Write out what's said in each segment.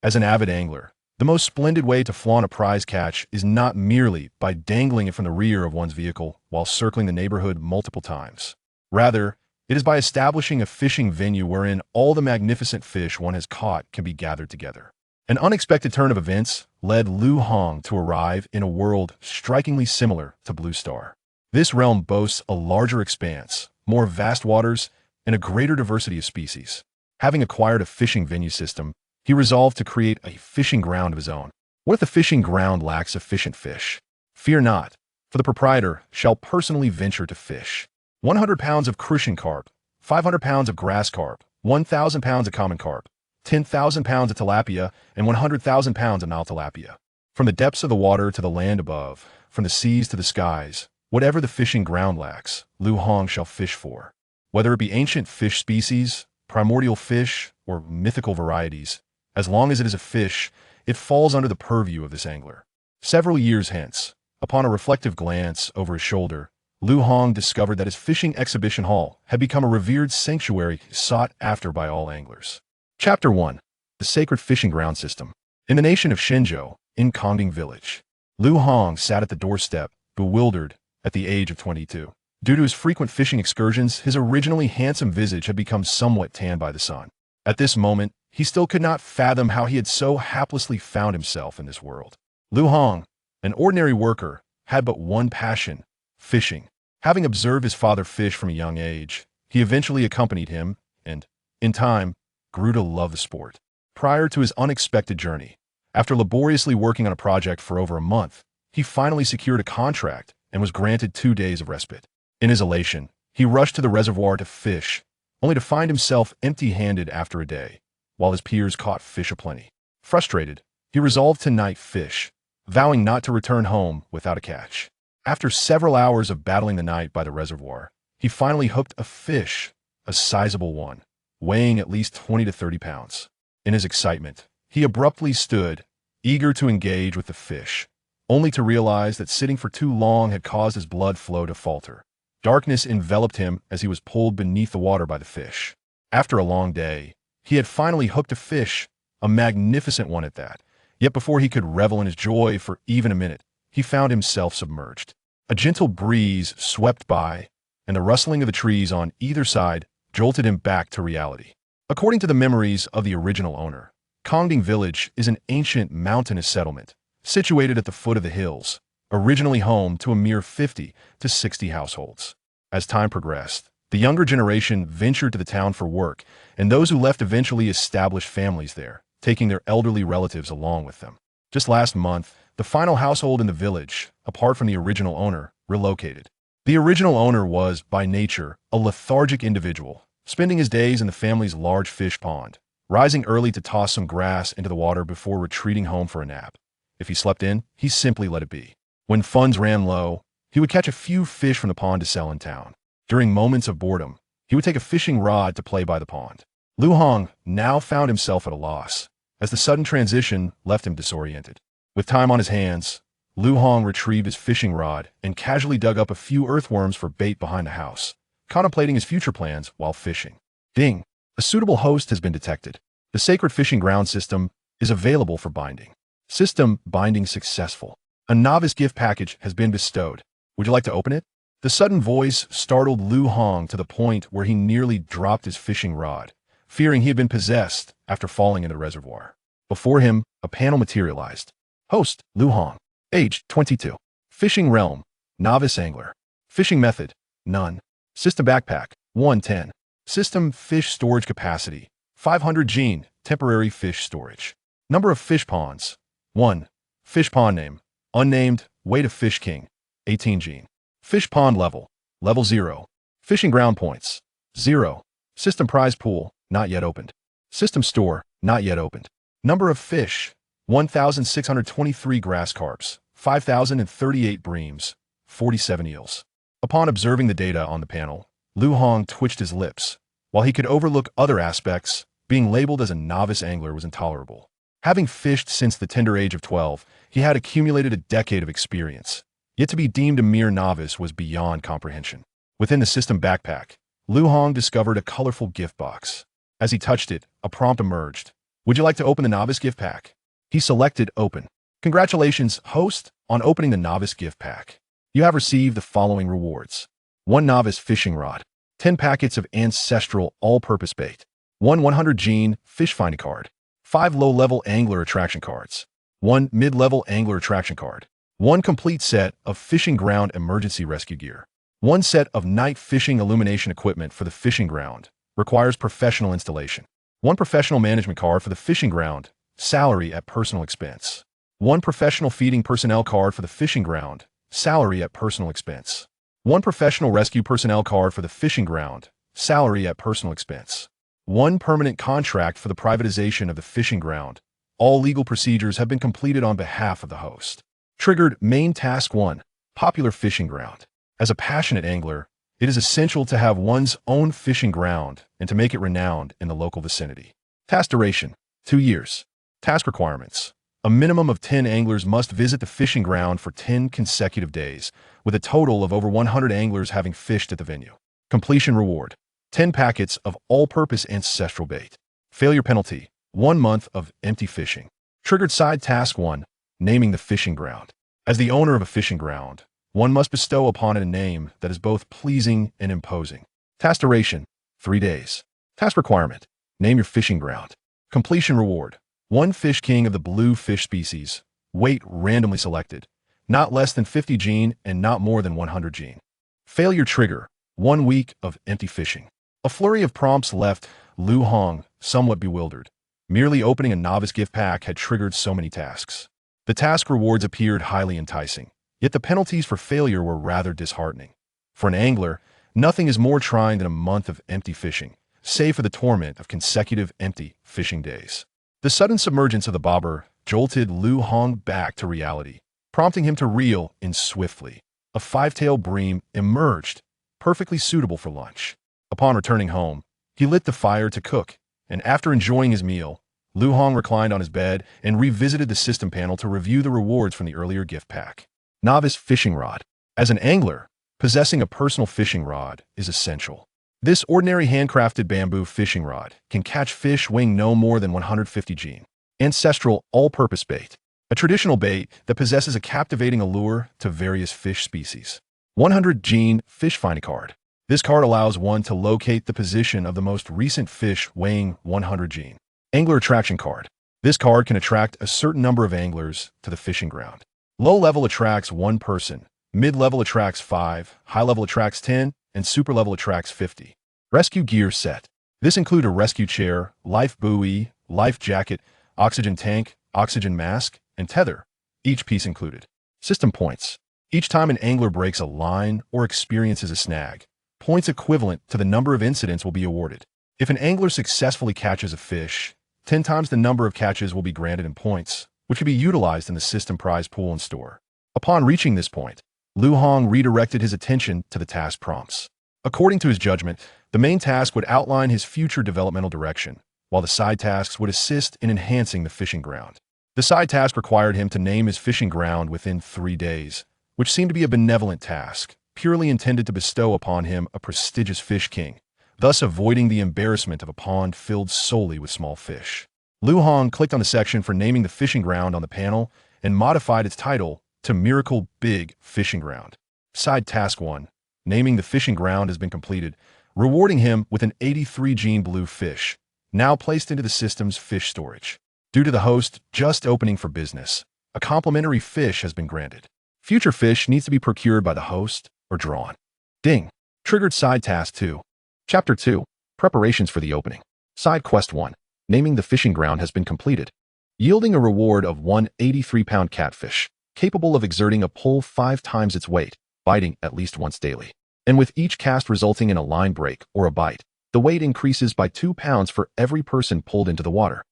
As an avid angler, the most splendid way to flaunt a prize catch is not merely by dangling it from the rear of one's vehicle while circling the neighborhood multiple times. Rather, it is by establishing a fishing venue wherein all the magnificent fish one has caught can be gathered together. An unexpected turn of events led Lu Hong to arrive in a world strikingly similar to Blue Star. This realm boasts a larger expanse, more vast waters, and a greater diversity of species. Having acquired a fishing venue system, he resolved to create a fishing ground of his own. What if the fishing ground lacks sufficient fish? Fear not, for the proprietor shall personally venture to fish. 100 pounds of crucian carp, 500 pounds of grass carp, 1,000 pounds of common carp, 10,000 pounds of tilapia, and 100,000 pounds of Nile tilapia. From the depths of the water to the land above, from the seas to the skies, whatever the fishing ground lacks, Lu Hong shall fish for. Whether it be ancient fish species, primordial fish, or mythical varieties, as long as it is a fish, it falls under the purview of this angler. Several years hence, upon a reflective glance over his shoulder, Lu Hong discovered that his fishing exhibition hall had become a revered sanctuary sought after by all anglers. Chapter 1. The Sacred Fishing Ground System. In the nation of Shenzhou, in Kongding Village, Lu Hong sat at the doorstep, bewildered, at the age of 22. Due to his frequent fishing excursions, his originally handsome visage had become somewhat tanned by the sun. At this moment, he still could not fathom how he had so haplessly found himself in this world. Lu Hong, an ordinary worker, had but one passion: fishing. Having observed his father fish from a young age, he eventually accompanied him and, in time, grew to love the sport. Prior to his unexpected journey, after laboriously working on a project for over a month, he finally secured a contract and was granted 2 days of respite. In his elation, he rushed to the reservoir to fish, only to find himself empty-handed after a day, while his peers caught fish aplenty. Frustrated, he resolved to night fish, vowing not to return home without a catch. After several hours of battling the night by the reservoir, he finally hooked a fish, a sizable one, weighing at least 20 to 30 pounds. In his excitement, he abruptly stood, eager to engage with the fish, only to realize that sitting for too long had caused his blood flow to falter. Darkness enveloped him as he was pulled beneath the water by the fish. After a long day, he had finally hooked a fish, a magnificent one at that. Yet before he could revel in his joy for even a minute, he found himself submerged. A gentle breeze swept by, and the rustling of the trees on either side jolted him back to reality. According to the memories of the original owner, Kongding Village is an ancient mountainous settlement, situated at the foot of the hills, originally home to a mere 50 to 60 households. As time progressed, the younger generation ventured to the town for work, and those who left eventually established families there, taking their elderly relatives along with them. Just last month, the final household in the village, apart from the original owner, relocated. The original owner was, by nature, a lethargic individual, spending his days in the family's large fish pond, rising early to toss some grass into the water before retreating home for a nap. If he slept in, he simply let it be. When funds ran low, he would catch a few fish from the pond to sell in town. During moments of boredom, he would take a fishing rod to play by the pond. Lu Hong now found himself at a loss, as the sudden transition left him disoriented. With time on his hands, Lu Hong retrieved his fishing rod and casually dug up a few earthworms for bait behind the house, contemplating his future plans while fishing. Ding! A suitable host has been detected. The Sacred Fishing Ground System is available for binding. System binding successful. A novice gift package has been bestowed. Would you like to open it? The sudden voice startled Lu Hong to the point where he nearly dropped his fishing rod, fearing he had been possessed after falling into the reservoir. Before him, a panel materialized. Host, Lu Hong. Age, 22. Fishing realm, novice angler. Fishing method, none. System backpack, 110. System fish storage capacity, 500-jin, temporary fish storage. Number of fish ponds, 1. Fish pond name, unnamed, weight of fish king, 18-jin. Fish pond level, level 0. Fishing ground points, 0. System prize pool, not yet opened. System store, not yet opened. Number of fish, 1,623 grass carps, 5,038 breams, 47 eels. Upon observing the data on the panel, Lu Hong twitched his lips. While he could overlook other aspects, being labeled as a novice angler was intolerable. Having fished since the tender age of 12, he had accumulated a decade of experience. Yet to be deemed a mere novice was beyond comprehension. Within the system backpack, Lu Hong discovered a colorful gift box. As he touched it, a prompt emerged. Would you like to open the novice gift pack? He selected Open. Congratulations, host, on opening the novice gift pack. You have received the following rewards. 1 novice fishing rod, 10 packets of ancestral all-purpose bait, 1 100-jin fish finding card, 5 low-level angler attraction cards, 1 mid-level angler attraction card, 1 complete set of fishing ground emergency rescue gear, 1 set of night fishing illumination equipment for the fishing ground, requires professional installation, 1 professional management card for the fishing ground, salary at personal expense, 1 professional feeding personnel card for the fishing ground, salary at personal expense, 1 professional rescue personnel card for the fishing ground, salary at personal expense, 1 permanent contract for the privatization of the fishing ground. All legal procedures have been completed on behalf of the host. Triggered Main Task 1. Popular fishing ground. As a passionate angler, it is essential to have one's own fishing ground and to make it renowned in the local vicinity. Task duration, 2 years. Task requirements. A minimum of 10 anglers must visit the fishing ground for 10 consecutive days, with a total of over 100 anglers having fished at the venue. Completion reward. 10 packets of all-purpose ancestral bait. Failure penalty. 1 month of empty fishing. Triggered Side Task 1. Naming the fishing ground. As the owner of a fishing ground, one must bestow upon it a name that is both pleasing and imposing. Task duration, 3 days. Task requirement, name your fishing ground. Completion reward, 1 fish king of the blue fish species, weight randomly selected, not less than 50 jin and not more than 100 jin. Failure trigger, 1 week of empty fishing. A flurry of prompts left Lu Hong somewhat bewildered. Merely opening a novice gift pack had triggered so many tasks. The task rewards appeared highly enticing, yet the penalties for failure were rather disheartening. For an angler, nothing is more trying than a month of empty fishing, save for the torment of consecutive empty fishing days. The sudden submergence of the bobber jolted Lu Hong back to reality, prompting him to reel in swiftly. A 5-tailed bream emerged, perfectly suitable for lunch. Upon returning home, he lit the fire to cook, and after enjoying his meal, Lu Hong reclined on his bed and revisited the system panel to review the rewards from the earlier gift pack. Novice fishing rod. As an angler, possessing a personal fishing rod is essential. This ordinary handcrafted bamboo fishing rod can catch fish weighing no more than 150 jin. Ancestral all-purpose bait. A traditional bait that possesses a captivating allure to various fish species. 100-jin fish finding card. This card allows one to locate the position of the most recent fish weighing 100 jin. Angler attraction card. This card can attract a certain number of anglers to the fishing ground. Low level attracts 1 person, mid level attracts 5, high level attracts 10, and super level attracts 50. Rescue gear set. This includes a rescue chair, life buoy, life jacket, oxygen tank, oxygen mask, and tether, each piece included. System points. Each time an angler breaks a line or experiences a snag, points equivalent to the number of incidents will be awarded. If an angler successfully catches a fish, 10 times the number of catches will be granted in points, which can be utilized in the system prize pool and store. Upon reaching this point, Lu Hong redirected his attention to the task prompts. According to his judgment, the main task would outline his future developmental direction, while the side tasks would assist in enhancing the fishing ground. The side task required him to name his fishing ground within 3 days, which seemed to be a benevolent task, purely intended to bestow upon him a prestigious fish king, thus avoiding the embarrassment of a pond filled solely with small fish. Lu Hong clicked on the section for naming the fishing ground on the panel and modified its title to Miracle Big Fishing Ground. Side Task 1. Naming the fishing ground has been completed, rewarding him with an 83 jin blue fish, now placed into the system's fish storage. Due to the host just opening for business, a complimentary fish has been granted. Future fish needs to be procured by the host or drawn. Ding. Triggered Side Task 2. Chapter 2. Preparations for the opening. Side Quest 1. Naming the fishing ground has been completed, yielding a reward of 1 83-pound catfish, capable of exerting a pull 5 times its weight, biting at least once daily. And with each cast resulting in a line break or a bite, the weight increases by 2 pounds for every person pulled into the water.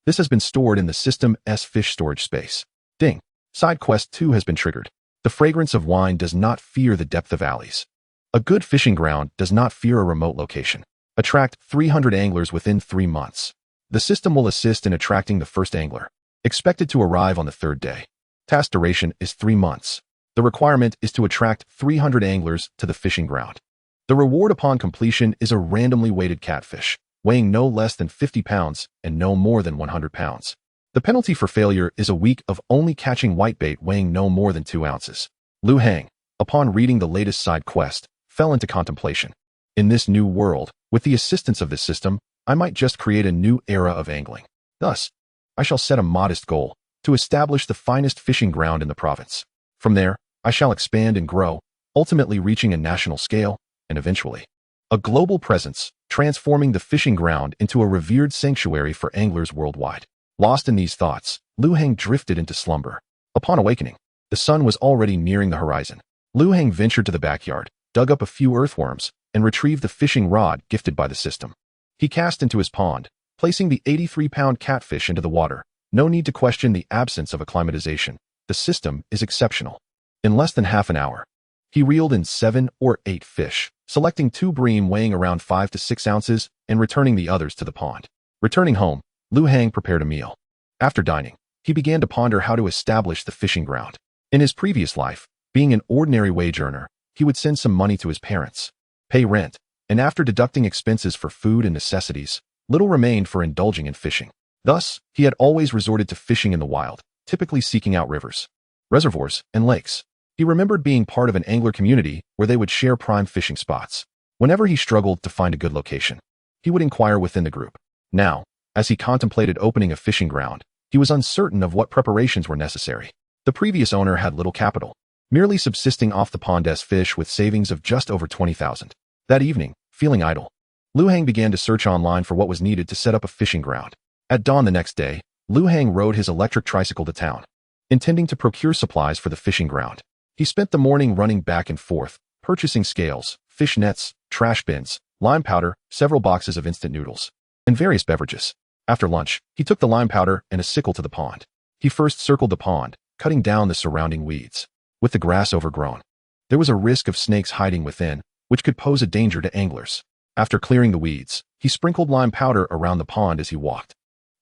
This has been stored in the System S fish storage space. Ding. Side Quest 2 has been triggered. The fragrance of wine does not fear the depth of alleys. A good fishing ground does not fear a remote location. Attract 300 anglers within 3 months. The system will assist in attracting the first angler, expected to arrive on the 3rd day. Task duration is 3 months. The requirement is to attract 300 anglers to the fishing ground. The reward upon completion is a randomly weighted catfish, weighing no less than 50 pounds and no more than 100 pounds. The penalty for failure is a week of only catching whitebait weighing no more than 2 ounces. Liu Hang, upon reading the latest side quest, fell into contemplation. In this new world, with the assistance of this system, I might just create a new era of angling. Thus, I shall set a modest goal, to establish the finest fishing ground in the province. From there, I shall expand and grow, ultimately reaching a national scale, and eventually, a global presence, transforming the fishing ground into a revered sanctuary for anglers worldwide. Lost in these thoughts, Liu Hang drifted into slumber. Upon awakening, the sun was already nearing the horizon. Liu Hang ventured to the backyard, dug up a few earthworms, and retrieved the fishing rod gifted by the system. He cast into his pond, placing the 83-pound catfish into the water. No need to question the absence of acclimatization. The system is exceptional. In less than half an hour, he reeled in 7 or 8 fish, selecting 2 bream weighing around 5 to 6 ounces and returning the others to the pond. Returning home, Liu Hang prepared a meal. After dining, he began to ponder how to establish the fishing ground. In his previous life, being an ordinary wage earner, he would send some money to his parents, pay rent, and after deducting expenses for food and necessities, little remained for indulging in fishing. Thus, he had always resorted to fishing in the wild, typically seeking out rivers, reservoirs, and lakes. He remembered being part of an angler community where they would share prime fishing spots. Whenever he struggled to find a good location, he would inquire within the group. Now, as he contemplated opening a fishing ground, he was uncertain of what preparations were necessary. The previous owner had little capital, merely subsisting off the pond's fish with savings of just over 20,000. That evening, feeling idle, Liu Hang began to search online for what was needed to set up a fishing ground. At dawn the next day, Liu Hang rode his electric tricycle to town, intending to procure supplies for the fishing ground. He spent the morning running back and forth, purchasing scales, fish nets, trash bins, lime powder, several boxes of instant noodles, and various beverages. After lunch, he took the lime powder and a sickle to the pond. He first circled the pond, cutting down the surrounding weeds. With the grass overgrown, there was a risk of snakes hiding within, which could pose a danger to anglers. After clearing the weeds, he sprinkled lime powder around the pond as he walked.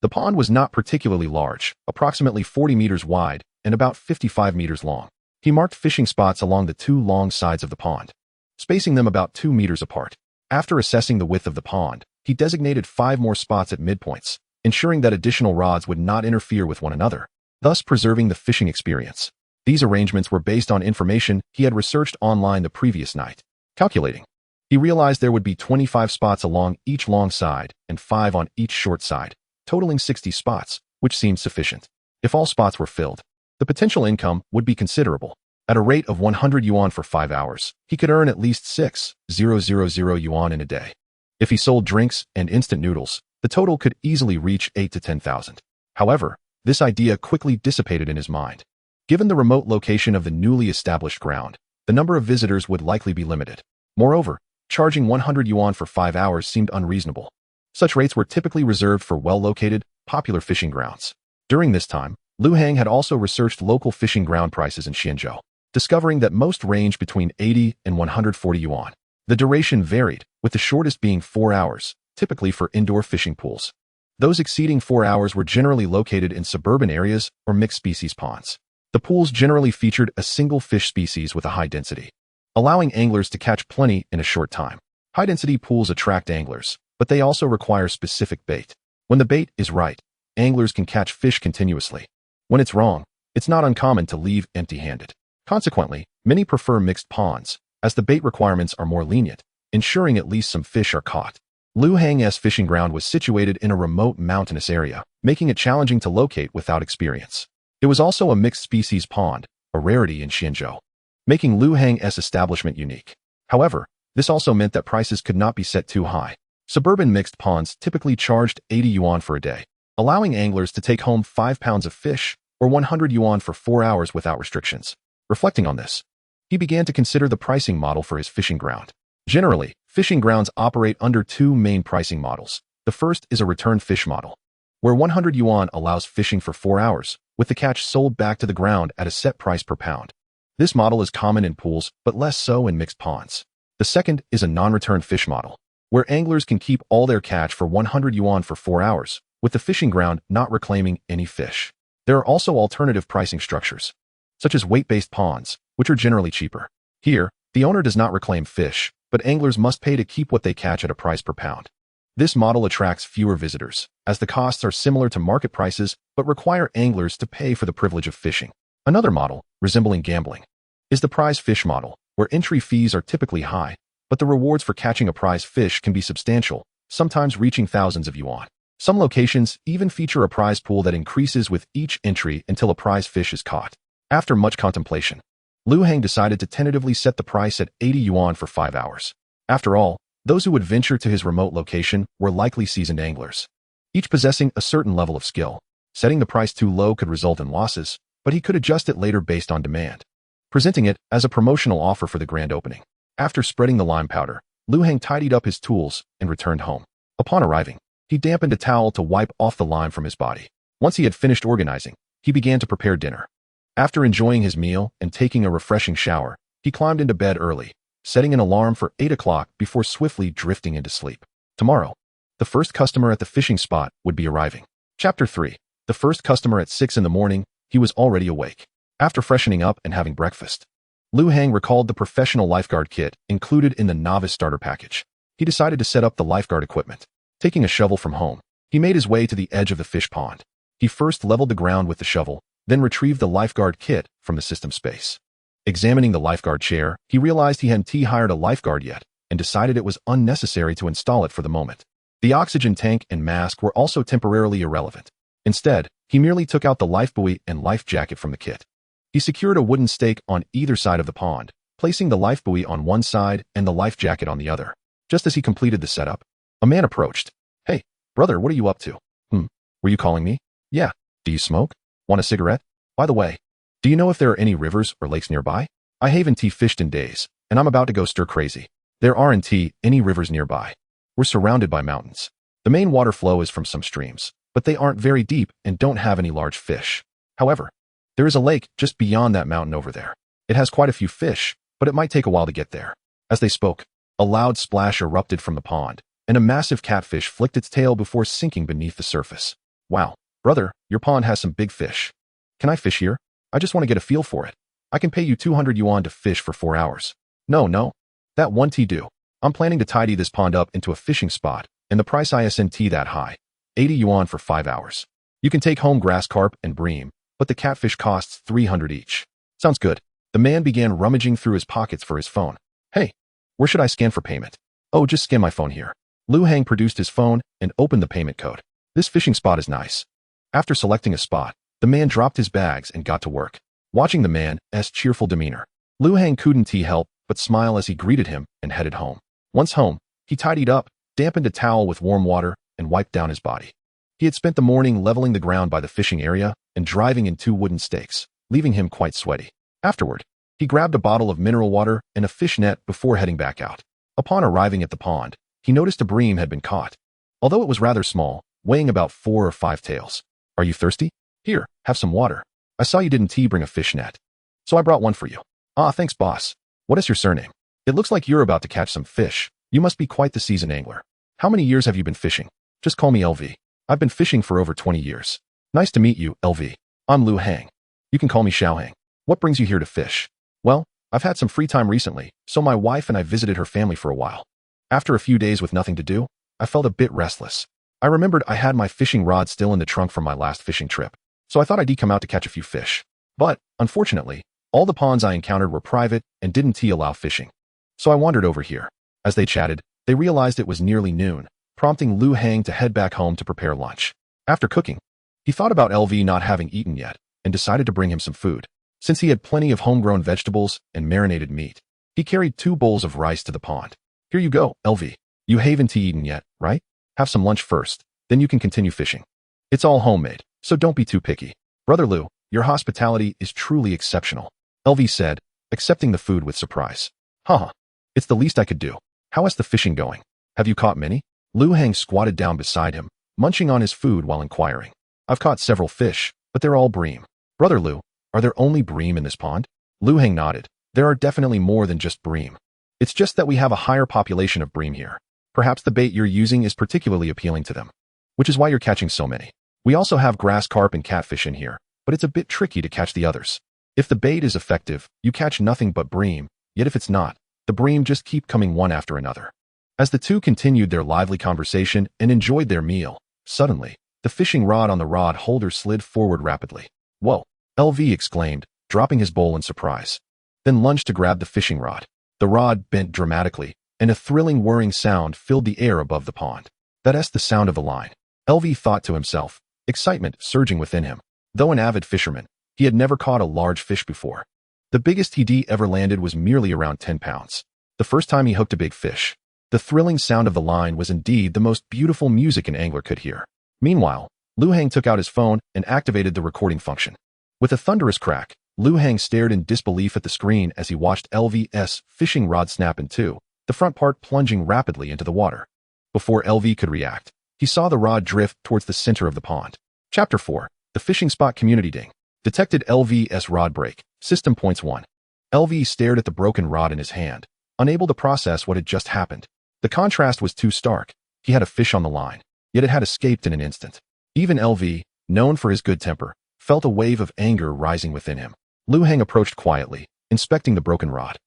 The pond was not particularly large, approximately 40 meters wide and about 55 meters long. He marked fishing spots along the 2 long sides of the pond, spacing them about 2 meters apart. After assessing the width of the pond, he designated 5 more spots at midpoints, ensuring that additional rods would not interfere with one another, thus preserving the fishing experience. These arrangements were based on information he had researched online the previous night. Calculating, he realized there would be 25 spots along each long side and 5 on each short side, totaling 60 spots, which seemed sufficient. If all spots were filled, the potential income would be considerable. At a rate of 100 yuan for 5 hours, he could earn at least 6,000 yuan in a day. If he sold drinks and instant noodles, the total could easily reach 8 to 10,000. However, this idea quickly dissipated in his mind. Given the remote location of the newly established ground, the number of visitors would likely be limited. Moreover, charging 100 yuan for 5 hours seemed unreasonable. Such rates were typically reserved for well-located, popular fishing grounds. During this time, Liu Hang had also researched local fishing ground prices in Xianzhou, discovering that most range between 80 and 140 yuan. The duration varied, with the shortest being 4 hours, typically for indoor fishing pools. Those exceeding 4 hours were generally located in suburban areas or mixed-species ponds. The pools generally featured a single fish species with a high density, allowing anglers to catch plenty in a short time. High-density pools attract anglers, but they also require specific bait. When the bait is right, anglers can catch fish continuously. When it's wrong, it's not uncommon to leave empty-handed. Consequently, many prefer mixed ponds, as the bait requirements are more lenient, ensuring at least some fish are caught. Liu Hang's fishing ground was situated in a remote mountainous area, making it challenging to locate without experience. It was also a mixed-species pond, a rarity in Xianzhou, making Liu Hang's establishment unique. However, this also meant that prices could not be set too high. Suburban mixed ponds typically charged 80 yuan for a day, allowing anglers to take home 5 pounds of fish or 100 yuan for 4 hours without restrictions. Reflecting on this, he began to consider the pricing model for his fishing ground. Generally, fishing grounds operate under 2 main pricing models. The first is a return fish model, where 100 yuan allows fishing for 4 hours, with the catch sold back to the ground at a set price per pound. This model is common in pools, but less so in mixed ponds. The second is a non-return fish model, where anglers can keep all their catch for 100 yuan for 4 hours, with the fishing ground not reclaiming any fish. There are also alternative pricing structures, such as weight-based ponds, which are generally cheaper. Here, the owner does not reclaim fish, but anglers must pay to keep what they catch at a price per pound. This model attracts fewer visitors, as the costs are similar to market prices but require anglers to pay for the privilege of fishing. Another model, resembling gambling, is the prize fish model, where entry fees are typically high, but the rewards for catching a prize fish can be substantial, sometimes reaching thousands of yuan. Some locations even feature a prize pool that increases with each entry until a prize fish is caught. After much contemplation, Lu Hang decided to tentatively set the price at 80 yuan for 5 hours. After all, those who would venture to his remote location were likely seasoned anglers, each possessing a certain level of skill. Setting the price too low could result in losses, but he could adjust it later based on demand, presenting it as a promotional offer for the grand opening. After spreading the lime powder, Lu Hang tidied up his tools and returned home. Upon arriving, he dampened a towel to wipe off the lime from his body. Once he had finished organizing, he began to prepare dinner. After enjoying his meal and taking a refreshing shower, he climbed into bed early, setting an alarm for 8 o'clock before swiftly drifting into sleep. Tomorrow, the first customer at the fishing spot would be arriving. Chapter 3. The first customer at 6 in the morning, he was already awake. After freshening up and having breakfast, Lu Hang recalled the professional lifeguard kit included in the novice starter package. He decided to set up the lifeguard equipment. Taking a shovel from home, he made his way to the edge of the fish pond. He first leveled the ground with the shovel, then retrieved the lifeguard kit from the system space. Examining the lifeguard chair, he realized he hadn't hired a lifeguard yet and decided it was unnecessary to install it for the moment. The oxygen tank and mask were also temporarily irrelevant. Instead, he merely took out the life buoy and life jacket from the kit. He secured a wooden stake on either side of the pond, placing the life buoy on one side and the life jacket on the other. Just as he completed the setup, a man approached. "Hey, brother, what are you up to?" Were you calling me?" "Yeah. Do you smoke? Want a cigarette? By the way, do you know if there are any rivers or lakes nearby? I haven't fished in days, and I'm about to go stir crazy. There aren't any rivers nearby. We're surrounded by mountains. The main water flow is from some streams, but they aren't very deep and don't have any large fish. However, there is a lake just beyond that mountain over there. It has quite a few fish, but it might take a while to get there." As they spoke, a loud splash erupted from the pond, and a massive catfish flicked its tail before sinking beneath the surface. "Wow, brother, your pond has some big fish. Can I fish here? I just want to get a feel for it. I can pay you 200 yuan to fish for 4 hours. No, that won't do. I'm planning to tidy this pond up into a fishing spot, and the price isn't that high. 80 yuan for 5 hours. You can take home grass carp and bream, but the catfish costs 300 each. Sounds good." The man began rummaging through his pockets for his phone. "Hey, where should I scan for payment?" "Oh, just scan my phone here." Lu Hang produced his phone and opened the payment code. "This fishing spot is nice." After selecting a spot, the man dropped his bags and got to work. Watching the man's cheerful demeanor, Lu Hang couldn't help but smile as he greeted him and headed home. Once home, he tidied up, dampened a towel with warm water, and wiped down his body. He had spent the morning leveling the ground by the fishing area and driving in 2 wooden stakes, leaving him quite sweaty. Afterward, he grabbed a bottle of mineral water and a fish net before heading back out. Upon arriving at the pond, he noticed a bream had been caught. Although it was rather small, weighing about 4 or 5 tails. "Are you thirsty? Here, have some water. I saw you didn't bring a fish net, so I brought one for you." "Ah, thanks, boss. What is your surname? It looks like you're about to catch some fish. You must be quite the seasoned angler. How many years have you been fishing?" "Just call me LV. I've been fishing for over 20 years. "Nice to meet you, LV. I'm Lu Hang. You can call me Xiao Hang. What brings you here to fish?" "Well, I've had some free time recently, so my wife and I visited her family for a while. After a few days with nothing to do, I felt a bit restless. I remembered I had my fishing rod still in the trunk from my last fishing trip, so I thought I'd come out to catch a few fish. But, unfortunately, all the ponds I encountered were private and didn't allow fishing. So I wandered over here." As they chatted, they realized it was nearly noon, prompting Lu Hang to head back home to prepare lunch. After cooking, he thought about LV not having eaten yet and decided to bring him some food. Since he had plenty of homegrown vegetables and marinated meat, he carried 2 bowls of rice to the pond. "Here you go, LV. You haven't eaten yet, right? Have some lunch first, then you can continue fishing. It's all homemade, so don't be too picky." "Brother Lu, your hospitality is truly exceptional," LV said, accepting the food with surprise. "Haha, it's the least I could do. How is the fishing going? Have you caught many?" Lu Hang squatted down beside him, munching on his food while inquiring. "I've caught several fish, but they're all bream." "Brother Lu, are there only bream in this pond?" Lu Hang nodded. "There are definitely more than just bream. It's just that we have a higher population of bream here. Perhaps the bait you're using is particularly appealing to them, which is why you're catching so many. We also have grass carp and catfish in here, but it's a bit tricky to catch the others. If the bait is effective, you catch nothing but bream, yet if it's not, the bream just keep coming one after another. As the two continued their lively conversation and enjoyed their meal, suddenly, the fishing rod on the rod holder slid forward rapidly. "Whoa!" LV exclaimed, dropping his bowl in surprise. Then lunged to grab the fishing rod. The rod bent dramatically, and a thrilling whirring sound filled the air above the pond. "That's the sound of the line," LV thought to himself, excitement surging within him. Though an avid fisherman, he had never caught a large fish before. The biggest he'd ever landed was merely around 10 pounds. The first time he hooked a big fish. The thrilling sound of the line was indeed the most beautiful music an angler could hear. Meanwhile, Lu Hang took out his phone and activated the recording function. With a thunderous crack, Lu Hang stared in disbelief at the screen as he watched LV's fishing rod snap in two, the front part plunging rapidly into the water. Before LV could react, he saw the rod drift towards the center of the pond. Chapter 4. The Fishing Spot Community Ding. Detected LV's rod break. System points 1. LV stared at the broken rod in his hand, unable to process what had just happened. The contrast was too stark. He had a fish on the line, yet it had escaped in an instant. Even LV, known for his good temper, felt a wave of anger rising within him. Lu Hang approached quietly, inspecting the broken rod.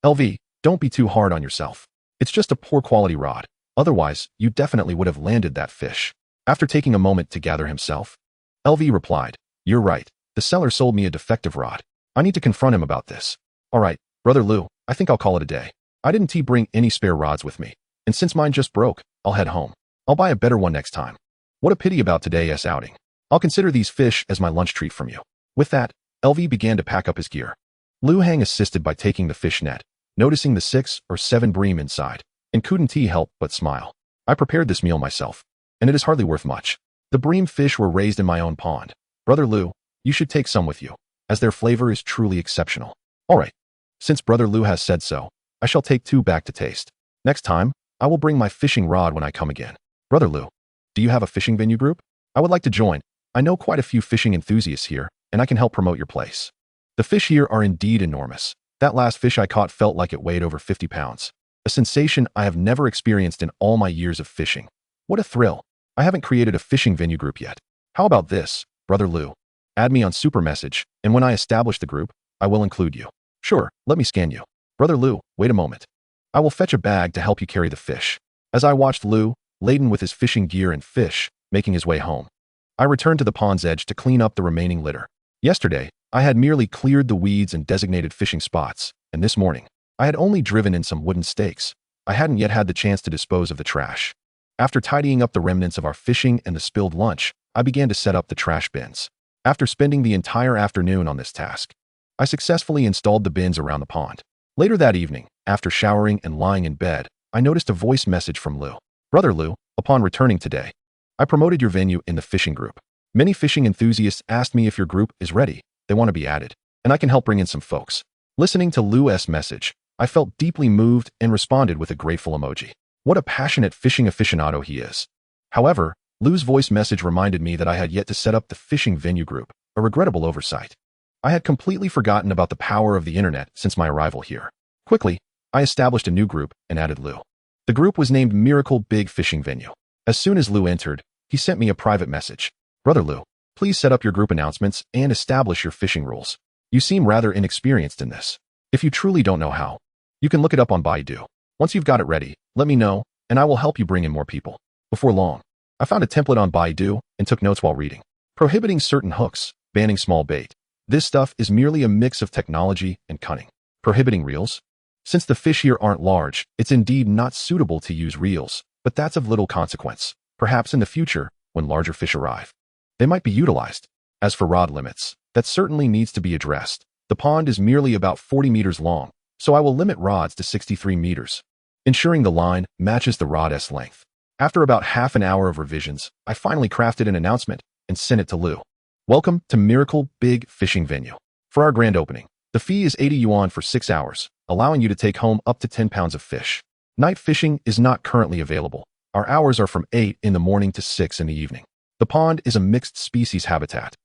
"LV, don't be too hard on yourself. It's just a poor quality rod. Otherwise, you definitely would have landed that fish." After taking a moment to gather himself, LV replied, "You're right. The seller sold me a defective rod. I need to confront him about this. All right, Brother Lu, I think I'll call it a day. I didn't bring any spare rods with me, and since mine just broke, I'll head home. I'll buy a better one next time. What a pity about today's outing. I'll consider these fish as my lunch treat from you." With that, LV began to pack up his gear. Lu Hang assisted by taking the fish net, noticing the 6 or 7 bream inside, and couldn't he help but smile. "I prepared this meal myself, and it is hardly worth much. The bream fish were raised in my own pond. Brother Lu, you should take some with you, as their flavor is truly exceptional." "All right. Since Brother Lu has said so, I shall take 2 back to taste. Next time, I will bring my fishing rod when I come again." "Brother Lu, do you have a fishing venue group? I would like to join. I know quite a few fishing enthusiasts here, and I can help promote your place. The fish here are indeed enormous. That last fish I caught felt like it weighed over 50 pounds. A sensation I have never experienced in all my years of fishing. What a thrill. I haven't created a fishing venue group yet. How about this, Brother Lu? Add me on Super Message, and when I establish the group, I will include you." "Sure, let me scan you." "Brother Lu, wait a moment. I will fetch a bag to help you carry the fish." As I watched Lu, laden with his fishing gear and fish, making his way home, I returned to the pond's edge to clean up the remaining litter. Yesterday, I had merely cleared the weeds and designated fishing spots, and this morning, I had only driven in some wooden stakes. I hadn't yet had the chance to dispose of the trash. After tidying up the remnants of our fishing and the spilled lunch, I began to set up the trash bins. After spending the entire afternoon on this task, I successfully installed the bins around the pond. Later that evening, after showering and lying in bed, I noticed a voice message from Lu. "Brother Lu, upon returning today, I promoted your venue in the fishing group. Many fishing enthusiasts asked me if your group is ready. They want to be added, and I can help bring in some folks." Listening to Lu's message, I felt deeply moved and responded with a grateful emoji. What a passionate fishing aficionado he is. However, Lu's voice message reminded me that I had yet to set up the fishing venue group, a regrettable oversight. I had completely forgotten about the power of the internet since my arrival here. Quickly, I established a new group and added Lu. The group was named Miracle Big Fishing Venue. As soon as Lu entered, he sent me a private message. "Brother Lu, please set up your group announcements and establish your fishing rules. You seem rather inexperienced in this. If you truly don't know how, you can look it up on Baidu. Once you've got it ready, let me know, and I will help you bring in more people." Before long, I found a template on Baidu and took notes while reading. Prohibiting certain hooks, banning small bait. This stuff is merely a mix of technology and cunning. Prohibiting reels. Since the fish here aren't large, it's indeed not suitable to use reels, but that's of little consequence. Perhaps in the future, when larger fish arrive, they might be utilized. As for rod limits, that certainly needs to be addressed. The pond is merely about 40 meters long, so I will limit rods to 63 meters, ensuring the line matches the rod's length. After about half an hour of revisions, I finally crafted an announcement and sent it to Lu. "Welcome to Miracle Big Fishing Venue. For our grand opening, the fee is 80 yuan for 6 hours, allowing you to take home up to 10 pounds of fish. Night fishing is not currently available. Our hours are from 8 in the morning to 6 in the evening. The pond is a mixed species habitat,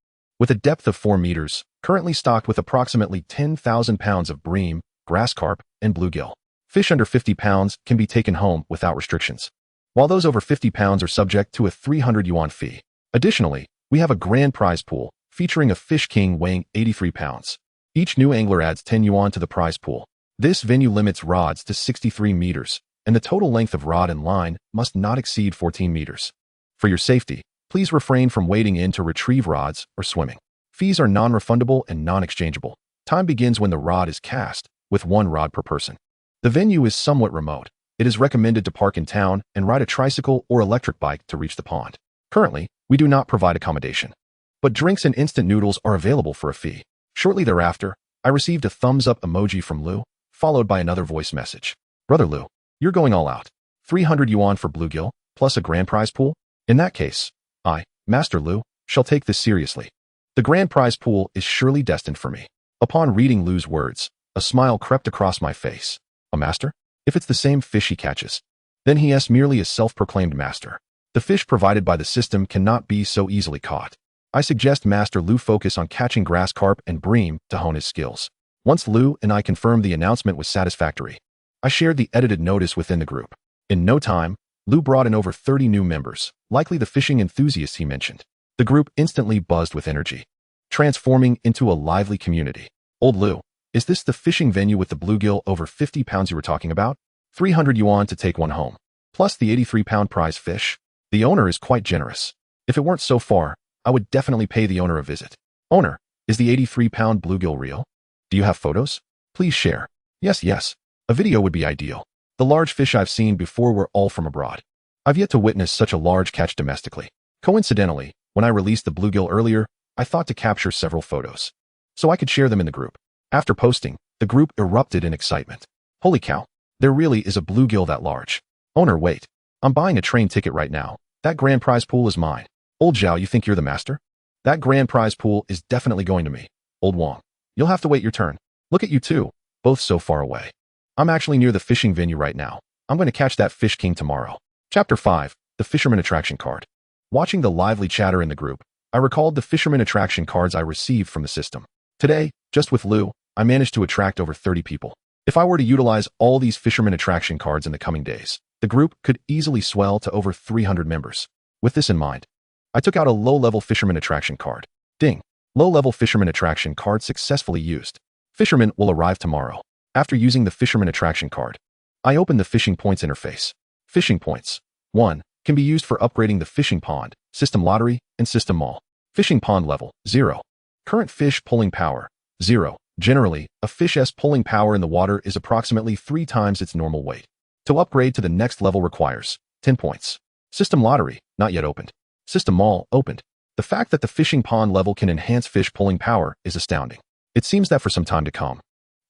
with a depth of 4 meters, currently stocked with approximately 10,000 pounds of bream, grass carp, and bluegill. Fish under 50 pounds can be taken home without restrictions, while those over 50 pounds are subject to a 300 yuan fee. Additionally, we have a grand prize pool featuring a fish king weighing 83 pounds. Each new angler adds 10 yuan to the prize pool. This venue limits rods to 63 meters, and the total length of rod and line must not exceed 14 meters. For your safety, please refrain from wading in to retrieve rods or swimming. Fees are non-refundable and non-exchangeable. Time begins when the rod is cast, with 1 rod per person. The venue is somewhat remote. It is recommended to park in town and ride a tricycle or electric bike to reach the pond. Currently, we do not provide accommodation, but drinks and instant noodles are available for a fee. Shortly thereafter, I received a thumbs-up emoji from Lou, followed by another voice message. Brother Lou, you're going all out. 300 yuan for bluegill, plus a grand prize pool? In that case, I, Master Lou, shall take this seriously. The grand prize pool is surely destined for me. Upon reading Lou's words, a smile crept across my face. A master? If it's the same fish he catches, then he is merely a self-proclaimed master. The fish provided by the system cannot be so easily caught. I suggest Master Lou focus on catching grass carp and bream to hone his skills. Once Lou and I confirmed the announcement was satisfactory, I shared the edited notice within the group. In no time, Lou brought in over 30 new members, likely the fishing enthusiasts he mentioned. The group instantly buzzed with energy, transforming into a lively community. Old Lou, is this the fishing venue with the bluegill over 50 pounds you were talking about? 300 yuan to take one home, plus the 83-pound prize fish? The owner is quite generous. If it weren't so far, I would definitely pay the owner a visit. Owner, is the 83-pound bluegill real? Do you have photos? Please share. Yes. A video would be ideal. The large fish I've seen before were all from abroad. I've yet to witness such a large catch domestically. Coincidentally, when I released the bluegill earlier, I thought to capture several photos, so I could share them in the group. After posting, the group erupted in excitement. Holy cow, there really is a bluegill that large. Owner, wait. I'm buying a train ticket right now. That grand prize pool is mine. Old Zhao, you think you're the master? That grand prize pool is definitely going to me. Old Wong, you'll have to wait your turn. Look at you two, both so far away. I'm actually near the fishing venue right now. I'm going to catch that fish king tomorrow. Chapter 5, The Fisherman Attraction Card. Watching the lively chatter in the group, I recalled the fisherman attraction cards I received from the system. Today, just with Lou, I managed to attract over 30 people. If I were to utilize all these fisherman attraction cards in the coming days, the group could easily swell to over 300 members. With this in mind, I took out a low-level fisherman attraction card. Ding! Low-level fisherman attraction card successfully used. Fisherman will arrive tomorrow. After using the fisherman attraction card, I opened the fishing points interface. Fishing points. 1. Can be used for upgrading the fishing pond, system lottery, and system mall. Fishing pond level, 0. Current fish pulling power, 0. Generally, a fish's pulling power in the water is approximately 3 times its normal weight. To upgrade to the next level requires 10 points. System lottery, not yet opened. System mall, opened. The fact that the fishing pond level can enhance fish pulling power is astounding. It seems that for some time to come,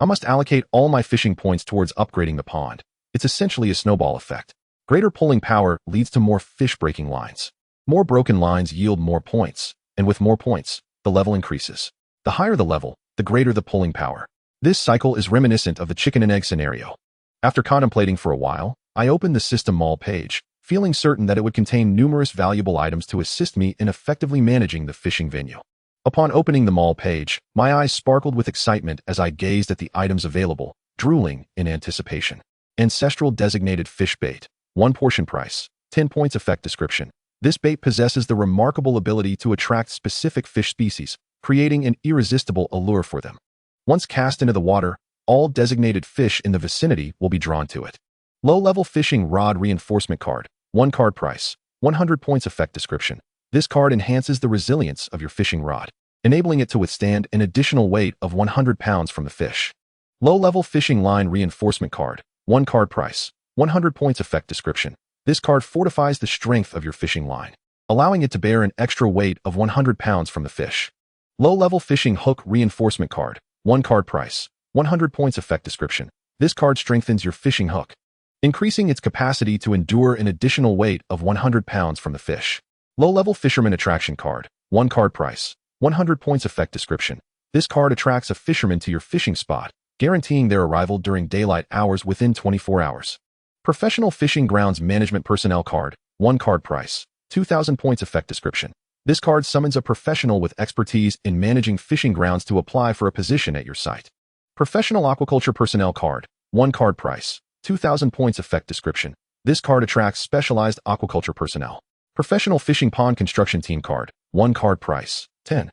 I must allocate all my fishing points towards upgrading the pond. It's essentially a snowball effect. Greater pulling power leads to more fish breaking lines. More broken lines yield more points, and with more points, the level increases. The higher the level, the greater the pulling power. This cycle is reminiscent of the chicken and egg scenario. After contemplating for a while, I opened the system mall page, feeling certain that it would contain numerous valuable items to assist me in effectively managing the fishing venue. Upon opening the mall page, my eyes sparkled with excitement as I gazed at the items available, drooling in anticipation. Ancestral designated fish bait. 1 portion price. 10 points effect description. This bait possesses the remarkable ability to attract specific fish species, creating an irresistible allure for them. Once cast into the water, all designated fish in the vicinity will be drawn to it. Low-level fishing rod reinforcement card. 1 card price. 100 points effect description. This card enhances the resilience of your fishing rod, enabling it to withstand an additional weight of 100 pounds from the fish. Low-level fishing line reinforcement card. 1 card price. 100 points effect description. This card fortifies the strength of your fishing line, allowing it to bear an extra weight of 100 pounds from the fish. Low-level fishing hook reinforcement card. 1 card price. 100 points effect description. This card strengthens your fishing hook, increasing its capacity to endure an additional weight of 100 pounds from the fish. Low-level fisherman attraction card. 1 card price. 100 points effect description. This card attracts a fisherman to your fishing spot, guaranteeing their arrival during daylight hours within 24 hours. Professional Fishing Grounds Management Personnel Card. 1 card price. 2,000 points effect description. This card summons a professional with expertise in managing fishing grounds to apply for a position at your site. Professional Aquaculture Personnel Card. 1 card price. 2,000 points effect description. This card attracts specialized aquaculture personnel. Professional Fishing Pond Construction Team Card. 1 card price. 10,000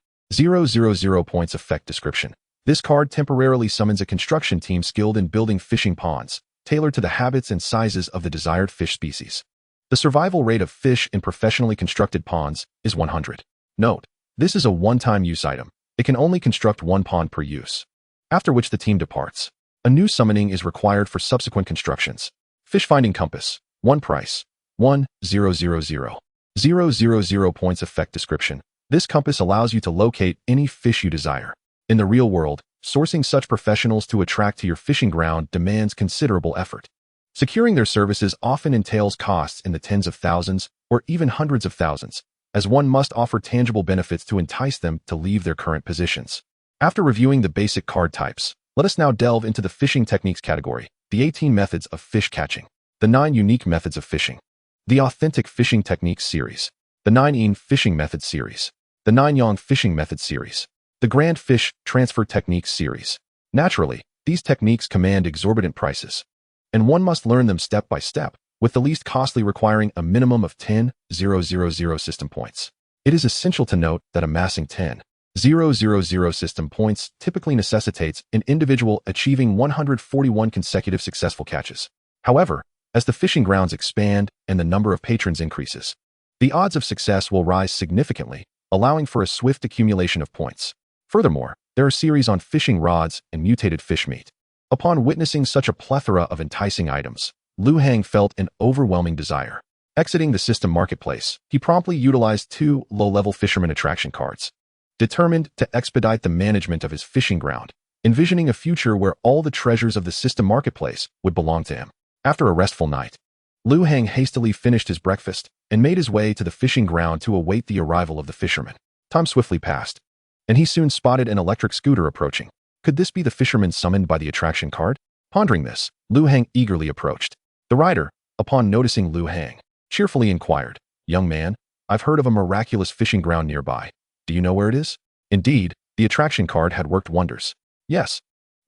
points effect description. This card temporarily summons a construction team skilled in building fishing ponds, tailored to the habits and sizes of the desired fish species. The survival rate of fish in professionally constructed ponds is 100. Note, this is a one-time use item. It can only construct one pond per use, after which the team departs. A new summoning is required for subsequent constructions. Fish finding compass. 1 price. 1,000. 000 points. Effect description. This compass allows you to locate any fish you desire. In the real world, sourcing such professionals to attract to your fishing ground demands considerable effort. Securing their services often entails costs in the tens of thousands or even hundreds of thousands, as one must offer tangible benefits to entice them to leave their current positions. After reviewing the basic card types, let us now delve into the fishing techniques category, the 18 methods of fish catching, the 9 unique methods of fishing, the authentic fishing techniques series, the 9-in fishing methods series, the 9-yang fishing methods series, the grand fish transfer techniques series. Naturally, these techniques command exorbitant prices, and one must learn them step by step, with the least costly requiring a minimum of 10,000 system points. It is essential to note that amassing 10,000 system points typically necessitates an individual achieving 141 consecutive successful catches. However, as the fishing grounds expand and the number of patrons increases, the odds of success will rise significantly, allowing for a swift accumulation of points. Furthermore, there are series on fishing rods and mutated fish meat. Upon witnessing such a plethora of enticing items, Lu Hang felt an overwhelming desire. Exiting the system marketplace, he promptly utilized 2 low-level fisherman attraction cards, determined to expedite the management of his fishing ground, envisioning a future where all the treasures of the system marketplace would belong to him. After a restful night, Lu Hang hastily finished his breakfast and made his way to the fishing ground to await the arrival of the fisherman. Time swiftly passed, and he soon spotted an electric scooter approaching. Could this be the fisherman summoned by the attraction card? Pondering this, Lu Hang eagerly approached. The rider, upon noticing Lu Hang, cheerfully inquired, "Young man, I've heard of a miraculous fishing ground nearby. Do you know where it is?" Indeed, the attraction card had worked wonders. "Yes,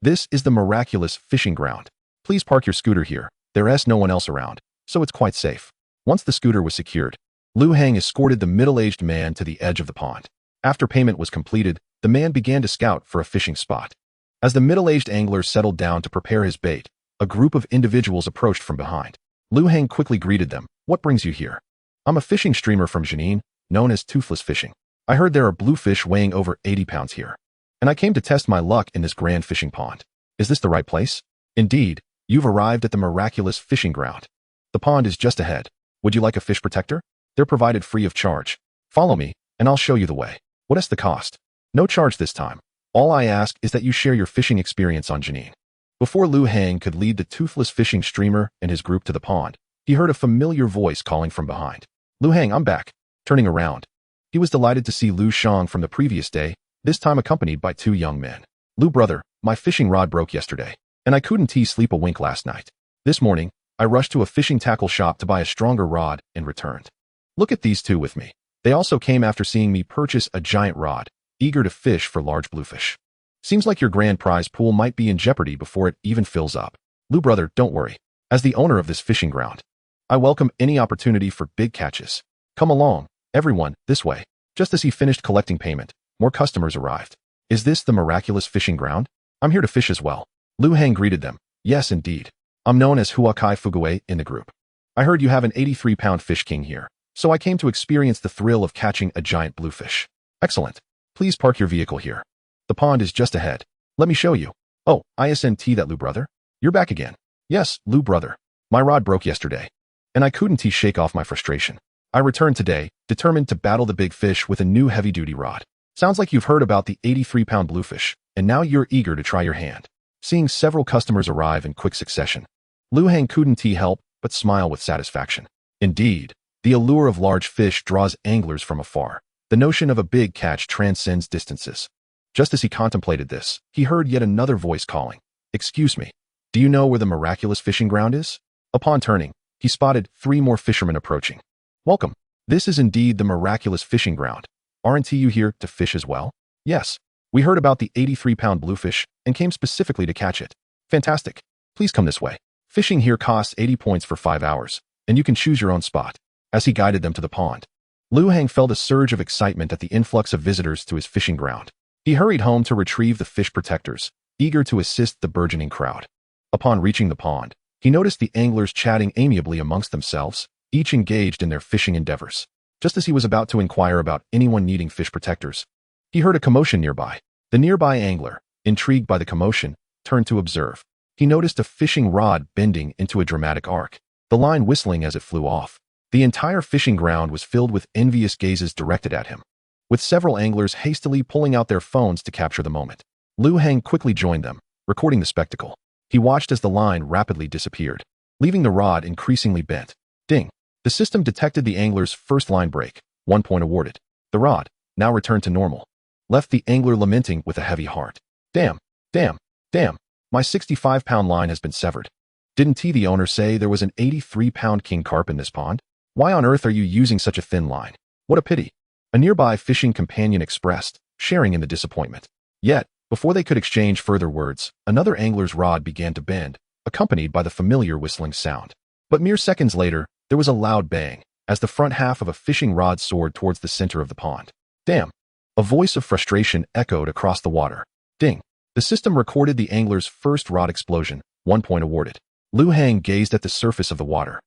this is the miraculous fishing ground. Please park your scooter here. There's no one else around, so it's quite safe." Once the scooter was secured, Lu Hang escorted the middle-aged man to the edge of the pond. After payment was completed, the man began to scout for a fishing spot. As the middle-aged angler settled down to prepare his bait, a group of individuals approached from behind. Lu Hang quickly greeted them. "What brings you here?" "I'm a fishing streamer from Jinan, known as Toothless Fishing. I heard there are bluefish weighing over 80 pounds here, and I came to test my luck in this grand fishing pond. Is this the right place?" "Indeed, you've arrived at the miraculous fishing ground. The pond is just ahead. Would you like a fish protector? They're provided free of charge. Follow me, and I'll show you the way." "What is the cost?" "No charge this time. All I ask is that you share your fishing experience on Jinan." Before Lu Hang could lead the toothless fishing streamer and his group to the pond, he heard a familiar voice calling from behind. "Lu Hang, I'm back." Turning around, he was delighted to see Lu Shang from the previous day, this time accompanied by 2 young men. "Lu brother, my fishing rod broke yesterday, and I couldn't sleep a wink last night. This morning, I rushed to a fishing tackle shop to buy a stronger rod and returned. Look at these 2 with me. They also came after seeing me purchase a giant rod, eager to fish for large bluefish. Seems like your grand prize pool might be in jeopardy before it even fills up. Lu brother, don't worry. As the owner of this fishing ground, I welcome any opportunity for big catches. Come along, everyone, this way." Just as he finished collecting payment, more customers arrived. "Is this the miraculous fishing ground? I'm here to fish as well." Lu Hang greeted them. "Yes, indeed. I'm known as Huakai Fugue in the group. I heard you have an 83-pound fish king here, so I came to experience the thrill of catching a giant bluefish." "Excellent. Please park your vehicle here. The pond is just ahead. Let me show you." "Oh, isn't that Lu brother? You're back again." "Yes, Lu brother. My rod broke yesterday, and I couldn't shake off my frustration. I returned today, determined to battle the big fish with a new heavy-duty rod. Sounds like you've heard about the 83-pound bluefish, and now you're eager to try your hand." Seeing several customers arrive in quick succession, Lu Hang couldn't help but smile with satisfaction. Indeed, the allure of large fish draws anglers from afar. The notion of a big catch transcends distances. Just as he contemplated this, he heard yet another voice calling. "Excuse me, do you know where the miraculous fishing ground is?" Upon turning, he spotted 3 more fishermen approaching. "Welcome. This is indeed the miraculous fishing ground. Aren't you here to fish as well?" "Yes. We heard about the 83-pound bluefish and came specifically to catch it." "Fantastic. Please come this way. Fishing here costs 80 points for 5 hours, and you can choose your own spot." As he guided them to the pond, Lu Hang felt a surge of excitement at the influx of visitors to his fishing ground. He hurried home to retrieve the fish protectors, eager to assist the burgeoning crowd. Upon reaching the pond, He noticed the anglers chatting amiably amongst themselves, each engaged in their fishing endeavors. Just as he was about to inquire about anyone needing fish protectors, he heard a commotion nearby. The nearby angler, intrigued by the commotion, turned to observe. He noticed a fishing rod bending into a dramatic arc, the line whistling as it flew off. The entire fishing ground was filled with envious gazes directed at him, with several anglers hastily pulling out their phones to capture the moment. Lu Heng quickly joined them, recording the spectacle. He watched as the line rapidly disappeared, leaving the rod increasingly bent. Ding! The system detected the angler's first line break. 1 point awarded. The rod, now returned to normal, left the angler lamenting with a heavy heart. Damn, damn, damn, my 65-pound line has been severed. Didn't the owner say there was an 83-pound king carp in this pond? Why on earth are you using such a thin line? What a pity. A nearby fishing companion expressed, sharing in the disappointment. Yet, before they could exchange further words, another angler's rod began to bend, accompanied by the familiar whistling sound. But mere seconds later, there was a loud bang, as the front half of a fishing rod soared towards the center of the pond. Damn! A voice of frustration echoed across the water. Ding! The system recorded the angler's first rod explosion. 1 point awarded. Lu Heng gazed at the surface of the water,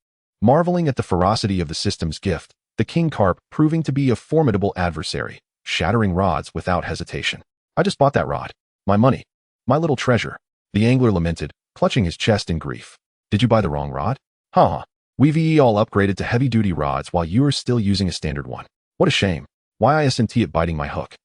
marveling at the ferocity of the system's gift, the king carp proving to be a formidable adversary, shattering rods without hesitation. I just bought that rod. My money. My little treasure. The angler lamented, clutching his chest in grief. Did you buy the wrong rod? Haha. We've all upgraded to heavy-duty rods while you're still using a standard one. What a shame. Why isn't it biting my hook?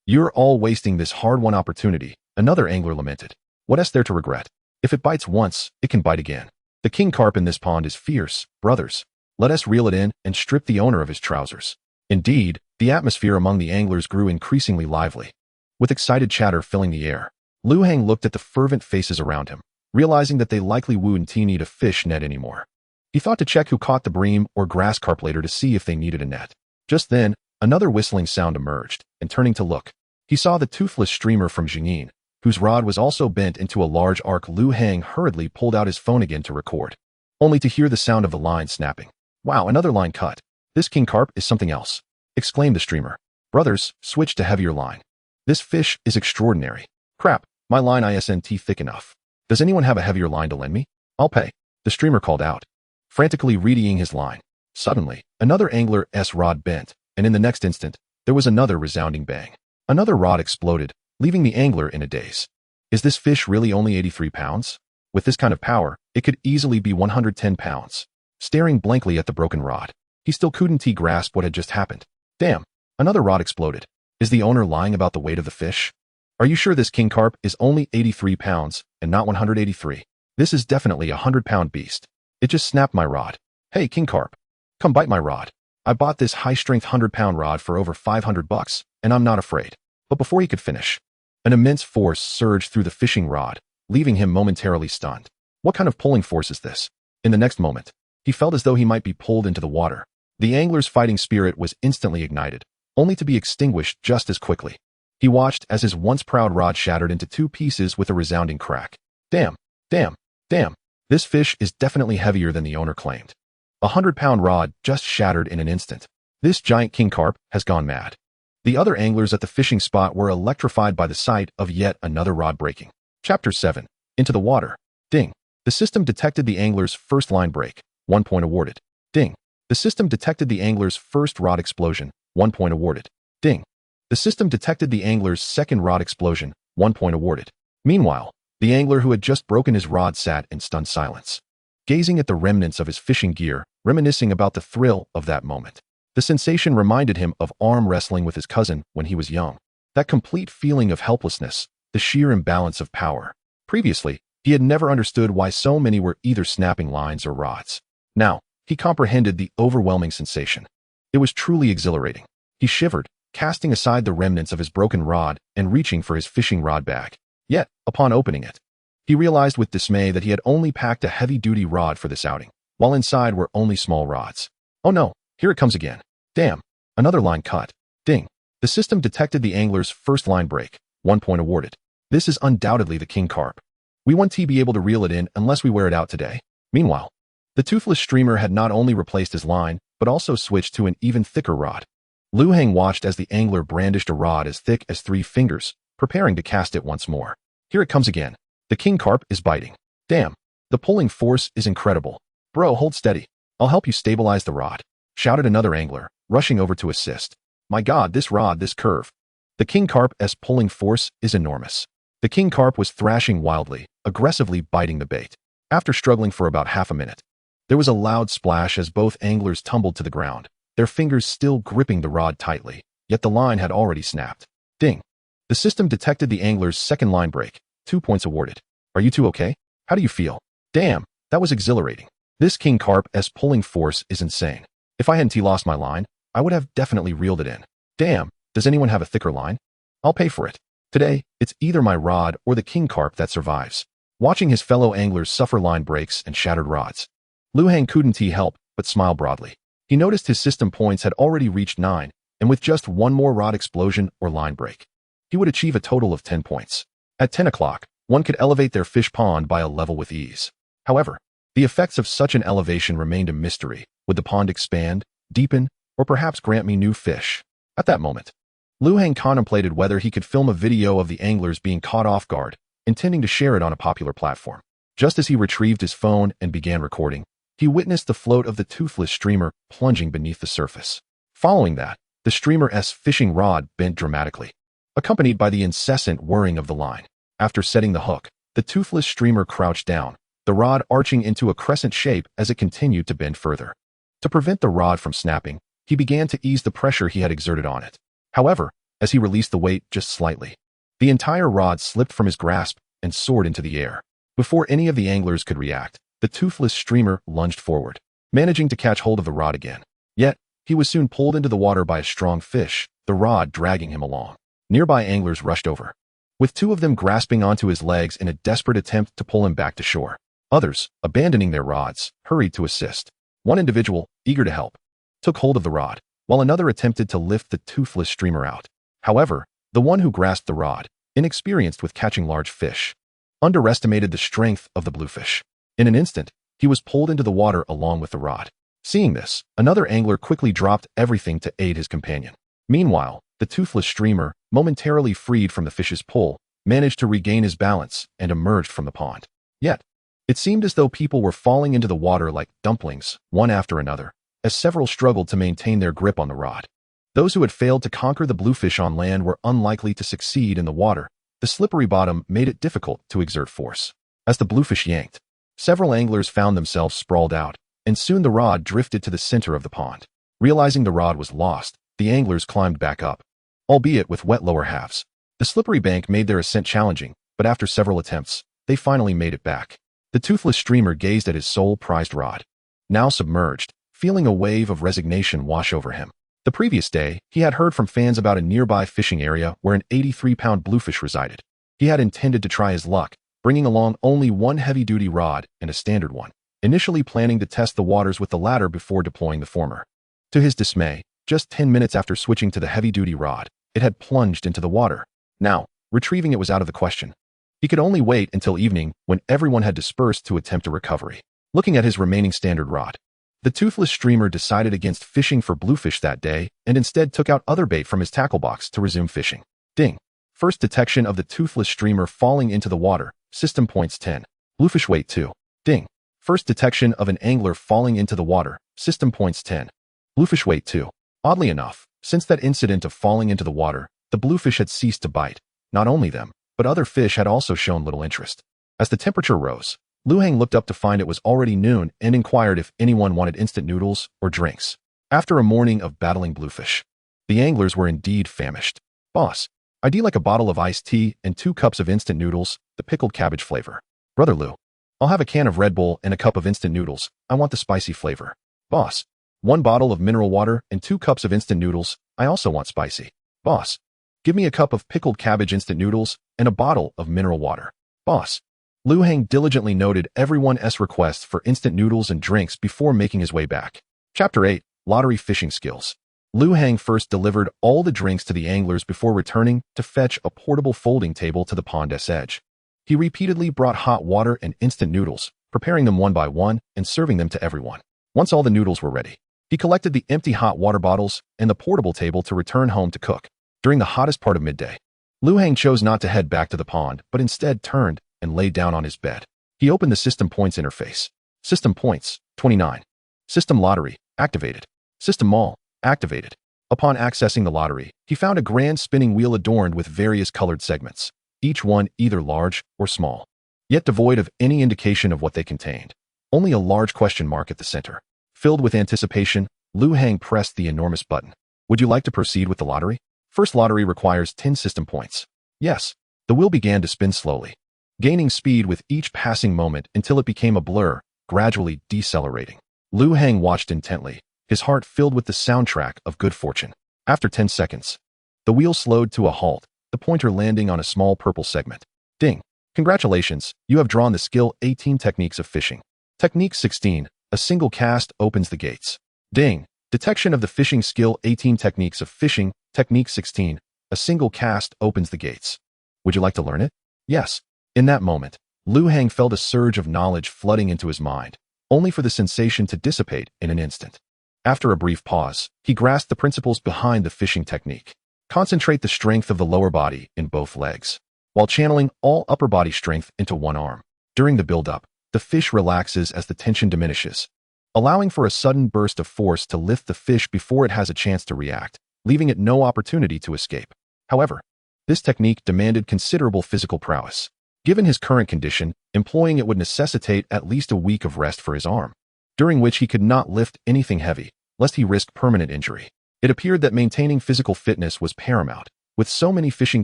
You're all wasting this hard-won opportunity, another angler lamented. What is there to regret? If it bites once, it can bite again. The king carp in this pond is fierce, brothers. Let us reel it in and strip the owner of his trousers. Indeed, the atmosphere among the anglers grew increasingly lively, with excited chatter filling the air. Lu Heng looked at the fervent faces around him, realizing that they likely wouldn't need a fish net anymore. He thought to check who caught the bream or grass carp later to see if they needed a net. Just then, another whistling sound emerged, and turning to look, he saw the toothless streamer from Jingyin, whose rod was also bent into a large arc. Lu Heng hurriedly pulled out his phone again to record, only to hear the sound of the line snapping. Wow, another line cut. This king carp is something else, exclaimed the streamer. Brothers, switch to heavier line. This fish is extraordinary. Crap, my line isn't thick enough. Does anyone have a heavier line to lend me? I'll pay, the streamer called out, frantically readying his line. Suddenly, another angler's rod bent, and in the next instant, there was another resounding bang. Another rod exploded, leaving the angler in a daze. Is this fish really only 83 pounds? With this kind of power, it could easily be 110 pounds. Staring blankly at the broken rod, he still couldn't grasp what had just happened. Damn, another rod exploded. Is the owner lying about the weight of the fish? Are you sure this king carp is only 83 pounds and not 183? This is definitely a 100-pound beast. It just snapped my rod. Hey, king carp, come bite my rod. I bought this high-strength 100-pound rod for over $500, and I'm not afraid. But before he could finish, an immense force surged through the fishing rod, leaving him momentarily stunned. What kind of pulling force is this? In the next moment, he felt as though he might be pulled into the water. The angler's fighting spirit was instantly ignited, only to be extinguished just as quickly. He watched as his once proud rod shattered into 2 pieces with a resounding crack. Damn, damn, damn. This fish is definitely heavier than the owner claimed. A 100-pound rod just shattered in an instant. This giant king carp has gone mad. The other anglers at the fishing spot were electrified by the sight of yet another rod breaking. Chapter 7. Into the water. Ding. The system detected the angler's first line break. 1 point awarded. Ding. The system detected the angler's first rod explosion. 1 point awarded. Ding. The system detected the angler's second rod explosion. 1 point awarded. Meanwhile, the angler who had just broken his rod sat in stunned silence, gazing at the remnants of his fishing gear, reminiscing about the thrill of that moment. The sensation reminded him of arm wrestling with his cousin when he was young. That complete feeling of helplessness, the sheer imbalance of power. Previously, he had never understood why so many were either snapping lines or rods. Now, he comprehended the overwhelming sensation. It was truly exhilarating. He shivered, casting aside the remnants of his broken rod and reaching for his fishing rod bag. Yet, upon opening it, he realized with dismay that he had only packed a heavy-duty rod for this outing, while inside were only small rods. Oh no, here it comes again. Damn, another line cut. Ding. The system detected the angler's first line break. 1 point awarded. This is undoubtedly the king carp. We won't be able to reel it in unless we wear it out today. Meanwhile, the toothless streamer had not only replaced his line, but also switched to an even thicker rod. Lu Heng watched as the angler brandished a rod as thick as 3 fingers, preparing to cast it once more. Here it comes again. The king carp is biting. Damn. The pulling force is incredible. Bro, hold steady. I'll help you stabilize the rod, shouted another angler, rushing over to assist. My god, this rod, this curve. The king carp's pulling force is enormous. The king carp was thrashing wildly, aggressively biting the bait. After struggling for about half a minute, there was a loud splash as both anglers tumbled to the ground, their fingers still gripping the rod tightly, yet the line had already snapped. Ding. The system detected the angler's second line break. 2 points awarded. Are you two okay? How do you feel? Damn, that was exhilarating. This king carp's pulling force is insane. If I hadn't lost my line, I would have definitely reeled it in. Damn, does anyone have a thicker line? I'll pay for it. Today, it's either my rod or the king carp that survives. Watching his fellow anglers suffer line breaks and shattered rods, Lu Hang couldn't help but smile broadly. He noticed his system points had already reached 9, and with just one more rod explosion or line break, he would achieve a total of 10 points. At 10 o'clock, one could elevate their fish pond by a level with ease. However, the effects of such an elevation remained a mystery. Would the pond expand, deepen, or perhaps grant me new fish? At that moment, Lu Hang contemplated whether he could film a video of the anglers being caught off guard, intending to share it on a popular platform. Just as he retrieved his phone and began recording, he witnessed the float of the toothless streamer plunging beneath the surface. Following that, the streamer's fishing rod bent dramatically, accompanied by the incessant whirring of the line. After setting the hook, the toothless streamer crouched down, the rod arching into a crescent shape as it continued to bend further. To prevent the rod from snapping, he began to ease the pressure he had exerted on it. However, as he released the weight just slightly, the entire rod slipped from his grasp and soared into the air. Before any of the anglers could react, the toothless streamer lunged forward, managing to catch hold of the rod again. Yet, he was soon pulled into the water by a strong fish, the rod dragging him along. Nearby anglers rushed over, with 2 of them grasping onto his legs in a desperate attempt to pull him back to shore. Others, abandoning their rods, hurried to assist. One individual, eager to help, took hold of the rod, while another attempted to lift the toothless streamer out. However, the one who grasped the rod, inexperienced with catching large fish, underestimated the strength of the bluefish. In an instant, he was pulled into the water along with the rod. Seeing this, another angler quickly dropped everything to aid his companion. Meanwhile, the toothless streamer, momentarily freed from the fish's pull, managed to regain his balance and emerged from the pond. Yet, it seemed as though people were falling into the water like dumplings, one after another, as several struggled to maintain their grip on the rod. Those who had failed to conquer the bluefish on land were unlikely to succeed in the water. The slippery bottom made it difficult to exert force. As the bluefish yanked, several anglers found themselves sprawled out, and soon the rod drifted to the center of the pond. Realizing the rod was lost, the anglers climbed back up, albeit with wet lower halves. The slippery bank made their ascent challenging, but after several attempts, they finally made it back. The toothless streamer gazed at his sole prized rod, now submerged, feeling a wave of resignation wash over him. The previous day, he had heard from fans about a nearby fishing area where an 83-pound bluefish resided. He had intended to try his luck, bringing along only one heavy-duty rod and a standard one, initially planning to test the waters with the latter before deploying the former. To his dismay, just 10 minutes after switching to the heavy-duty rod, it had plunged into the water. Now, retrieving it was out of the question. He could only wait until evening when everyone had dispersed to attempt a recovery. Looking at his remaining standard rod, the toothless streamer decided against fishing for bluefish that day and instead took out other bait from his tackle box to resume fishing. Ding. First detection of the toothless streamer falling into the water. System points 10. Bluefish weight 2. Ding. First detection of an angler falling into the water. System points 10. Bluefish weight 2. Oddly enough, since that incident of falling into the water, the bluefish had ceased to bite. Not only them, but other fish had also shown little interest. As the temperature rose, Lu Hang looked up to find it was already noon and inquired if anyone wanted instant noodles or drinks. After a morning of battling bluefish, the anglers were indeed famished. Boss, I'd like a bottle of iced tea and 2 cups of instant noodles, the pickled cabbage flavor. Brother Lu, I'll have a can of Red Bull and a cup of instant noodles. I want the spicy flavor. Boss, 1 bottle of mineral water and 2 cups of instant noodles. I also want spicy. Boss, give me a cup of pickled cabbage instant noodles and a bottle of mineral water. Boss. Lu Hang diligently noted everyone's requests for instant noodles and drinks before making his way back. Chapter 8. Lottery Fishing Skills. Lu Hang first delivered all the drinks to the anglers before returning to fetch a portable folding table to the pond's edge. He repeatedly brought hot water and instant noodles, preparing them one by one and serving them to everyone. Once all the noodles were ready, he collected the empty hot water bottles and the portable table to return home to cook. During the hottest part of midday, Lu Hang chose not to head back to the pond, but instead turned and lay down on his bed. He opened the System Points interface. System Points, 29. System Lottery, activated. System Mall, activated. Upon accessing the lottery, he found a grand spinning wheel adorned with various colored segments, each one either large or small, yet devoid of any indication of what they contained. Only a large question mark at the center. Filled with anticipation, Liu Hang pressed the enormous button. Would you like to proceed with the lottery? First lottery requires 10 system points. Yes. The wheel began to spin slowly, gaining speed with each passing moment until it became a blur, gradually decelerating. Liu Hang watched intently, his heart filled with the soundtrack of good fortune. After 10 seconds, the wheel slowed to a halt, the pointer landing on a small purple segment. Ding! Congratulations, you have drawn the skill 18 techniques of fishing. Technique 16, a single cast opens the gates. Ding! Detection of the fishing skill 18 techniques of fishing. Technique 16, a single cast opens the gates. Would you like to learn it? Yes. In that moment, Liu Hang felt a surge of knowledge flooding into his mind, only for the sensation to dissipate in an instant. After a brief pause, he grasped the principles behind the fishing technique. Concentrate the strength of the lower body in both legs, while channeling all upper body strength into one arm. During the build-up, the fish relaxes as the tension diminishes, allowing for a sudden burst of force to lift the fish before it has a chance to react, leaving it no opportunity to escape. However, this technique demanded considerable physical prowess. Given his current condition, employing it would necessitate at least a week of rest for his arm, during which he could not lift anything heavy, lest he risk permanent injury. It appeared that maintaining physical fitness was paramount, with so many fishing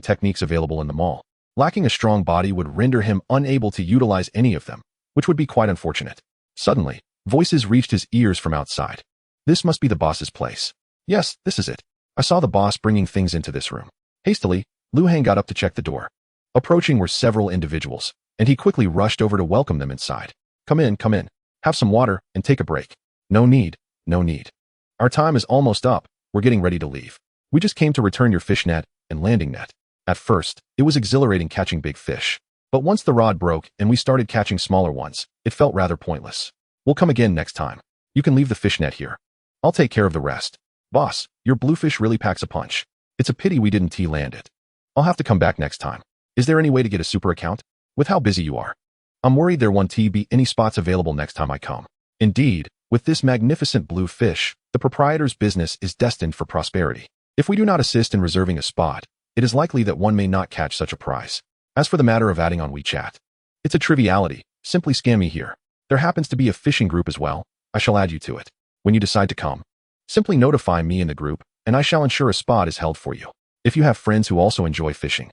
techniques available in the mall. Lacking a strong body would render him unable to utilize any of them, which would be quite unfortunate. Suddenly, voices reached his ears from outside. This must be the boss's place. Yes, this is it. I saw the boss bringing things into this room. Hastily, Liu Hang got up to check the door. Approaching were several individuals, and he quickly rushed over to welcome them inside. Come in, have some water, and take a break. No need. Our time is almost up, we're getting ready to leave. We just came to return your fish net and landing net. At first, it was exhilarating catching big fish, but once the rod broke and we started catching smaller ones, it felt rather pointless. We'll come again next time. You can leave the fish net here. I'll take care of the rest. Boss, your bluefish really packs a punch. It's a pity we didn't T-land it. I'll have to come back next time. Is there any way to get a super account? With how busy you are, I'm worried there won't be any spots available next time I come. Indeed, with this magnificent blue fish, the proprietor's business is destined for prosperity. If we do not assist in reserving a spot, it is likely that one may not catch such a prize. As for the matter of adding on WeChat, it's a triviality. Simply scan me here. There happens to be a fishing group as well. I shall add you to it. When you decide to come, simply notify me in the group, and I shall ensure a spot is held for you. If you have friends who also enjoy fishing,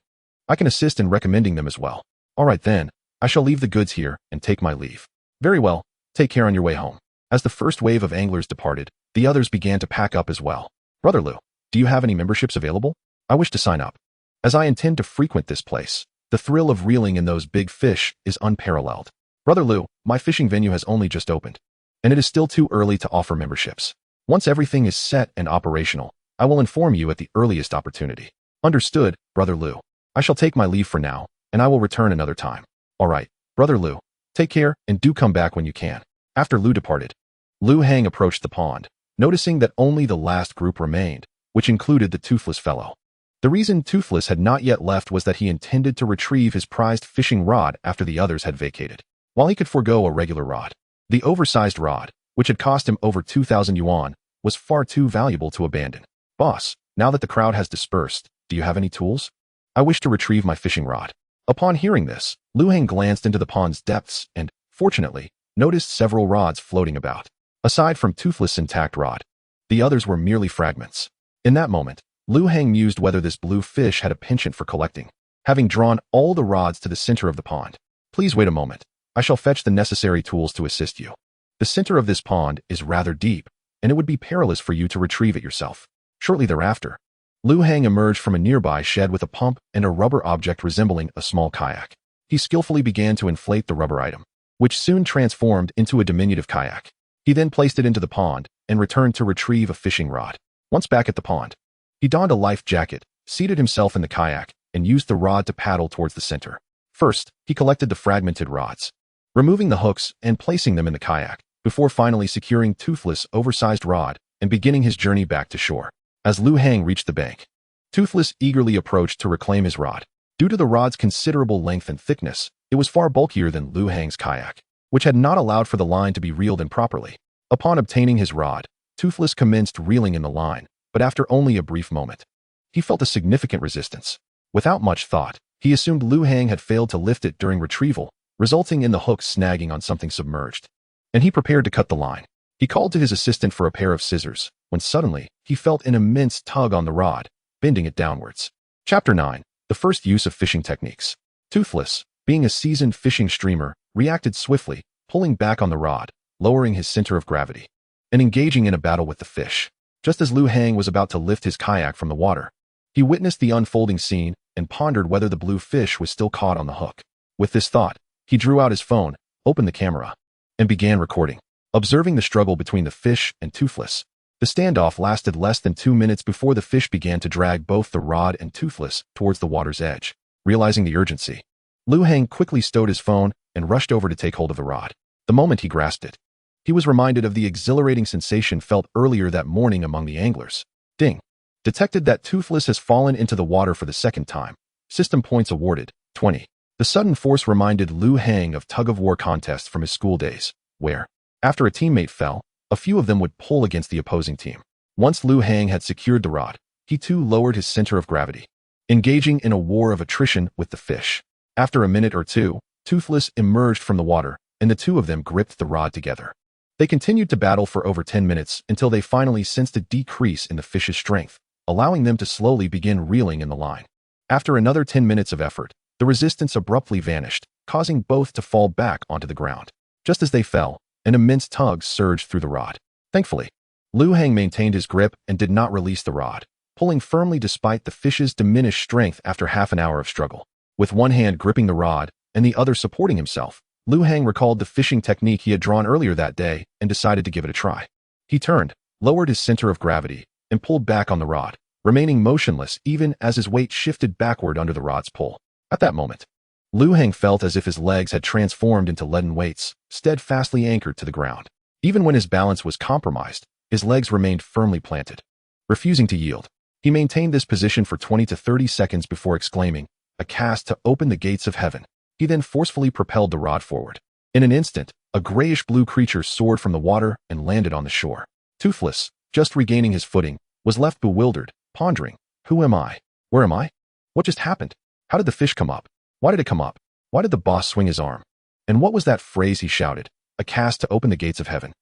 I can assist in recommending them as well. All right then, I shall leave the goods here and take my leave. Very well, take care on your way home. As the first wave of anglers departed, the others began to pack up as well. Brother Liu, do you have any memberships available? I wish to sign up. As I intend to frequent this place, the thrill of reeling in those big fish is unparalleled. Brother Liu, my fishing venue has only just opened, and it is still too early to offer memberships. Once everything is set and operational, I will inform you at the earliest opportunity. Understood, Brother Liu. I shall take my leave for now, and I will return another time. All right, Brother Liu, take care and do come back when you can. After Liu departed, Liu Hang approached the pond, noticing that only the last group remained, which included the toothless fellow. The reason Toothless had not yet left was that he intended to retrieve his prized fishing rod after the others had vacated. While he could forego a regular rod, the oversized rod, which had cost him over 2,000 yuan, was far too valuable to abandon. Boss, now that the crowd has dispersed, do you have any tools? I wish to retrieve my fishing rod. Upon hearing this, Liu Hang glanced into the pond's depths and, fortunately, noticed several rods floating about. Aside from Toothless' intact rod, the others were merely fragments. In that moment, Liu Hang mused whether this blue fish had a penchant for collecting. Having drawn all the rods to the center of the pond, please wait a moment. I shall fetch the necessary tools to assist you. The center of this pond is rather deep, and it would be perilous for you to retrieve it yourself. Shortly thereafter, Liu Hang emerged from a nearby shed with a pump and a rubber object resembling a small kayak. He skillfully began to inflate the rubber item, which soon transformed into a diminutive kayak. He then placed it into the pond and returned to retrieve a fishing rod. Once back at the pond, he donned a life jacket, seated himself in the kayak, and used the rod to paddle towards the center. First, he collected the fragmented rods, removing the hooks and placing them in the kayak, before finally securing Toothless' oversized rod and beginning his journey back to shore. As Liu Hang reached the bank, Toothless eagerly approached to reclaim his rod. Due to the rod's considerable length and thickness, It was far bulkier than Lu Hang's kayak, which had not allowed for the line to be reeled in properly. Upon obtaining his rod, Toothless commenced reeling in the line, but after only a brief moment, he felt a significant resistance. Without much thought, he assumed Lu Hang had failed to lift it during retrieval, resulting in the hook snagging on something submerged. And he prepared to cut the line. He called to his assistant for a pair of scissors, when suddenly, he felt an immense tug on the rod, bending it downwards. Chapter 9. The first use of fishing techniques. Toothless, being a seasoned fishing streamer, reacted swiftly, pulling back on the rod, lowering his center of gravity, and engaging in a battle with the fish. Just as Lu Hang was about to lift his kayak from the water, he witnessed the unfolding scene and pondered whether the blue fish was still caught on the hook. With this thought, he drew out his phone, opened the camera, and began recording. Observing the struggle between the fish and Toothless, the standoff lasted less than 2 minutes before the fish began to drag both the rod and Toothless towards the water's edge. Realizing the urgency, Lu Hang quickly stowed his phone and rushed over to take hold of the rod. The moment he grasped it, he was reminded of the exhilarating sensation felt earlier that morning among the anglers. Ding! Detected that Toothless has fallen into the water for the second time. System points awarded, 20. The sudden force reminded Lu Hang of tug-of-war contests from his school days, where, after a teammate fell, a few of them would pull against the opposing team. Once Lu Hang had secured the rod, he too lowered his center of gravity, engaging in a war of attrition with the fish. After a minute or two, Toothless emerged from the water, and the two of them gripped the rod together. They continued to battle for over 10 minutes until they finally sensed a decrease in the fish's strength, allowing them to slowly begin reeling in the line. After another 10 minutes of effort, the resistance abruptly vanished, causing both to fall back onto the ground. Just as they fell, an immense tug surged through the rod. Thankfully, Lu Hang maintained his grip and did not release the rod, pulling firmly despite the fish's diminished strength after half an hour of struggle. With one hand gripping the rod and the other supporting himself, Lu Hang recalled the fishing technique he had drawn earlier that day and decided to give it a try. He turned, lowered his center of gravity, and pulled back on the rod, remaining motionless even as his weight shifted backward under the rod's pull. At that moment, Lu Hang felt as if his legs had transformed into leaden weights, steadfastly anchored to the ground. Even when his balance was compromised, his legs remained firmly planted. Refusing to yield, he maintained this position for 20 to 30 seconds before exclaiming, "A cast to open the gates of heaven." He then forcefully propelled the rod forward. In an instant, a grayish-blue creature soared from the water and landed on the shore. Toothless, just regaining his footing, was left bewildered, pondering, "Who am I? Where am I? What just happened? How did the fish come up? Why did it come up? Why did the boss swing his arm? And what was that phrase he shouted? A cast to open the gates of heaven."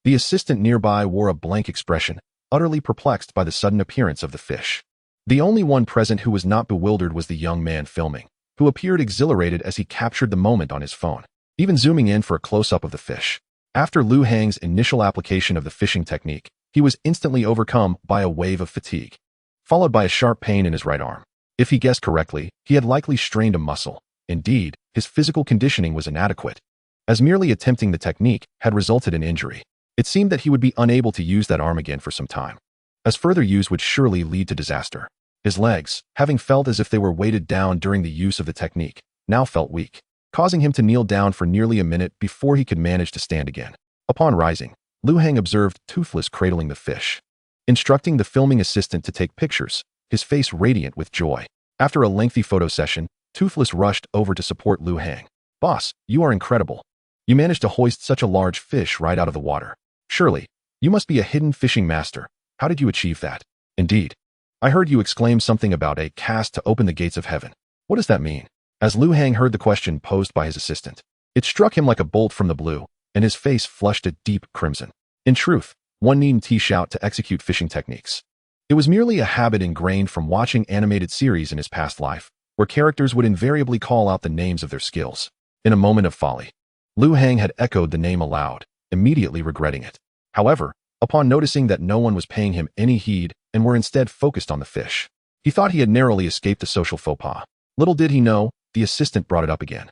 The assistant nearby wore a blank expression, utterly perplexed by the sudden appearance of the fish. The only one present who was not bewildered was the young man filming, who appeared exhilarated as he captured the moment on his phone, even zooming in for a close-up of the fish. After Lu Hang's initial application of the fishing technique, he was instantly overcome by a wave of fatigue, followed by a sharp pain in his right arm. If he guessed correctly, he had likely strained a muscle. Indeed, his physical conditioning was inadequate, as merely attempting the technique had resulted in injury. It seemed that he would be unable to use that arm again for some time, as further use would surely lead to disaster. His legs, having felt as if they were weighted down during the use of the technique, now felt weak, causing him to kneel down for nearly a minute before he could manage to stand again. Upon rising, Lu Hang observed Toothless cradling the fish, instructing the filming assistant to take pictures, his face radiant with joy. After a lengthy photo session, Toothless rushed over to support Lu Hang. "Boss, you are incredible. You managed to hoist such a large fish right out of the water. Surely, you must be a hidden fishing master. How did you achieve that?" "Indeed. I heard you exclaim something about a cast to open the gates of heaven. What does that mean?" As Lu Hang heard the question posed by his assistant, it struck him like a bolt from the blue, and his face flushed a deep crimson. In truth, one needn't teach out to execute fishing techniques. It was merely a habit ingrained from watching animated series in his past life, where characters would invariably call out the names of their skills. In a moment of folly, Lu Hang had echoed the name aloud, immediately regretting it. However, upon noticing that no one was paying him any heed and were instead focused on the fish, he thought he had narrowly escaped a social faux pas. Little did he know, the assistant brought it up again.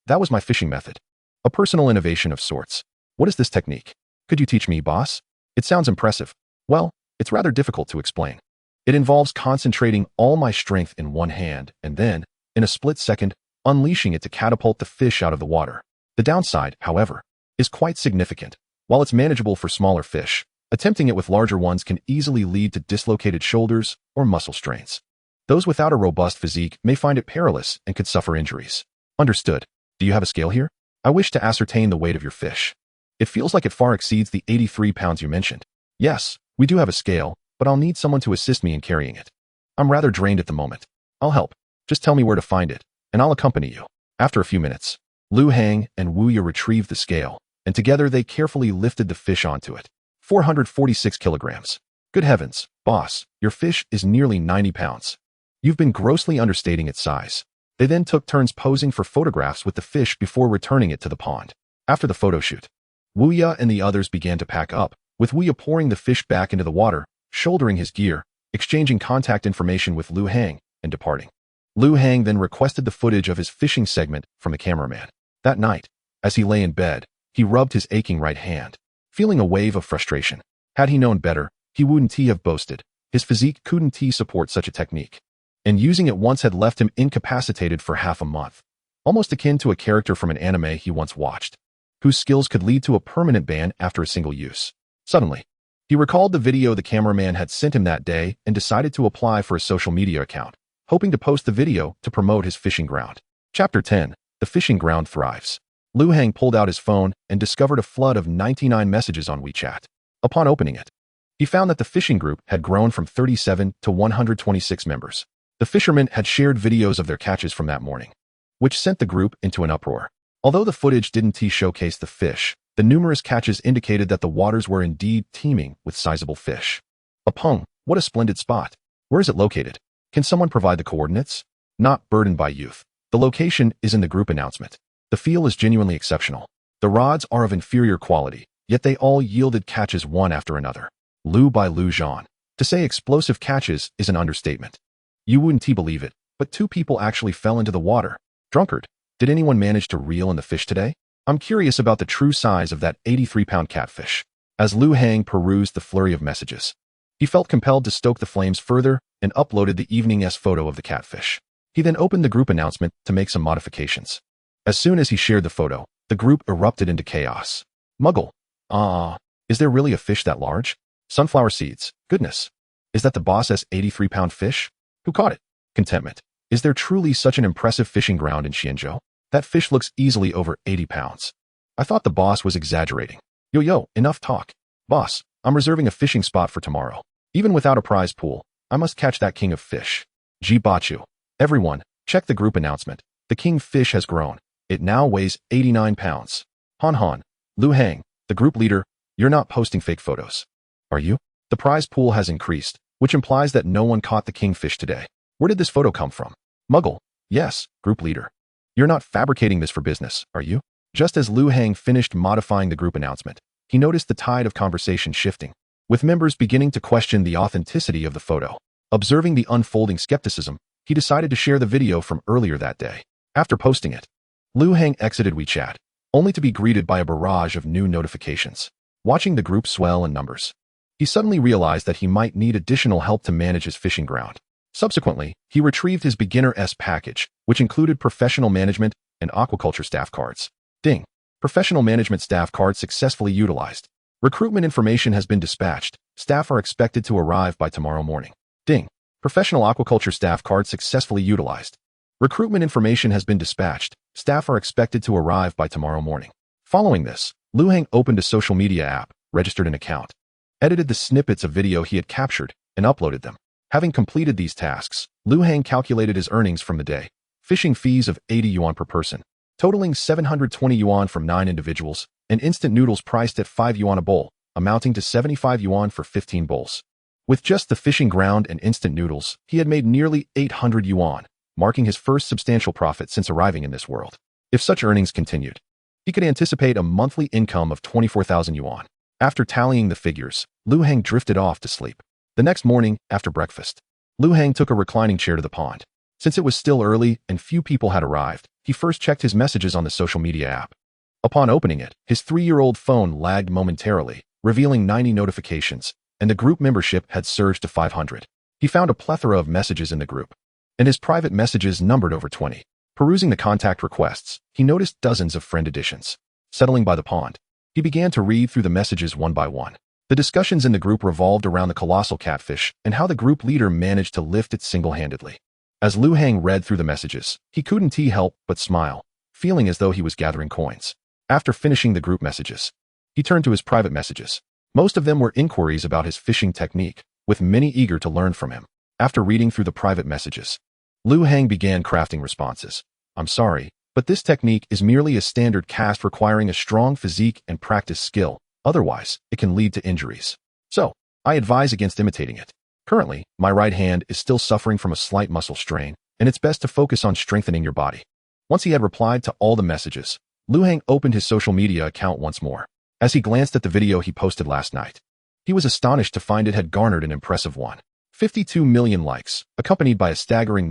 That was my fishing method. A personal innovation of sorts. What is this technique? Could you teach me, boss? It sounds impressive. Well, it's rather difficult to explain. It involves concentrating all my strength in one hand and then, in a split second, unleashing it to catapult the fish out of the water. The downside, however, is quite significant. While it's manageable for smaller fish, attempting it with larger ones can easily lead to dislocated shoulders or muscle strains. Those without a robust physique may find it perilous and could suffer injuries. Understood. Do you have a scale here? I wish to ascertain the weight of your fish. It feels like it far exceeds the 83 pounds you mentioned. Yes, we do have a scale, but I'll need someone to assist me in carrying it. I'm rather drained at the moment. I'll help. Just tell me where to find it, and I'll accompany you. After a few minutes, Lu Hang and Wu Ya retrieved the scale, and together they carefully lifted the fish onto it. 446 kilograms. Good heavens, boss, your fish is nearly 90 pounds. You've been grossly understating its size. They then took turns posing for photographs with the fish before returning it to the pond. After the photo shoot, Wu Ya and the others began to pack up, with Wu Ya pouring the fish back into the water, shouldering his gear, exchanging contact information with Lu Hang, and departing. Lu Hang then requested the footage of his fishing segment from a cameraman. That night, as he lay in bed, he rubbed his aching right hand, feeling a wave of frustration. Had he known better, he wouldn't have boasted. His physique couldn't support such a technique. And using it once had left him incapacitated for half a month, almost akin to a character from an anime he once watched, whose skills could lead to a permanent ban after a single use. Suddenly, he recalled the video the cameraman had sent him that day and decided to apply for a social media account, hoping to post the video to promote his fishing ground. Chapter 10. The Fishing Ground Thrives. Lu Hang pulled out his phone and discovered a flood of 99 messages on WeChat. Upon opening it, he found that the fishing group had grown from 37 to 126 members. The fishermen had shared videos of their catches from that morning, which sent the group into an uproar. Although the footage didn't showcase the fish, the numerous catches indicated that the waters were indeed teeming with sizable fish. Apung, what a splendid spot. Where is it located? Can someone provide the coordinates? Not burdened by youth. The location is in the group announcement. The feel is genuinely exceptional. The rods are of inferior quality, yet they all yielded catches one after another. Lu by Lu Zhan. To say explosive catches is an understatement. You wouldn't believe it, but 2 people actually fell into the water. Drunkard, did anyone manage to reel in the fish today? I'm curious about the true size of that 83-pound catfish. As Lu Hang perused the flurry of messages, he felt compelled to stoke the flames further and uploaded the evening's photo of the catfish. He then opened the group announcement to make some modifications. As soon as he shared the photo, the group erupted into chaos. Muggle. Is there really a fish that large? Sunflower seeds. Goodness. Is that the boss's 83-pound fish? Who caught it? Contentment. Is there truly such an impressive fishing ground in Xianzhou? That fish looks easily over 80 pounds. I thought the boss was exaggerating. Yo, enough talk. Boss, I'm reserving a fishing spot for tomorrow. Even without a prize pool, I must catch that king of fish. Ji Bachu. Everyone, check the group announcement. The king fish has grown. It now weighs 89 pounds. Han, Lu Hang, the group leader, you're not posting fake photos. Are you? The prize pool has increased, which implies that no one caught the kingfish today. Where did this photo come from? Muggle. Yes, group leader. You're not fabricating this for business, are you? Just as Lu Hang finished modifying the group announcement, he noticed the tide of conversation shifting, with members beginning to question the authenticity of the photo. Observing the unfolding skepticism, he decided to share the video from earlier that day. After posting it, Lu Hang exited WeChat, only to be greeted by a barrage of new notifications. Watching the group swell in numbers, he suddenly realized that he might need additional help to manage his fishing ground. Subsequently, he retrieved his beginner-s package, which included professional management and aquaculture staff cards. Ding. Professional management staff card successfully utilized. Recruitment information has been dispatched. Staff are expected to arrive by tomorrow morning. Ding. Professional aquaculture staff card successfully utilized. Recruitment information has been dispatched. Staff are expected to arrive by tomorrow morning. Following this, Lu Hang opened a social media app, registered an account, edited the snippets of video he had captured, and uploaded them. Having completed these tasks, Lu Hang calculated his earnings from the day. Fishing fees of 80 yuan per person, totaling 720 yuan from 9 individuals, and instant noodles priced at 5 yuan a bowl, amounting to 75 yuan for 15 bowls. With just the fishing ground and instant noodles, he had made nearly 800 yuan, marking his first substantial profit since arriving in this world. If such earnings continued, he could anticipate a monthly income of 24,000 yuan. After tallying the figures, Lu Hang drifted off to sleep. The next morning, after breakfast, Lu Hang took a reclining chair to the pond. Since it was still early and few people had arrived, he first checked his messages on the social media app. Upon opening it, his 3-year-old phone lagged momentarily, revealing 90 notifications, and the group membership had surged to 500. He found a plethora of messages in the group, and his private messages numbered over 20. Perusing the contact requests, he noticed dozens of friend additions. Settling by the pond, he began to read through the messages one by one. The discussions in the group revolved around the colossal catfish and how the group leader managed to lift it single-handedly. As Lu Hang read through the messages, he couldn't help but smile. feeling as though he was gathering coins. After finishing the group messages, he turned to his private messages. Most of them were inquiries about his fishing technique, with many eager to learn from him. After reading through the private messages, Lu Hang began crafting responses. I'm sorry, but this technique is merely a standard cast requiring a strong physique and practice skill. Otherwise, it can lead to injuries. So, I advise against imitating it. Currently, my right hand is still suffering from a slight muscle strain, and it's best to focus on strengthening your body. Once he had replied to all the messages, Lu Hang opened his social media account once more. As he glanced at the video he posted last night, he was astonished to find it had garnered an impressive 52 million likes, accompanied by a staggering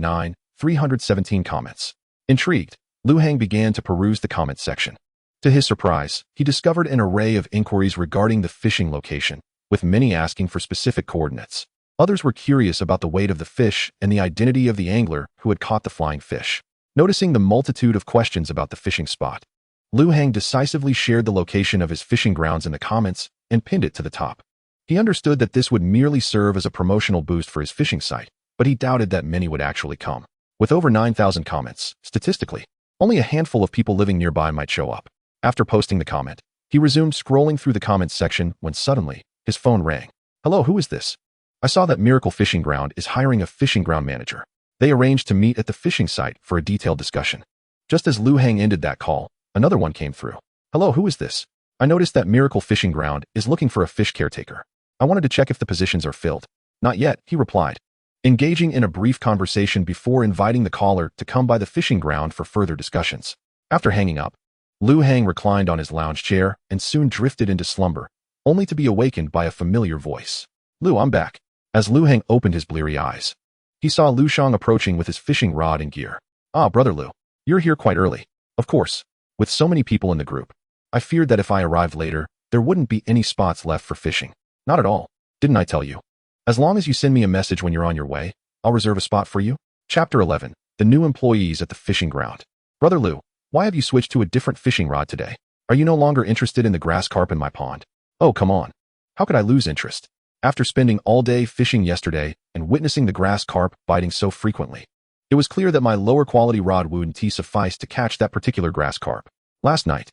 317 comments. Intrigued, Lu Hang began to peruse the comment section. To his surprise, he discovered an array of inquiries regarding the fishing location, with many asking for specific coordinates. Others were curious about the weight of the fish and the identity of the angler who had caught the flying fish. Noticing the multitude of questions about the fishing spot, Lu Hang decisively shared the location of his fishing grounds in the comments and pinned it to the top. He understood that this would merely serve as a promotional boost for his fishing site, but he doubted that many would actually come. With over 9,000 comments, statistically, only a handful of people living nearby might show up. After posting the comment, he resumed scrolling through the comments section when suddenly, his phone rang. Hello, who is this? I saw that Miracle Fishing Ground is hiring a fishing ground manager. They arranged to meet at the fishing site for a detailed discussion. Just as Lu Hang ended that call, another one came through. Hello, who is this? I noticed that Miracle Fishing Ground is looking for a fish caretaker. I wanted to check if the positions are filled. Not yet, he replied, engaging in a brief conversation before inviting the caller to come by the fishing ground for further discussions. After hanging up, Lu Hang reclined on his lounge chair and soon drifted into slumber, only to be awakened by a familiar voice. Lu, I'm back. As Lu Hang opened his bleary eyes, he saw Lu Shang approaching with his fishing rod and gear. Ah, brother Lu, you're here quite early. Of course, with so many people in the group, I feared that if I arrived later, there wouldn't be any spots left for fishing. Not at all. Didn't I tell you? As long as you send me a message when you're on your way, I'll reserve a spot for you. Chapter 11. The new employees at the fishing ground. Brother Lu, why have you switched to a different fishing rod today? Are you no longer interested in the grass carp in my pond? Oh, come on. How could I lose interest? After spending all day fishing yesterday and witnessing the grass carp biting so frequently, it was clear that my lower quality rod wouldn't suffice to catch that particular grass carp. Last night,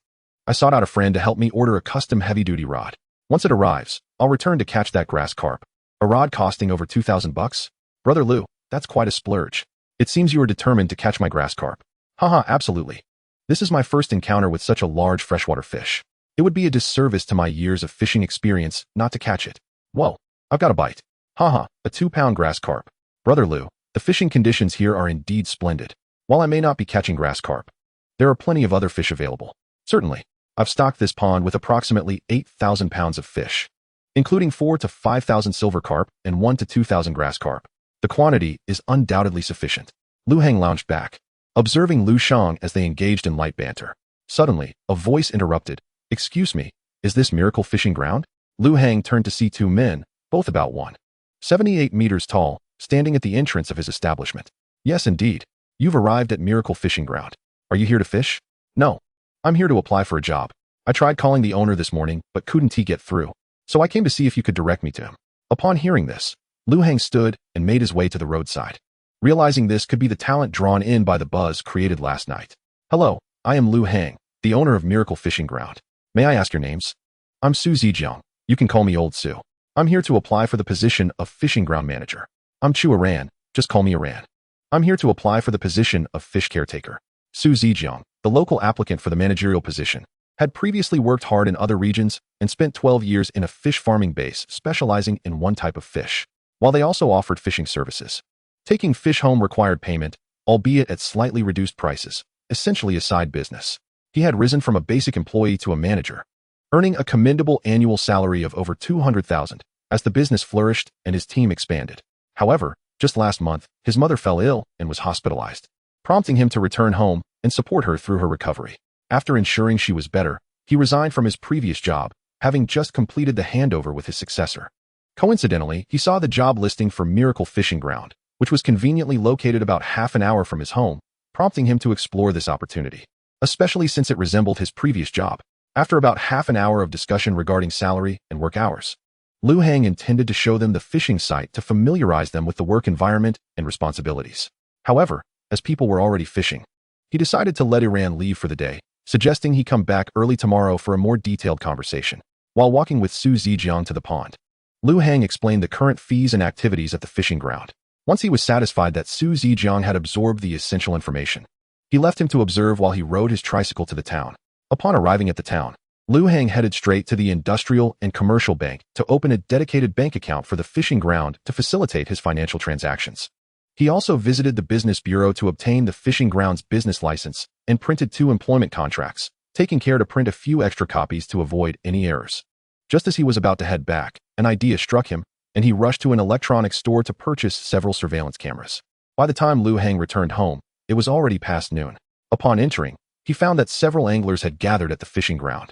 I sought out a friend to help me order a custom heavy-duty rod. Once it arrives, I'll return to catch that grass carp. A rod costing over 2,000 bucks? Brother Lu, that's quite a splurge. It seems you are determined to catch my grass carp. Haha, absolutely. This is my first encounter with such a large freshwater fish. It would be a disservice to my years of fishing experience not to catch it. Whoa, I've got a bite. Haha, a 2-pound grass carp. Brother Lu, the fishing conditions here are indeed splendid. While I may not be catching grass carp, there are plenty of other fish available. Certainly, I've stocked this pond with approximately 8,000 pounds of fish, including 4,000 to 5,000 silver carp and 1,000 to 2,000 grass carp. The quantity is undoubtedly sufficient. Lu Hang lounged back, observing Lu Shang as they engaged in light banter. Suddenly, a voice interrupted. Excuse me, is this Miracle Fishing Ground? Lu Hang turned to see two men, both about 1.78 meters tall, standing at the entrance of his establishment. Yes, indeed. You've arrived at Miracle Fishing Ground. Are you here to fish? No. I'm here to apply for a job. I tried calling the owner this morning, but couldn't get through. So I came to see if you could direct me to him. Upon hearing this, Lu Hang stood and made his way to the roadside, realizing this could be the talent drawn in by the buzz created last night. Hello, I am Lu Hang, the owner of Miracle Fishing Ground. May I ask your names? I'm Su Zijiang. You can call me Old Su. I'm here to apply for the position of fishing ground manager. I'm Chu Aran. Just call me Aran. I'm here to apply for the position of fish caretaker. Su Zijiang, the local applicant for the managerial position, had previously worked hard in other regions and spent 12 years in a fish farming base specializing in one type of fish, while they also offered fishing services. Taking fish home required payment, albeit at slightly reduced prices, essentially a side business. He had risen from a basic employee to a manager, earning a commendable annual salary of over 200,000 as the business flourished and his team expanded. However, just last month, his mother fell ill and was hospitalized, prompting him to return home and support her through her recovery. After ensuring she was better, he resigned from his previous job, having just completed the handover with his successor. Coincidentally, he saw the job listing for Miracle Fishing Ground, which was conveniently located about half an hour from his home, prompting him to explore this opportunity, especially since it resembled his previous job. After about half an hour of discussion regarding salary and work hours, Lu Hang intended to show them the fishing site to familiarize them with the work environment and responsibilities. However, as people were already fishing, he decided to let Iran leave for the day, suggesting he come back early tomorrow for a more detailed conversation. While walking with Su Zijiang to the pond, Lu Hang explained the current fees and activities at the fishing ground. Once he was satisfied that Su Zijiang had absorbed the essential information, he left him to observe while he rode his tricycle to the town. Upon arriving at the town, Lu Hang headed straight to the Industrial and Commercial Bank to open a dedicated bank account for the fishing ground to facilitate his financial transactions. He also visited the business bureau to obtain the fishing ground's business license and printed 2 employment contracts, taking care to print a few extra copies to avoid any errors. Just as he was about to head back, an idea struck him, and he rushed to an electronics store to purchase several surveillance cameras. By the time Lu Hang returned home, it was already past noon. Upon entering, he found that several anglers had gathered at the fishing ground,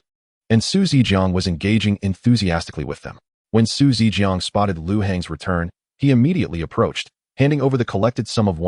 and Su Zijiang was engaging enthusiastically with them. When Su Zijiang spotted Lu Hang's return, he immediately approached, handing over the collected sum of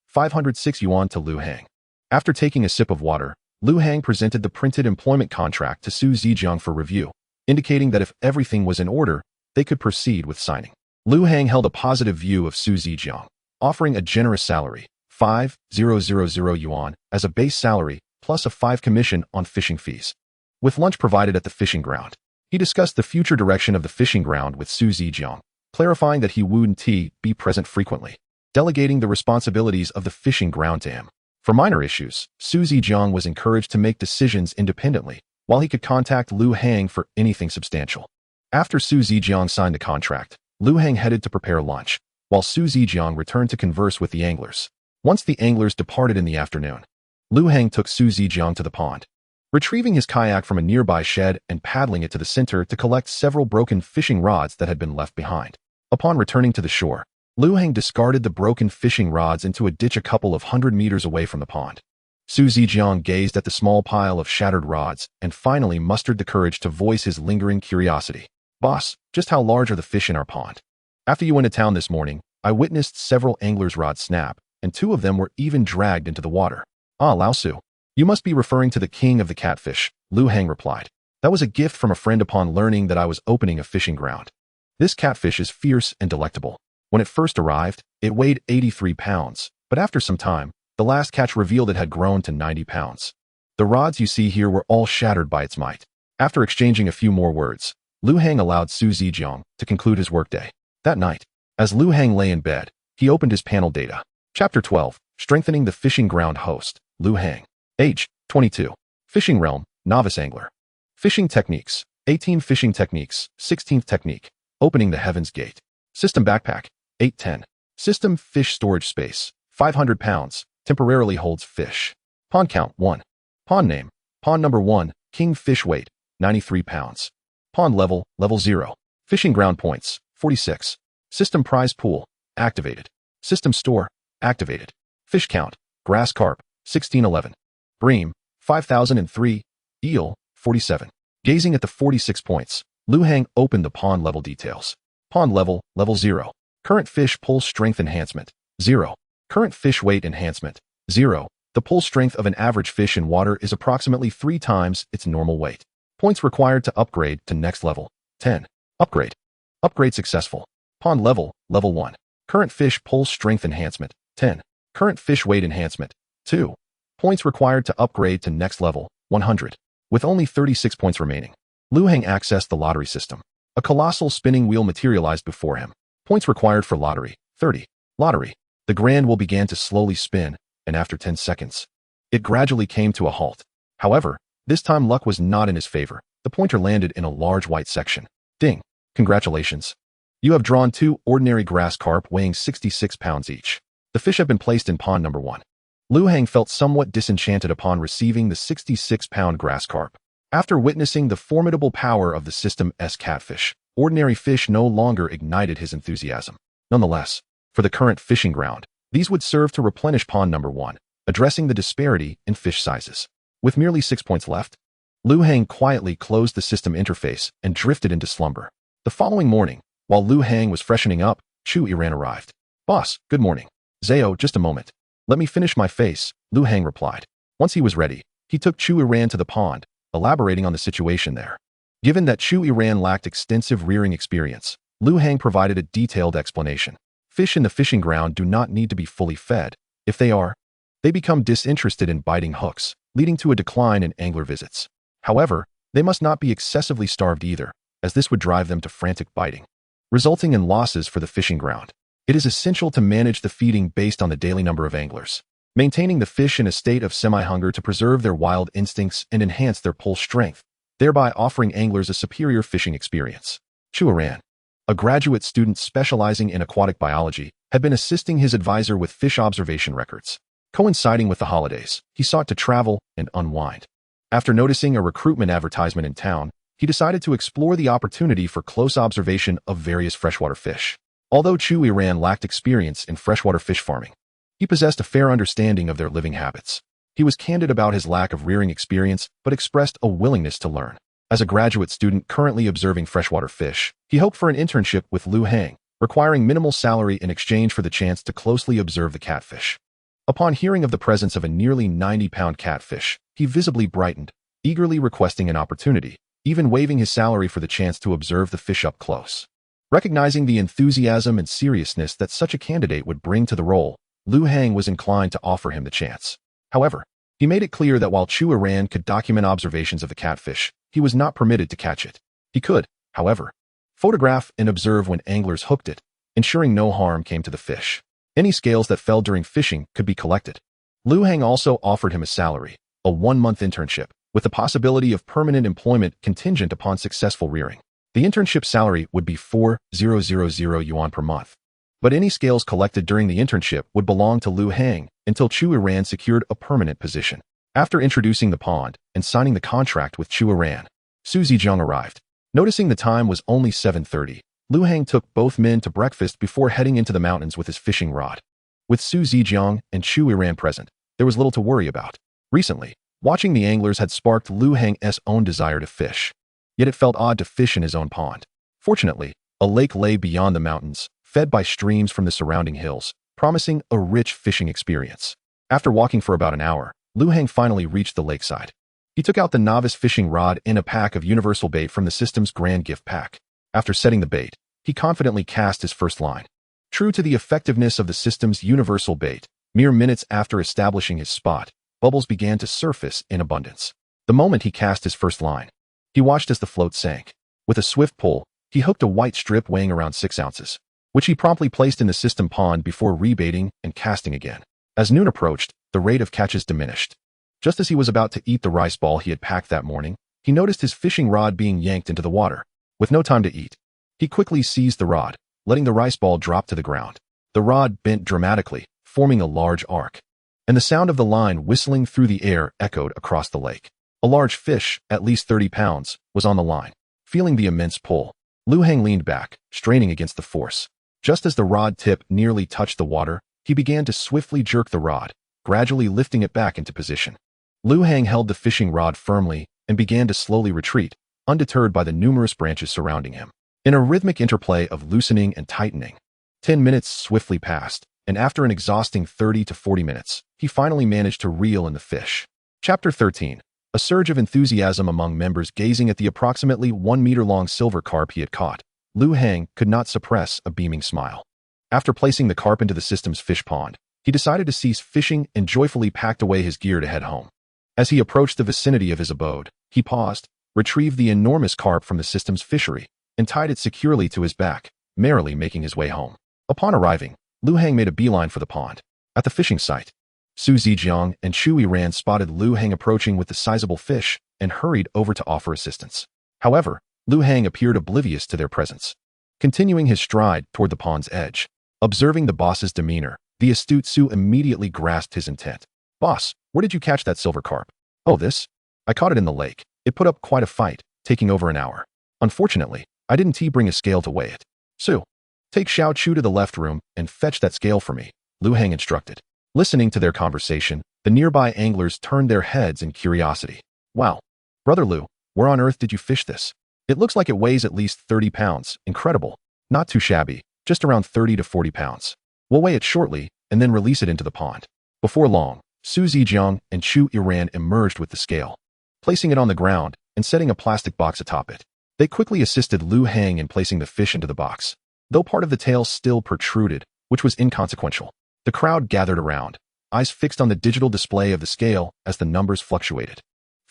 506 yuan to Lu Hang. After taking a sip of water, Lu Hang presented the printed employment contract to Su Zijiang for review, indicating that if everything was in order, they could proceed with signing. Lu Hang held a positive view of Su Zijiang, offering a generous salary, 5,000 yuan, as a base salary, plus a 5 commission on fishing fees. With lunch provided at the fishing ground, he discussed the future direction of the fishing ground with Su Zijiang, clarifying that he wouldn't be present frequently, delegating the responsibilities of the fishing ground to him. For minor issues, Su Zijiang was encouraged to make decisions independently, while he could contact Lu Hang for anything substantial. After Su Zijiang signed the contract, Lu Hang headed to prepare lunch, while Su Zijiang returned to converse with the anglers. Once the anglers departed in the afternoon, Lu Hang took Su Zijiang to the pond, retrieving his kayak from a nearby shed and paddling it to the center to collect several broken fishing rods that had been left behind. Upon returning to the shore, Lu Hang discarded the broken fishing rods into a ditch a couple of 100 meters away from the pond. Su Zijiang gazed at the small pile of shattered rods and finally mustered the courage to voice his lingering curiosity. "Boss, just how large are the fish in our pond? After you went to town this morning, I witnessed several anglers' rods snap, and 2 of them were even dragged into the water." "Ah, Lao Su. You must be referring to the king of the catfish," Lu Hang replied. "That was a gift from a friend upon learning that I was opening a fishing ground. This catfish is fierce and delectable. When it first arrived, it weighed 83 pounds, but after some time, the last catch revealed it had grown to 90 pounds. The rods you see here were all shattered by its might." After exchanging a few more words, Lu Hang allowed Su Zijiang to conclude his workday. That night, as Lu Hang lay in bed, he opened his panel data. Chapter 12, Strengthening the Fishing Ground Host, Lu Hang. Age, 22. Fishing realm, novice angler. Fishing techniques, 18 fishing techniques, 16th technique, opening the heavens gate. System backpack, 810. System fish storage space, 500 pounds, temporarily holds fish. Pond count, 1. Pond name, pond number 1, king fish weight, 93 pounds. Pond level, level 0. Fishing ground points, 46. System prize pool, activated. System store, activated. Fish count, grass carp, 1611. Bream, 5003. Eel, 47. Gazing at the 46 points, Lu Hang opened the pond level details. Pond level, level 0. Current fish pull strength enhancement, 0. Current fish weight enhancement, 0. The pull strength of an average fish in water is approximately 3 times its normal weight. Points required to upgrade to next level, 10. Upgrade. Upgrade successful. Pond level, level 1. Current fish pull strength enhancement, 10. Current fish weight enhancement, 2. Points required to upgrade to next level, 100. With only 36 points remaining, Lu Hang accessed the lottery system. A colossal spinning wheel materialized before him. Points required for lottery, 30. Lottery. The grand wheel began to slowly spin, and after 10 seconds, it gradually came to a halt. However, this time luck was not in his favor. The pointer landed in a large white section. Ding. Congratulations. You have drawn 2 ordinary grass carp weighing 66 pounds each. The fish have been placed in pond number 1. Lu Hang felt somewhat disenchanted upon receiving the 66-pound grass carp. After witnessing the formidable power of the system's catfish, ordinary fish no longer ignited his enthusiasm. Nonetheless, for the current fishing ground, these would serve to replenish pond number 1, addressing the disparity in fish sizes. With merely 6 points left, Lu Hang quietly closed the system interface and drifted into slumber. The following morning, while Lu Hang was freshening up, Chu Iran arrived. "Boss, good morning." "Zao, just a moment. Let me finish my face," Lu Hang replied. Once he was ready, he took Chu Iran to the pond, elaborating on the situation there. Given that Chu Iran lacked extensive rearing experience, Lu Hang provided a detailed explanation. Fish in the fishing ground do not need to be fully fed. If they are, They become disinterested in biting hooks, leading to a decline in angler visits. However, they must not be excessively starved either, as this would drive them to frantic biting, resulting in losses for the fishing ground. It is essential to manage the feeding based on the daily number of anglers, maintaining the fish in a state of semi-hunger to preserve their wild instincts and enhance their pull strength, thereby offering anglers a superior fishing experience. Chuaran, a graduate student specializing in aquatic biology, had been assisting his advisor with fish observation records. Coinciding with the holidays, he sought to travel and unwind. After noticing a recruitment advertisement in town, he decided to explore the opportunity for close observation of various freshwater fish. Although Chuaran lacked experience in freshwater fish farming, he possessed a fair understanding of their living habits. He was candid about his lack of rearing experience, but expressed a willingness to learn. As a graduate student currently observing freshwater fish, he hoped for an internship with Lu Hang, requiring minimal salary in exchange for the chance to closely observe the catfish. Upon hearing of the presence of a nearly 90-pound catfish, he visibly brightened, eagerly requesting an opportunity, even waiving his salary for the chance to observe the fish up close. Recognizing the enthusiasm and seriousness that such a candidate would bring to the role, Lu Hang was inclined to offer him the chance. However, he made it clear that while Chuaran could document observations of the catfish, he was not permitted to catch it. He could, however, photograph and observe when anglers hooked it, ensuring no harm came to the fish. Any scales that fell during fishing could be collected. Lu Hang also offered him a salary, a 1-month internship, with the possibility of permanent employment contingent upon successful rearing. The internship salary would be 4,000 yuan per month. But any scales collected during the internship would belong to Lu Hang until Chuaran secured a permanent position. After introducing the pond and signing the contract with Chuaran, Su Zijiang arrived. Noticing the time was only 7:30, Lu Hang took both men to breakfast before heading into the mountains with his fishing rod. With Su Zijiang and Chuaran present, there was little to worry about. Recently, watching the anglers had sparked Lu Hang's own desire to fish. Yet it felt odd to fish in his own pond. Fortunately, a lake lay beyond the mountains, fed by streams from the surrounding hills, promising a rich fishing experience. After walking for about an hour, Lu Hang finally reached the lakeside. He took out the novice fishing rod and a pack of universal bait from the system's grand gift pack. After setting the bait, he confidently cast his first line. True to the effectiveness of the system's universal bait, mere minutes after establishing his spot, bubbles began to surface in abundance. The moment he cast his first line, he watched as the float sank. With a swift pull, he hooked a white strip weighing around 6 ounces, which he promptly placed in the system pond before rebaiting and casting again. As noon approached, the rate of catches diminished. Just as he was about to eat the rice ball he had packed that morning, he noticed his fishing rod being yanked into the water. With no time to eat, he quickly seized the rod, letting the rice ball drop to the ground. The rod bent dramatically, forming a large arc, and the sound of the line whistling through the air echoed across the lake. A large fish, at least 30 pounds, was on the line. Feeling the immense pull, Lu Hang leaned back, straining against the force. Just as the rod tip nearly touched the water, he began to swiftly jerk the rod, gradually lifting it back into position. Lu Hang held the fishing rod firmly and began to slowly retreat, undeterred by the numerous branches surrounding him. In a rhythmic interplay of loosening and tightening, 10 minutes swiftly passed, and after an exhausting 30 to 40 minutes, he finally managed to reel in the fish. Chapter 13. A surge of enthusiasm among members gazing at the approximately 1-meter-long silver carp he had caught. Lu Hang could not suppress a beaming smile. After placing the carp into the system's fish pond, he decided to cease fishing and joyfully packed away his gear to head home. As he approached the vicinity of his abode, he paused, retrieved the enormous carp from the system's fishery, and tied it securely to his back, merrily making his way home. Upon arriving, Lu Hang made a beeline for the pond. At the fishing site, Su Zijiang and Chuaran spotted Lu Hang approaching with the sizable fish and hurried over to offer assistance. However, Lu Hang appeared oblivious to their presence, continuing his stride toward the pond's edge. Observing the boss's demeanor, the astute Su immediately grasped his intent. "Boss, where did you catch that silver carp?" "Oh, this? I caught it in the lake. It put up quite a fight, taking over an hour. Unfortunately, I didn't bring a scale to weigh it." "Su, take Xiao Chu to the left room and fetch that scale for me," Lu Hang instructed. Listening to their conversation, the nearby anglers turned their heads in curiosity. "Wow, Brother Lu, where on earth did you fish this? It looks like it weighs at least 30 pounds. Incredible. Not too shabby, just around 30 to 40 pounds. We'll weigh it shortly and then release it into the pond." Before long, Su Zijiang and Chuaran emerged with the scale, placing it on the ground and setting a plastic box atop it. They quickly assisted Lu Hang in placing the fish into the box, though part of the tail still protruded, which was inconsequential. The crowd gathered around, eyes fixed on the digital display of the scale as the numbers fluctuated.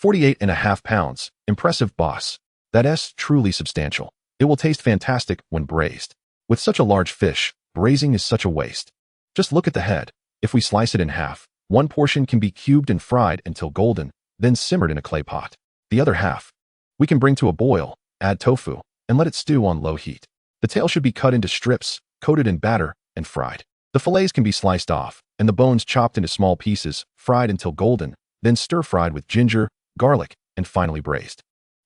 48.5 pounds. Impressive, boss. That's truly substantial. It will taste fantastic when braised. With such a large fish, braising is such a waste. Just look at the head. If we slice it in half, one portion can be cubed and fried until golden, then simmered in a clay pot. The other half we can bring to a boil, add tofu, and let it stew on low heat. The tail should be cut into strips, coated in batter, and fried. The fillets can be sliced off, and the bones chopped into small pieces, fried until golden, then stir-fried with ginger, garlic, and finally braised.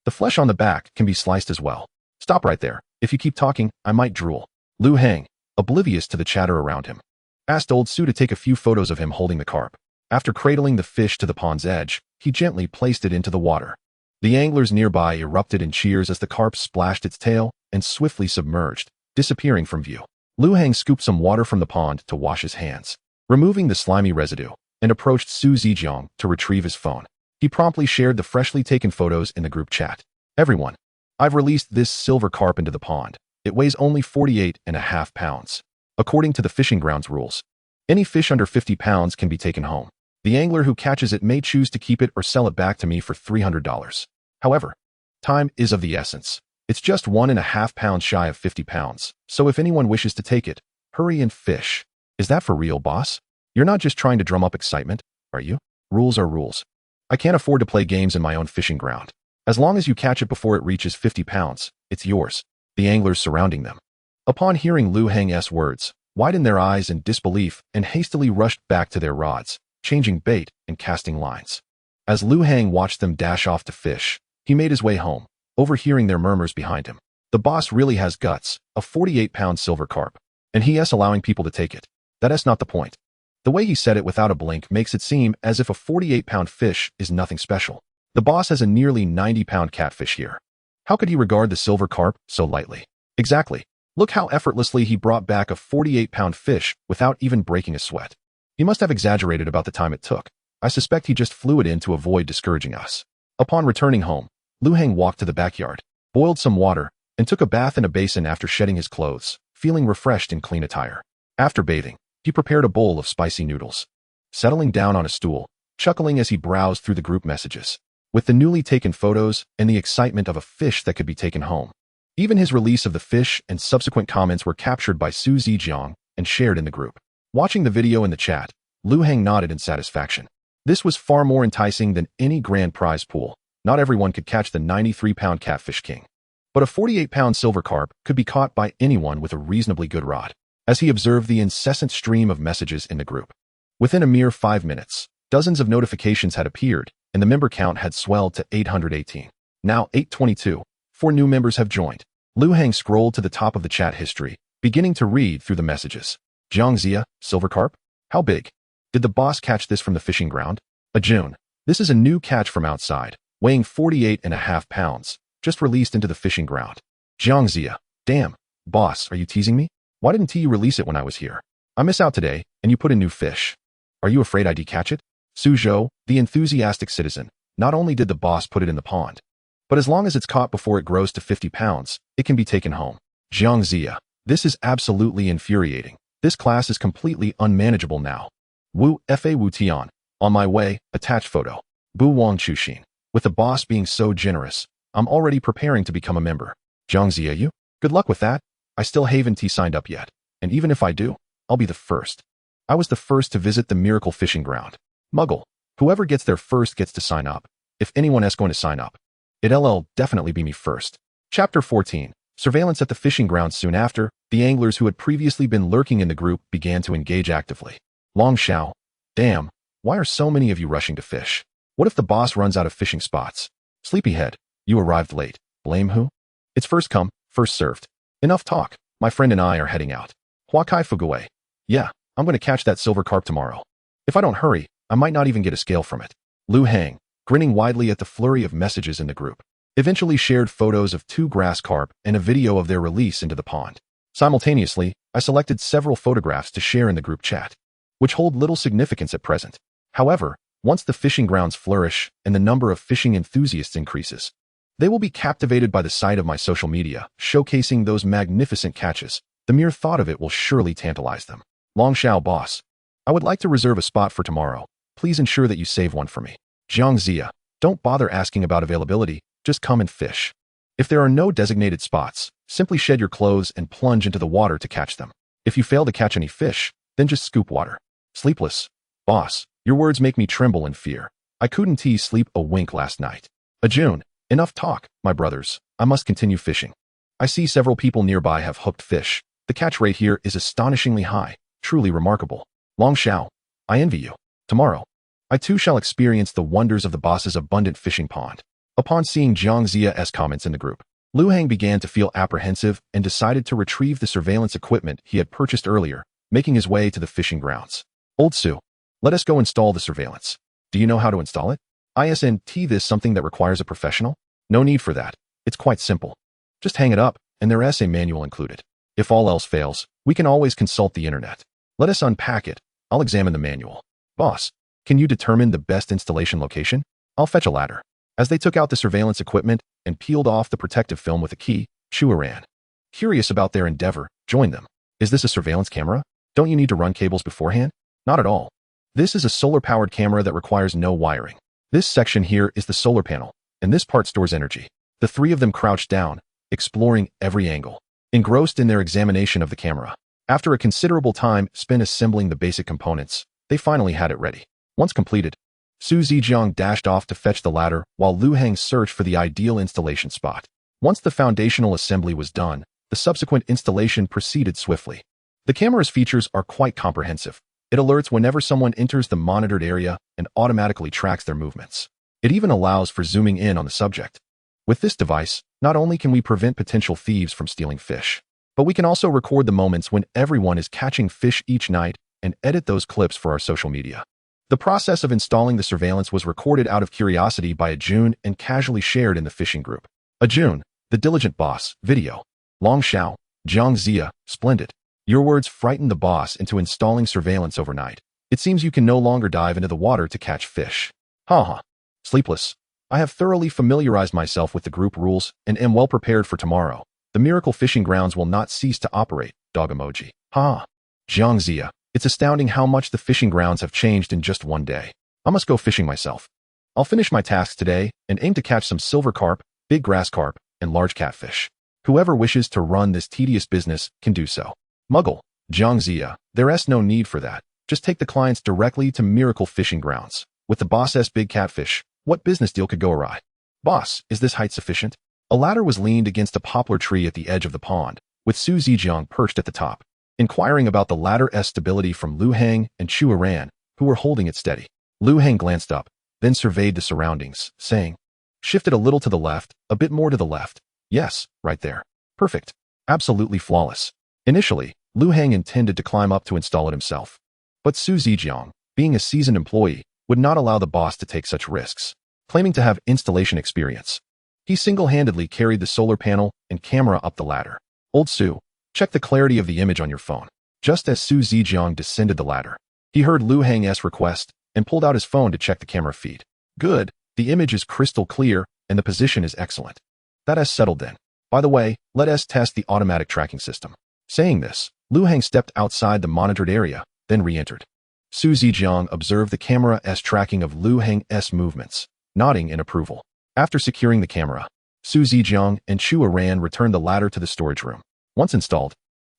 The flesh on the back can be sliced as well. Stop right there. If you keep talking, I might drool. Liu Hang, oblivious to the chatter around him, asked old Su to take a few photos of him holding the carp. After cradling the fish to the pond's edge, he gently placed it into the water. The anglers nearby erupted in cheers as the carp splashed its tail and swiftly submerged, disappearing from view. Liu Hang scooped some water from the pond to wash his hands, removing the slimy residue, and approached Su Zijiang to retrieve his phone. He promptly shared the freshly taken photos in the group chat. Everyone, I've released this silver carp into the pond. It weighs only 48.5 pounds. According to the fishing grounds rules, any fish under 50 pounds can be taken home. The angler who catches it may choose to keep it or sell it back to me for $300. However, time is of the essence. It's just 1.5 pounds shy of 50 pounds, so if anyone wishes to take it, hurry and fish. Is that for real, boss? You're not just trying to drum up excitement, are you? Rules are rules. I can't afford to play games in my own fishing ground. As long as you catch it before it reaches 50 pounds, it's yours. The anglers surrounding them, upon hearing Liu Hang's words, widened their eyes in disbelief and hastily rushed back to their rods, changing bait and casting lines. As Liu Hang watched them dash off to fish, he made his way home, overhearing their murmurs behind him. The boss really has guts, a 48-pound silver carp, and he's allowing people to take it. That's not the point. The way he said it without a blink makes it seem as if a 48-pound fish is nothing special. The boss has a nearly 90-pound catfish here. How could he regard the silver carp so lightly? Exactly. Look how effortlessly he brought back a 48-pound fish without even breaking a sweat. He must have exaggerated about the time it took. I suspect he just flew it in to avoid discouraging us. Upon returning home, Liu Hang walked to the backyard, boiled some water, and took a bath in a basin after shedding his clothes, feeling refreshed in clean attire. After bathing, he prepared a bowl of spicy noodles, settling down on a stool, chuckling as he browsed through the group messages. With the newly taken photos and the excitement of a fish that could be taken home, even his release of the fish and subsequent comments were captured by Su Zijiang and shared in the group. Watching the video in the chat, Liu Hang nodded in satisfaction. This was far more enticing than any grand prize pool. Not everyone could catch the 93-pound catfish king, but a 48-pound silver carp could be caught by anyone with a reasonably good rod. As he observed the incessant stream of messages in the group, within a mere 5 minutes, dozens of notifications had appeared, and the member count had swelled to 818. Now 822. 4 new members have joined. Liu Hang scrolled to the top of the chat history, beginning to read through the messages. Jiangxia, silver carp? How big? Did the boss catch this from the fishing ground? June. This is a new catch from outside, weighing 48.5 pounds, just released into the fishing ground. Jiangxia. Damn. Boss, are you teasing me? Why didn't you release it when I was here? I miss out today, and you put in new fish. Are you afraid I'd catch it? Suzhou, the enthusiastic citizen, not only did the boss put it in the pond, but as long as it's caught before it grows to 50 pounds, it can be taken home. Jiangxia. This is absolutely infuriating. This class is completely unmanageable now. Wu Fa Wu Tian. On my way, attached photo. Bu Wang Chuxin. With the boss being so generous, I'm already preparing to become a member. Jiangxia, you? Good luck with that. I still haven't signed up yet, and even if I do, I'll be the first. I was the first to visit the miracle fishing ground. Muggle. Whoever gets there first gets to sign up. If anyone else going to sign up, it'll definitely be me first. Chapter 14. Surveillance at the fishing ground. Soon after, the anglers who had previously been lurking in the group began to engage actively. Long Xiao. Damn, why are so many of you rushing to fish? What if the boss runs out of fishing spots? Sleepyhead, you arrived late. Blame who? It's first come, first served. Enough talk. My friend and I are heading out. Huakai Fugaway. Yeah, I'm going to catch that silver carp tomorrow. If I don't hurry, I might not even get a scale from it. Liu Hang, grinning widely at the flurry of messages in the group, eventually shared photos of 2 grass carp and a video of their release into the pond. Simultaneously, I selected several photographs to share in the group chat, which hold little significance at present. However, once the fishing grounds flourish and the number of fishing enthusiasts increases, they will be captivated by the sight of my social media, showcasing those magnificent catches. The mere thought of it will surely tantalize them. Long Xiao boss. I would like to reserve a spot for tomorrow. Please ensure that you save one for me. Jiang Zia, don't bother asking about availability, just come and fish. If there are no designated spots, simply shed your clothes and plunge into the water to catch them. If you fail to catch any fish, then just scoop water. Sleepless. Boss, your words make me tremble in fear. I couldn't sleep a wink last night. Ajun, enough talk, my brothers. I must continue fishing. I see several people nearby have hooked fish. The catch rate here is astonishingly high, truly remarkable. Long Xiao, I envy you. Tomorrow, I too shall experience the wonders of the boss's abundant fishing pond. Upon seeing Jiang Zia's comments in the group, Lu Hang began to feel apprehensive and decided to retrieve the surveillance equipment he had purchased earlier, making his way to the fishing grounds. Old Su, let us go install the surveillance. Do you know how to install it? Isn't this something that requires a professional? No need for that. It's quite simple. Just hang it up, and there's a manual included. If all else fails, we can always consult the internet. Let us unpack it. I'll examine the manual. Boss, can you determine the best installation location? I'll fetch a ladder. As they took out the surveillance equipment and peeled off the protective film with a key, Chua ran. Curious about their endeavor, joined them. Is this a surveillance camera? Don't you need to run cables beforehand? Not at all. This is a solar-powered camera that requires no wiring. This section here is the solar panel, and this part stores energy. The three of them crouched down, exploring every angle, engrossed in their examination of the camera. After a considerable time spent assembling the basic components, they finally had it ready. Once completed, Su Zijiang dashed off to fetch the ladder while Lu Hang searched for the ideal installation spot. Once the foundational assembly was done, the subsequent installation proceeded swiftly. The camera's features are quite comprehensive. It alerts whenever someone enters the monitored area and automatically tracks their movements. It even allows for zooming in on the subject. With this device, not only can we prevent potential thieves from stealing fish, but we can also record the moments when everyone is catching fish each night and edit those clips for our social media. The process of installing the surveillance was recorded out of curiosity by Ajun and casually shared in the fishing group. Ajun, the diligent boss, video. Long Xiao, Jiang Zia, splendid. Your words frightened the boss into installing surveillance overnight. It seems you can no longer dive into the water to catch fish. Haha. Sleepless. I have thoroughly familiarized myself with the group rules and am well prepared for tomorrow. The miracle fishing grounds will not cease to operate, dog emoji. Ha. Jiang Zia, it's astounding how much the fishing grounds have changed in just one day. I must go fishing myself. I'll finish my tasks today and aim to catch some silver carp, big grass carp, and large catfish. Whoever wishes to run this tedious business can do so. Muggle, Jiang Zia, there's no need for that. Just take the clients directly to miracle fishing grounds. With the boss's big catfish, what business deal could go awry? Boss, is this height sufficient? A ladder was leaned against a poplar tree at the edge of the pond, with Su Zijiang perched at the top, inquiring about the ladder's stability from Lu Hang and Chua Ran, who were holding it steady. Lu Hang glanced up, then surveyed the surroundings, saying, shift it a little to the left, a bit more to the left. Yes, right there. Perfect. Absolutely flawless. Initially, Lu Hang intended to climb up to install it himself. But Su Zijiang, being a seasoned employee, would not allow the boss to take such risks, claiming to have installation experience. He single-handedly carried the solar panel and camera up the ladder. Old Su, check the clarity of the image on your phone. Just as Su Zijiang descended the ladder, he heard Lu Hang's request and pulled out his phone to check the camera feed. Good, the image is crystal clear and the position is excellent. That has settled then. By the way, let us test the automatic tracking system. Saying this, Lu Hang stepped outside the monitored area, then re-entered. Su Zijiang observed the camera's tracking of Lu Hang's movements, nodding in approval. After securing the camera, Su Zijiang and Chua Ran returned the ladder to the storage room. Once installed,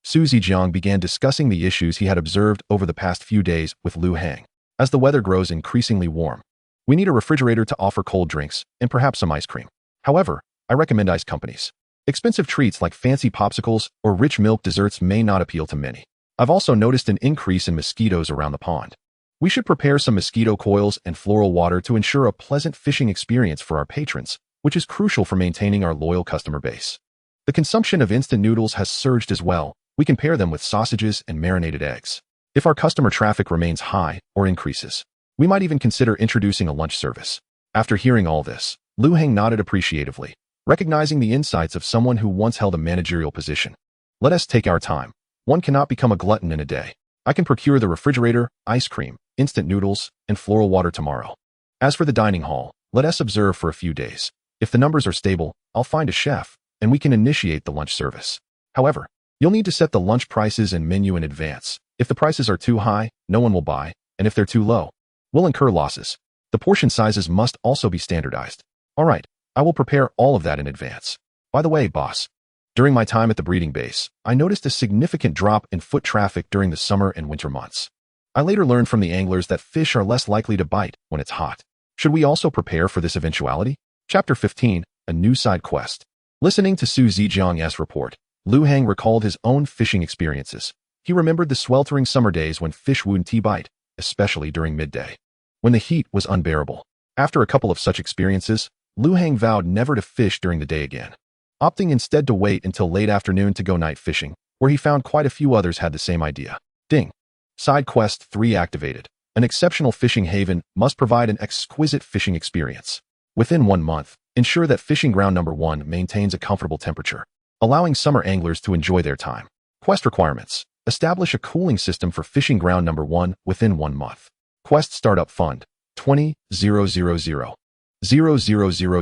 Su Zijiang began discussing the issues he had observed over the past few days with Lu Hang. As the weather grows increasingly warm, we need a refrigerator to offer cold drinks and perhaps some ice cream. However, I recommend ice companies. Expensive treats like fancy popsicles or rich milk desserts may not appeal to many. I've also noticed an increase in mosquitoes around the pond. We should prepare some mosquito coils and floral water to ensure a pleasant fishing experience for our patrons, which is crucial for maintaining our loyal customer base. The consumption of instant noodles has surged as well. We can pair them with sausages and marinated eggs. If our customer traffic remains high or increases, we might even consider introducing a lunch service. After hearing all this, Lu Hang nodded appreciatively, recognizing the insights of someone who once held a managerial position. Let us take our time. One cannot become a glutton in a day. I can procure the refrigerator, ice cream, instant noodles, and floral water tomorrow. As for the dining hall, let us observe for a few days. If the numbers are stable, I'll find a chef, and we can initiate the lunch service. However, you'll need to set the lunch prices and menu in advance, If the prices are too high, no one will buy, and if they're too low, we'll incur losses. The portion sizes must also be standardized. All right, I will prepare all of that in advance. By the way, boss, during my time at the breeding base, I noticed a significant drop in foot traffic during the summer and winter months. I later learned from the anglers that fish are less likely to bite when it's hot. Should we also prepare for this eventuality? Chapter 15, A New Side Quest. Listening to Su Zijiang's report, Lu Hang recalled his own fishing experiences. He remembered the sweltering summer days when fish wouldn't bite, especially during midday, when the heat was unbearable. After a couple of such experiences, Lu Hang vowed never to fish during the day again, opting instead to wait until late afternoon to go night fishing, where he found quite a few others had the same idea. Ding. Side Quest 3 activated. An exceptional fishing haven must provide an exquisite fishing experience. Within 1 month, ensure that fishing ground number 1 maintains a comfortable temperature, allowing summer anglers to enjoy their time. Quest requirements. Establish a cooling system for fishing ground number 1 within 1 month. Quest Startup Fund, 20,000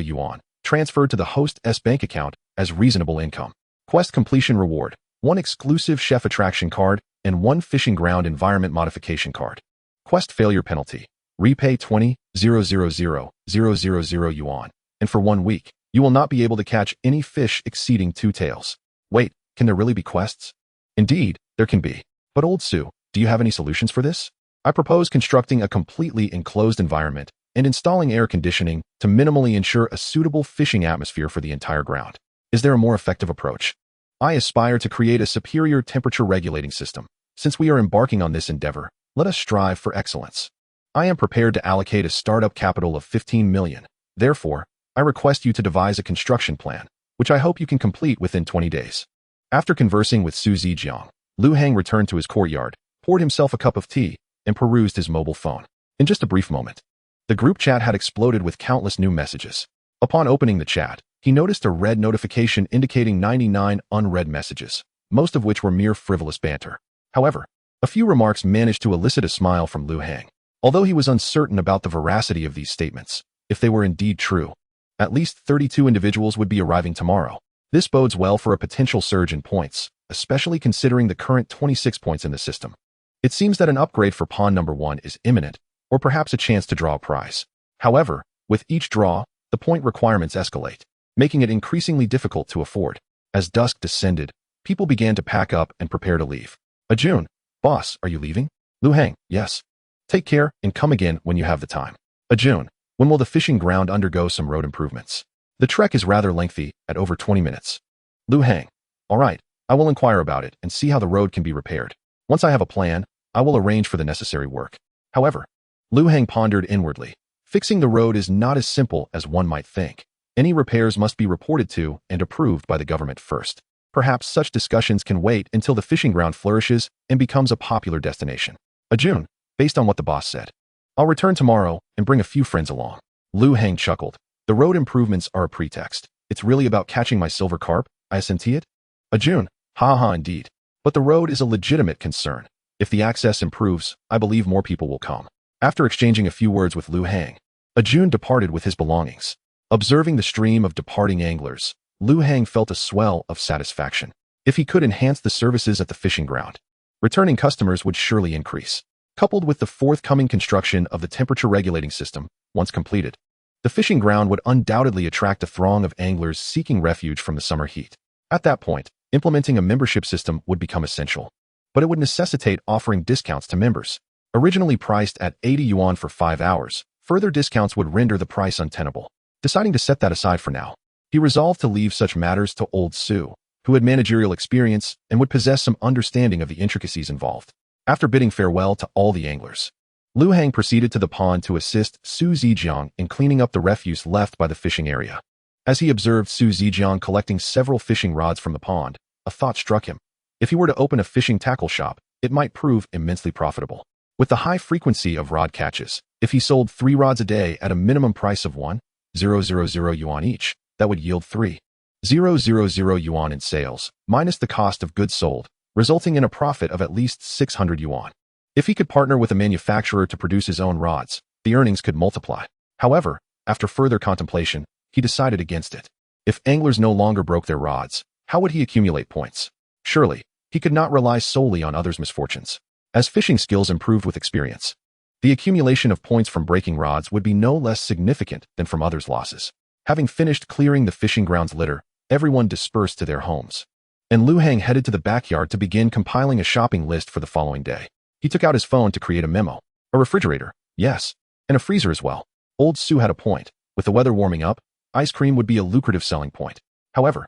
yuan, transferred to the host's bank account as reasonable income. Quest Completion Reward, 1 exclusive chef attraction card and 1 fishing ground environment modification card. Quest Failure Penalty, repay 20,000 yuan, and for 1 week, you will not be able to catch any fish exceeding 2 tails. Wait, can there really be quests? Indeed, there can be. But old Su, do you have any solutions for this? I propose constructing a completely enclosed environment and installing air conditioning to minimally ensure a suitable fishing atmosphere for the entire ground. Is there a more effective approach? I aspire to create a superior temperature regulating system. Since we are embarking on this endeavor, let us strive for excellence. I am prepared to allocate a startup capital of 15 million. Therefore, I request you to devise a construction plan, which I hope you can complete within 20 days. After conversing with Su Zijiang, Lu Hang returned to his courtyard, poured himself a cup of tea, and perused his mobile phone. In just a brief moment, the group chat had exploded with countless new messages. Upon opening the chat, he noticed a red notification indicating 99 unread messages, most of which were mere frivolous banter. However, a few remarks managed to elicit a smile from Lu Hang. Although he was uncertain about the veracity of these statements, if they were indeed true, at least 32 individuals would be arriving tomorrow. This bodes well for a potential surge in points, especially considering the current 26 points in the system. It seems that an upgrade for pawn number 1 is imminent, or perhaps a chance to draw a prize. However, with each draw, the point requirements escalate, making it increasingly difficult to afford. As dusk descended, people began to pack up and prepare to leave. Ajun, boss, are you leaving? Lu Hang, yes. Take care and come again when you have the time. Ajun, when will the fishing ground undergo some road improvements? The trek is rather lengthy, at over 20 minutes. Lu Hang, all right, I will inquire about it and see how the road can be repaired. Once I have a plan, I will arrange for the necessary work. However, Lu Hang pondered inwardly. Fixing the road is not as simple as one might think. Any repairs must be reported to and approved by the government first. Perhaps such discussions can wait until the fishing ground flourishes and becomes a popular destination. Ajun, based on what the boss said, I'll return tomorrow and bring a few friends along. Lu Hang chuckled. The road improvements are a pretext. It's really about catching my silver carp, I assenti it? Ajun, ha indeed. But the road is a legitimate concern. If the access improves, I believe more people will come. After exchanging a few words with Lu Hang, Ajun departed with his belongings. Observing the stream of departing anglers, Lu Hang felt a swell of satisfaction. If he could enhance the services at the fishing ground, returning customers would surely increase. Coupled with the forthcoming construction of the temperature regulating system, once completed, the fishing ground would undoubtedly attract a throng of anglers seeking refuge from the summer heat. At that point, implementing a membership system would become essential, but it would necessitate offering discounts to members. Originally priced at 80 yuan for 5 hours, further discounts would render the price untenable. Deciding to set that aside for now, he resolved to leave such matters to old Su, who had managerial experience and would possess some understanding of the intricacies involved. After bidding farewell to all the anglers, Lu Hang proceeded to the pond to assist Su Zijiang in cleaning up the refuse left by the fishing area. As he observed Su Zijiang collecting several fishing rods from the pond, a thought struck him. If he were to open a fishing tackle shop, it might prove immensely profitable. With the high frequency of rod catches, if he sold 3 rods a day at a minimum price of 1,000 yuan each, that would yield 3,000 yuan in sales, minus the cost of goods sold, resulting in a profit of at least 600 yuan. If he could partner with a manufacturer to produce his own rods, the earnings could multiply. However, after further contemplation, he decided against it. If anglers no longer broke their rods, how would he accumulate points? Surely, he could not rely solely on others' misfortunes. as fishing skills improved with experience. The accumulation of points from breaking rods would be no less significant than from others' losses. Having finished clearing the fishing ground's litter, everyone dispersed to their homes. And Lu Hang headed to the backyard to begin compiling a shopping list for the following day. He took out his phone to create a memo. A refrigerator, yes, and a freezer as well. Old Sue had a point. With the weather warming up, ice cream would be a lucrative selling point. However,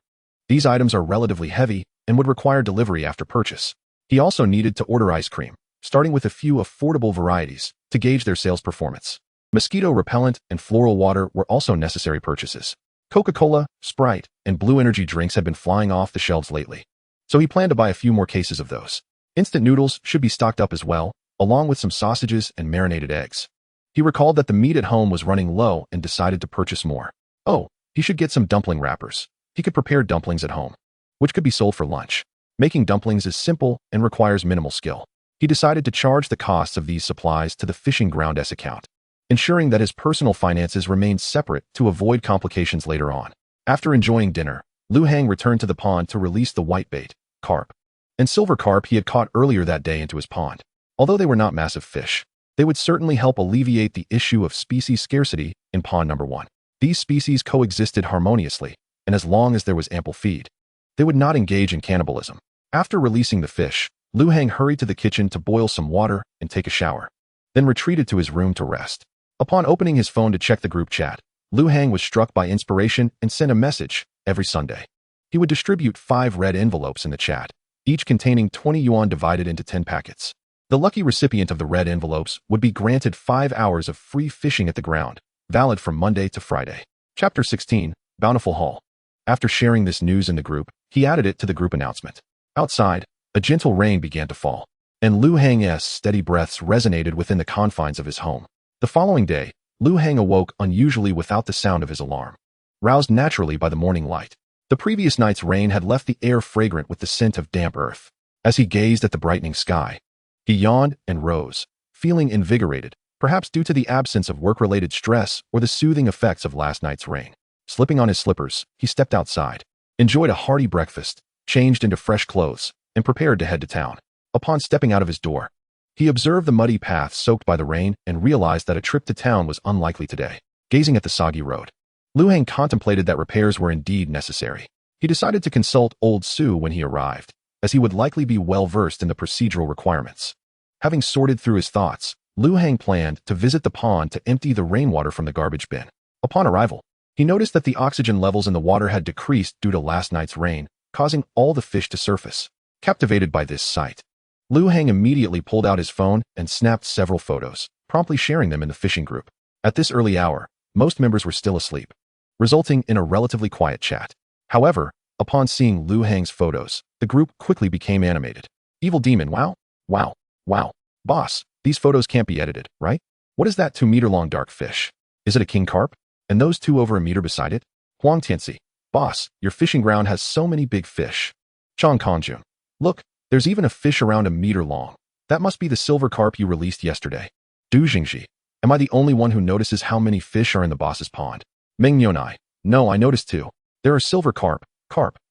these items are relatively heavy and would require delivery after purchase. He also needed to order ice cream, starting with a few affordable varieties, to gauge their sales performance. Mosquito repellent and floral water were also necessary purchases. Coca-Cola, Sprite, and Blue Energy drinks had been flying off the shelves lately, so he planned to buy a few more cases of those. Instant noodles should be stocked up as well, along with some sausages and marinated eggs. He recalled that the meat at home was running low and decided to purchase more. Oh, he should get some dumpling wrappers. He could prepare dumplings at home, which could be sold for lunch. Making dumplings is simple and requires minimal skill. He decided to charge the costs of these supplies to the fishing ground's account, ensuring that his personal finances remained separate to avoid complications later on. After enjoying dinner, Lu Hang returned to the pond to release the whitebait, carp, and silver carp he had caught earlier that day into his pond. Although they were not massive fish, they would certainly help alleviate the issue of species scarcity in pond number 1. These species coexisted harmoniously, and as long as there was ample feed, they would not engage in cannibalism. After releasing the fish, Lu Hang hurried to the kitchen to boil some water and take a shower, then retreated to his room to rest. Upon opening his phone to check the group chat, Lu Hang was struck by inspiration and sent a message. Every Sunday, he would distribute 5 red envelopes in the chat, each containing 20 yuan divided into 10 packets. The lucky recipient of the red envelopes would be granted 5 hours of free fishing at the ground, valid from Monday to Friday. Chapter 16, Bountiful Haul. After sharing this news in the group, he added it to the group announcement. Outside, a gentle rain began to fall, and Lu Hang's steady breaths resonated within the confines of his home. The following day, Lu Hang awoke unusually without the sound of his alarm, roused naturally by the morning light. The previous night's rain had left the air fragrant with the scent of damp earth. As he gazed at the brightening sky, he yawned and rose, feeling invigorated, perhaps due to the absence of work-related stress or the soothing effects of last night's rain. Slipping on his slippers, he stepped outside, enjoyed a hearty breakfast, changed into fresh clothes, and prepared to head to town. Upon stepping out of his door, he observed the muddy path soaked by the rain and realized that a trip to town was unlikely today. Gazing at the soggy road, Lu Hang contemplated that repairs were indeed necessary. He decided to consult Old Sue when he arrived, as he would likely be well-versed in the procedural requirements. Having sorted through his thoughts, Lu Hang planned to visit the pond to empty the rainwater from the garbage bin. Upon arrival, he noticed that the oxygen levels in the water had decreased due to last night's rain, causing all the fish to surface. Captivated by this sight, Lu Hang immediately pulled out his phone and snapped several photos, promptly sharing them in the fishing group. At this early hour, most members were still asleep, resulting in a relatively quiet chat. However, upon seeing Lu Hang's photos, the group quickly became animated. Evil demon, wow, wow, wow. Boss, these photos can't be edited, right? What is that 2-meter-long dark fish? Is it a king carp? And those 2 over a meter beside it? Huang Tianxi, boss, your fishing ground has so many big fish. Chong Kongjun, look, there's even a fish around a meter long. That must be the silver carp you released yesterday. Du Jingji, am I the only one who notices how many fish are in the boss's pond? Meng Yonai, no, I noticed too. There are silver carp,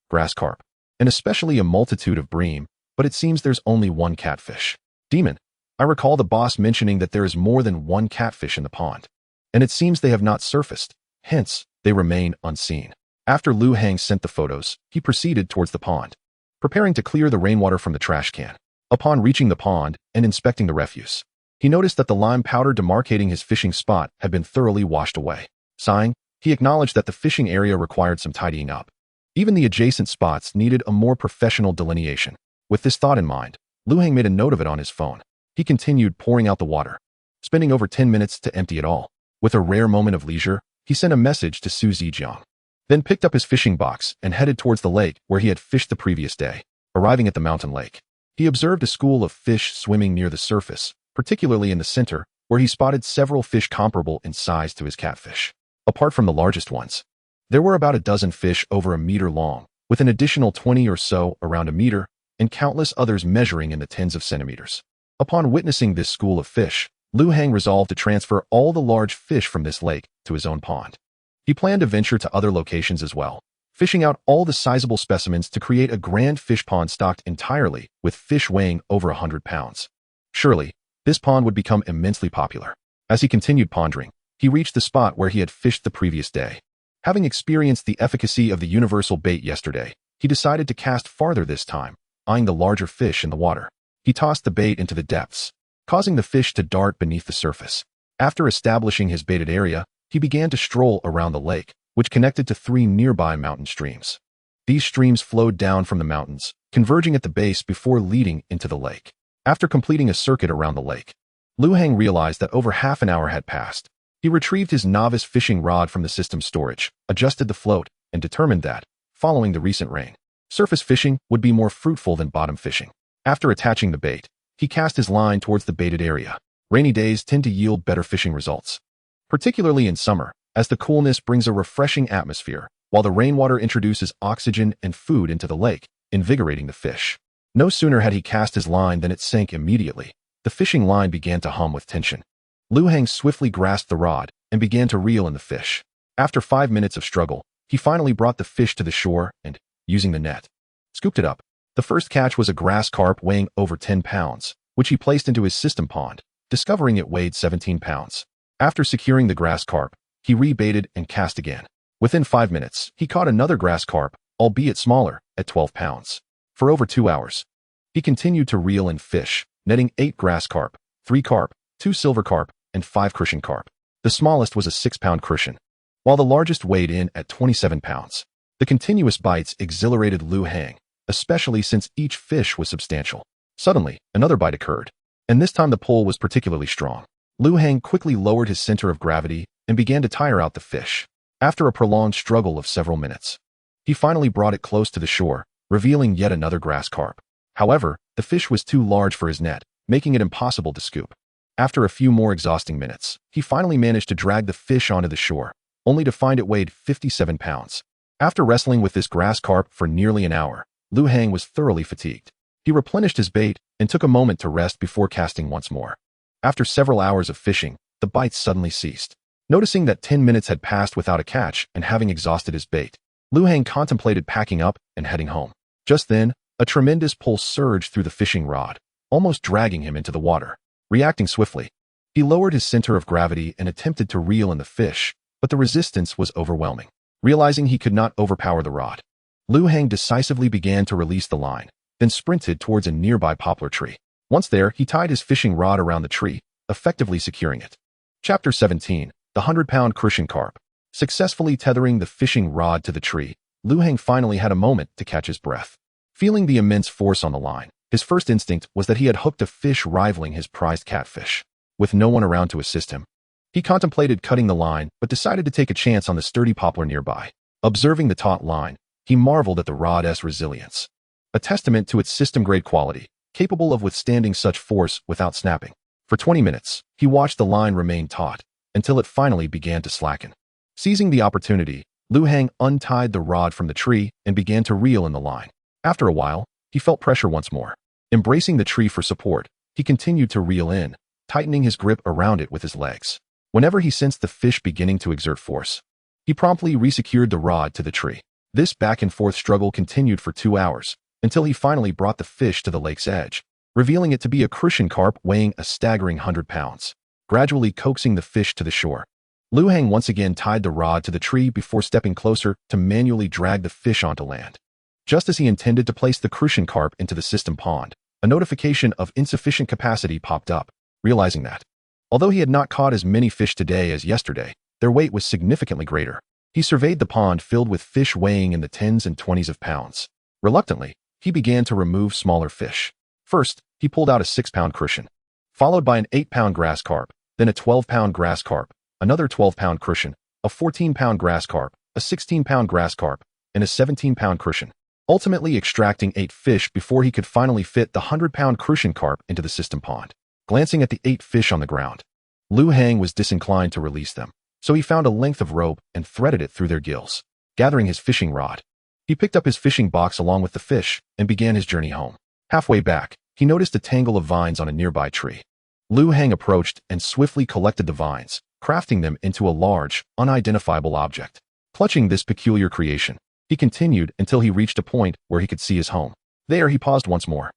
grass carp, and especially a multitude of bream, but it seems there's only 1 catfish. Demon, I recall the boss mentioning that there is more than 1 catfish in the pond, and it seems they have not surfaced, hence, they remain unseen. After Lu Hang sent the photos, he proceeded towards the pond, preparing to clear the rainwater from the trash can. Upon reaching the pond and inspecting the refuse, he noticed that the lime powder demarcating his fishing spot had been thoroughly washed away. Sighing, he acknowledged that the fishing area required some tidying up. Even the adjacent spots needed a more professional delineation. With this thought in mind, Lu Hang made a note of it on his phone. He continued pouring out the water, spending over 10 minutes to empty it all. With a rare moment of leisure, he sent a message to Su Zijiang, then picked up his fishing box and headed towards the lake where he had fished the previous day. Arriving at the mountain lake, he observed a school of fish swimming near the surface, particularly in the center, where he spotted several fish comparable in size to his catfish. Apart from the largest ones, there were about a dozen fish over a meter long, with an additional 20 or so around a meter, and countless others measuring in the tens of centimeters. Upon witnessing this school of fish, Lu Hang resolved to transfer all the large fish from this lake to his own pond. He planned to venture to other locations as well, fishing out all the sizable specimens to create a grand fish pond stocked entirely with fish weighing over 100 pounds. Surely, this pond would become immensely popular. As he continued pondering, he reached the spot where he had fished the previous day. Having experienced the efficacy of the universal bait yesterday, he decided to cast farther this time, eyeing the larger fish in the water. He tossed the bait into the depths, causing the fish to dart beneath the surface. After establishing his baited area, he began to stroll around the lake, which connected to 3 nearby mountain streams. These streams flowed down from the mountains, converging at the base before leading into the lake. After completing a circuit around the lake, Lu Heng realized that over half an hour had passed. He retrieved his novice fishing rod from the system's storage, adjusted the float, and determined that, following the recent rain, surface fishing would be more fruitful than bottom fishing. After attaching the bait, he cast his line towards the baited area. Rainy days tend to yield better fishing results, particularly in summer, as the coolness brings a refreshing atmosphere, while the rainwater introduces oxygen and food into the lake, invigorating the fish. No sooner had he cast his line than it sank immediately. The fishing line began to hum with tension. Lu Heng swiftly grasped the rod and began to reel in the fish. After 5 minutes of struggle, he finally brought the fish to the shore and, using the net, scooped it up. The first catch was a grass carp weighing over 10 pounds, which he placed into his system pond, discovering it weighed 17 pounds. After securing the grass carp, he rebaited and cast again. Within 5 minutes, he caught another grass carp, albeit smaller, at 12 pounds. For over 2 hours, he continued to reel in fish, netting 8 grass carp, 3 carp, 2 silver carp, and 5 crucian carp. The smallest was a 6-pound crucian, while the largest weighed in at 27 pounds. The continuous bites exhilarated Lu Heng, especially since each fish was substantial. Suddenly, another bite occurred, and this time the pull was particularly strong. Lu Heng quickly lowered his center of gravity and began to tire out the fish. After a prolonged struggle of several minutes, he finally brought it close to the shore, revealing yet another grass carp. However, the fish was too large for his net, making it impossible to scoop. After a few more exhausting minutes, he finally managed to drag the fish onto the shore, only to find it weighed 57 pounds. After wrestling with this grass carp for nearly an hour, Lu Heng was thoroughly fatigued. He replenished his bait and took a moment to rest before casting once more. After several hours of fishing, the bites suddenly ceased. Noticing that 10 minutes had passed without a catch and having exhausted his bait, Lu Heng contemplated packing up and heading home. Just then, a tremendous pull surged through the fishing rod, almost dragging him into the water. Reacting swiftly, he lowered his center of gravity and attempted to reel in the fish, but the resistance was overwhelming. Realizing he could not overpower the rod, Lu Heng decisively began to release the line, then sprinted towards a nearby poplar tree. Once there, he tied his fishing rod around the tree, effectively securing it. Chapter 17, the 100-pound crucian carp. Successfully tethering the fishing rod to the tree, Lu Heng finally had a moment to catch his breath. Feeling the immense force on the line, his first instinct was that he had hooked a fish rivaling his prized catfish. With no one around to assist him, he contemplated cutting the line but decided to take a chance on the sturdy poplar nearby. Observing the taut line, he marveled at the rod's resilience, a testament to its system-grade quality, capable of withstanding such force without snapping. For 20 minutes, he watched the line remain taut, until it finally began to slacken. Seizing the opportunity, Lu Heng untied the rod from the tree and began to reel in the line. After a while, he felt pressure once more. Embracing the tree for support, he continued to reel in, tightening his grip around it with his legs. Whenever he sensed the fish beginning to exert force, he promptly resecured the rod to the tree. This back-and-forth struggle continued for 2 hours, until he finally brought the fish to the lake's edge, revealing it to be a crucian carp weighing a staggering 100 pounds. Gradually coaxing the fish to the shore, Lu Heng once again tied the rod to the tree before stepping closer to manually drag the fish onto land. Just as he intended to place the crucian carp into the system pond, a notification of insufficient capacity popped up. Realizing that, although he had not caught as many fish today as yesterday, their weight was significantly greater. He surveyed the pond filled with fish weighing in the 10s and 20s of pounds. Reluctantly, he began to remove smaller fish. First, he pulled out a 6-pound crucian, followed by an 8-pound grass carp, then a 12-pound grass carp, another 12-pound crucian, a 14-pound grass carp, a 16-pound grass carp, and a 17-pound crucian, ultimately extracting 8 fish before he could finally fit the 100-pound crucian carp into the system pond. Glancing at the 8 fish on the ground, Lu Heng was disinclined to release them, so he found a length of rope and threaded it through their gills. Gathering his fishing rod, he picked up his fishing box along with the fish and began his journey home. Halfway back, he noticed a tangle of vines on a nearby tree. Lu Heng approached and swiftly collected the vines, crafting them into a large, unidentifiable object. Clutching this peculiar creation, he continued until he reached a point where he could see his home. There he paused once more.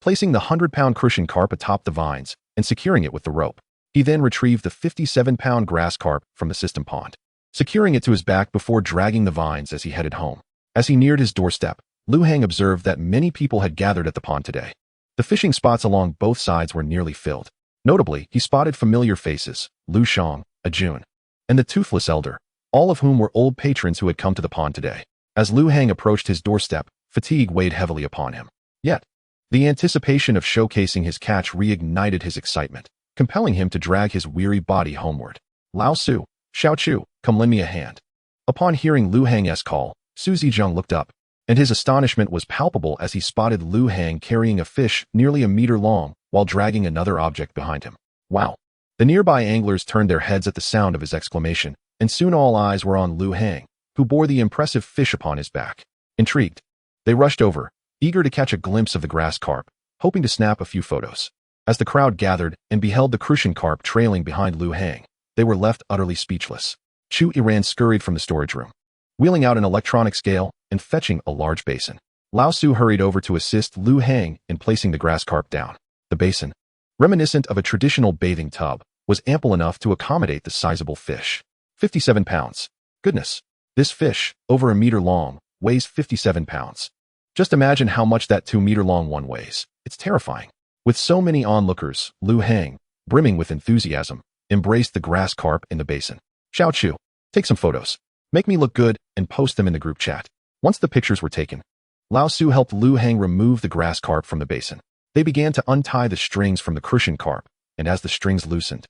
placing the 100-pound crucian carp atop the vines and securing it with the rope. He then retrieved the 57-pound grass carp from the system pond, securing it to his back before dragging the vines as he headed home. As he neared his doorstep, Lu Hang observed that many people had gathered at the pond today. The fishing spots along both sides were nearly filled. Notably, he spotted familiar faces, Lu Shang, a Jun, and the Toothless Elder, all of whom were old patrons who had come to the pond today. As Lu Hang approached his doorstep, fatigue weighed heavily upon him. Yet, the anticipation of showcasing his catch reignited his excitement, compelling him to drag his weary body homeward. Lao Su, Xiao Chu, come lend me a hand. Upon hearing Lu Hang's call, Su Zizhang looked up, and his astonishment was palpable as he spotted Lu Hang carrying a fish nearly a meter long while dragging another object behind him. Wow! The nearby anglers turned their heads at the sound of his exclamation, and soon all eyes were on Lu Hang, who bore the impressive fish upon his back. Intrigued, they rushed over, eager to catch a glimpse of the grass carp, hoping to snap a few photos. As the crowd gathered and beheld the crucian carp trailing behind Lu Hang, they were left utterly speechless. Chu Iran scurried from the storage room, wheeling out an electronic scale and fetching a large basin. Lao Su hurried over to assist Lu Hang in placing the grass carp down. The basin, reminiscent of a traditional bathing tub, was ample enough to accommodate the sizable fish. 57 pounds. Goodness, this fish, over a meter long, weighs 57 pounds. Just imagine how much that 2-meter-long one weighs. It's terrifying. With so many onlookers, Lu Hang, brimming with enthusiasm, embraced the grass carp in the basin. Xiao Chu, take some photos. Make me look good and post them in the group chat. Once the pictures were taken, Lao Su helped Lu Hang remove the grass carp from the basin. They began to untie the strings from the crucian carp, and as the strings loosened,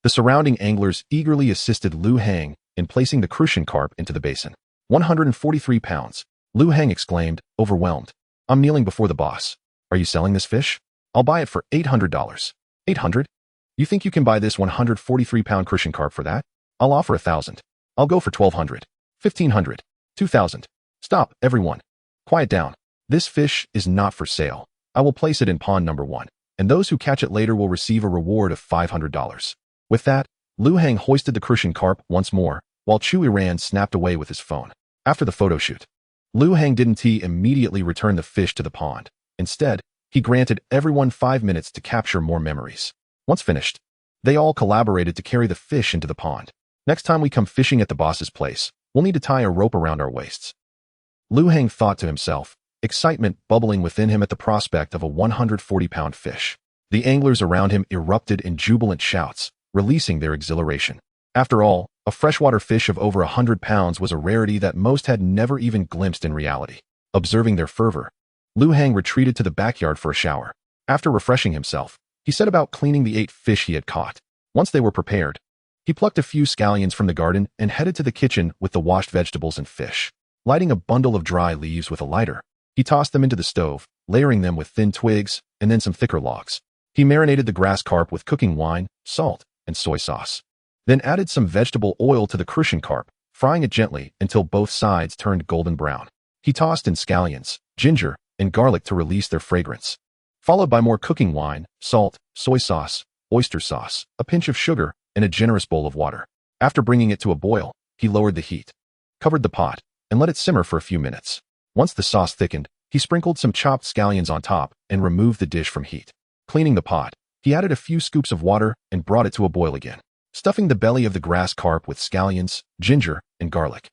the surrounding anglers eagerly assisted Lu Hang in placing the crucian carp into the basin. 143 pounds. Lu Hang exclaimed, overwhelmed. I'm kneeling before the boss. Are you selling this fish? I'll buy it for $800. 800? You think you can buy this 143-pound crucian carp for that? I'll offer 1,000. I'll go for 1,200. 1,500. 2,000. Stop, everyone. Quiet down. This fish is not for sale. I will place it in pond number 1, and those who catch it later will receive a reward of $500. With that, Lu Hang hoisted the crucian carp once more, while Chu Iran snapped away with his phone. After the photo shoot, Lu Hang didn't immediately return the fish to the pond. Instead, he granted everyone 5 minutes to capture more memories. Once finished, they all collaborated to carry the fish into the pond. Next time we come fishing at the boss's place, we'll need to tie a rope around our waists. Lu Hang thought to himself, excitement bubbling within him at the prospect of a 140-pound fish. The anglers around him erupted in jubilant shouts, releasing their exhilaration. After all, a freshwater fish of over 100 pounds was a rarity that most had never even glimpsed in reality. Observing their fervor, Lu Hang retreated to the backyard for a shower. After refreshing himself, he set about cleaning the 8 fish he had caught. Once they were prepared, he plucked a few scallions from the garden and headed to the kitchen with the washed vegetables and fish. Lighting a bundle of dry leaves with a lighter, he tossed them into the stove, layering them with thin twigs and then some thicker logs. He marinated the grass carp with cooking wine, salt, and soy sauce. Then added some vegetable oil to the crucian carp, frying it gently until both sides turned golden brown. He tossed in scallions, ginger, and garlic to release their fragrance, followed by more cooking wine, salt, soy sauce, oyster sauce, a pinch of sugar, and a generous bowl of water. After bringing it to a boil, he lowered the heat, covered the pot, and let it simmer for a few minutes. Once the sauce thickened, he sprinkled some chopped scallions on top and removed the dish from heat. Cleaning the pot, he added a few scoops of water and brought it to a boil again. Stuffing the belly of the grass carp with scallions, ginger, and garlic,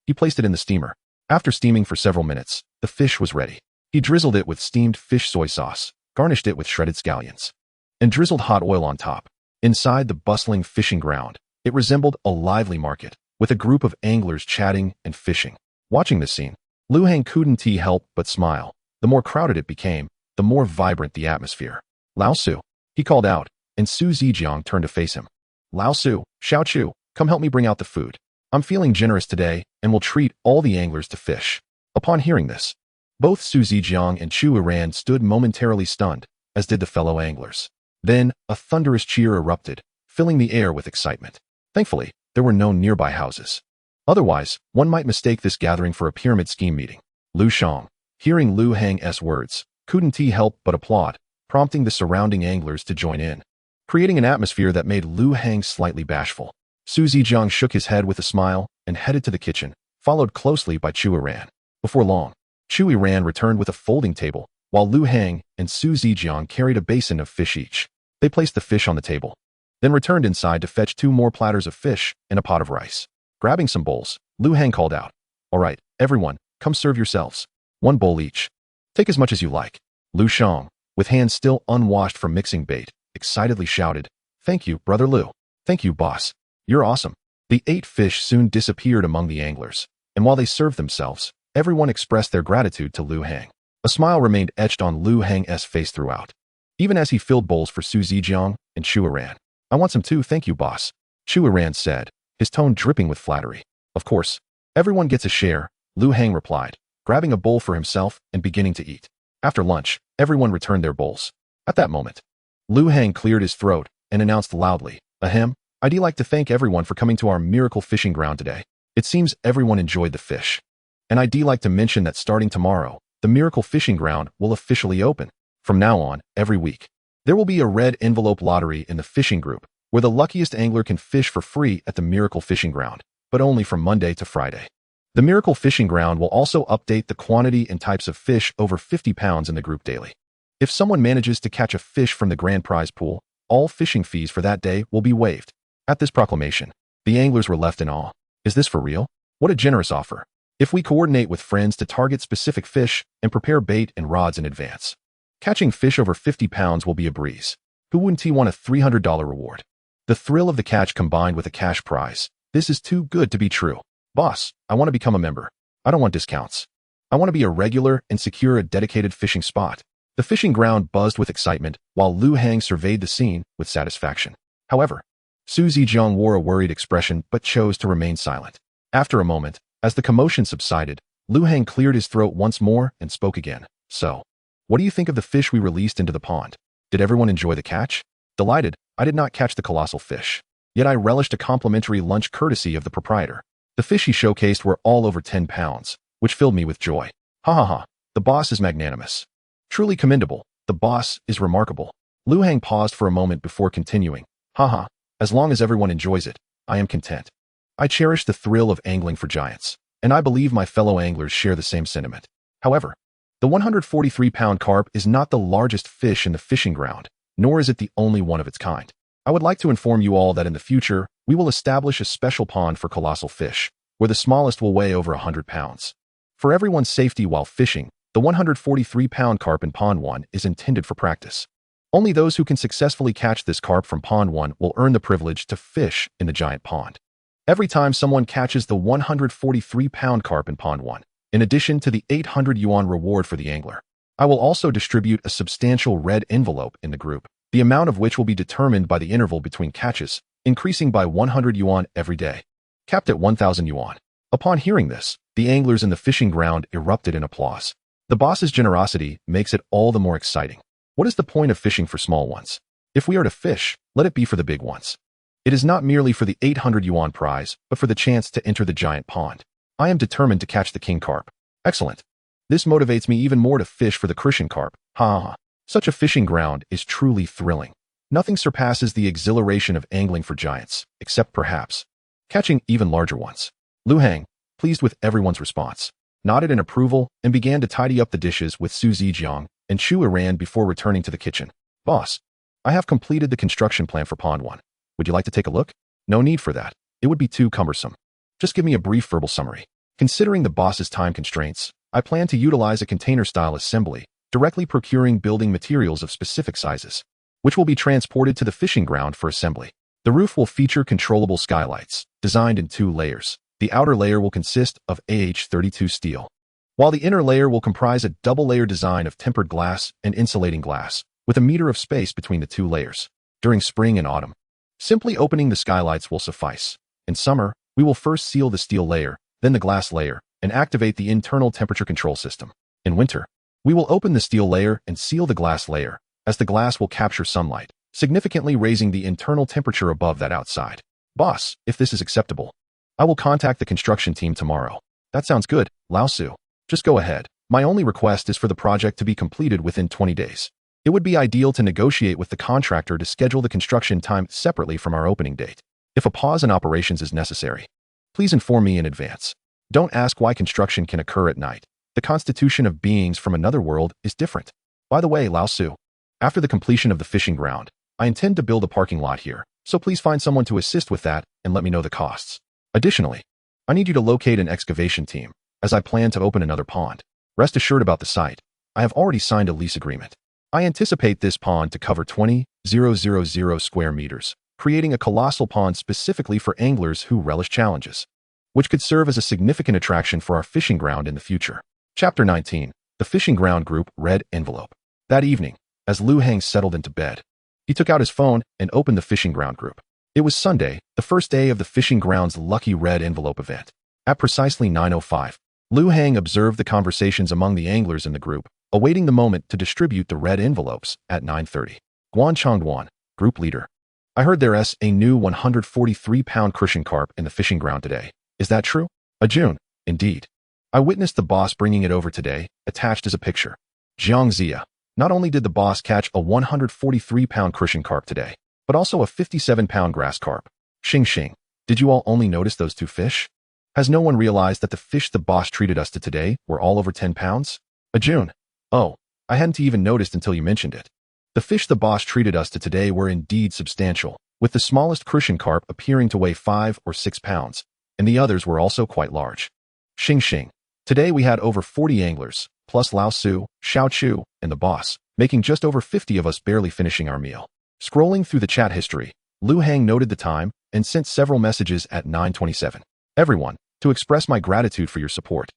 he placed it in the steamer. After steaming for several minutes, the fish was ready. He drizzled it with steamed fish soy sauce, garnished it with shredded scallions, and drizzled hot oil on top. Inside the bustling fishing ground, it resembled a lively market, with a group of anglers chatting and fishing. Watching this scene, Lu Hang couldn't help but smile. The more crowded it became, the more vibrant the atmosphere. Lao Su, he called out, and Su Zizhang turned to face him. Lao Su, Xiao Chu, come help me bring out the food. I'm feeling generous today and will treat all the anglers to fish. Upon hearing this, both Su Zizhang and Chu Iran stood momentarily stunned, as did the fellow anglers. Then, a thunderous cheer erupted, filling the air with excitement. Thankfully, there were no nearby houses. Otherwise, one might mistake this gathering for a pyramid scheme meeting. Lu Shang, hearing Lu Hang's words, couldn't help but applaud, prompting the surrounding anglers to join in, creating an atmosphere that made Lu Hang slightly bashful. Su Zizhang shook his head with a smile and headed to the kitchen, followed closely by Chu Iran. Before long, Chu Iran returned with a folding table, while Lu Hang and Su Zijiang carried a basin of fish each. They placed the fish on the table, then returned inside to fetch 2 more platters of fish and a pot of rice. Grabbing some bowls, Lu Hang called out, "All right, everyone, come serve yourselves. 1 bowl each. Take as much as you like." Lu Shang, with hands still unwashed from mixing bait, excitedly shouted, "Thank you, Brother Lu. Thank you, boss. You're awesome." The 8 fish soon disappeared among the anglers, and while they served themselves, everyone expressed their gratitude to Lu Hang. A smile remained etched on Lu Hang's face throughout, even as he filled bowls for Su Zijiang and Chuaran. "I want some too, thank you, boss," Chuaran said, his tone dripping with flattery. "Of course, everyone gets a share," Lu Hang replied, grabbing a bowl for himself and beginning to eat. After lunch, everyone returned their bowls. At that moment, Lu Hang cleared his throat and announced loudly, "Ahem, I'd like to thank everyone for coming to our miracle fishing ground today. It seems everyone enjoyed the fish. And I'd like to mention that starting tomorrow, the miracle fishing ground will officially open. From now on, every week, there will be a red envelope lottery in the fishing group, where the luckiest angler can fish for free at the miracle fishing ground, but only from Monday to Friday. The miracle fishing ground will also update the quantity and types of fish over 50 pounds in the group daily. If someone manages to catch a fish from the grand prize pool, all fishing fees for that day will be waived." At this proclamation, the anglers were left in awe. Is this for real? What a generous offer. If we coordinate with friends to target specific fish and prepare bait and rods in advance, catching fish over 50 pounds will be a breeze. Who wouldn't want a $300 reward? The thrill of the catch combined with a cash prize. This is too good to be true. Boss, I want to become a member. I don't want discounts. I want to be a regular and secure a dedicated fishing spot. The fishing ground buzzed with excitement while Lu Hang surveyed the scene with satisfaction. However, Su Zijiang wore a worried expression but chose to remain silent. After a moment, as the commotion subsided, Lu Hang cleared his throat once more and spoke again. "So, what do you think of the fish we released into the pond? Did everyone enjoy the catch?" "Delighted. I did not catch the colossal fish. Yet I relished a complimentary lunch courtesy of the proprietor. The fish he showcased were all over 10 pounds, which filled me with joy. Ha ha ha. The boss is magnanimous. Truly commendable. The boss is remarkable." Lu Hang paused for a moment before continuing. "Haha. As long as everyone enjoys it, I am content. I cherish the thrill of angling for giants, and I believe my fellow anglers share the same sentiment. However, the 143-pound carp is not the largest fish in the fishing ground, nor is it the only one of its kind. I would like to inform you all that in the future, we will establish a special pond for colossal fish, where the smallest will weigh over 100 pounds. For everyone's safety while fishing, the 143-pound carp in Pond 1 is intended for practice. Only those who can successfully catch this carp from Pond 1 will earn the privilege to fish in the giant pond. Every time someone catches the 143-pound carp in Pond 1, in addition to the 800 yuan reward for the angler, I will also distribute a substantial red envelope in the group, the amount of which will be determined by the interval between catches, increasing by 100 yuan every day, capped at 1,000 yuan. Upon hearing this, the anglers in the fishing ground erupted in applause. The boss's generosity makes it all the more exciting. What is the point of fishing for small ones? If we are to fish, let it be for the big ones. It is not merely for the 800 yuan prize, but for the chance to enter the giant pond. I am determined to catch the king carp. Excellent. This motivates me even more to fish for the crucian carp. Ha ha ha. Such a fishing ground is truly thrilling. Nothing surpasses the exhilaration of angling for giants, except perhaps catching even larger ones. Lu Hang, pleased with everyone's response, nodded in approval and began to tidy up the dishes with Su Zijiang and Chuaran before returning to the kitchen. "Boss, I have completed the construction plan for Pond 1. Would you like to take a look?" "No need for that. It would be too cumbersome. Just give me a brief verbal summary." Considering the boss's time constraints, I plan to utilize a container-style assembly, directly procuring building materials of specific sizes, which will be transported to the fishing ground for assembly. The roof will feature controllable skylights, designed in 2 layers. The outer layer will consist of AH32 steel, while the inner layer will comprise a double-layer design of tempered glass and insulating glass, with a meter of space between the 2 layers. During spring and autumn, simply opening the skylights will suffice. In summer, we will first seal the steel layer, then the glass layer, and activate the internal temperature control system. In winter, we will open the steel layer and seal the glass layer, as the glass will capture sunlight, significantly raising the internal temperature above that outside. "Boss, if this is acceptable, I will contact the construction team tomorrow." "That sounds good, Lao Su. Just go ahead. My only request is for the project to be completed within 20 days. It would be ideal to negotiate with the contractor to schedule the construction time separately from our opening date. If a pause in operations is necessary, please inform me in advance. Don't ask why construction can occur at night. The constitution of beings from another world is different. By the way, Lao Su, after the completion of the fishing ground, I intend to build a parking lot here, so please find someone to assist with that and let me know the costs. Additionally, I need you to locate an excavation team, as I plan to open another pond. Rest assured about the site. I have already signed a lease agreement. I anticipate this pond to cover 20,000 square meters, creating a colossal pond specifically for anglers who relish challenges, which could serve as a significant attraction for our fishing ground in the future. Chapter 19. The Fishing Ground Group Red Envelope. That evening, as Lu Hang settled into bed, he took out his phone and opened the fishing ground group. It was Sunday, the first day of the fishing ground's Lucky Red Envelope event. At precisely 9:05, Lu Hang observed the conversations among the anglers in the group, awaiting the moment to distribute the red envelopes at 9:30. Guan Chongguan, group leader. I heard there's a new 143-pound crucian carp in the fishing ground today. Is that true? June, indeed. I witnessed the boss bringing it over today, attached as a picture. Jiang Zia. Not only did the boss catch a 143-pound crucian carp today, but also a 57-pound grass carp. Xing. Did you all only notice those two fish? Has no one realized that the fish the boss treated us to today were all over 10 pounds? June. Oh, I hadn't even noticed until you mentioned it. The fish the boss treated us to today were indeed substantial, with the smallest crucian carp appearing to weigh 5 or 6 pounds, and the others were also quite large. Xing. Today we had over 40 anglers, plus Lao Su, Xiao Chu, and the boss, making just over 50 of us barely finishing our meal. Scrolling through the chat history, Lu Hang noted the time and sent several messages at 9:27. Everyone, to express my gratitude for your support.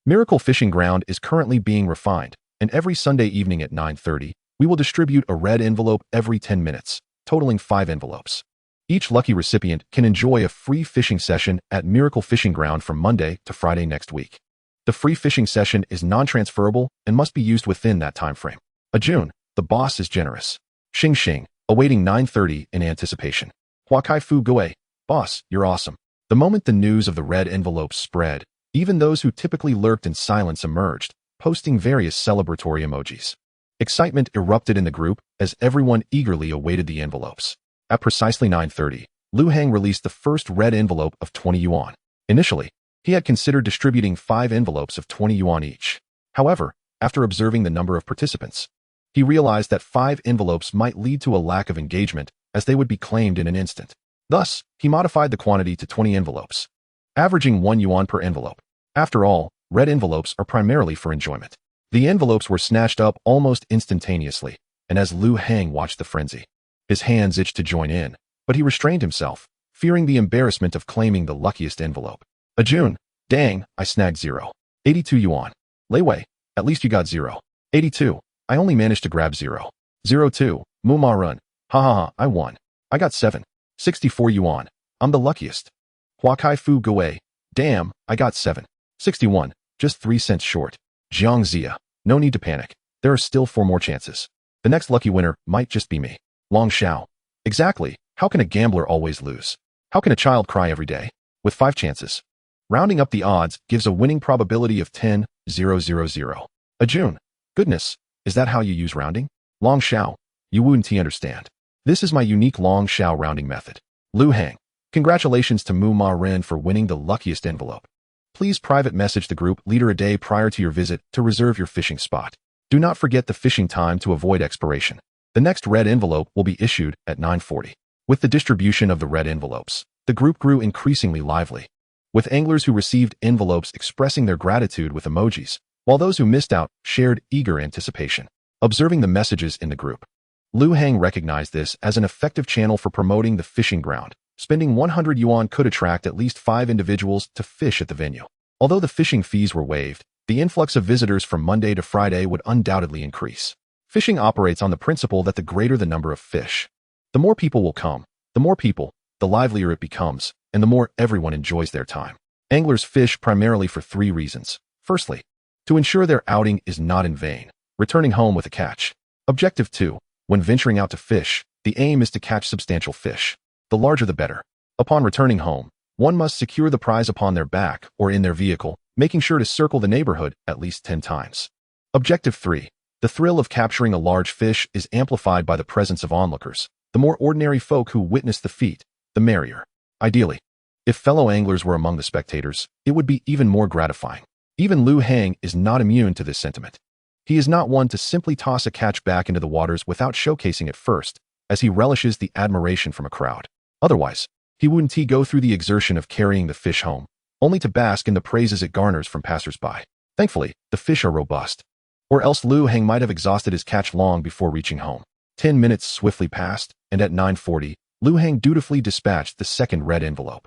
Miracle Fishing Ground is currently being refined, and every Sunday evening at 9:30, we will distribute a red envelope every 10 minutes, totaling 5 envelopes. Each lucky recipient can enjoy a free fishing session at Miracle Fishing Ground from Monday to Friday next week. The free fishing session is non-transferable and must be used within that time frame. June, the boss is generous. Xing, awaiting 9:30 in anticipation. Huakai Fu Gui, boss, you're awesome. The moment the news of the red envelopes spread, even those who typically lurked in silence emerged, posting various celebratory emojis. Excitement erupted in the group as everyone eagerly awaited the envelopes. At precisely 9:30, Lu Hang released the first red envelope of 20 yuan. Initially, he had considered distributing 5 envelopes of 20 yuan each. However, after observing the number of participants, he realized that 5 envelopes might lead to a lack of engagement as they would be claimed in an instant. Thus, he modified the quantity to 20 envelopes, averaging 1 yuan per envelope. After all, red envelopes are primarily for enjoyment. The envelopes were snatched up almost instantaneously, and as Lu Hang watched the frenzy, his hands itched to join in, but he restrained himself, fearing the embarrassment of claiming the luckiest envelope. June, dang, I snagged 0. 82 yuan. Lei Wei, at least you got 0. 82, I only managed to grab 0. 02, Mu Ma Run, I won. I got 7. 64 yuan, I'm the luckiest. Huakai Fu Gui, damn, I got 7. 61, just 3 cents short. Jiang Zia, no need to panic, there are still 4 more chances. The next lucky winner might just be me. Long Xiao, exactly, how can a gambler always lose? How can a child cry every day? With 5 chances. Rounding up the odds gives a winning probability of 10,000. June, goodness, is that how you use rounding? Long Xiao, you wouldn't understand. This is my unique Long Xiao rounding method. Lu Hang, congratulations to Mu Ma Ren for winning the luckiest envelope. Please private message the group leader a day prior to your visit to reserve your fishing spot. Do not forget the fishing time to avoid expiration. The next red envelope will be issued at 9:40. With the distribution of the red envelopes, the group grew increasingly lively, with anglers who received envelopes expressing their gratitude with emojis, while those who missed out shared eager anticipation. Observing the messages in the group, Lu Hang recognized this as an effective channel for promoting the fishing ground. Spending 100 yuan could attract at least 5 individuals to fish at the venue. Although the fishing fees were waived, the influx of visitors from Monday to Friday would undoubtedly increase. Fishing operates on the principle that the greater the number of fish, the more people will come. The more people, the livelier it becomes, and the more everyone enjoys their time. Anglers fish primarily for 3 reasons. Firstly, to ensure their outing is not in vain, returning home with a catch. Objective 2, when venturing out to fish, the aim is to catch substantial fish. The larger the better. Upon returning home, one must secure the prize upon their back or in their vehicle, making sure to circle the neighborhood at least 10 times. Objective 3. The thrill of capturing a large fish is amplified by the presence of onlookers. The more ordinary folk who witness the feat, the merrier. Ideally, if fellow anglers were among the spectators, it would be even more gratifying. Even Lu Hang is not immune to this sentiment. He is not one to simply toss a catch back into the waters without showcasing it first, as he relishes the admiration from a crowd. Otherwise, he wouldn't go through the exertion of carrying the fish home, only to bask in the praises it garners from passers-by. Thankfully, the fish are robust, or else Lu Heng might have exhausted his catch long before reaching home. 10 minutes swiftly passed, and at 9:40, Lu Heng dutifully dispatched the second red envelope.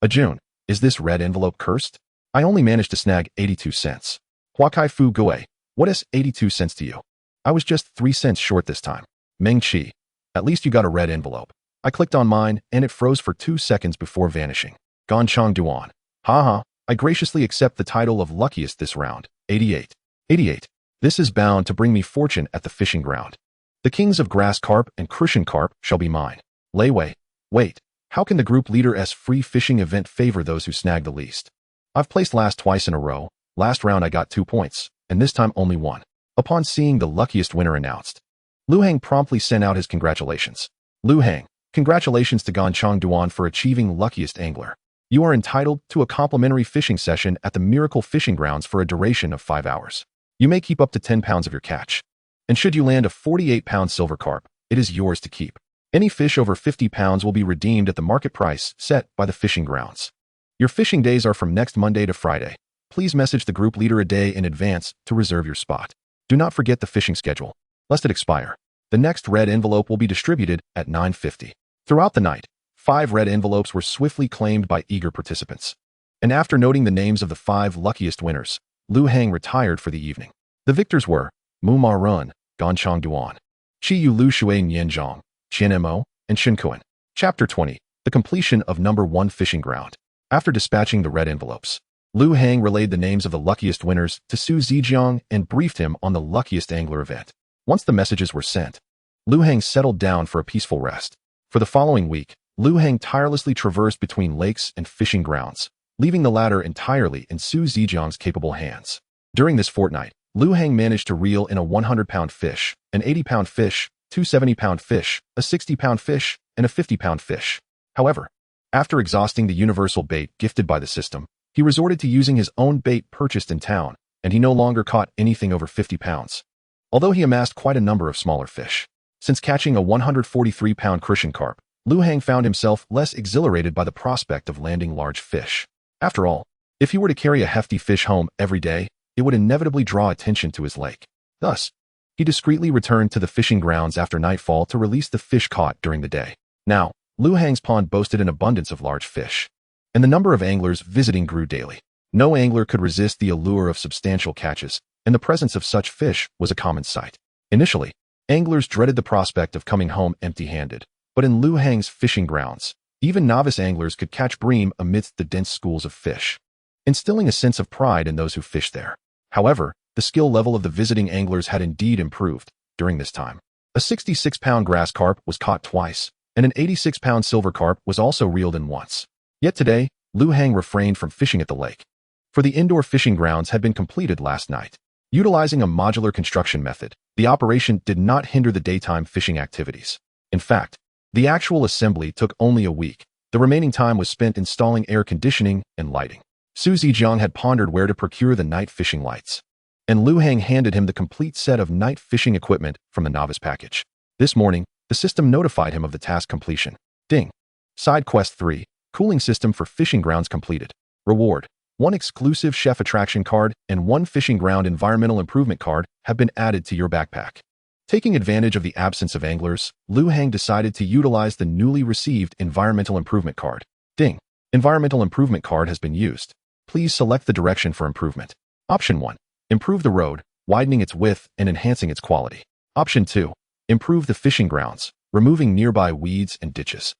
June, is this red envelope cursed? I only managed to snag 82 cents. Huakai Fu Gui, what is 82 cents to you? I was just 3 cents short this time. Meng Qi, at least you got a red envelope. I clicked on mine, and it froze for 2 seconds before vanishing. Ganchang Duan. Haha, I graciously accept the title of luckiest this round. 88. 88. This is bound to bring me fortune at the fishing ground. The kings of grass carp and crucian carp shall be mine. Lei Wei. Wait, how can the group leader's free fishing event favor those who snag the least? I've placed last twice in a row. Last round I got 2 points, and this time only 1. Upon seeing the luckiest winner announced, Lu Heng promptly sent out his congratulations. Lu Heng, congratulations to Ganchang Duan for achieving luckiest angler. You are entitled to a complimentary fishing session at the Miracle Fishing Grounds for a duration of 5 hours. You may keep up to 10 pounds of your catch. And should you land a 48-pound silver carp, it is yours to keep. Any fish over 50 pounds will be redeemed at the market price set by the fishing grounds. Your fishing days are from next Monday to Friday. Please message the group leader a day in advance to reserve your spot. Do not forget the fishing schedule, lest it expire. The next red envelope will be distributed at 9:50. Throughout the night, 5 red envelopes were swiftly claimed by eager participants. And after noting the names of the 5 luckiest winners, Lu Heng retired for the evening. The victors were Mu Ma Run, Ganchang Duan, Chi Yu Lu Shui Nianzhong, Qian Mo, and Shin Kuan. Chapter 20. The completion of number 1 fishing ground. After dispatching the red envelopes, Lu Heng relayed the names of the luckiest winners to Su Zijiang and briefed him on the luckiest angler event. Once the messages were sent, Lu Heng settled down for a peaceful rest. For the following week, Lu Heng tirelessly traversed between lakes and fishing grounds, leaving the latter entirely in Su Zijiang's capable hands. During this fortnight, Lu Heng managed to reel in a 100-pound fish, an 80-pound fish, 2 70-pound fish, a 60-pound fish, and a 50-pound fish. However, after exhausting the universal bait gifted by the system, he resorted to using his own bait purchased in town, and he no longer caught anything over 50 pounds. Although he amassed quite a number of smaller fish. Since catching a 143-pound crucian carp, Lu Heng found himself less exhilarated by the prospect of landing large fish. After all, if he were to carry a hefty fish home every day, it would inevitably draw attention to his lake. Thus, he discreetly returned to the fishing grounds after nightfall to release the fish caught during the day. Now, Lu Heng's pond boasted an abundance of large fish, and the number of anglers visiting grew daily. No angler could resist the allure of substantial catches, and the presence of such fish was a common sight. Initially, anglers dreaded the prospect of coming home empty-handed, but in Lu Heng's fishing grounds, even novice anglers could catch bream amidst the dense schools of fish, instilling a sense of pride in those who fished there. However, the skill level of the visiting anglers had indeed improved during this time. A 66-pound grass carp was caught twice, and an 86-pound silver carp was also reeled in once. Yet today, Lu Heng refrained from fishing at the lake, for the indoor fishing grounds had been completed last night. Utilizing a modular construction method, the operation did not hinder the daytime fishing activities. In fact, the actual assembly took only a week. The remaining time was spent installing air conditioning and lighting. Su Zijiang had pondered where to procure the night fishing lights, and Lu Heng handed him the complete set of night fishing equipment from the novice package. This morning, the system notified him of the task completion. Ding! Side Quest 3, Cooling System for Fishing Grounds completed. Reward: 1 exclusive chef attraction card and 1 fishing ground environmental improvement card have been added to your backpack. Taking advantage of the absence of anglers, Lu Heng decided to utilize the newly received environmental improvement card. Ding! Environmental improvement card has been used. Please select the direction for improvement. Option 1. Improve the road, widening its width and enhancing its quality. Option 2. Improve the fishing grounds, removing nearby weeds and ditches.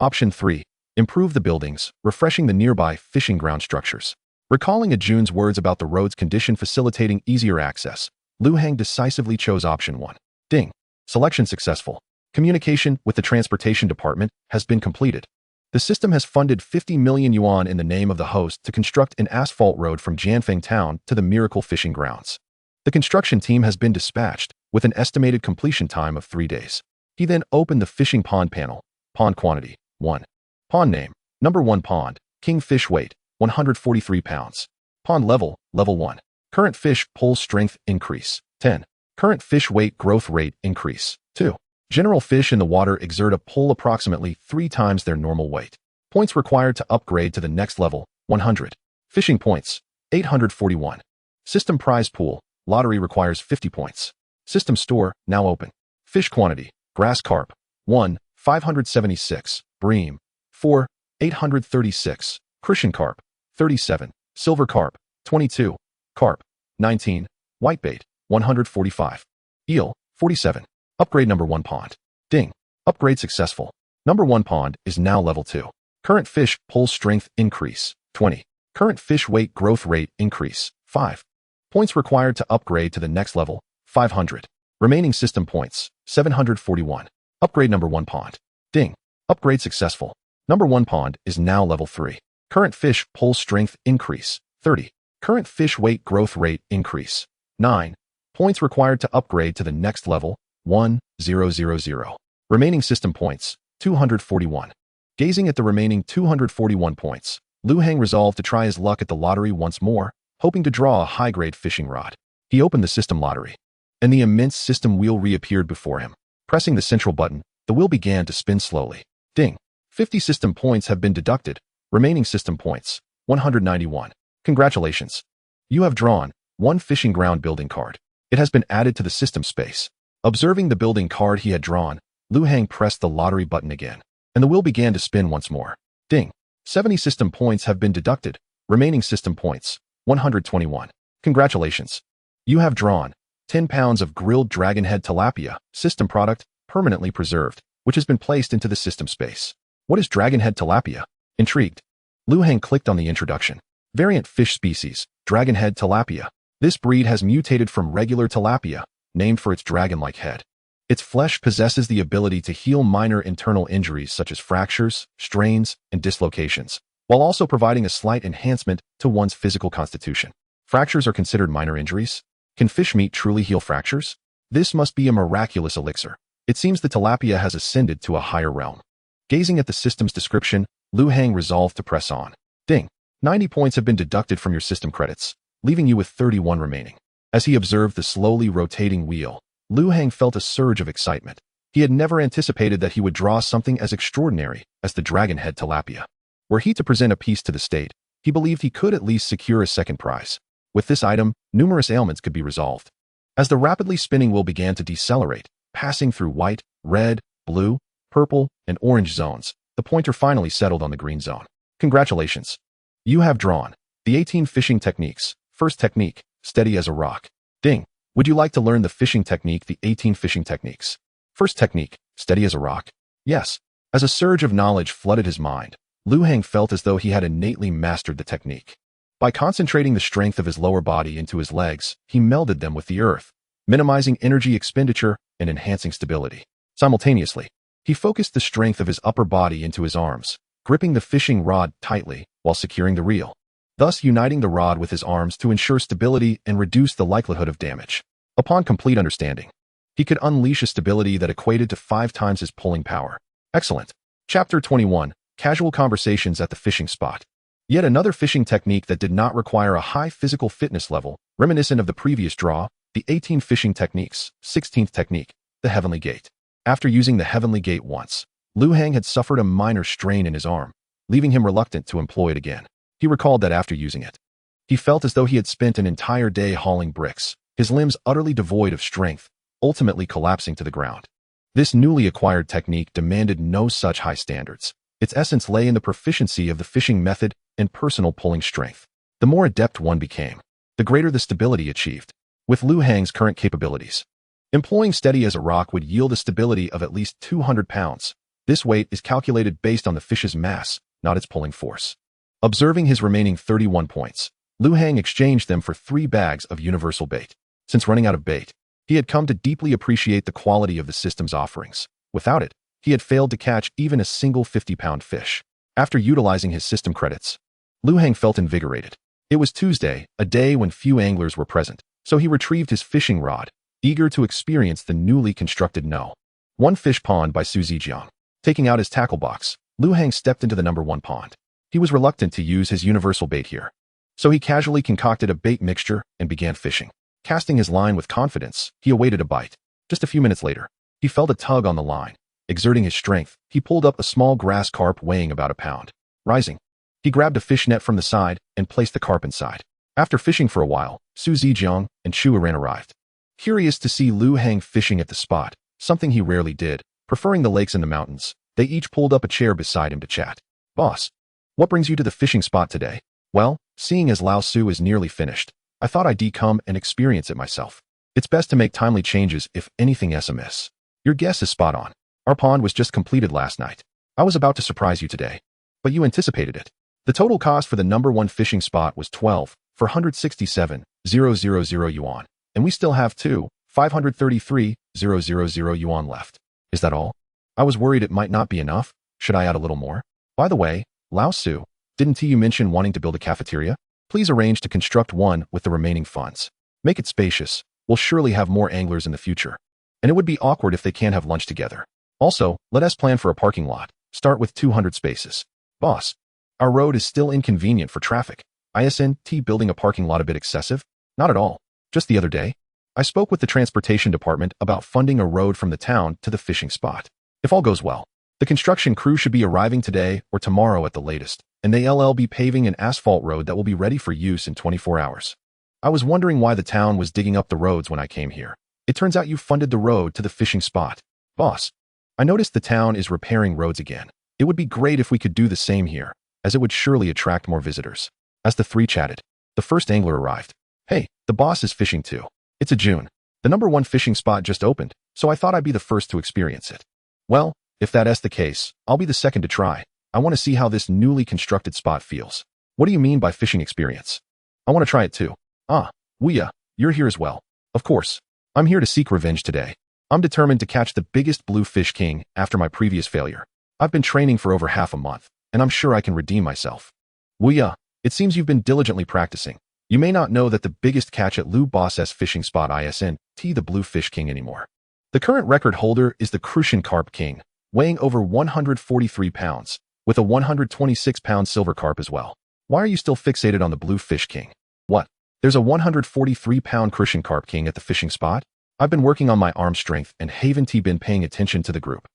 Option 3. Improve the buildings, refreshing the nearby fishing ground structures. Recalling Jun's words about the road's condition facilitating easier access, Lu Heng decisively chose option 1. Ding! Selection successful. Communication with the transportation department has been completed. The system has funded 50 million yuan in the name of the host to construct an asphalt road from Jianfeng Town to the Miracle Fishing Grounds. The construction team has been dispatched, with an estimated completion time of 3 days. He then opened the fishing pond panel. Pond quantity: 1. Pond name: Number 1 pond, kingfish weight, 143 pounds. Pond level, level 1. Current fish pull strength increase, 10. Current fish weight growth rate increase. 2. General fish in the water exert a pull approximately 3 times their normal weight. Points required to upgrade to the next level, 100. Fishing points, 841. System prize pool, lottery requires 50 points. System store, now open. Fish quantity, grass carp, 1, 576, bream, 4, 836, crucian carp, 37, silver carp, 22, carp, 19, whitebait, 145, eel, 47. Upgrade number 1 pond. Ding. Upgrade successful. Number 1 pond is now level 2. Current fish pull strength increase, 20. Current fish weight growth rate increase, 5. Points required to upgrade to the next level, 500. Remaining system points, 741. Upgrade number 1 pond. Ding. Upgrade successful. Number 1 pond is now level 3. Current fish pull strength increase, 30. Current fish weight growth rate increase, 9. Points required to upgrade to the next level, 1000. Remaining system points, 241. Gazing at the remaining 241 points, Lu Hang resolved to try his luck at the lottery once more, hoping to draw a high-grade fishing rod. He opened the system lottery, and the immense system wheel reappeared before him. Pressing the central button, the wheel began to spin slowly. Ding. 50 system points have been deducted. Remaining system points, 191. Congratulations. You have drawn 1 fishing ground building card. It has been added to the system space. Observing the building card he had drawn, Lu Hang pressed the lottery button again, and the wheel began to spin once more. Ding. 70 system points have been deducted. Remaining system points, 121. Congratulations. You have drawn 10 pounds of grilled dragonhead tilapia, system product, permanently preserved, which has been placed into the system space. What is dragonhead tilapia? Intrigued, Lu Hang clicked on the introduction. Variant fish species, dragonhead tilapia. This breed has mutated from regular tilapia, named for its dragon-like head. Its flesh possesses the ability to heal minor internal injuries such as fractures, strains, and dislocations, while also providing a slight enhancement to one's physical constitution. Fractures are considered minor injuries. Can fish meat truly heal fractures? This must be a miraculous elixir. It seems the tilapia has ascended to a higher realm. Gazing at the system's description, Lu Hang resolved to press on. Ding. 90 points have been deducted from your system credits, leaving you with 31 remaining. As he observed the slowly rotating wheel, Lu Hang felt a surge of excitement. He had never anticipated that he would draw something as extraordinary as the dragonhead tilapia. Were he to present a piece to the state, he believed he could at least secure a second prize. With this item, numerous ailments could be resolved. As the rapidly spinning wheel began to decelerate, passing through white, red, blue, purple, and orange zones, the pointer finally settled on the green zone. Congratulations. You have drawn the 18 fishing techniques. First technique, steady as a rock. Ding. Would you like to learn the fishing technique, the 18 fishing techniques? First technique, steady as a rock. Yes. As a surge of knowledge flooded his mind, Lu Hang felt as though he had innately mastered the technique. By concentrating the strength of his lower body into his legs, he melded them with the earth, minimizing energy expenditure and enhancing stability. Simultaneously, he focused the strength of his upper body into his arms, gripping the fishing rod tightly while securing the reel, thus uniting the rod with his arms to ensure stability and reduce the likelihood of damage. Upon complete understanding, he could unleash a stability that equated to 5 times his pulling power. Excellent. Chapter 21, Casual Conversations at the Fishing Spot. Yet another fishing technique that did not require a high physical fitness level, reminiscent of the previous draw, the 18 fishing techniques. 16th technique, the Heavenly Gate. After using the Heavenly Gate once, Lu Hang had suffered a minor strain in his arm, leaving him reluctant to employ it again. He recalled that after using it, he felt as though he had spent an entire day hauling bricks, his limbs utterly devoid of strength, ultimately collapsing to the ground. This newly acquired technique demanded no such high standards. Its essence lay in the proficiency of the fishing method and personal pulling strength. The more adept one became, the greater the stability achieved. With Lu Hang's current capabilities, employing steady as a rock would yield a stability of at least 200 pounds. This weight is calculated based on the fish's mass, not its pulling force. Observing his remaining 31 points, Lu Hang exchanged them for 3 bags of universal bait. Since running out of bait, he had come to deeply appreciate the quality of the system's offerings. Without it, he had failed to catch even a single 50-pound fish. After utilizing his system credits, Lu Hang felt invigorated. It was Tuesday, a day when few anglers were present, so he retrieved his fishing rod, eager to experience the newly constructed No. 1 fish pond by Su Zijiang. Taking out his tackle box, Lu Hang stepped into the number 1 pond. He was reluctant to use his universal bait here, so he casually concocted a bait mixture and began fishing. Casting his line with confidence, he awaited a bite. Just a few minutes later, he felt a tug on the line. Exerting his strength, he pulled up a small grass carp weighing about a pound. Rising, he grabbed a fish net from the side and placed the carp inside. After fishing for a while, Su Zijiang and Chu Aran arrived. Curious to see Lu Hang fishing at the spot, something he rarely did, preferring the lakes and the mountains, they each pulled up a chair beside him to chat. "Boss, what brings you to the fishing spot today?" "Well, seeing as Lao Su is nearly finished, I thought I'd come and experience it myself. It's best to make timely changes if anything is amiss." "Your guess is spot on. Our pond was just completed last night. I was about to surprise you today, but you anticipated it. The total cost for the number 1 fishing spot was 12,467,000 yuan, and we still have 2,533,000 yuan left. Is that all? I was worried it might not be enough. Should I add a little more? By the way, Lao Su, didn't you mention wanting to build a cafeteria? Please arrange to construct one with the remaining funds. Make it spacious. We'll surely have more anglers in the future, and it would be awkward if they can't have lunch together. Also, let us plan for a parking lot. Start with 200 spaces. Boss, our road is still inconvenient for traffic. Isn't building a parking lot a bit excessive? Not at all. Just the other day, I spoke with the transportation department about funding a road from the town to the fishing spot. If all goes well, the construction crew should be arriving today or tomorrow at the latest, and they'll be paving an asphalt road that will be ready for use in 24 hours. I was wondering why the town was digging up the roads when I came here. It turns out you funded the road to the fishing spot. Boss, I noticed the town is repairing roads again. It would be great if we could do the same here, as it would surely attract more visitors." As the three chatted, the first angler arrived. "Hey, the boss is fishing too. It's a June. The number 1 fishing spot just opened, so I thought I'd be the first to experience it." "Well, if that's the case, I'll be the second to try. I want to see how this newly constructed spot feels." "What do you mean by fishing experience?" "I want to try it too." "Ah, Wuya, you're here as well." "Of course. I'm here to seek revenge today. I'm determined to catch the biggest blue fish king after my previous failure. I've been training for over half a month, and I'm sure I can redeem myself." "Wuya, it seems you've been diligently practicing. You may not know that the biggest catch at Lu Boss's fishing spot isn't the blue fish king anymore. The current record holder is the crucian carp king, weighing over 143 pounds, with a 126-pound silver carp as well. Why are you still fixated on the blue fish king?" "What? There's a 143-pound crucian carp king at the fishing spot? I've been working on my arm strength and haven't been paying attention to the group.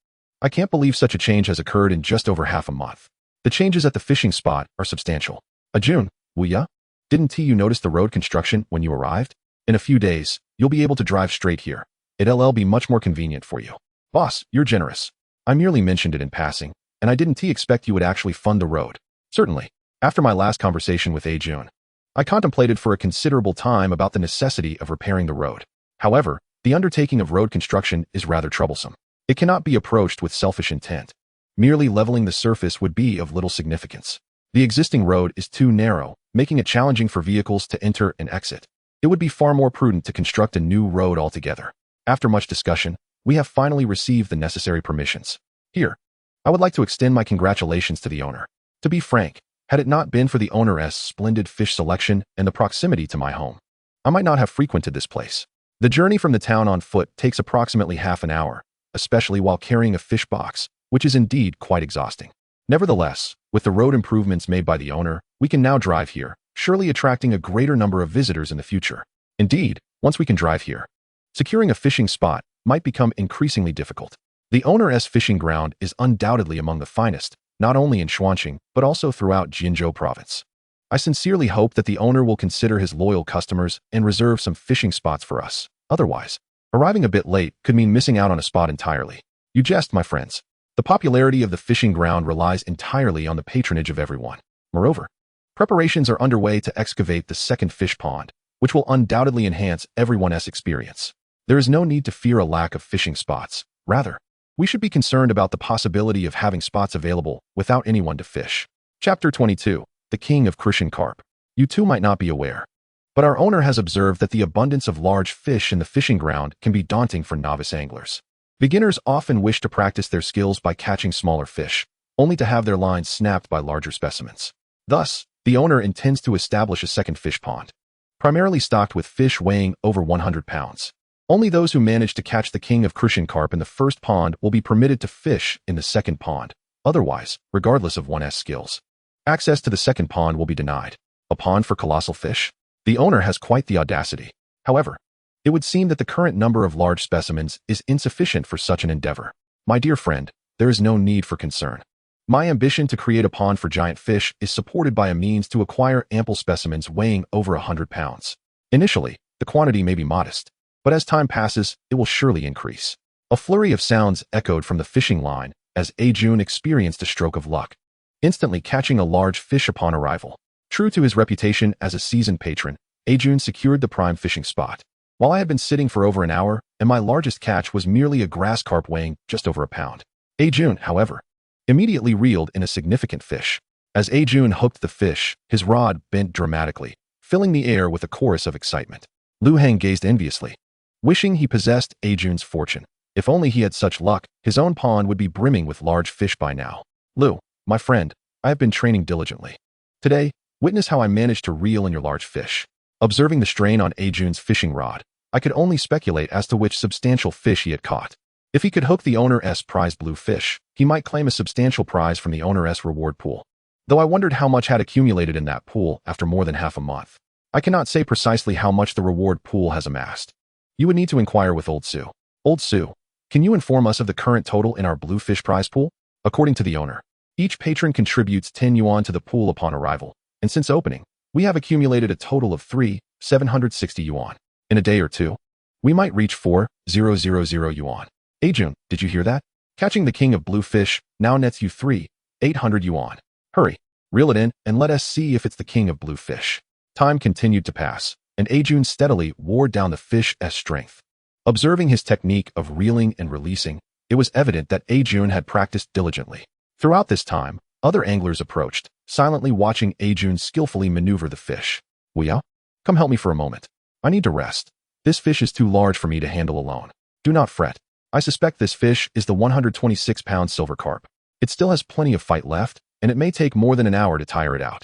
I can't believe such a change has occurred in just over half a month. The changes at the fishing spot are substantial." "Ajun, Wuya, didn't you notice the road construction when you arrived? In a few days, you'll be able to drive straight here. It'll be much more convenient for you." "Boss, you're generous. I merely mentioned it in passing, and I didn't expect you would actually fund the road." "Certainly. After my last conversation with Ajun, I contemplated for a considerable time about the necessity of repairing the road. However, the undertaking of road construction is rather troublesome. It cannot be approached with selfish intent. Merely leveling the surface would be of little significance. The existing road is too narrow, making it challenging for vehicles to enter and exit. It would be far more prudent to construct a new road altogether. After much discussion, we have finally received the necessary permissions. Here, I would like to extend my congratulations to the owner. To be frank, had it not been for the owner's splendid fish selection and the proximity to my home, I might not have frequented this place. The journey from the town on foot takes approximately half an hour, especially while carrying a fish box, which is indeed quite exhausting. Nevertheless, with the road improvements made by the owner, we can now drive here, surely attracting a greater number of visitors in the future. Indeed, once we can drive here, securing a fishing spot might become increasingly difficult. The owner's fishing ground is undoubtedly among the finest, not only in Xuanqing, but also throughout Jinzhou province. I sincerely hope that the owner will consider his loyal customers and reserve some fishing spots for us. Otherwise, arriving a bit late could mean missing out on a spot entirely. You jest, my friends. The popularity of the fishing ground relies entirely on the patronage of everyone. Moreover, preparations are underway to excavate the second fish pond, which will undoubtedly enhance everyone's experience. There is no need to fear a lack of fishing spots. Rather, we should be concerned about the possibility of having spots available without anyone to fish. Chapter 22. The King of Crucian Carp. You too might not be aware, but our owner has observed that the abundance of large fish in the fishing ground can be daunting for novice anglers. Beginners often wish to practice their skills by catching smaller fish, only to have their lines snapped by larger specimens. Thus, the owner intends to establish a second fish pond, primarily stocked with fish weighing over 100 pounds. Only those who manage to catch the king of crucian carp in the first pond will be permitted to fish in the second pond. Otherwise, regardless of one's skills, access to the second pond will be denied. A pond for colossal fish? The owner has quite the audacity. However, it would seem that the current number of large specimens is insufficient for such an endeavor. My dear friend, there is no need for concern. My ambition to create a pond for giant fish is supported by a means to acquire ample specimens weighing over 100 pounds. Initially, the quantity may be modest, but as time passes, it will surely increase. A flurry of sounds echoed from the fishing line as Ajun experienced a stroke of luck, instantly catching a large fish upon arrival. True to his reputation as a seasoned patron, Ajun secured the prime fishing spot. While I had been sitting for over an hour, and my largest catch was merely a grass carp weighing just over a pound. Ajun, however, immediately reeled in a significant fish. As Ajun hooked the fish, his rod bent dramatically, filling the air with a chorus of excitement. Lu Heng gazed enviously, wishing he possessed Ajun's fortune. If only he had such luck, his own pond would be brimming with large fish by now. Lu, my friend, I have been training diligently. Today, witness how I managed to reel in your large fish. Observing the strain on Ajun's fishing rod, I could only speculate as to which substantial fish he had caught. If he could hook the owner's prized blue fish, he might claim a substantial prize from the owner's reward pool. Though I wondered how much had accumulated in that pool after more than half a month. I cannot say precisely how much the reward pool has amassed. You would need to inquire with Old Sue. Old Sue, can you inform us of the current total in our blue fish prize pool? According to the owner, each patron contributes 10 yuan to the pool upon arrival, and since opening, we have accumulated a total of 760 yuan. In a day or two, we might reach 4,000 yuan. Ajun, did you hear that? Catching the king of blue fish now nets you 3,800 yuan. Hurry, reel it in and let us see if it's the king of blue fish. Time continued to pass, and Ajun steadily wore down the fish's strength. Observing his technique of reeling and releasing, it was evident that Ajun had practiced diligently. Throughout this time, other anglers approached, silently watching Ajun skillfully maneuver the fish. Wuya, come help me for a moment. I need to rest. This fish is too large for me to handle alone. Do not fret. I suspect this fish is the 126-pound silver carp. It still has plenty of fight left, and it may take more than an hour to tire it out.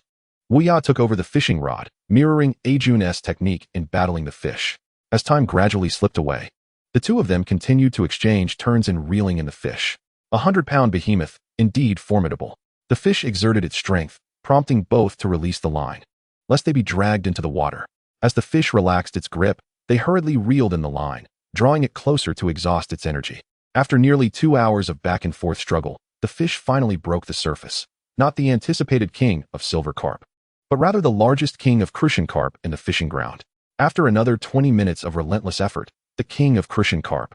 Wuya took over the fishing rod, mirroring Ajun's technique in battling the fish. As time gradually slipped away, the two of them continued to exchange turns in reeling in the fish. 100-pound behemoth, indeed formidable. The fish exerted its strength, prompting both to release the line, lest they be dragged into the water. As the fish relaxed its grip, they hurriedly reeled in the line, drawing it closer to exhaust its energy. After nearly 2 hours of back-and-forth struggle, the fish finally broke the surface. Not the anticipated king of silver carp, but rather the largest king of crucian carp in the fishing ground. After another 20 minutes of relentless effort, the king of crucian carp,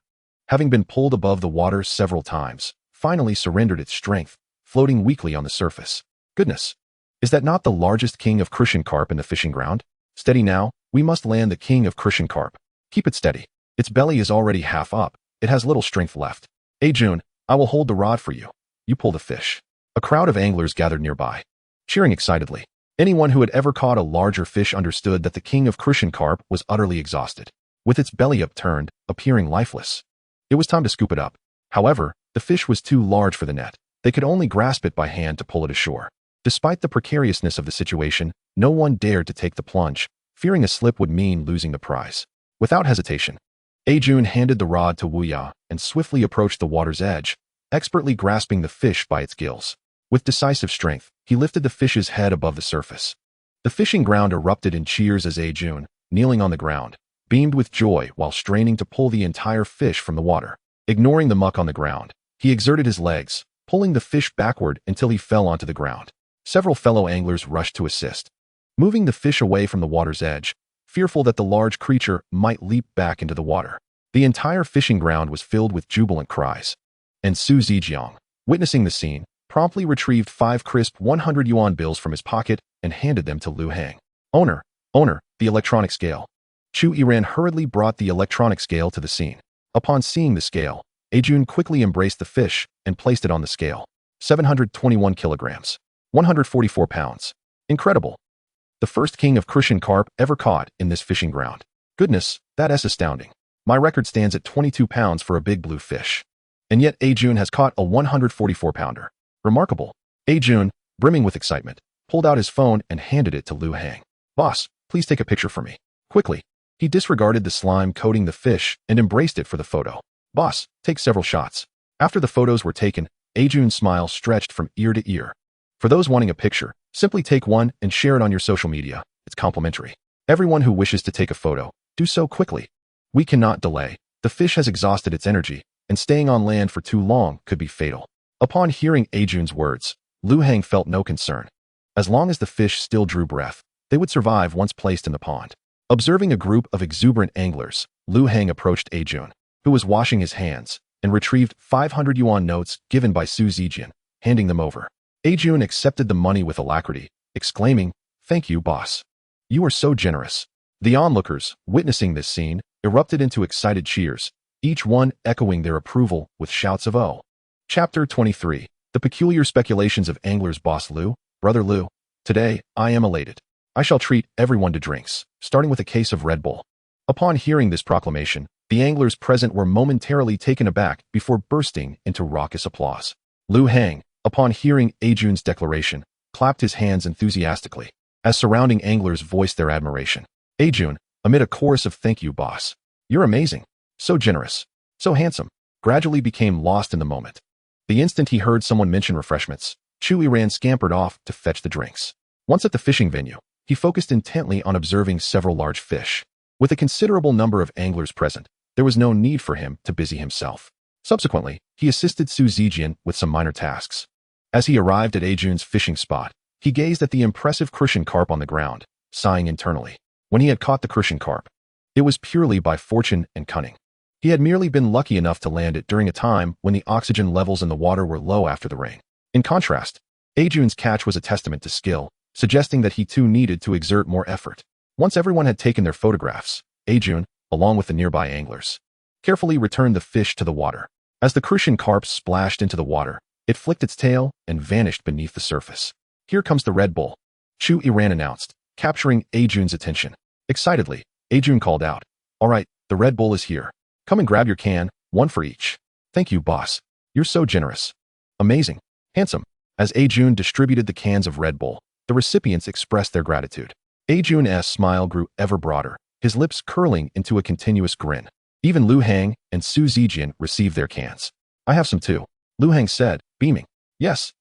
having been pulled above the water several times, finally surrendered its strength, floating weakly on the surface. Goodness! Is that not the largest king of crucian carp in the fishing ground? Steady now, we must land the king of crucian carp. Keep it steady. Its belly is already half up. It has little strength left. Ajun, I will hold the rod for you. You pull the fish. A crowd of anglers gathered nearby, cheering excitedly. Anyone who had ever caught a larger fish understood that the king of crucian carp was utterly exhausted, with its belly upturned, appearing lifeless. It was time to scoop it up. However, the fish was too large for the net. They could only grasp it by hand to pull it ashore. Despite the precariousness of the situation, no one dared to take the plunge, fearing a slip would mean losing the prize. Without hesitation, Ajun handed the rod to Wuya and swiftly approached the water's edge, expertly grasping the fish by its gills. With decisive strength, he lifted the fish's head above the surface. The fishing ground erupted in cheers as Ajun, kneeling on the ground, beamed with joy while straining to pull the entire fish from the water. Ignoring the muck on the ground, he exerted his legs, pulling the fish backward until he fell onto the ground. Several fellow anglers rushed to assist, moving the fish away from the water's edge, fearful that the large creature might leap back into the water. The entire fishing ground was filled with jubilant cries. And Su Zijiang, witnessing the scene, promptly retrieved 5 crisp 100 yuan bills from his pocket and handed them to Lu Heng. Owner, the electronic scale. Chu Yiran hurriedly brought the electronic scale to the scene. Upon seeing the scale, Ajun quickly embraced the fish and placed it on the scale. 721 kilograms. 144 pounds. Incredible. The first king of crucian carp ever caught in this fishing ground. Goodness, that's astounding. My record stands at 22 pounds for a big blue fish. And yet Ajun has caught a 144-pounder. Remarkable. Ajun, brimming with excitement, pulled out his phone and handed it to Lu Heng. Boss, please take a picture for me. Quickly. He disregarded the slime coating the fish and embraced it for the photo. Boss, take several shots. After the photos were taken, Ajun's smile stretched from ear to ear. For those wanting a picture, simply take one and share it on your social media. It's complimentary. Everyone who wishes to take a photo, Do so quickly. We cannot delay. The fish has exhausted its energy, and staying on land for too long could be fatal. Upon hearing Ajun's words, Lu Heng felt no concern. As long as the fish still drew breath, they would survive once placed in the pond. Observing a group of exuberant anglers, Lu Heng approached Ajun, who was washing his hands, and retrieved 500 yuan notes given by Su Zijin, handing them over. Ajun accepted the money with alacrity, exclaiming, "Thank you, boss. You are so generous." The onlookers, witnessing this scene, erupted into excited cheers, each one echoing their approval with shouts of "Oh." Chapter 23. The Peculiar Speculations of Anglers. Boss Lu, Brother Lu, today, I am elated. I shall treat everyone to drinks, starting with a case of Red Bull. Upon hearing this proclamation, the anglers present were momentarily taken aback before bursting into raucous applause. Lu Heng, upon hearing Ajun's declaration, clapped his hands enthusiastically, as surrounding anglers voiced their admiration. Ajun, amid a chorus of "Thank you, boss. You're amazing. So generous. So handsome," gradually became lost in the moment. The instant he heard someone mention refreshments, Chu Yiran scampered off to fetch the drinks. Once at the fishing venue, he focused intently on observing several large fish. With a considerable number of anglers present, there was no need for him to busy himself. Subsequently, he assisted Su Zijin with some minor tasks. As he arrived at Ajun's fishing spot, he gazed at the impressive crucian carp on the ground, sighing internally. When he had caught the crucian carp, it was purely by fortune and cunning. He had merely been lucky enough to land it during a time when the oxygen levels in the water were low after the rain. In contrast, Ajun's catch was a testament to skill, suggesting that he too needed to exert more effort. Once everyone had taken their photographs, Ajun, along with the nearby anglers, carefully returned the fish to the water. As the crucian carp splashed into the water, it flicked its tail and vanished beneath the surface. "Here comes the Red Bull," Chu Yiran announced, capturing Ajun's attention. Excitedly, Ajun called out, "All right, the Red Bull is here. Come and grab your can, one for each." "Thank you, boss. You're so generous. Amazing. Handsome." As Ajun distributed the cans of Red Bull, the recipients expressed their gratitude. Ajun's smile grew ever broader, his lips curling into a continuous grin. Even Lu Heng and Su Zijin received their cans. "I have some too," Lu Heng said, beaming. Yes,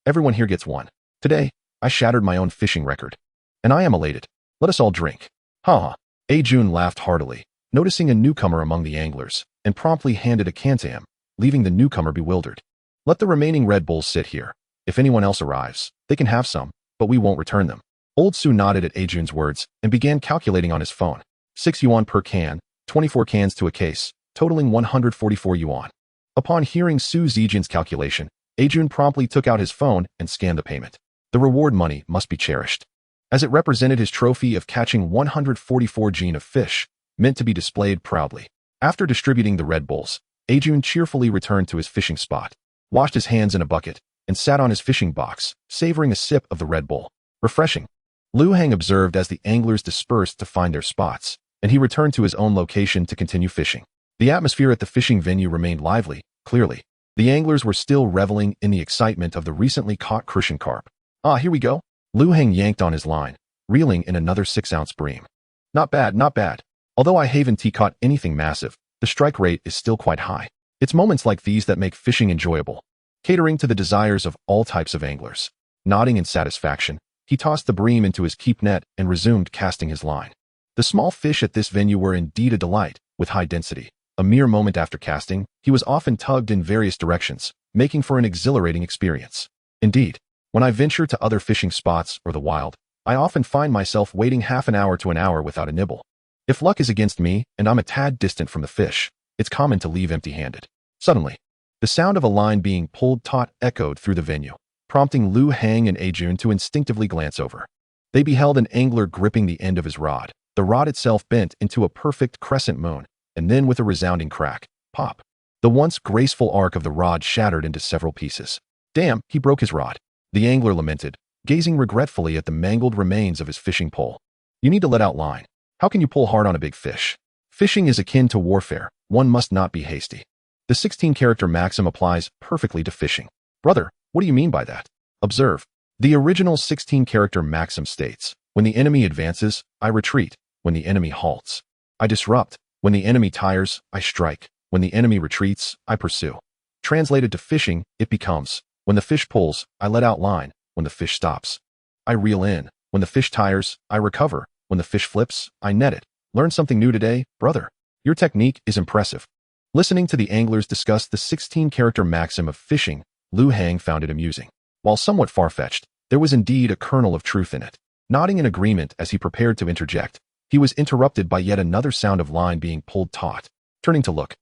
everyone here gets one. Today, I shattered my own fishing record. And I am elated. Let us all drink." "Ha." Ajun laughed heartily, noticing a newcomer among the anglers, and promptly handed a can to him, leaving the newcomer bewildered. "Let the remaining Red Bulls sit here. If anyone else arrives, they can have some, but we won't return them." Old Su nodded at Ajun's words and began calculating on his phone. 6 yuan per can, 24 cans to a case, totaling 144 yuan. Upon hearing Su Zijin's calculation, Ajun promptly took out his phone and scanned the payment. The reward money must be cherished, as it represented his trophy of catching 144 jin of fish, meant to be displayed proudly. After distributing the Red Bulls, Ajun cheerfully returned to his fishing spot, washed his hands in a bucket, and sat on his fishing box, savoring a sip of the Red Bull. Refreshing. Lu Heng observed as the anglers dispersed to find their spots, and he returned to his own location to continue fishing. The atmosphere at the fishing venue remained lively, clearly. The anglers were still reveling in the excitement of the recently caught crucian carp. "Ah, here we go." Lu Heng yanked on his line, reeling in another 6-ounce bream. Not bad. Although I haven't caught anything massive, the strike rate is still quite high. It's moments like these that make fishing enjoyable, catering to the desires of all types of anglers." Nodding in satisfaction, he tossed the bream into his keep net and resumed casting his line. The small fish at this venue were indeed a delight, with high density. A mere moment after casting, he was often tugged in various directions, making for an exhilarating experience. Indeed, when I venture to other fishing spots or the wild, I often find myself waiting half an hour to an hour without a nibble. If luck is against me and I'm a tad distant from the fish, it's common to leave empty-handed. Suddenly, the sound of a line being pulled taut echoed through the venue, prompting Lu Heng and Ajun to instinctively glance over. They beheld an angler gripping the end of his rod. The rod itself bent into a perfect crescent moon, and then with a resounding crack, pop, the once graceful arc of the rod shattered into several pieces. "Damn, he broke his rod," the angler lamented, gazing regretfully at the mangled remains of his fishing pole. "You need to let out line. How can you pull hard on a big fish? Fishing is akin to warfare. One must not be hasty." The 16-character maxim applies perfectly to fishing. "Brother, what do you mean by that?" Observe. The original 16-character maxim states, "When the enemy advances, I retreat. When the enemy halts, I disrupt. When the enemy tires, I strike. When the enemy retreats, I pursue." Translated to fishing, it becomes, "When the fish pulls, I let out line. When the fish stops, I reel in. When the fish tires, I recover. When the fish flips, I net it. Learn something new today, brother. Your technique is impressive. Listening to the anglers discuss the 16-character maxim of fishing, Lu Hang found it amusing. While somewhat far-fetched, there was indeed a kernel of truth in it. Nodding in agreement as he prepared to interject, he was interrupted by yet another sound of line being pulled taut. Turning to look,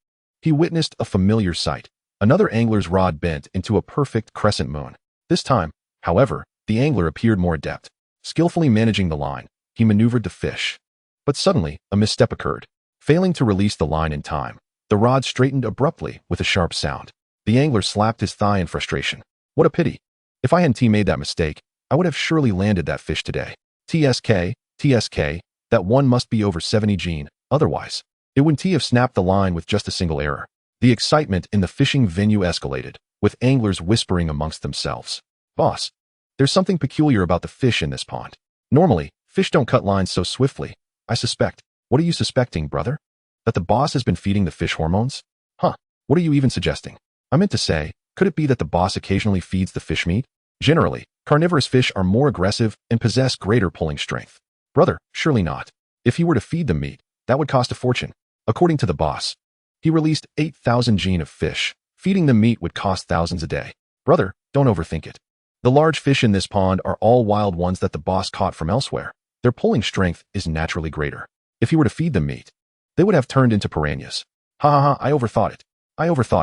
he witnessed a familiar sight. Another angler's rod bent into a perfect crescent moon. This time, however, the angler appeared more adept. Skillfully managing the line, he maneuvered the fish. But suddenly, a misstep occurred. Failing to release the line in time, the rod straightened abruptly with a sharp sound. The angler slapped his thigh in frustration. What a pity. If I hadn't made that mistake, I would have surely landed that fish today. TSK, that one must be over 70-jin, otherwise, it wouldn't have snapped the line with just a single error. The excitement in the fishing venue escalated, with anglers whispering amongst themselves. Boss, there's something peculiar about the fish in this pond. Normally, fish don't cut lines so swiftly. I suspect. What are you suspecting, brother? That the boss has been feeding the fish hormones? Huh, what are you even suggesting? I meant to say, could it be that the boss occasionally feeds the fish meat? Generally, carnivorous fish are more aggressive and possess greater pulling strength. Brother, surely not. If he were to feed them meat, that would cost a fortune. According to the boss, he released 8,000-jin of fish. Feeding them meat would cost thousands a day. Brother, don't overthink it. The large fish in this pond are all wild ones that the boss caught from elsewhere. Their pulling strength is naturally greater. If he were to feed them meat, they would have turned into piranhas. I overthought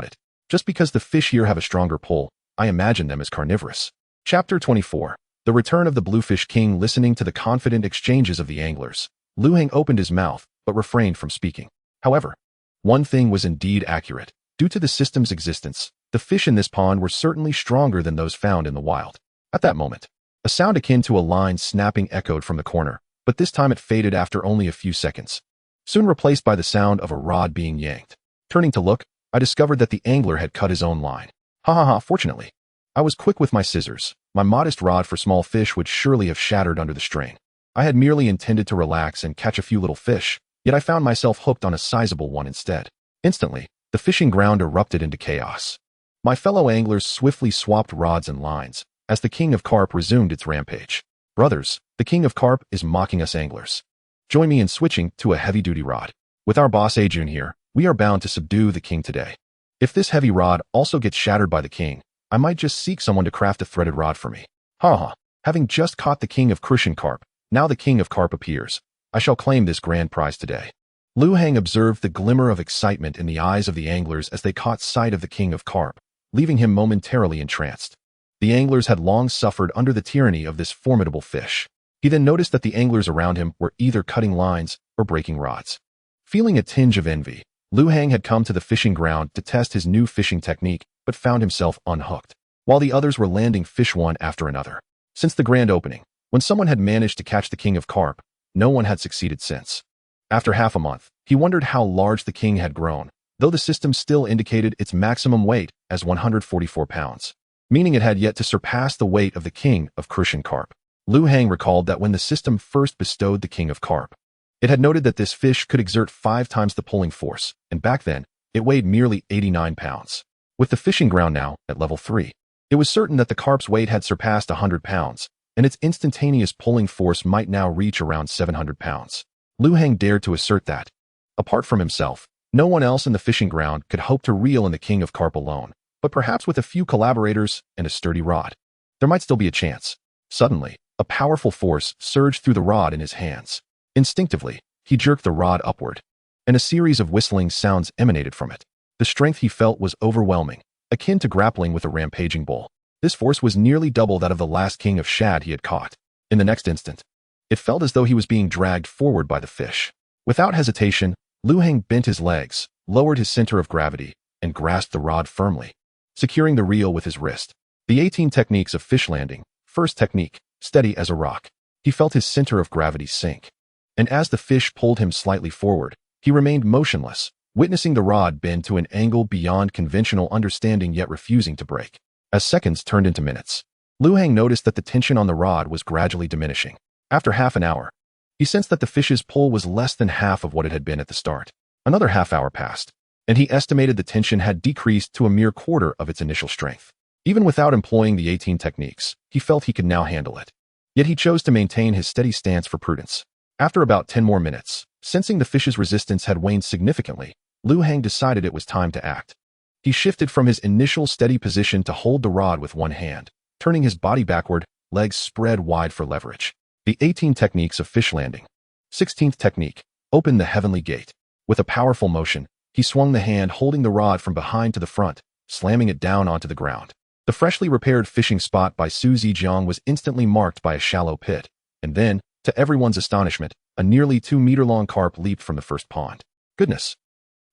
it. Just because the fish here have a stronger pull, I imagine them as carnivorous. Chapter 24. The Return of the Bluefish King. Listening to the confident exchanges of the anglers, Lu Hang opened his mouth, but refrained from speaking. However, one thing was indeed accurate. Due to the system's existence, the fish in this pond were certainly stronger than those found in the wild. At that moment, a sound akin to a line snapping echoed from the corner, but this time it faded after only a few seconds, soon replaced by the sound of a rod being yanked. Turning to look, I discovered that the angler had cut his own line. Fortunately, I was quick with my scissors. My modest rod for small fish would surely have shattered under the strain. I had merely intended to relax and catch a few little fish, yet I found myself hooked on a sizable one instead. Instantly, the fishing ground erupted into chaos. My fellow anglers swiftly swapped rods and lines, as the king of carp resumed its rampage. Brothers, the king of carp is mocking us anglers. Join me in switching to a heavy-duty rod. With our boss Ajun here, we are bound to subdue the king today. If this heavy rod also gets shattered by the king, I might just seek someone to craft a threaded rod for me. Having just caught the king of crucian carp, now the king of carp appears. I shall claim this grand prize today. Lu Hang observed the glimmer of excitement in the eyes of the anglers as they caught sight of the king of carp, leaving him momentarily entranced. The anglers had long suffered under the tyranny of this formidable fish. He then noticed that the anglers around him were either cutting lines or breaking rods. Feeling a tinge of envy, Lu Hang had come to the fishing ground to test his new fishing technique, but found himself unhooked, while the others were landing fish one after another. Since the grand opening, when someone had managed to catch the king of carp, no one had succeeded since. After half a month, he wondered how large the king had grown, though the system still indicated its maximum weight as 144 pounds, meaning it had yet to surpass the weight of the king of crucian carp. Lu Hang recalled that when the system first bestowed the king of carp, it had noted that this fish could exert 5 times the pulling force, and back then, it weighed merely 89 pounds. With the fishing ground now at level 3, it was certain that the carp's weight had surpassed 100 pounds, and its instantaneous pulling force might now reach around 700 pounds. Lu Hang dared to assert that, apart from himself, no one else in the fishing ground could hope to reel in the king of carp alone, but perhaps with a few collaborators and a sturdy rod, there might still be a chance. Suddenly, a powerful force surged through the rod in his hands. Instinctively, he jerked the rod upward, and a series of whistling sounds emanated from it. The strength he felt was overwhelming, akin to grappling with a rampaging bull. This force was nearly double that of the last king of shad he had caught. In the next instant, it felt as though he was being dragged forward by the fish. Without hesitation, Lu Hang bent his legs, lowered his center of gravity, and grasped the rod firmly, securing the reel with his wrist. The 18 techniques of fish landing. First technique, steady as a rock. He felt his center of gravity sink, and as the fish pulled him slightly forward, he remained motionless, witnessing the rod bend to an angle beyond conventional understanding yet refusing to break. As seconds turned into minutes, Lu Hang noticed that the tension on the rod was gradually diminishing. After half an hour, he sensed that the fish's pull was less than half of what it had been at the start. Another half hour passed, and he estimated the tension had decreased to a mere quarter of its initial strength. Even without employing the 18 techniques, he felt he could now handle it. Yet he chose to maintain his steady stance for prudence. After about 10 more minutes, Sensing the fish's resistance had waned significantly, Lu Hang decided it was time to act. He shifted from his initial steady position to hold the rod with one hand, turning his body backward, legs spread wide for leverage. The 18 techniques of fish landing. 16th technique. Open the heavenly gate. With a powerful motion, he swung the hand holding the rod from behind to the front, slamming it down onto the ground. The freshly repaired fishing spot by Su Zijiang was instantly marked by a shallow pit, and then, to everyone's astonishment, a nearly 2-meter-long carp leaped from the first pond. Goodness!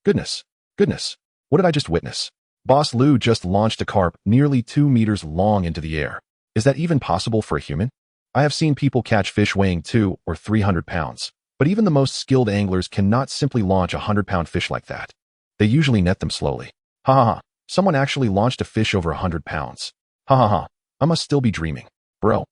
Goodness! Goodness! What did I just witness? Boss Lu just launched a carp nearly 2 meters long into the air. Is that even possible for a human? I have seen people catch fish weighing 200 or 300 pounds, but even the most skilled anglers cannot simply launch a 100-pound fish like that. They usually net them slowly. Ha ha ha. Someone actually launched a fish over 100 pounds. Ha ha ha. I must still be dreaming. Bro,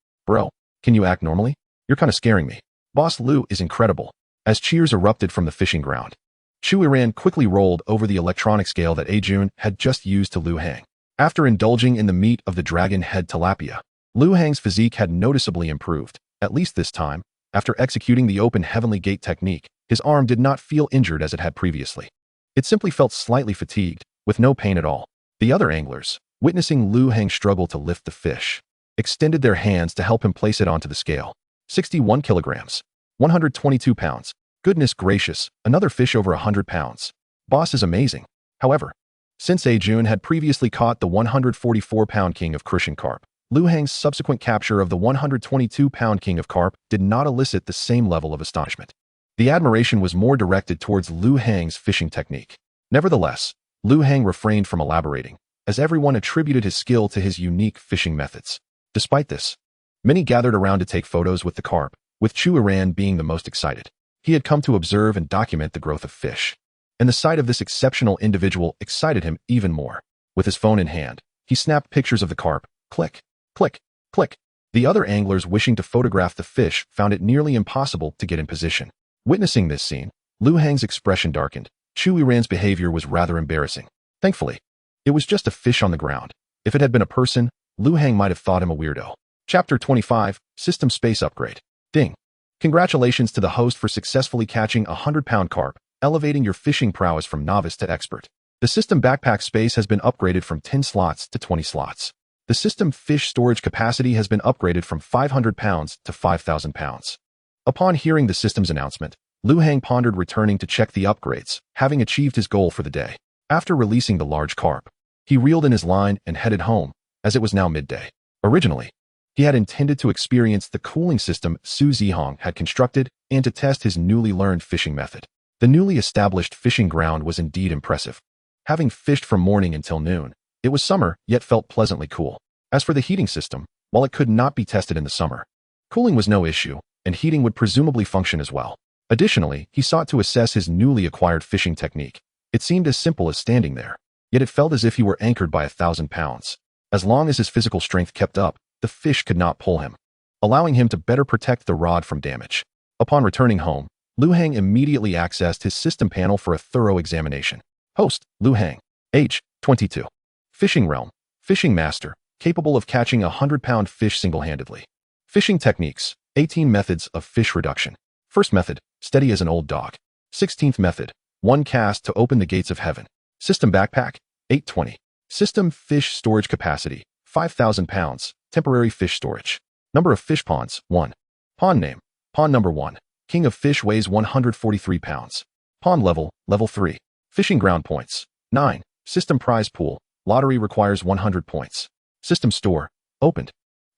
can you act normally? You're kind of scaring me. Boss Lu is incredible. As cheers erupted from the fishing ground, Chu Iran quickly rolled over the electronic scale that Ajun had just used to Lu Hang. After indulging in the meat of the dragon head tilapia, Lu Hang's physique had noticeably improved, at least this time. After executing the open heavenly gate technique, his arm did not feel injured as it had previously. It simply felt slightly fatigued, with no pain at all. The other anglers, witnessing Lu Hang struggle to lift the fish, extended their hands to help him place it onto the scale. 61 kilograms. 122 pounds. Goodness gracious, another fish over 100 pounds. Boss is amazing. However, since Ajun had previously caught the 144-pound king of crucian carp, Lu Hang's subsequent capture of the 122-pound king of carp did not elicit the same level of astonishment. The admiration was more directed towards Lu Hang's fishing technique. Nevertheless, Lu Hang refrained from elaborating, as everyone attributed his skill to his unique fishing methods. Despite this, many gathered around to take photos with the carp, with Chu Iran being the most excited. He had come to observe and document the growth of fish, and the sight of this exceptional individual excited him even more. With his phone in hand, he snapped pictures of the carp. Click, click, click. The other anglers wishing to photograph the fish found it nearly impossible to get in position. Witnessing this scene, Lu Hang's expression darkened. Chu Iran's behavior was rather embarrassing. Thankfully, it was just a fish on the ground. If it had been a person, Lu Hang might have thought him a weirdo. Chapter 25, System Space Upgrade. Ding. Congratulations to the host for successfully catching a 100-pound carp, elevating your fishing prowess from novice to expert. The system backpack space has been upgraded from 10 slots to 20 slots. The system fish storage capacity has been upgraded from 500 pounds to 5,000 pounds. Upon hearing the system's announcement, Lu Hang pondered returning to check the upgrades, having achieved his goal for the day. After releasing the large carp, he reeled in his line and headed home, as it was now midday. Originally, he had intended to experience the cooling system Su Zihong had constructed and to test his newly learned fishing method. The newly established fishing ground was indeed impressive. Having fished from morning until noon, it was summer yet felt pleasantly cool. As for the heating system, while it could not be tested in the summer, cooling was no issue, and heating would presumably function as well. Additionally, he sought to assess his newly acquired fishing technique. It seemed as simple as standing there, yet it felt as if he were anchored by 1,000 pounds. As long as his physical strength kept up, the fish could not pull him, allowing him to better protect the rod from damage. Upon returning home, Lu Hang immediately accessed his system panel for a thorough examination. Host, Lu Hang. Age, 22. Fishing realm, fishing master, capable of catching a 100-pound fish single-handedly. Fishing techniques, 18 methods of fish reduction. First method, steady as an old dog. 16th method, one cast to open the gates of heaven. System backpack, 820. System fish storage capacity, 5,000 pounds, temporary fish storage. Number of fish ponds, 1. Pond name, pond number 1. King of fish weighs 143 pounds. Pond level, level 3. Fishing ground points, 9. System prize pool, lottery requires 100 points. System store, opened.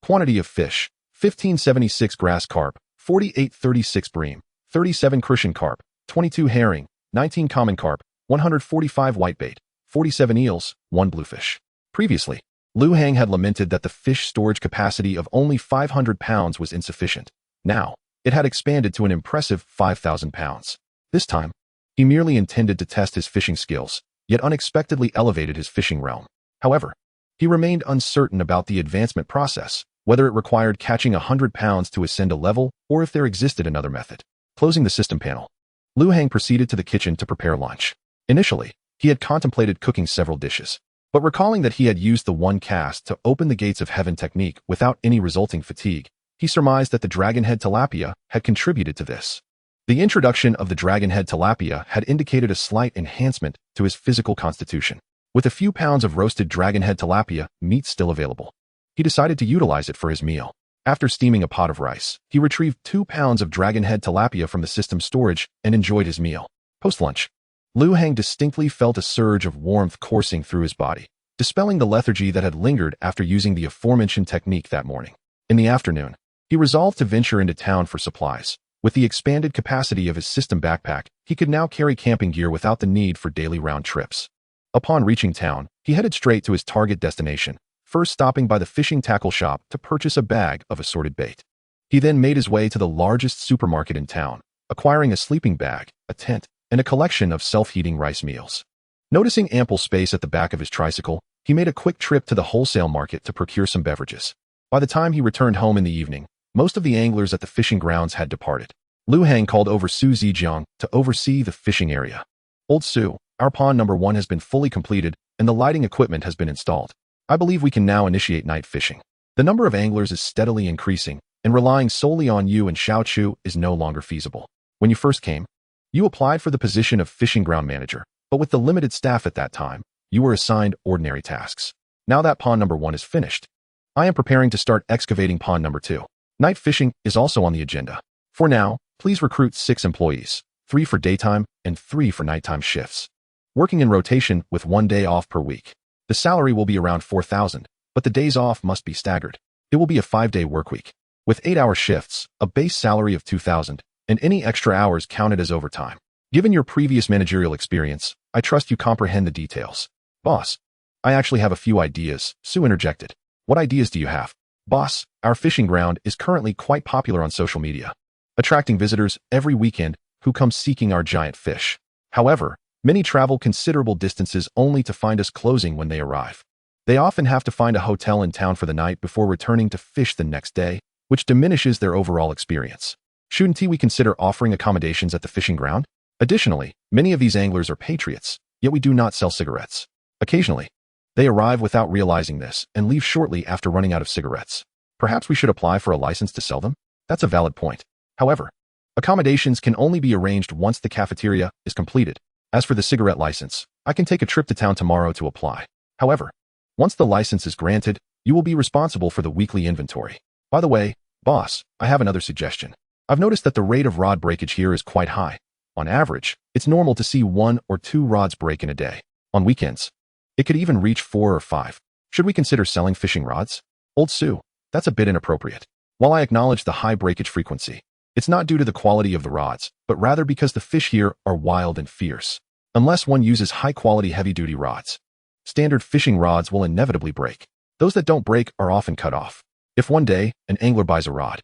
Quantity of fish, 1576 grass carp, 4836 bream, 37 crucian carp, 22 herring, 19 common carp, 145 whitebait, 47 eels, 1 bluefish. Previously, Lu Hang had lamented that the fish storage capacity of only 500 pounds was insufficient. Now, it had expanded to an impressive 5,000 pounds. This time, he merely intended to test his fishing skills, yet unexpectedly elevated his fishing realm. However, he remained uncertain about the advancement process, whether it required catching 100 pounds to ascend a level or if there existed another method. Closing the system panel, Lu Hang proceeded to the kitchen to prepare lunch. Initially, he had contemplated cooking several dishes, but recalling that he had used the one cast to open the gates of heaven technique without any resulting fatigue, he surmised that the dragon head tilapia had contributed to this. The introduction of the dragonhead tilapia had indicated a slight enhancement to his physical constitution. With a few pounds of roasted dragonhead tilapia meat still available, he decided to utilize it for his meal. After steaming a pot of rice, he retrieved 2 pounds of dragonhead tilapia from the system's storage and enjoyed his meal. Post-lunch, Liu Hang distinctly felt a surge of warmth coursing through his body, dispelling the lethargy that had lingered after using the aforementioned technique that morning. In the afternoon, he resolved to venture into town for supplies. With the expanded capacity of his system backpack, he could now carry camping gear without the need for daily round trips. Upon reaching town, he headed straight to his target destination, first stopping by the fishing tackle shop to purchase a bag of assorted bait. He then made his way to the largest supermarket in town, acquiring a sleeping bag, a tent, and a collection of self-heating rice meals. Noticing ample space at the back of his tricycle, he made a quick trip to the wholesale market to procure some beverages. By the time he returned home in the evening, most of the anglers at the fishing grounds had departed. Liu Hang called over Su Zijiang to oversee the fishing area. "Old Su, our pond number 1 has been fully completed and the lighting equipment has been installed. I believe we can now initiate night fishing. The number of anglers is steadily increasing, and relying solely on you and Xiao Chu is no longer feasible. When you first came, you applied for the position of fishing ground manager, but with the limited staff at that time, you were assigned ordinary tasks. Now that pond number 1 is finished, I am preparing to start excavating pond number 2. Night fishing is also on the agenda. For now, please recruit 6 employees, 3 for daytime and 3 for nighttime shifts, working in rotation with 1 day off per week. The salary will be around 4,000, but the days off must be staggered. It will be a 5-day workweek, with 8-hour shifts, a base salary of 2,000, and any extra hours counted as overtime. Given your previous managerial experience, I trust you comprehend the details." "Boss, I actually have a few ideas," Su interjected. "What ideas do you have?" "Boss, our fishing ground is currently quite popular on social media, attracting visitors every weekend who come seeking our giant fish. However, many travel considerable distances only to find us closing when they arrive. They often have to find a hotel in town for the night before returning to fish the next day, which diminishes their overall experience. Shouldn't we consider offering accommodations at the fishing ground? Additionally, many of these anglers are patriots, yet we do not sell cigarettes. Occasionally, they arrive without realizing this and leave shortly after running out of cigarettes. Perhaps we should apply for a license to sell them?" "That's a valid point. However, accommodations can only be arranged once the cafeteria is completed. As for the cigarette license, I can take a trip to town tomorrow to apply. However, once the license is granted, you will be responsible for the weekly inventory. By the way, boss, I have another suggestion. I've noticed that the rate of rod breakage here is quite high. On average, it's normal to see 1 or 2 rods break in a day. On weekends, it could even reach 4 or 5. Should we consider selling fishing rods?" "Old Su, that's a bit inappropriate. While I acknowledge the high breakage frequency, it's not due to the quality of the rods, but rather because the fish here are wild and fierce. Unless one uses high-quality heavy-duty rods, standard fishing rods will inevitably break. Those that don't break are often cut off. If one day an angler buys a rod,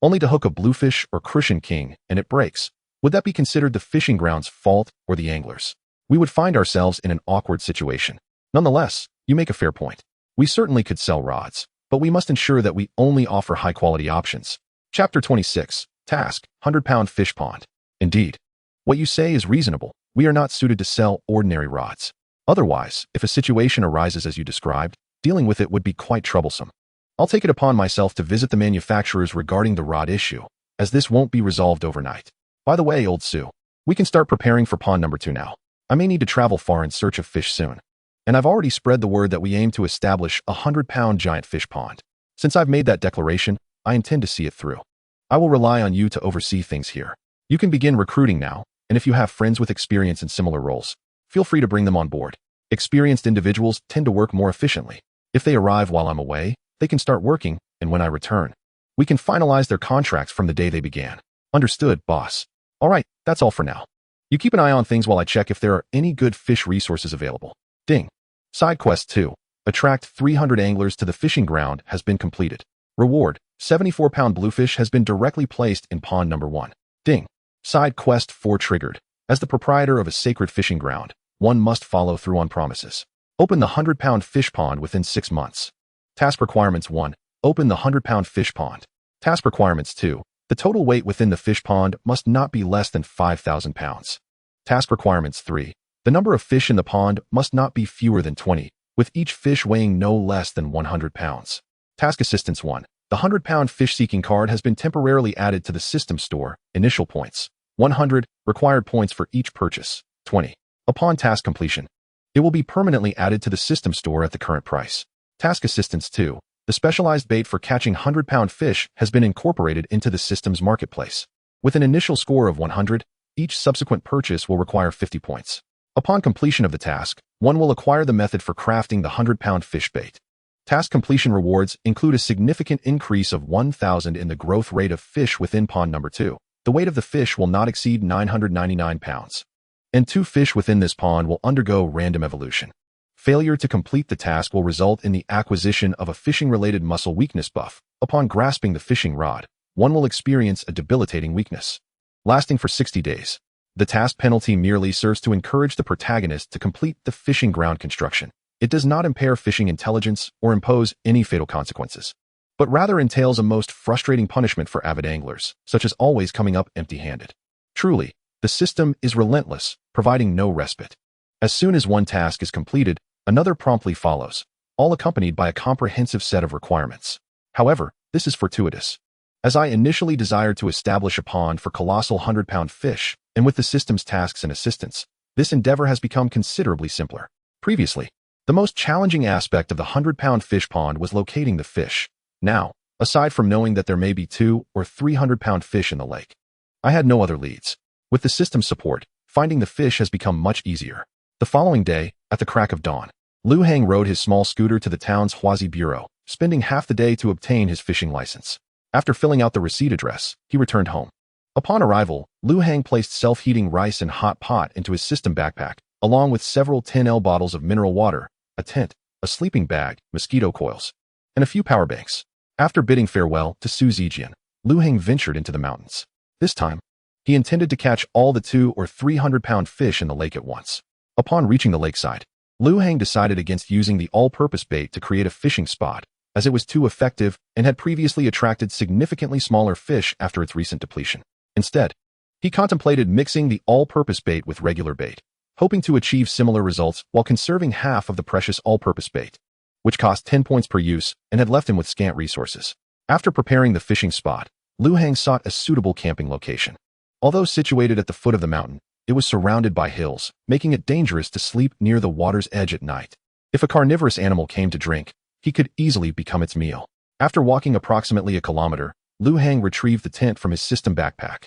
only to hook a bluefish or crucian king, and it breaks, would that be considered the fishing ground's fault or the angler's? We would find ourselves in an awkward situation. Nonetheless, you make a fair point. We certainly could sell rods, but we must ensure that we only offer high-quality options." Chapter 26. Task, 100-pound fish pond. "Indeed, what you say is reasonable. We are not suited to sell ordinary rods. Otherwise, if a situation arises as you described, dealing with it would be quite troublesome. I'll take it upon myself to visit the manufacturers regarding the rod issue, as this won't be resolved overnight. By the way, Old Su, we can start preparing for pond number 2 now. I may need to travel far in search of fish soon, and I've already spread the word that we aim to establish a 100-pound giant fish pond. Since I've made that declaration, I intend to see it through. I will rely on you to oversee things here. You can begin recruiting now, and if you have friends with experience in similar roles, feel free to bring them on board. Experienced individuals tend to work more efficiently. If they arrive while I'm away, they can start working, and when I return, we can finalize their contracts from the day they began." "Understood, boss." "All right, that's all for now. You keep an eye on things while I check if there are any good fish resources available." Ding. Side quest 2. Attract 300 anglers to the fishing ground has been completed. Reward, 74-pound bluefish has been directly placed in pond number 1. Ding. Side quest 4 triggered. As the proprietor of a sacred fishing ground, one must follow through on promises. Open the 100-pound fish pond within 6 months. Task requirements 1. Open the 100-pound fish pond. Task requirements 2. The total weight within the fish pond must not be less than 5,000 pounds. Task requirements 3. The number of fish in the pond must not be fewer than 20, with each fish weighing no less than 100 pounds. Task assistance 1. The 100-pound fish-seeking card has been temporarily added to the system store. Initial points, 100 required points for each purchase. 20. Upon task completion, it will be permanently added to the system store at the current price. Task Assistance 2. The specialized bait for catching 100-pound fish has been incorporated into the system's marketplace. With an initial score of 100, each subsequent purchase will require 50 points. Upon completion of the task, one will acquire the method for crafting the 100-pound fish bait. Task completion rewards include a significant increase of 1,000 in the growth rate of fish within pond number 2. The weight of the fish will not exceed 999 pounds. And 2 fish within this pond will undergo random evolution. Failure to complete the task will result in the acquisition of a fishing-related muscle weakness buff. Upon grasping the fishing rod, one will experience a debilitating weakness, lasting for 60 days. The task penalty merely serves to encourage the protagonist to complete the fishing ground construction. It does not impair fishing intelligence or impose any fatal consequences, but rather entails a most frustrating punishment for avid anglers, such as always coming up empty-handed. Truly, the system is relentless, providing no respite. As soon as one task is completed, another promptly follows, all accompanied by a comprehensive set of requirements. However, this is fortuitous, as I initially desired to establish a pond for colossal 100-pound fish, and with the system's tasks and assistance, this endeavor has become considerably simpler. Previously, the most challenging aspect of the 100-pound fish pond was locating the fish. Now, aside from knowing that there may be 200 or 300-pound fish in the lake, I had no other leads. With the system's support, finding the fish has become much easier. The following day, at the crack of dawn, Liu Hang rode his small scooter to the town's Huazi bureau, spending half the day to obtain his fishing license. After filling out the receipt address, he returned home. Upon arrival, Liu Hang placed self-heating rice and hot pot into his system backpack, along with several 10L bottles of mineral water, a tent, a sleeping bag, mosquito coils, and a few power banks. After bidding farewell to Su Zijian, Liu Hang ventured into the mountains. This time, he intended to catch all the 200 or 300-pound fish in the lake at once. Upon reaching the lakeside, Liu Hang decided against using the all-purpose bait to create a fishing spot, as it was too effective and had previously attracted significantly smaller fish after its recent depletion. Instead, he contemplated mixing the all-purpose bait with regular bait, hoping to achieve similar results while conserving half of the precious all-purpose bait, which cost 10 points per use and had left him with scant resources. After preparing the fishing spot, Liu Hang sought a suitable camping location. Although situated at the foot of the mountain, it was surrounded by hills, making it dangerous to sleep near the water's edge at night. If a carnivorous animal came to drink, he could easily become its meal. After walking approximately a kilometer, Liu Hang retrieved the tent from his system backpack.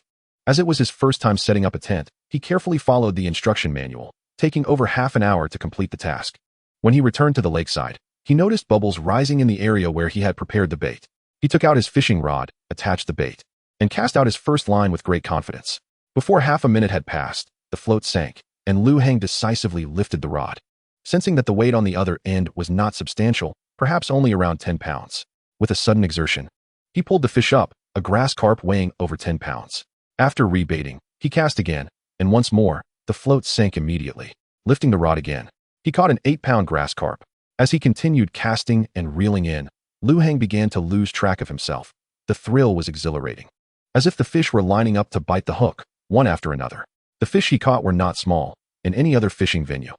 As it was his first time setting up a tent, he carefully followed the instruction manual, taking over half an hour to complete the task. When he returned to the lakeside, he noticed bubbles rising in the area where he had prepared the bait. He took out his fishing rod, attached the bait, and cast out his first line with great confidence. Before half a minute had passed, the float sank, and Liu Hang decisively lifted the rod. Sensing that the weight on the other end was not substantial, perhaps only around 10 pounds. With a sudden exertion, he pulled the fish up, a grass carp weighing over 10 pounds. After rebaiting, he cast again, and once more, the float sank immediately. Lifting the rod again, he caught an 8-pound grass carp. As he continued casting and reeling in, Liu Hang began to lose track of himself. The thrill was exhilarating, as if the fish were lining up to bite the hook, one after another. The fish he caught were not small. In any other fishing venue,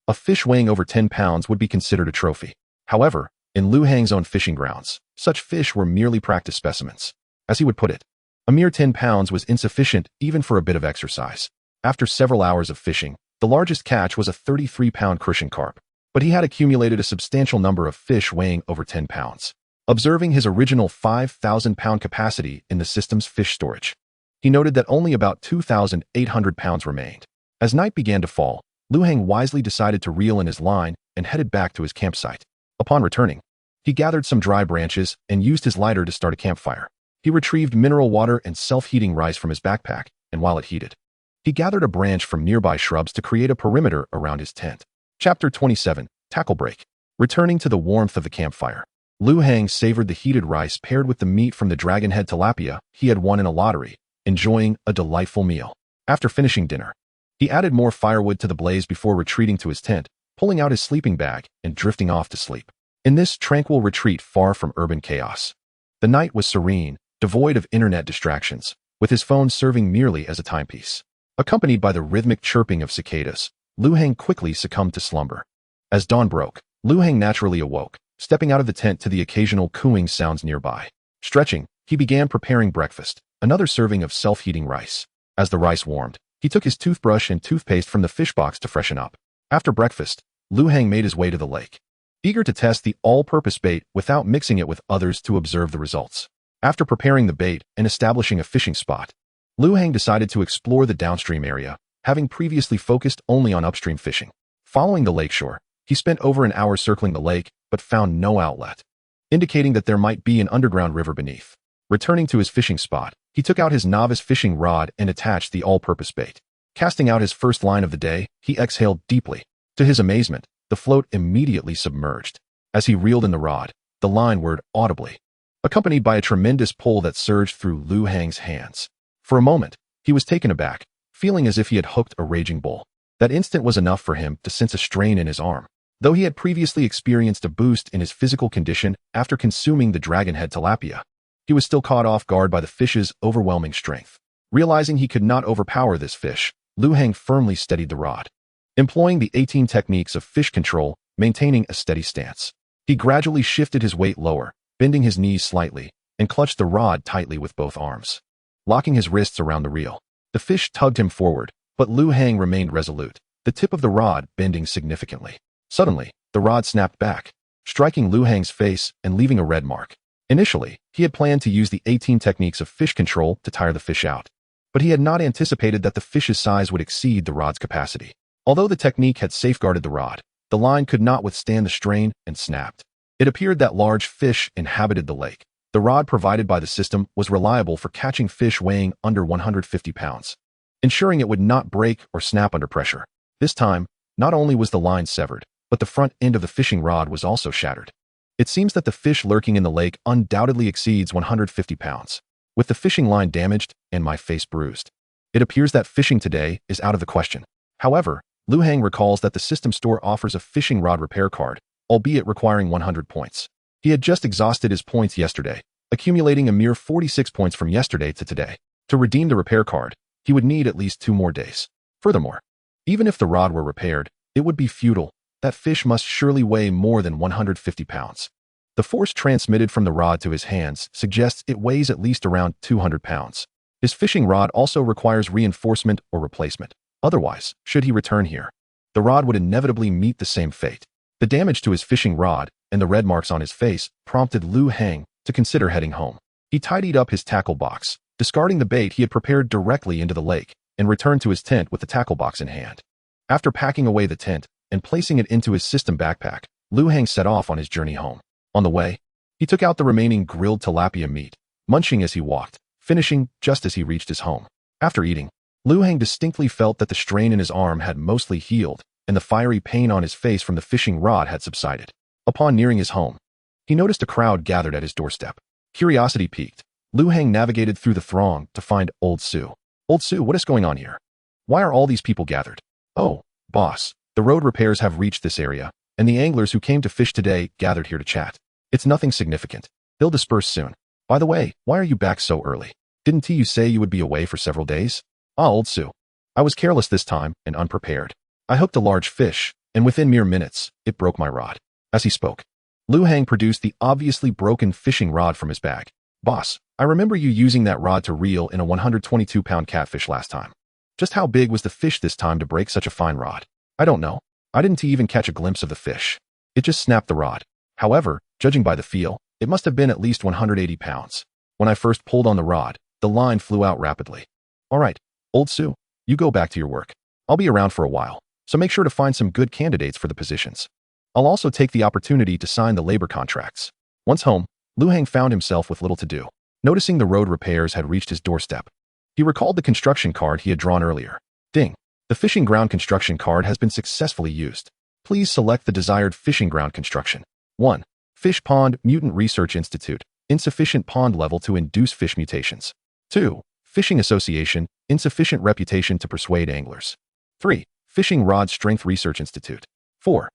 a fish weighing over 10 pounds would be considered a trophy. However, in Liu Hang's own fishing grounds, such fish were merely practice specimens. As he would put it, a mere 10 pounds was insufficient even for a bit of exercise. After several hours of fishing, the largest catch was a 33-pound crucian carp, but he had accumulated a substantial number of fish weighing over 10 pounds. Observing his original 5,000-pound capacity in the system's fish storage, he noted that only about 2,800 pounds remained. As night began to fall, Liu Hang wisely decided to reel in his line and headed back to his campsite. Upon returning, he gathered some dry branches and used his lighter to start a campfire. He retrieved mineral water and self-heating rice from his backpack, and while it heated, he gathered a branch from nearby shrubs to create a perimeter around his tent. Chapter 27, Tackle Break. Returning to the warmth of the campfire, Liu Hang savored the heated rice paired with the meat from the dragonhead tilapia he had won in a lottery, enjoying a delightful meal. After finishing dinner, he added more firewood to the blaze before retreating to his tent, pulling out his sleeping bag and drifting off to sleep. In this tranquil retreat far from urban chaos, the night was serene, devoid of internet distractions, with his phone serving merely as a timepiece. Accompanied by the rhythmic chirping of cicadas, Liu Hang quickly succumbed to slumber. As dawn broke, Liu Hang naturally awoke, stepping out of the tent to the occasional cooing sounds nearby. Stretching, he began preparing breakfast, another serving of self-heating rice. As the rice warmed, he took his toothbrush and toothpaste from the fish box to freshen up. After breakfast, Lu Heng made his way to the lake, eager to test the all-purpose bait without mixing it with others to observe the results. After preparing the bait and establishing a fishing spot, Lu Heng decided to explore the downstream area, having previously focused only on upstream fishing. Following the lakeshore, he spent over an hour circling the lake but found no outlet, indicating that there might be an underground river beneath. Returning to his fishing spot, he took out his novice fishing rod and attached the all-purpose bait. Casting out his first line of the day, he exhaled deeply. To his amazement, the float immediately submerged. As he reeled in the rod, the line whirred audibly, accompanied by a tremendous pull that surged through Lu Heng's hands. For a moment, he was taken aback, feeling as if he had hooked a raging bull. That instant was enough for him to sense a strain in his arm. Though he had previously experienced a boost in his physical condition after consuming the dragonhead tilapia, he was still caught off guard by the fish's overwhelming strength. Realizing he could not overpower this fish, Lu Heng firmly steadied the rod. Employing the 18 techniques of fish control, maintaining a steady stance, he gradually shifted his weight lower, bending his knees slightly, and clutched the rod tightly with both arms. Locking his wrists around the reel, the fish tugged him forward, but Lu Heng remained resolute, the tip of the rod bending significantly. Suddenly, the rod snapped back, striking Lu Heng's face and leaving a red mark. Initially, he had planned to use the 18 techniques of fish control to tire the fish out, but he had not anticipated that the fish's size would exceed the rod's capacity. Although the technique had safeguarded the rod, the line could not withstand the strain and snapped. It appeared that large fish inhabited the lake. The rod provided by the system was reliable for catching fish weighing under 150 pounds, ensuring it would not break or snap under pressure. This time, not only was the line severed, but the front end of the fishing rod was also shattered. It seems that the fish lurking in the lake undoubtedly exceeds 150 pounds. With the fishing line damaged and my face bruised, it appears that fishing today is out of the question. However, Lu Heng recalls that the system store offers a fishing rod repair card, albeit requiring 100 points. He had just exhausted his points yesterday, accumulating a mere 46 points from yesterday to today. To redeem the repair card, he would need at least 2 more days. Furthermore, even if the rod were repaired, it would be futile. That fish must surely weigh more than 150 pounds. The force transmitted from the rod to his hands suggests it weighs at least around 200 pounds. His fishing rod also requires reinforcement or replacement. Otherwise, should he return here, the rod would inevitably meet the same fate. The damage to his fishing rod and the red marks on his face prompted Lu Heng to consider heading home. He tidied up his tackle box, discarding the bait he had prepared directly into the lake, and returned to his tent with the tackle box in hand. After packing away the tent and placing it into his system backpack, Lu Heng set off on his journey home. On the way, he took out the remaining grilled tilapia meat, munching as he walked, finishing just as he reached his home. After eating, Lu Heng distinctly felt that the strain in his arm had mostly healed, and the fiery pain on his face from the fishing rod had subsided. Upon nearing his home, he noticed a crowd gathered at his doorstep. Curiosity piqued, Lu Heng navigated through the throng to find Old Sue. Old Sue, what is going on here? Why are all these people gathered? Oh, boss, the road repairs have reached this area, and the anglers who came to fish today gathered here to chat. It's nothing significant. They'll disperse soon. By the way, why are you back so early? Didn't you say you would be away for several days? Ah, Old Sue. I was careless this time and unprepared. I hooked a large fish, and within mere minutes, it broke my rod. As he spoke, Lu Heng produced the obviously broken fishing rod from his bag. Boss, I remember you using that rod to reel in a 122-pound catfish last time. Just how big was the fish this time to break such a fine rod? I don't know. I didn't even catch a glimpse of the fish. It just snapped the rod. However, judging by the feel, it must have been at least 180 pounds. When I first pulled on the rod, the line flew out rapidly. All right, Old Sue, you go back to your work. I'll be around for a while, so make sure to find some good candidates for the positions. I'll also take the opportunity to sign the labor contracts. Once home, Lu Heng found himself with little to do. Noticing the road repairs had reached his doorstep, he recalled the construction card he had drawn earlier. Ding! The fishing ground construction card has been successfully used. Please select the desired fishing ground construction. 1. Fish Pond Mutant Research Institute. Insufficient pond level to induce fish mutations. 2. Fishing Association. Insufficient reputation to persuade anglers. 3. Fishing Rod Strength Research Institute. 4.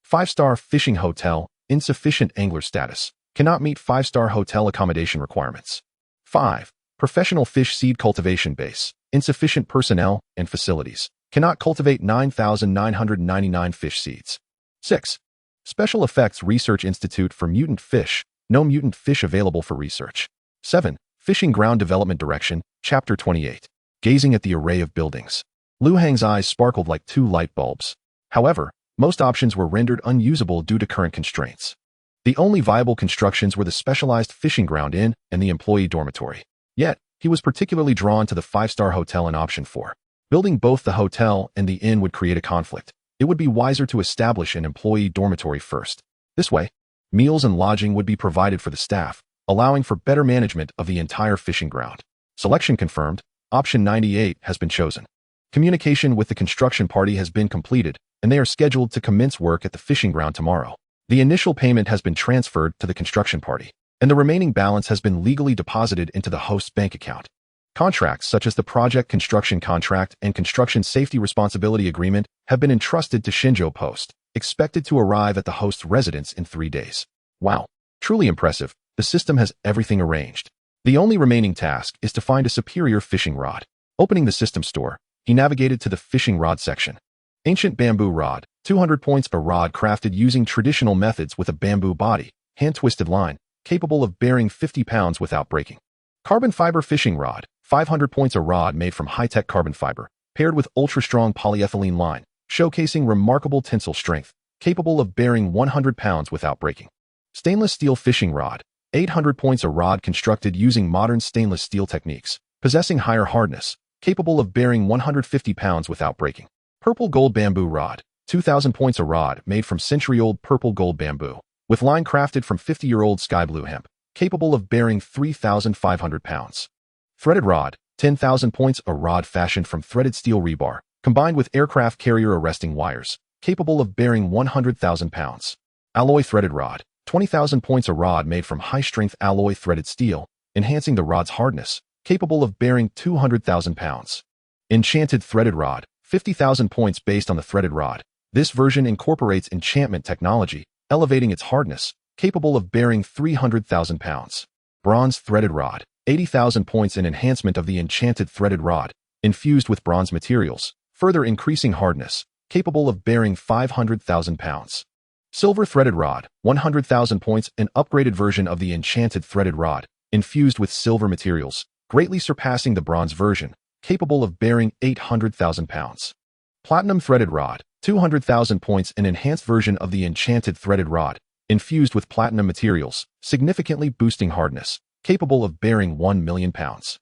5-star Fishing Hotel. Insufficient angler status. Cannot meet 5-star hotel accommodation requirements. 5. Professional Fish Seed Cultivation Base. Insufficient personnel and facilities. Cannot cultivate 9,999 fish seeds. 6. Special Effects Research Institute for Mutant Fish. No mutant fish available for research. 7. Fishing Ground Development Direction, Chapter 28. gazing at the array of buildings. Lu Hang's eyes sparkled like two light bulbs. However, most options were rendered unusable due to current constraints. The only viable constructions were the specialized fishing ground inn and the employee dormitory. Yet, he was particularly drawn to the 5-star hotel in option 4. Building both the hotel and the inn would create a conflict. It would be wiser to establish an employee dormitory first. This way, meals and lodging would be provided for the staff, allowing for better management of the entire fishing ground. Selection confirmed. Option 98 has been chosen. Communication with the construction party has been completed, and they are scheduled to commence work at the fishing ground tomorrow. The initial payment has been transferred to the construction party, and the remaining balance has been legally deposited into the host's bank account. Contracts such as the project construction contract and construction safety responsibility agreement have been entrusted to Shinjo Post, expected to arrive at the host's residence in 3 days. Wow, truly impressive. The system has everything arranged. The only remaining task is to find a superior fishing rod. Opening the system store, he navigated to the fishing rod section. Ancient bamboo rod, 200 points. A rod crafted using traditional methods with a bamboo body, hand-twisted line, capable of bearing 50 pounds without breaking. Carbon fiber fishing rod, 500 points. A rod made from high-tech carbon fiber, paired with ultra-strong polyethylene line, showcasing remarkable tensile strength, capable of bearing 100 pounds without breaking. Stainless steel fishing rod, 800 points. A rod constructed using modern stainless steel techniques, possessing higher hardness, capable of bearing 150 pounds without breaking. Purple gold bamboo rod, 2,000 points. A rod made from century-old purple gold bamboo, with line crafted from 50-year-old sky blue hemp, capable of bearing 3,500 pounds. Threaded rod, 10,000 points. A rod fashioned from threaded steel rebar, combined with aircraft carrier arresting wires, capable of bearing 100,000 pounds. Alloy threaded rod, 20,000 points. A rod made from high-strength alloy threaded steel, enhancing the rod's hardness, capable of bearing 200,000 pounds. Enchanted threaded rod, 50,000 points. Based on the threaded rod, this version incorporates enchantment technology, elevating its hardness, capable of bearing 300,000 pounds. Bronze threaded rod, 80,000 points. An enhancement of the enchanted threaded rod, infused with bronze materials, further increasing hardness, capable of bearing 500,000 pounds. Silver threaded rod, 100,000 points. An upgraded version of the enchanted threaded rod, infused with silver materials, greatly surpassing the bronze version, capable of bearing 800,000 pounds. Platinum threaded rod, 200,000 points. An enhanced version of the enchanted threaded rod, infused with platinum materials, significantly boosting hardness, capable of bearing 1 million pounds.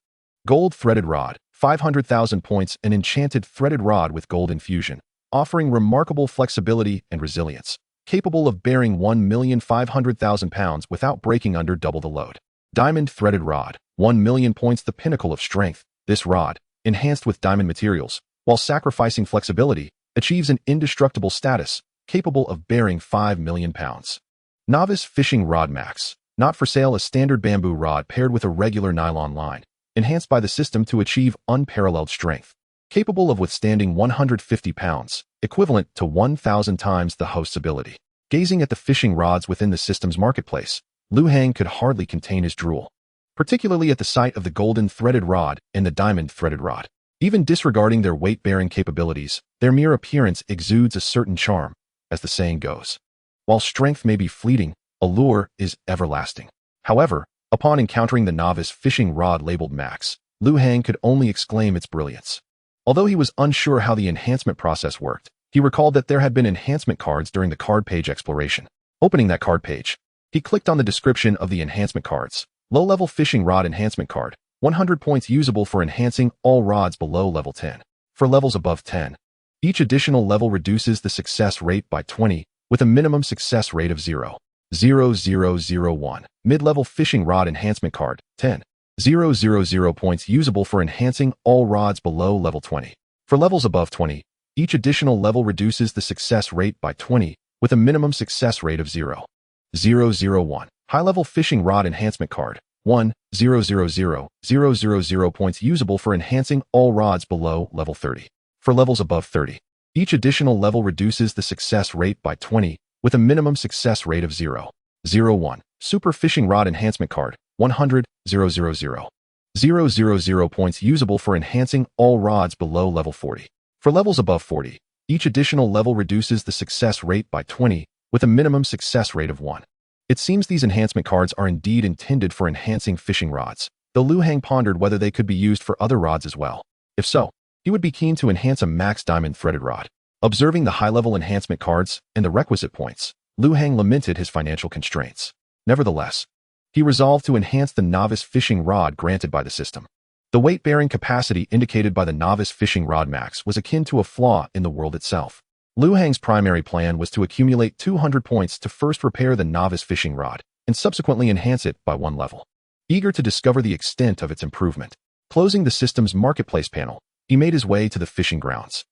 Gold threaded rod, 500,000 points. An enchanted threaded rod with gold infusion, offering remarkable flexibility and resilience, capable of bearing 1,500,000 pounds without breaking under double the load. Diamond threaded rod, 1 million points. The pinnacle of strength, this rod, enhanced with diamond materials, while sacrificing flexibility, achieves an indestructible status, capable of bearing 5 million pounds. Novice fishing rod max, not for sale. A standard bamboo rod paired with a regular nylon line, enhanced by the system to achieve unparalleled strength, capable of withstanding 150 pounds, equivalent to 1,000 times the host's ability. Gazing at the fishing rods within the system's marketplace, Lu Hang could hardly contain his drool, particularly at the sight of the golden threaded rod and the diamond threaded rod. Even disregarding their weight-bearing capabilities, their mere appearance exudes a certain charm, as the saying goes. While strength may be fleeting, allure is everlasting. However, upon encountering the novice fishing rod labeled Max, Lu Hang could only exclaim its brilliance. Although he was unsure how the enhancement process worked, he recalled that there had been enhancement cards during the card page exploration. Opening that card page, he clicked on the description of the enhancement cards. Low-level fishing rod enhancement card, 100 points, usable for enhancing all rods below level 10. For levels above 10, each additional level reduces the success rate by 20, with a minimum success rate of 0.0001. Mid-level fishing rod enhancement card, 10,000 points, usable for enhancing all rods below level 20. For levels above 20, each additional level reduces the success rate by 20, with a minimum success rate of 0.001. High-level fishing rod enhancement card, 1,000 points, usable for enhancing all rods below level 30. For levels above 30, each additional level reduces the success rate by 20, with a minimum success rate of 0.01. Super fishing rod enhancement card, 100,000 points, usable for enhancing all rods below level 40. For levels above 40, each additional level reduces the success rate by 20, with a minimum success rate of 1. It seems these enhancement cards are indeed intended for enhancing fishing rods, though Lu Hang pondered whether they could be used for other rods as well. If so, he would be keen to enhance a max diamond threaded rod. Observing the high-level enhancement cards and the requisite points, Liu Hang lamented his financial constraints. Nevertheless, he resolved to enhance the novice fishing rod granted by the system. The weight-bearing capacity indicated by the novice fishing rod max was akin to a flaw in the world itself. Liu Hang's primary plan was to accumulate 200 points to first repair the novice fishing rod and subsequently enhance it by one level. Eager to discover the extent of its improvement, closing the system's marketplace panel, he made his way to the fishing grounds.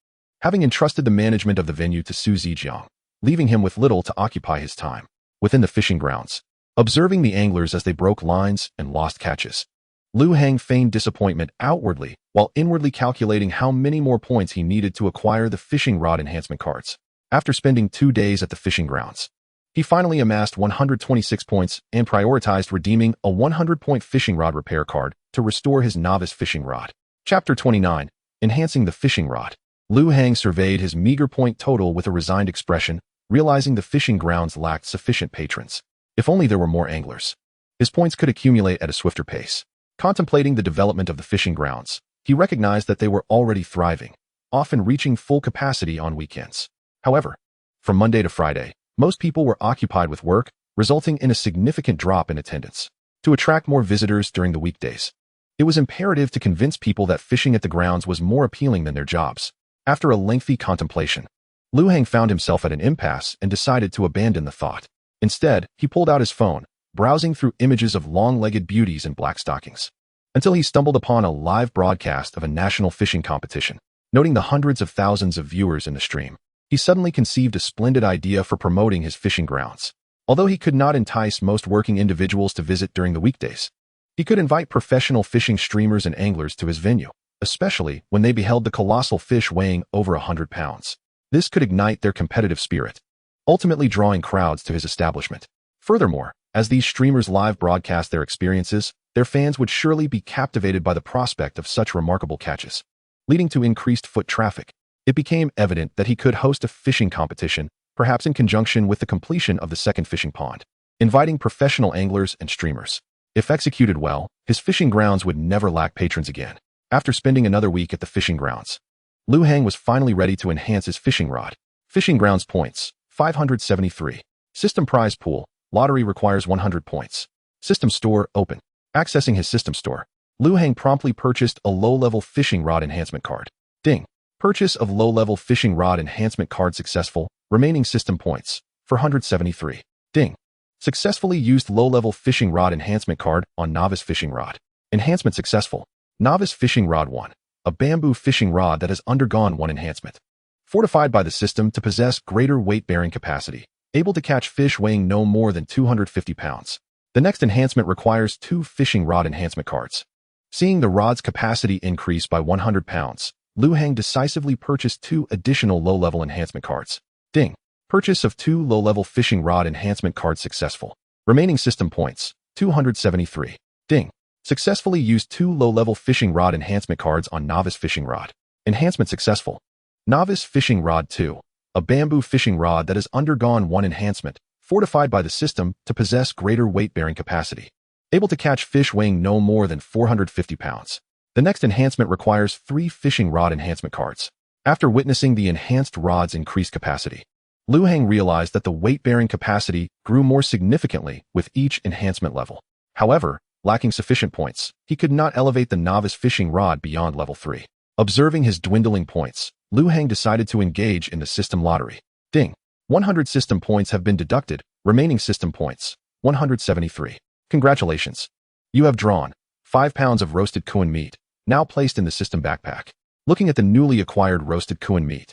Having entrusted the management of the venue to Su Zijiang, leaving him with little to occupy his time. Within the fishing grounds, observing the anglers as they broke lines and lost catches, Liu Hang feigned disappointment outwardly while inwardly calculating how many more points he needed to acquire the fishing rod enhancement cards. After spending 2 days at the fishing grounds, he finally amassed 126 points and prioritized redeeming a 100-point fishing rod repair card to restore his novice fishing rod. Chapter 29. Enhancing the fishing rod. Liu Hang surveyed his meager point total with a resigned expression, realizing the fishing grounds lacked sufficient patrons. If only there were more anglers, his points could accumulate at a swifter pace. Contemplating the development of the fishing grounds, he recognized that they were already thriving, often reaching full capacity on weekends. However, from Monday to Friday, most people were occupied with work, resulting in a significant drop in attendance. To attract more visitors during the weekdays, it was imperative to convince people that fishing at the grounds was more appealing than their jobs. After a lengthy contemplation, Liu Hang found himself at an impasse and decided to abandon the thought. Instead, he pulled out his phone, browsing through images of long-legged beauties in black stockings, until he stumbled upon a live broadcast of a national fishing competition. Noting the hundreds of thousands of viewers in the stream, he suddenly conceived a splendid idea for promoting his fishing grounds. Although he could not entice most working individuals to visit during the weekdays, he could invite professional fishing streamers and anglers to his venue, especially when they beheld the colossal fish weighing over 100 pounds. This could ignite their competitive spirit, ultimately drawing crowds to his establishment. Furthermore, as these streamers live broadcast their experiences, their fans would surely be captivated by the prospect of such remarkable catches, leading to increased foot traffic. It became evident that he could host a fishing competition, perhaps in conjunction with the completion of the second fishing pond, inviting professional anglers and streamers. If executed well, his fishing grounds would never lack patrons again. After spending another week at the fishing grounds, Liu Hang was finally ready to enhance his fishing rod. Fishing grounds points, 573. System prize pool, lottery requires 100 points. System store open. Accessing his system store, Liu Hang promptly purchased a low-level fishing rod enhancement card. Ding. Purchase of low-level fishing rod enhancement card successful. Remaining system points, 473. Ding. Successfully used low-level fishing rod enhancement card on novice fishing rod. Enhancement successful. Novice fishing rod 1. A bamboo fishing rod that has undergone one enhancement. Fortified by the system to possess greater weight-bearing capacity. Able to catch fish weighing no more than 250 pounds. The next enhancement requires 2 fishing rod enhancement cards. Seeing the rod's capacity increase by 100 pounds, Liu Hang decisively purchased 2 additional low-level enhancement cards. Ding. Purchase of 2 low-level fishing rod enhancement cards successful. Remaining system points, 273. Ding. Successfully used 2 low-level fishing rod enhancement cards on novice fishing rod. Enhancement successful. Novice fishing rod 2. A bamboo fishing rod that has undergone one enhancement, fortified by the system to possess greater weight-bearing capacity. Able to catch fish weighing no more than 450 pounds. The next enhancement requires 3 fishing rod enhancement cards. After witnessing the enhanced rod's increased capacity, Liu Hang realized that the weight-bearing capacity grew more significantly with each enhancement level. However, lacking sufficient points, he could not elevate the novice fishing rod beyond level 3. Observing his dwindling points, Liu Hang decided to engage in the system lottery. Ding. 100 system points have been deducted. Remaining system points, 173. Congratulations. You have drawn 5 pounds of roasted kuan meat, now placed in the system backpack. Looking at the newly acquired roasted kuan meat,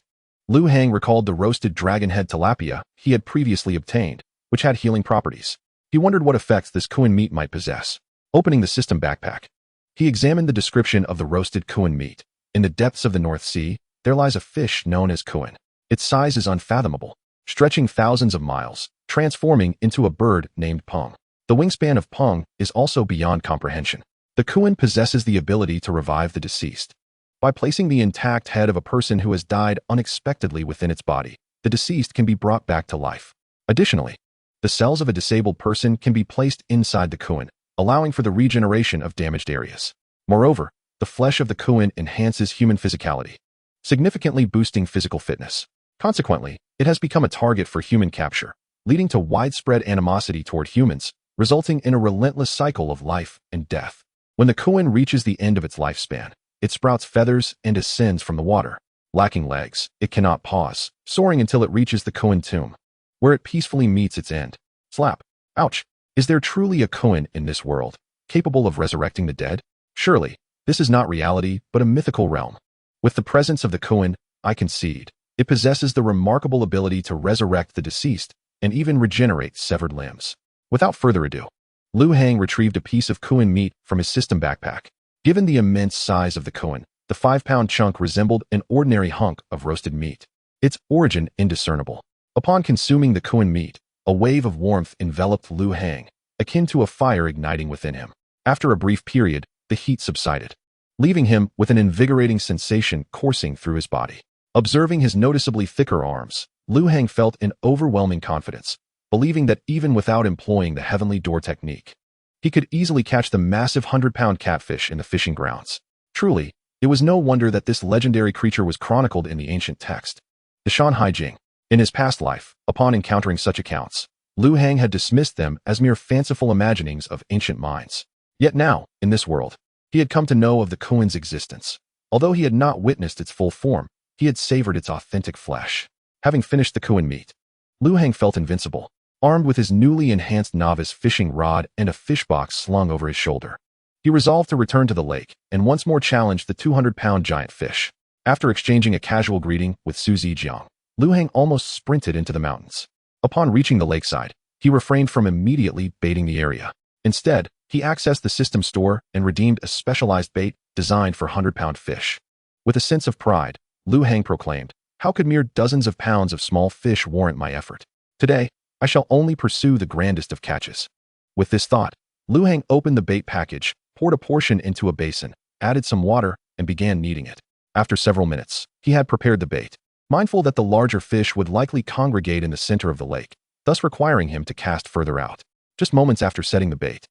Liu Hang recalled the roasted dragon-head tilapia he had previously obtained, which had healing properties. He wondered what effects this kuan meat might possess. Opening the system backpack, he examined the description of the roasted kuan meat. In the depths of the North Sea, there lies a fish known as kuan. Its size is unfathomable, stretching thousands of miles, transforming into a bird named Peng. The wingspan of Peng is also beyond comprehension. The kuan possesses the ability to revive the deceased. By placing the intact head of a person who has died unexpectedly within its body, the deceased can be brought back to life. Additionally, the cells of a disabled person can be placed inside the kuan, allowing for the regeneration of damaged areas. Moreover, the flesh of the crucian enhances human physicality, significantly boosting physical fitness. Consequently, it has become a target for human capture, leading to widespread animosity toward humans, resulting in a relentless cycle of life and death. When the crucian reaches the end of its lifespan, it sprouts feathers and ascends from the water. Lacking legs, it cannot pause, soaring until it reaches the crucian tomb, where it peacefully meets its end. Slap. Ouch. Is there truly a crucian in this world, capable of resurrecting the dead? Surely, this is not reality, but a mythical realm. With the presence of the crucian, I concede, it possesses the remarkable ability to resurrect the deceased and even regenerate severed limbs. Without further ado, Liu Hang retrieved a piece of crucian meat from his system backpack. Given the immense size of the crucian, the 5-pound chunk resembled an ordinary hunk of roasted meat. Its origin indiscernible. Upon consuming the crucian meat, a wave of warmth enveloped Liu Hang, akin to a fire igniting within him. After a brief period, the heat subsided, leaving him with an invigorating sensation coursing through his body. Observing his noticeably thicker arms, Liu Hang felt an overwhelming confidence, believing that even without employing the heavenly door technique, he could easily catch the massive 100-pound catfish in the fishing grounds. Truly, it was no wonder that this legendary creature was chronicled in the ancient text. The hundred-jin. In his past life, upon encountering such accounts, Liu Hang had dismissed them as mere fanciful imaginings of ancient minds. Yet now, in this world, he had come to know of the crucian's existence. Although he had not witnessed its full form, he had savored its authentic flesh. Having finished the crucian meat, Liu Hang felt invincible, armed with his newly enhanced novice fishing rod and a fish box slung over his shoulder. He resolved to return to the lake and once more challenge the 200-pound giant fish. After exchanging a casual greeting with Su Zijiang, Liu Hang almost sprinted into the mountains. Upon reaching the lakeside, he refrained from immediately baiting the area. Instead, he accessed the system store and redeemed a specialized bait designed for 100-pound fish. With a sense of pride, Liu Hang proclaimed, "How could mere dozens of pounds of small fish warrant my effort? Today, I shall only pursue the grandest of catches." With this thought, Liu Hang opened the bait package, poured a portion into a basin, added some water, and began kneading it. After several minutes, he had prepared the bait, mindful that the larger fish would likely congregate in the center of the lake, thus requiring him to cast further out. Just moments after setting the bait,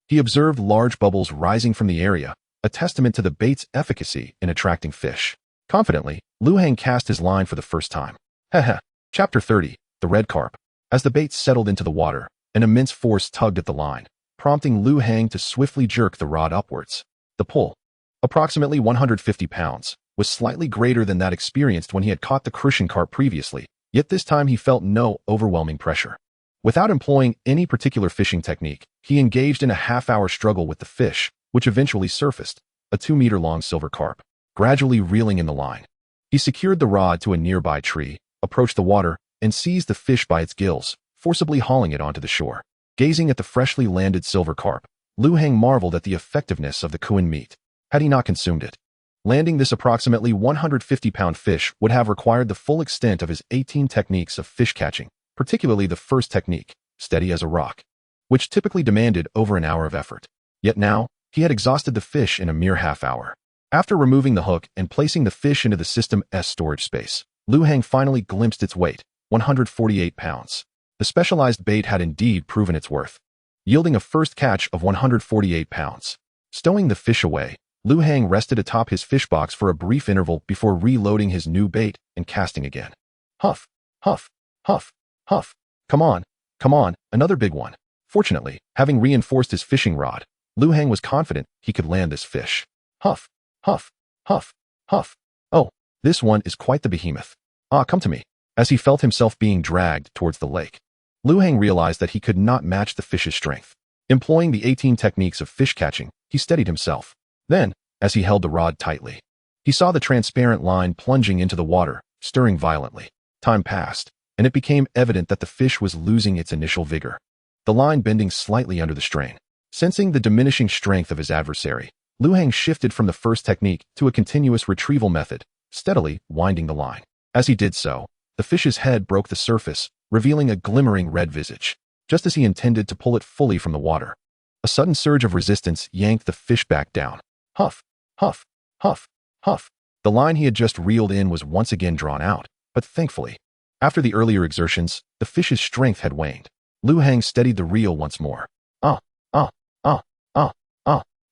he observed large bubbles rising from the area, a testament to the bait's efficacy in attracting fish. Confidently, Liu Hang cast his line for the first time. Heh. Chapter 30, The Red Carp. As the bait settled into the water, an immense force tugged at the line, prompting Liu Hang to swiftly jerk the rod upwards. The pull, approximately 150 pounds, was slightly greater than that experienced when he had caught the crucian carp previously, yet this time he felt no overwhelming pressure. Without employing any particular fishing technique, he engaged in a half-hour struggle with the fish, which eventually surfaced, a 2-meter-long silver carp, gradually reeling in the line. He secured the rod to a nearby tree, approached the water, and seized the fish by its gills, forcibly hauling it onto the shore. Gazing at the freshly landed silver carp, Liu Hang marveled at the effectiveness of the crucian meat. Had he not consumed it, landing this approximately 150-pound fish would have required the full extent of his 18 techniques of fish catching, particularly the first technique, steady as a rock, which typically demanded over an hour of effort. Yet now, he had exhausted the fish in a mere half-hour. After removing the hook and placing the fish into the system's storage space, Liu Hang finally glimpsed its weight, 148 pounds. The specialized bait had indeed proven its worth, yielding a first catch of 148 pounds. Stowing the fish away, Liu Hang rested atop his fish box for a brief interval before reloading his new bait and casting again. Huff, huff, huff, huff. Come on, another big one. Fortunately, having reinforced his fishing rod, Liu Hang was confident he could land this fish. Huff, huff, huff, huff. Oh, this one is quite the behemoth. Ah, come to me. As he felt himself being dragged towards the lake, Liu Hang realized that he could not match the fish's strength. Employing the 18 techniques of fish catching, he steadied himself. Then, as he held the rod tightly, he saw the transparent line plunging into the water, stirring violently. Time passed, and it became evident that the fish was losing its initial vigor, the line bending slightly under the strain. Sensing the diminishing strength of his adversary, Liu Hang shifted from the first technique to a continuous retrieval method, steadily winding the line. As he did so, the fish's head broke the surface, revealing a glimmering red visage. Just as he intended to pull it fully from the water, a sudden surge of resistance yanked the fish back down. Huff, huff, huff, huff. The line he had just reeled in was once again drawn out, but thankfully, after the earlier exertions, the fish's strength had waned. Liu Hang steadied the reel once more.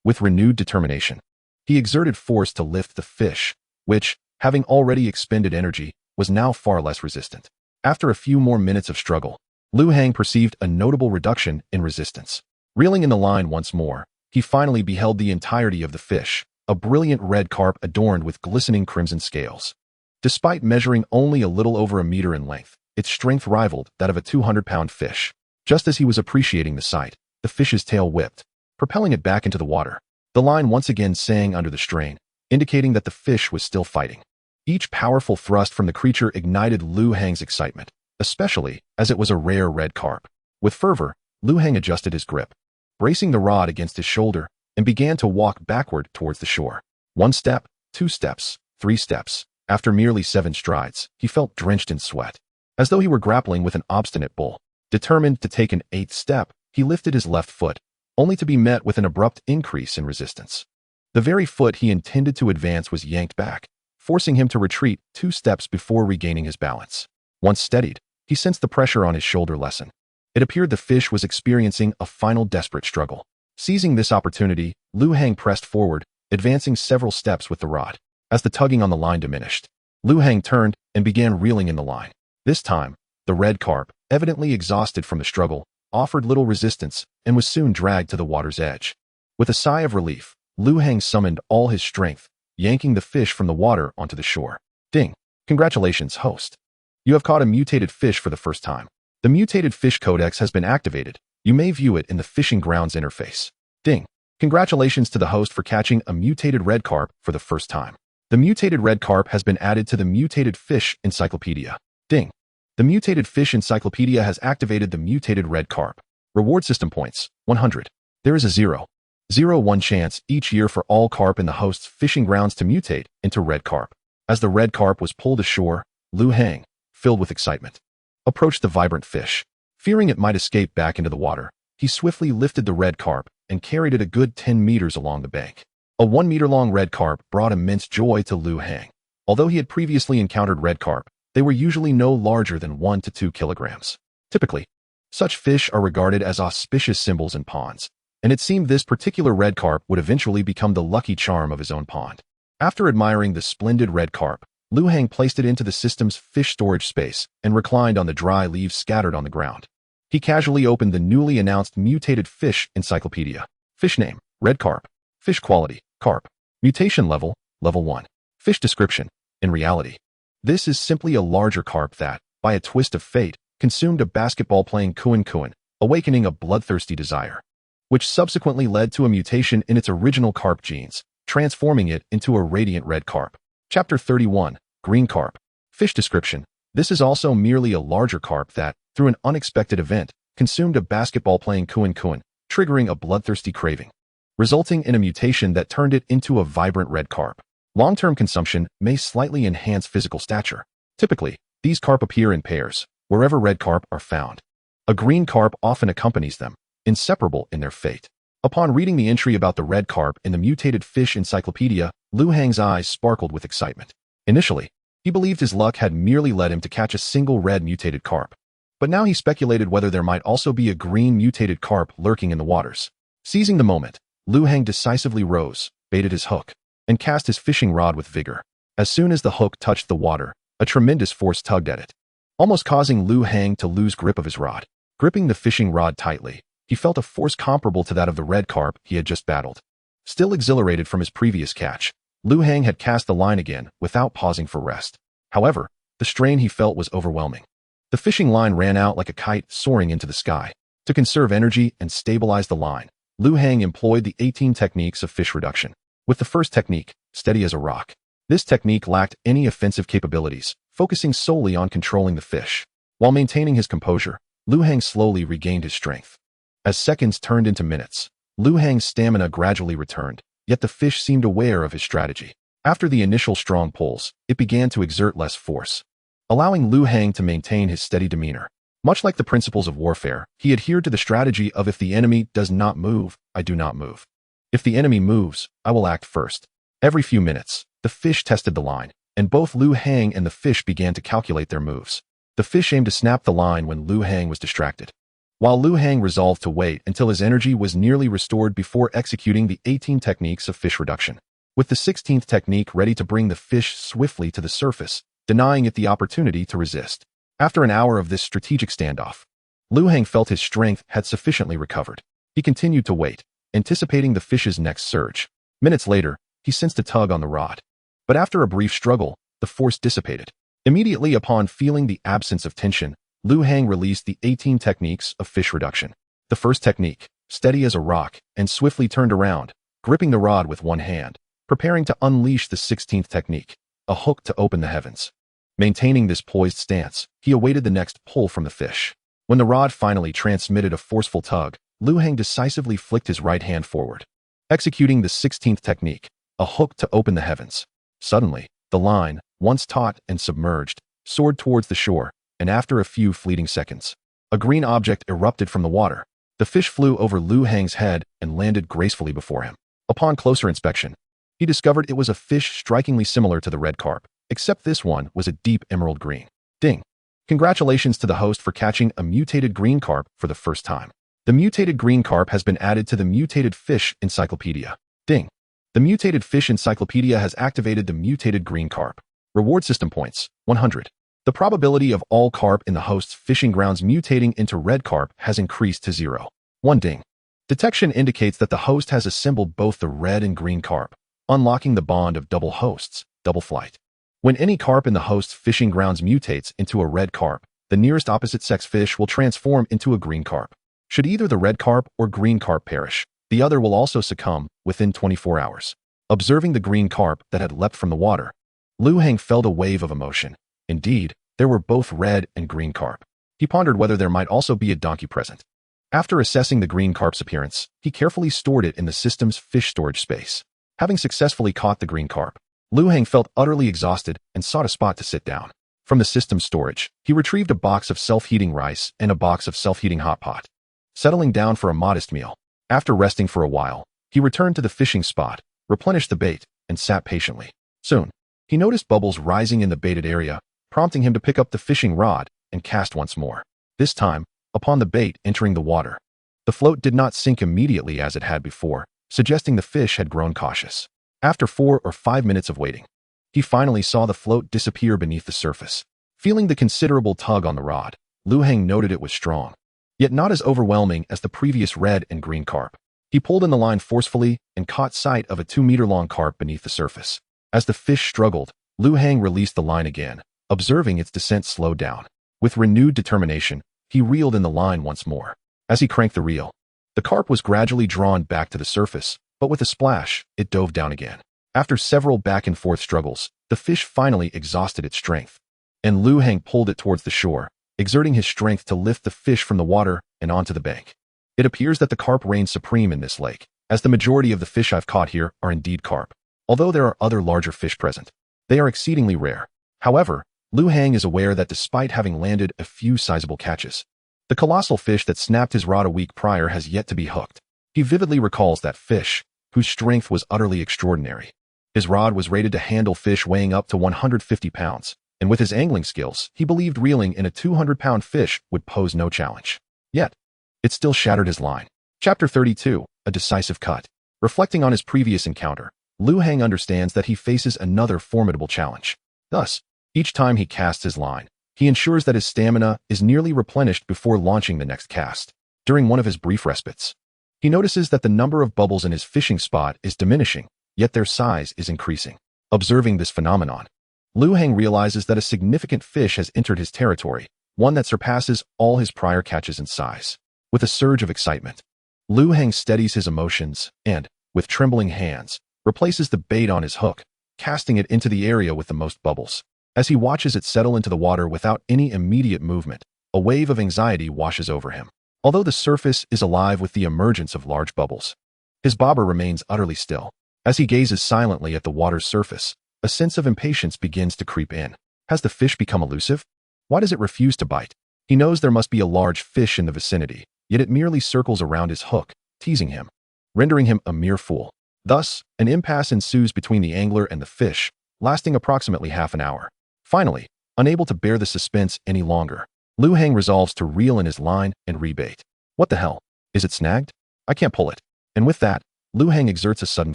With renewed determination. He exerted force to lift the fish, which, having already expended energy, was now far less resistant. After a few more minutes of struggle, Lu Hang perceived a notable reduction in resistance. Reeling in the line once more, he finally beheld the entirety of the fish, a brilliant red carp adorned with glistening crimson scales. Despite measuring only a little over a meter in length, its strength rivaled that of a 200-pound fish. Just as he was appreciating the sight, the fish's tail whipped, propelling it back into the water. The line once again sang under the strain, indicating that the fish was still fighting. Each powerful thrust from the creature ignited Lu Hang's excitement, especially as it was a rare red carp. With fervor, Lu Hang adjusted his grip, bracing the rod against his shoulder, and began to walk backward towards the shore. 1 step, 2 steps, 3 steps. After merely 7 strides, he felt drenched in sweat, as though he were grappling with an obstinate bull. Determined to take an 8th step, he lifted his left foot, only to be met with an abrupt increase in resistance. The very foot he intended to advance was yanked back, forcing him to retreat 2 steps before regaining his balance. Once steadied, he sensed the pressure on his shoulder lessen. It appeared the fish was experiencing a final desperate struggle. Seizing this opportunity, Lu Hang pressed forward, advancing several steps with the rod. As the tugging on the line diminished, Lu Hang turned and began reeling in the line. This time, the red carp, evidently exhausted from the struggle, offered little resistance and was soon dragged to the water's edge. With a sigh of relief, Lu Hang summoned all his strength, yanking the fish from the water onto the shore. Ding! Congratulations, host. You have caught a mutated fish for the first time. The Mutated Fish Codex has been activated. You may view it in the Fishing Grounds interface. Ding! Congratulations to the host for catching a mutated red carp for the first time. The mutated red carp has been added to the Mutated Fish Encyclopedia. Ding! The Mutated Fish Encyclopedia has activated the mutated red carp. Reward system points, 100. There is a 0.01 chance each year for all carp in the host's fishing grounds to mutate into red carp. As the red carp was pulled ashore, Lu Hang, filled with excitement, approached the vibrant fish. Fearing it might escape back into the water, he swiftly lifted the red carp and carried it a good 10 meters along the bank. A 1-meter-long red carp brought immense joy to Lu Hang. Although he had previously encountered red carp, they were usually no larger than 1 to 2 kilograms. Typically, such fish are regarded as auspicious symbols in ponds, and it seemed this particular red carp would eventually become the lucky charm of his own pond. After admiring the splendid red carp, Lu Hang placed it into the system's fish storage space and reclined on the dry leaves scattered on the ground. He casually opened the newly announced Mutated Fish Encyclopedia. Fish name, red carp. Fish quality, carp. Mutation level, level 1. Fish description, in reality, this is simply a larger carp that, by a twist of fate, consumed a basketball-playing kuan, awakening a bloodthirsty desire, which subsequently led to a mutation in its original carp genes, transforming it into a radiant red carp. Chapter 31, Green Carp. Fish description. This is also merely a larger carp that, through an unexpected event, consumed a basketball-playing kuan, triggering a bloodthirsty craving, resulting in a mutation that turned it into a vibrant red carp. Long-term consumption may slightly enhance physical stature. Typically, these carp appear in pairs, wherever red carp are found. A green carp often accompanies them, inseparable in their fate. Upon reading the entry about the red carp in the Mutated Fish Encyclopedia, Lu Hang's eyes sparkled with excitement. Initially, he believed his luck had merely led him to catch a single red mutated carp. But now he speculated whether there might also be a green mutated carp lurking in the waters. Seizing the moment, Lu Hang decisively rose, baited his hook, and cast his fishing rod with vigor. As soon as the hook touched the water, a tremendous force tugged at it, almost causing Lu Hang to lose grip of his rod. Gripping the fishing rod tightly, he felt a force comparable to that of the red carp he had just battled. Still exhilarated from his previous catch, Lu Hang had cast the line again without pausing for rest. However, the strain he felt was overwhelming. The fishing line ran out like a kite soaring into the sky. To conserve energy and stabilize the line, Lu Hang employed the 18 techniques of fish reduction. With the first technique, steady as a rock. This technique lacked any offensive capabilities, focusing solely on controlling the fish. While maintaining his composure, Lu Hang slowly regained his strength. As seconds turned into minutes, Lu Hang's stamina gradually returned, yet the fish seemed aware of his strategy. After the initial strong pulls, it began to exert less force, allowing Lu Hang to maintain his steady demeanor. Much like the principles of warfare, he adhered to the strategy of if the enemy does not move, I do not move. If the enemy moves, I will act first. Every few minutes, the fish tested the line, and both Lu Hang and the fish began to calculate their moves. The fish aimed to snap the line when Lu Hang was distracted, while Lu Hang resolved to wait until his energy was nearly restored before executing the 18 techniques of fish reduction. with the 16th technique ready to bring the fish swiftly to the surface, denying it the opportunity to resist. After an hour of this strategic standoff, Lu Heng felt his strength had sufficiently recovered. He continued to wait, anticipating the fish's next surge. Minutes later, he sensed a tug on the rod. But after a brief struggle, the force dissipated. Immediately upon feeling the absence of tension, Lu Heng released the 18 techniques of fish reduction. The first technique, steady as a rock, and swiftly turned around, gripping the rod with one hand, preparing to unleash the 16th technique, a hook to open the heavens. Maintaining this poised stance, he awaited the next pull from the fish. When the rod finally transmitted a forceful tug, Lu Heng decisively flicked his right hand forward, executing the 16th technique, a hook to open the heavens. Suddenly, the line, once taut and submerged, soared towards the shore, and after a few fleeting seconds, a green object erupted from the water. The fish flew over Lu Heng's head and landed gracefully before him. Upon closer inspection, he discovered it was a fish strikingly similar to the red carp, except this one was a deep emerald green. Ding! Congratulations to the host for catching a mutated green carp for the first time. The mutated green carp has been added to the mutated fish encyclopedia. Ding! The mutated fish encyclopedia has activated the mutated green carp. Reward system points, 100. The probability of all carp in the host's fishing grounds mutating into red carp has increased to 0. 1 ding. Detection indicates that the host has assembled both the red and green carp, unlocking the bond of double hosts, double flight. When any carp in the host's fishing grounds mutates into a red carp, the nearest opposite sex fish will transform into a green carp. Should either the red carp or green carp perish, the other will also succumb within 24 hours. Observing the green carp that had leapt from the water, Lu Heng felt a wave of emotion. Indeed, there were both red and green carp. He pondered whether there might also be a donkey present. After assessing the green carp's appearance, he carefully stored it in the system's fish storage space. Having successfully caught the green carp, Lu Heng felt utterly exhausted and sought a spot to sit down. From the system's storage, he retrieved a box of self-heating rice and a box of self-heating hot pot. Settling down for a modest meal, after resting for a while, he returned to the fishing spot, replenished the bait, and sat patiently. Soon, he noticed bubbles rising in the baited area, prompting him to pick up the fishing rod and cast once more. This time, upon the bait entering the water. The float did not sink immediately as it had before, suggesting the fish had grown cautious. After 4 or 5 minutes of waiting, he finally saw the float disappear beneath the surface. Feeling the considerable tug on the rod, Lu Heng noted it was strong, yet not as overwhelming as the previous red and green carp. He pulled in the line forcefully and caught sight of a 2-meter-long carp beneath the surface. As the fish struggled, Lu Heng released the line again, observing its descent slow down. With renewed determination, he reeled in the line once more. As he cranked the reel, the carp was gradually drawn back to the surface, but with a splash, it dove down again. After several back-and-forth struggles, the fish finally exhausted its strength, and Lu Heng pulled it towards the shore, exerting his strength to lift the fish from the water and onto the bank. It appears that the carp reigns supreme in this lake, as the majority of the fish I've caught here are indeed carp. Although there are other larger fish present, they are exceedingly rare. However, Lu Heng is aware that despite having landed a few sizable catches, the colossal fish that snapped his rod a week prior has yet to be hooked. He vividly recalls that fish, whose strength was utterly extraordinary. His rod was rated to handle fish weighing up to 150 pounds, and with his angling skills, he believed reeling in a 200-pound fish would pose no challenge. Yet, it still shattered his line. Chapter 32, A Decisive Cut. Reflecting on his previous encounter, Lu Heng understands that he faces another formidable challenge. Thus, each time he casts his line, he ensures that his stamina is nearly replenished before launching the next cast. During one of his brief respites, he notices that the number of bubbles in his fishing spot is diminishing, yet their size is increasing. Observing this phenomenon, Lu Heng realizes that a significant fish has entered his territory, one that surpasses all his prior catches in size. With a surge of excitement, Lu Heng steadies his emotions and, with trembling hands, replaces the bait on his hook, casting it into the area with the most bubbles. As he watches it settle into the water without any immediate movement, a wave of anxiety washes over him. Although the surface is alive with the emergence of large bubbles, his bobber remains utterly still. As he gazes silently at the water's surface, a sense of impatience begins to creep in. Has the fish become elusive? Why does it refuse to bite? He knows there must be a large fish in the vicinity, yet it merely circles around his hook, teasing him, rendering him a mere fool. Thus, an impasse ensues between the angler and the fish, lasting approximately half an hour. Finally, unable to bear the suspense any longer, Lu Heng resolves to reel in his line and rebait. What the hell? Is it snagged? I can't pull it. And with that, Lu Heng exerts a sudden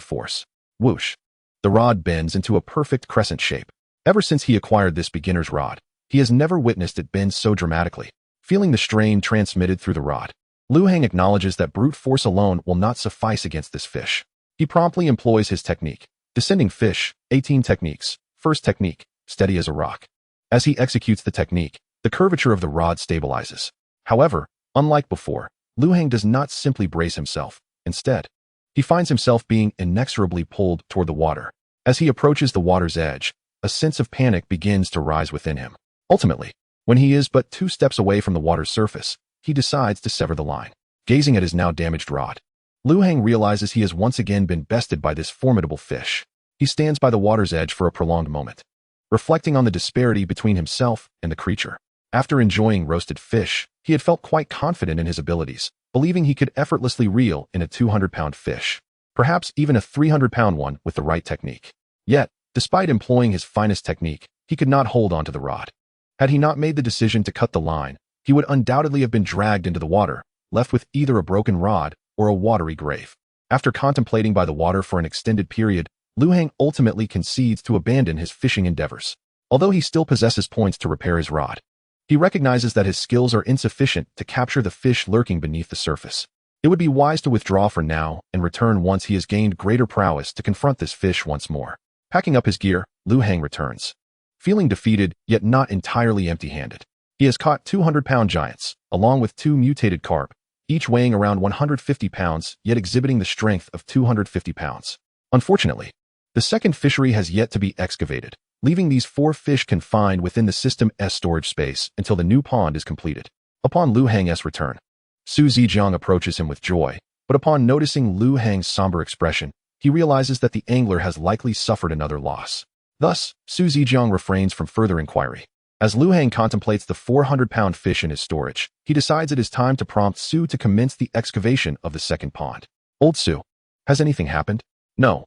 force. Whoosh. The rod bends into a perfect crescent shape. Ever since he acquired this beginner's rod, he has never witnessed it bend so dramatically. Feeling the strain transmitted through the rod, Lu Heng acknowledges that brute force alone will not suffice against this fish. He promptly employs his technique. Descending fish, 18 techniques. First technique, steady as a rock. As he executes the technique, the curvature of the rod stabilizes. However, unlike before, Lu Heng does not simply brace himself. Instead, he finds himself being inexorably pulled toward the water. As he approaches the water's edge, a sense of panic begins to rise within him. Ultimately, when he is but 2 steps away from the water's surface, he decides to sever the line. Gazing at his now damaged rod, Lu Heng realizes he has once again been bested by this formidable fish. He stands by the water's edge for a prolonged moment, reflecting on the disparity between himself and the creature. After enjoying roasted fish, he had felt quite confident in his abilities, believing he could effortlessly reel in a 200-pound fish, perhaps even a 300-pound one with the right technique. Yet, despite employing his finest technique, he could not hold onto the rod. Had he not made the decision to cut the line, he would undoubtedly have been dragged into the water, left with either a broken rod or a watery grave. After contemplating by the water for an extended period, Lu Heng ultimately concedes to abandon his fishing endeavors. Although he still possesses points to repair his rod, he recognizes that his skills are insufficient to capture the fish lurking beneath the surface. It would be wise to withdraw for now and return once he has gained greater prowess to confront this fish once more. Packing up his gear, Lu Heng returns, feeling defeated yet not entirely empty-handed. He has caught 200-pound giants, along with 2 mutated carp, each weighing around 150 pounds yet exhibiting the strength of 250 pounds. Unfortunately, the second fishery has yet to be excavated, leaving these 4 fish confined within the System's storage space until the new pond is completed. Upon Lu Heng's return, Su Zijiang approaches him with joy, but upon noticing Lu Heng's somber expression, he realizes that the angler has likely suffered another loss. Thus, Su Zijiang refrains from further inquiry. As Lu Heng contemplates the 400-pound fish in his storage, he decides it is time to prompt Su to commence the excavation of the second pond. Old Su, has anything happened? No.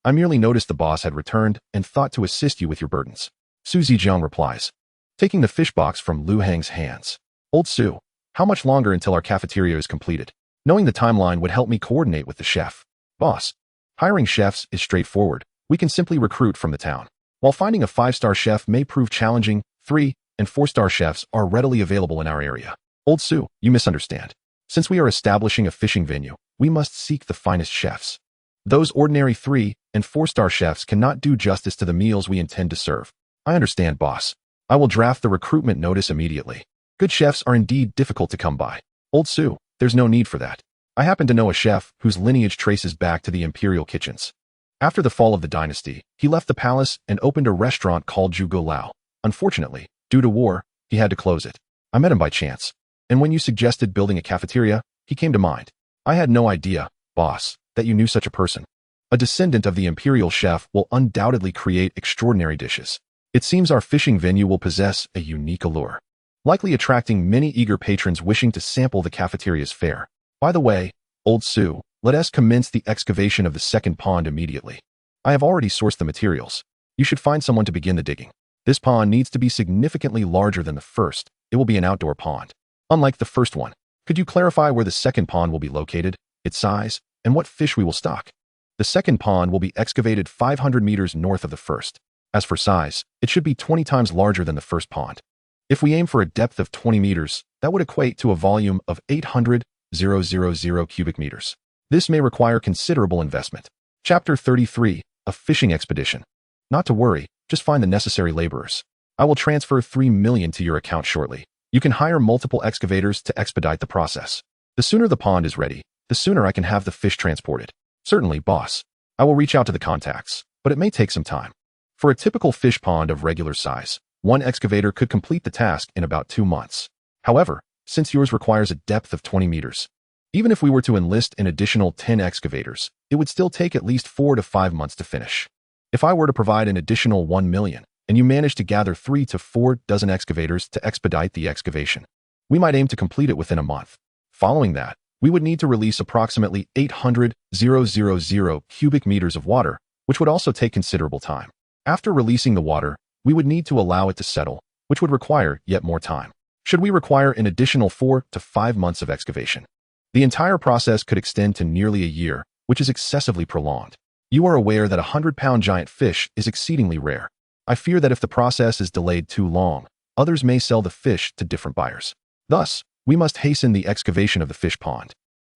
I merely noticed the boss had returned and thought to assist you with your burdens. Su Zijiang replies, taking the fish box from Lu Heng's hands. Old Su, how much longer until our cafeteria is completed? Knowing the timeline would help me coordinate with the chef. Boss, hiring chefs is straightforward. We can simply recruit from the town. While finding a 5-star chef may prove challenging, 3- and 4-star chefs are readily available in our area. Old Su, you misunderstand. Since we are establishing a fishing venue, we must seek the finest chefs. Those ordinary 3- and 4-star chefs cannot do justice to the meals we intend to serve. I understand, boss. I will draft the recruitment notice immediately. Good chefs are indeed difficult to come by. Old Su, there's no need for that. I happen to know a chef whose lineage traces back to the imperial kitchens. After the fall of the dynasty, he left the palace and opened a restaurant called Zhuge Lao. Unfortunately, due to war, he had to close it. I met him by chance, and when you suggested building a cafeteria, he came to mind. I had no idea, boss, that you knew such a person. A descendant of the imperial chef will undoubtedly create extraordinary dishes. It seems our fishing venue will possess a unique allure, likely attracting many eager patrons wishing to sample the cafeteria's fare. By the way, Old Su, let us commence the excavation of the second pond immediately. I have already sourced the materials. You should find someone to begin the digging. This pond needs to be significantly larger than the first. It will be an outdoor pond. Unlike the first one, could you clarify where the second pond will be located, its size, and what fish we will stock? The second pond will be excavated 500 meters north of the first. As for size, it should be 20 times larger than the first pond. If we aim for a depth of 20 meters, that would equate to a volume of 800,000 cubic meters. This may require considerable investment. Chapter 33, A Fishing Expedition. Not to worry, just find the necessary laborers. I will transfer 3 million to your account shortly. You can hire multiple excavators to expedite the process. The sooner the pond is ready, the sooner I can have the fish transported. Certainly, boss. I will reach out to the contacts, but it may take some time. For a typical fish pond of regular size, one excavator could complete the task in about 2 months. However, since yours requires a depth of 20 meters, even if we were to enlist an additional 10 excavators, it would still take at least 4 to 5 months to finish. If I were to provide an additional 1 million, and you manage to gather 3 to 4 dozen excavators to expedite the excavation, we might aim to complete it within a month. Following that, we would need to release approximately 800,000 cubic meters of water, which would also take considerable time. After releasing the water, we would need to allow it to settle, which would require yet more time. Should we require an additional 4 to 5 months of excavation, the entire process could extend to nearly a year, which is excessively prolonged. You are aware that a 100-pound giant fish is exceedingly rare. I fear that if the process is delayed too long, others may sell the fish to different buyers. Thus, we must hasten the excavation of the fish pond.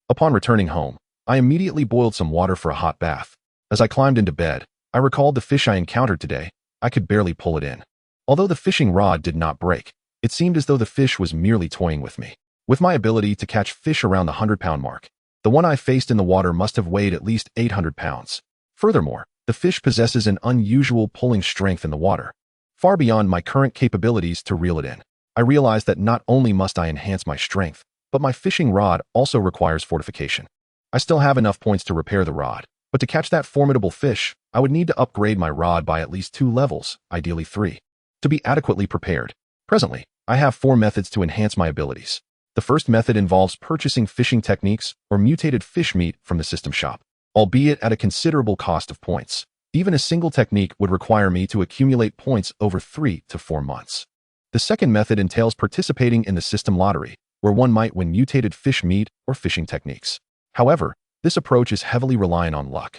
Upon returning home, I immediately boiled some water for a hot bath. As I climbed into bed, I recalled the fish I encountered today. I could barely pull it in. Although the fishing rod did not break, it seemed as though the fish was merely toying with me. With my ability to catch fish around the 100-pound mark, the one I faced in the water must have weighed at least 800 pounds. Furthermore, the fish possesses an unusual pulling strength in the water, far beyond my current capabilities to reel it in. I realized that not only must I enhance my strength, but my fishing rod also requires fortification. I still have enough points to repair the rod, but to catch that formidable fish, I would need to upgrade my rod by at least 2 levels, ideally 3, to be adequately prepared. Presently, I have 4 methods to enhance my abilities. The first method involves purchasing fishing techniques or mutated fish meat from the system shop, albeit at a considerable cost of points. Even a single technique would require me to accumulate points over 3 to 4 months. The second method entails participating in the system lottery, where one might win mutated fish meat or fishing techniques. However, this approach is heavily reliant on luck,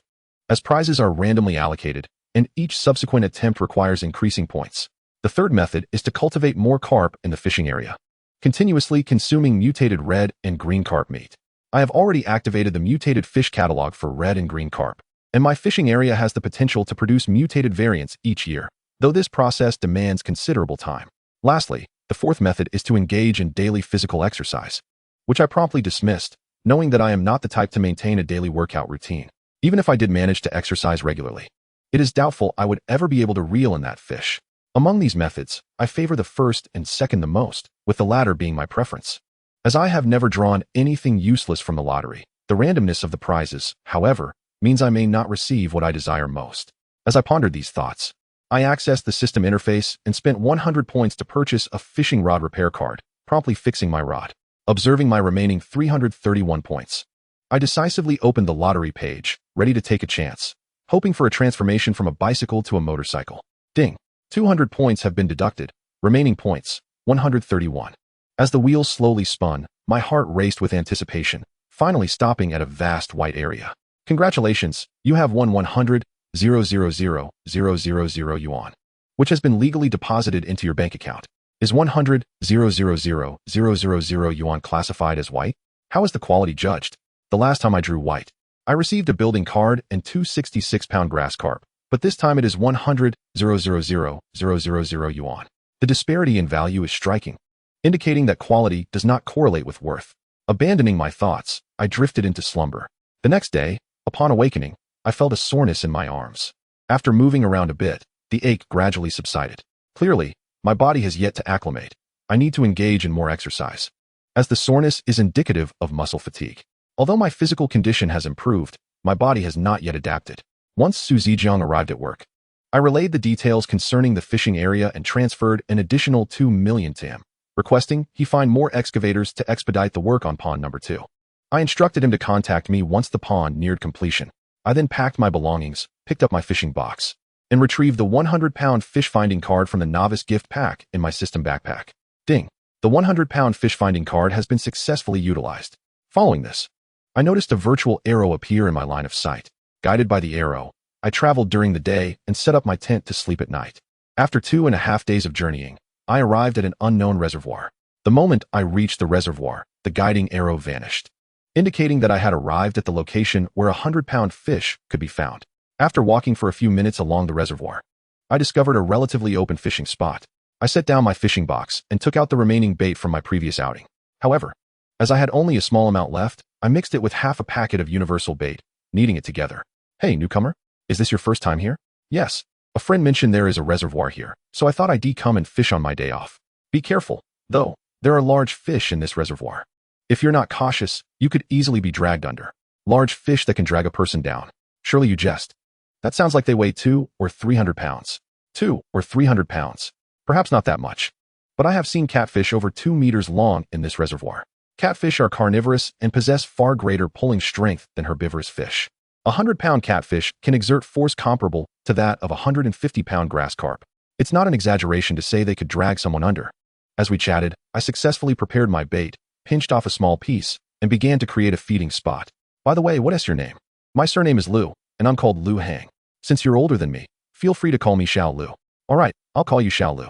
as prizes are randomly allocated, and each subsequent attempt requires increasing points. The third method is to cultivate more carp in the fishing area, continuously consuming mutated red and green carp meat. I have already activated the mutated fish catalog for red and green carp, and my fishing area has the potential to produce mutated variants each year, though this process demands considerable time. Lastly, the fourth method is to engage in daily physical exercise, which I promptly dismissed, knowing that I am not the type to maintain a daily workout routine. Even if I did manage to exercise regularly, it is doubtful I would ever be able to reel in that fish. Among these methods, I favor the first and second the most, with the latter being my preference. As I have never drawn anything useless from the lottery, the randomness of the prizes, however, means I may not receive what I desire most. As I pondered these thoughts, I accessed the system interface and spent 100 points to purchase a fishing rod repair card, promptly fixing my rod. Observing my remaining 331 points, I decisively opened the lottery page, ready to take a chance, hoping for a transformation from a bicycle to a motorcycle. Ding! 200 points have been deducted. Remaining points, 131. As the wheels slowly spun, my heart raced with anticipation, finally stopping at a vast white area. Congratulations, you have won 100,000,000 yuan, which has been legally deposited into your bank account. Is 100,000,000 yuan classified as white? How is the quality judged? The last time I drew white, I received a building card and 2 66-pound grass carp, but this time it is 100,000,000 yuan. The disparity in value is striking, indicating that quality does not correlate with worth. Abandoning my thoughts, I drifted into slumber. The next day, upon awakening, I felt a soreness in my arms. After moving around a bit, the ache gradually subsided. Clearly, my body has yet to acclimate. I need to engage in more exercise, as the soreness is indicative of muscle fatigue. Although my physical condition has improved, my body has not yet adapted. Once Su Zijiang arrived at work, I relayed the details concerning the fishing area and transferred an additional 2 million to him, requesting he find more excavators to expedite the work on pond number 2. I instructed him to contact me once the pond neared completion. I then packed my belongings, picked up my fishing box, and retrieved the 100-pound fish-finding card from the novice gift pack in my system backpack. Ding! The 100-pound fish-finding card has been successfully utilized. Following this, I noticed a virtual arrow appear in my line of sight. Guided by the arrow, I traveled during the day and set up my tent to sleep at night. After 2.5 days of journeying, I arrived at an unknown reservoir. The moment I reached the reservoir, the guiding arrow vanished, indicating that I had arrived at the location where a 100-pound fish could be found. After walking for a few minutes along the reservoir, I discovered a relatively open fishing spot. I set down my fishing box and took out the remaining bait from my previous outing. However, as I had only a small amount left, I mixed it with half a packet of universal bait, kneading it together. Hey, newcomer, is this your first time here? Yes. A friend mentioned there is a reservoir here, so I thought I'd come and fish on my day off. Be careful, though, there are large fish in this reservoir. If you're not cautious, you could easily be dragged under. Large fish that can drag a person down. Surely you jest. That sounds like they weigh 200 or 300 pounds. 200 or 300 pounds. Perhaps not that much. But I have seen catfish over 2 meters long in this reservoir. Catfish are carnivorous and possess far greater pulling strength than herbivorous fish. A 100-pound catfish can exert force comparable to that of a 150-pound grass carp. It's not an exaggeration to say they could drag someone under. As we chatted, I successfully prepared my bait, pinched off a small piece, and began to create a feeding spot. By the way, what is your name? My surname is Liu. and I'm called Lu Hang. Since you're older than me, feel free to call me Xiao Lu. All right, I'll call you Xiao Lu.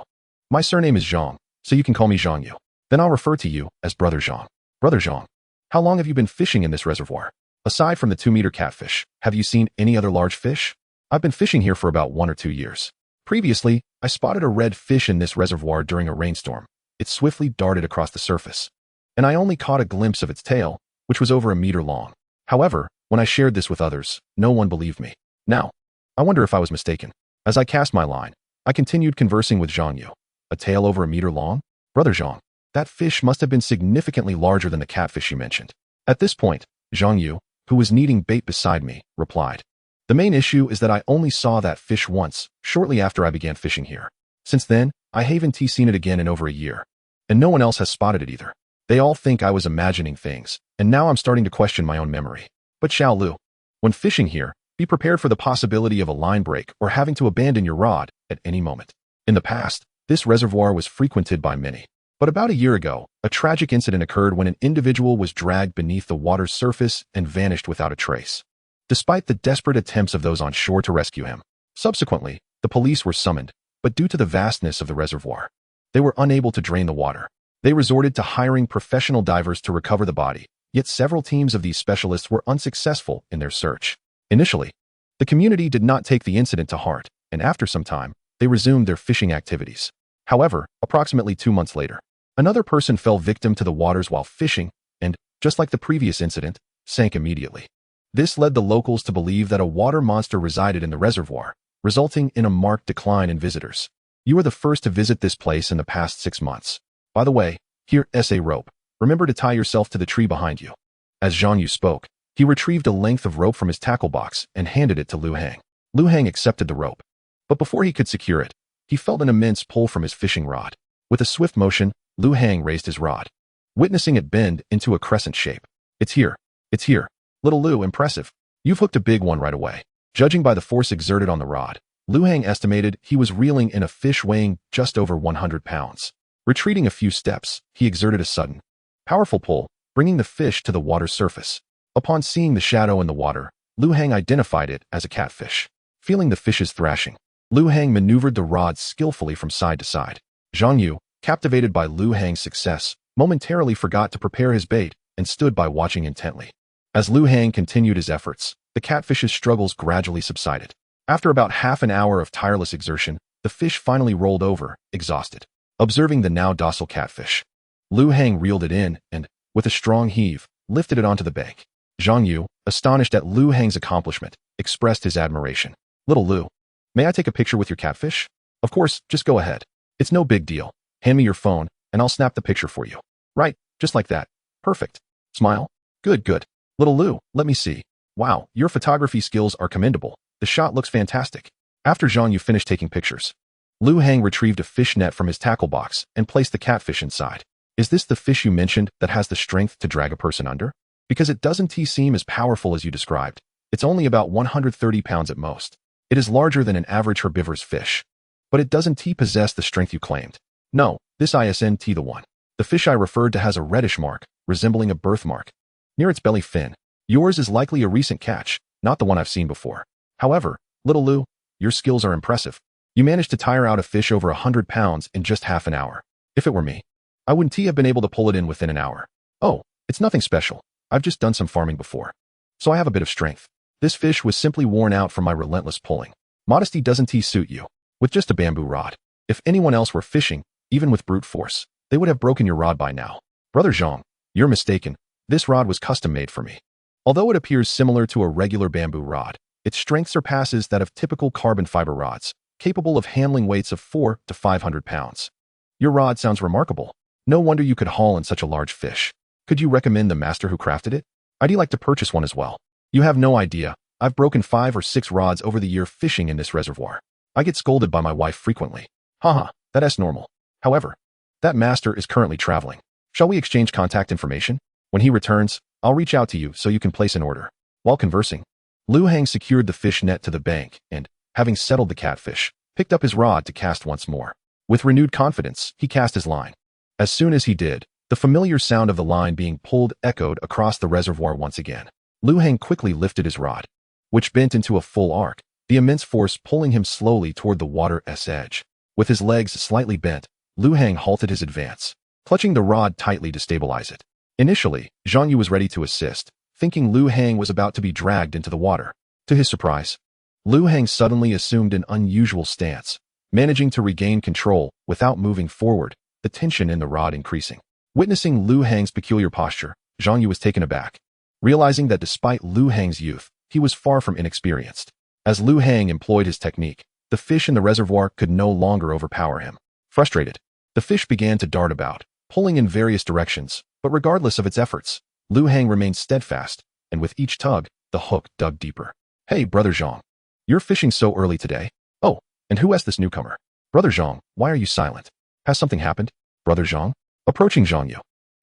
My surname is Zhang, so you can call me Zhang Yu. Then I'll refer to you as Brother Zhang. Brother Zhang, how long have you been fishing in this reservoir? Aside from the 2-meter catfish, have you seen any other large fish? I've been fishing here for about 1 or 2 years. Previously, I spotted a red fish in this reservoir during a rainstorm. It swiftly darted across the surface, and I only caught a glimpse of its tail, which was over 1 meter long. However, when I shared this with others, no one believed me. Now, I wonder if I was mistaken. As I cast my line, I continued conversing with Zhang Yu. A tail over 1 meter long? Brother Zhang, that fish must have been significantly larger than the catfish you mentioned. At this point, Zhang Yu, who was kneading bait beside me, replied. The main issue is that I only saw that fish once, shortly after I began fishing here. Since then, I haven't seen it again in over a year. And no one else has spotted it either. They all think I was imagining things, and now I'm starting to question my own memory. But Xiao Lu, when fishing here, be prepared for the possibility of a line break or having to abandon your rod at any moment. In the past, this reservoir was frequented by many. But about a year ago, a tragic incident occurred when an individual was dragged beneath the water's surface and vanished without a trace. Despite the desperate attempts of those on shore to rescue him, subsequently, the police were summoned, but due to the vastness of the reservoir, they were unable to drain the water. They resorted to hiring professional divers to recover the body, yet several teams of these specialists were unsuccessful in their search. Initially, the community did not take the incident to heart, and after some time, they resumed their fishing activities. However, approximately 2 months later, another person fell victim to the waters while fishing and, just like the previous incident, sank immediately. This led the locals to believe that a water monster resided in the reservoir, resulting in a marked decline in visitors. You are the first to visit this place in the past 6 months. By the way, here's a rope. Remember to tie yourself to the tree behind you. As Zhang Yu spoke, he retrieved a length of rope from his tackle box and handed it to Lu Hang. Lu Hang accepted the rope. But before he could secure it, he felt an immense pull from his fishing rod. With a swift motion, Lu Hang raised his rod, witnessing it bend into a crescent shape. It's here. It's here. Little Lu, impressive. You've hooked a big one right away. Judging by the force exerted on the rod, Lu Hang estimated he was reeling in a fish weighing just over 100 pounds. Retreating a few steps, he exerted a sudden, powerful pull, bringing the fish to the water's surface. Upon seeing the shadow in the water, Lu Hang identified it as a catfish. Feeling the fish's thrashing, Lu Hang maneuvered the rod skillfully from side to side. Zhang Yu, captivated by Lu Hang's success, momentarily forgot to prepare his bait and stood by watching intently. As Lu Hang continued his efforts, the catfish's struggles gradually subsided. After about half an hour of tireless exertion, the fish finally rolled over, exhausted. Observing the now docile catfish, Lu Hang reeled it in and, with a strong heave, lifted it onto the bank. Zhang Yu, astonished at Lu Hang's accomplishment, expressed his admiration. Little Lu, may I take a picture with your catfish? Of course, just go ahead. It's no big deal. Hand me your phone, and I'll snap the picture for you. Right, just like that. Perfect. Smile. Good, good. Little Lu, let me see. Wow, your photography skills are commendable. The shot looks fantastic. After Zhang Yu finished taking pictures, Lu Hang retrieved a fish net from his tackle box and placed the catfish inside. Is this the fish you mentioned that has the strength to drag a person under? Because it doesn't seem as powerful as you described. It's only about 130 pounds at most. It is larger than an average herbivorous fish. But it doesn't possess the strength you claimed. No, this isn't the one. The fish I referred to has a reddish mark, resembling a birthmark, near its belly fin. Yours is likely a recent catch, not the one I've seen before. However, Little Lu, your skills are impressive. You managed to tire out a fish over 100 pounds in just half an hour. If it were me, I wouldn't have been able to pull it in within an hour. Oh, it's nothing special. I've just done some farming before, so I have a bit of strength. This fish was simply worn out from my relentless pulling. Modesty doesn't suit you. With just a bamboo rod. If anyone else were fishing, even with brute force, they would have broken your rod by now. Brother Zhang, you're mistaken. This rod was custom made for me. Although it appears similar to a regular bamboo rod, its strength surpasses that of typical carbon fiber rods, capable of handling weights of 400 to 500 pounds. Your rod sounds remarkable. No wonder you could haul in such a large fish. Could you recommend the master who crafted it? I'd like to purchase one as well. You have no idea. I've broken 5 or 6 rods over the year fishing in this reservoir. I get scolded by my wife frequently. Haha, that's normal. However, that master is currently traveling. Shall we exchange contact information? When he returns, I'll reach out to you so you can place an order. While conversing, Lu Hang secured the fish net to the bank and, having settled the catfish, picked up his rod to cast once more. With renewed confidence, he cast his line. As soon as he did, the familiar sound of the line being pulled echoed across the reservoir once again. Lu Hang quickly lifted his rod. which bent into a full arc, the immense force pulling him slowly toward the water's edge. With his legs slightly bent, Lu Hang halted his advance, clutching the rod tightly to stabilize it. Initially, Zhang Yu was ready to assist, thinking Lu Hang was about to be dragged into the water. To his surprise, Lu Hang suddenly assumed an unusual stance, managing to regain control without moving forward, the tension in the rod increasing. Witnessing Lu Hang's peculiar posture, Zhang Yu was taken aback, realizing that despite Lu Hang's youth, he was far from inexperienced. As Lu Hang employed his technique, the fish in the reservoir could no longer overpower him. Frustrated, the fish began to dart about, pulling in various directions, but regardless of its efforts, Lu Hang remained steadfast, and with each tug, the hook dug deeper. Hey, Brother Zhang. You're fishing so early today? Oh, and who asked this newcomer? Brother Zhang, why are you silent? Has something happened? Brother Zhang? Approaching Zhang Yu.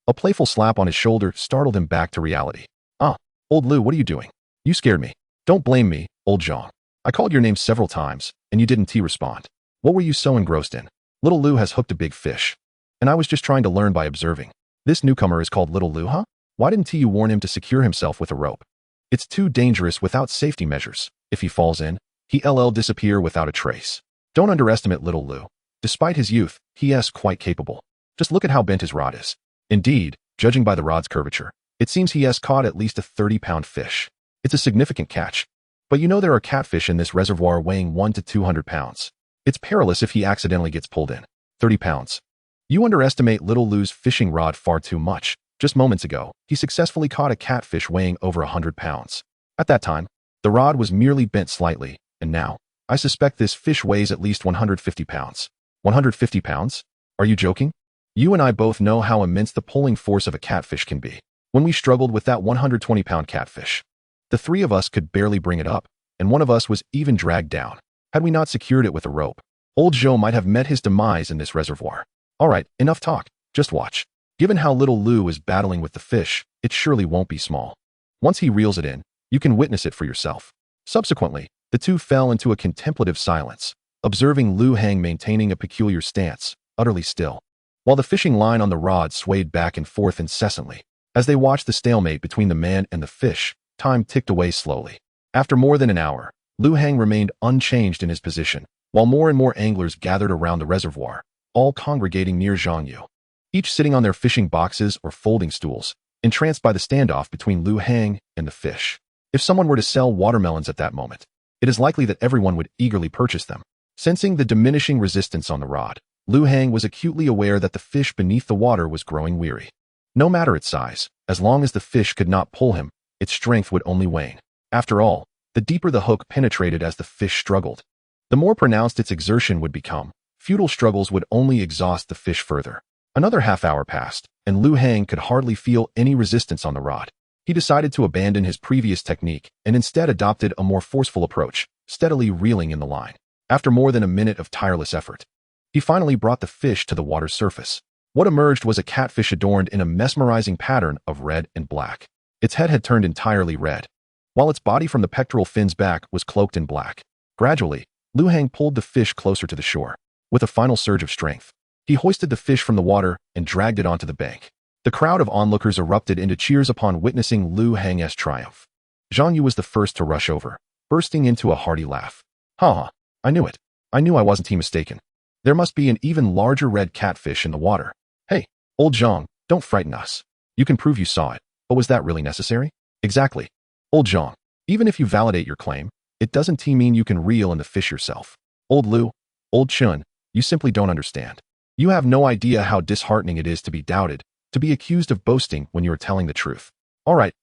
A playful slap on his shoulder startled him back to reality. Ah, old Lu, what are you doing? You scared me. Don't blame me, old Zhang. I called your name several times, and you didn't respond. What were you so engrossed in? Little Lu has hooked a big fish. And I was just trying to learn by observing. This newcomer is called Little Lu, huh? Why didn't you warn him to secure himself with a rope? It's too dangerous without safety measures. If he falls in, he'll disappear without a trace. Don't underestimate Little Lu. Despite his youth, he is quite capable. Just look at how bent his rod is. Indeed, judging by the rod's curvature, it seems he has caught at least a 30-pound fish. It's a significant catch. But you know there are catfish in this reservoir weighing 1 to 200 pounds. It's perilous if he accidentally gets pulled in. 30 pounds. You underestimate Little Lu's fishing rod far too much. Just moments ago, he successfully caught a catfish weighing over 100 pounds. At that time, the rod was merely bent slightly, and now, I suspect this fish weighs at least 150 pounds. 150 pounds? Are you joking? You and I both know how immense the pulling force of a catfish can be. When we struggled with that 120-pound catfish, the three of us could barely bring it up, and one of us was even dragged down. Had we not secured it with a rope, old Joe might have met his demise in this reservoir. All right, enough talk. Just watch. Given how Little Lu is battling with the fish, it surely won't be small. Once he reels it in, you can witness it for yourself. Subsequently, the two fell into a contemplative silence, observing Lu Hang maintaining a peculiar stance, utterly still, while the fishing line on the rod swayed back and forth incessantly. As they watched the stalemate between the man and the fish, time ticked away slowly. After more than an hour, Lu Hang remained unchanged in his position, while more and more anglers gathered around the reservoir, all congregating near Zhang Yu, each sitting on their fishing boxes or folding stools, entranced by the standoff between Lu Hang and the fish. If someone were to sell watermelons at that moment, it is likely that everyone would eagerly purchase them. Sensing the diminishing resistance on the rod, Lu Hang was acutely aware that the fish beneath the water was growing weary. No matter its size, as long as the fish could not pull him, its strength would only wane. After all, the deeper the hook penetrated as the fish struggled, the more pronounced its exertion would become. Futile struggles would only exhaust the fish further. Another half-hour passed, and Lu Hang could hardly feel any resistance on the rod. He decided to abandon his previous technique and instead adopted a more forceful approach, steadily reeling in the line. After more than a minute of tireless effort, he finally brought the fish to the water's surface. What emerged was a catfish adorned in a mesmerizing pattern of red and black. Its head had turned entirely red, while its body from the pectoral fins back was cloaked in black. Gradually, Lu Hang pulled the fish closer to the shore. With a final surge of strength, he hoisted the fish from the water and dragged it onto the bank. The crowd of onlookers erupted into cheers upon witnessing Lu Hang's triumph. Zhang Yu was the first to rush over, bursting into a hearty laugh. Ha! I knew it. I knew I wasn't mistaken. There must be an even larger red catfish in the water. Hey, old Zhang, don't frighten us. You can prove you saw it, but was that really necessary? Exactly. Old Zhang, even if you validate your claim, it doesn't mean you can reel in the fish yourself. Old Lu, old Chun, you simply don't understand. You have no idea how disheartening it is to be doubted, to be accused of boasting when you are telling the truth. All right,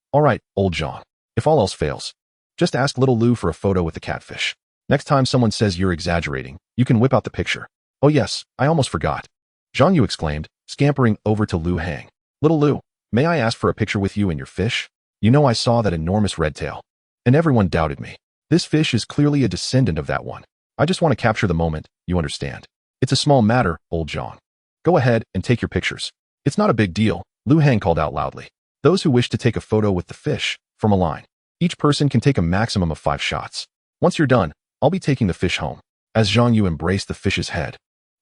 old Zhang. If all else fails, just ask Little Lu for a photo with the catfish. Next time someone says you're exaggerating, you can whip out the picture. Oh yes, I almost forgot. Zhang Yu exclaimed, scampering over to Lu Hang. Little Lu, may I ask for a picture with you and your fish? You know I saw that enormous red tail. And everyone doubted me. This fish is clearly a descendant of that one. I just want to capture the moment, you understand. It's a small matter, old Zhang. Go ahead and take your pictures. It's not a big deal, Lu Hang called out loudly. Those who wish to take a photo with the fish, from a line. Each person can take a maximum of 5 shots. Once you're done, I'll be taking the fish home. As Zhang Yu embraced the fish's head,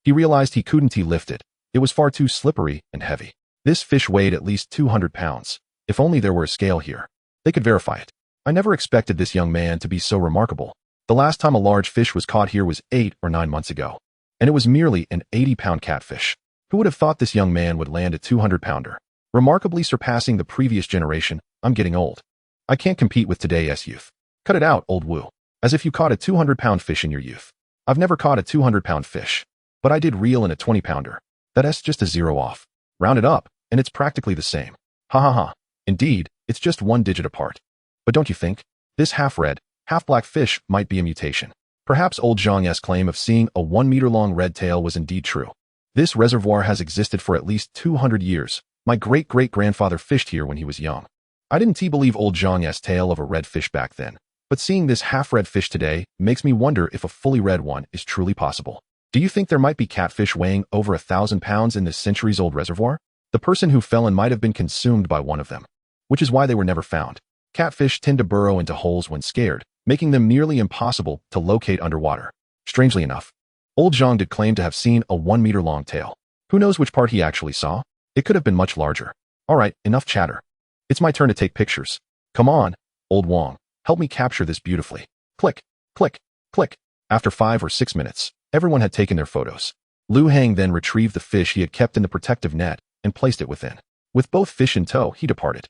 he realized he couldn't lift it. It was far too slippery and heavy. This fish weighed at least 200 pounds. If only there were a scale here. They could verify it. I never expected this young man to be so remarkable. The last time a large fish was caught here was 8 or 9 months ago, and it was merely an 80-pound catfish. Who would have thought this young man would land a 200-pounder? Remarkably surpassing the previous generation. I'm getting old. I can't compete with today's youth. Cut it out, old woo. As if you caught a 200-pound fish in your youth. I've never caught a 200-pound fish, but I did reel in a 20-pounder. That's just a zero off. Round it up, and it's practically the same. Ha ha ha. Indeed, it's just one digit apart. But don't you think? This half-red, half-black fish might be a mutation. Perhaps old Zhang's claim of seeing a 1-meter-long red tail was indeed true. This reservoir has existed for at least 200 years. My great-great-grandfather fished here when he was young. I didn't believe old Zhang's tale of a red fish back then, but seeing this half-red fish today makes me wonder if a fully red one is truly possible. Do you think there might be catfish weighing over 1,000 pounds in this centuries-old reservoir? The person who fell in might have been consumed by one of them, which is why they were never found. Catfish tend to burrow into holes when scared, making them nearly impossible to locate underwater. Strangely enough, old Zhang did claim to have seen a 1-meter-long tail. Who knows which part he actually saw? It could have been much larger. Alright, enough chatter. It's my turn to take pictures. Come on, old Wang, help me capture this beautifully. Click, click, click. After 5 or 6 minutes, everyone had taken their photos. Lu Hang then retrieved the fish he had kept in the protective net and placed it within. With both fish in tow, he departed.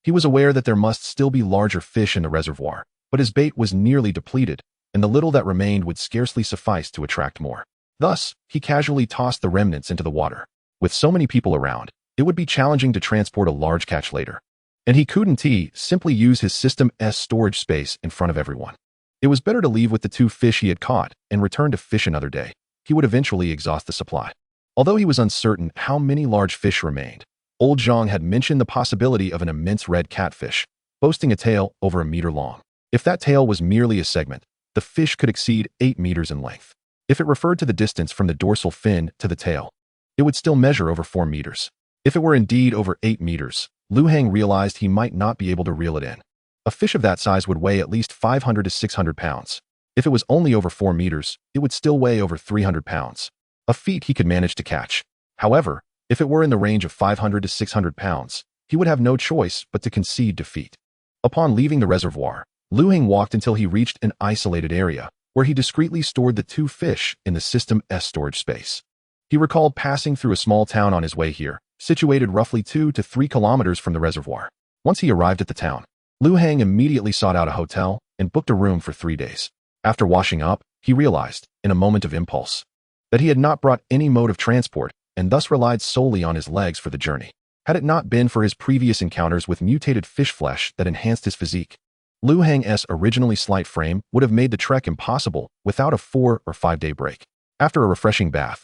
He was aware that there must still be larger fish in the reservoir, but his bait was nearly depleted, and the little that remained would scarcely suffice to attract more. Thus, he casually tossed the remnants into the water. With so many people around, it would be challenging to transport a large catch later. And he couldn't simply use his system's storage space in front of everyone. It was better to leave with the 2 fish he had caught and return to fish another day. He would eventually exhaust the supply. Although he was uncertain how many large fish remained, old Zhang had mentioned the possibility of an immense red catfish, boasting a tail over 1 meter long. If that tail was merely a segment, the fish could exceed 8 meters in length. If it referred to the distance from the dorsal fin to the tail, it would still measure over 4 meters. If it were indeed over 8 meters, Lu Hang realized he might not be able to reel it in. A fish of that size would weigh at least 500 to 600 pounds. If it was only over 4 meters, it would still weigh over 300 pounds. A feat he could manage to catch. However, if it were in the range of 500 to 600 pounds, he would have no choice but to concede defeat. Upon leaving the reservoir, Lu Hang walked until he reached an isolated area, where he discreetly stored the 2 fish in the system's storage space. He recalled passing through a small town on his way here, situated roughly 2 to 3 kilometers from the reservoir. Once he arrived at the town, Lu Hang immediately sought out a hotel and booked a room for 3 days. After washing up, he realized, in a moment of impulse, that he had not brought any mode of transport and thus relied solely on his legs for the journey. Had it not been for his previous encounters with mutated fish flesh that enhanced his physique, Lu Hang's originally slight frame would have made the trek impossible without a 4 or 5 day break. After a refreshing bath,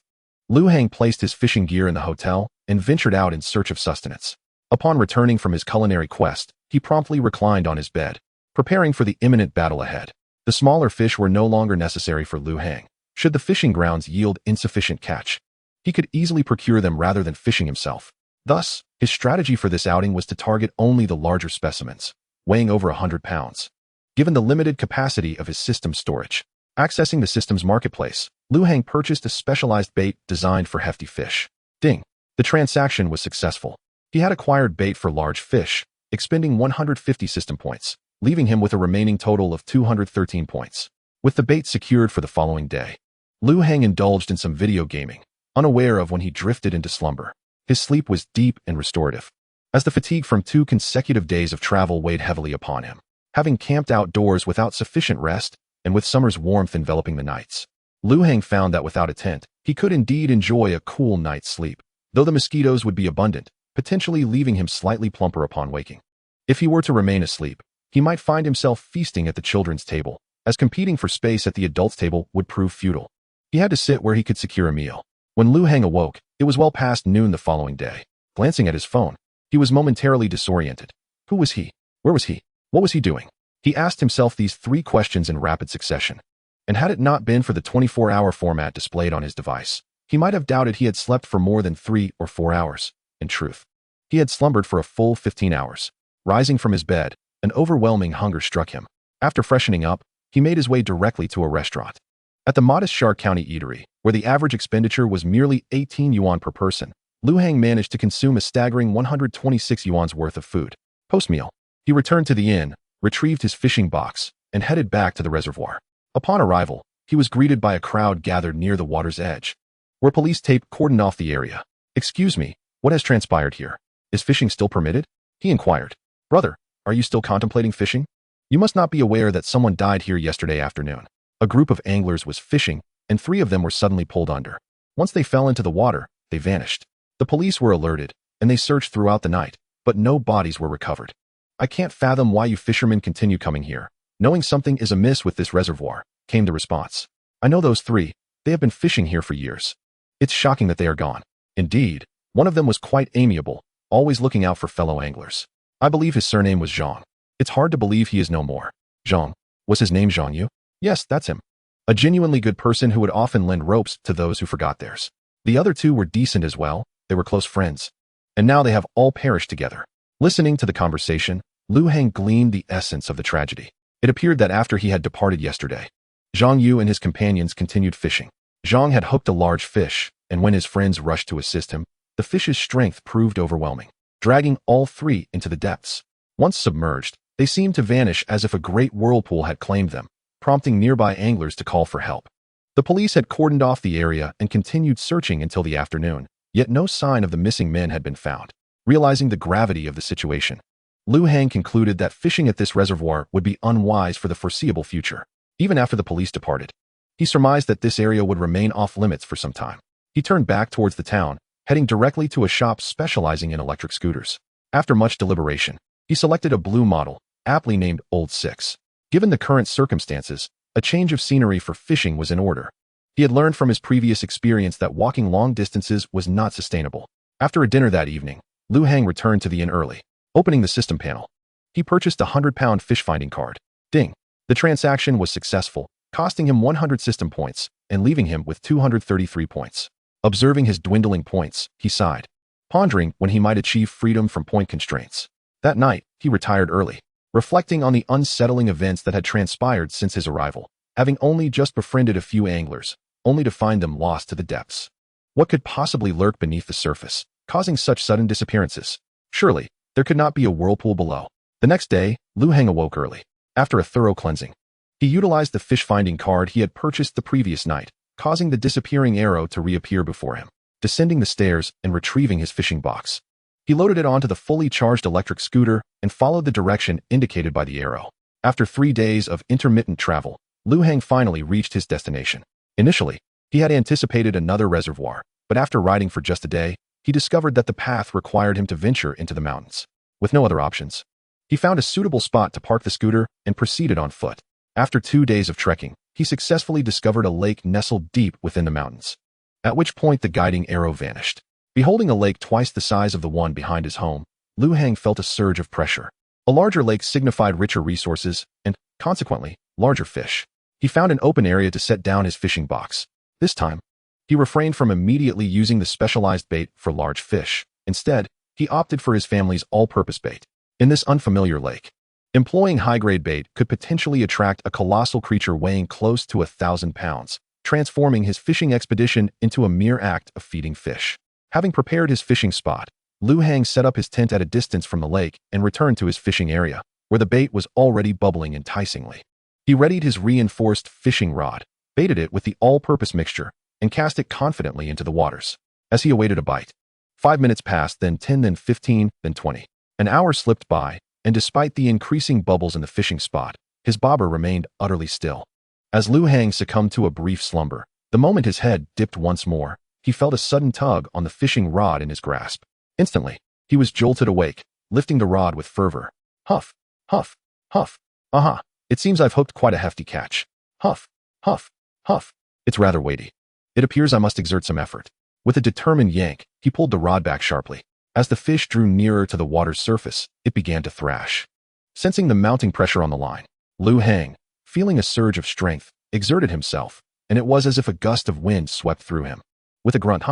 Lu Hang placed his fishing gear in the hotel and ventured out in search of sustenance. Upon returning from his culinary quest, he promptly reclined on his bed, preparing for the imminent battle ahead. The smaller fish were no longer necessary for Lu Hang. Should the fishing grounds yield insufficient catch, he could easily procure them rather than fishing himself. Thus, his strategy for this outing was to target only the larger specimens, weighing over 100 pounds. Given the limited capacity of his system's storage, accessing the system's marketplace, Lu Hang purchased a specialized bait designed for hefty fish. Ding! The transaction was successful. He had acquired bait for large fish, expending 150 system points, leaving him with a remaining total of 213 points. With the bait secured for the following day, Lu Hang indulged in some video gaming, unaware of when he drifted into slumber. His sleep was deep and restorative, as the fatigue from 2 consecutive days of travel weighed heavily upon him. Having camped outdoors without sufficient rest, and with summer's warmth enveloping the nights, Lu Hang found that without a tent, he could indeed enjoy a cool night's sleep, though the mosquitoes would be abundant, potentially leaving him slightly plumper upon waking. If he were to remain asleep, he might find himself feasting at the children's table, as competing for space at the adults' table would prove futile. He had to sit where he could secure a meal. When Lu Hang awoke, it was well past noon the following day. Glancing at his phone, he was momentarily disoriented. Who was he? Where was he? What was he doing? He asked himself these 3 questions in rapid succession. And had it not been for the 24-hour format displayed on his device, he might have doubted he had slept for more than 3 or 4 hours. In truth, he had slumbered for a full 15 hours. Rising from his bed, an overwhelming hunger struck him. After freshening up, he made his way directly to a restaurant. At the modest Shark County eatery, where the average expenditure was merely 18 yuan per person, Lu Hang managed to consume a staggering 126 yuan's worth of food. Post-meal, he returned to the inn, retrieved his fishing box, and headed back to the reservoir. Upon arrival, he was greeted by a crowd gathered near the water's edge, where police tape cordoned off the area. "Excuse me, what has transpired here? Is fishing still permitted?" he inquired. "Brother, are you still contemplating fishing? You must not be aware that someone died here yesterday afternoon." A group of anglers was fishing, and 3 of them were suddenly pulled under. Once they fell into the water, they vanished. The police were alerted, and they searched throughout the night, but no bodies were recovered. "I can't fathom why you fishermen continue coming here, knowing something is amiss with this reservoir," came the response. "I know those 3. They have been fishing here for years. It's shocking that they are gone." Indeed, one of them was quite amiable, always looking out for fellow anglers. I believe his surname was Zhang. It's hard to believe he is no more. Zhang. Was his name Zhang Yu? Yes, that's him. A genuinely good person who would often lend ropes to those who forgot theirs. The other 2 were decent as well, they were close friends. And now they have all perished together. Listening to the conversation, Lu Heng gleaned the essence of the tragedy. It appeared that after he had departed yesterday, Zhang Yu and his companions continued fishing. Zhang had hooked a large fish, and when his friends rushed to assist him, the fish's strength proved overwhelming, dragging all 3 into the depths. Once submerged, they seemed to vanish as if a great whirlpool had claimed them, prompting nearby anglers to call for help. The police had cordoned off the area and continued searching until the afternoon, yet no sign of the missing men had been found. Realizing the gravity of the situation, Lu Heng concluded that fishing at this reservoir would be unwise for the foreseeable future. Even after the police departed, he surmised that this area would remain off-limits for some time. He turned back towards the town, heading directly to a shop specializing in electric scooters. After much deliberation, he selected a blue model, aptly named Old 6. Given the current circumstances, a change of scenery for fishing was in order. He had learned from his previous experience that walking long distances was not sustainable. After a dinner that evening, Lu Heng returned to the inn early. Opening the system panel, he purchased a 100-pound fish-finding card. Ding! The transaction was successful, costing him 100 system points and leaving him with 233 points. Observing his dwindling points, he sighed, pondering when he might achieve freedom from point constraints. That night, he retired early, reflecting on the unsettling events that had transpired since his arrival, having only just befriended a few anglers, only to find them lost to the depths. What could possibly lurk beneath the surface, causing such sudden disappearances? Surely, there could not be a whirlpool below. The next day, Lu Heng awoke early. After a thorough cleansing, he utilized the fish-finding card he had purchased the previous night, causing the disappearing arrow to reappear before him. Descending the stairs and retrieving his fishing box, he loaded it onto the fully charged electric scooter and followed the direction indicated by the arrow. After 3 days of intermittent travel, Lu Heng finally reached his destination. Initially, he had anticipated another reservoir, but after riding for just a day, he discovered that the path required him to venture into the mountains. With no other options, he found a suitable spot to park the scooter and proceeded on foot. After 2 days of trekking, he successfully discovered a lake nestled deep within the mountains, at which point the guiding arrow vanished. Beholding a lake twice the size of the one behind his home, Lu Heng felt a surge of pressure. A larger lake signified richer resources and, consequently, larger fish. He found an open area to set down his fishing box. This time, he refrained from immediately using the specialized bait for large fish. Instead, he opted for his family's all-purpose bait. In this unfamiliar lake, employing high-grade bait could potentially attract a colossal creature weighing close to 1,000 pounds, transforming his fishing expedition into a mere act of feeding fish. Having prepared his fishing spot, Lu Heng set up his tent at a distance from the lake and returned to his fishing area, where the bait was already bubbling enticingly. He readied his reinforced fishing rod, baited it with the all-purpose mixture, and cast it confidently into the waters. As he awaited a bite, 5 minutes passed, then 10, then 15, then 20. An hour slipped by, and despite the increasing bubbles in the fishing spot, his bobber remained utterly still. As Lu Heng succumbed to a brief slumber, the moment his head dipped once more, he felt a sudden tug on the fishing rod in his grasp. Instantly, he was jolted awake, lifting the rod with fervor. Huff, huff, huff. Aha, it seems I've hooked quite a hefty catch. Huff, huff, huff. It's rather weighty. It appears I must exert some effort. With a determined yank, he pulled the rod back sharply. As the fish drew nearer to the water's surface, it began to thrash. Sensing the mounting pressure on the line, Lu Heng, feeling a surge of strength, exerted himself, and it was as if a gust of wind swept through him. With a grunt,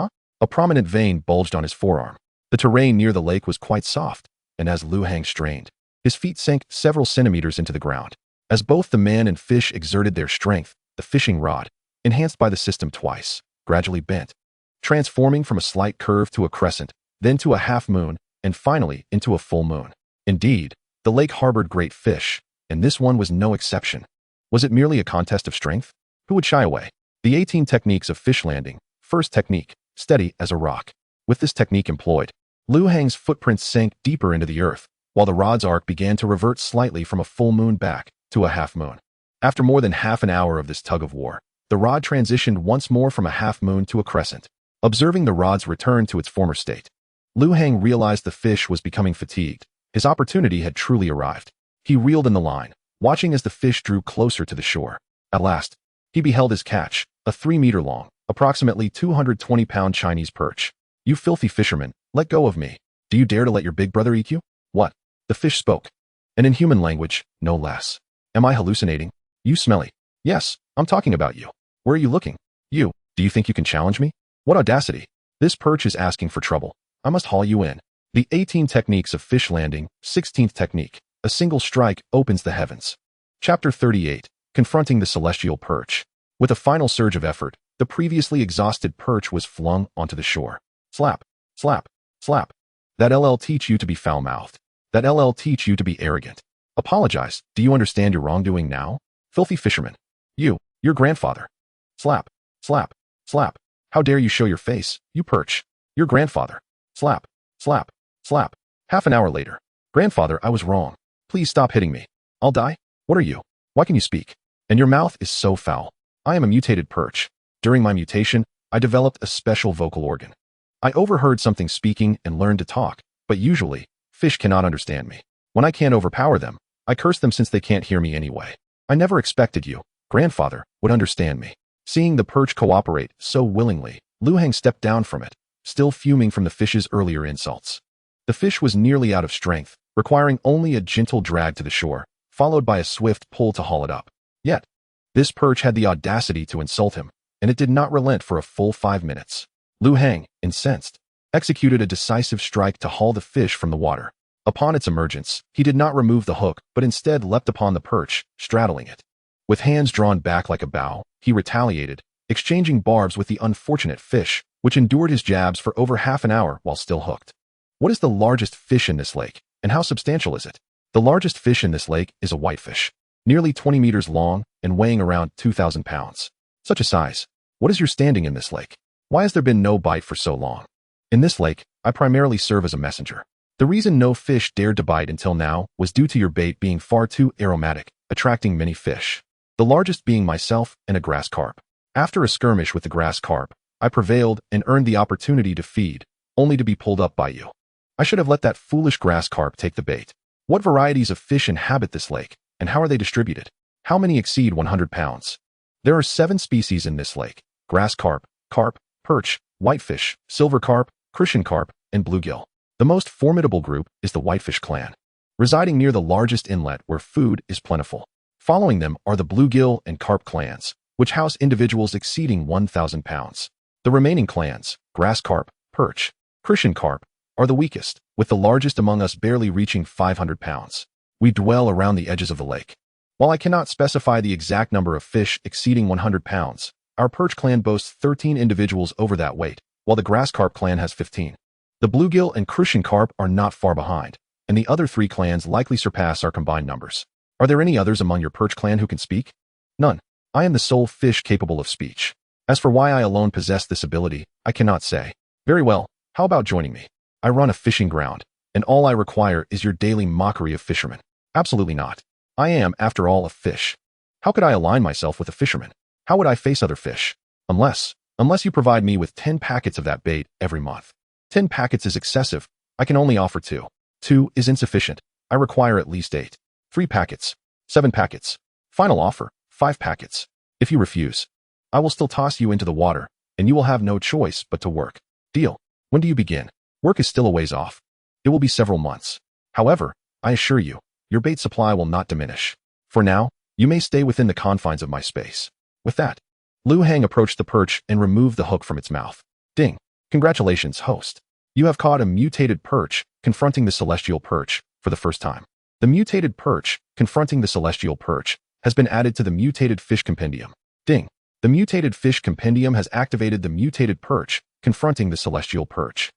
a prominent vein bulged on his forearm. The terrain near the lake was quite soft, and as Lu Heng strained, his feet sank several centimeters into the ground. As both the man and fish exerted their strength, the fishing rod, enhanced by the system twice, gradually bent, transforming from a slight curve to a crescent, then to a half moon, and finally into a full moon. Indeed, the lake harbored great fish, and this one was no exception. Was it merely a contest of strength? Who would shy away? The 18 techniques of fish landing. First technique, steady as a rock. With this technique employed, Liu Hang's footprints sank deeper into the earth, while the rod's arc began to revert slightly from a full moon back to a half moon. After more than half an hour of this tug of war, the rod transitioned once more from a half moon to a crescent. Observing the rod's return to its former state, Liu Hang realized the fish was becoming fatigued. His opportunity had truly arrived. He reeled in the line, watching as the fish drew closer to the shore. At last, he beheld his catch, a 3-meter-long, approximately 220-pound Chinese perch. "You filthy fisherman, let go of me. Do you dare to let your big brother eat you?" "What?" The fish spoke. And in human language, no less. "Am I hallucinating? You smelly." "Yes, I'm talking about you. Where are you looking? You, do you think you can challenge me? What audacity. This perch is asking for trouble. I must haul you in." The 18 techniques of fish landing. 16th technique. A single strike opens the heavens. Chapter 38. Confronting the celestial perch. With a final surge of effort, the previously exhausted perch was flung onto the shore. Slap, slap, slap. That LL teach you to be foul-mouthed. That LL teach you to be arrogant. Apologize. Do you understand your wrongdoing now? Filthy fisherman. Your grandfather. Slap, slap, slap. How dare you show your face, you perch. Your grandfather. Slap, slap, slap. Half an hour later. Grandfather, I was wrong. Please stop hitting me. I'll die. What are you? Why can you speak? And your mouth is so foul. I am a mutated perch. During my mutation, I developed a special vocal organ. I overheard something speaking and learned to talk, but usually, fish cannot understand me. When I can't overpower them, I curse them since they can't hear me anyway. I never expected you, grandfather, would understand me. Seeing the perch cooperate so willingly, Liu Hang stepped down from it, still fuming from the fish's earlier insults. The fish was nearly out of strength, requiring only a gentle drag to the shore, followed by a swift pull to haul it up. Yet, this perch had the audacity to insult him, and it did not relent for a full 5 minutes. Liu Hang, incensed, executed a decisive strike to haul the fish from the water. Upon its emergence, he did not remove the hook, but instead leapt upon the perch, straddling it. With hands drawn back like a bow, he retaliated, exchanging barbs with the unfortunate fish, which endured his jabs for over half an hour while still hooked. What is the largest fish in this lake, and how substantial is it? The largest fish in this lake is a whitefish, nearly 20 meters long and weighing around 2,000 pounds. Such a size. What is your standing in this lake? Why has there been no bite for so long? In this lake, I primarily serve as a messenger. The reason no fish dared to bite until now was due to your bait being far too aromatic, attracting many fish. The largest being myself and a grass carp. After a skirmish with the grass carp, I prevailed and earned the opportunity to feed, only to be pulled up by you. I should have let that foolish grass carp take the bait. What varieties of fish inhabit this lake, and how are they distributed? How many exceed 100 pounds? There are 7 species in this lake: grass carp, perch, whitefish, silver carp, crucian carp, and bluegill. The most formidable group is the whitefish clan, residing near the largest inlet where food is plentiful. Following them are the bluegill and carp clans, which house individuals exceeding 1,000 pounds. The remaining clans, grass carp, perch, crucian carp, are the weakest, with the largest among us barely reaching 500 pounds. We dwell around the edges of the lake. While I cannot specify the exact number of fish exceeding 100 pounds, our perch clan boasts 13 individuals over that weight, while the grass carp clan has 15. The bluegill and crucian carp are not far behind, and the other 3 clans likely surpass our combined numbers. Are there any others among your perch clan who can speak? None. I am the sole fish capable of speech. As for why I alone possess this ability, I cannot say. Very well, how about joining me? I run a fishing ground, and all I require is your daily mockery of fishermen. Absolutely not. I am, after all, a fish. How could I align myself with a fisherman? How would I face other fish? Unless you provide me with 10 packets of that bait every month. 10 packets is excessive. I can only offer 2. 2 is insufficient. I require at least 8. 3 packets. 7 packets. Final offer, 5 packets. If you refuse, I will still toss you into the water, and you will have no choice but to work. Deal. When do you begin? Work is still a ways off. It will be several months. However, I assure you, your bait supply will not diminish. For now, you may stay within the confines of my space. With that, Liu Hang approached the perch and removed the hook from its mouth. Ding. Congratulations, host. You have caught a mutated perch, confronting the celestial perch, for the first time. The mutated perch, confronting the celestial perch, has been added to the mutated fish compendium. Ding. The mutated fish compendium has activated the mutated perch, confronting the celestial perch.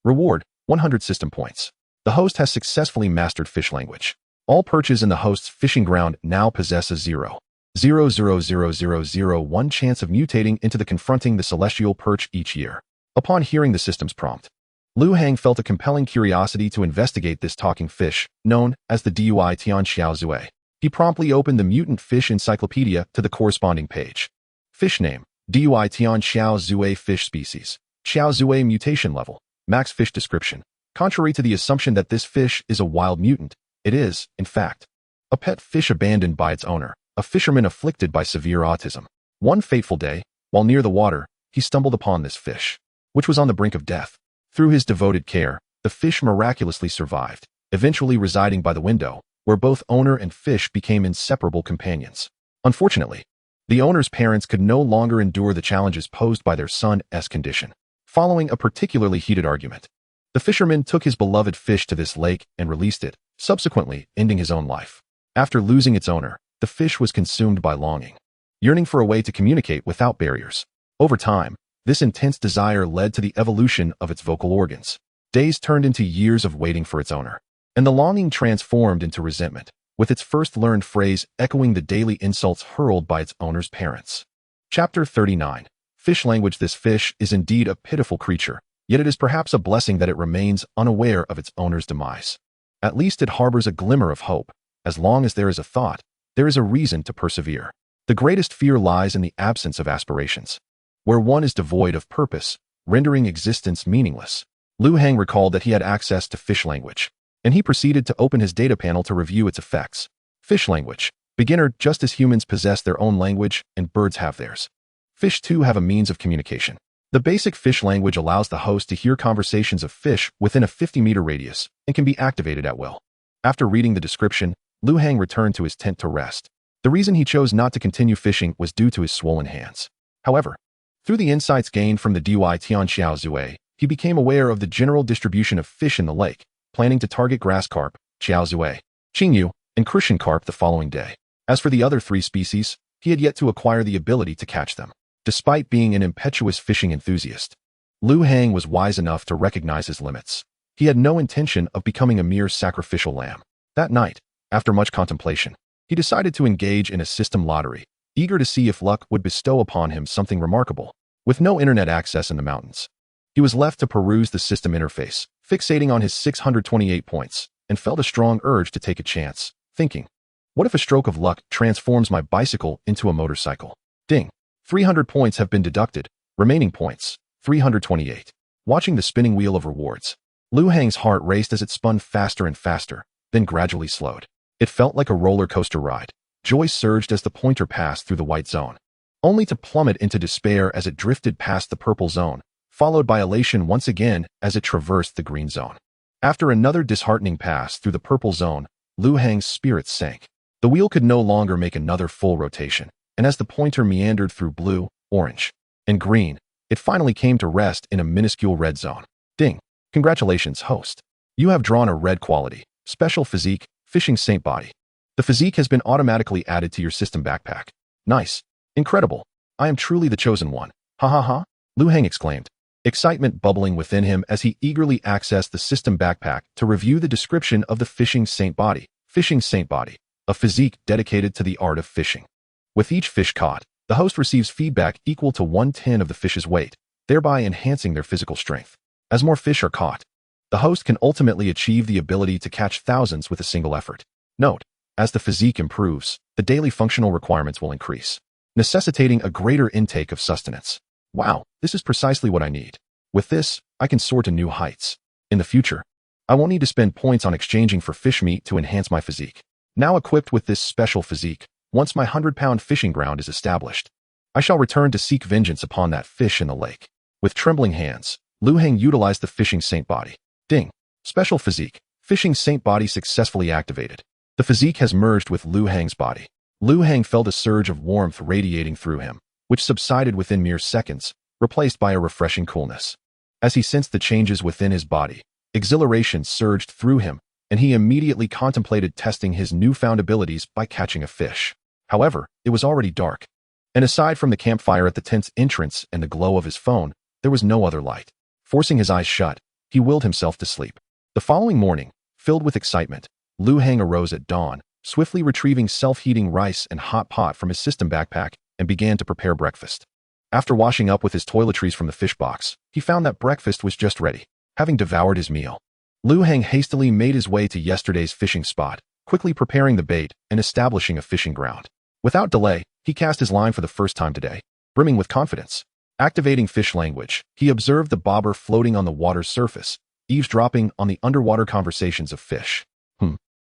Reward, 100 system points. The host has successfully mastered fish language. All perches in the host's fishing ground now possess a 0.00001 chance of mutating into the confronting the celestial perch each year. Upon hearing the system's prompt, Liu Hang felt a compelling curiosity to investigate this talking fish, known as the Dui Tian Xiao Zui. He promptly opened the mutant fish encyclopedia to the corresponding page. Fish name: Dui Tian Xiao Zui. Fish species: Xiao Zui. Mutation level: max. Fish description: contrary to the assumption that this fish is a wild mutant, it is, in fact, a pet fish abandoned by its owner, a fisherman afflicted by severe autism. One fateful day, while near the water, he stumbled upon this fish, which was on the brink of death. Through his devoted care, the fish miraculously survived, eventually residing by the window, where both owner and fish became inseparable companions. Unfortunately, the owner's parents could no longer endure the challenges posed by their son's condition. Following a particularly heated argument, the fisherman took his beloved fish to this lake and released it, subsequently ending his own life. After losing its owner, the fish was consumed by longing, yearning for a way to communicate without barriers. Over time, this intense desire led to the evolution of its vocal organs. Days turned into years of waiting for its owner, and the longing transformed into resentment, with its first learned phrase echoing the daily insults hurled by its owner's parents. Chapter 39. Fish language. This fish is indeed a pitiful creature, yet it is perhaps a blessing that it remains unaware of its owner's demise. At least it harbors a glimmer of hope. As long as there is a thought, there is a reason to persevere. The greatest fear lies in the absence of aspirations, where one is devoid of purpose, rendering existence meaningless. Liu Hang recalled that he had access to fish language, and he proceeded to open his data panel to review its effects. Fish language. Beginner. Just as humans possess their own language and birds have theirs, fish too have a means of communication. The basic fish language allows the host to hear conversations of fish within a 50-meter radius and can be activated at will. After reading the description, Liu Hang returned to his tent to rest. The reason he chose not to continue fishing was due to his swollen hands. However, through the insights gained from the Dui Tian Xiao Zui, he became aware of the general distribution of fish in the lake, planning to target grass carp, Xiao Zui, Qingyu, and crucian carp the following day. As for the other three species, he had yet to acquire the ability to catch them. Despite being an impetuous fishing enthusiast, Liu Hang was wise enough to recognize his limits. He had no intention of becoming a mere sacrificial lamb. That night, after much contemplation, he decided to engage in a system lottery, eager to see if luck would bestow upon him something remarkable. With no internet access in the mountains, he was left to peruse the system interface, fixating on his 628 points, and felt a strong urge to take a chance, thinking, what if a stroke of luck transforms my bicycle into a motorcycle? Ding! 300 points have been deducted. Remaining points, 328. Watching the spinning wheel of rewards, Liu Hang's heart raced as it spun faster and faster, then gradually slowed. It felt like a roller coaster ride. Joy surged as the pointer passed through the white zone, only to plummet into despair as it drifted past the purple zone, followed by elation once again as it traversed the green zone. After another disheartening pass through the purple zone, Liu Hang's spirits sank. The wheel could no longer make another full rotation, and as the pointer meandered through blue, orange, and green, it finally came to rest in a minuscule red zone. Ding! Congratulations, host. You have drawn a red quality, special physique, fishing saint body. The physique has been automatically added to your system backpack. Nice. Incredible. I am truly the chosen one. Ha ha ha, Liu Hang exclaimed, excitement bubbling within him as he eagerly accessed the system backpack to review the description of the fishing saint body. Fishing saint body, a physique dedicated to the art of fishing. With each fish caught, the host receives feedback equal to 1/10 of the fish's weight, thereby enhancing their physical strength. As more fish are caught, the host can ultimately achieve the ability to catch thousands with a single effort. Note, as the physique improves, the daily functional requirements will increase, necessitating a greater intake of sustenance. Wow, this is precisely what I need. With this, I can soar to new heights. In the future, I won't need to spend points on exchanging for fish meat to enhance my physique. Now equipped with this special physique, once my 100-pound fishing ground is established, I shall return to seek vengeance upon that fish in the lake. With trembling hands, Liu Hang utilized the fishing saint body. Ding! Special physique. Fishing saint body successfully activated. The physique has merged with Liu Hang's body. Liu Hang felt a surge of warmth radiating through him, which subsided within mere seconds, replaced by a refreshing coolness. As he sensed the changes within his body, exhilaration surged through him, and he immediately contemplated testing his newfound abilities by catching a fish. However, it was already dark, and aside from the campfire at the tent's entrance and the glow of his phone, there was no other light. Forcing his eyes shut, he willed himself to sleep. The following morning, filled with excitement, Lu Hang arose at dawn, swiftly retrieving self-heating rice and hot pot from his system backpack and began to prepare breakfast. After washing up with his toiletries from the fish box, he found that breakfast was just ready. Having devoured his meal, Lu Hang hastily made his way to yesterday's fishing spot, quickly preparing the bait and establishing a fishing ground. Without delay, he cast his line for the first time today, brimming with confidence. Activating fish language, he observed the bobber floating on the water's surface, eavesdropping on the underwater conversations of fish.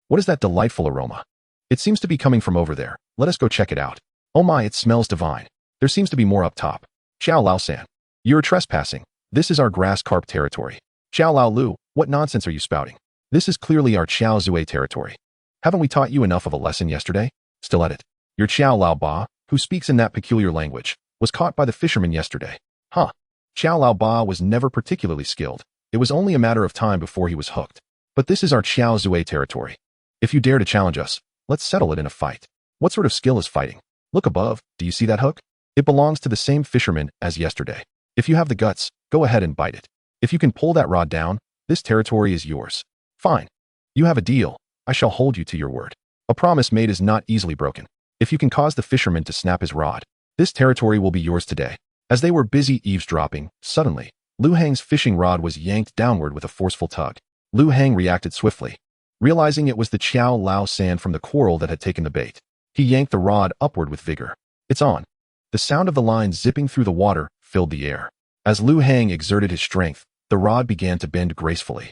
What is that delightful aroma? It seems to be coming from over there. Let us go check it out. Oh my, it smells divine. There seems to be more up top. Xiao Lao-san, you're trespassing. This is our grass carp territory. Xiao Lao Lu, what nonsense are you spouting? This is clearly our Xiao Zue territory. Haven't we taught you enough of a lesson yesterday? Still at it. Your Xiao Lao Ba, who speaks in that peculiar language, was caught by the fishermen yesterday. Xiao Lao Ba was never particularly skilled. It was only a matter of time before he was hooked. But this is our Xiao Zue territory. If you dare to challenge us, let's settle it in a fight. What sort of skill is fighting? Look above, do you see that hook? It belongs to the same fisherman as yesterday. If you have the guts, go ahead and bite it. If you can pull that rod down, this territory is yours. Fine. You have a deal. I shall hold you to your word. A promise made is not easily broken. If you can cause the fisherman to snap his rod, this territory will be yours today. As they were busy eavesdropping, suddenly, Lu Hang's fishing rod was yanked downward with a forceful tug. Lu Hang reacted swiftly. Realizing it was the Xiao Lao-san from the quarrel that had taken the bait, he yanked the rod upward with vigor. It's on. The sound of the line zipping through the water filled the air. As Lu Hang exerted his strength, the rod began to bend gracefully,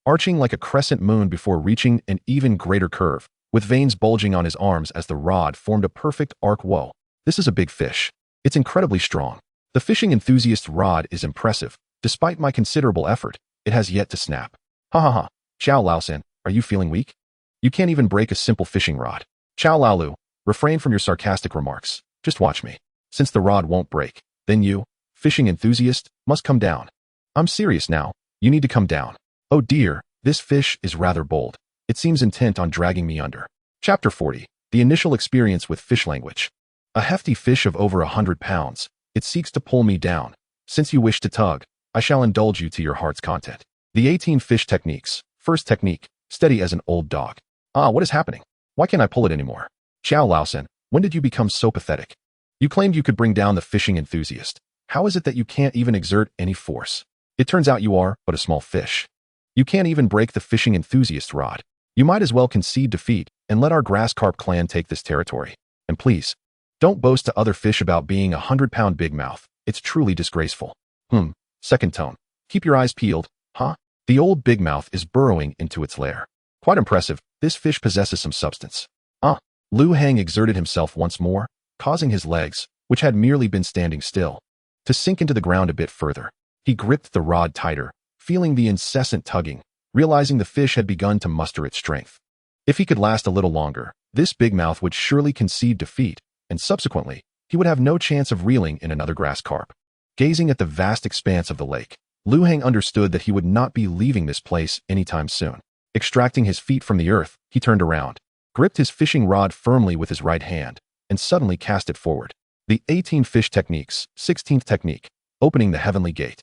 arching like a crescent moon before reaching an even greater curve, with veins bulging on his arms as the rod formed a perfect arc. Whoa, this is a big fish. It's incredibly strong. The fishing enthusiast's rod is impressive. Despite my considerable effort, it has yet to snap. Ha. Xiao Lao-san, are you feeling weak? You can't even break a simple fishing rod. Xiao Lao-lu, refrain from your sarcastic remarks. Just watch me. Since the rod won't break, then you, fishing enthusiast, must come down. I'm serious now. You need to come down. Oh dear, this fish is rather bold. It seems intent on dragging me under. Chapter 40. The initial experience with fish language. A hefty fish of over 100 pounds. It seeks to pull me down. Since you wish to tug, I shall indulge you to your heart's content. The 18 fish techniques. First technique, steady as an old dog. What is happening? Why can't I pull it anymore? Xiao Lao-san, when did you become so pathetic? You claimed you could bring down the fishing enthusiast. How is it that you can't even exert any force? It turns out you are but a small fish. You can't even break the fishing enthusiast rod. You might as well concede defeat and let our grass carp clan take this territory. And please, don't boast to other fish about being a 100-pound big mouth. It's truly disgraceful. Second tone. Keep your eyes peeled. The old big mouth is burrowing into its lair. Quite impressive. This fish possesses some substance. Lu Hang exerted himself once more, causing his legs, which had merely been standing still, to sink into the ground a bit further. He gripped the rod tighter, feeling the incessant tugging, realizing the fish had begun to muster its strength. If he could last a little longer, this big mouth would surely concede defeat, and subsequently, he would have no chance of reeling in another grass carp. Gazing at the vast expanse of the lake, Lu Hang understood that he would not be leaving this place anytime soon. Extracting his feet from the earth, he turned around, gripped his fishing rod firmly with his right hand, and suddenly cast it forward. The 18 fish techniques, 16th technique, opening the heavenly gate.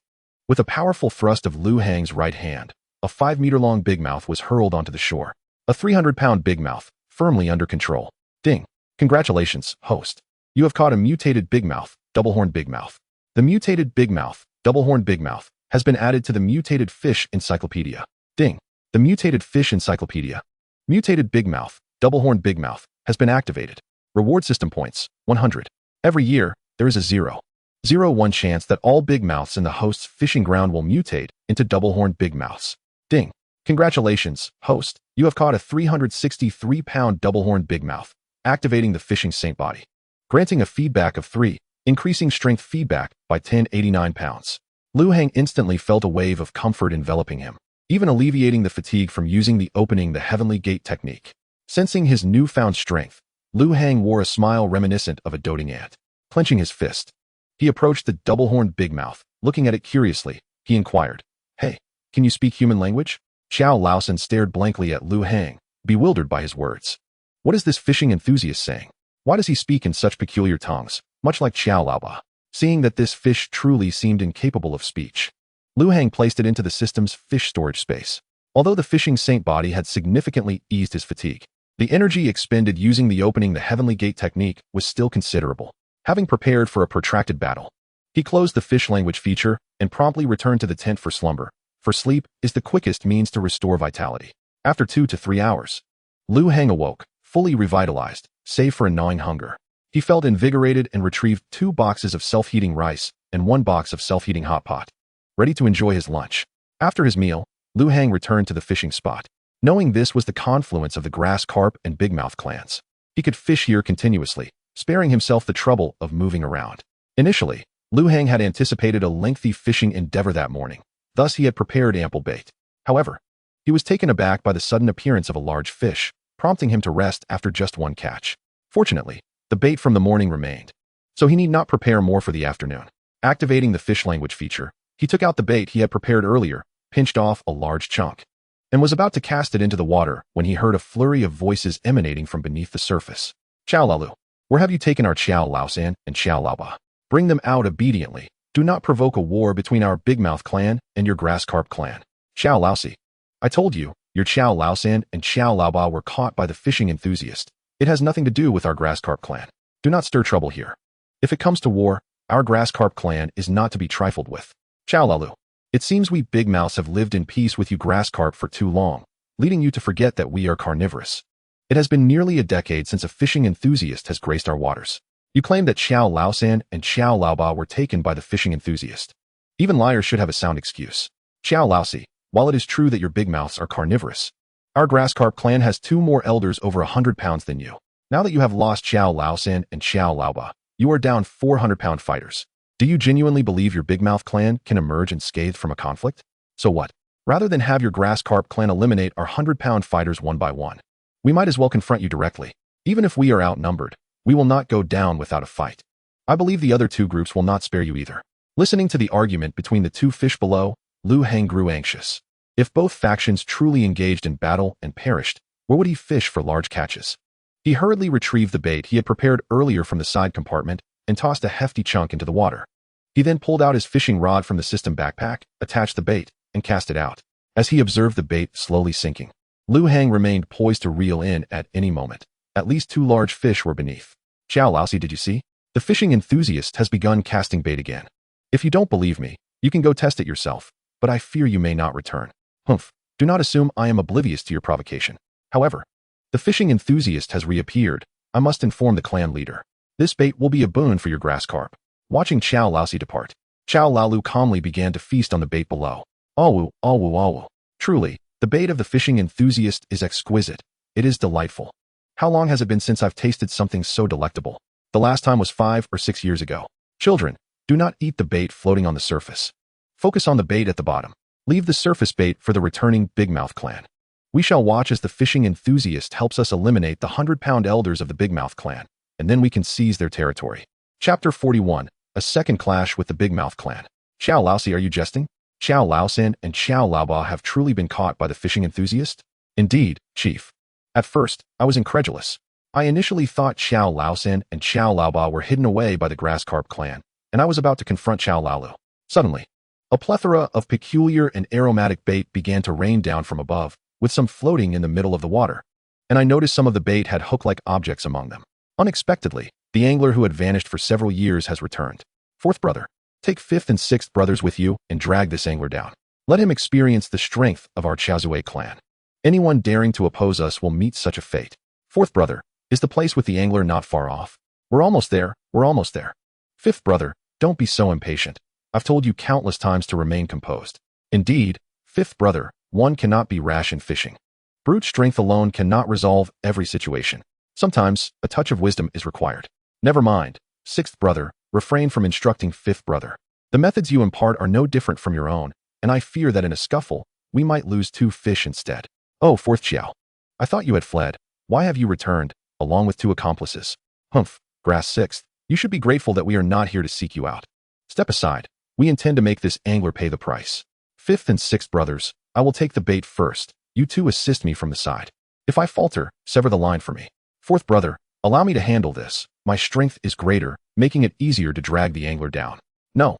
With a powerful thrust of Lu Hang's right hand, a 5-meter-long big mouth was hurled onto the shore. A 300-pound big mouth, firmly under control. Ding! Congratulations, host. You have caught a mutated big mouth, double-horned big mouth. The mutated big mouth, double-horned big mouth, has been added to the mutated fish encyclopedia. Ding! The mutated fish encyclopedia. Mutated big mouth, double-horned big mouth, has been activated. Reward system points, 100. Every year, there is a 0.01 chance that all big mouths in the host's fishing ground will mutate into double-horned big mouths. Ding! Congratulations, host. You have caught a 363-pound double-horned big mouth, activating the fishing saint body. Granting a feedback of 3, increasing strength feedback by 1089 pounds. Lu Hang instantly felt a wave of comfort enveloping him, even alleviating the fatigue from using the opening the heavenly gate technique. Sensing his newfound strength, Lu Hang wore a smile reminiscent of a doting ant. Clenching his fist, he approached the double-horned big mouth. Looking at it curiously, he inquired, "Hey, can you speak human language?" Xiao Lao-san stared blankly at Lu Hang, bewildered by his words. What is this fishing enthusiast saying? Why does he speak in such peculiar tongues, much like Xiao Laoba? Seeing that this fish truly seemed incapable of speech, Lu Hang placed it into the system's fish storage space. Although the fishing saint body had significantly eased his fatigue, the energy expended using the opening the heavenly gate technique was still considerable. Having prepared for a protracted battle, he closed the fish language feature and promptly returned to the tent for slumber, for sleep is the quickest means to restore vitality. After 2 to 3 hours, Lu Heng awoke, fully revitalized, save for a gnawing hunger. He felt invigorated and retrieved 2 boxes of self-heating rice and 1 box of self-heating hot pot, ready to enjoy his lunch. After his meal, Lu Heng returned to the fishing spot. Knowing this was the confluence of the grass carp and bigmouth clans, he could fish here continuously, sparing himself the trouble of moving around. Initially, Lu Heng had anticipated a lengthy fishing endeavor that morning, thus he had prepared ample bait. However, he was taken aback by the sudden appearance of a large fish, prompting him to rest after just 1 catch. Fortunately, the bait from the morning remained, so he need not prepare more for the afternoon. Activating the fish language feature, he took out the bait he had prepared earlier, pinched off a large chunk, and was about to cast it into the water when he heard a flurry of voices emanating from beneath the surface. Xiao Laolu, where have you taken our Xiao Laosan and Xiao Laoba? Bring them out obediently. Do not provoke a war between our bigmouth clan and your grass carp clan. Xiao Laosi, I told you, your Xiao Laosan and Xiao Laoba were caught by the fishing enthusiast. It has nothing to do with our grass carp clan. Do not stir trouble here. If it comes to war, our grass carp clan is not to be trifled with. Xiao Laolu, it seems we bigmouths have lived in peace with you grass carp for too long, leading you to forget that we are carnivorous. It has been nearly a decade since a fishing enthusiast has graced our waters. You claim that Xiao Laosan and Xiao Laoba were taken by the fishing enthusiast. Even liars should have a sound excuse. Xiao Laosi, while it is true that your bigmouths are carnivorous, our grass carp clan has 2 more elders over 100 pounds than you. Now that you have lost Xiao Laosan and Xiao Laoba, you are down 400-pound fighters. Do you genuinely believe your bigmouth clan can emerge unscathed from a conflict? So what? Rather than have your grass carp clan eliminate our 100-pound fighters one by one, we might as well confront you directly. Even if we are outnumbered, we will not go down without a fight. I believe the other 2 groups will not spare you either. Listening to the argument between the 2 fish below, Lu Heng grew anxious. If both factions truly engaged in battle and perished, where would he fish for large catches? He hurriedly retrieved the bait he had prepared earlier from the side compartment and tossed a hefty chunk into the water. He then pulled out his fishing rod from the system backpack, attached the bait, and cast it out. As he observed the bait slowly sinking, Lu Heng remained poised to reel in at any moment. At least 2 large fish were beneath. Xiao Laosi, did you see? The fishing enthusiast has begun casting bait again. If you don't believe me, you can go test it yourself, but I fear you may not return. Humph, do not assume I am oblivious to your provocation. However, the fishing enthusiast has reappeared. I must inform the clan leader. This bait will be a boon for your grass carp. Watching Xiao Laosi depart, Xiao Laolu calmly began to feast on the bait below. Awu, awu, awu. Truly, the bait of the fishing enthusiast is exquisite. It is delightful. How long has it been since I've tasted something so delectable? The last time was 5 or 6 years ago. Children, do not eat the bait floating on the surface. Focus on the bait at the bottom. Leave the surface bait for the returning bigmouth clan. We shall watch as the fishing enthusiast helps us eliminate the 100-pound elders of the bigmouth clan, and then we can seize their territory. Chapter 41, a second clash with the bigmouth clan. Xiao Laosi, are you jesting? Xiao Laosan and Xiao Laoba have truly been caught by the fishing enthusiast? Indeed, chief. At first, I was incredulous. I initially thought Xiao Laosan and Xiao Laoba were hidden away by the grass carp clan, and I was about to confront Xiao Laolu. Suddenly, a plethora of peculiar and aromatic bait began to rain down from above, with some floating in the middle of the water, and I noticed some of the bait had hook-like objects among them. Unexpectedly, the angler who had vanished for several years has returned. 4th brother, take 5th and 6th brothers with you and drag this angler down. Let him experience the strength of our Chazue clan. Anyone daring to oppose us will meet such a fate. 4th brother, is the place with the angler not far off? We're almost there, we're almost there. 5th brother, don't be so impatient. I've told you countless times to remain composed. Indeed, 5th brother, one cannot be rash in fishing. Brute strength alone cannot resolve every situation. Sometimes, a touch of wisdom is required. Never mind, 6th brother, refrain from instructing 5th brother. The methods you impart are no different from your own, and I fear that in a scuffle, we might lose 2 fish instead. Oh, 4th Xiao. I thought you had fled. Why have you returned, along with 2 accomplices? Humph, grass 6th, you should be grateful that we are not here to seek you out. Step aside. We intend to make this angler pay the price. 5th and 6th brothers, I will take the bait first. You 2 assist me from the side. If I falter, sever the line for me. 4th brother, allow me to handle this. My strength is greater, making it easier to drag the angler down. No.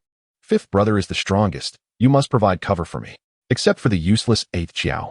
5th brother is the strongest. You must provide cover for me. Except for the useless 8th Xiao.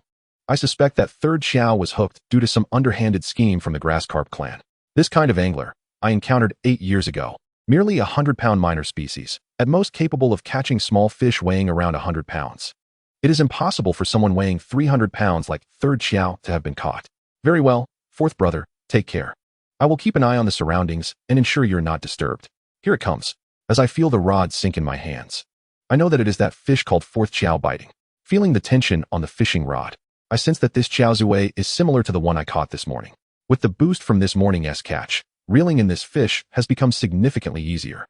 I suspect that third chow was hooked due to some underhanded scheme from the grass carp clan. This kind of angler I encountered 8 years ago, merely a 100-pound minor species, at most capable of catching small fish weighing around 100 pounds. It is impossible for someone weighing 300 pounds like third chow to have been caught. Very well, fourth brother, take care. I will keep an eye on the surroundings and ensure you're not disturbed. Here it comes, as I feel the rod sink in my hands. I know that it is that fish called fourth chow biting. Feeling the tension on the fishing rod, I sense that this chow zue is similar to the one I caught this morning. With the boost from this morning's catch, reeling in this fish has become significantly easier.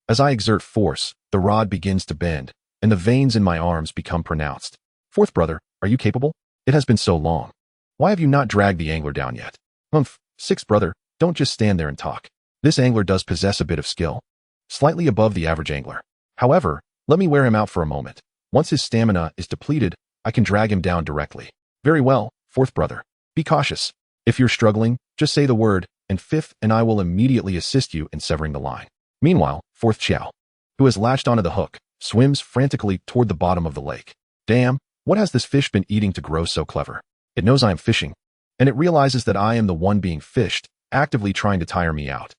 As I exert force, the rod begins to bend, and the veins in my arms become pronounced. Fourth brother, are you capable? It has been so long. Why have you not dragged the angler down yet? Sixth brother, don't just stand there and talk. This angler does possess a bit of skill, slightly above the average angler. However, let me wear him out for a moment. Once his stamina is depleted, I can drag him down directly. Very well, fourth brother. Be cautious. If you're struggling, just say the word, and fifth and I will immediately assist you in severing the line. Meanwhile, fourth chow, who has latched onto the hook, swims frantically toward the bottom of the lake. Damn, what has this fish been eating to grow so clever? It knows I am fishing, and it realizes that I am the one being fished, actively trying to tire me out.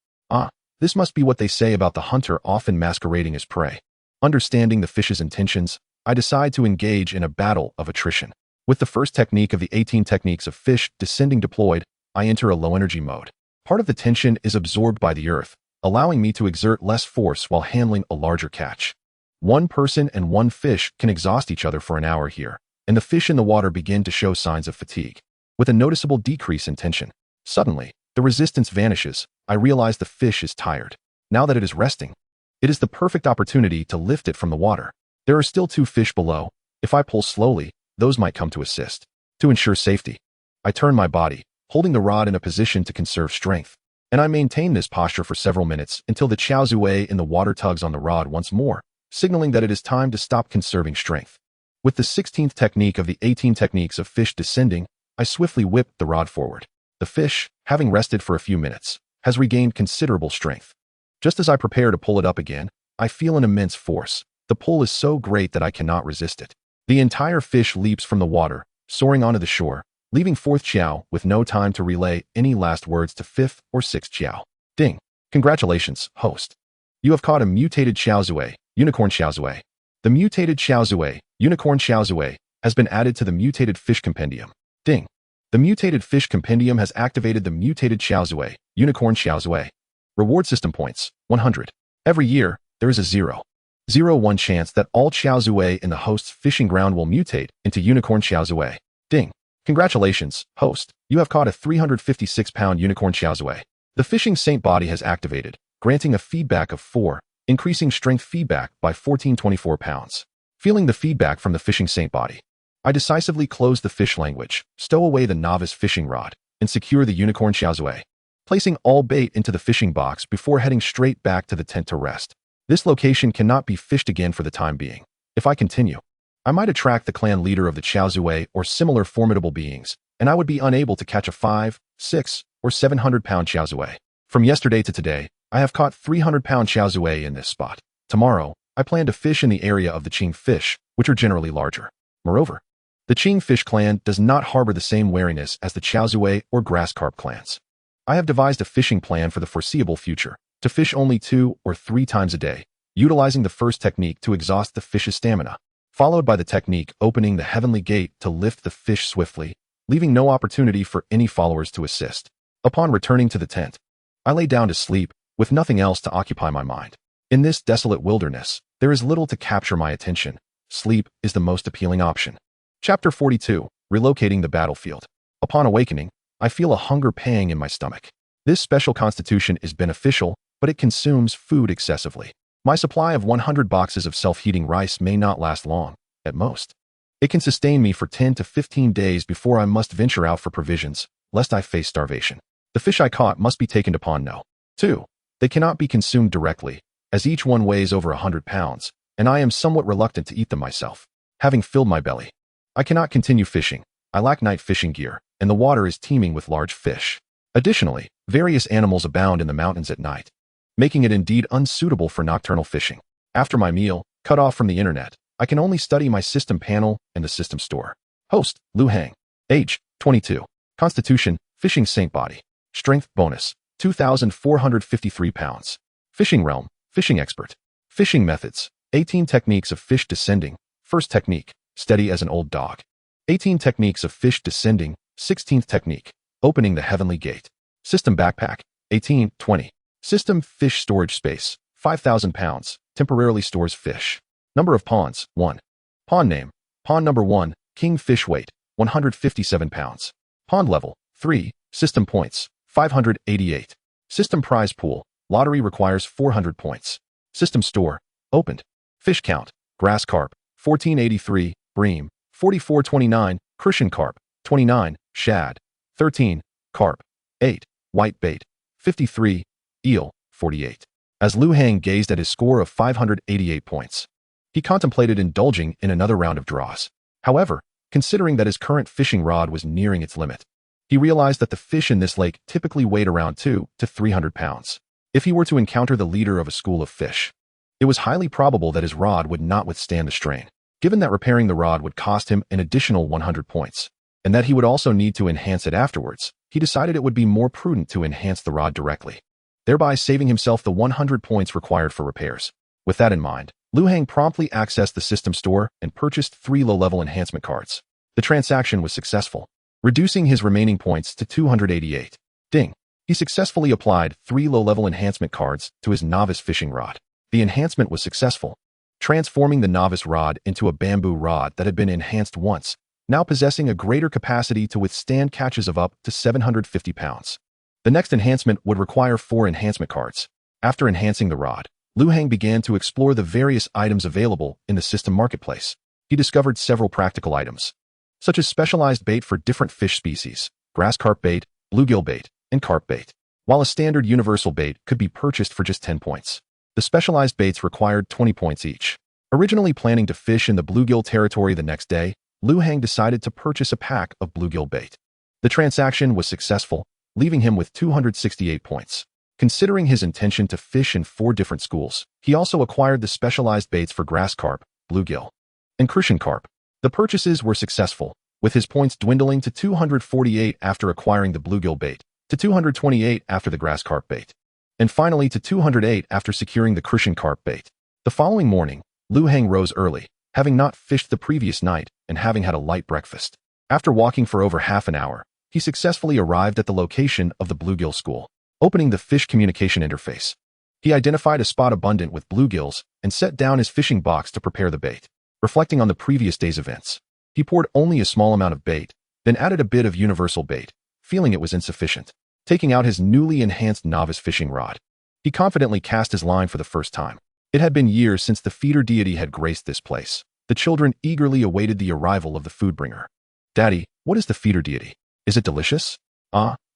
This must be what they say about the hunter often masquerading as prey. Understanding the fish's intentions, I decide to engage in a battle of attrition. With the first technique of the 18 techniques of fish descending deployed, I enter a low-energy mode. Part of the tension is absorbed by the earth, allowing me to exert less force while handling a larger catch. One person and one fish can exhaust each other for an hour here, and the fish in the water begin to show signs of fatigue. With a noticeable decrease in tension, suddenly, the resistance vanishes. I realize the fish is tired. Now that it is resting, it is the perfect opportunity to lift it from the water. There are still 2 fish below. If I pull slowly, those might come to assist. To ensure safety, I turn my body, holding the rod in a position to conserve strength, and I maintain this posture for several minutes until the chow zue in the water tugs on the rod once more, signaling that it is time to stop conserving strength. With the 16th technique of the 18 techniques of fish descending, I swiftly whip the rod forward. The fish, having rested for a few minutes, has regained considerable strength. Just as I prepare to pull it up again, I feel an immense force. The pull is so great that I cannot resist it. The entire fish leaps from the water, soaring onto the shore, leaving fourth chow with no time to relay any last words to fifth or sixth chow. Ding! Congratulations, host. You have caught a mutated chow zue, unicorn chow zue. The mutated chow zue, unicorn chow zue, has been added to the mutated fish compendium. Ding! The mutated fish compendium has activated the mutated chow zue, unicorn chow zue. Reward system points, 100. Every year, there is a 0.01 chance that all chow zue in the host's fishing ground will mutate into unicorn chow zue. Ding! Congratulations, host. You have caught a 356-pound unicorn chow zue. The fishing saint body has activated, granting a feedback of 4, increasing strength feedback by 1424 pounds. Feeling the feedback from the fishing saint body, I decisively close the fish language, stow away the novice fishing rod, and secure the unicorn chow zue, placing all bait into the fishing box before heading straight back to the tent to rest. This location cannot be fished again for the time being. If I continue, I might attract the clan leader of the chow zue or similar formidable beings, and I would be unable to catch a 5, 6, or 700-pound chow zue. From yesterday to today, I have caught 300-pound chow zue in this spot. Tomorrow, I plan to fish in the area of the Qing fish, which are generally larger. Moreover, the Qing fish clan does not harbor the same wariness as the chow zue or grass carp clans. I have devised a fishing plan for the foreseeable future, to fish only 2 or 3 times a day, utilizing the first technique to exhaust the fish's stamina, followed by the technique opening the heavenly gate to lift the fish swiftly, leaving no opportunity for any followers to assist. Upon returning to the tent, I lay down to sleep, with nothing else to occupy my mind. In this desolate wilderness, there is little to capture my attention. Sleep is the most appealing option. Chapter 42, Relocating the Battlefield. Upon awakening, I feel a hunger pang in my stomach. This special constitution is beneficial, but it consumes food excessively. My supply of 100 boxes of self-heating rice may not last long, at most. It can sustain me for 10 to 15 days before I must venture out for provisions, lest I face starvation. The fish I caught must be taken to pond no. 2. They cannot be consumed directly, as each one weighs over 100 pounds, and I am somewhat reluctant to eat them myself. Having filled my belly, I cannot continue fishing. I lack night fishing gear, and the water is teeming with large fish. Additionally, various animals abound in the mountains at night, making it indeed unsuitable for nocturnal fishing. After my meal, cut off from the internet, I can only study my system panel and the system store. Host, Lu Hang. Age, 22. Constitution, fishing saint body. Strength bonus, 2,453 pounds. Fishing realm, fishing expert. Fishing methods, 18 techniques of fish descending. First technique, steady as an old dog. 18 techniques of fish descending. 16th technique, opening the heavenly gate. System backpack, 1820. System fish storage space, 5,000 pounds, temporarily stores fish. Number of pawns, 1. Pawn name, pawn number 1, king fish weight, 157 pounds. Pawn level, 3, system points, 588. System prize pool, lottery requires 400 points. System store, opened. Fish count, grass carp, 1483, bream, 4429, crucian carp, 29, shad, 13, carp, 8, white bait, 53, eel, 48. As Lu Hang gazed at his score of 588 points, he contemplated indulging in another round of draws. However, considering that his current fishing rod was nearing its limit, he realized that the fish in this lake typically weighed around 200 to 300 pounds. If he were to encounter the leader of a school of fish, it was highly probable that his rod would not withstand the strain. Given that repairing the rod would cost him an additional 100 points, and that he would also need to enhance it afterwards, he decided it would be more prudent to enhance the rod directly, thereby saving himself the 100 points required for repairs. With that in mind, Lu Hang promptly accessed the system store and purchased 3 low-level enhancement cards. The transaction was successful, reducing his remaining points to 288. Ding! He successfully applied 3 low-level enhancement cards to his novice fishing rod. The enhancement was successful, transforming the novice rod into a bamboo rod that had been enhanced once, now possessing a greater capacity to withstand catches of up to 750 pounds. The next enhancement would require 4 enhancement cards. After enhancing the rod, Lu Hang began to explore the various items available in the system marketplace. He discovered several practical items, such as specialized bait for different fish species, grass carp bait, bluegill bait, and carp bait, while a standard universal bait could be purchased for just 10 points. The specialized baits required 20 points each. Originally planning to fish in the bluegill territory the next day, Lu Hang decided to purchase a pack of bluegill bait. The transaction was successful, leaving him with 268 points. Considering his intention to fish in 4 different schools, he also acquired the specialized baits for grass carp, bluegill, and crucian carp. The purchases were successful, with his points dwindling to 248 after acquiring the bluegill bait, to 228 after the grass carp bait, and finally to 208 after securing the crucian carp bait. The following morning, Lu Hang rose early, having not fished the previous night and having had a light breakfast. After walking for over half an hour, he successfully arrived at the location of the bluegill school. Opening the fish communication interface, he identified a spot abundant with bluegills and set down his fishing box to prepare the bait. Reflecting on the previous day's events, he poured only a small amount of bait, then added a bit of universal bait, feeling it was insufficient. Taking out his newly enhanced novice fishing rod, he confidently cast his line for the first time. It had been years since the feeder deity had graced this place. The children eagerly awaited the arrival of the food bringer. "Daddy, what is the feeder deity? Is it delicious?"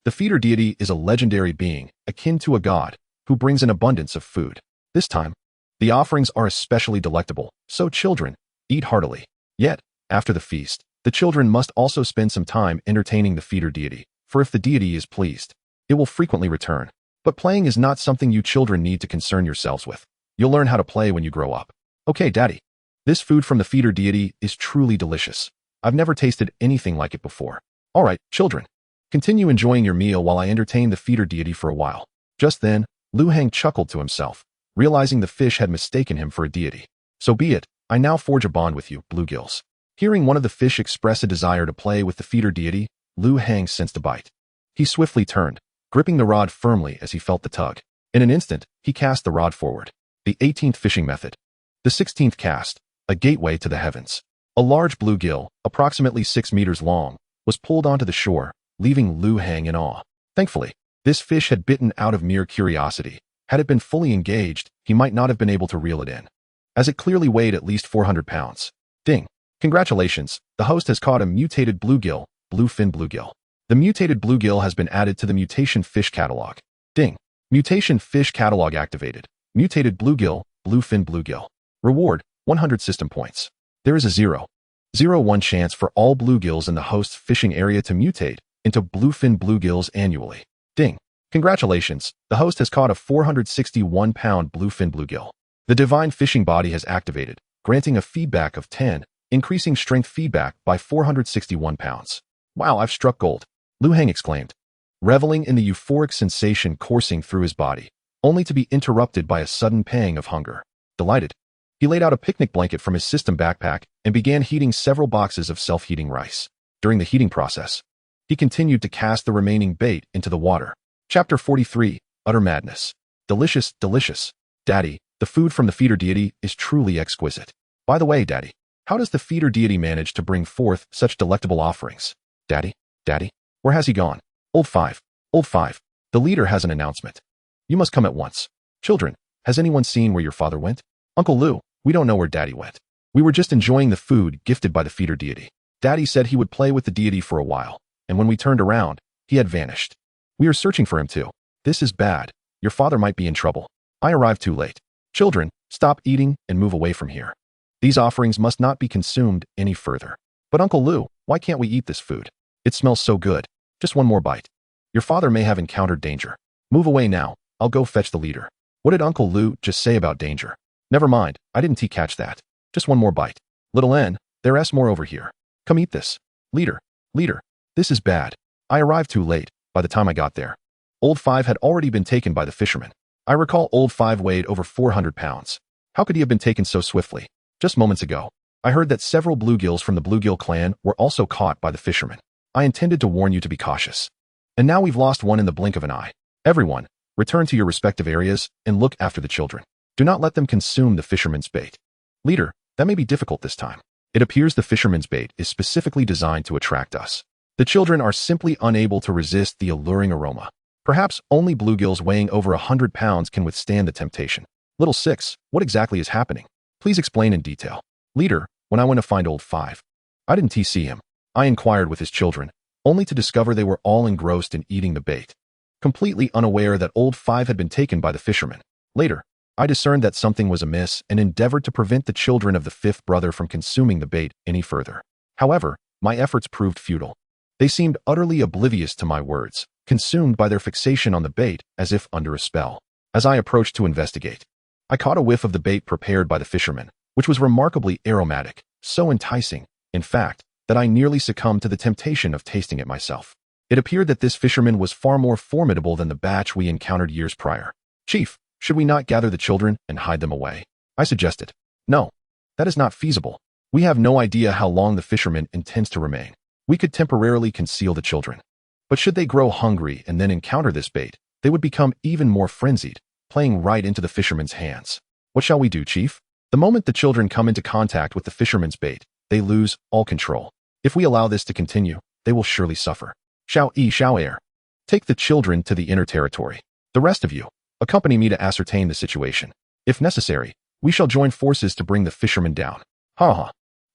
The feeder deity is a legendary being, akin to a god, who brings an abundance of food. This time, the offerings are especially delectable, so children, eat heartily. Yet, after the feast, the children must also spend some time entertaining the feeder deity, for if the deity is pleased, it will frequently return. But playing is not something you children need to concern yourselves with. You'll learn how to play when you grow up. Okay, Daddy. This food from the feeder deity is truly delicious. I've never tasted anything like it before. All right, children. Continue enjoying your meal while I entertain the feeder deity for a while. Just then, Lu Hang chuckled to himself, realizing the fish had mistaken him for a deity. So be it, I now forge a bond with you, bluegills. Hearing one of the fish express a desire to play with the feeder deity, Lu Hang sensed a bite. He swiftly turned, gripping the rod firmly as he felt the tug. In an instant, he cast the rod forward. The 18th fishing method. The 16th cast, a gateway to the heavens. A large bluegill, approximately 6 meters long, was pulled onto the shore, leaving Lu Hang in awe. Thankfully, this fish had bitten out of mere curiosity. Had it been fully engaged, he might not have been able to reel it in, as it clearly weighed at least 400 pounds. Ding! Congratulations, the host has caught a mutated bluegill, bluefin bluegill. The mutated bluegill has been added to the mutation fish catalog. Ding! Mutation fish catalog activated. Mutated bluegill, bluefin bluegill. Reward, 100 system points. There is a 0.01 chance for all bluegills in the host's fishing area to mutate into bluefin bluegills annually. Ding! Congratulations, the host has caught a 461-pound bluefin bluegill. The divine fishing body has activated, granting a feedback of 10 increasing strength feedback by 461 pounds. Wow, I've struck gold, Lu Heng exclaimed, reveling in the euphoric sensation coursing through his body, only to be interrupted by a sudden pang of hunger. Delighted, he laid out a picnic blanket from his system backpack and began heating several boxes of self-heating rice. During the heating process, he continued to cast the remaining bait into the water. Chapter 43, Utter Madness. Delicious, delicious. Daddy, the food from the feeder deity is truly exquisite. By the way, Daddy, how does the feeder deity manage to bring forth such delectable offerings? Daddy, where has he gone? Old Five, the leader has an announcement. You must come at once. Children, has anyone seen where your father went? Uncle Lu, we don't know where Daddy went. We were just enjoying the food gifted by the feeder deity. Daddy said he would play with the deity for a while, and when we turned around, he had vanished. We are searching for him too. This is bad. Your father might be in trouble. I arrived too late. Children, stop eating and move away from here. These offerings must not be consumed any further. But Uncle Lu, why can't we eat this food? It smells so good. Just one more bite. Your father may have encountered danger. Move away now. I'll go fetch the leader. What did Uncle Lu just say about danger? Never mind. I didn't catch that. Just one more bite. Little N, there's more over here. Come eat this. Leader, this is bad. I arrived too late. By the time I got there, Old Five had already been taken by the fisherman. I recall Old Five weighed over 400 pounds. How could he have been taken so swiftly? Just moments ago, I heard that several bluegills from the bluegill clan were also caught by the fisherman. I intended to warn you to be cautious. And now we've lost one in the blink of an eye. Everyone, return to your respective areas and look after the children. Do not let them consume the fisherman's bait. Leader, that may be difficult this time. It appears the fisherman's bait is specifically designed to attract us. The children are simply unable to resist the alluring aroma. Perhaps only bluegills weighing over 100 pounds can withstand the temptation. Little Six, what exactly is happening? Please explain in detail. Leader, when I went to find Old Five, I didn't see him. I inquired with his children, only to discover they were all engrossed in eating the bait, completely unaware that Old Five had been taken by the fisherman. Later, I discerned that something was amiss and endeavored to prevent the children of the fifth brother from consuming the bait any further. However, my efforts proved futile. They seemed utterly oblivious to my words, consumed by their fixation on the bait as if under a spell. As I approached to investigate, I caught a whiff of the bait prepared by the fisherman, which was remarkably aromatic, so enticing, in fact, that I nearly succumbed to the temptation of tasting it myself. It appeared that this fisherman was far more formidable than the batch we encountered years prior. Chief, should we not gather the children and hide them away? I suggested. No, that is not feasible. We have no idea how long the fisherman intends to remain. We could temporarily conceal the children. But should they grow hungry and then encounter this bait, they would become even more frenzied, playing right into the fisherman's hands. What shall we do, Chief? The moment the children come into contact with the fisherman's bait, they lose all control. If we allow this to continue, they will surely suffer. Shao Air. Take the children to the inner territory. The rest of you, accompany me to ascertain the situation. If necessary, we shall join forces to bring the fisherman down.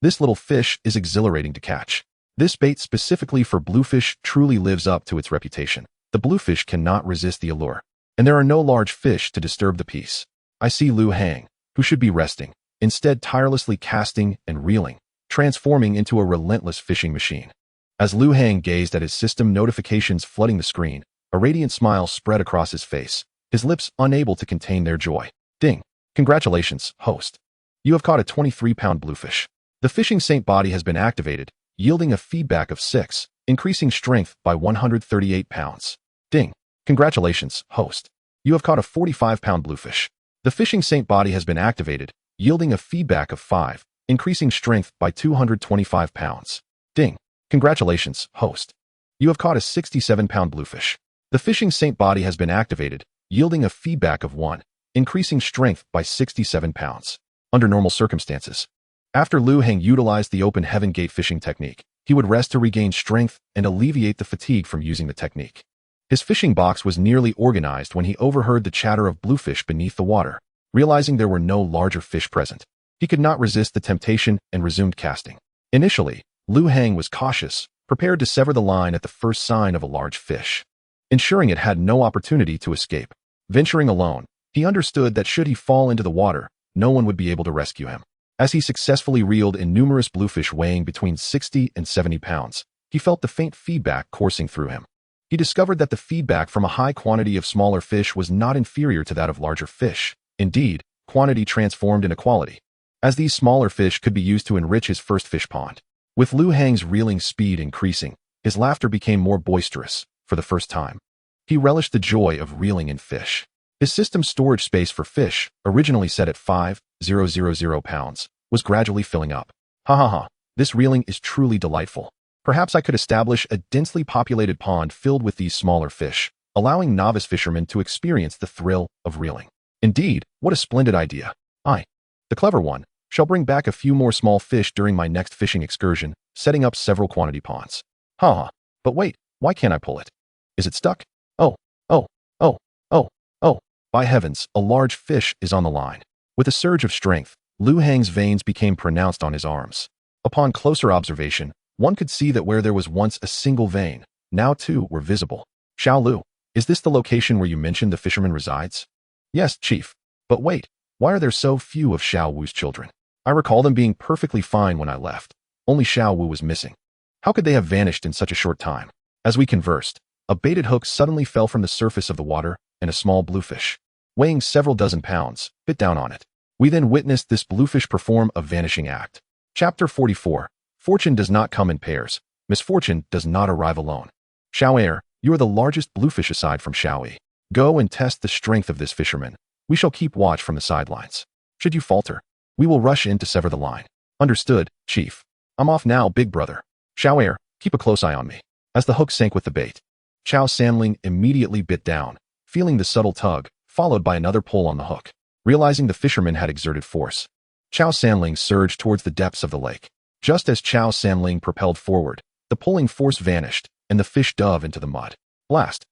This little fish is exhilarating to catch. This bait specifically for bluefish truly lives up to its reputation. The bluefish cannot resist the allure, and there are no large fish to disturb the peace. I see Lu Heng, who should be resting, instead tirelessly casting and reeling, transforming into a relentless fishing machine. As Lu Heng gazed at his system notifications flooding the screen, a radiant smile spread across his face, his lips unable to contain their joy. Ding! Congratulations, host. You have caught a 23-pound bluefish. The fishing saint body has been activated, yielding a feedback of 6, increasing strength by 138 pounds. Ding! Congratulations, host. You have caught a 45-pound bluefish. The fishing saint body has been activated, yielding a feedback of 5, increasing strength by 225 pounds. Ding! Congratulations, host. You have caught a 67-pound bluefish. The fishing saint body has been activated, yielding a feedback of 1, increasing strength by 67 pounds. Under normal circumstances, after Lu Heng utilized the open heaven gate fishing technique, he would rest to regain strength and alleviate the fatigue from using the technique. His fishing box was nearly organized when he overheard the chatter of bluefish beneath the water. Realizing there were no larger fish present, he could not resist the temptation and resumed casting. Initially, Lu Heng was cautious, prepared to sever the line at the first sign of a large fish, ensuring it had no opportunity to escape. Venturing alone, he understood that should he fall into the water, no one would be able to rescue him. As he successfully reeled in numerous bluefish weighing between 60 and 70 pounds, he felt the faint feedback coursing through him. He discovered that the feedback from a high quantity of smaller fish was not inferior to that of larger fish. Indeed, quantity transformed into quality. as these smaller fish could be used to enrich his first fish pond. With Lu Hang's reeling speed increasing, his laughter became more boisterous for the first time. He relished the joy of reeling in fish. His system's storage space for fish, originally set at 5,000 pounds, was gradually filling up. Ha ha ha, this reeling is truly delightful. Perhaps I could establish a densely populated pond filled with these smaller fish, allowing novice fishermen to experience the thrill of reeling. Indeed, what a splendid idea. I, the clever one, shall bring back a few more small fish during my next fishing excursion, setting up several quantity ponds. Ha ha, but wait, why can't I pull it? Is it stuck? Oh, oh, oh, oh, oh. By heavens, a large fish is on the line. With a surge of strength, Lu Hang's veins became pronounced on his arms. Upon closer observation, one could see that where there was once a single vein, now two were visible. Xiao Lu, is this the location where you mentioned the fisherman resides? Yes, Chief. But wait, why are there so few of Xiao Wu's children? I recall them being perfectly fine when I left. Only Xiao Wu was missing. How could they have vanished in such a short time? As we conversed, a baited hook suddenly fell from the surface of the water, and a small bluefish, weighing several dozen pounds, bit down on it. We then witnessed this bluefish perform a vanishing act. Chapter 44. Fortune does not come in pairs. Misfortune does not arrive alone. Xiao Air, you are the largest bluefish aside from Xiao Yi. Go and test the strength of this fisherman. We shall keep watch from the sidelines. Should you falter, we will rush in to sever the line. Understood, Chief. I'm off now, big brother. Xiao Air, keep a close eye on me. As the hook sank with the bait, Chao Sanling immediately bit down, feeling the subtle tug, followed by another pull on the hook. Realizing the fisherman had exerted force, Chao Sanling surged towards the depths of the lake. Just as Chao Sanling propelled forward, the pulling force vanished, and the fish dove into the mud. Blast!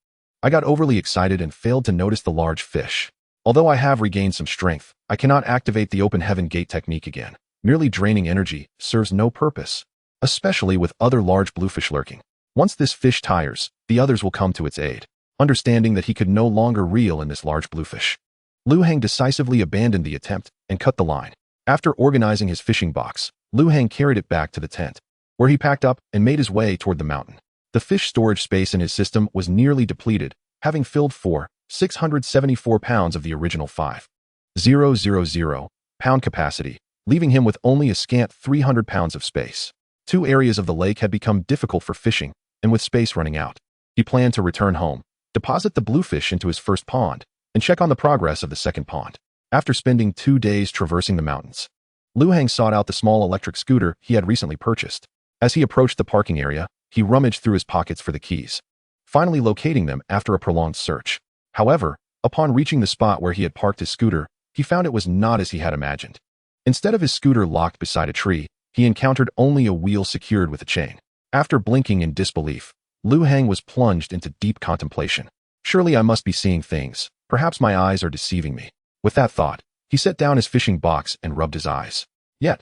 I got overly excited and failed to notice the large fish. Although I have regained some strength, I cannot activate the open heaven gate technique again. Merely draining energy serves no purpose, especially with other large bluefish lurking. Once this fish tires, the others will come to its aid. Understanding that he could no longer reel in this large bluefish, Lu Hang decisively abandoned the attempt and cut the line. After organizing his fishing box, Lu Hang carried it back to the tent, where he packed up and made his way toward the mountain. The fish storage space in his system was nearly depleted, having filled 674 pounds of the original 5,000 pound capacity, leaving him with only a scant 300 pounds of space. Two areas of the lake had become difficult for fishing, and with space running out, he planned to return home, deposit the bluefish into his first pond, and check on the progress of the second pond. After spending 2 days traversing the mountains, Lu Hang sought out the small electric scooter he had recently purchased. As he approached the parking area, he rummaged through his pockets for the keys, finally locating them after a prolonged search. However, upon reaching the spot where he had parked his scooter, he found it was not as he had imagined. Instead of his scooter locked beside a tree, he encountered only a wheel secured with a chain. After blinking in disbelief, Lu Hang was plunged into deep contemplation. Surely I must be seeing things. Perhaps my eyes are deceiving me. With that thought, he set down his fishing box and rubbed his eyes. Yet,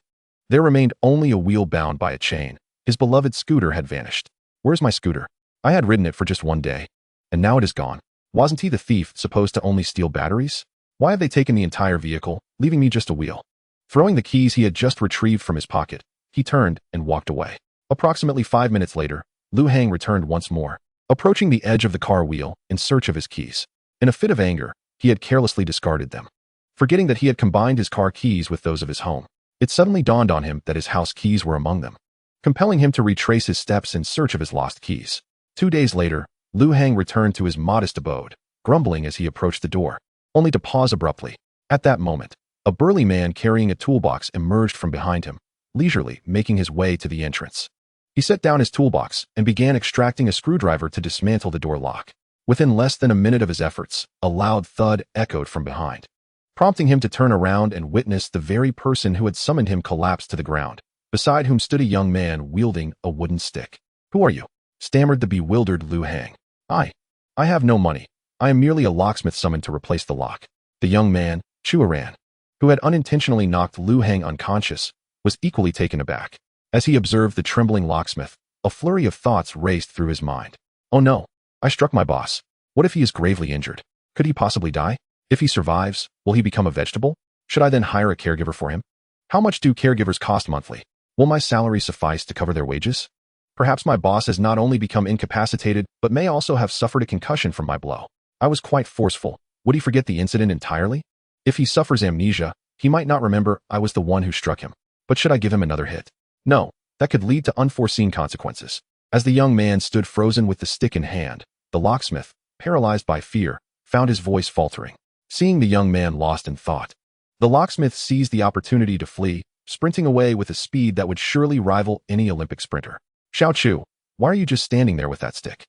there remained only a wheel bound by a chain. His beloved scooter had vanished. Where's my scooter? I had ridden it for just 1 day, and now it is gone. Wasn't he the thief supposed to only steal batteries? Why have they taken the entire vehicle, leaving me just a wheel? Throwing the keys he had just retrieved from his pocket, he turned and walked away. Approximately 5 minutes later, Lu Hang returned once more, approaching the edge of the car wheel in search of his keys. In a fit of anger, he had carelessly discarded them. Forgetting that he had combined his car keys with those of his home, it suddenly dawned on him that his house keys were among them, compelling him to retrace his steps in search of his lost keys. 2 days later, Lu Hang returned to his modest abode, grumbling as he approached the door, only to pause abruptly. At that moment, a burly man carrying a toolbox emerged from behind him, leisurely making his way to the entrance. He set down his toolbox and began extracting a screwdriver to dismantle the door lock. Within less than a minute of his efforts, a loud thud echoed from behind, prompting him to turn around and witness the very person who had summoned him collapse to the ground, beside whom stood a young man wielding a wooden stick. "Who are you?" stammered the bewildered Lu Hang. I have no money. I am merely a locksmith summoned to replace the lock." The young man, Chuaran, who had unintentionally knocked Lu Hang unconscious, was equally taken aback. As he observed the trembling locksmith, a flurry of thoughts raced through his mind. Oh no, I struck my boss. What if he is gravely injured? Could he possibly die? If he survives, will he become a vegetable? Should I then hire a caregiver for him? How much do caregivers cost monthly? Will my salary suffice to cover their wages? Perhaps my boss has not only become incapacitated, but may also have suffered a concussion from my blow. I was quite forceful. Would he forget the incident entirely? If he suffers amnesia, He might not remember I was the one who struck him. But should I give him another hit? No, that could lead to unforeseen consequences. As the young man stood frozen with the stick in hand, the locksmith, paralyzed by fear, found his voice faltering. Seeing the young man lost in thought, the locksmith seized the opportunity to flee, sprinting away with a speed that would surely rival any Olympic sprinter. Xiao Chu, why are you just standing there with that stick?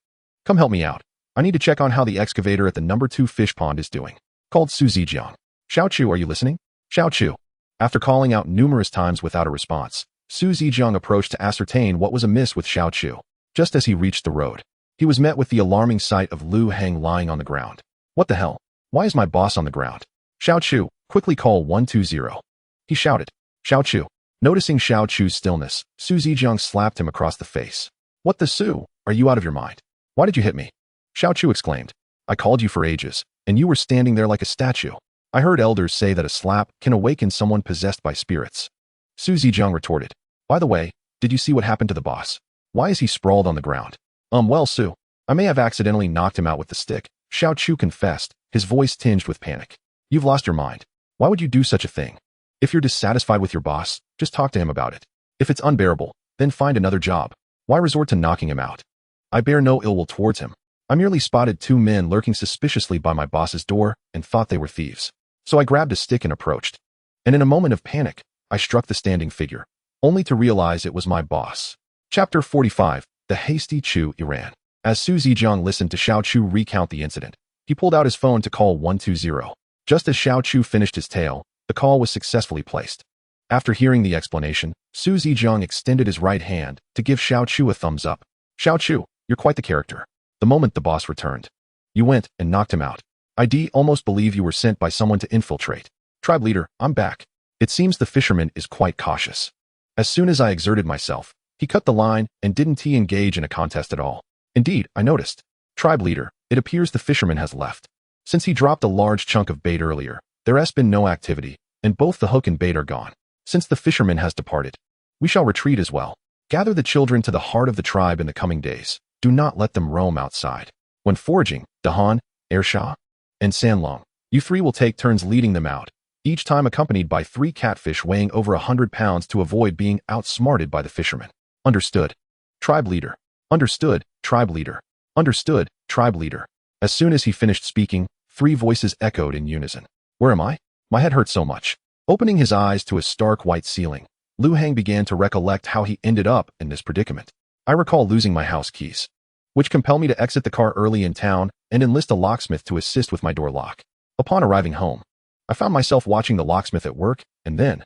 Come help me out. I need to check on how the excavator at the number 2 fish pond is doing, called Su Zijiang. Xiao Chu, are you listening? Xiao Chu. After calling out numerous times without a response, Su Zijiang approached to ascertain what was amiss with Xiao Chu. Just as he reached the road, he was met with the alarming sight of Lu Heng lying on the ground. What the hell? Why is my boss on the ground? Xiao Chu, quickly call 120. He shouted. Xiao Chu. Noticing Xiao Chu's stillness, Su Zijiang slapped him across the face. What the Su? Are you out of your mind? Why did you hit me? Xiao Chu exclaimed. I called you for ages, and you were standing there like a statue. I heard elders say that a slap can awaken someone possessed by spirits. Su Zijiang retorted. By the way, did you see what happened to the boss? Why is he sprawled on the ground? Well, Su, I may have accidentally knocked him out with the stick, Xiao Chu confessed, his voice tinged with panic. You've lost your mind. Why would you do such a thing? If you're dissatisfied with your boss, just talk to him about it. If it's unbearable, then find another job. Why resort to knocking him out? I bear no ill will towards him. I merely spotted 2 men lurking suspiciously by my boss's door and thought they were thieves. So I grabbed a stick and approached. And in a moment of panic, I struck the standing figure, only to realize it was my boss. Chapter 45, The Hasty Chu Iran. As Su Zijiang listened to Xiao Chu recount the incident, he pulled out his phone to call 120. Just as Xiao Chu finished his tale, the call was successfully placed. After hearing the explanation, Su Zijiang extended his right hand to give Xiao Chu a thumbs up. Xiao Chu, you're quite the character. The moment the boss returned, you went and knocked him out. I'd almost believe you were sent by someone to infiltrate. Tribe leader, I'm back. It seems the fisherman is quite cautious. As soon as I exerted myself, he cut the line and didn't engage in a contest at all. Indeed, I noticed. Tribe leader, it appears the fisherman has left. Since he dropped a large chunk of bait earlier, there has been no activity, and both the hook and bait are gone. Since the fisherman has departed, we shall retreat as well. Gather the children to the heart of the tribe in the coming days. Do not let them roam outside. When foraging, Dahan, Ersha, and Sanlong, you 3 will take turns leading them out, each time accompanied by 3 catfish weighing over 100 pounds to avoid being outsmarted by the fishermen. Understood. Tribe leader. Understood, tribe leader. Understood, tribe leader. As soon as he finished speaking, 3 voices echoed in unison. Where am I? My head hurts so much. Opening his eyes to a stark white ceiling, Lu Heng began to recollect how he ended up in this predicament. I recall losing my house keys, which compelled me to exit the car early in town and enlist a locksmith to assist with my door lock. Upon arriving home, I found myself watching the locksmith at work, and then,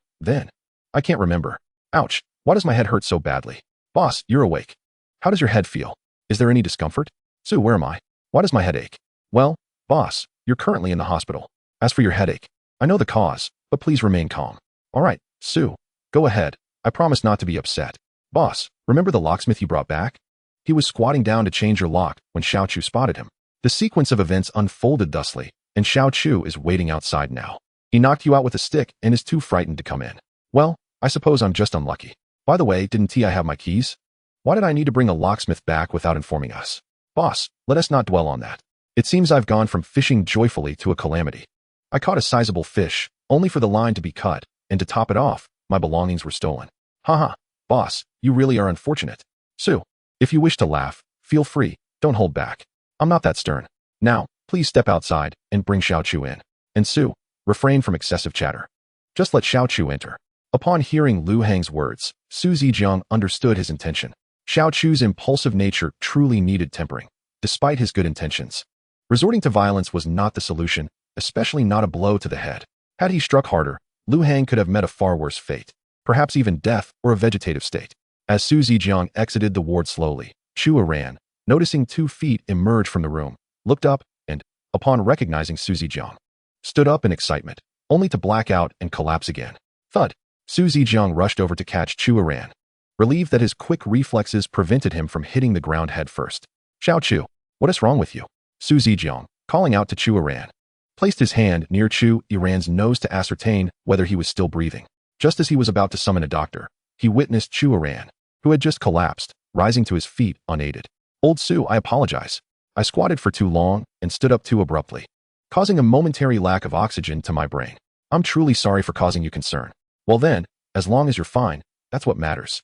I can't remember. Ouch, why does my head hurt so badly? Boss, you're awake. How does your head feel? Is there any discomfort? Su, where am I? Why does my head ache? Well, boss, you're currently in the hospital. As for your headache, I know the cause, but please remain calm. All right, Su, go ahead. I promise not to be upset. Boss, remember the locksmith you brought back? He was squatting down to change your lock when Xiao Chu spotted him. The sequence of events unfolded thusly, and Xiao Chu is waiting outside now. He knocked you out with a stick and is too frightened to come in. Well, I suppose I'm just unlucky. By the way, didn't I have my keys? Why did I need to bring a locksmith back without informing us? Boss, let us not dwell on that. It seems I've gone from fishing joyfully to a calamity. I caught a sizable fish, only for the line to be cut, and to top it off, my belongings were stolen. Haha, boss, you really are unfortunate. Su, if you wish to laugh, feel free, don't hold back. I'm not that stern. Now, please step outside and bring Xiao Chu in. And Su, refrain from excessive chatter. Just let Xiao Chu enter. Upon hearing Lu Heng's words, Su Zijiang understood his intention. Xiao Chu's impulsive nature truly needed tempering, despite his good intentions. Resorting to violence was not the solution, especially not a blow to the head. Had he struck harder, Lu Heng could have met a far worse fate, perhaps even death or a vegetative state. As Su Zijiang exited the ward slowly, Chu ran, noticing 2 feet emerge from the room, looked up, and, upon recognizing Su Zijiang, stood up in excitement, only to black out and collapse again. Thud! Su Zijiang rushed over to catch Chu ran, relieved that his quick reflexes prevented him from hitting the ground head first. Xiao Chu, what is wrong with you? Su Zijiang, calling out to Chu Iran, placed his hand near Chu Iran's nose to ascertain whether he was still breathing. Just as he was about to summon a doctor, he witnessed Chu Iran, who had just collapsed, rising to his feet unaided. Old Su, I apologize. I squatted for too long and stood up too abruptly, causing a momentary lack of oxygen to my brain. I'm truly sorry for causing you concern. Well then, as long as you're fine, that's what matters.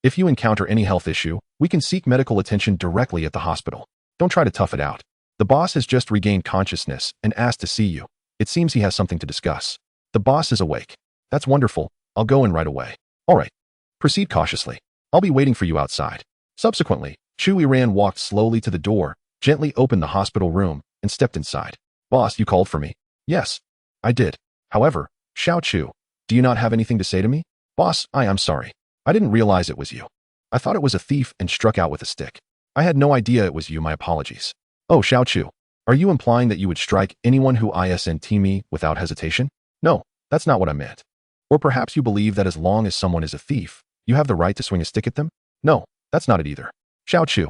If you encounter any health issue, we can seek medical attention directly at the hospital. Don't try to tough it out. The boss has just regained consciousness and asked to see you. It seems he has something to discuss. The boss is awake. That's wonderful. I'll go in right away. All right. Proceed cautiously. I'll be waiting for you outside. Subsequently, Chu Yiran walked slowly to the door, gently opened the hospital room, and stepped inside. Boss, you called for me. Yes, I did. However, Xiao Chu, do you not have anything to say to me? Boss, I'm sorry. I didn't realize it was you. I thought it was a thief and struck out with a stick. I had no idea it was you, my apologies. Oh, Xiao Chu, are you implying that you would strike anyone who isn't me without hesitation? No, that's not what I meant. Or perhaps you believe that as long as someone is a thief, you have the right to swing a stick at them? No, that's not it either. Xiao Chu,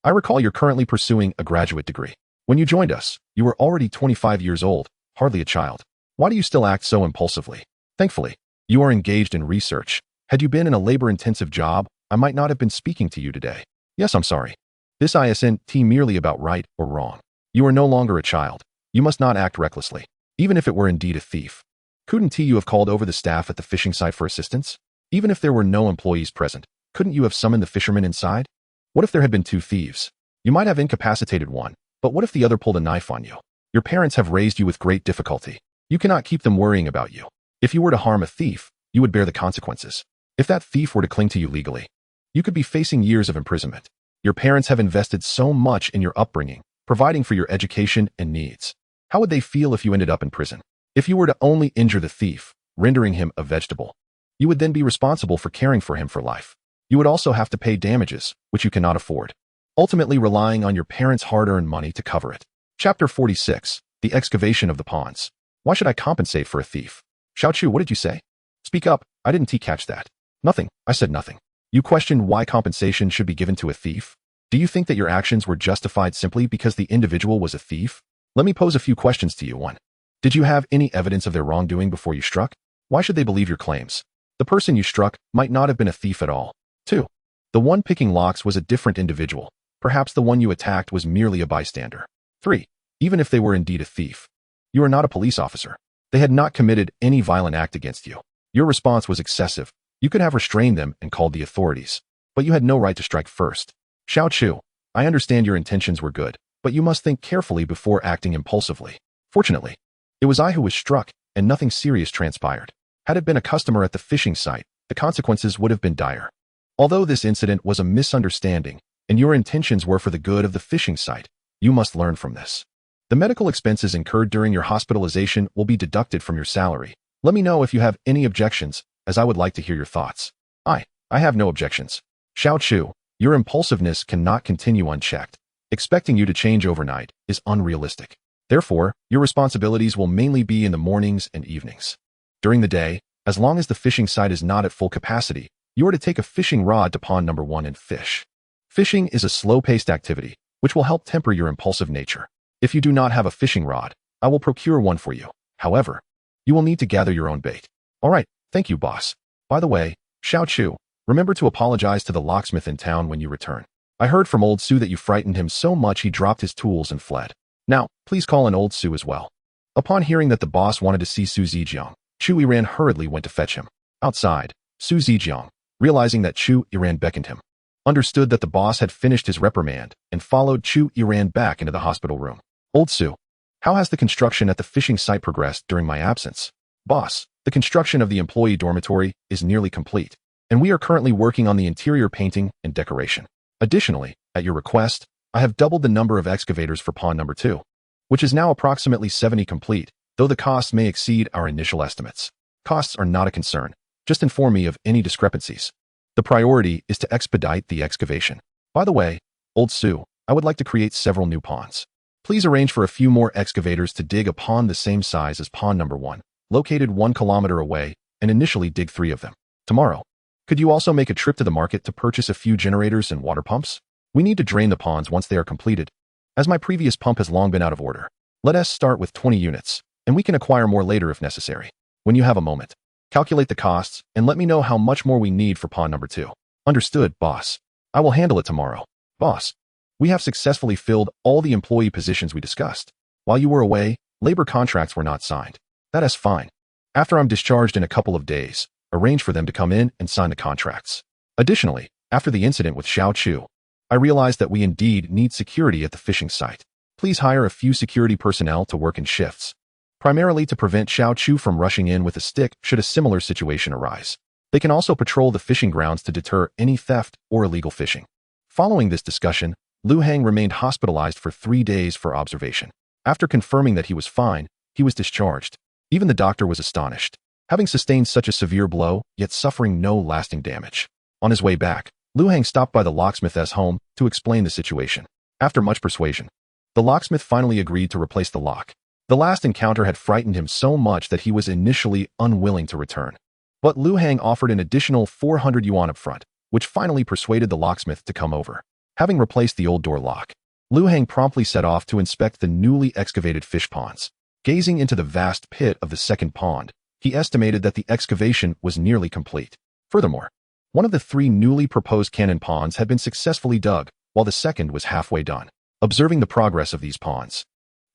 I recall you're currently pursuing a graduate degree. When you joined us, you were already 25 years old, hardly a child. Why do you still act so impulsively? Thankfully, you are engaged in research. Had you been in a labor-intensive job, I might not have been speaking to you today. Yes, I'm sorry. This isn't merely about right or wrong. You are no longer a child. You must not act recklessly, even if it were indeed a thief. Couldn't you have called over the staff at the fishing site for assistance? Even if there were no employees present, couldn't you have summoned the fishermen inside? What if there had been two thieves? You might have incapacitated one, but what if the other pulled a knife on you? Your parents have raised you with great difficulty. You cannot keep them worrying about you. If you were to harm a thief, you would bear the consequences. If that thief were to cling to you legally, you could be facing years of imprisonment. Your parents have invested so much in your upbringing, providing for your education and needs. How would they feel if you ended up in prison? If you were to only injure the thief, rendering him a vegetable, you would then be responsible for caring for him for life. You would also have to pay damages, which you cannot afford, ultimately relying on your parents' hard-earned money to cover it. Chapter 46, The Excavation of the Ponds. Why should I compensate for a thief? Xiao Chu, what did you say? Speak up, I didn't catch that. Nothing, I said nothing. You questioned why compensation should be given to a thief? Do you think that your actions were justified simply because the individual was a thief? Let me pose a few questions to you. 1. Did you have any evidence of their wrongdoing before you struck? Why should they believe your claims? The person you struck might not have been a thief at all. 2. The one picking locks was a different individual. Perhaps the one you attacked was merely a bystander. 3. Even if they were indeed a thief, you are not a police officer. They had not committed any violent act against you. Your response was excessive. You could have restrained them and called the authorities, but you had no right to strike first. Xiao Chu, I understand your intentions were good, but you must think carefully before acting impulsively. Fortunately, it was I who was struck, and nothing serious transpired. Had it been a customer at the fishing site, the consequences would have been dire. Although this incident was a misunderstanding, and your intentions were for the good of the fishing site, you must learn from this. The medical expenses incurred during your hospitalization will be deducted from your salary. Let me know if you have any objections, as I would like to hear your thoughts. I have no objections. Xiao Chu, your impulsiveness cannot continue unchecked. Expecting you to change overnight is unrealistic. Therefore, your responsibilities will mainly be in the mornings and evenings. During the day, as long as the fishing site is not at full capacity, you are to take a fishing rod to pond number 1 and fish. Fishing is a slow-paced activity, which will help temper your impulsive nature. If you do not have a fishing rod, I will procure one for you. However, you will need to gather your own bait. All right, thank you, boss. By the way, Xiao Chu, remember to apologize to the locksmith in town when you return. I heard from old Su that you frightened him so much he dropped his tools and fled. Now, please call in old Su as well. Upon hearing that the boss wanted to see Su Zijiang, Chu Yiran hurriedly went to fetch him. Outside, Su Zijiang, realizing that Chu Yiran beckoned him, understood that the boss had finished his reprimand and followed Chu Yiran back into the hospital room. Old Su, how has the construction at the fishing site progressed during my absence? Boss, the construction of the employee dormitory is nearly complete, and we are currently working on the interior painting and decoration. Additionally, at your request, I have doubled the number of excavators for pond number 2, which is now approximately 70 complete, though the costs may exceed our initial estimates. Costs are not a concern. Just inform me of any discrepancies. The priority is to expedite the excavation. By the way, old Su, I would like to create several new ponds. Please arrange for a few more excavators to dig a pond the same size as pond number 1, located 1 kilometer away, and initially dig 3 of them. Tomorrow, could you also make a trip to the market to purchase a few generators and water pumps? We need to drain the ponds once they are completed. As my previous pump has long been out of order, let us start with 20 units, and we can acquire more later if necessary. When you have a moment, calculate the costs and let me know how much more we need for pond number 2. Understood, boss. I will handle it tomorrow. Boss, we have successfully filled all the employee positions we discussed. While you were away, labor contracts were not signed. That is fine. After I'm discharged in a couple of days, arrange for them to come in and sign the contracts. Additionally, after the incident with Xiao Chu, I realized that we indeed need security at the fishing site. Please hire a few security personnel to work in shifts, primarily to prevent Xiao Chu from rushing in with a stick should a similar situation arise. They can also patrol the fishing grounds to deter any theft or illegal fishing. Following this discussion, Lu Hang remained hospitalized for 3 days for observation. After confirming that he was fine, he was discharged. Even the doctor was astonished, having sustained such a severe blow, yet suffering no lasting damage. On his way back, Lu Hang stopped by the locksmith's home to explain the situation. After much persuasion, the locksmith finally agreed to replace the lock. The last encounter had frightened him so much that he was initially unwilling to return. But Lu Hang offered an additional 400 yuan upfront, which finally persuaded the locksmith to come over. Having replaced the old door lock, Lu Hang promptly set off to inspect the newly excavated fish ponds. Gazing into the vast pit of the second pond, he estimated that the excavation was nearly complete. Furthermore, one of the 3 newly proposed cannon ponds had been successfully dug, while the second was halfway done. Observing the progress of these ponds,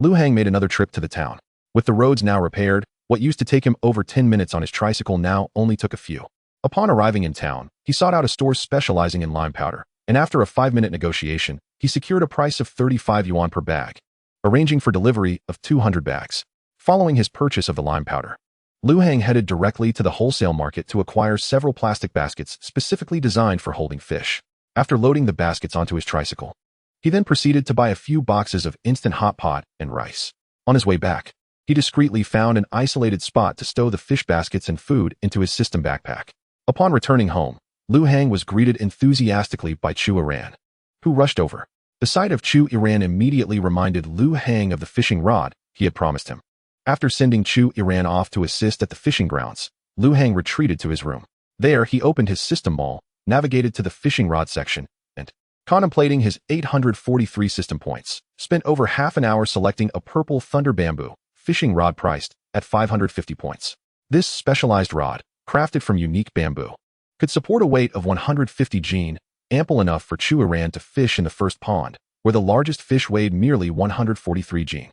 Lu Hang made another trip to the town. With the roads now repaired, what used to take him over 10 minutes on his tricycle now only took a few. Upon arriving in town, he sought out a store specializing in lime powder, and after a 5-minute negotiation, he secured a price of 35 yuan per bag, arranging for delivery of 200 bags. Following his purchase of the lime powder, Lu Hang headed directly to the wholesale market to acquire several plastic baskets specifically designed for holding fish. After loading the baskets onto his tricycle, he then proceeded to buy a few boxes of instant hot pot and rice. On his way back, he discreetly found an isolated spot to stow the fish baskets and food into his system backpack. Upon returning home, Lu Hang was greeted enthusiastically by Chu Iran, who rushed over. The sight of Chu Iran immediately reminded Lu Hang of the fishing rod he had promised him. After sending Chu Iran off to assist at the fishing grounds, Lu Hang retreated to his room. There, he opened his system mall, navigated to the fishing rod section, and, contemplating his 843 system points, spent over half an hour selecting a purple thunder bamboo fishing rod priced at 550 points. This specialized rod, crafted from unique bamboo, could support a weight of 150-jin, ample enough for Chu Iran to fish in the first pond, where the largest fish weighed merely 143-jin.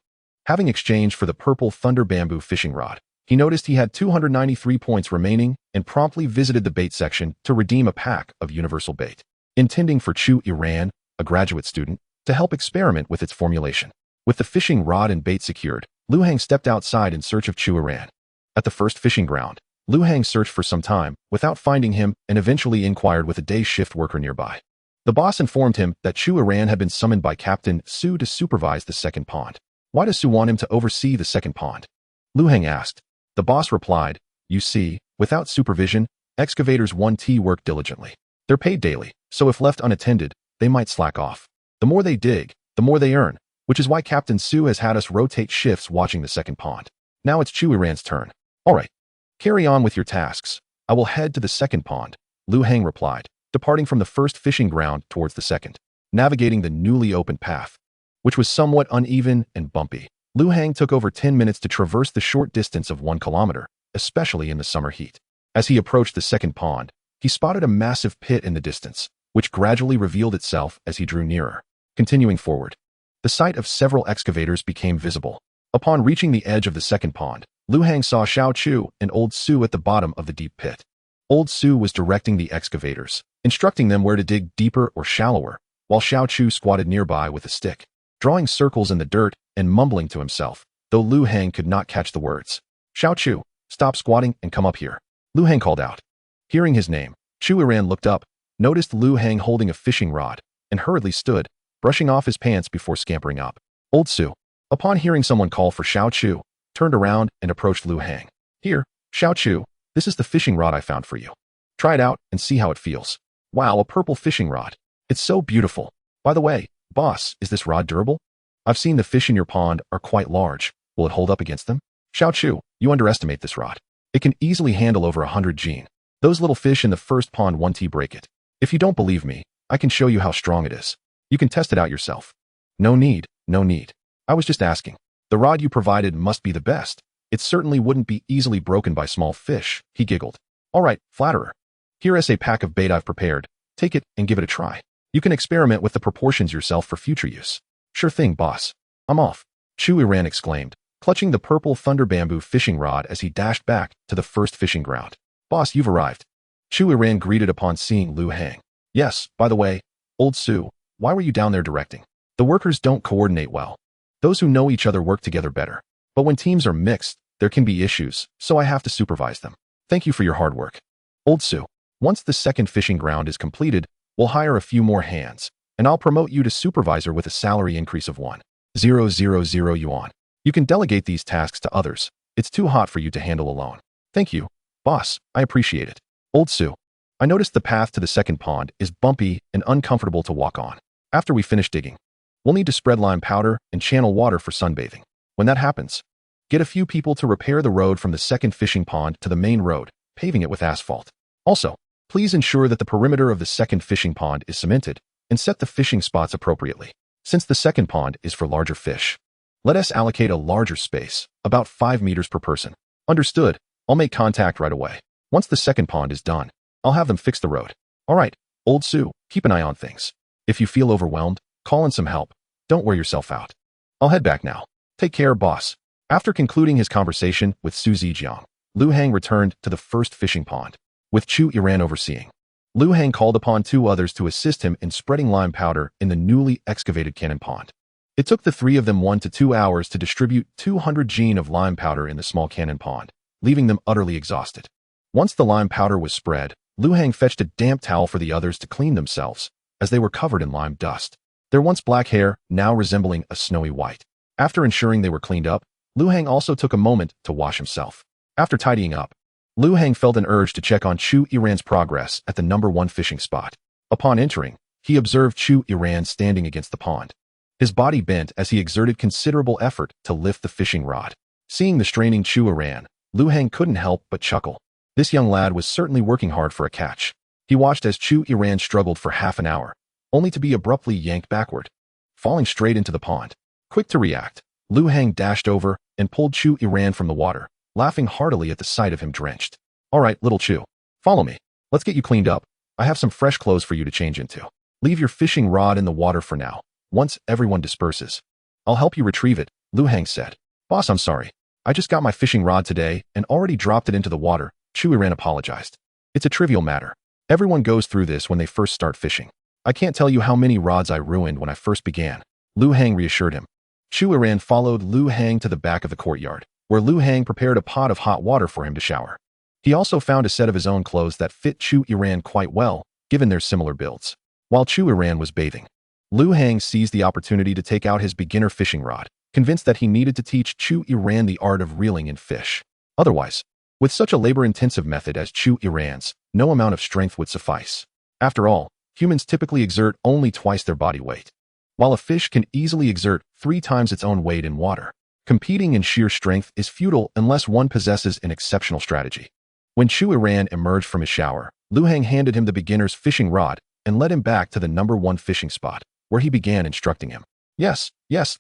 Having exchanged for the purple thunder bamboo fishing rod, he noticed he had 293 points remaining and promptly visited the bait section to redeem a pack of universal bait, intending for Chu Iran, a graduate student, to help experiment with its formulation. With the fishing rod and bait secured, Lu Hang stepped outside in search of Chu Iran. At the first fishing ground, Lu Hang searched for some time without finding him and eventually inquired with a day shift worker nearby. The boss informed him that Chu Iran had been summoned by Captain Su to supervise the second pond. Why does Su want him to oversee the second pond? Lu Hang asked. The boss replied, you see, without supervision, excavators 1T work diligently. They're paid daily, so if left unattended, they might slack off. The more they dig, the more they earn, which is why Captain Su has had us rotate shifts watching the second pond. Now it's Chu Iran's turn. All right, carry on with your tasks. I will head to the second pond, Lu Hang replied, departing from the first fishing ground towards the second. Navigating the newly opened path, which was somewhat uneven and bumpy, Lu Hang took over 10 minutes to traverse the short distance of 1 kilometer, especially in the summer heat. As he approached the second pond, he spotted a massive pit in the distance, which gradually revealed itself as he drew nearer. Continuing forward, the sight of several excavators became visible. Upon reaching the edge of the second pond, Lu Hang saw Xiao Chu and Old Su at the bottom of the deep pit. Old Su was directing the excavators, instructing them where to dig deeper or shallower, while Xiao Chu squatted nearby with a stick, drawing circles in the dirt and mumbling to himself, though Lu Hang could not catch the words. Xiao Chu, stop squatting and come up here, Lu Hang called out. Hearing his name, Chu Iran looked up, noticed Lu Hang holding a fishing rod, and hurriedly stood, brushing off his pants before scampering up. Old Su, upon hearing someone call for Xiao Chu, turned around and approached Lu Hang. Here, Xiao Chu, this is the fishing rod I found for you. Try it out and see how it feels. Wow, a purple fishing rod. It's so beautiful. By the way, boss, is this rod durable? I've seen the fish in your pond are quite large. Will it hold up against them? Xiao Chu, you underestimate this rod. It can easily handle over 100-jin. Those little fish in the first pond 1T break it. If you don't believe me, I can show you how strong it is. You can test it out yourself. No need, no need. I was just asking. The rod you provided must be the best. It certainly wouldn't be easily broken by small fish, he giggled. All right, flatterer. Here is a pack of bait I've prepared. Take it and give it a try. You can experiment with the proportions yourself for future use. Sure thing, boss. I'm off, Chu Iran exclaimed, clutching the purple thunder bamboo fishing rod as he dashed back to the first fishing ground. "Boss, you've arrived." Chu Yiran greeted upon seeing Lu Hang. "Yes, by the way, old Su, why were you down there directing? The workers don't coordinate well. Those who know each other work together better. But when teams are mixed, there can be issues, so I have to supervise them. Thank you for your hard work." "Old Su, once the second fishing ground is completed, we'll hire a few more hands, and I'll promote you to supervisor with a salary increase of 1,000 yuan. You can delegate these tasks to others. It's too hot for you to handle alone." "Thank you, boss, I appreciate it." "Old Su, I noticed the path to the second pond is bumpy and uncomfortable to walk on. After we finish digging, we'll need to spread lime powder and channel water for sunbathing. When that happens, get a few people to repair the road from the second fishing pond to the main road, paving it with asphalt. Also, please ensure that the perimeter of the second fishing pond is cemented and set the fishing spots appropriately. Since the second pond is for larger fish, let us allocate a larger space, about 5 meters per person." "Understood. I'll make contact right away. Once the second pond is done, I'll have them fix the road." "All right, old Su, keep an eye on things. If you feel overwhelmed, call in some help. Don't wear yourself out. I'll head back now. Take care, boss." After concluding his conversation with Su Zijiang, Lu Hang returned to the first fishing pond, with Chu Yiran overseeing. Lu Hang called upon 2 others to assist him in spreading lime powder in the newly excavated cannon pond. It took the 3 of them 1 to 2 hours to distribute 200-jin of lime powder in the small cannon pond, leaving them utterly exhausted. Once the lime powder was spread, Lu Hang fetched a damp towel for the others to clean themselves, as they were covered in lime dust, their once black hair now resembling a snowy white. After ensuring they were cleaned up, Lu Hang also took a moment to wash himself. After tidying up, Lu Hang felt an urge to check on Chu Yiran's progress at the number 1 fishing spot. Upon entering, he observed Chu Yiran standing against the pond. His body bent as he exerted considerable effort to lift the fishing rod. Seeing the straining Chu Yiran, Lu Hang couldn't help but chuckle. This young lad was certainly working hard for a catch. He watched as Chu Yiran struggled for half an hour, only to be abruptly yanked backward, falling straight into the pond. Quick to react, Lu Hang dashed over and pulled Chu Yiran from the water, laughing heartily at the sight of him drenched. "All right, little Chu, follow me. Let's get you cleaned up. I have some fresh clothes for you to change into. Leave your fishing rod in the water for now. Once everyone disperses, I'll help you retrieve it," Lu Hang said. "Boss, I'm sorry. I just got my fishing rod today and already dropped it into the water," Chu Yiran apologized. "It's a trivial matter. Everyone goes through this when they first start fishing. I can't tell you how many rods I ruined when I first began," Lu Hang reassured him. Chu Yiran followed Lu Hang to the back of the courtyard, where Lu Hang prepared a pot of hot water for him to shower. He also found a set of his own clothes that fit Chu Yiran quite well, given their similar builds. While Chu Yiran was bathing, Lu Hang seized the opportunity to take out his beginner fishing rod, convinced that he needed to teach Chu Yiran the art of reeling in fish. Otherwise, with such a labor-intensive method as Chu Yiran's, no amount of strength would suffice. After all, humans typically exert only twice their body weight, while a fish can easily exert 3 times its own weight in water. Competing in sheer strength is futile unless one possesses an exceptional strategy. When Chu Yiran emerged from his shower, Lu Hang handed him the beginner's fishing rod and led him back to the number 1 fishing spot, where he began instructing him. Yes,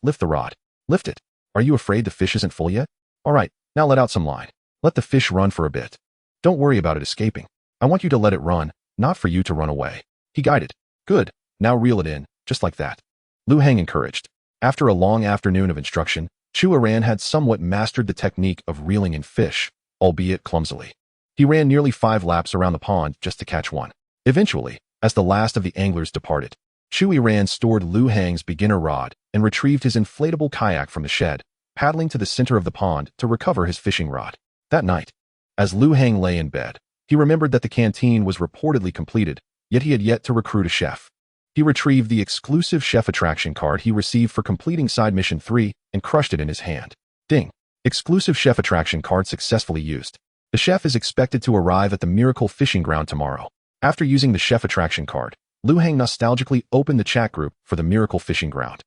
lift the rod. Lift it. Are you afraid the fish isn't full yet? All right, now let out some line. Let the fish run for a bit. Don't worry about it escaping. I want you to let it run, not for you to run away." He guided. "Good, now reel it in, just like that," Lu Hang encouraged. After a long afternoon of instruction, Chu Yiran had somewhat mastered the technique of reeling in fish, albeit clumsily. He ran nearly 5 laps around the pond just to catch one. Eventually, as the last of the anglers departed, Chu Yiran stored Lu Hang's beginner rod and retrieved his inflatable kayak from the shed, paddling to the center of the pond to recover his fishing rod. That night, as Lu Hang lay in bed, he remembered that the canteen was reportedly completed, yet he had yet to recruit a chef. He retrieved the exclusive chef attraction card he received for completing side mission 3 and crushed it in his hand. Ding! Exclusive chef attraction card successfully used. The chef is expected to arrive at the Miracle Fishing Ground tomorrow. After using the chef attraction card, Lu Hang nostalgically opened the chat group for the Miracle Fishing Ground.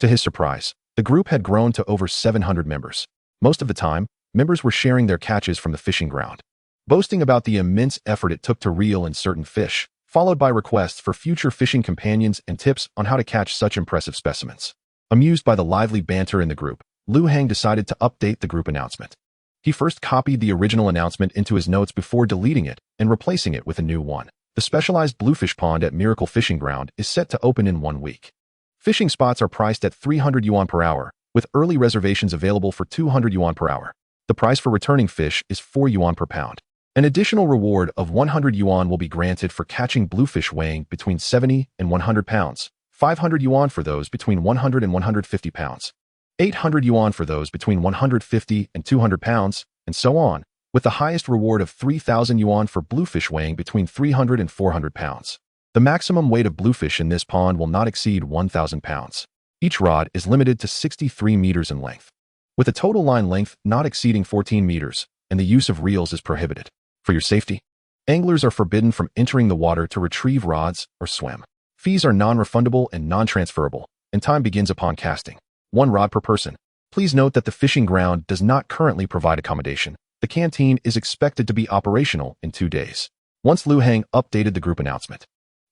To his surprise, the group had grown to over 700 members. Most of the time, members were sharing their catches from the fishing ground, boasting about the immense effort it took to reel in certain fish, followed by requests for future fishing companions and tips on how to catch such impressive specimens. Amused by the lively banter in the group, Lu Hang decided to update the group announcement. He first copied the original announcement into his notes before deleting it and replacing it with a new one. The specialized bluefish pond at Miracle Fishing Ground is set to open in 1 week. Fishing spots are priced at 300 yuan per hour, with early reservations available for 200 yuan per hour. The price for returning fish is 4 yuan per pound. An additional reward of 100 yuan will be granted for catching bluefish weighing between 70 and 100 pounds, 500 yuan for those between 100 and 150 pounds, 800 yuan for those between 150 and 200 pounds, and so on, with the highest reward of 3,000 yuan for bluefish weighing between 300 and 400 pounds. The maximum weight of bluefish in this pond will not exceed 1,000 pounds. Each rod is limited to 63 meters in length, with a total line length not exceeding 14 meters, and the use of reels is prohibited. For your safety, anglers are forbidden from entering the water to retrieve rods or swim. Fees are non-refundable and non-transferable, and time begins upon casting. 1 rod per person. Please note that the fishing ground does not currently provide accommodation. The canteen is expected to be operational in 2 days. Once Lu Hang updated the group announcement,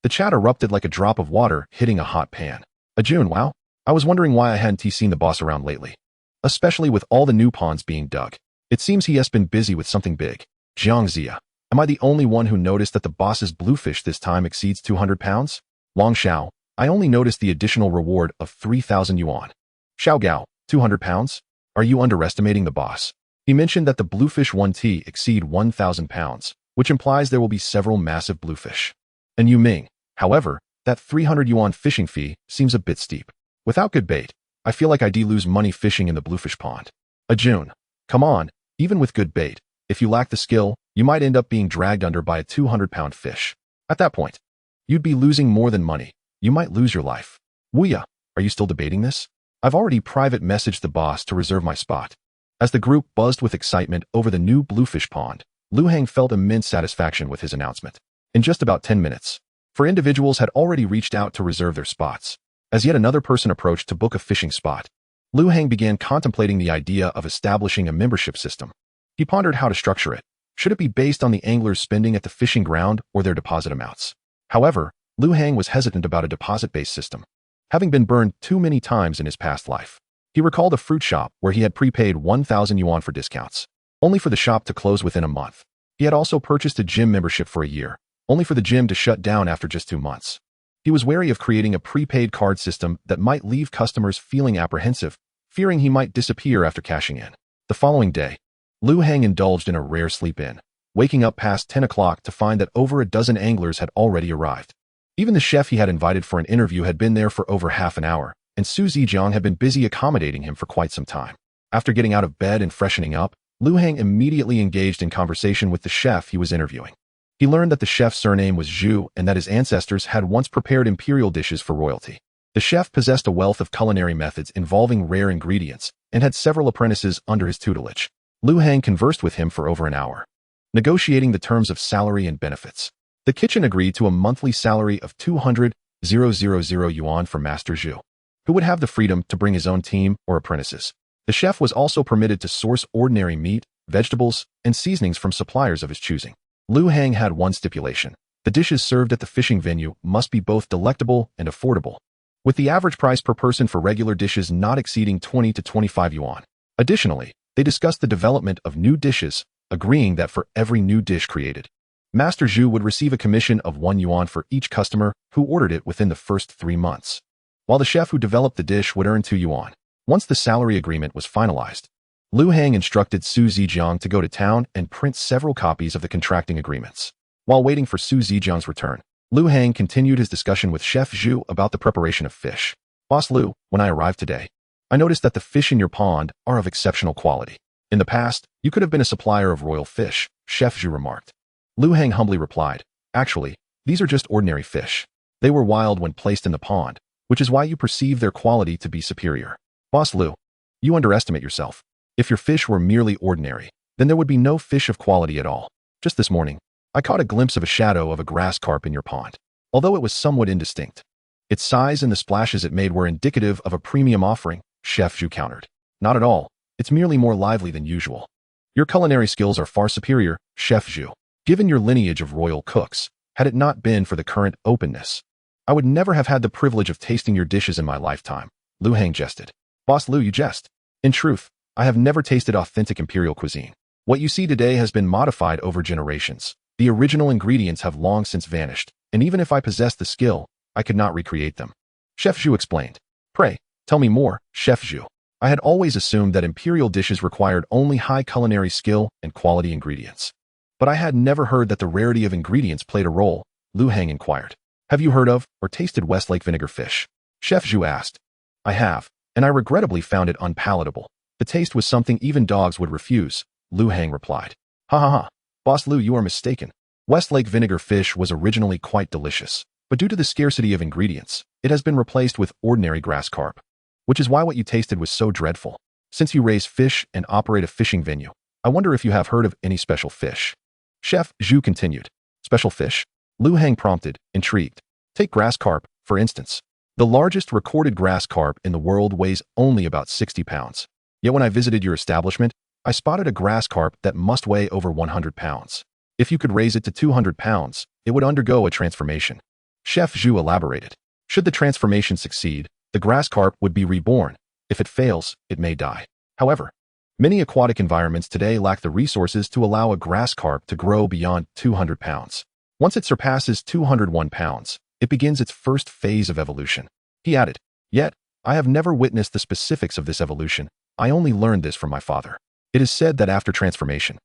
the chat erupted like a drop of water hitting a hot pan. Jun, wow, I was wondering why I hadn't seen the boss around lately. Especially with all the new ponds being dug. It seems he has been busy with something big. Jiang Zia, am I the only one who noticed that the boss's bluefish this time exceeds 200 pounds? Long Xiao, I only noticed the additional reward of 3,000 yuan. Xiao Gao, 200 pounds? Are you underestimating the boss? He mentioned that the bluefish 1T exceed 1,000 pounds, which implies there will be several massive bluefish. And Yu Ming, however, that 300 yuan fishing fee seems a bit steep. Without good bait, I feel like I'd lose money fishing in the bluefish pond. Jun, come on, even with good bait, if you lack the skill, you might end up being dragged under by a 200-pound fish. At that point, you'd be losing more than money. You might lose your life. Wuya, are you still debating this? I've already private messaged the boss to reserve my spot. As the group buzzed with excitement over the new bluefish pond, Lu Hang felt immense satisfaction with his announcement. In just about 10 minutes, individuals had already reached out to reserve their spots. As yet another person approached to book a fishing spot, Lu Hang began contemplating the idea of establishing a membership system. He pondered how to structure it. Should it be based on the anglers' spending at the fishing ground or their deposit amounts? However, Lu Hang was hesitant about a deposit-based system, having been burned too many times in his past life. He recalled a fruit shop where he had prepaid 1,000 yuan for discounts, only for the shop to close within a month. He had also purchased a gym membership for a year, only for the gym to shut down after just 2 months. He was wary of creating a prepaid card system that might leave customers feeling apprehensive, fearing he might disappear after cashing in. The following day, Lu Hang indulged in a rare sleep-in, waking up past 10 o'clock to find that over a dozen anglers had already arrived. Even the chef he had invited for an interview had been there for over half an hour, and Su Zijiang had been busy accommodating him for quite some time. After getting out of bed and freshening up, Lu Hang immediately engaged in conversation with the chef he was interviewing. He learned that the chef's surname was Zhu and that his ancestors had once prepared imperial dishes for royalty. The chef possessed a wealth of culinary methods involving rare ingredients and had several apprentices under his tutelage. Lu Hang conversed with him for over an hour, negotiating the terms of salary and benefits. The kitchen agreed to a monthly salary of 200,000 yuan for Master Zhu, who would have the freedom to bring his own team or apprentices. The chef was also permitted to source ordinary meat, vegetables, and seasonings from suppliers of his choosing. Lu Hang had one stipulation. The dishes served at the fishing venue must be both delectable and affordable, with the average price per person for regular dishes not exceeding 20 to 25 yuan. Additionally, they discussed the development of new dishes, agreeing that for every new dish created, Master Zhu would receive a commission of 1 yuan for each customer who ordered it within the first 3 months, while the chef who developed the dish would earn 2 yuan. Once the salary agreement was finalized, Lu Hang instructed Su Zijiang to go to town and print several copies of the contracting agreements. While waiting for Su Zijiang's return, Lu Hang continued his discussion with Chef Zhu about the preparation of fish. Boss Lu, when I arrived today, I noticed that the fish in your pond are of exceptional quality. In the past, you could have been a supplier of royal fish, Chef Zhu remarked. Lu Hang humbly replied, actually, these are just ordinary fish. They were wild when placed in the pond, which is why you perceive their quality to be superior. Boss Lu, you underestimate yourself. If your fish were merely ordinary, then there would be no fish of quality at all. Just this morning, I caught a glimpse of a shadow of a grass carp in your pond, although it was somewhat indistinct. Its size and the splashes it made were indicative of a premium offering, Chef Zhu countered. Not at all. It's merely more lively than usual. Your culinary skills are far superior, Chef Zhu. Given your lineage of royal cooks, had it not been for the current openness, I would never have had the privilege of tasting your dishes in my lifetime. Lu Hang jested. Boss Lu, you jest. In truth, I have never tasted authentic imperial cuisine. What you see today has been modified over generations. The original ingredients have long since vanished, and even if I possessed the skill, I could not recreate them. Chef Zhu explained. Pray, tell me more, Chef Zhu. I had always assumed that imperial dishes required only high culinary skill and quality ingredients. But I had never heard that the rarity of ingredients played a role, Lu Heng inquired. Have you heard of or tasted Westlake vinegar fish? Chef Zhu asked. I have, and I regrettably found it unpalatable. The taste was something even dogs would refuse, Lu Heng replied. Ha ha ha. Boss Lu, you are mistaken. Westlake vinegar fish was originally quite delicious, but due to the scarcity of ingredients, it has been replaced with ordinary grass carp. Which is why what you tasted was so dreadful. Since you raise fish and operate a fishing venue, I wonder if you have heard of any special fish. Chef Zhu continued. Special fish? Lu Heng prompted, intrigued. Take grass carp, for instance. The largest recorded grass carp in the world weighs only about 60 pounds. Yet when I visited your establishment, I spotted a grass carp that must weigh over 100 pounds. If you could raise it to 200 pounds, it would undergo a transformation. Chef Zhu elaborated. Should the transformation succeed, the grass carp would be reborn. If it fails, it may die. However, many aquatic environments today lack the resources to allow a grass carp to grow beyond 200 pounds. Once it surpasses 201 pounds, it begins its first phase of evolution. He added, Yet, I have never witnessed the specifics of this evolution. I only learned this from my father. It is said that after transformation,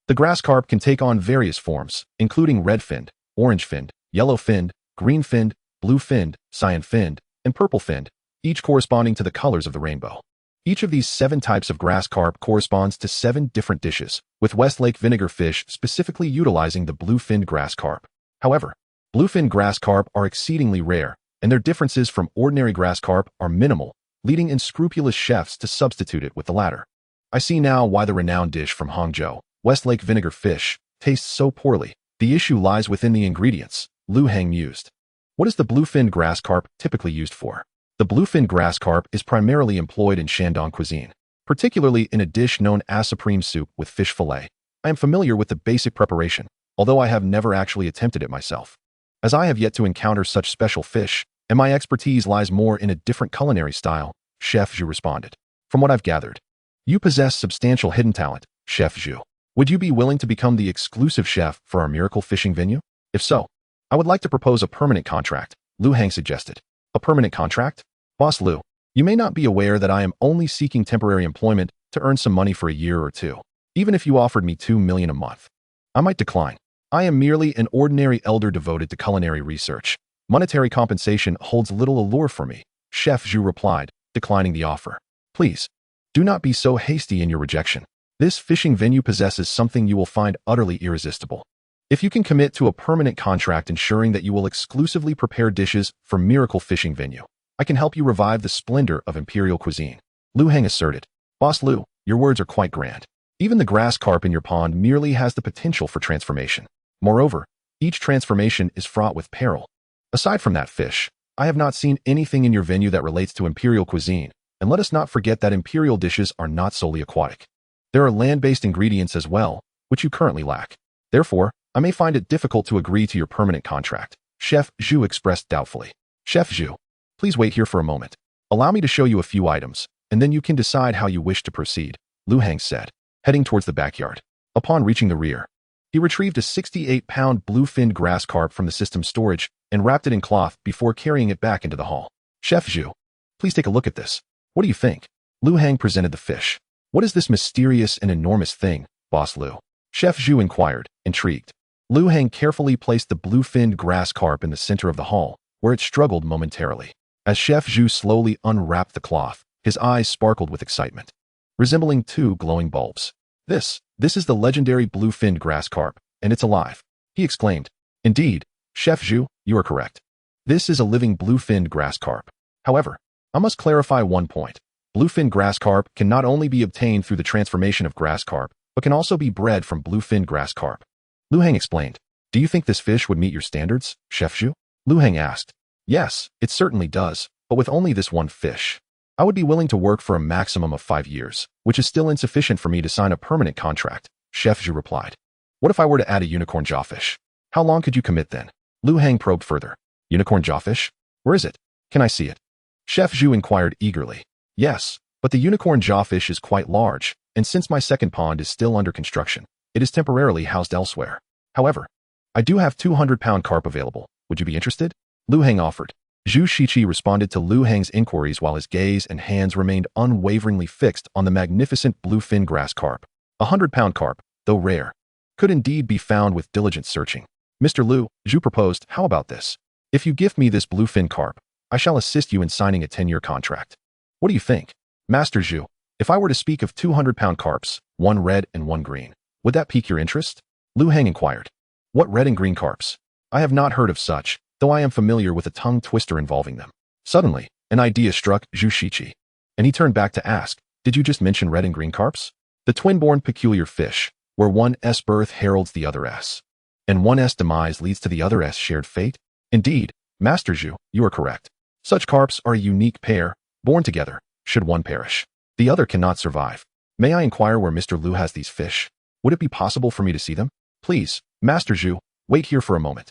the grass carp can take on various forms, including red-finned, orange-finned, yellow-finned, green-finned, blue-finned, cyan-finned, and purple-finned, each corresponding to the colors of the rainbow. Each of these 7 types of grass carp corresponds to 7 different dishes, with Westlake vinegar fish specifically utilizing the blue-finned grass carp. However, blue-finned grass carp are exceedingly rare, and their differences from ordinary grass carp are minimal, leading unscrupulous chefs to substitute it with the latter. I see now why the renowned dish from Hangzhou, Westlake vinegar fish, tastes so poorly. The issue lies within the ingredients, Lu Heng mused. What is the blue-finned grass carp typically used for? The bluefin grass carp is primarily employed in Shandong cuisine, particularly in a dish known as supreme soup with fish fillet. I am familiar with the basic preparation, although I have never actually attempted it myself, as I have yet to encounter such special fish, and my expertise lies more in a different culinary style, Chef Zhu responded. From what I've gathered, you possess substantial hidden talent, Chef Zhu. Would you be willing to become the exclusive chef for our miracle fishing venue? If so, I would like to propose a permanent contract, Lu Heng suggested. A permanent contract? Boss Lu, you may not be aware that I am only seeking temporary employment to earn some money for a year or two. Even if you offered me $2 million a month, I might decline. I am merely an ordinary elder devoted to culinary research. Monetary compensation holds little allure for me, Chef Zhu replied, declining the offer. Please, do not be so hasty in your rejection. This fishing venue possesses something you will find utterly irresistible. If you can commit to a permanent contract ensuring that you will exclusively prepare dishes for Miracle Fishing Venue, I can help you revive the splendor of imperial cuisine. Lu Heng asserted. Boss Lu, your words are quite grand. Even the grass carp in your pond merely has the potential for transformation. Moreover, each transformation is fraught with peril. Aside from that fish, I have not seen anything in your venue that relates to imperial cuisine, and let us not forget that imperial dishes are not solely aquatic. There are land-based ingredients as well, which you currently lack. Therefore, I may find it difficult to agree to your permanent contract, Chef Zhu expressed doubtfully. Chef Zhu, please wait here for a moment. Allow me to show you a few items, and then you can decide how you wish to proceed, Lu Heng said, heading towards the backyard. Upon reaching the rear, he retrieved a 68-pound blue-finned grass carp from the system's storage and wrapped it in cloth before carrying it back into the hall. Chef Zhu, please take a look at this. What do you think? Lu Heng presented the fish. What is this mysterious and enormous thing, Boss Lu? Chef Zhu inquired, intrigued. Lu Heng carefully placed the blue-finned grass carp in the center of the hall, where it struggled momentarily. As Chef Zhu slowly unwrapped the cloth, his eyes sparkled with excitement, resembling 2 glowing bulbs. This is the legendary blue-finned grass carp, and it's alive, he exclaimed. Indeed, Chef Zhu, you are correct. This is a living blue-finned grass carp. However, I must clarify one point. Bluefin grass carp can not only be obtained through the transformation of grass carp, but can also be bred from bluefin grass carp. Lu Heng explained. Do you think this fish would meet your standards, Chef Zhu? Lu Heng asked. Yes, it certainly does, but with only this one fish. I would be willing to work for a maximum of 5 years, which is still insufficient for me to sign a permanent contract, Chef Zhu replied. What if I were to add a unicorn jawfish? How long could you commit then? Lu Heng probed further. Unicorn jawfish? Where is it? Can I see it? Chef Zhu inquired eagerly. Yes, but the unicorn jawfish is quite large, and since my second pond is still under construction, it is temporarily housed elsewhere. However, I do have 200-pound carp available. Would you be interested? Lu Heng offered. Zhu Shiqi responded to Lu Hang's inquiries while his gaze and hands remained unwaveringly fixed on the magnificent bluefin grass carp. 100-pound carp, though rare, could indeed be found with diligent searching. Mr. Lu, Zhu proposed, how about this? If you gift me this bluefin carp, I shall assist you in signing a 10-year contract. What do you think? Master Zhu, if I were to speak of 200-pound carps, one red and one green, would that pique your interest? Lu Hang inquired. What red and green carps? I have not heard of such, though I am familiar with a tongue twister involving them. Suddenly, an idea struck Zhu Shiqi, and he turned back to ask, did you just mention red and green carps? The twin-born peculiar fish, where one S birth heralds the other S, and one S demise leads to the other S shared fate? Indeed, Master Zhu, you are correct. Such carps are a unique pair, born together. Should one perish, the other cannot survive. May I inquire where Mr. Lu has these fish? Would it be possible for me to see them? Please, Master Zhu, wait here for a moment.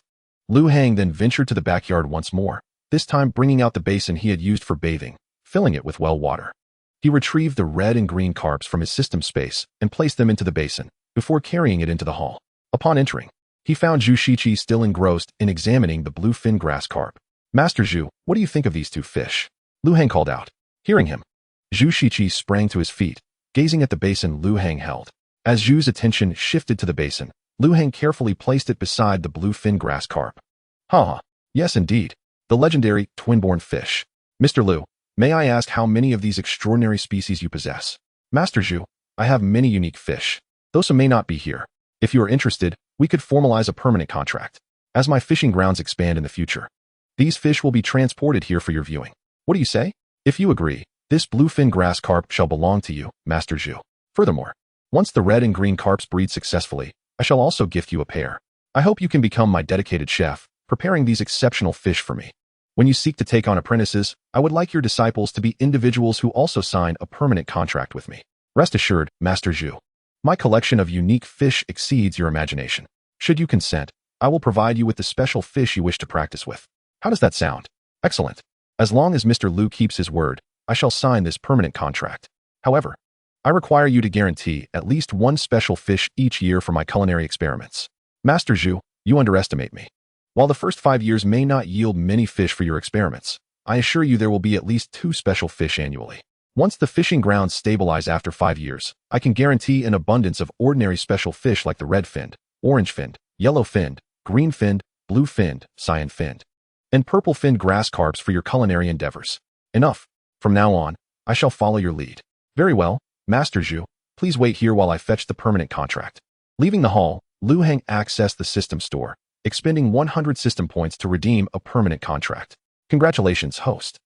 Lu Hang then ventured to the backyard once more, this time bringing out the basin he had used for bathing, filling it with well water. He retrieved the red and green carps from his system space and placed them into the basin, before carrying it into the hall. Upon entering, he found Zhu Shiqi still engrossed in examining the bluefin grass carp. Master Zhu, what do you think of these two fish? Lu Hang called out. Hearing him, Zhu Shiqi sprang to his feet, gazing at the basin Lu Hang held. As Zhu's attention shifted to the basin, Lu Hang carefully placed it beside the bluefin grass carp. Yes indeed, the legendary twin-born fish. Mr. Lu, may I ask how many of these extraordinary species you possess? Master Zhu, I have many unique fish, though some may not be here. If you are interested, we could formalize a permanent contract. As my fishing grounds expand in the future, these fish will be transported here for your viewing. What do you say? If you agree, this bluefin grass carp shall belong to you, Master Zhu. Furthermore, once the red and green carps breed successfully, I shall also gift you a pair. I hope you can become my dedicated chef, preparing these exceptional fish for me. When you seek to take on apprentices, I would like your disciples to be individuals who also sign a permanent contract with me. Rest assured, Master Zhu, my collection of unique fish exceeds your imagination. Should you consent, I will provide you with the special fish you wish to practice with. How does that sound? Excellent. As long as Mr. Lu keeps his word, I shall sign this permanent contract. However, I require you to guarantee at least one special fish each year for my culinary experiments. Master Zhu, you underestimate me. While the first 5 years may not yield many fish for your experiments, I assure you there will be at least 2 special fish annually. Once the fishing grounds stabilize after 5 years, I can guarantee an abundance of ordinary special fish like the red-finned, orange-finned, yellow-finned, green-finned, blue-finned, cyan-finned, and purple-finned grass carps for your culinary endeavors. Enough. From now on, I shall follow your lead. Very well, Master Zhu, please wait here while I fetch the permanent contract. Leaving the hall, Lu Hang accessed the system store, expending 100 system points to redeem a permanent contract. Congratulations, host.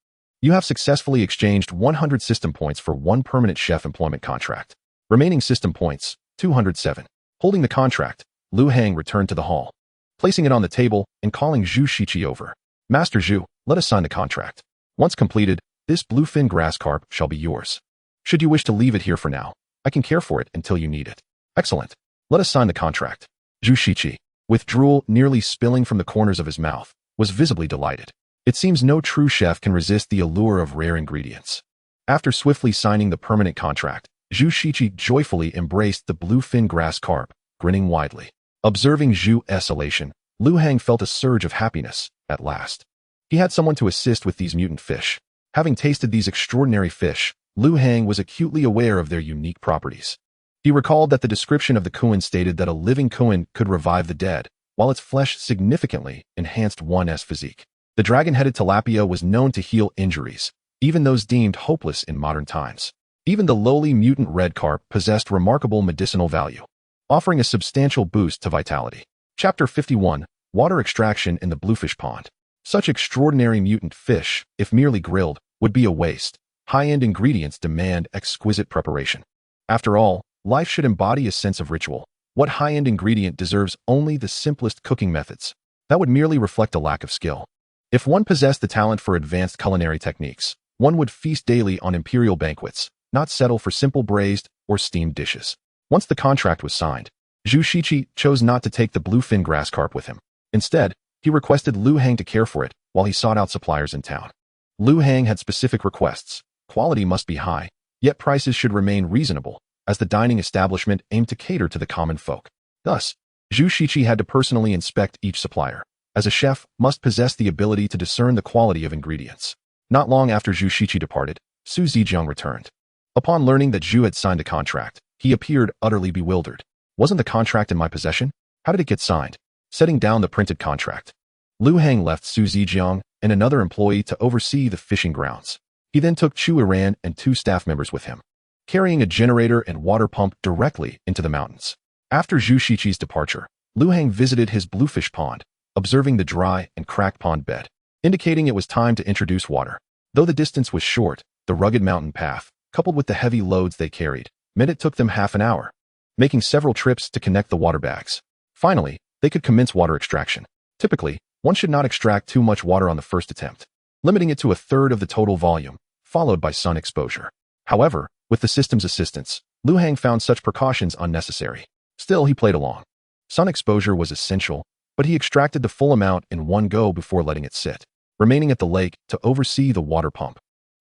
You have successfully exchanged 100 system points for 1 permanent chef employment contract. Remaining system points, 207. Holding the contract, Lu Hang returned to the hall, placing it on the table and calling Zhu Shiqi over. Master Zhu, let us sign the contract. Once completed, this bluefin grass carp shall be yours. Should you wish to leave it here for now, I can care for it until you need it. Excellent. Let us sign the contract. Zhu Shiqi, with drool nearly spilling from the corners of his mouth, was visibly delighted. It seems no true chef can resist the allure of rare ingredients. After swiftly signing the permanent contract, Zhu Shiqi joyfully embraced the bluefin grass carp, grinning widely. Observing Zhu's elation, Lu Hang felt a surge of happiness. At last, he had someone to assist with these mutant fish. Having tasted these extraordinary fish, Lu Hang was acutely aware of their unique properties. He recalled that the description of the kuan stated that a living kuan could revive the dead, while its flesh significantly enhanced one's physique. The dragon-headed tilapia was known to heal injuries, even those deemed hopeless in modern times. Even the lowly mutant red carp possessed remarkable medicinal value, offering a substantial boost to vitality. Chapter 51, Water Extraction in the Bluefish Pond. Such extraordinary mutant fish, if merely grilled, would be a waste. High-end ingredients demand exquisite preparation. After all, life should embody a sense of ritual. What high-end ingredient deserves only the simplest cooking methods? That would merely reflect a lack of skill. If one possessed the talent for advanced culinary techniques, one would feast daily on imperial banquets, not settle for simple braised or steamed dishes. Once the contract was signed, Zhu Shiqi chose not to take the bluefin grass carp with him. Instead, he requested Lu Hang to care for it while he sought out suppliers in town. Lu Hang had specific requests. Quality must be high, yet prices should remain reasonable, as the dining establishment aimed to cater to the common folk. Thus, Zhu Shiqi had to personally inspect each supplier. as a chef must possess the ability to discern the quality of ingredients. Not long after Zhu Shiqi departed, Su Zijiang returned. Upon learning that Zhu had signed the contract, he appeared utterly bewildered. Wasn't the contract in my possession? How did it get signed? Setting down the printed contract, Lu Hang left Su Zijiang and another employee to oversee the fishing grounds. He then took Chu Iran and 2 staff members with him, carrying a generator and water pump directly into the mountains. After Zhu Shiqi's departure, Lu Hang visited his bluefish pond, observing the dry and cracked pond bed, indicating it was time to introduce water. Though the distance was short, the rugged mountain path, coupled with the heavy loads they carried, meant it took them half an hour, making several trips to connect the water bags. Finally, they could commence water extraction. Typically, one should not extract too much water on the first attempt, limiting it to 1/3 of the total volume, followed by sun exposure. However, with the system's assistance, Lu Hang found such precautions unnecessary. Still, he played along. Sun exposure was essential, but he extracted the full amount in one go before letting it sit, remaining at the lake to oversee the water pump.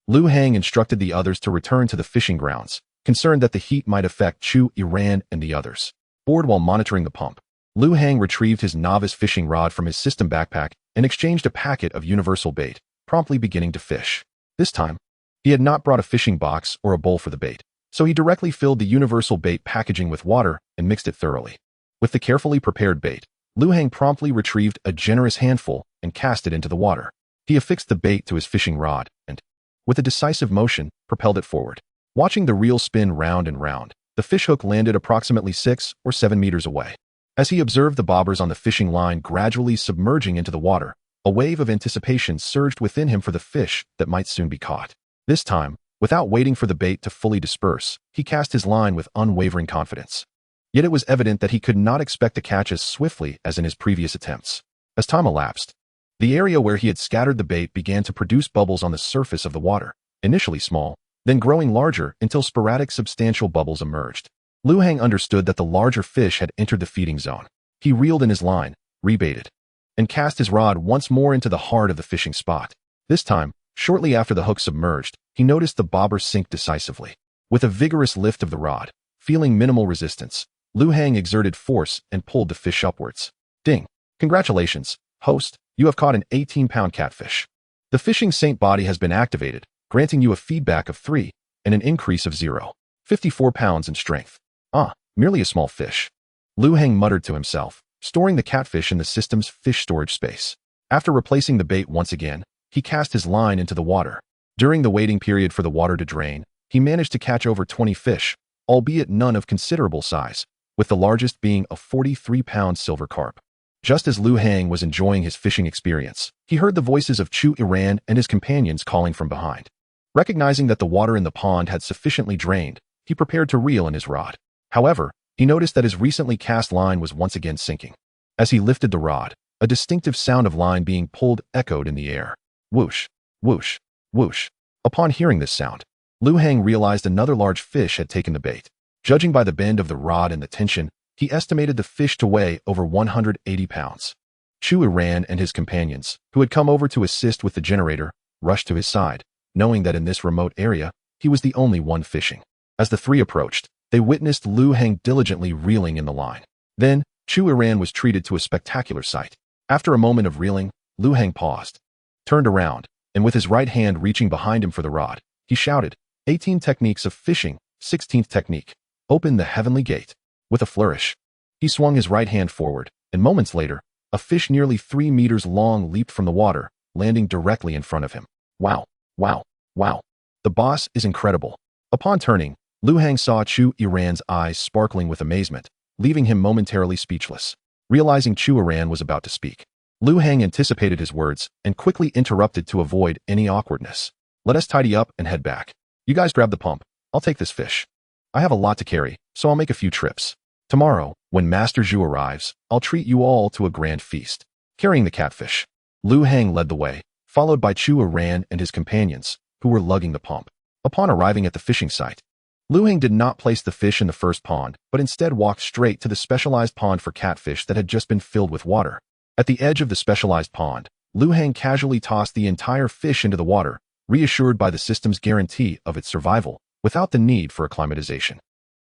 Lu Hang instructed the others to return to the fishing grounds, concerned that the heat might affect Chu Iran and the others. Bored while monitoring the pump, Lu Hang retrieved his novice fishing rod from his system backpack and exchanged a packet of universal bait, promptly beginning to fish. This time, he had not brought a fishing box or a bowl for the bait, so he directly filled the universal bait packaging with water and mixed it thoroughly. With the carefully prepared bait, Lu Hang promptly retrieved a generous handful and cast it into the water. He affixed the bait to his fishing rod and, with a decisive motion, propelled it forward. Watching the reel spin round and round, the fishhook landed approximately 6 or 7 meters away. As he observed the bobbers on the fishing line gradually submerging into the water, a wave of anticipation surged within him for the fish that might soon be caught. This time, without waiting for the bait to fully disperse, he cast his line with unwavering confidence. Yet it was evident that he could not expect to catch as swiftly as in his previous attempts. As time elapsed, the area where he had scattered the bait began to produce bubbles on the surface of the water, initially small, then growing larger until sporadic substantial bubbles emerged. Lu Hang understood that the larger fish had entered the feeding zone. He reeled in his line, rebaited, and cast his rod once more into the heart of the fishing spot. This time, shortly after the hook submerged, he noticed the bobber sink decisively. With a vigorous lift of the rod, feeling minimal resistance, Lu Hang exerted force and pulled the fish upwards. Ding! Congratulations, host, you have caught an 18-pound catfish. The fishing saint body has been activated, granting you a feedback of 3 and an increase of 0.54 pounds in strength. Merely a small fish. Lu Hang muttered to himself, storing the catfish in the system's fish storage space. After replacing the bait once again, he cast his line into the water. During the waiting period for the water to drain, he managed to catch over 20 fish, albeit none of considerable size, with the largest being a 43-pound silver carp. Just as Lu Hang was enjoying his fishing experience, he heard the voices of Chu Iran and his companions calling from behind. Recognizing that the water in the pond had sufficiently drained, he prepared to reel in his rod. However, he noticed that his recently cast line was once again sinking. As he lifted the rod, a distinctive sound of line being pulled echoed in the air. Whoosh, whoosh, whoosh. Upon hearing this sound, Lu Hang realized another large fish had taken the bait. Judging by the bend of the rod and the tension, he estimated the fish to weigh over 180 pounds. Chu Iran and his companions, who had come over to assist with the generator, rushed to his side, knowing that in this remote area, he was the only one fishing. As the 3 approached, they witnessed Lu Hang diligently reeling in the line. Then, Chu Iran was treated to a spectacular sight. After a moment of reeling, Lu Hang paused, turned around, and with his right hand reaching behind him for the rod, he shouted, 18 techniques of fishing, 16th technique. Open the heavenly gate. With a flourish, he swung his right hand forward, and moments later, a fish nearly 3 meters long leaped from the water, landing directly in front of him. Wow, wow, wow. The boss is incredible. Upon turning, Lu Hang saw Chu Iran's eyes sparkling with amazement, leaving him momentarily speechless. Realizing Chu Iran was about to speak, Lu Hang anticipated his words and quickly interrupted to avoid any awkwardness. Let us tidy up and head back. You guys grab the pump. I'll take this fish. I have a lot to carry, so I'll make a few trips. Tomorrow, when Master Zhu arrives, I'll treat you all to a grand feast. Carrying the catfish, Lu Hang led the way, followed by Chu Iran and his companions, who were lugging the pump. Upon arriving at the fishing site, Lu Hang did not place the fish in the first pond, but instead walked straight to the specialized pond for catfish that had just been filled with water. At the edge of the specialized pond, Lu Hang casually tossed the entire fish into the water, reassured by the system's guarantee of its survival, without the need for acclimatization.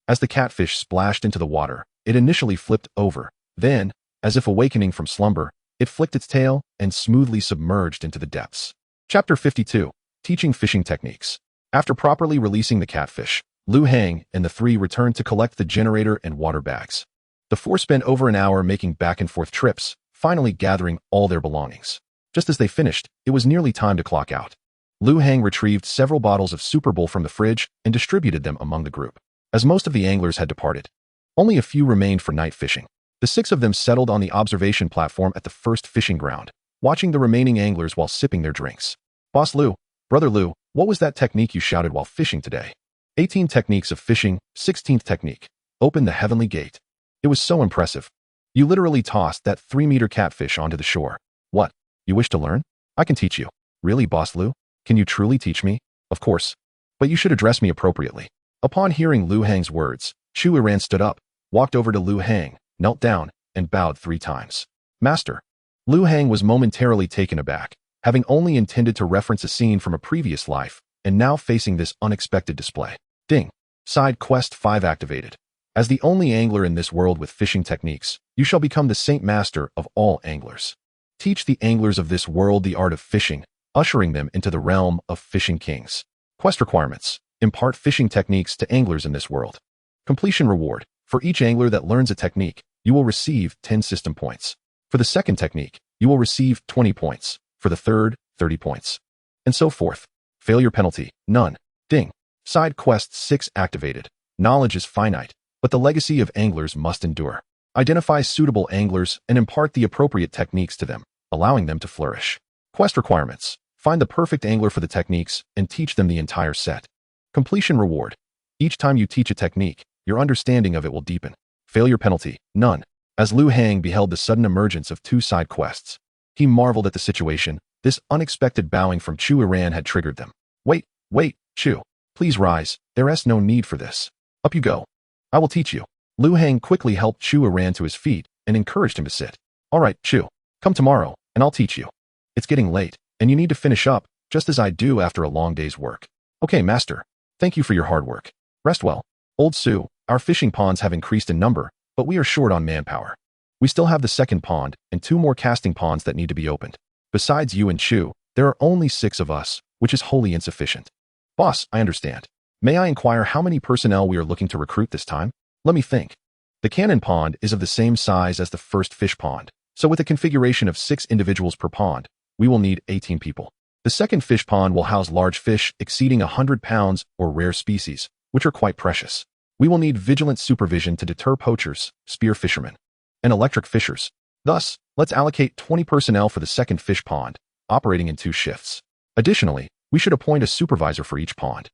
As the catfish splashed into the water, it initially flipped over. Then, as if awakening from slumber, It flicked its tail and smoothly submerged into the depths. Chapter 52. Teaching Fishing Techniques. After properly releasing the catfish, Lu Hang and the three returned to collect the generator and water bags. The four spent over an hour making back-and-forth trips, finally gathering all their belongings. Just as they finished, it was nearly time to clock out. Lu Hang retrieved several bottles of Super Bowl from the fridge and distributed them among the group. As most of the anglers had departed, only a few remained for night fishing. The six of them settled on the observation platform at the first fishing ground, watching the remaining anglers while sipping their drinks. Boss Lu, Brother Lu, what was that technique you shouted while fishing today? 18 techniques of fishing, 16th technique. Open the heavenly gate. It was so impressive. You literally tossed that 3-meter catfish onto the shore. What? You wish to learn? I can teach you. Really, Boss Lu? Can you truly teach me? Of course. But you should address me appropriately. Upon hearing Lu Hang's words, Chu Iran stood up, walked over to Lu Hang, knelt down, and bowed 3 times. Master. Lu Hang was momentarily taken aback, having only intended to reference a scene from a previous life, and now facing this unexpected display. Ding. Side Quest 5 activated. As the only angler in this world with fishing techniques, you shall become the Saint Master of all anglers. Teach the anglers of this world the art of fishing, ushering them into the realm of fishing kings. Quest requirements. Impart fishing techniques to anglers in this world. Completion reward. For each angler that learns a technique, you will receive 10 system points. For the second technique, you will receive 20 points. For the third, 30 points. And so forth. Failure penalty. None. Ding. Side Quest 6 activated. Knowledge is finite, but the legacy of anglers must endure. Identify suitable anglers and impart the appropriate techniques to them, allowing them to flourish. Quest requirements. Find the perfect angler for the techniques and teach them the entire set. Completion reward. Each time you teach a technique, your understanding of it will deepen. Failure penalty. None. As Lu Hang beheld the sudden emergence of 2 side quests, he marveled at the situation. This unexpected bowing from Chu Iran had triggered them. Wait, Chu. Please rise. There's no need for this. Up you go. I will teach you. Lu Hang quickly helped Chu Iran to his feet and encouraged him to sit. All right, Chu. Come tomorrow, and I'll teach you. It's getting late, and you need to finish up, just as I do after a long day's work. Okay, master. Thank you for your hard work. Rest well. Old Su, our fishing ponds have increased in number, but we are short on manpower. We still have the second pond and 2 more casting ponds that need to be opened. Besides you and Chu, there are only 6 of us, which is wholly insufficient. Boss, I understand. May I inquire how many personnel we are looking to recruit this time? Let me think. The cannon pond is of the same size as the first fish pond, so with a configuration of 6 individuals per pond, we will need 18 people. The second fish pond will house large fish exceeding 100 pounds or rare species, which are quite precious. We will need vigilant supervision to deter poachers, spear fishermen, and electric fishers. Thus, let's allocate 20 personnel for the second fish pond, operating in 2 shifts. Additionally, we should appoint a supervisor for each pond.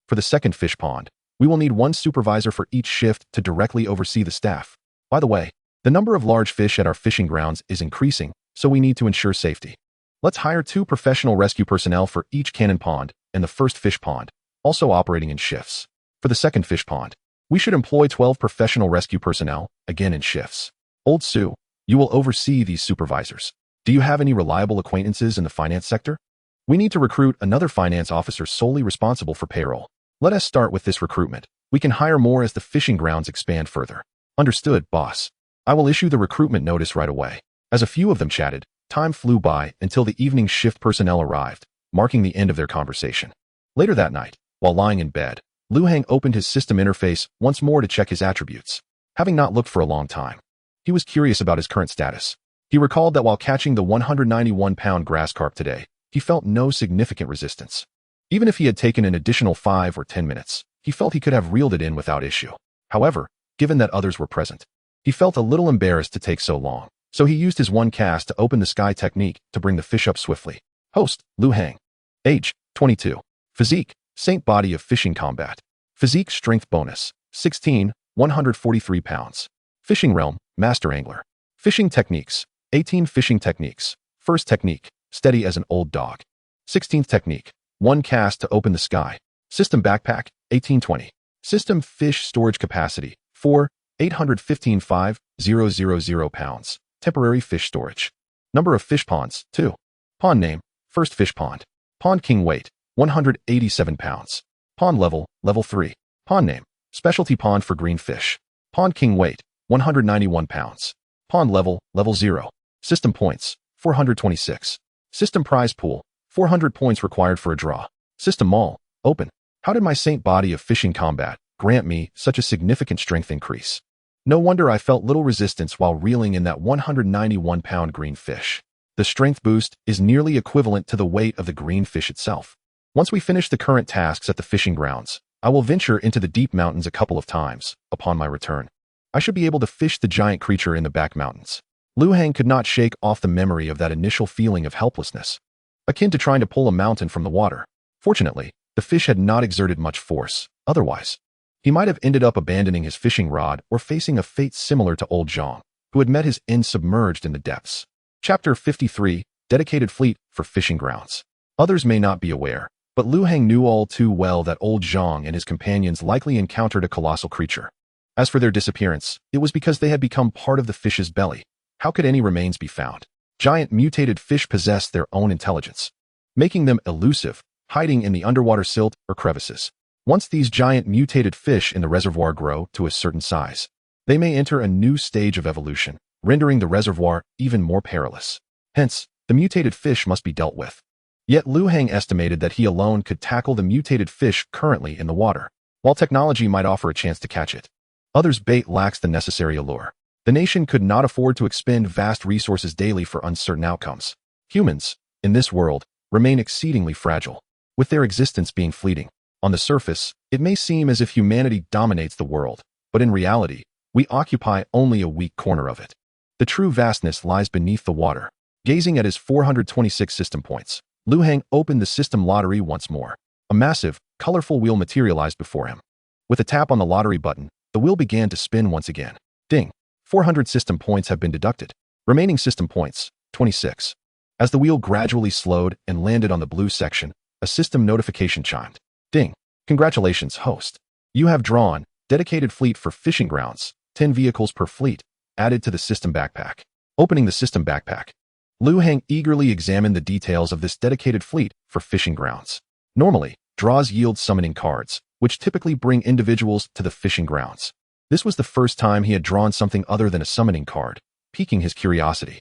For the second fish pond, we will need 1 supervisor for each shift to directly oversee the staff. By the way, the number of large fish at our fishing grounds is increasing, so we need to ensure safety. Let's hire 2 professional rescue personnel for each cannon pond and the first fish pond, also operating in shifts. For the second fish pond, we should employ 12 professional rescue personnel, again in shifts. Old Su, you will oversee these supervisors. Do you have any reliable acquaintances in the finance sector? We need to recruit another finance officer solely responsible for payroll. Let us start with this recruitment. We can hire more as the fishing grounds expand further. Understood, boss. I will issue the recruitment notice right away. As a few of them chatted, time flew by until the evening shift personnel arrived, marking the end of their conversation. Later that night, while lying in bed, Lu Hang opened his system interface once more to check his attributes. Having not looked for a long time, he was curious about his current status. He recalled that while catching the 191-pound grass carp today, he felt no significant resistance. Even if he had taken an additional 5 or 10 minutes, he felt he could have reeled it in without issue. However, given that others were present, he felt a little embarrassed to take so long, so he used his 1 cast to open the sky technique to bring the fish up swiftly. Host, Lu Hang. Age, 22. Physique, Saint body of fishing combat. Physique strength bonus, 16, 143 pounds. Fishing realm, master angler. Fishing techniques, 18 fishing techniques. First technique, steady as an old dog. 16th technique, 1 cast to open the sky. System backpack, 1820. System fish storage capacity, 4, 815,500 pounds. Temporary fish storage. Number of fish ponds, 2. Pond name, first fish pond. Pond king weight, 187 pounds. Pond level, level 3. Pond name, specialty pond for green fish. Pond king weight, 191 pounds. Pond level, level 0. System points, 426. System prize pool, 400 points required for a draw. System mall, open. How did my saint body of fishing combat grant me such a significant strength increase? No wonder I felt little resistance while reeling in that 191-pound green fish. The strength boost is nearly equivalent to the weight of the green fish itself. Once we finish the current tasks at the fishing grounds, I will venture into the deep mountains a couple of times. Upon my return, I should be able to fish the giant creature in the back mountains. Lu Hang could not shake off the memory of that initial feeling of helplessness, akin to trying to pull a mountain from the water. Fortunately, the fish had not exerted much force. Otherwise, he might have ended up abandoning his fishing rod or facing a fate similar to old Zhang, who had met his end submerged in the depths. Chapter 53, Dedicated Fleet for Fishing Grounds. Others may not be aware, but Lu Hang knew all too well that old Zhang and his companions likely encountered a colossal creature. As for their disappearance, it was because they had become part of the fish's belly. How could any remains be found? Giant mutated fish possessed their own intelligence, making them elusive, hiding in the underwater silt or crevices. Once these giant mutated fish in the reservoir grow to a certain size, they may enter a new stage of evolution, rendering the reservoir even more perilous. Hence, the mutated fish must be dealt with. Yet Lu Hang estimated that he alone could tackle the mutated fish currently in the water, while technology might offer a chance to catch it. Others' bait lacks the necessary allure. The nation could not afford to expend vast resources daily for uncertain outcomes. Humans, in this world, remain exceedingly fragile, with their existence being fleeting. On the surface, it may seem as if humanity dominates the world, but in reality, we occupy only a weak corner of it. The true vastness lies beneath the water. Gazing at his 426 system points, Lu Hang opened the system lottery once more. A massive, colorful wheel materialized before him. With a tap on the lottery button, the wheel began to spin once again. Ding! 400 system points have been deducted. Remaining system points, 26. As the wheel gradually slowed and landed on the blue section, a system notification chimed. Ding! Congratulations, host. You have drawn Dedicated Fleet for Fishing Grounds, 10 vehicles per fleet, added to the system backpack. Opening the system backpack, Lu Hang eagerly examined the details of this dedicated fleet for fishing grounds. Normally, draws yield summoning cards, which typically bring individuals to the fishing grounds. This was the first time he had drawn something other than a summoning card, piquing his curiosity.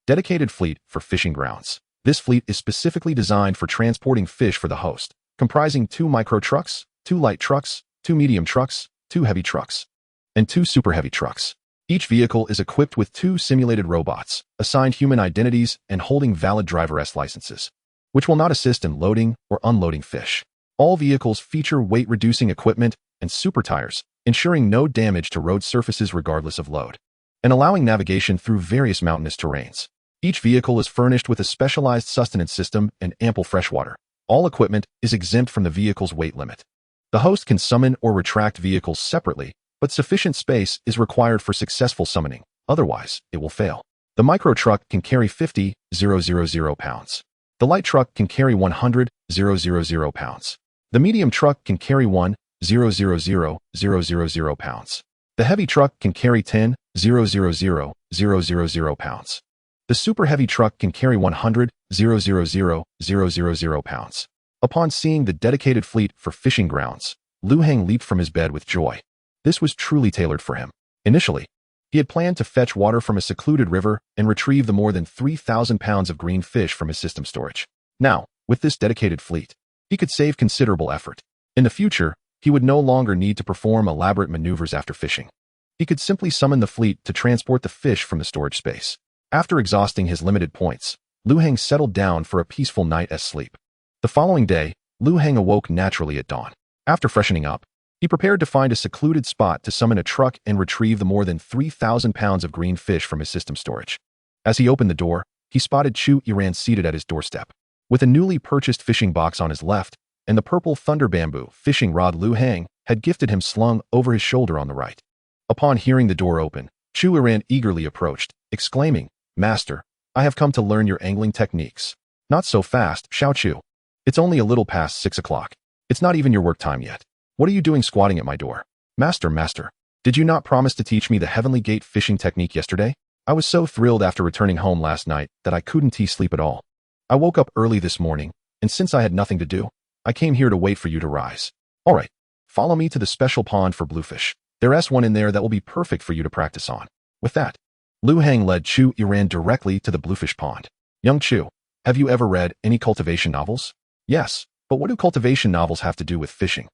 Dedicated Fleet for Fishing Grounds. This fleet is specifically designed for transporting fish for the host, comprising 2 micro trucks, 2 light trucks, 2 medium trucks, 2 heavy trucks, and 2 super heavy trucks. Each vehicle is equipped with 2 simulated robots, assigned human identities and holding valid driver S licenses, which will not assist in loading or unloading fish. All vehicles feature weight-reducing equipment and super tires, ensuring no damage to road surfaces regardless of load, and allowing navigation through various mountainous terrains. Each vehicle is furnished with a specialized sustenance system and ample freshwater. All equipment is exempt from the vehicle's weight limit. The host can summon or retract vehicles separately, but sufficient space is required for successful summoning, otherwise it will fail. The micro truck can carry 50,000 pounds. The light truck can carry 100,000 pounds. The medium truck can carry 1,000,000 pounds. The heavy truck can carry 10,000,000 pounds. The super heavy truck can carry 100,000,000 pounds. Upon seeing the dedicated fleet for fishing grounds, Lu Hang leaped from his bed with joy. This was truly tailored for him. Initially, he had planned to fetch water from a secluded river and retrieve the more than 3,000 pounds of green fish from his system storage. Now, with this dedicated fleet, he could save considerable effort. In the future, he would no longer need to perform elaborate maneuvers after fishing. He could simply summon the fleet to transport the fish from the storage space. After exhausting his limited points, Lu Hang settled down for a peaceful night's sleep. The following day, Lu Hang awoke naturally at dawn. After freshening up, he prepared to find a secluded spot to summon a truck and retrieve the more than 3,000 pounds of green fish from his system storage. As he opened the door, he spotted Chu Yiran seated at his doorstep. With a newly purchased fishing box on his left and the purple thunder bamboo fishing rod Lu Hang had gifted him slung over his shoulder on the right. Upon hearing the door open, Chu Yiran eagerly approached, exclaiming, "Master, I have come to learn your angling techniques." "Not so fast, Xiao Chu. It's only a little past 6 o'clock. It's not even your work time yet. What are you doing squatting at my door?" Master, did you not promise to teach me the Heavenly Gate fishing technique yesterday? I was so thrilled after returning home last night that I couldn't sleep at all. I woke up early this morning, and since I had nothing to do, I came here to wait for you to rise. All right, follow me to the special pond for bluefish. There's one in there that will be perfect for you to practice on." With that, Liu Hang led Chu Yiran directly to the bluefish pond. Young Chu, have you ever read any cultivation novels? Yes, but what do cultivation novels have to do with fishing?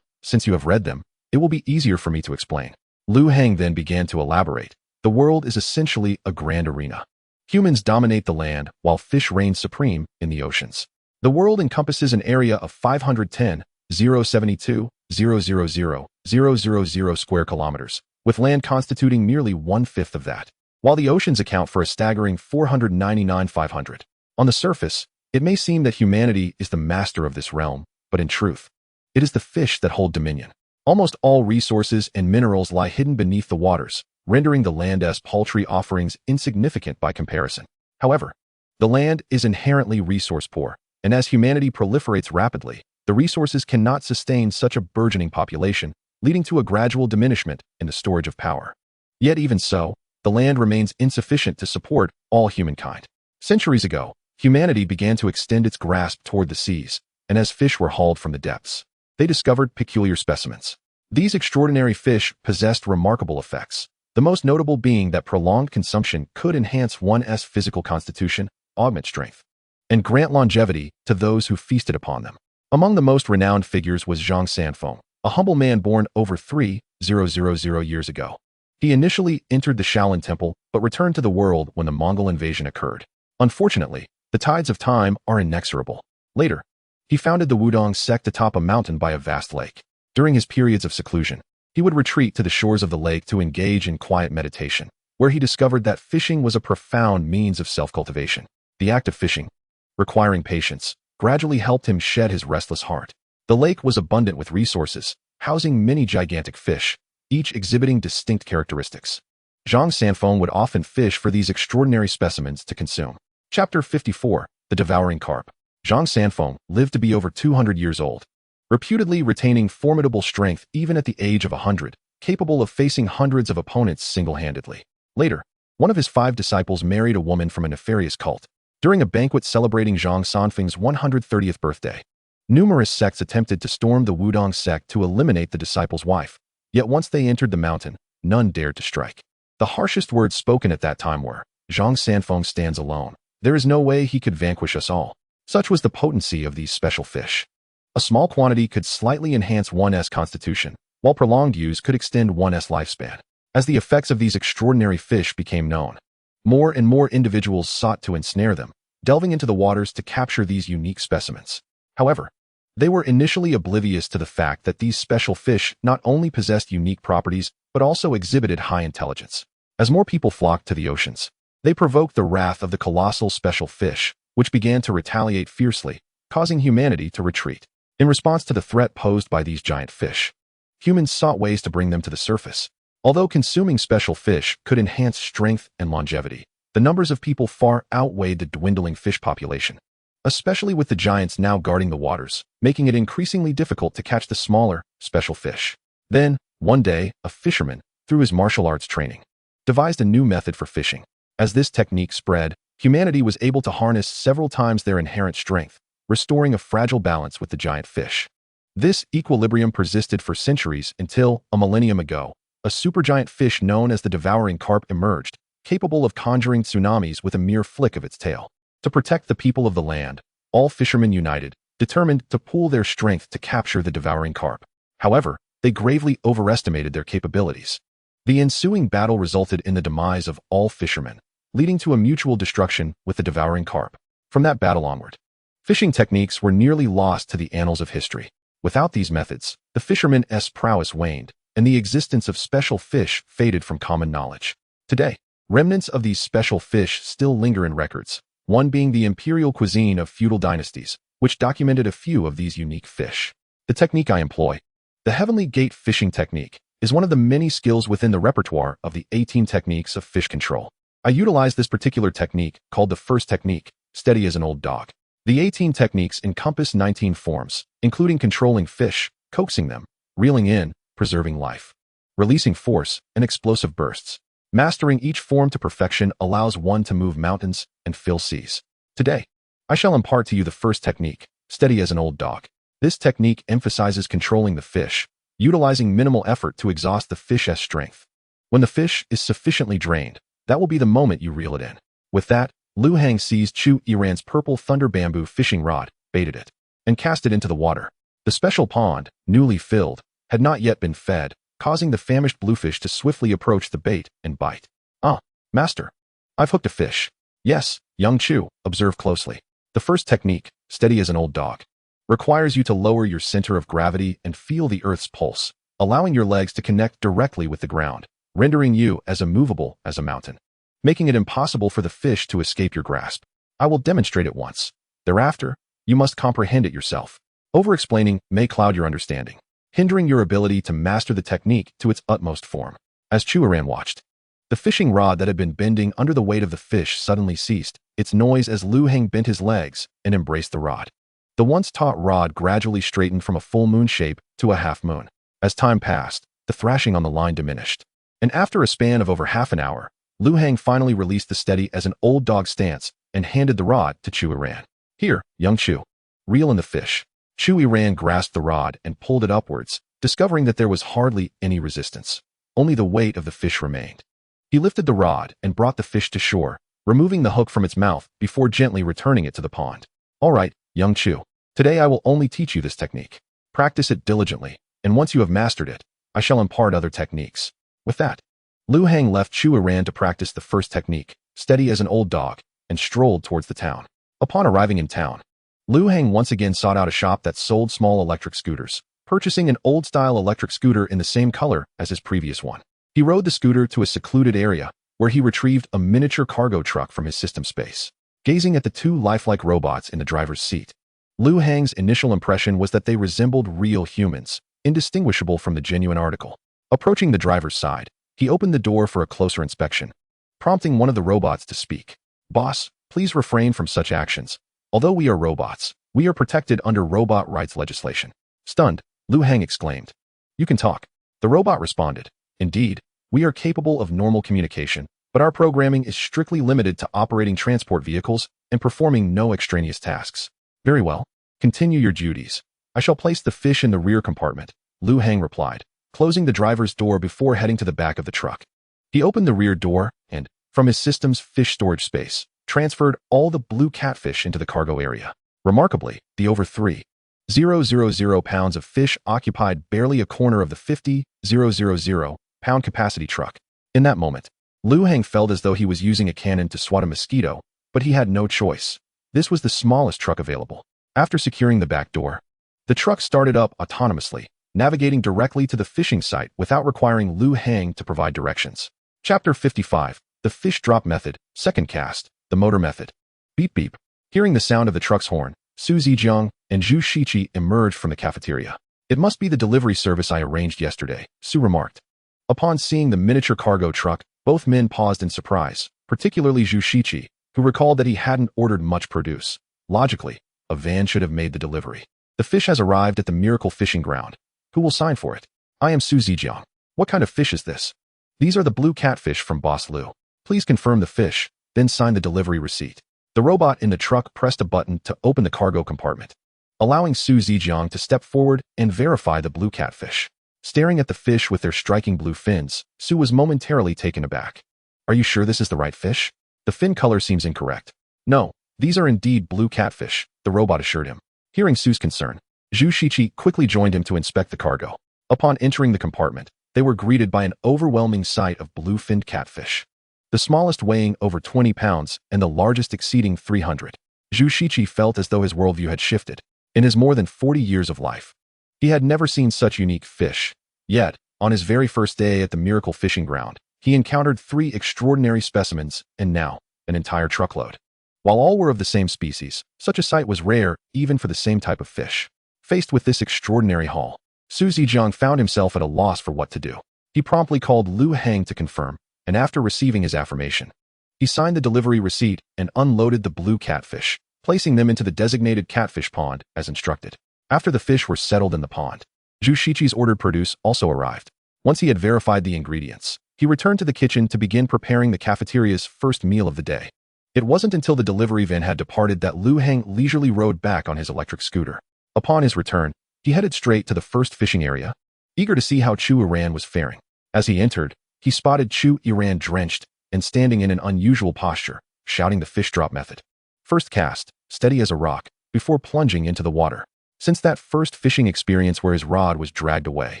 Since you have read them, it will be easier for me to explain. Liu Hang then began to elaborate. The world is essentially a grand arena. Humans dominate the land while fish reign supreme in the oceans. The world encompasses an area of 510,072,000,000 square kilometers, with land constituting merely 1/5 of that, while the oceans account for a staggering 499,500. On the surface, it may seem that humanity is the master of this realm, but in truth, it is the fish that hold dominion. Almost all resources and minerals lie hidden beneath the waters, rendering the land's paltry offerings insignificant by comparison. However, the land is inherently resource poor, and as humanity proliferates rapidly, the resources cannot sustain such a burgeoning population, leading to a gradual diminishment in the storage of power. Yet even so, the land remains insufficient to support all humankind. Centuries ago, humanity began to extend its grasp toward the seas, and as fish were hauled from the depths, they discovered peculiar specimens. These extraordinary fish possessed remarkable effects, the most notable being that prolonged consumption could enhance one's physical constitution, augment strength, and grant longevity to those who feasted upon them. Among the most renowned figures was Zhang Sanfeng, a humble man born over 3,000 years ago. He initially entered the Shaolin Temple, but returned to the world when the Mongol invasion occurred. Unfortunately, the tides of time are inexorable. Later, he founded the Wudong sect atop a mountain by a vast lake. During his periods of seclusion, he would retreat to the shores of the lake to engage in quiet meditation, where he discovered that fishing was a profound means of self-cultivation. The act of fishing, requiring patience, gradually helped him shed his restless heart. The lake was abundant with resources, housing many gigantic fish, each exhibiting distinct characteristics. Zhang Sanfeng would often fish for these extraordinary specimens to consume. Chapter 54, The Devouring Carp. Zhang Sanfeng lived to be over 200 years old, reputedly retaining formidable strength even at the age of 100, capable of facing hundreds of opponents single-handedly. Later, one of his 5 disciples married a woman from a nefarious cult. During a banquet celebrating Zhang Sanfeng's 130th birthday, numerous sects attempted to storm the Wudong sect to eliminate the disciple's wife, yet once they entered the mountain, none dared to strike. The harshest words spoken at that time were, "Zhang Sanfeng stands alone. There is no way he could vanquish us all." Such was the potency of these special fish. A small quantity could slightly enhance one's constitution, while prolonged use could extend one's lifespan. As the effects of these extraordinary fish became known, more and more individuals sought to ensnare them, delving into the waters to capture these unique specimens. However, they were initially oblivious to the fact that these special fish not only possessed unique properties, but also exhibited high intelligence. As more people flocked to the oceans, they provoked the wrath of the colossal special fish, which began to retaliate fiercely, causing humanity to retreat. In response to the threat posed by these giant fish, humans sought ways to bring them to the surface. Although consuming special fish could enhance strength and longevity, the numbers of people far outweighed the dwindling fish population, especially with the giants now guarding the waters, making it increasingly difficult to catch the smaller, special fish. Then, one day, a fisherman, through his martial arts training, devised a new method for fishing. As this technique spread, humanity was able to harness several times their inherent strength, restoring a fragile balance with the giant fish. This equilibrium persisted for centuries until, a millennium ago, a supergiant fish known as the devouring carp emerged, capable of conjuring tsunamis with a mere flick of its tail. To protect the people of the land, all fishermen united, determined to pool their strength to capture the devouring carp. However, they gravely overestimated their capabilities. The ensuing battle resulted in the demise of all fishermen, leading to a mutual destruction with the devouring carp. From that battle onward, fishing techniques were nearly lost to the annals of history. Without these methods, the fisherman's prowess waned, and the existence of special fish faded from common knowledge. Today, remnants of these special fish still linger in records, one being the imperial cuisine of feudal dynasties, which documented a few of these unique fish. The technique I employ, the Heavenly Gate fishing technique, is one of the many skills within the repertoire of the 18 techniques of fish control. I utilize this particular technique, called the first technique, steady as an old dog. The 18 techniques encompass 19 forms, including controlling fish, coaxing them, reeling in, preserving life, releasing force, and explosive bursts. Mastering each form to perfection allows one to move mountains and fill seas. Today, I shall impart to you the first technique, steady as an old dog. This technique emphasizes controlling the fish, utilizing minimal effort to exhaust the fish's strength. When the fish is sufficiently drained, That will be the moment you reel it in. With that, Lu Hang seized Chu Yiran's purple thunder bamboo fishing rod, baited it, and cast it into the water. The special pond, newly filled, had not yet been fed, causing the famished bluefish to swiftly approach the bait and bite. "Ah, master, I've hooked a fish." "Yes, young Chu, observe closely. The first technique, steady as an old dog, requires you to lower your center of gravity and feel the earth's pulse, allowing your legs to connect directly with the ground, rendering you as immovable as a mountain, making it impossible for the fish to escape your grasp. I will demonstrate it once. Thereafter, you must comprehend it yourself. Over-explaining may cloud your understanding, hindering your ability to master the technique to its utmost form." As Chu Yiran watched, the fishing rod that had been bending under the weight of the fish suddenly ceased its noise as Lu Hang bent his legs and embraced the rod. The once taut rod gradually straightened from a full moon shape to a half moon. As time passed, the thrashing on the line diminished, and after a span of over half an hour, Lu Hang finally released the steady as an old dog stance and handed the rod to Chu Yiran. "Here, young Chu, reel in the fish." Chu Yiran grasped the rod and pulled it upwards, discovering that there was hardly any resistance. Only the weight of the fish remained. He lifted the rod and brought the fish to shore, removing the hook from its mouth before gently returning it to the pond. "All right, young Chu, today I will only teach you this technique. Practice it diligently, and once you have mastered it, I shall impart other techniques." With that, Lu Hang left Chu Yiran to practice the first technique, steady as an old dog, and strolled towards the town. Upon arriving in town, Lu Hang once again sought out a shop that sold small electric scooters, purchasing an old-style electric scooter in the same color as his previous one. He rode the scooter to a secluded area, where he retrieved a miniature cargo truck from his system space. Gazing at the two lifelike robots in the driver's seat, Lu Hang's initial impression was that they resembled real humans, indistinguishable from the genuine article. Approaching the driver's side, he opened the door for a closer inspection, prompting one of the robots to speak. "Boss, please refrain from such actions. Although we are robots, we are protected under robot rights legislation." Stunned, Lu Hang exclaimed, "You can talk." The robot responded, "Indeed, we are capable of normal communication, but our programming is strictly limited to operating transport vehicles and performing no extraneous tasks." "Very well. Continue your duties. I shall place the fish in the rear compartment," Lu Hang replied, closing the driver's door before heading to the back of the truck. He opened the rear door and, from his system's fish storage space, transferred all the blue catfish into the cargo area. Remarkably, the over 3,000 pounds of fish occupied barely a corner of the 50,000 pound capacity truck. In that moment, Lu Hang felt as though he was using a cannon to swat a mosquito, but he had no choice. This was the smallest truck available. After securing the back door, the truck started up autonomously, navigating directly to the fishing site without requiring Lu Hang to provide directions. Chapter 55, The Fish Drop Method, Second Cast, the Motor Method. Beep beep. Hearing the sound of the truck's horn, Su Zijiang and Zhu Shiqi emerged from the cafeteria. "It must be the delivery service I arranged yesterday," Su remarked. Upon seeing the miniature cargo truck, both men paused in surprise, particularly Zhu Shiqi, who recalled that he hadn't ordered much produce. Logically, a van should have made the delivery. "The fish has arrived at the miracle fishing ground. Who will sign for it?" "I am Su Zijiang. What kind of fish is this?" "These are the blue catfish from Boss Lu. Please confirm the fish, then sign the delivery receipt." The robot in the truck pressed a button to open the cargo compartment, allowing Su Zijiang to step forward and verify the blue catfish. Staring at the fish with their striking blue fins, Su was momentarily taken aback. "Are you sure this is the right fish? The fin color seems incorrect." "No, these are indeed blue catfish," the robot assured him. Hearing Su's concern, Zhu Shiqi quickly joined him to inspect the cargo. Upon entering the compartment, they were greeted by an overwhelming sight of blue-finned catfish, the smallest weighing over 20 pounds and the largest exceeding 300. Zhu Shiqi felt as though his worldview had shifted. In his more than 40 years of life, he had never seen such unique fish. Yet, on his very first day at the Miracle Fishing Ground, he encountered 3 extraordinary specimens and now, an entire truckload. While all were of the same species, such a sight was rare even for the same type of fish. Faced with this extraordinary haul, Su Zijiang found himself at a loss for what to do. He promptly called Lu Hang to confirm, and after receiving his affirmation, he signed the delivery receipt and unloaded the blue catfish, placing them into the designated catfish pond as instructed. After the fish were settled in the pond, Zhu Shiqi's ordered produce also arrived. Once he had verified the ingredients, he returned to the kitchen to begin preparing the cafeteria's first meal of the day. It wasn't until the delivery van had departed that Lu Hang leisurely rode back on his electric scooter. Upon his return, he headed straight to the first fishing area, eager to see how Chu Yiran was faring. As he entered, he spotted Chu Yiran drenched and standing in an unusual posture, shouting the fish drop method. First cast, steady as a rock, before plunging into the water. Since that first fishing experience where his rod was dragged away,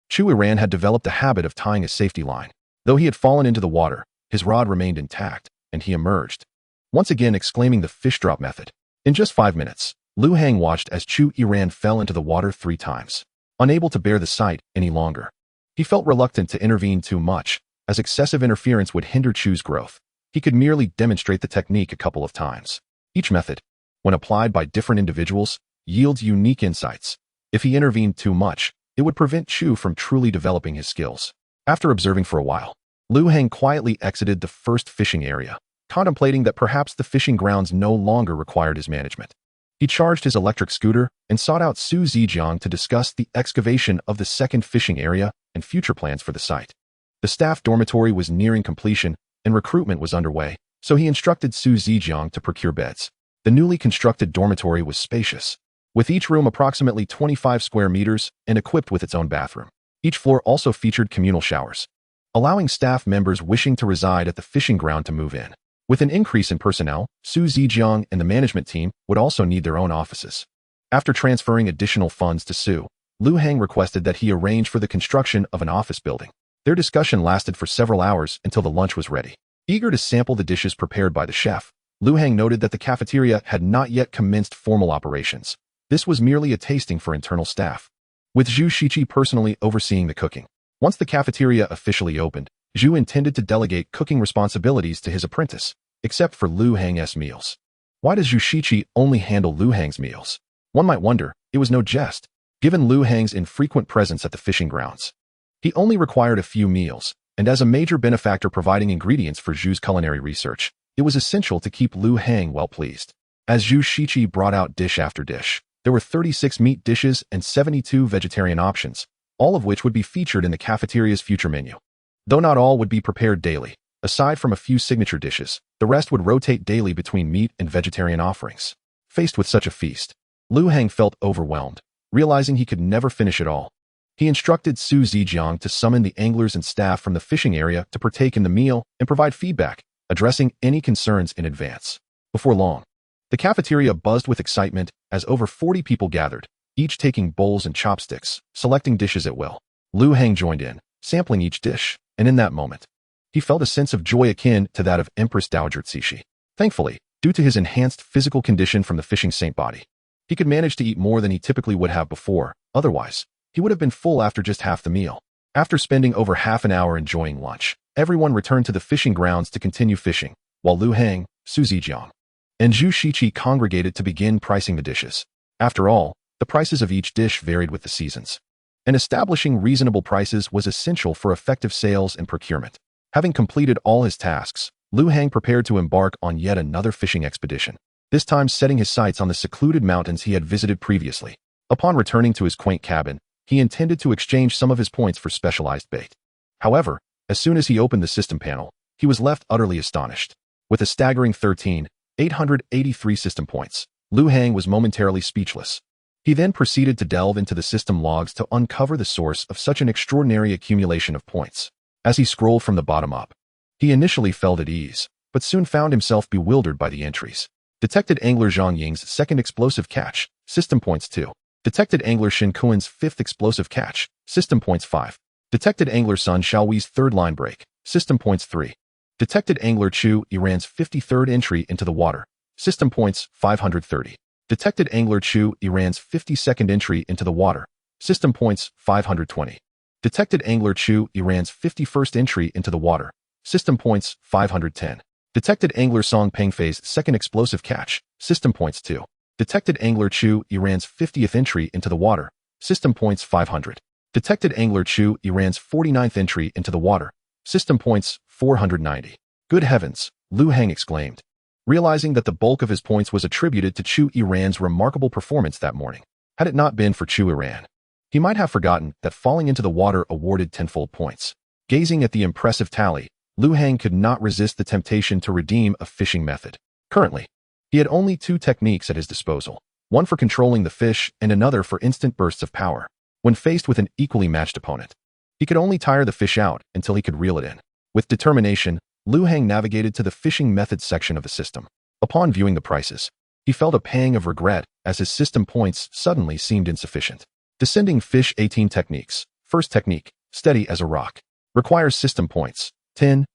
Chu Iran had developed a habit of tying a safety line. Though he had fallen into the water, his rod remained intact, and he emerged, once again exclaiming the fish drop method. In just 5 minutes, Lu Hang watched as Chu Iran fell into the water 3 times. Unable to bear the sight any longer, he felt reluctant to intervene too much, as excessive interference would hinder Chu's growth. He could merely demonstrate the technique a couple of times. Each method, when applied by different individuals, yields unique insights. If he intervened too much, it would prevent Chu from truly developing his skills. After observing for a while, Lu Hang quietly exited the first fishing area, contemplating that perhaps the fishing grounds no longer required his management. He charged his electric scooter and sought out Su Zijiang to discuss the excavation of the second fishing area and future plans for the site. The staff dormitory was nearing completion and recruitment was underway, so he instructed Su Zijiang to procure beds. The newly constructed dormitory was spacious, with each room approximately 25 square meters and equipped with its own bathroom. Each floor also featured communal showers, allowing staff members wishing to reside at the fishing ground to move in. With an increase in personnel, Su Zijiang and the management team would also need their own offices. After transferring additional funds to Su, Lu Hang requested that he arrange for the construction of an office building. Their discussion lasted for several hours until the lunch was ready. Eager to sample the dishes prepared by the chef, Lu Hang noted that the cafeteria had not yet commenced formal operations. This was merely a tasting for internal staff, with Zhu Shiqi personally overseeing the cooking. Once the cafeteria officially opened, Zhu intended to delegate cooking responsibilities to his apprentice, except for Lu Hang's meals. Why does Zhu Shiqi only handle Lu Hang's meals? One might wonder, it was no jest, given Lu Hang's infrequent presence at the fishing grounds. He only required a few meals, and as a major benefactor providing ingredients for Zhu's culinary research, it was essential to keep Lu Hang well pleased. As Zhu Shiqi brought out dish after dish, there were 36 meat dishes and 72 vegetarian options, all of which would be featured in the cafeteria's future menu. Though not all would be prepared daily, aside from a few signature dishes, the rest would rotate daily between meat and vegetarian offerings. Faced with such a feast, Lu Hang felt overwhelmed, realizing he could never finish it all. He instructed Su Zijiang to summon the anglers and staff from the fishing area to partake in the meal and provide feedback, addressing any concerns in advance. Before long, the cafeteria buzzed with excitement as over 40 people gathered, each taking bowls and chopsticks, selecting dishes at will. Lu Hang joined in, sampling each dish, and in that moment, he felt a sense of joy akin to that of Empress Dowager Cixi. Thankfully, due to his enhanced physical condition from the fishing saint body, he could manage to eat more than he typically would have before. Otherwise, he would have been full after just half the meal. After spending over half an hour enjoying lunch, everyone returned to the fishing grounds to continue fishing, while Lu Hang, Su Zijiang, and Zhu Shiqi congregated to begin pricing the dishes. After all, the prices of each dish varied with the seasons, and establishing reasonable prices was essential for effective sales and procurement. Having completed all his tasks, Lu Hang prepared to embark on yet another fishing expedition, this time setting his sights on the secluded mountains he had visited previously. Upon returning to his quaint cabin, he intended to exchange some of his points for specialized bait. However, as soon as he opened the system panel, he was left utterly astonished. With a staggering 13,883 system points, Lu Hang was momentarily speechless. He then proceeded to delve into the system logs to uncover the source of such an extraordinary accumulation of points. As he scrolled from the bottom up, he initially felt at ease, but soon found himself bewildered by the entries. Detected angler Zhang Ying's second explosive catch, system points 2. Detected angler Shin Kuan's fifth explosive catch, system points 5. Detected angler Sun Xiaoyi's third line break, system points 3. Detected angler Chu Iran's 53rd entry into the water, system points 530. Detected angler Chu Iran's 52nd entry into the water, system points 520. Detected angler Chu Iran's 51st entry into the water, system points 510. Detected angler Song Pengfei's second explosive catch, system points 2. Detected angler Chu Iran's 50th entry into the water, system points 500. Detected angler Chu Iran's 49th entry into the water, system points 490. Good heavens, Lu Hang exclaimed, realizing that the bulk of his points was attributed to Chu Iran's remarkable performance that morning. Had it not been for Chu Iran, he might have forgotten that falling into the water awarded tenfold points. Gazing at the impressive tally, Lu Hang could not resist the temptation to redeem a fishing method. Currently, he had only 2 techniques at his disposal, one for controlling the fish and another for instant bursts of power. When faced with an equally matched opponent, he could only tire the fish out until he could reel it in. With determination, Lu Hang navigated to the fishing methods section of the system. Upon viewing the prices, he felt a pang of regret as his system points suddenly seemed insufficient. Descending fish 18 techniques. First technique, steady as a rock. Requires system points, 10,000.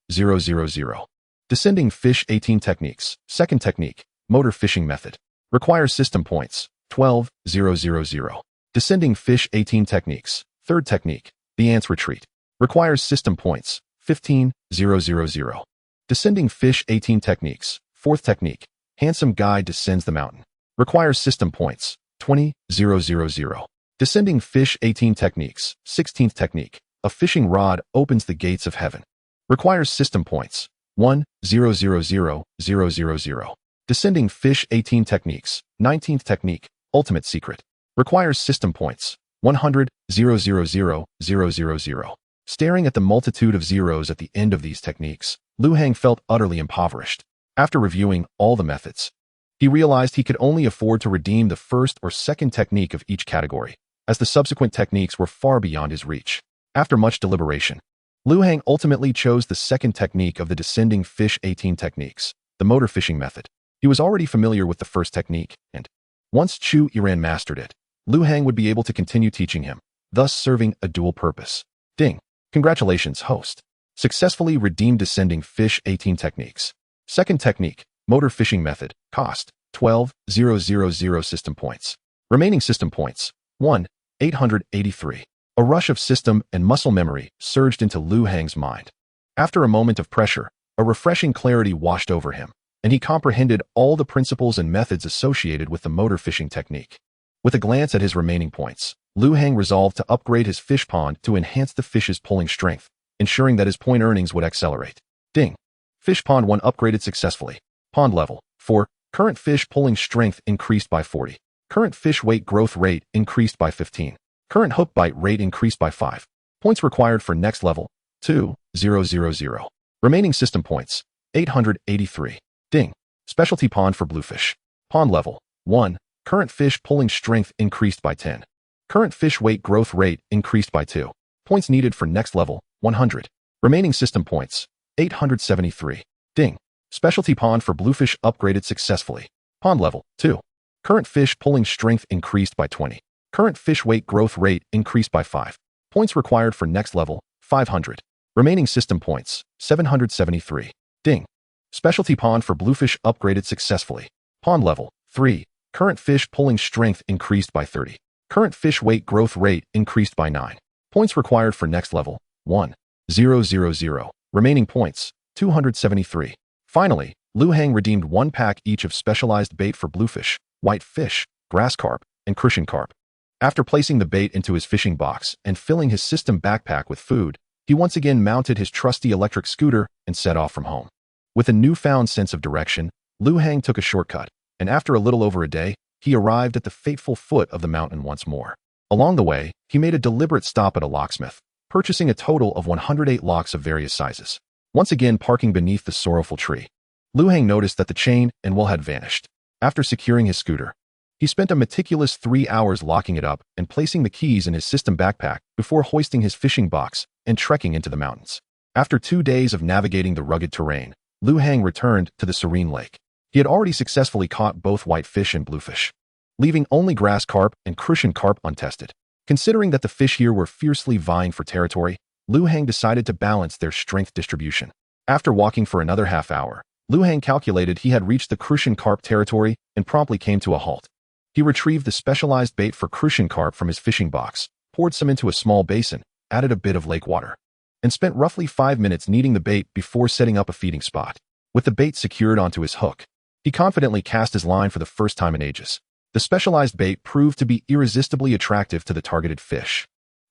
Descending fish 18 techniques. Second technique, motor fishing method. Requires system points, 12,000. Descending fish 18 techniques. Third technique, the ant's retreat. Requires system points, 15,000. Descending fish 18 techniques. Fourth technique, handsome guy descends the mountain. Requires system points, 20,000. Descending fish 18 techniques. 16th technique, a fishing rod opens the gates of heaven. Requires system points, 1,000,000. Descending fish 18 techniques. 19th technique, ultimate secret. Requires system points, 100,000,000. Staring at the multitude of zeros at the end of these techniques, Lu Hang felt utterly impoverished. After reviewing all the methods, he realized he could only afford to redeem the first or second technique of each category, as the subsequent techniques were far beyond his reach. After much deliberation, Lu Hang ultimately chose the second technique of the descending fish 18 techniques, the motor fishing method. He was already familiar with the first technique, and once Chu Yiran mastered it, Lu Hang would be able to continue teaching him, thus serving a dual purpose. Ding! Congratulations, host. Successfully redeemed descending fish 18 techniques. Second technique, motor fishing method. Cost, 12,000 system points. Remaining system points, 1,883. A rush of system and muscle memory surged into Lu Hang's mind. After a moment of pressure, a refreshing clarity washed over him, and he comprehended all the principles and methods associated with the motor fishing technique. With a glance at his remaining points, Lu Hang resolved to upgrade his fish pond to enhance the fish's pulling strength, ensuring that his point earnings would accelerate. Ding! Fish pond 1 upgraded successfully. Pond level 4. Current fish pulling strength increased by 40. Current fish weight growth rate increased by 15. Current hook bite rate increased by 5. Points required for next level, 2,000. Remaining system points, 883. Ding! Specialty pond for bluefish. Pond level 1. Current fish pulling strength increased by 10. Current fish weight growth rate increased by 2. Points needed for next level, 100. Remaining system points, 873. Ding! Specialty pond for bluefish upgraded successfully. Pond level 2. Current fish pulling strength increased by 20. Current fish weight growth rate increased by 5. Points required for next level, 500. Remaining system points, 773. Ding! Specialty pond for bluefish upgraded successfully. Pond level 3. Current fish pulling strength increased by 30. Current fish weight growth rate increased by 9. Points required for next level, 1,000. Remaining points, 273. Finally, Lu Hang redeemed 1 pack each of specialized bait for bluefish, white fish, grass carp, and crucian carp. After placing the bait into his fishing box and filling his system backpack with food, he once again mounted his trusty electric scooter and set off from home. With a newfound sense of direction, Lu Hang took a shortcut, and after a little over a day, he arrived at the fateful foot of the mountain once more. Along the way, he made a deliberate stop at a locksmith, purchasing a total of 108 locks of various sizes. Once again parking beneath the sorrowful tree, Lu Hang noticed that the chain and wool had vanished. After securing his scooter, he spent a meticulous 3 hours locking it up and placing the keys in his system backpack before hoisting his fishing box and trekking into the mountains. After 2 days of navigating the rugged terrain, Lu Hang returned to the serene lake. He had already successfully caught both white fish and bluefish, leaving only grass carp and crucian carp untested. Considering that the fish here were fiercely vying for territory, Lu Hang decided to balance their strength distribution. After walking for another half hour, Lu Hang calculated he had reached the crucian carp territory and promptly came to a halt. He retrieved the specialized bait for crucian carp from his fishing box, poured some into a small basin, added a bit of lake water, and spent roughly 5 minutes kneading the bait before setting up a feeding spot. With the bait secured onto his hook, he confidently cast his line for the first time in ages. The specialized bait proved to be irresistibly attractive to the targeted fish.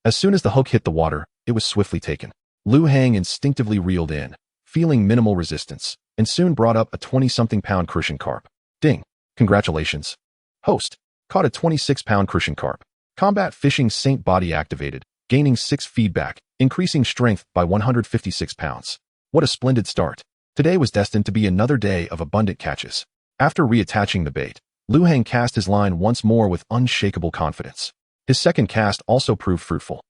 As soon as the hook hit the water, it was swiftly taken. Lu Hang instinctively reeled in, feeling minimal resistance, and soon brought up a 20-something pound crucian carp. Ding! Congratulations, host. Caught a 26-pound crucian carp. Combat fishing Saint body activated, gaining 6 feedback, increasing strength by 156 pounds. What a splendid start. Today was destined to be another day of abundant catches. After reattaching the bait, Lu Hang cast his line once more with unshakable confidence. His second cast also proved fruitful.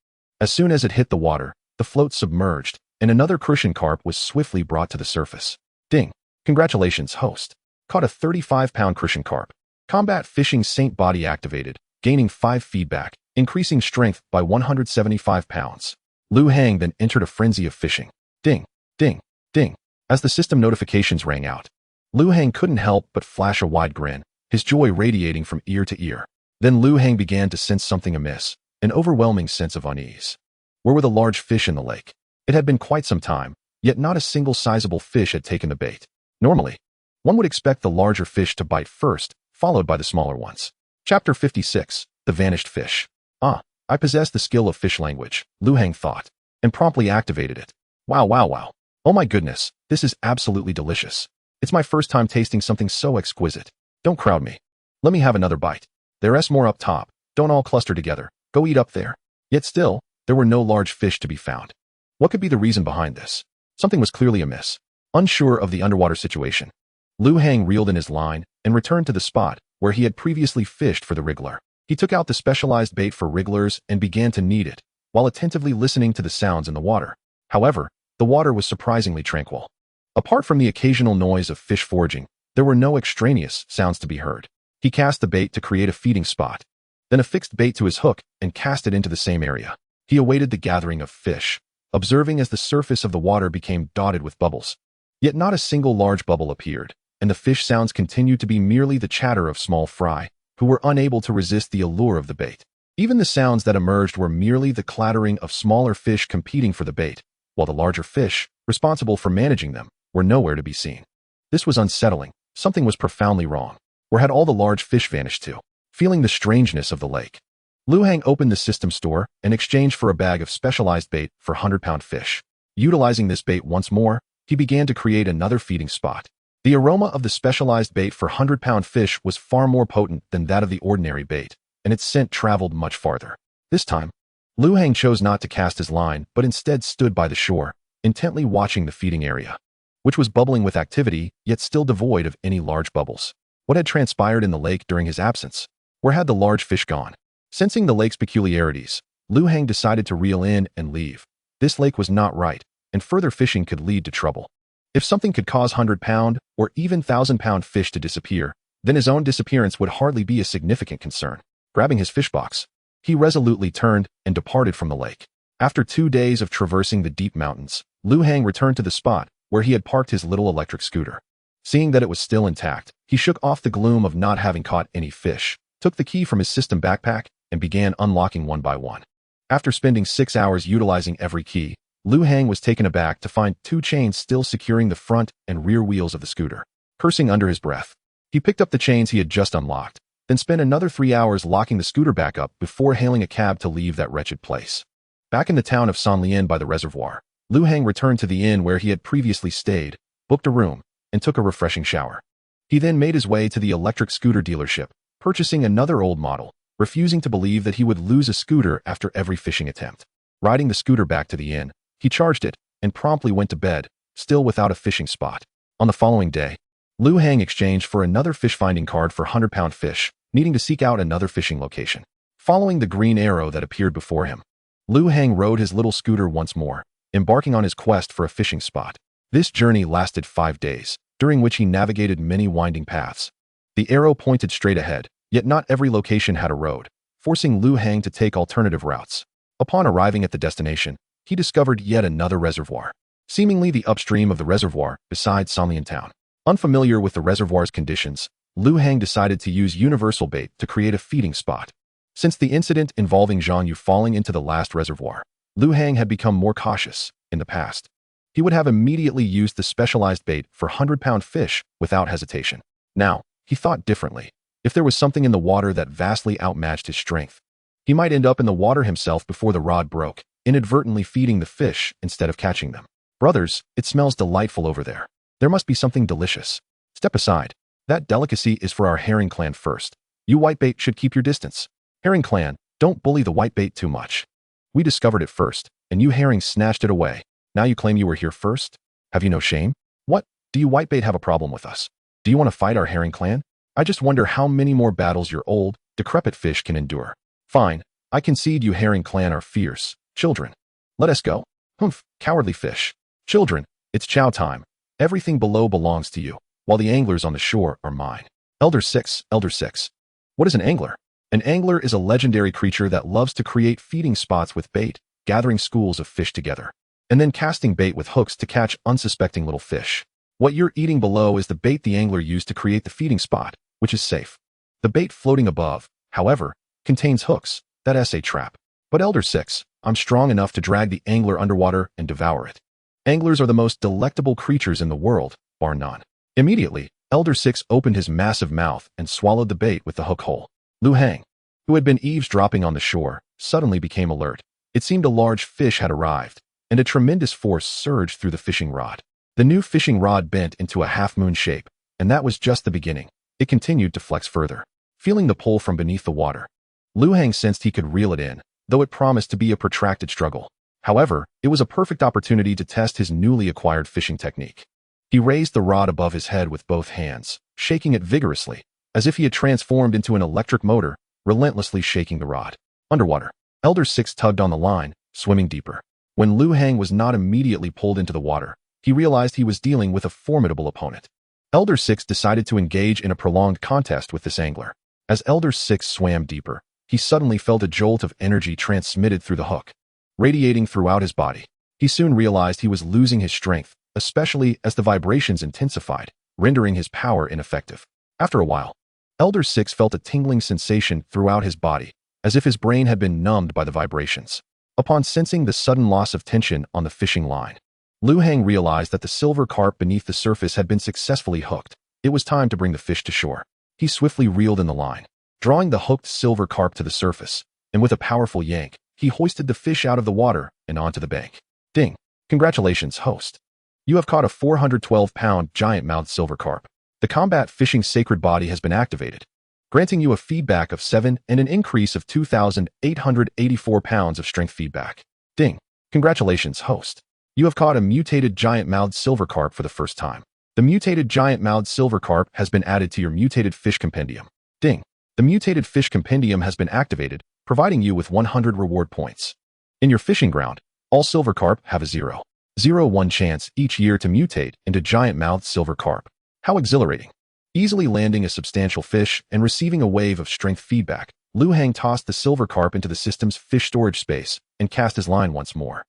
As soon as it hit the water, the float submerged, and another crucian carp was swiftly brought to the surface. Ding! Congratulations, host. Caught a 35-pound crucian carp. Combat fishing Saint body activated, gaining 5 feedback, increasing strength by 175 pounds. Liu Hang then entered a frenzy of fishing. Ding! Ding! Ding! As the system notifications rang out, Liu Hang couldn't help but flash a wide grin, his joy radiating from ear to ear. Then Liu Hang began to sense something amiss, an overwhelming sense of unease. Where were the large fish in the lake? It had been quite some time, yet not a single sizable fish had taken the bait. Normally, one would expect the larger fish to bite first, followed by the smaller ones. Chapter 56, The Vanished Fish. Ah, I possess the skill of fish language, Liu Hang thought, and promptly activated it. Wow, wow, wow. Oh my goodness, this is absolutely delicious. It's my first time tasting something so exquisite. Don't crowd me. Let me have another bite. There's more up top. Don't all cluster together. Go eat up there. Yet still, there were no large fish to be found. What could be the reason behind this? Something was clearly amiss. Unsure of the underwater situation, Liu Hang reeled in his line and returned to the spot where he had previously fished for the wriggler. He took out the specialized bait for wrigglers and began to knead it, while attentively listening to the sounds in the water. However, the water was surprisingly tranquil. Apart from the occasional noise of fish foraging, there were no extraneous sounds to be heard. He cast the bait to create a feeding spot, then affixed bait to his hook and cast it into the same area. He awaited the gathering of fish, observing as the surface of the water became dotted with bubbles. Yet not a single large bubble appeared, and the fish sounds continued to be merely the chatter of small fry, who were unable to resist the allure of the bait. Even the sounds that emerged were merely the clattering of smaller fish competing for the bait, while the larger fish, responsible for managing them, were nowhere to be seen. This was unsettling. Something was profoundly wrong. Where had all the large fish vanished to? Feeling the strangeness of the lake, Liu Hang opened the system store and exchanged for a bag of specialized bait for 100-pound fish. Utilizing this bait once more, he began to create another feeding spot. The aroma of the specialized bait for 100-pound fish was far more potent than that of the ordinary bait, and its scent traveled much farther. This time, Liu Hang chose not to cast his line but instead stood by the shore, intently watching the feeding area, which was bubbling with activity yet still devoid of any large bubbles. What had transpired in the lake during his absence? Where had the large fish gone? Sensing the lake's peculiarities, Liu Hang decided to reel in and leave. This lake was not right, and further fishing could lead to trouble. If something could cause 100-pound or even 1,000-pound fish to disappear, then his own disappearance would hardly be a significant concern. Grabbing his fish box, he resolutely turned and departed from the lake. After 2 days of traversing the deep mountains, Liu Hang returned to the spot where he had parked his little electric scooter. Seeing that it was still intact, he shook off the gloom of not having caught any fish, took the key from his system backpack, and began unlocking one by one. After spending 6 hours utilizing every key, Liu Hang was taken aback to find 2 chains still securing the front and rear wheels of the scooter. Cursing under his breath, he picked up the chains he had just unlocked, then spent another 3 hours locking the scooter back up before hailing a cab to leave that wretched place. Back in the town of Sanlian by the reservoir, Liu Hang returned to the inn where he had previously stayed, booked a room, and took a refreshing shower. He then made his way to the electric scooter dealership, purchasing another old model, refusing to believe that he would lose a scooter after every fishing attempt. Riding the scooter back to the inn, he charged it and promptly went to bed, still without a fishing spot. On the following day, Liu Hang exchanged for another fish-finding card for 100-pound fish, needing to seek out another fishing location. Following the green arrow that appeared before him, Liu Hang rode his little scooter once more, embarking on his quest for a fishing spot. This journey lasted 5 days, during which he navigated many winding paths. The arrow pointed straight ahead, yet not every location had a road, forcing Liu Hang to take alternative routes. Upon arriving at the destination, he discovered yet another reservoir, seemingly the upstream of the reservoir beside Sanlian town. Unfamiliar with the reservoir's conditions, Liu Hang decided to use universal bait to create a feeding spot. Since the incident involving Zhang Yu falling into the last reservoir, Liu Hang had become more cautious. In the past, he would have immediately used the specialized bait for 100-pound fish without hesitation. Now, he thought differently. If there was something in the water that vastly outmatched his strength, he might end up in the water himself before the rod broke, inadvertently feeding the fish instead of catching them. Brothers, it smells delightful over there. There must be something delicious. Step aside. That delicacy is for our herring clan first. You whitebait should keep your distance. Herring clan, don't bully the whitebait too much. We discovered it first, and you herrings snatched it away. Now you claim you were here first? Have you no shame? What? Do you whitebait have a problem with us? Do you want to fight our herring clan? I just wonder how many more battles your old, decrepit fish can endure. Fine, I concede you herring clan are fierce children. Let us go. Humph, cowardly fish. Children, it's chow time. Everything below belongs to you, while the anglers on the shore are mine. Elder 6, Elder 6. What is an angler? An angler is a legendary creature that loves to create feeding spots with bait, gathering schools of fish together, and then casting bait with hooks to catch unsuspecting little fish. What you're eating below is the bait the angler used to create the feeding spot, which is safe. The bait floating above, however, contains hooks. That's a trap. But Elder 6, I'm strong enough to drag the angler underwater and devour it. Anglers are the most delectable creatures in the world, bar none. Immediately, Elder 6 opened his massive mouth and swallowed the bait with the hook hole. Lu Hang, who had been eavesdropping on the shore, suddenly became alert. It seemed a large fish had arrived, and a tremendous force surged through the fishing rod. The new fishing rod bent into a half-moon shape, and that was just the beginning. It continued to flex further. Feeling the pull from beneath the water, Lu Hang sensed he could reel it in, though it promised to be a protracted struggle. However, it was a perfect opportunity to test his newly acquired fishing technique. He raised the rod above his head with both hands, shaking it vigorously, as if he had transformed into an electric motor, relentlessly shaking the rod. Underwater, Elder 6 tugged on the line, swimming deeper. When Lu Hang was not immediately pulled into the water, he realized he was dealing with a formidable opponent. Elder 6 decided to engage in a prolonged contest with this angler. As Elder 6 swam deeper, he suddenly felt a jolt of energy transmitted through the hook, radiating throughout his body. He soon realized he was losing his strength, especially as the vibrations intensified, rendering his power ineffective. After a while, Elder 6 felt a tingling sensation throughout his body, as if his brain had been numbed by the vibrations. Upon sensing the sudden loss of tension on the fishing line, Lu Hang realized that the silver carp beneath the surface had been successfully hooked. It was time to bring the fish to shore. He swiftly reeled in the line, drawing the hooked silver carp to the surface, and with a powerful yank, he hoisted the fish out of the water and onto the bank. Ding! Congratulations, host. You have caught a 412-pound giant-mouthed silver carp. The combat fishing sacred body has been activated, granting you a feedback of 7 and an increase of 2,884 pounds of strength feedback. Ding! Congratulations, host. You have caught a mutated giant-mouthed silver carp for the first time. The mutated giant-mouthed silver carp has been added to your mutated fish compendium. Ding! The mutated fish compendium has been activated, providing you with 100 reward points. In your fishing ground, all silver carp have a 0.01 chance each year to mutate into giant-mouthed silver carp. How exhilarating! Easily landing a substantial fish and receiving a wave of strength feedback, Lu Hang tossed the silver carp into the system's fish storage space and cast his line once more.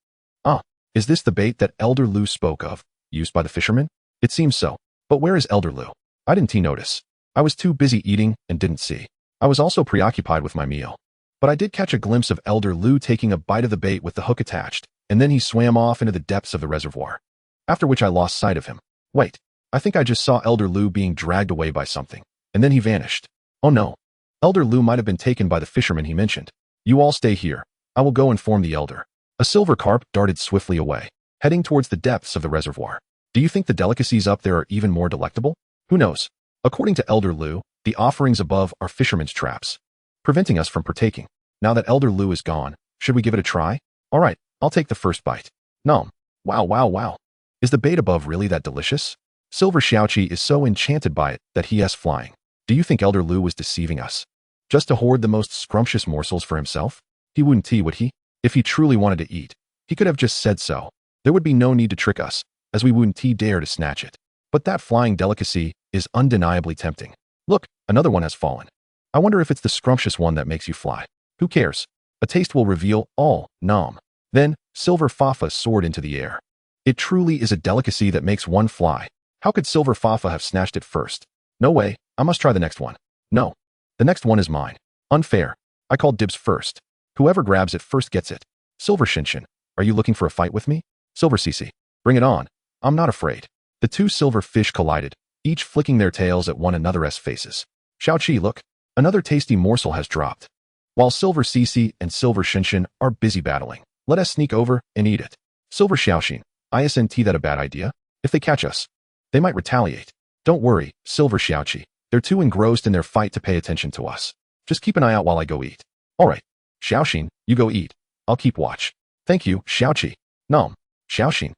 Is this the bait that Elder Lu spoke of, used by the fishermen? It seems so. But where is Elder Lu? I didn't notice. I was too busy eating and didn't see. I was also preoccupied with my meal. But I did catch a glimpse of Elder Lu taking a bite of the bait with the hook attached, and then he swam off into the depths of the reservoir. After which I lost sight of him. Wait, I think I just saw Elder Lu being dragged away by something, and then he vanished. Oh no. Elder Lu might have been taken by the fisherman he mentioned. You all stay here. I will go inform the elder. A silver carp darted swiftly away, heading towards the depths of the reservoir. Do you think the delicacies up there are even more delectable? Who knows? According to Elder Lu, the offerings above are fishermen's traps, preventing us from partaking. Now that Elder Lu is gone, should we give it a try? All right, I'll take the first bite. Nom. Wow. Is the bait above really that delicious? Silver Xiaoqi is so enchanted by it that he is flying. Do you think Elder Lu was deceiving us, just to hoard the most scrumptious morsels for himself? He wouldn't, would he? If he truly wanted to eat, he could have just said so. There would be no need to trick us, as we wouldn't dare to snatch it. But that flying delicacy is undeniably tempting. Look, another one has fallen. I wonder if it's the scrumptious one that makes you fly. Who cares? A taste will reveal all. Nom. Then, Silver Fafa soared into the air. It truly is a delicacy that makes one fly. How could Silver Fafa have snatched it first? No way, I must try the next one. No. The next one is mine. Unfair. I called dibs first. Whoever grabs it first gets it. Silver Shinshin, are you looking for a fight with me? Silver Cece, bring it on. I'm not afraid. The two silver fish collided, each flicking their tails at one another's faces. Xiaoqi, look, another tasty morsel has dropped. While Silver Cece and Silver Shinshin are busy battling, let us sneak over and eat it. Silver Xiaoxin, isn't that a bad idea? If they catch us, they might retaliate. Don't worry, Silver Xiaoqi, they're too engrossed in their fight to pay attention to us. Just keep an eye out while I go eat. All right. Xiaoxin, you go eat. I'll keep watch. Thank you, Xiaoqi. Nom. Xiaoxin.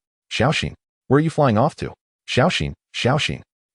Where are you flying off to? Xiaoxin.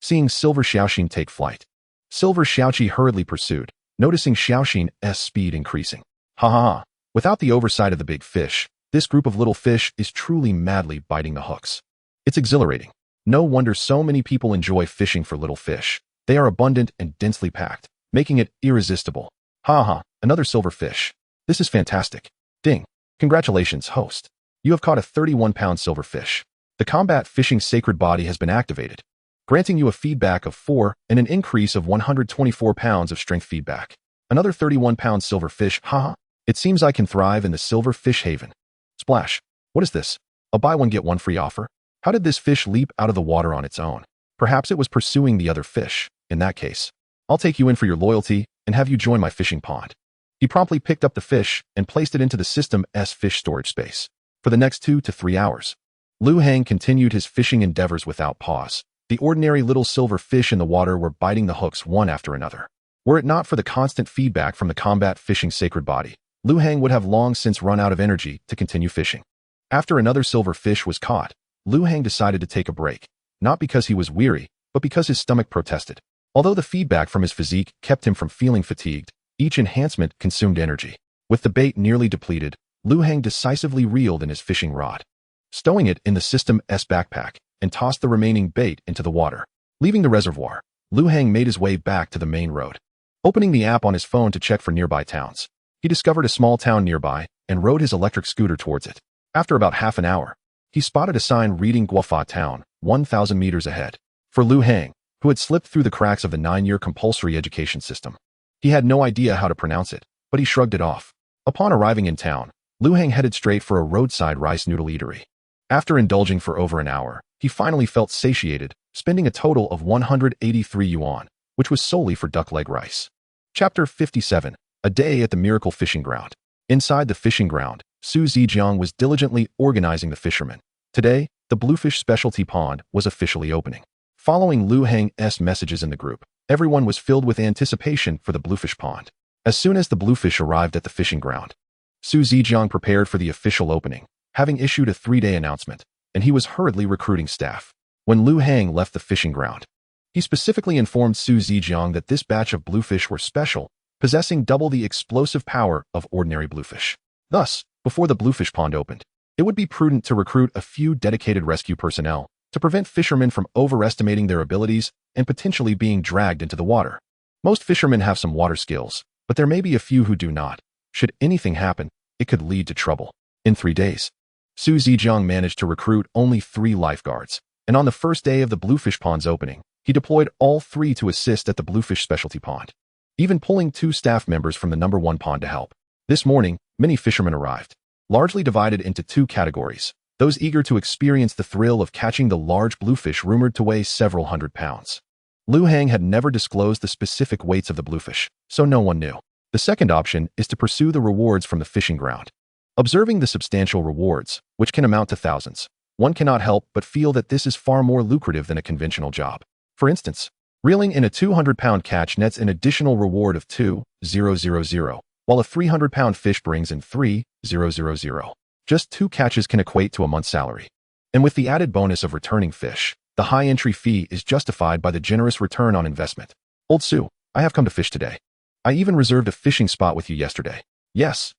Seeing Silver Xiaoxin take flight, Silver Xiaoqi hurriedly pursued, noticing Xiaoxin's speed increasing. Ha. Without the oversight of the big fish, This group of little fish is truly madly biting the hooks. It's exhilarating. No wonder so many people enjoy fishing for little fish. They are abundant and densely packed, making it irresistible. Ha, another silver fish. This is fantastic. Ding. Congratulations, host. You have caught a 31-pound silver fish. The combat fishing sacred body has been activated, granting you a feedback of 4 and an increase of 124 pounds of strength feedback. Another 31-pound silver fish, haha. It seems I can thrive in the silver fish haven. Splash. What is this? A buy one get one free offer? How did this fish leap out of the water on its own? Perhaps it was pursuing the other fish. In that case, I'll take you in for your loyalty and have you join my fishing pond. He promptly picked up the fish and placed it into the system's fish storage space. For the next 2 to 3 hours, Lu Hang continued his fishing endeavors without pause. The ordinary little silver fish in the water were biting the hooks one after another. Were it not for the constant feedback from the combat fishing sacred body, Lu Hang would have long since run out of energy to continue fishing. After another silver fish was caught, Lu Hang decided to take a break, not because he was weary, but because his stomach protested. Although the feedback from his physique kept him from feeling fatigued, each enhancement consumed energy. With the bait nearly depleted, Lu Hang decisively reeled in his fishing rod, stowing it in the system's backpack, and tossed the remaining bait into the water. Leaving the reservoir, Lu Hang made his way back to the main road. Opening the app on his phone to check for nearby towns, he discovered a small town nearby and rode his electric scooter towards it. After about half an hour, he spotted a sign reading Guofa Town, 1,000 meters ahead. For Lu Hang, who had slipped through the cracks of the 9-year compulsory education system, he had no idea how to pronounce it, but he shrugged it off. Upon arriving in town, Lu Hang headed straight for a roadside rice noodle eatery. After indulging for over an hour, he finally felt satiated, spending a total of 183 yuan, which was solely for duck leg rice. Chapter 57. A Day at the Miracle Fishing Ground. Inside the fishing ground, Su Zijiang was diligently organizing the fishermen. Today, the Bluefish Specialty Pond was officially opening. Following Lu Hang's messages in the group, everyone was filled with anticipation for the Bluefish Pond. As soon as the bluefish arrived at the fishing ground, Su Zijiang prepared for the official opening, having issued a 3-day announcement, and he was hurriedly recruiting staff. When Lu Hang left the fishing ground, he specifically informed Su Zijiang that this batch of bluefish were special, possessing double the explosive power of ordinary bluefish. Thus, before the bluefish pond opened, it would be prudent to recruit a few dedicated rescue personnel to prevent fishermen from overestimating their abilities and potentially being dragged into the water. Most fishermen have some water skills, but there may be a few who do not. Should anything happen, it could lead to trouble. In 3 days, Su Zijiang managed to recruit only 3 lifeguards, and on the first day of the bluefish pond's opening, he deployed all 3 to assist at the bluefish specialty pond, even pulling 2 staff members from the number 1 pond to help. This morning, many fishermen arrived, largely divided into 2 categories: those eager to experience the thrill of catching the large bluefish rumored to weigh several hundred pounds. Lu Hang had never disclosed the specific weights of the bluefish, so no one knew. The second option is to pursue the rewards from the fishing ground. Observing the substantial rewards, which can amount to thousands, one cannot help but feel that this is far more lucrative than a conventional job. For instance, reeling in a 200-pound catch nets an additional reward of 2,000, while a 300-pound fish brings in 3,000. Just 2 catches can equate to a month's salary. And with the added bonus of returning fish, the high entry fee is justified by the generous return on investment. Old Su, I have come to fish today. I even reserved a fishing spot with you yesterday. Yes,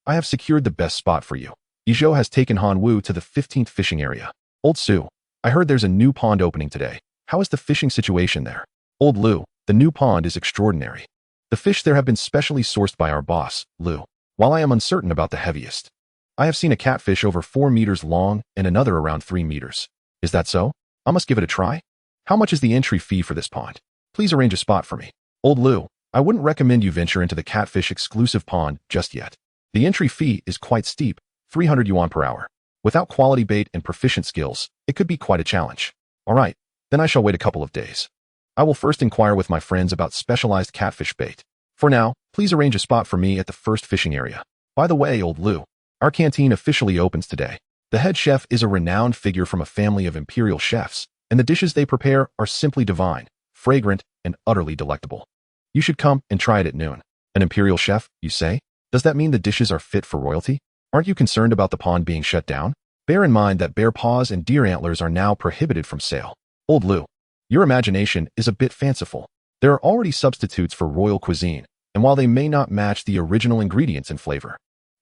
I have secured the best spot for you. Izhou has taken Han Wu to the 15th fishing area. Old Su, I heard there's a new pond opening today. How is the fishing situation there? Old Lu, the new pond is extraordinary. The fish there have been specially sourced by our boss, Lu. While I am uncertain about the heaviest, I have seen a catfish over 4 meters long and another around 3 meters. Is that so? I must give it a try. How much is the entry fee for this pond? Please arrange a spot for me. Old Lu, I wouldn't recommend you venture into the catfish exclusive pond just yet. The entry fee is quite steep, 300 yuan per hour. Without quality bait and proficient skills, it could be quite a challenge. All right, then I shall wait a couple of days. I will first inquire with my friends about specialized catfish bait. For now, please arrange a spot for me at the first fishing area. By the way, Old Lu, our canteen officially opens today. The head chef is a renowned figure from a family of imperial chefs, and the dishes they prepare are simply divine, fragrant, and utterly delectable. You should come and try it at noon. An imperial chef, you say? Does that mean the dishes are fit for royalty? Aren't you concerned about the pond being shut down? Bear in mind that bear paws and deer antlers are now prohibited from sale. Old Lu, your imagination is a bit fanciful. There are already substitutes for royal cuisine, and while they may not match the original ingredients in flavor,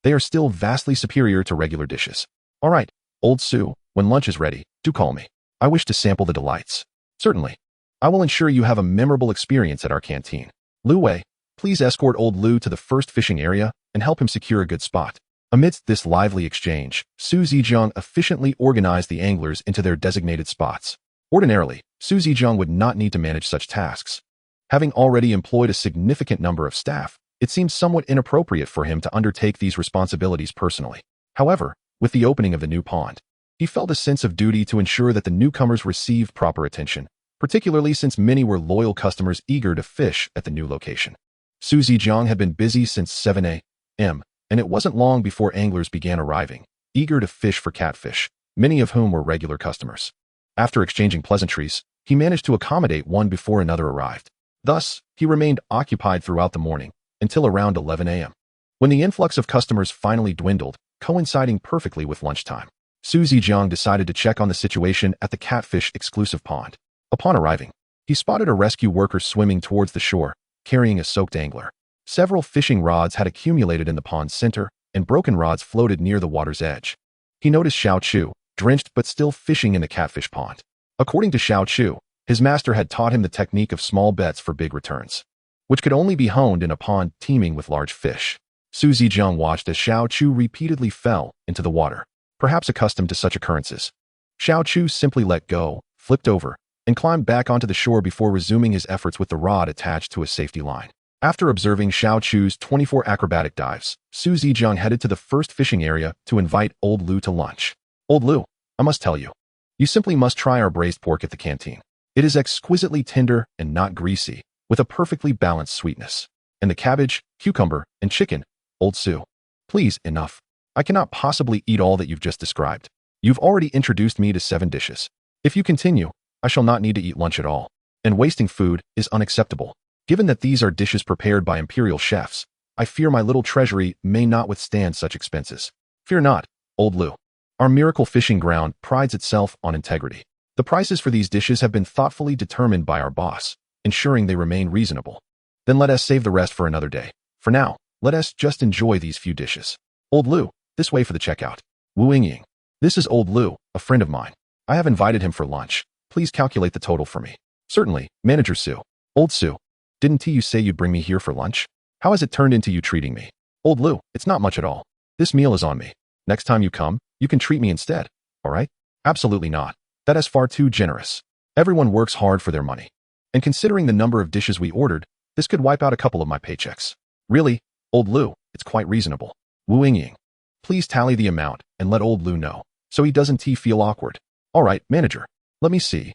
they are still vastly superior to regular dishes. All right, old Sue, when lunch is ready, do call me. I wish to sample the delights. Certainly. I will ensure you have a memorable experience at our canteen. Lu Wei, please escort old Lu to the first fishing area and help him secure a good spot. Amidst this lively exchange, Su Zijiang efficiently organized the anglers into their designated spots. Ordinarily, Su Zijiang would not need to manage such tasks. Having already employed a significant number of staff, it seemed somewhat inappropriate for him to undertake these responsibilities personally. However, with the opening of the new pond, he felt a sense of duty to ensure that the newcomers received proper attention, particularly since many were loyal customers eager to fish at the new location. Su Zijiang had been busy since 7 a.m., and it wasn't long before anglers began arriving, eager to fish for catfish, many of whom were regular customers. After exchanging pleasantries, he managed to accommodate one before another arrived. Thus, he remained occupied throughout the morning, until around 11 a.m., when the influx of customers finally dwindled, coinciding perfectly with lunchtime. Su Zijiang decided to check on the situation at the catfish exclusive pond. Upon arriving, he spotted a rescue worker swimming towards the shore, carrying a soaked angler. Several fishing rods had accumulated in the pond's center, and broken rods floated near the water's edge. He noticed Xiao Chu, drenched but still fishing in the catfish pond. According to Xiao Chu, his master had taught him the technique of small bets for big returns, which could only be honed in a pond teeming with large fish. Su Zijiang watched as Xiao Chu repeatedly fell into the water, perhaps accustomed to such occurrences. Xiao Chu simply let go, flipped over, and climbed back onto the shore before resuming his efforts with the rod attached to a safety line. After observing Xiao Chu's 24 acrobatic dives, Su Zijiang headed to the first fishing area to invite old Lu to lunch. Old Lu, I must tell you, you simply must try our braised pork at the canteen. It is exquisitely tender and not greasy, with a perfectly balanced sweetness. And the cabbage, cucumber, and chicken, old Su. Please, enough. I cannot possibly eat all that you've just described. You've already introduced me to 7 dishes. If you continue, I shall not need to eat lunch at all. And wasting food is unacceptable. Given that these are dishes prepared by imperial chefs, I fear my little treasury may not withstand such expenses. Fear not, old Lu. Our miracle fishing ground prides itself on integrity. The prices for these dishes have been thoughtfully determined by our boss, ensuring they remain reasonable. Then let us save the rest for another day. For now, let us just enjoy these few dishes. Old Lu, this way for the checkout. Wu Yingying. This is old Lu, a friend of mine. I have invited him for lunch. Please calculate the total for me. Certainly, Manager Su. Old Su. Didn't you say you'd bring me here for lunch? How has it turned into you treating me? Old Lu, it's not much at all. This meal is on me. Next time you come, you can treat me instead. All right? Absolutely not. That is far too generous. Everyone works hard for their money. And considering the number of dishes we ordered, this could wipe out a couple of my paychecks. Really, old Lu, it's quite reasonable. Wu Yingying. Please tally the amount and let old Lu know, so he doesn't feel awkward. All right, manager. Let me see.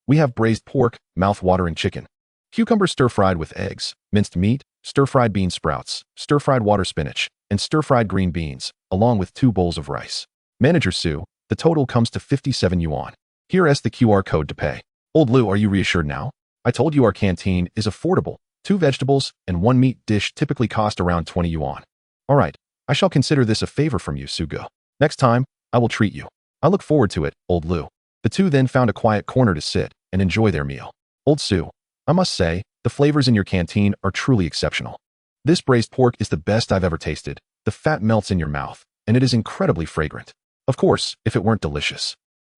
We have braised pork, mouth-watering chicken, cucumber stir-fried with eggs, minced meat, stir-fried bean sprouts, stir-fried water spinach, and stir-fried green beans, along with 2 bowls of rice. Manager Su, the total comes to 57 yuan. Here is the QR code to pay. Old Lu, are you reassured now? I told you our canteen is affordable. 2 vegetables and 1 meat dish typically cost around 20 yuan. All right, I shall consider this a favor from you, Sugo. Next time, I will treat you. I look forward to it, old Lu. The two then found a quiet corner to sit and enjoy their meal. Old Su, I must say, the flavors in your canteen are truly exceptional. This braised pork is the best I've ever tasted. The fat melts in your mouth, and it is incredibly fragrant. Of course, if it weren't delicious,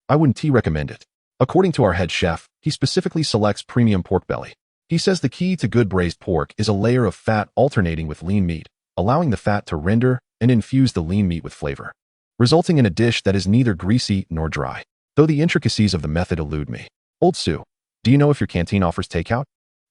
I wouldn't recommend it. According to our head chef, he specifically selects premium pork belly. He says the key to good braised pork is a layer of fat alternating with lean meat, allowing the fat to render and infuse the lean meat with flavor, resulting in a dish that is neither greasy nor dry. Though the intricacies of the method elude me. Old Su, do you know if your canteen offers takeout?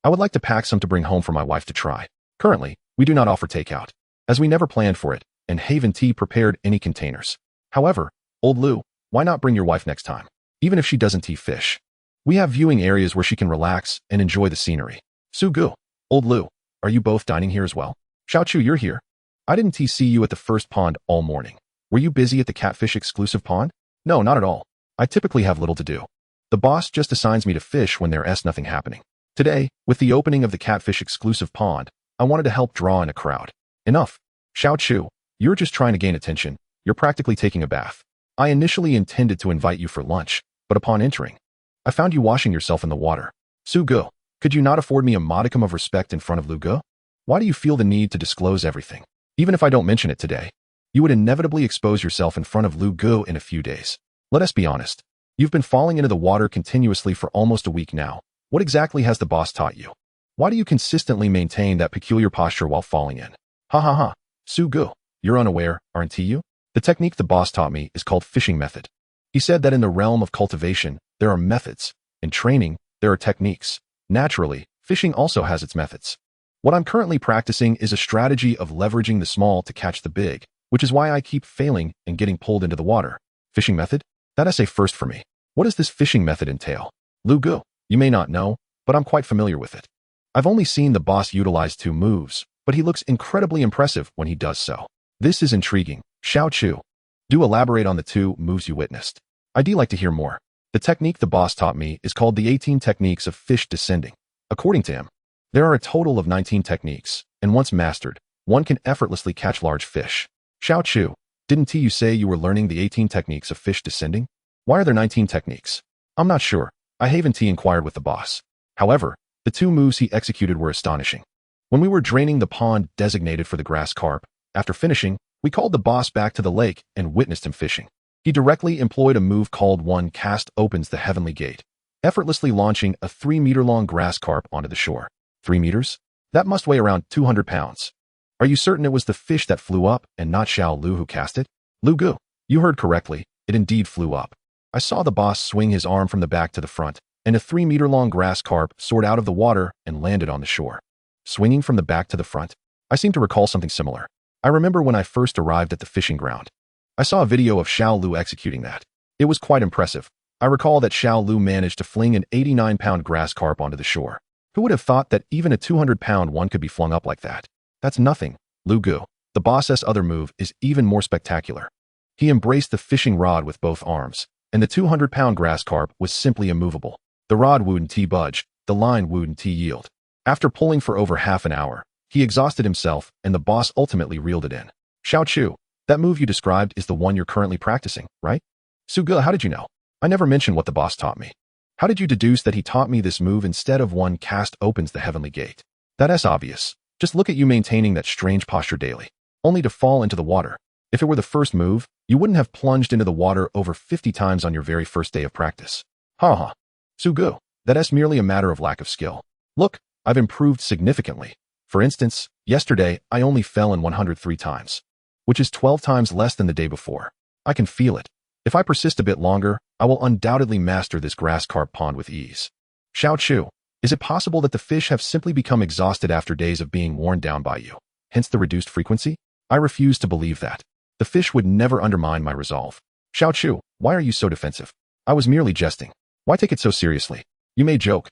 I would like to pack some to bring home for my wife to try. Currently, we do not offer takeout, as we never planned for it, and Haven Tea prepared any containers. However, old Lu, why not bring your wife next time? Even if she doesn't fish. We have viewing areas where she can relax and enjoy the scenery. Su Gu, old Lu, are you both dining here as well? Xiao Chu, you're here. I didn't see you at the first pond all morning. Were you busy at the catfish exclusive pond? No, not at all. I typically have little to do. The boss just assigns me to fish when there's nothing happening. Today, with the opening of the catfish exclusive pond, I wanted to help draw in a crowd. Enough. Xiao Chu, you're just trying to gain attention. You're practically taking a bath. I initially intended to invite you for lunch, but upon entering, I found you washing yourself in the water. Su Gu, could you not afford me a modicum of respect in front of Lu Gu? Why do you feel the need to disclose everything? Even if I don't mention it today, you would inevitably expose yourself in front of Lu Gu in a few days. Let us be honest. You've been falling into the water continuously for almost a week now. What exactly has the boss taught you? Why do you consistently maintain that peculiar posture while falling in? Ha ha ha. Su Gu, you're unaware, aren't you? The technique the boss taught me is called fishing method. He said that in the realm of cultivation, there are methods. In training, there are techniques. Naturally, fishing also has its methods. What I'm currently practicing is a strategy of leveraging the small to catch the big, which is why I keep failing and getting pulled into the water. Fishing method? That's a first for me. What does this fishing method entail? Lu Gu, you may not know, but I'm quite familiar with it. I've only seen the boss utilize 2 moves, but he looks incredibly impressive when he does so. This is intriguing. Xiao Chu. Do elaborate on the 2 moves you witnessed. I'd like to hear more. The technique the boss taught me is called the 18 techniques of fish descending. According to him, there are a total of 19 techniques, and once mastered, one can effortlessly catch large fish. Xiao Chu, didn't you say you were learning the 18 techniques of fish descending? Why are there 19 techniques? I'm not sure. I haven't inquired with the boss. However, the 2 moves he executed were astonishing. When we were draining the pond designated for the grass carp, after finishing, we called the boss back to the lake and witnessed him fishing. He directly employed a move called one cast opens the heavenly gate, effortlessly launching a 3-meter-long grass carp onto the shore. 3 meters? That must weigh around 200 pounds. Are you certain it was the fish that flew up and not Xiao Lu who cast it? Lu Gu, you heard correctly, it indeed flew up. I saw the boss swing his arm from the back to the front, and a 3-meter-long grass carp soared out of the water and landed on the shore. Swinging from the back to the front? I seem to recall something similar. I remember when I first arrived at the fishing ground. I saw a video of Xiao Lu executing that. It was quite impressive. I recall that Xiao Lu managed to fling an 89-pound grass carp onto the shore. Who would have thought that even a 200-pound one could be flung up like that? That's nothing, Lu Gu. The boss's other move is even more spectacular. He embraced the fishing rod with both arms, and the 200-pound grass carp was simply immovable. The rod wouldn't budge, the line wouldn't yield. After pulling for over half an hour, he exhausted himself, and the boss ultimately reeled it in. Xiao Chu, that move you described is the one you're currently practicing, right? Su Gu, how did you know? I never mentioned what the boss taught me. How did you deduce that he taught me this move instead of one cast opens the heavenly gate? That's obvious. Just look at you maintaining that strange posture daily, only to fall into the water. If it were the first move, you wouldn't have plunged into the water over 50 times on your very first day of practice. Ha ha. Su Gu, that's merely a matter of lack of skill. Look, I've improved significantly. For instance, yesterday I only fell in 103 times, which is 12 times less than the day before. I can feel it. If I persist a bit longer, I will undoubtedly master this grass carp pond with ease. Xiao Chu, is it possible that the fish have simply become exhausted after days of being worn down by you, hence the reduced frequency? I refuse to believe that. The fish would never undermine my resolve. Xiao Chu, why are you so defensive? I was merely jesting. Why take it so seriously? You may joke,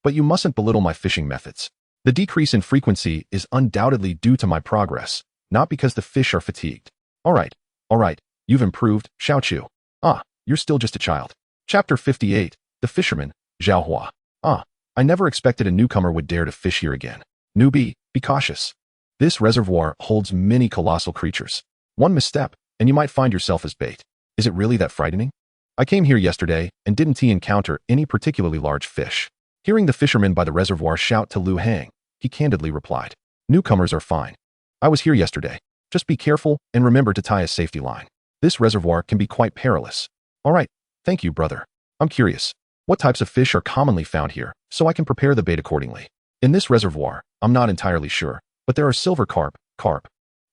but you mustn't belittle my fishing methods. The decrease in frequency is undoubtedly due to my progress, not because the fish are fatigued. All right, you've improved, Xiao Chu. You're still just a child. Chapter 58, The Fisherman, Zhao Hua. I never expected a newcomer would dare to fish here again. Newbie, be cautious. This reservoir holds many colossal creatures. One misstep, and you might find yourself as bait. Is it really that frightening? I came here yesterday and didn't encounter any particularly large fish. Hearing the fisherman by the reservoir shout to Lu Hang, he candidly replied, "Newcomers are fine. I was here yesterday. Just be careful and remember to tie a safety line. This reservoir can be quite perilous." All right, thank you, brother. I'm curious. What types of fish are commonly found here, so I can prepare the bait accordingly? In this reservoir, I'm not entirely sure, but there are silver carp,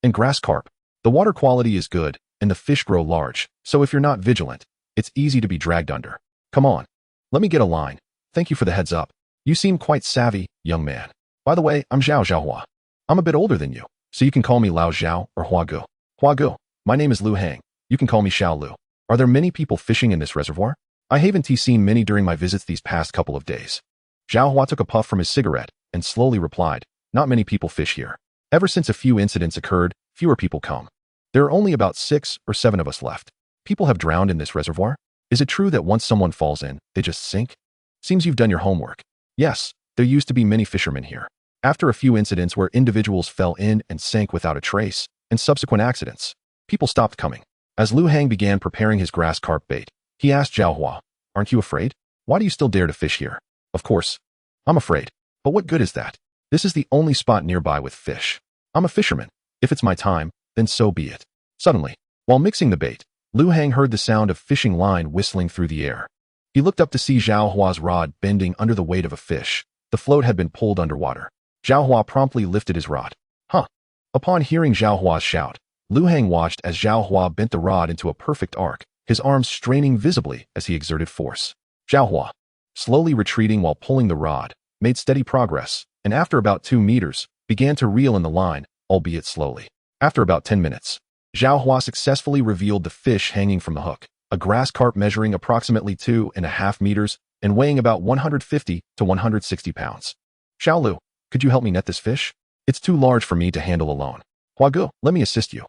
and grass carp. The water quality is good, and the fish grow large, so if you're not vigilant, it's easy to be dragged under. Come on. Let me get a line. Thank you for the heads up. You seem quite savvy, young man. By the way, I'm Zhao Hua. I'm a bit older than you, so you can call me Lao Zhao or Hua Gu. Hua Gu, my name is Lu Hang. You can call me Xiao Lu. Are there many people fishing in this reservoir? I haven't seen many during my visits these past couple of days. Zhao Hua took a puff from his cigarette and slowly replied, "Not many people fish here. Ever since a few incidents occurred, fewer people come. There are only about 6 or 7 of us left. People have drowned in this reservoir? Is it true that once someone falls in, they just sink? Seems you've done your homework." Yes, there used to be many fishermen here. After a few incidents where individuals fell in and sank without a trace, and subsequent accidents, people stopped coming. As Lu Hang began preparing his grass carp bait, he asked Zhao Hua, "Aren't you afraid? Why do you still dare to fish here?" "Of course. I'm afraid. But what good is that? This is the only spot nearby with fish. I'm a fisherman. If it's my time, then so be it." Suddenly, while mixing the bait, Lu Hang heard the sound of fishing line whistling through the air. He looked up to see Zhao Hua's rod bending under the weight of a fish. The float had been pulled underwater. Zhao Hua promptly lifted his rod. Huh. Upon hearing Zhao Hua's shout, Lu Hang watched as Zhao Hua bent the rod into a perfect arc, his arms straining visibly as he exerted force. Zhao Hua, slowly retreating while pulling the rod, made steady progress, and after about 2 meters, began to reel in the line, albeit slowly. After about 10 minutes, Zhao Hua successfully revealed the fish hanging from the hook, a grass carp measuring approximately 2.5 meters and weighing about 150 to 160 pounds. Xiao Lu, could you help me net this fish? It's too large for me to handle alone. Huagu, let me assist you.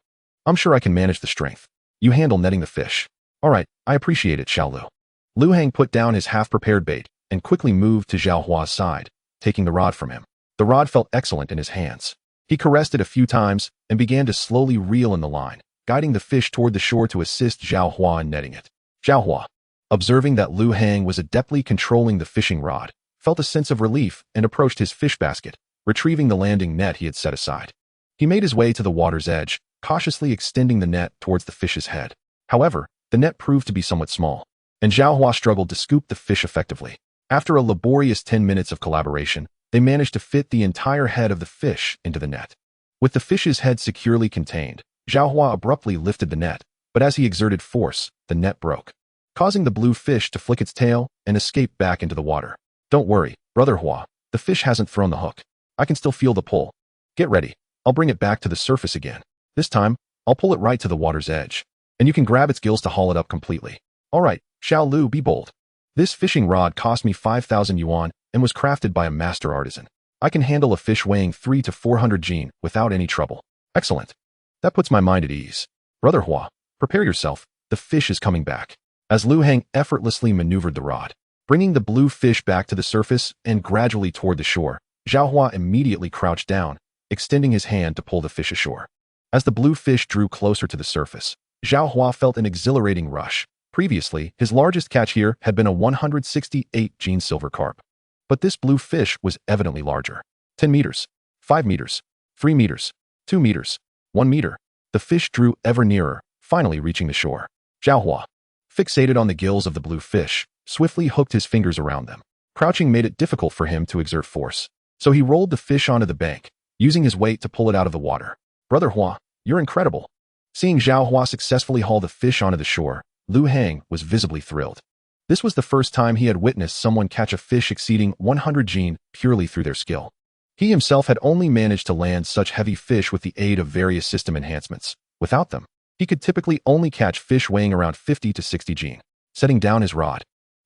I'm sure I can manage the strength. You handle netting the fish. All right, I appreciate it, Xiao Lu. Lu Hang put down his half-prepared bait and quickly moved to Zhao Hua's side, taking the rod from him. The rod felt excellent in his hands. He caressed it a few times and began to slowly reel in the line, guiding the fish toward the shore to assist Zhao Hua in netting it. Zhao Hua, observing that Lu Hang was adeptly controlling the fishing rod, felt a sense of relief and approached his fish basket, retrieving the landing net he had set aside. He made his way to the water's edge, cautiously extending the net towards the fish's head. However, the net proved to be somewhat small, and Zhao Hua struggled to scoop the fish effectively. After a laborious 10 minutes of collaboration, they managed to fit the entire head of the fish into the net. With the fish's head securely contained, Zhao Hua abruptly lifted the net, but as he exerted force, the net broke, causing the blue fish to flick its tail and escape back into the water. Don't worry, Brother Hua, the fish hasn't thrown the hook. I can still feel the pull. Get ready. I'll bring it back to the surface again. This time, I'll pull it right to the water's edge, and you can grab its gills to haul it up completely. All right, Xiao Lu, be bold. This fishing rod cost me 5,000 yuan and was crafted by a master artisan. I can handle a fish weighing 300 to 400 jin without any trouble. Excellent. That puts my mind at ease. Brother Hua, prepare yourself. The fish is coming back. As Lu Hang effortlessly maneuvered the rod, bringing the blue fish back to the surface and gradually toward the shore, Zhao Hua immediately crouched down, extending his hand to pull the fish ashore. As the blue fish drew closer to the surface, Zhao Hua felt an exhilarating rush. Previously, his largest catch here had been a 168-jin silver carp. But this blue fish was evidently larger. 10 meters, 5 meters, 3 meters, 2 meters, 1 meter. The fish drew ever nearer, finally reaching the shore. Zhao Hua, fixated on the gills of the blue fish, swiftly hooked his fingers around them. Crouching made it difficult for him to exert force, so he rolled the fish onto the bank, using his weight to pull it out of the water. Brother Hua, you're incredible. Seeing Zhao Hua successfully haul the fish onto the shore, Lu Hang was visibly thrilled. This was the first time he had witnessed someone catch a fish exceeding 100 jin purely through their skill. He himself had only managed to land such heavy fish with the aid of various system enhancements. Without them, he could typically only catch fish weighing around 50 to 60 jin. Setting down his rod,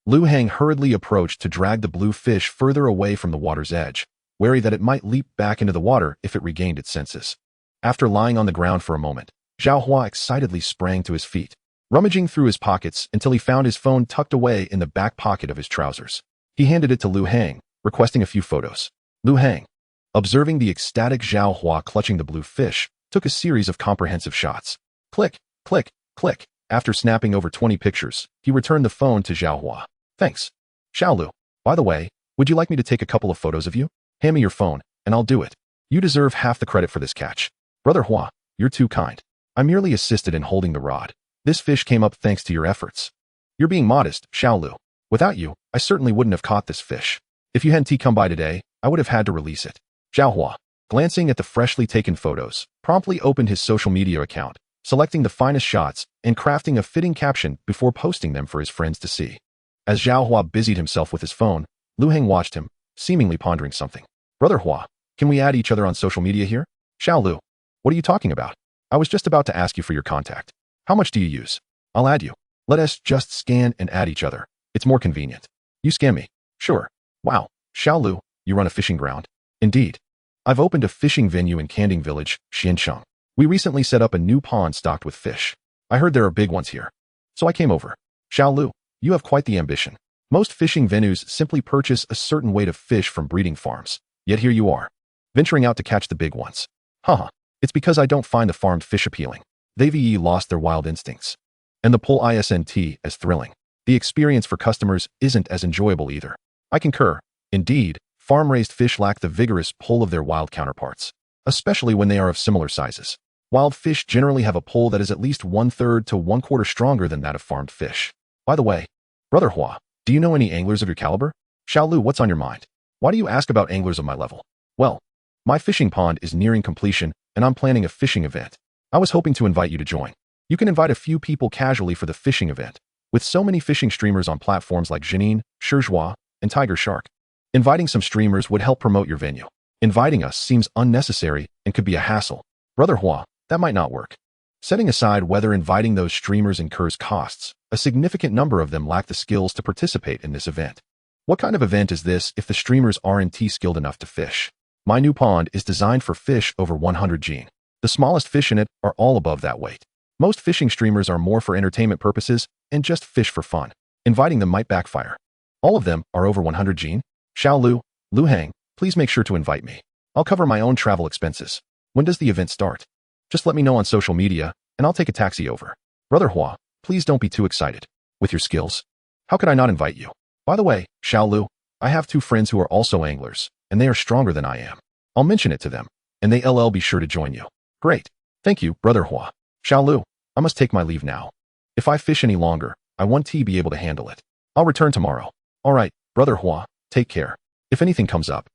Lu Hang hurriedly approached to drag the blue fish further away from the water's edge, wary that it might leap back into the water if it regained its senses. After lying on the ground for a moment, Zhao Hua excitedly sprang to his feet, rummaging through his pockets until he found his phone tucked away in the back pocket of his trousers. He handed it to Lu Hang, requesting a few photos. Lu Hang, observing the ecstatic Zhao Hua clutching the blue fish, took a series of comprehensive shots. Click, click, click. After snapping over 20 pictures, he returned the phone to Zhao Hua. Thanks. Xiao Lu, by the way, would you like me to take a couple of photos of you? Hand me your phone, and I'll do it. You deserve half the credit for this catch. Brother Hua, you're too kind. I merely assisted in holding the rod. This fish came up thanks to your efforts. You're being modest, Xiao Lu. Without you, I certainly wouldn't have caught this fish. If you hadn't come by today, I would have had to release it. Zhao Hua, glancing at the freshly taken photos, promptly opened his social media account, selecting the finest shots and crafting a fitting caption before posting them for his friends to see. As Zhao Hua busied himself with his phone, Lu Hang watched him, seemingly pondering something. Brother Hua, can we add each other on social media here? Xiao Lu, what are you talking about? I was just about to ask you for your contact. How much do you use? I'll add you. Let us just scan and add each other. It's more convenient. You scan me. Sure. Wow. Xiao Lu, you run a fishing ground? Indeed. I've opened a fishing venue in Canding Village, Xiancheng. We recently set up a new pond stocked with fish. I heard there are big ones here. So I came over. Xiao Lu, you have quite the ambition. Most fishing venues simply purchase a certain weight of fish from breeding farms. Yet here you are, venturing out to catch the big ones. Haha. It's because I don't find the farmed fish appealing. They've lost their wild instincts. And the pull isn't as thrilling. The experience for customers isn't as enjoyable either. I concur. Indeed, farm-raised fish lack the vigorous pull of their wild counterparts, especially when they are of similar sizes. Wild fish generally have a pull that is at least 1/3 to 1/4 stronger than that of farmed fish. By the way, Brother Hua, do you know any anglers of your caliber? Xiaolu, what's on your mind? Why do you ask about anglers of my level? Well, my fishing pond is nearing completion and I'm planning a fishing event. I was hoping to invite you to join. You can invite a few people casually for the fishing event. With so many fishing streamers on platforms like Zhenin, Shizhua, and Tiger Shark, inviting some streamers would help promote your venue. Inviting us seems unnecessary and could be a hassle. Brother Hua, that might not work. Setting aside whether inviting those streamers incurs costs, a significant number of them lack the skills to participate in this event. What kind of event is this if the streamers aren't skilled enough to fish? My new pond is designed for fish over 100-jin. The smallest fish in it are all above that weight. Most fishing streamers are more for entertainment purposes and just fish for fun. Inviting them might backfire. All of them are over 100-jin. Xiaolu, Lu Hang, please make sure to invite me. I'll cover my own travel expenses. When does the event start? Just let me know on social media, and I'll take a taxi over. Brother Hua, please don't be too excited. With your skills, how could I not invite you? By the way, Xiaolu, I have 2 friends who are also anglers, and they are stronger than I am. I'll mention it to them, and they'll be sure to join you. Great. Thank you, Brother Hua. Xiaolu, I must take my leave now. If I fish any longer, I won't be able to handle it. I'll return tomorrow. All right, Brother Hua, take care. If anything comes up,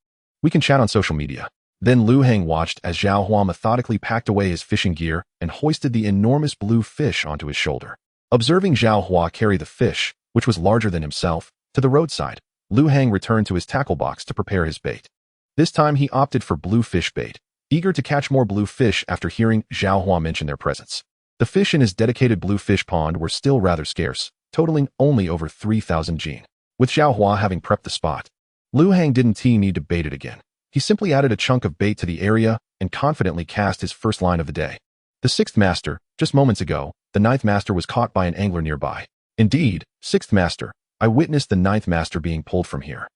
we can chat on social media. Then Lu Hang watched as Zhao Hua methodically packed away his fishing gear and hoisted the enormous blue fish onto his shoulder. Observing Zhao Hua carry the fish, which was larger than himself, to the roadside, Lu Hang returned to his tackle box to prepare his bait. This time he opted for blue fish bait, eager to catch more blue fish after hearing Zhao Hua mention their presence. The fish in his dedicated blue fish pond were still rather scarce, totaling only over 3,000-jin. With Zhao Hua having prepped the spot, Lu Hang didn't need to bait it again. He simply added a chunk of bait to the area and confidently cast his first line of the day. The 6th master, just moments ago, the 9th master was caught by an angler nearby. Indeed, 6th master, I witnessed the 9th master being pulled from here.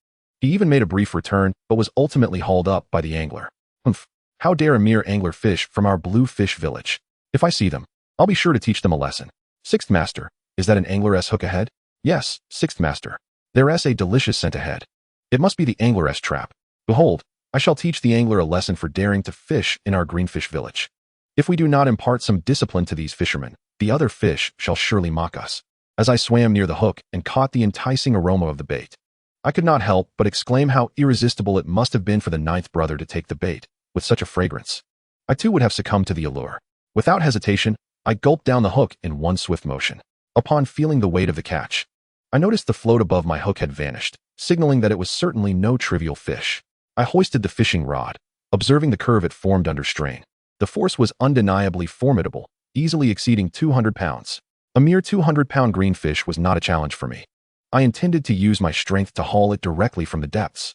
He even made a brief return, but was ultimately hauled up by the angler. Humph, how dare a mere angler fish from our blue fish village? If I see them, I'll be sure to teach them a lesson. 6th master, is that an angler's hook ahead? Yes, 6th master. There's a delicious scent ahead. It must be the angler's trap. Behold, I shall teach the angler a lesson for daring to fish in our greenfish village. If we do not impart some discipline to these fishermen, the other fish shall surely mock us. As I swam near the hook and caught the enticing aroma of the bait, I could not help but exclaim how irresistible it must have been for the 9th brother to take the bait, with such a fragrance. I too would have succumbed to the allure. Without hesitation, I gulped down the hook in one swift motion. Upon feeling the weight of the catch, I noticed the float above my hook had vanished, signaling that it was certainly no trivial fish. I hoisted the fishing rod, observing the curve it formed under strain. The force was undeniably formidable, easily exceeding 200 pounds. A mere 200-pound greenfish was not a challenge for me. I intended to use my strength to haul it directly from the depths.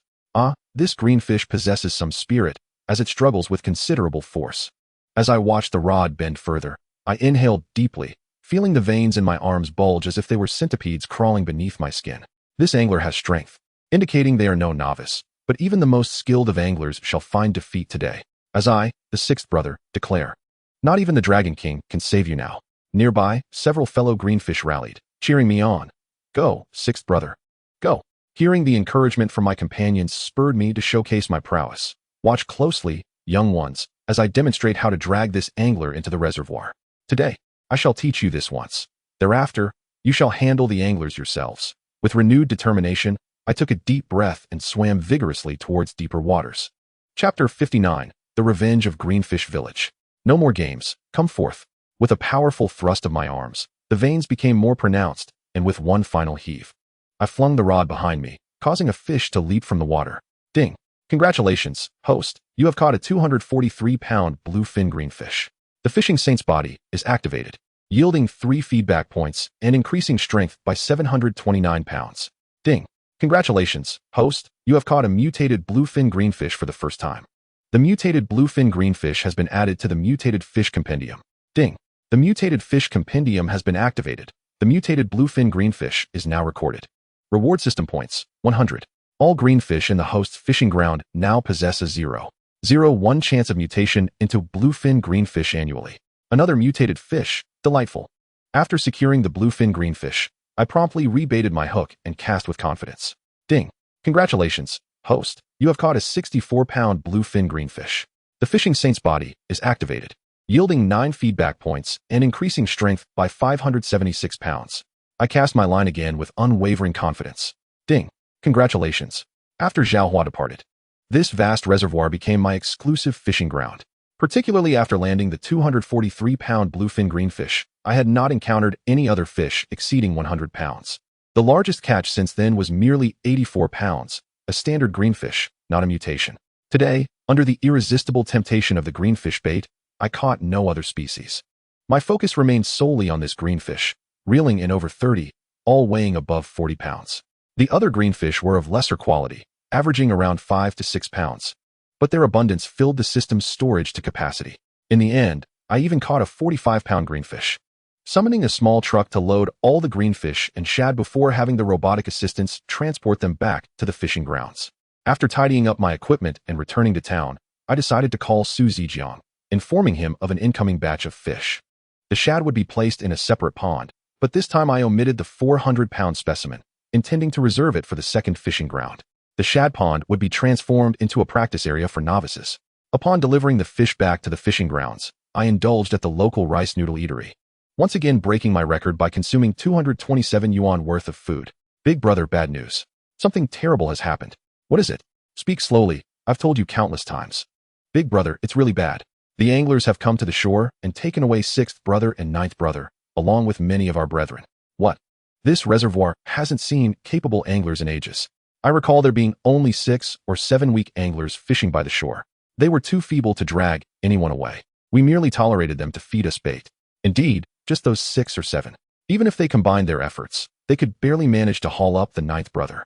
This greenfish possesses some spirit, as it struggles with considerable force. As I watched the rod bend further, I inhaled deeply, feeling the veins in my arms bulge as if they were centipedes crawling beneath my skin. This angler has strength, indicating they are no novice. But even the most skilled of anglers shall find defeat today. As I, the 6th brother, declare. Not even the Dragon King can save you now. Nearby, several fellow greenfish rallied, cheering me on. Go, 6th brother. Go. Hearing the encouragement from my companions spurred me to showcase my prowess. Watch closely, young ones, as I demonstrate how to drag this angler into the reservoir. Today, I shall teach you this once. Thereafter, you shall handle the anglers yourselves. With renewed determination, I took a deep breath and swam vigorously towards deeper waters. Chapter 59, The Revenge of Greenfish Village. No more games, come forth. With a powerful thrust of my arms, the veins became more pronounced, and with one final heave, I flung the rod behind me, causing a fish to leap from the water. Ding! Congratulations, host, you have caught a 243-pound bluefin greenfish. The fishing saint's body is activated, yielding 3 feedback points and increasing strength by 729 pounds. Ding! Congratulations, host, you have caught a mutated bluefin greenfish for the first time. The mutated bluefin greenfish has been added to the mutated fish compendium. Ding! The mutated fish compendium has been activated. The mutated bluefin greenfish is now recorded. Reward system points, 100. All greenfish in the host's fishing ground now possess a 0.01 chance of mutation into bluefin greenfish annually. Another mutated fish, delightful. After securing the bluefin greenfish, I promptly rebaited my hook and cast with confidence. Ding! Congratulations, host, you have caught a 64-pound bluefin greenfish. The fishing saint's body is activated, yielding 9 feedback points and increasing strength by 576 pounds. I cast my line again with unwavering confidence. Ding! Congratulations. After Zhaohua departed, this vast reservoir became my exclusive fishing ground. Particularly after landing the 243-pound bluefin greenfish, I had not encountered any other fish exceeding 100 pounds. The largest catch since then was merely 84 pounds, a standard greenfish, not a mutation. Today, under the irresistible temptation of the greenfish bait, I caught no other species. My focus remained solely on this greenfish, reeling in over 30, all weighing above 40 pounds. The other greenfish were of lesser quality, averaging around 5 to 6 pounds. But their abundance filled the system's storage to capacity. In the end, I even caught a 45-pound greenfish. Summoning a small truck to load all the greenfish and shad before having the robotic assistants transport them back to the fishing grounds. After tidying up my equipment and returning to town, I decided to call Su Zijiang, informing him of an incoming batch of fish. The shad would be placed in a separate pond, but this time I omitted the 400-pound specimen, intending to reserve it for the second fishing ground. The shad pond would be transformed into a practice area for novices. Upon delivering the fish back to the fishing grounds, I indulged at the local rice noodle eatery, once again breaking my record by consuming 227 yuan worth of food. Big brother, bad news. Something terrible has happened. What is it? Speak slowly. I've told you countless times. Big brother, it's really bad. The anglers have come to the shore and taken away 6th brother and 9th brother, along with many of our brethren. What? This reservoir hasn't seen capable anglers in ages. I recall there being only 6 or 7 weak anglers fishing by the shore. They were too feeble to drag anyone away. We merely tolerated them to feed us bait. Indeed, just those 6 or 7. Even if they combined their efforts, they could barely manage to haul up the 9th brother.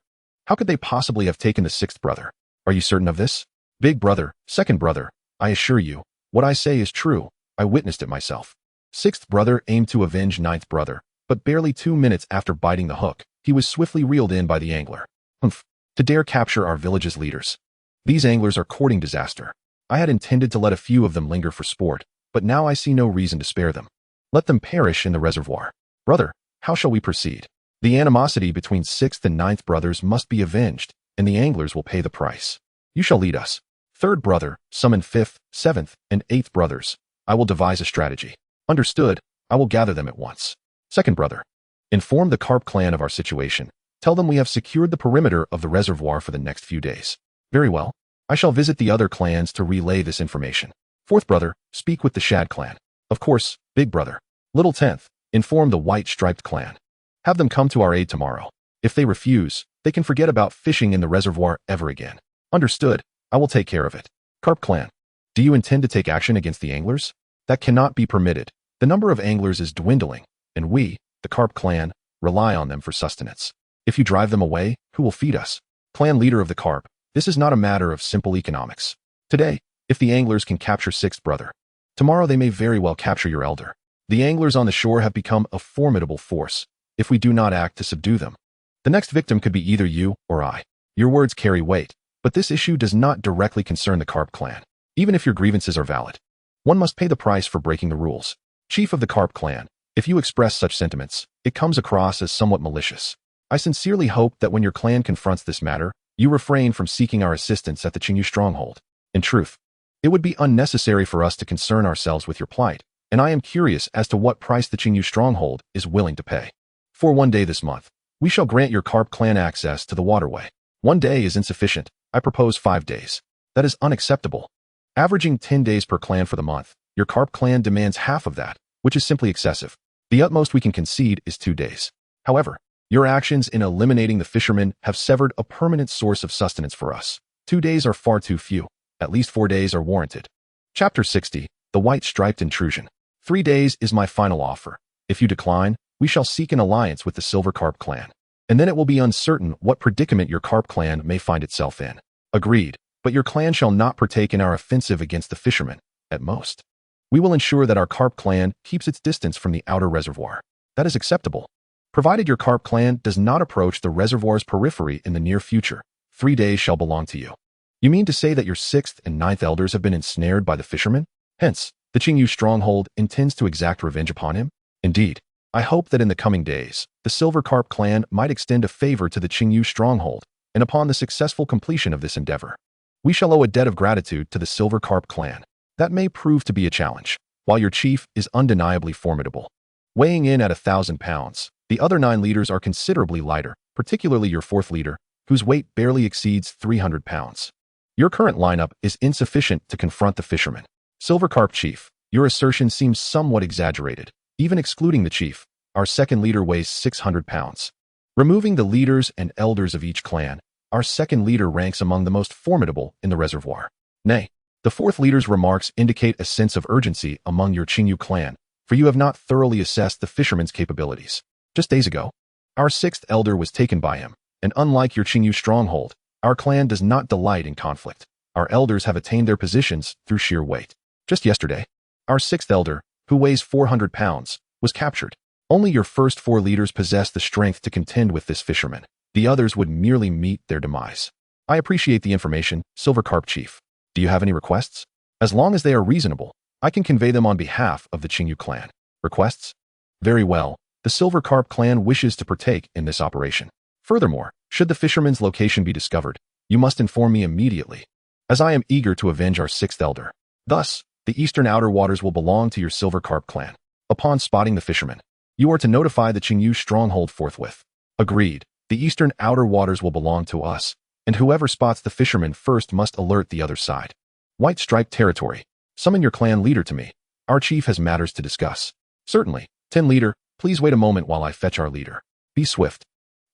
How could they possibly have taken the 6th brother? Are you certain of this? Big brother, 2nd brother, I assure you, what I say is true. I witnessed it myself. 6th brother aimed to avenge 9th brother, but barely 2 minutes after biting the hook, he was swiftly reeled in by the angler. Humph! To dare capture our village's leaders. These anglers are courting disaster. I had intended to let a few of them linger for sport, but now I see no reason to spare them. Let them perish in the reservoir. Brother, how shall we proceed? The animosity between 6th and 9th brothers must be avenged, and the anglers will pay the price. You shall lead us. 3rd brother, summon 5th, 7th, and 8th brothers. I will devise a strategy. Understood. I will gather them at once. 2nd brother, inform the Carp clan of our situation. Tell them we have secured the perimeter of the reservoir for the next few days. Very well. I shall visit the other clans to relay this information. 4th brother, speak with the Shad clan. Of course, big brother. Little 10th, inform the White Striped clan. Have them come to our aid tomorrow. If they refuse, they can forget about fishing in the reservoir ever again. Understood. I will take care of it. Carp clan, do you intend to take action against the anglers? That cannot be permitted. The number of anglers is dwindling, and we, the Carp clan, rely on them for sustenance. If you drive them away, who will feed us? Clan leader of the Carp, this is not a matter of simple economics. Today, if the anglers can capture 6th brother, tomorrow they may very well capture your elder. The anglers on the shore have become a formidable force. If we do not act to subdue them, the next victim could be either you or I. Your words carry weight, but this issue does not directly concern the Carp clan. Even if your grievances are valid, one must pay the price for breaking the rules. Chief of the Carp clan, if you express such sentiments, it comes across as somewhat malicious. I sincerely hope that when your clan confronts this matter, you refrain from seeking our assistance at the Qingyu stronghold. In truth, it would be unnecessary for us to concern ourselves with your plight, and I am curious as to what price the Qingyu stronghold is willing to pay. For 1 day this month, we shall grant your Carp clan access to the waterway. 1 day is insufficient. I propose 5 days. That is unacceptable. Averaging 10 days per clan for the month, your Carp clan demands half of that, which is simply excessive. The utmost we can concede is 2 days. However, your actions in eliminating the fishermen have severed a permanent source of sustenance for us. 2 days are far too few. At least 4 days are warranted. Chapter 60, The White Striped Intrusion. 3 days is my final offer. If you decline, we shall seek an alliance with the Silver Carp clan. And then it will be uncertain what predicament your Carp clan may find itself in. Agreed, but your clan shall not partake in our offensive against the fishermen, at most. We will ensure that our Carp clan keeps its distance from the outer reservoir. That is acceptable. Provided your Carp clan does not approach the reservoir's periphery in the near future, 3 days shall belong to you. You mean to say that your 6th and 9th elders have been ensnared by the fishermen? Hence, the Qingyu stronghold intends to exact revenge upon him? Indeed, I hope that in the coming days, the Silver Carp clan might extend a favor to the Qingyu stronghold, and upon the successful completion of this endeavor, we shall owe a debt of gratitude to the Silver Carp clan. That may prove to be a challenge. while your chief is undeniably formidable. Weighing in at 1,000 pounds, the other 9 leaders are considerably lighter, particularly your 4th leader, whose weight barely exceeds 300 pounds. Your current lineup is insufficient to confront the fisherman. Silver Carp Chief, your assertion seems somewhat exaggerated. Even excluding the chief, our 2nd leader weighs 600 pounds. Removing the leaders and elders of each clan, our 2nd leader ranks among the most formidable in the reservoir. Nay, the 4th leader's remarks indicate a sense of urgency among your Qingyu clan, for you have not thoroughly assessed the fisherman's capabilities. Just days ago, our 6th elder was taken by him, and unlike your Qingyu stronghold, our clan does not delight in conflict. Our elders have attained their positions through sheer weight. Just yesterday, our 6th elder, who weighs 400 pounds, was captured. Only your first 4 leaders possess the strength to contend with this fisherman. The others would merely meet their demise. I appreciate the information, Silver Carp Chief. Do you have any requests? As long as they are reasonable, I can convey them on behalf of the Qingyu clan. Requests? Very well. The Silver Carp clan wishes to partake in this operation. Furthermore, should the fisherman's location be discovered, you must inform me immediately, as I am eager to avenge our 6th elder. Thus, the eastern outer waters will belong to your Silver Carp clan. Upon spotting the fisherman, you are to notify the Qingyu stronghold forthwith. Agreed. The eastern outer waters will belong to us, and whoever spots the fisherman first must alert the other side. White Stripe Territory. Summon your clan leader to me. Our chief has matters to discuss. Certainly. 10 leader, please wait a moment while I fetch our leader. Be swift.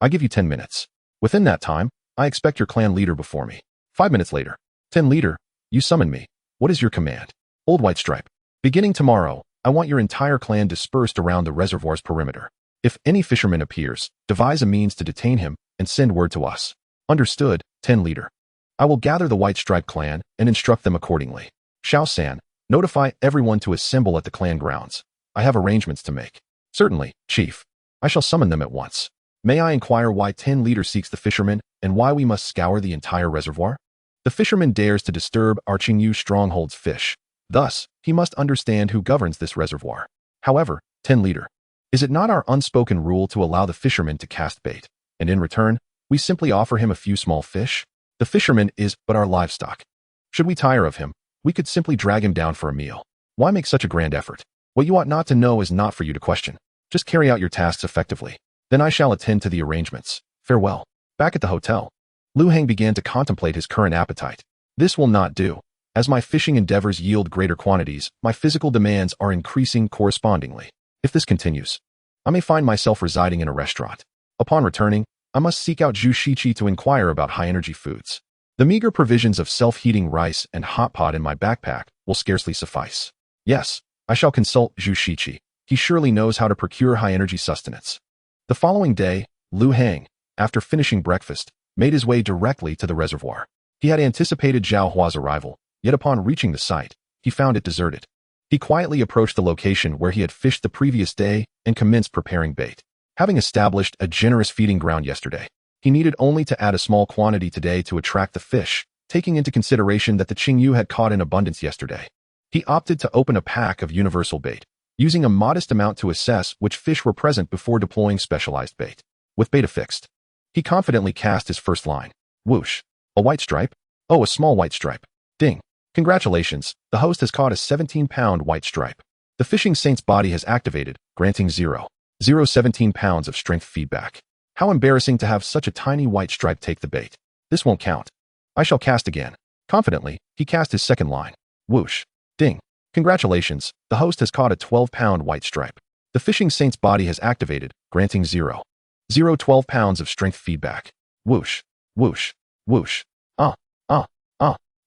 I give you 10 minutes. Within that time, I expect your clan leader before me. 5 minutes later. 10 leader, you summon me. What is your command? Old White Stripe. Beginning tomorrow, I want your entire clan dispersed around the reservoir's perimeter. If any fisherman appears, devise a means to detain him and send word to us. Understood, 10 leader. I will gather the White Stripe clan and instruct them accordingly. Xiao San, notify everyone to assemble at the clan grounds. I have arrangements to make. Certainly, chief. I shall summon them at once. May I inquire why 10 leader seeks the fisherman and why we must scour the entire reservoir? The fisherman dares to disturb our Qingyu stronghold's fish. Thus, he must understand who governs this reservoir. However, 10 leader, is it not our unspoken rule to allow the fisherman to cast bait, and in return, we simply offer him a few small fish? The fisherman is but our livestock. Should we tire of him, we could simply drag him down for a meal. Why make such a grand effort? What you ought not to know is not for you to question. Just carry out your tasks effectively. Then I shall attend to the arrangements. Farewell. Back at the hotel, Lu Heng began to contemplate his current appetite. This will not do. As my fishing endeavors yield greater quantities, my physical demands are increasing correspondingly. If this continues, I may find myself residing in a restaurant. Upon returning, I must seek out Zhu Shiqi to inquire about high-energy foods. The meager provisions of self-heating rice and hot pot in my backpack will scarcely suffice. Yes, I shall consult Zhu Shiqi. He surely knows how to procure high-energy sustenance. The following day, Lu Heng, after finishing breakfast, made his way directly to the reservoir. He had anticipated Zhao Hua's arrival, yet upon reaching the site, he found it deserted. He quietly approached the location where he had fished the previous day and commenced preparing bait. Having established a generous feeding ground yesterday, he needed only to add a small quantity today to attract the fish, taking into consideration that the Qingyu had caught in abundance yesterday. He opted to open a pack of universal bait, using a modest amount to assess which fish were present before deploying specialized bait. With bait affixed, he confidently cast his first line. Whoosh. A white stripe? Oh, a small white stripe. Ding. Congratulations, the host has caught a 17-pound white stripe. The fishing saint's body has activated, granting 0.017 pounds of strength feedback. How embarrassing to have such a tiny white stripe take the bait. This won't count. I shall cast again. Confidently, he cast his second line. Whoosh. Ding. Congratulations, the host has caught a 12-pound white stripe. The fishing saint's body has activated, granting 0.012 pounds of strength feedback. Whoosh. Whoosh. Whoosh.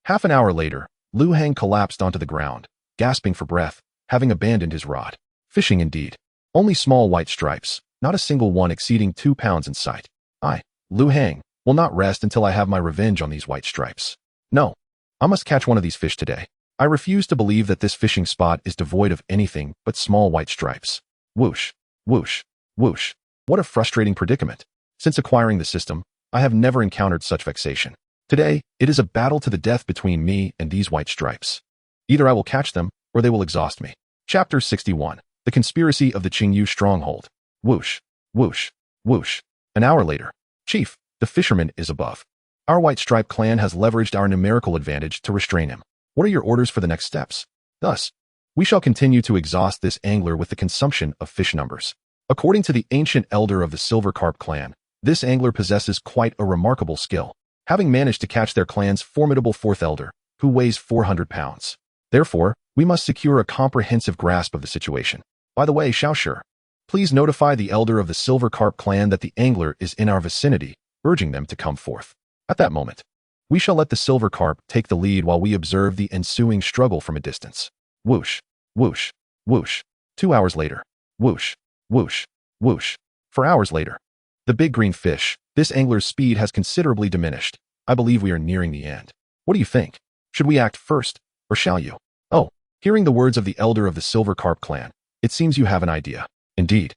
Half an hour later, Lu Heng collapsed onto the ground, gasping for breath, having abandoned his rod. Fishing indeed. Only small white stripes, not a single one exceeding 2 pounds in sight. I, Lu Heng, will not rest until I have my revenge on these white stripes. No, I must catch one of these fish today. I refuse to believe that this fishing spot is devoid of anything but small white stripes. Whoosh, whoosh, whoosh. What a frustrating predicament. Since acquiring the system, I have never encountered such vexation. Today, it is a battle to the death between me and these white stripes. Either I will catch them, or they will exhaust me. Chapter 61. The Conspiracy of the Qingyu Stronghold. Whoosh, whoosh, whoosh. An hour later. Chief, the fisherman is above. Our White Stripe clan has leveraged our numerical advantage to restrain him. What are your orders for the next steps? Thus, We shall continue to exhaust this angler with the consumption of fish numbers. According to the ancient elder of the silver carp clan, this angler possesses quite a remarkable skill, having managed to catch their clan's formidable fourth elder, who weighs 400 pounds. Therefore, we must secure a comprehensive grasp of the situation. By the way, Xiaoshi, please notify the elder of the silver carp clan that the angler is in our vicinity, urging them to come forth. At that moment, we shall let the silver carp take the lead while we observe the ensuing struggle from a distance. Whoosh, whoosh, whoosh. 2 hours later. Whoosh, whoosh, whoosh. 4 hours later. The big green fish. This angler's speed has considerably diminished. I believe we are nearing the end. What do you think? Should we act first, or shall you? Oh, hearing the words of the elder of the silver carp clan, it seems you have an idea. Indeed.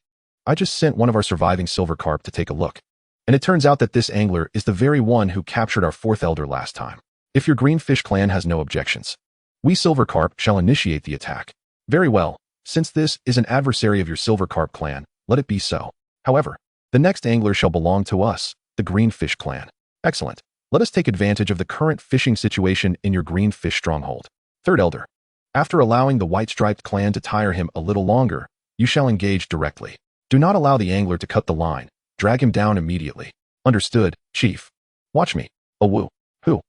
I just sent one of our surviving silver carp to take a look. And it turns out that this angler is the very one who captured our fourth elder last time. If your green fish clan has no objections, we silver carp shall initiate the attack. Very well. Since this is an adversary of your silver carp clan, let it be so. However, the next angler shall belong to us, the green fish clan. Excellent. Let us take advantage of the current fishing situation in your green fish stronghold. Third elder. After allowing the white-striped clan to tire him a little longer, you shall engage directly. Do not allow the angler to cut the line. Drag him down immediately. Understood, chief. Watch me. Oh woo. Who?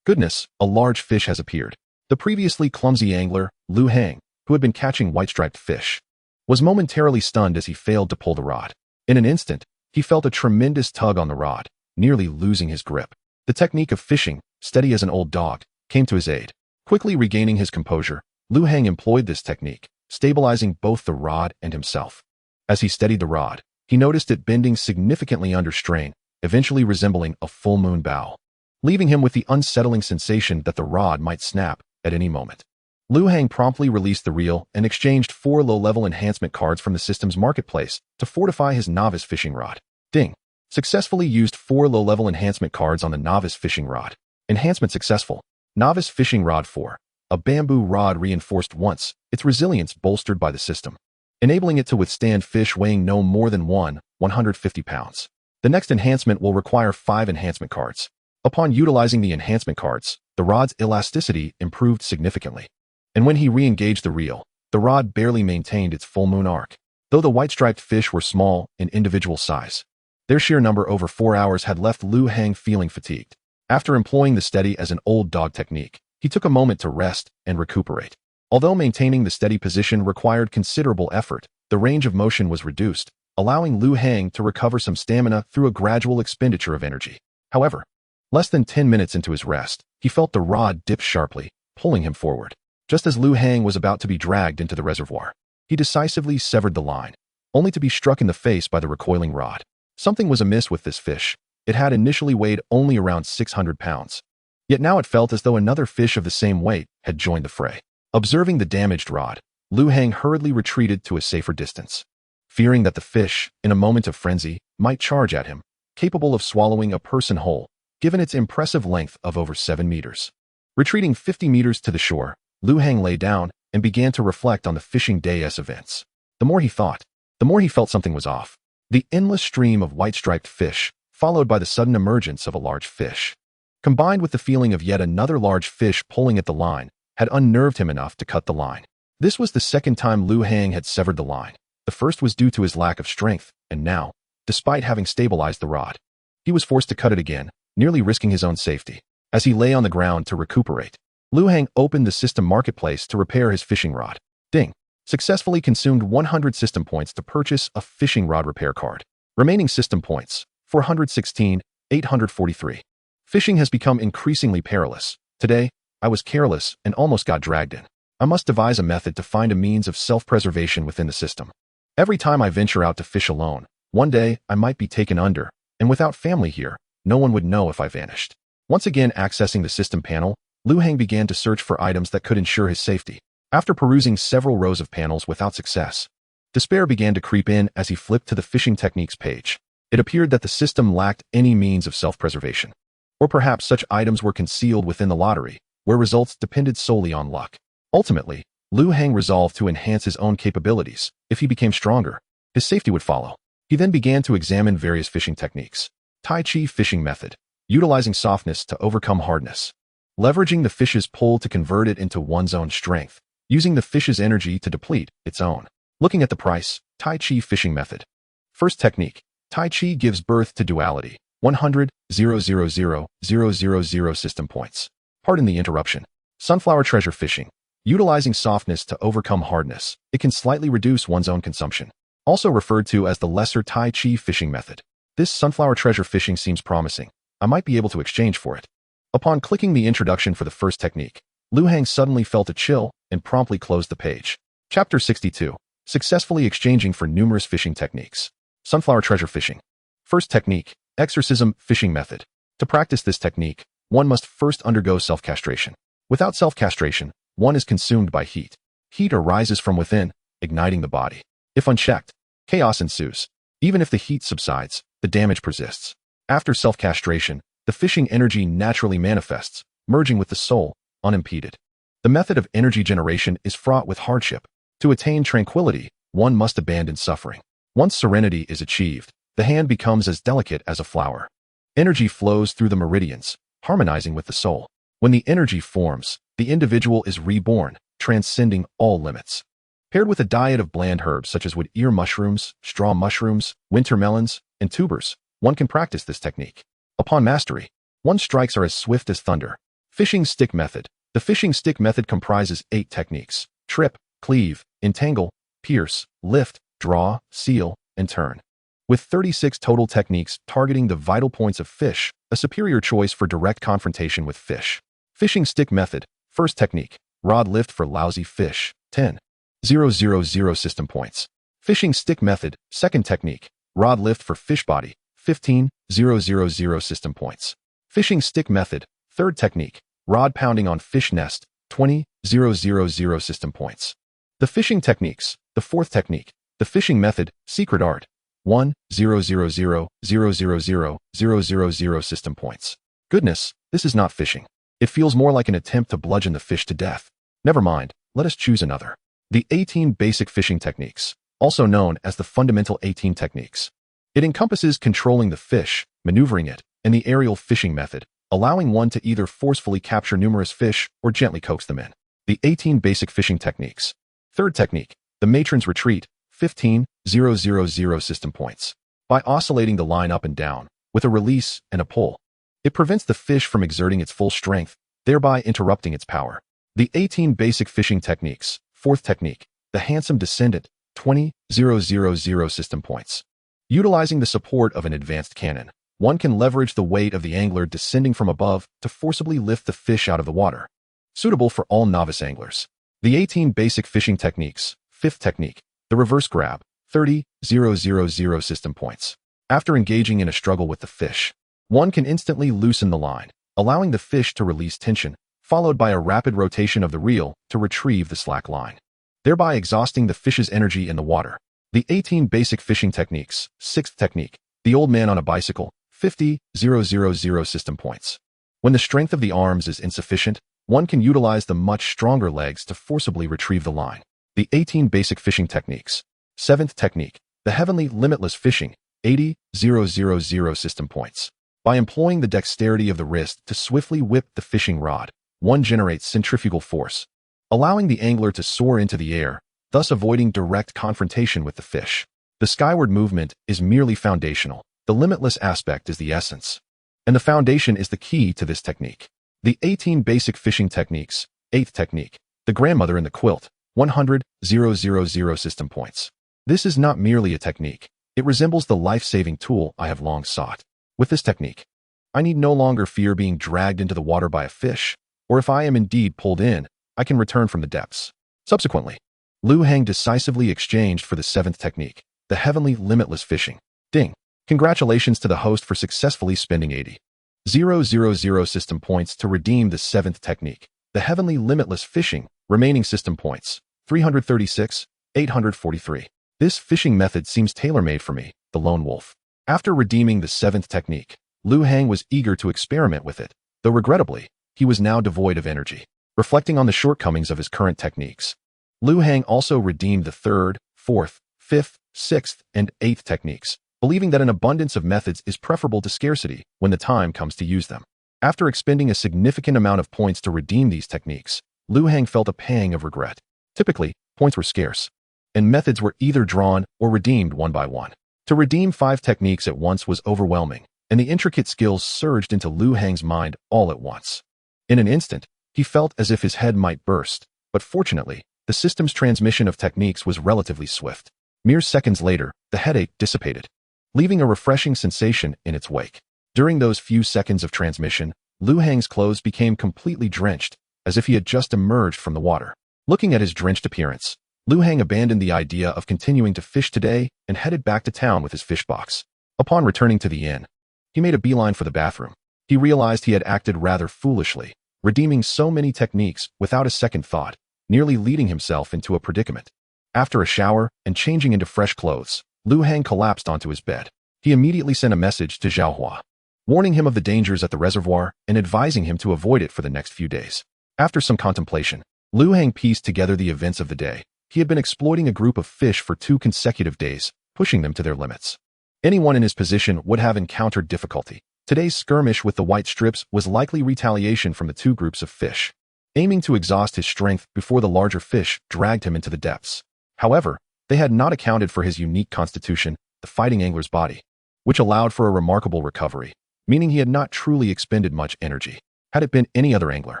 Goodness, a large fish has appeared. The previously clumsy angler, Lu Hang, who had been catching white-striped fish, was momentarily stunned as he failed to pull the rod. In an instant, he felt a tremendous tug on the rod, nearly losing his grip. The technique of fishing, steady as an old dog, came to his aid. Quickly regaining his composure, Lu Hang employed this technique, stabilizing both the rod and himself. As he steadied the rod, he noticed it bending significantly under strain, eventually resembling a full moon bow, leaving him with the unsettling sensation that the rod might snap at any moment. Lu Hang promptly released the reel and exchanged 4 low-level enhancement cards from the system's marketplace to fortify his novice fishing rod. Ding! Successfully used 4 low-level enhancement cards on the novice fishing rod. Enhancement successful. Novice fishing rod 4. A bamboo rod reinforced once, its resilience bolstered by the system, enabling it to withstand fish weighing no more than 150 pounds. The next enhancement will require 5 enhancement cards. Upon utilizing the enhancement cards, the rod's elasticity improved significantly. And when he re-engaged the reel, the rod barely maintained its full moon arc. Though the white-striped fish were small in individual size, their sheer number over 4 hours had left Lu Hang feeling fatigued. After employing the steady as an old dog technique, he took a moment to rest and recuperate. Although maintaining the steady position required considerable effort, the range of motion was reduced, allowing Lu Hang to recover some stamina through a gradual expenditure of energy. However, less than 10 minutes into his rest, he felt the rod dip sharply, pulling him forward. Just as Lu Hang was about to be dragged into the reservoir, he decisively severed the line, only to be struck in the face by the recoiling rod. Something was amiss with this fish. It had initially weighed only around 600 pounds. Yet now it felt as though another fish of the same weight had joined the fray. Observing the damaged rod, Lu Hang hurriedly retreated to a safer distance, fearing that the fish, in a moment of frenzy, might charge at him, capable of swallowing a person whole, given its impressive length of over 7 meters. Retreating 50 meters to the shore, Lu Hang lay down and began to reflect on the fishing day's events. The more he thought, the more he felt something was off. The endless stream of white-striped fish, followed by the sudden emergence of a large fish, combined with the feeling of yet another large fish pulling at the line, had unnerved him enough to cut the line. This was the second time Lu Hang had severed the line. The first was due to his lack of strength, and now, despite having stabilized the rod, he was forced to cut it again, nearly risking his own safety. As he lay on the ground to recuperate, Lu Hang opened the system marketplace to repair his fishing rod. Ding! Successfully consumed 100 system points to purchase a fishing rod repair card. Remaining system points, 416, 843. Fishing has become increasingly perilous. Today, I was careless and almost got dragged in. I must devise a method to find a means of self-preservation within the system. Every time I venture out to fish alone, one day I might be taken under, and without family here, no one would know if I vanished. Once again accessing the system panel, Lu Hang began to search for items that could ensure his safety. After perusing several rows of panels without success, despair began to creep in as he flipped to the fishing techniques page. It appeared that the system lacked any means of self-preservation. Or perhaps such items were concealed within the lottery, where results depended solely on luck. Ultimately, Lu Hang resolved to enhance his own capabilities. If he became stronger, his safety would follow. He then began to examine various fishing techniques. Tai Chi fishing method, utilizing softness to overcome hardness. leveraging the fish's pull to convert it into one's own strength, using the fish's energy to deplete its own. Looking at the price, Tai Chi fishing method. First technique, Tai Chi gives birth to duality, 100,000,000 system points. Pardon the interruption. Sunflower treasure fishing. Utilizing softness to overcome hardness, it can slightly reduce one's own consumption. Also referred to as the lesser Tai Chi fishing method. This sunflower treasure fishing seems promising. I might be able to exchange for it. Upon clicking the introduction for the first technique, Lu Hang suddenly felt a chill and promptly closed the page. Chapter 62. Successfully exchanging for numerous fishing techniques. Sunflower treasure fishing. First technique, exorcism fishing method. To practice this technique, one must first undergo self-castration. Without self-castration, one is consumed by heat. Heat arises from within, igniting the body. If unchecked, chaos ensues. Even if the heat subsides, the damage persists. After self-castration, the fishing energy naturally manifests, merging with the soul, unimpeded. The method of energy generation is fraught with hardship. To attain tranquility, one must abandon suffering. Once serenity is achieved, the hand becomes as delicate as a flower. Energy flows through the meridians, harmonizing with the soul. When the energy forms, the individual is reborn, transcending all limits. Paired with a diet of bland herbs such as wood ear mushrooms, straw mushrooms, winter melons, and tubers, one can practice this technique. Upon mastery, one's strikes are as swift as thunder. Fishing stick method. The fishing stick method comprises 8 techniques: trip, cleave, entangle, pierce, lift, draw, seal, and turn. With 36 total techniques targeting the vital points of fish, a superior choice for direct confrontation with fish. Fishing stick method. First technique, rod lift for lousy fish, 10,000 system points. Fishing stick method. Second technique, rod lift for fish body, 15,000 system points. Fishing stick method. Third technique, rod pounding on fish nest, 20,000 system points. The fishing techniques. The fourth technique, the fishing method, secret art, 1,000,000 system points. Goodness, this is not fishing. It feels more like an attempt to bludgeon the fish to death. Never mind, let us choose another. The 18 basic fishing techniques, also known as the fundamental 18 techniques. It encompasses controlling the fish, maneuvering it, and the aerial fishing method, allowing one to either forcefully capture numerous fish or gently coax them in. The 18 basic fishing techniques. Third technique, the matron's retreat, 15,000 system points. By oscillating the line up and down, with a release and a pull, it prevents the fish from exerting its full strength, thereby interrupting its power. The 18 basic fishing techniques. Fourth technique, the handsome descendant, 20,000 system points. Utilizing the support of an advanced cannon, one can leverage the weight of the angler descending from above to forcibly lift the fish out of the water. Suitable for all novice anglers. The 18 basic fishing techniques. Fifth technique, the reverse grab, 30,000 system points. After engaging in a struggle with the fish, one can instantly loosen the line, allowing the fish to release tension, followed by a rapid rotation of the reel to retrieve the slack line, thereby exhausting the fish's energy in the water. The 18 basic fishing techniques. Sixth technique, the old man on a bicycle, 50,000 system points. When the strength of the arms is insufficient, one can utilize the much stronger legs to forcibly retrieve the line. The 18 basic fishing techniques. Seventh technique, the heavenly limitless fishing, 80,000 system points. By employing the dexterity of the wrist to swiftly whip the fishing rod, one generates centrifugal force, allowing the angler to soar into the air, thus avoiding direct confrontation with the fish. The skyward movement is merely foundational. The limitless aspect is the essence, and the foundation is the key to this technique. The 18 basic fishing techniques. Eighth technique, the grandmother in the quilt, 100,000 system points. This is not merely a technique. It resembles the life-saving tool I have long sought. With this technique, I need no longer fear being dragged into the water by a fish, or if I am indeed pulled in, I can return from the depths. Subsequently, Lu Hang decisively exchanged for the seventh technique, the heavenly limitless fishing. Ding! Congratulations to the host for successfully spending 80,000 system points to redeem the seventh technique, the heavenly limitless fishing. Remaining system points, 336,843. This fishing method seems tailor-made for me, the lone wolf. After redeeming the seventh technique, Lu Hang was eager to experiment with it, though regrettably, he was now devoid of energy. Reflecting on the shortcomings of his current techniques, Lu Hang also redeemed the third, fourth, fifth, sixth, and eighth techniques, believing that an abundance of methods is preferable to scarcity when the time comes to use them. After expending a significant amount of points to redeem these techniques, Lu Hang felt a pang of regret. Typically, points were scarce, and methods were either drawn or redeemed one by one. To redeem 5 techniques at once was overwhelming, and the intricate skills surged into Lu Hang's mind all at once. In an instant, he felt as if his head might burst, but fortunately, the system's transmission of techniques was relatively swift. Mere seconds later, the headache dissipated, leaving a refreshing sensation in its wake. During those few seconds of transmission, Lu Hang's clothes became completely drenched, as if he had just emerged from the water. Looking at his drenched appearance, Lu Hang abandoned the idea of continuing to fish today and headed back to town with his fish box. Upon returning to the inn, he made a beeline for the bathroom. He realized he had acted rather foolishly, redeeming so many techniques without a second thought, nearly leading himself into a predicament. After a shower and changing into fresh clothes, Lu Hang collapsed onto his bed. He immediately sent a message to Zhao Hua, warning him of the dangers at the reservoir and advising him to avoid it for the next few days. After some contemplation, Lu Hang pieced together the events of the day. He had been exploiting a group of fish for 2 consecutive days, pushing them to their limits. Anyone in his position would have encountered difficulty. Today's skirmish with the white strips was likely retaliation from the 2 groups of fish, aiming to exhaust his strength before the larger fish dragged him into the depths. However, they had not accounted for his unique constitution, the fighting angler's body, which allowed for a remarkable recovery, meaning he had not truly expended much energy. Had it been any other angler,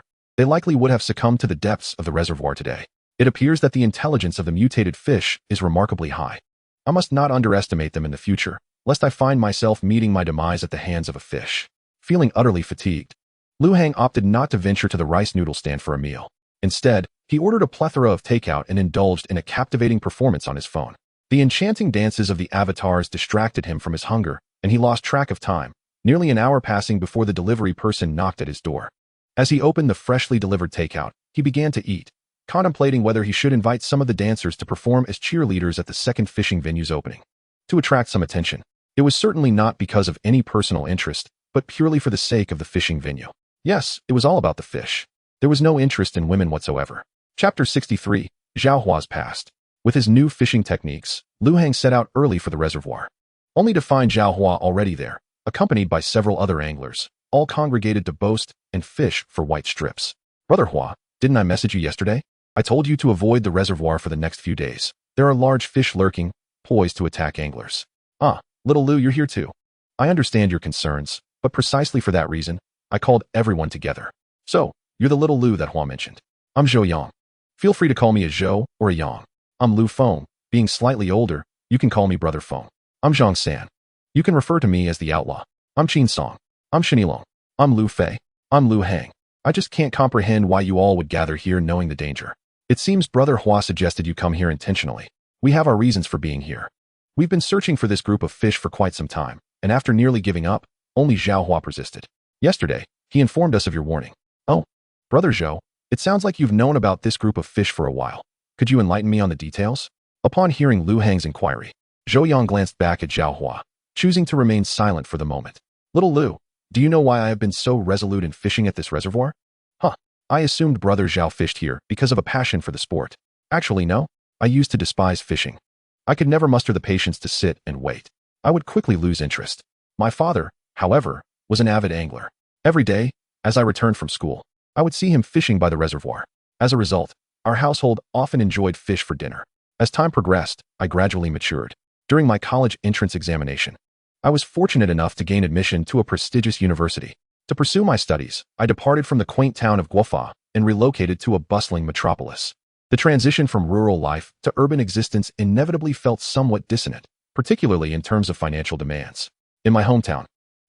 they likely would have succumbed to the depths of the reservoir today. It appears that the intelligence of the mutated fish is remarkably high. I must not underestimate them in the future, lest I find myself meeting my demise at the hands of a fish. Feeling utterly fatigued, Lu Hang opted not to venture to the rice noodle stand for a meal. Instead, he ordered a plethora of takeout and indulged in a captivating performance on his phone. The enchanting dances of the avatars distracted him from his hunger, and he lost track of time, nearly an hour passing before the delivery person knocked at his door. As he opened the freshly delivered takeout, he began to eat, contemplating whether he should invite some of the dancers to perform as cheerleaders at the second fishing venue's opening. To attract some attention, it was certainly not because of any personal interest, but purely for the sake of the fishing venue. Yes, it was all about the fish. There was no interest in women whatsoever. Chapter 63, Zhao Hua's Past. With his new fishing techniques, Lu Hang set out early for the reservoir, only to find Zhao Hua already there, accompanied by several other anglers, all congregated to boast and fish for white strips. Brother Hua, didn't I message you yesterday? I told you to avoid the reservoir for the next few days. There are large fish lurking, poised to attack anglers. Ah, little Lu, you're here too. I understand your concerns, but precisely for that reason, I called everyone together. So, you're the little Lu that Hua mentioned. I'm Zhou Yang. Feel free to call me a Zhou or a Yang. I'm Lu Feng. Being slightly older, you can call me Brother Feng. I'm Zhang San. You can refer to me as the outlaw. I'm Qin Song. I'm Shenilong. I'm Lu Fei. I'm Lu Hang. I just can't comprehend why you all would gather here knowing the danger. It seems Brother Hua suggested you come here intentionally. We have our reasons for being here. We've been searching for this group of fish for quite some time, and after nearly giving up, only Zhao Hua persisted. Yesterday, he informed us of your warning. Oh, Brother Zhou, it sounds like you've known about this group of fish for a while. Could you enlighten me on the details? Upon hearing Lu Hang's inquiry, Zhou Yang glanced back at Zhao Hua, choosing to remain silent for the moment. Little Lu, do you know why I have been so resolute in fishing at this reservoir? Huh, I assumed Brother Zhao fished here because of a passion for the sport. Actually, no, I used to despise fishing. I could never muster the patience to sit and wait. I would quickly lose interest. My father, however, was an avid angler. Every day, as I returned from school, I would see him fishing by the reservoir. As a result, our household often enjoyed fish for dinner. As time progressed, I gradually matured. During my college entrance examination, I was fortunate enough to gain admission to a prestigious university. To pursue my studies, I departed from the quaint town of Guofa and relocated to a bustling metropolis. The transition from rural life to urban existence inevitably felt somewhat dissonant, particularly in terms of financial demands. In my hometown,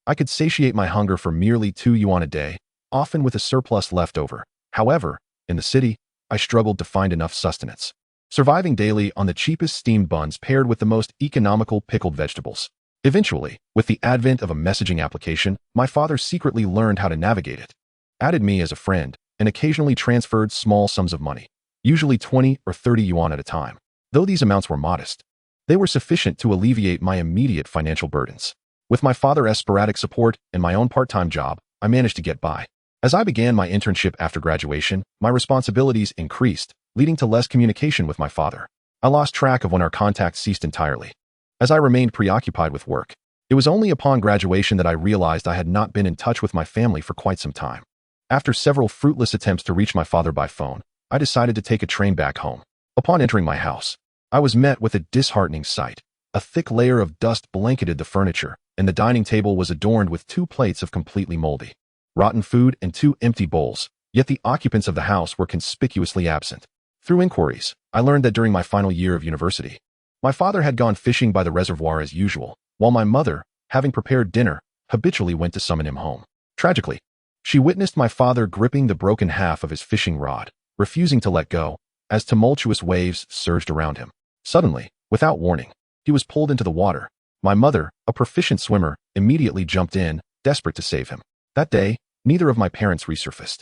I could satiate my hunger for merely 2 yuan a day, often with a surplus left over. However, in the city, I struggled to find enough sustenance, surviving daily on the cheapest steamed buns paired with the most economical pickled vegetables. Eventually, with the advent of a messaging application, my father secretly learned how to navigate it, added me as a friend, and occasionally transferred small sums of money, usually 20 or 30 yuan at a time. Though these amounts were modest, they were sufficient to alleviate my immediate financial burdens. With my father's sporadic support and my own part-time job, I managed to get by. As I began my internship after graduation, my responsibilities increased, leading to less communication with my father. I lost track of when our contact ceased entirely, as I remained preoccupied with work. It was only upon graduation that I realized I had not been in touch with my family for quite some time. After several fruitless attempts to reach my father by phone, I decided to take a train back home. Upon entering my house, I was met with a disheartening sight. A thick layer of dust blanketed the furniture, and the dining table was adorned with 2 plates of completely moldy, rotten food and 2 empty bowls, yet the occupants of the house were conspicuously absent. Through inquiries, I learned that during my final year of university, my father had gone fishing by the reservoir as usual, while my mother, having prepared dinner, habitually went to summon him home. Tragically, she witnessed my father gripping the broken half of his fishing rod, refusing to let go, as tumultuous waves surged around him. Suddenly, without warning, he was pulled into the water. My mother, a proficient swimmer, immediately jumped in, desperate to save him. That day, neither of my parents resurfaced.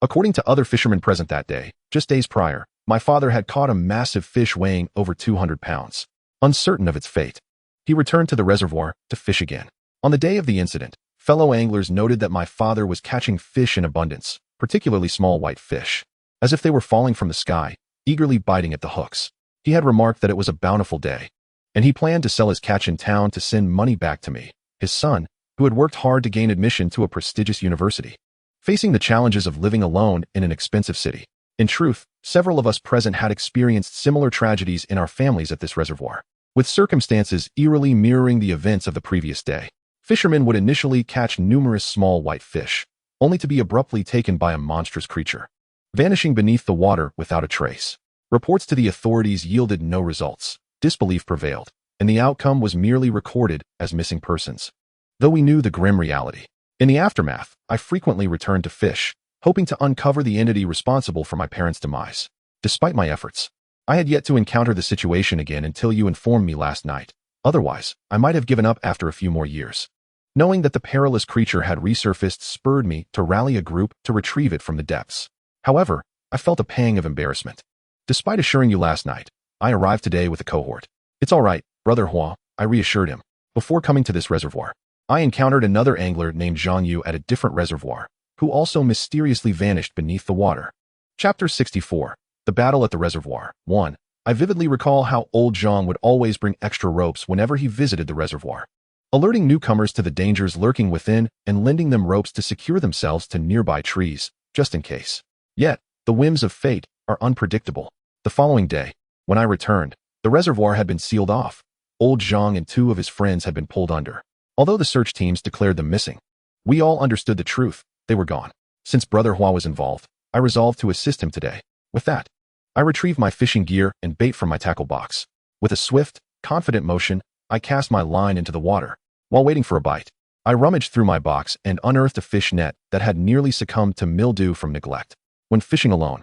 According to other fishermen present that day, just days prior, my father had caught a massive fish weighing over 200 pounds. Uncertain of its fate, he returned to the reservoir to fish again. On the day of the incident, fellow anglers noted that my father was catching fish in abundance, particularly small white fish, as if they were falling from the sky, eagerly biting at the hooks. He had remarked that it was a bountiful day, and he planned to sell his catch in town to send money back to me, his son, who had worked hard to gain admission to a prestigious university, facing the challenges of living alone in an expensive city. In truth, several of us present had experienced similar tragedies in our families at this reservoir, with circumstances eerily mirroring the events of the previous day. Fishermen would initially catch numerous small white fish, only to be abruptly taken by a monstrous creature, vanishing beneath the water without a trace. Reports to the authorities yielded no results. Disbelief prevailed, and the outcome was merely recorded as missing persons, though we knew the grim reality. In the aftermath, I frequently returned to fish, hoping to uncover the entity responsible for my parents' demise. Despite my efforts, I had yet to encounter the situation again until you informed me last night. Otherwise, I might have given up after a few more years. Knowing that the perilous creature had resurfaced spurred me to rally a group to retrieve it from the depths. However, I felt a pang of embarrassment. Despite assuring you last night, I arrived today with a cohort. It's all right, Brother Hua, I reassured him. Before coming to this reservoir, I encountered another angler named Zhang Yu at a different reservoir, who also mysteriously vanished beneath the water. Chapter 64. The Battle at the Reservoir. 1. I vividly recall how old Zhang would always bring extra ropes whenever he visited the reservoir, alerting newcomers to the dangers lurking within and lending them ropes to secure themselves to nearby trees, just in case. Yet, the whims of fate are unpredictable. The following day, when I returned, the reservoir had been sealed off. Old Zhang and 2 of his friends had been pulled under. Although the search teams declared them missing, we all understood the truth. They were gone. Since Brother Hua was involved, I resolved to assist him today. With that, I retrieved my fishing gear and bait from my tackle box. With a swift, confident motion, I cast my line into the water. While waiting for a bite, I rummaged through my box and unearthed a fish net that had nearly succumbed to mildew from neglect. When fishing alone,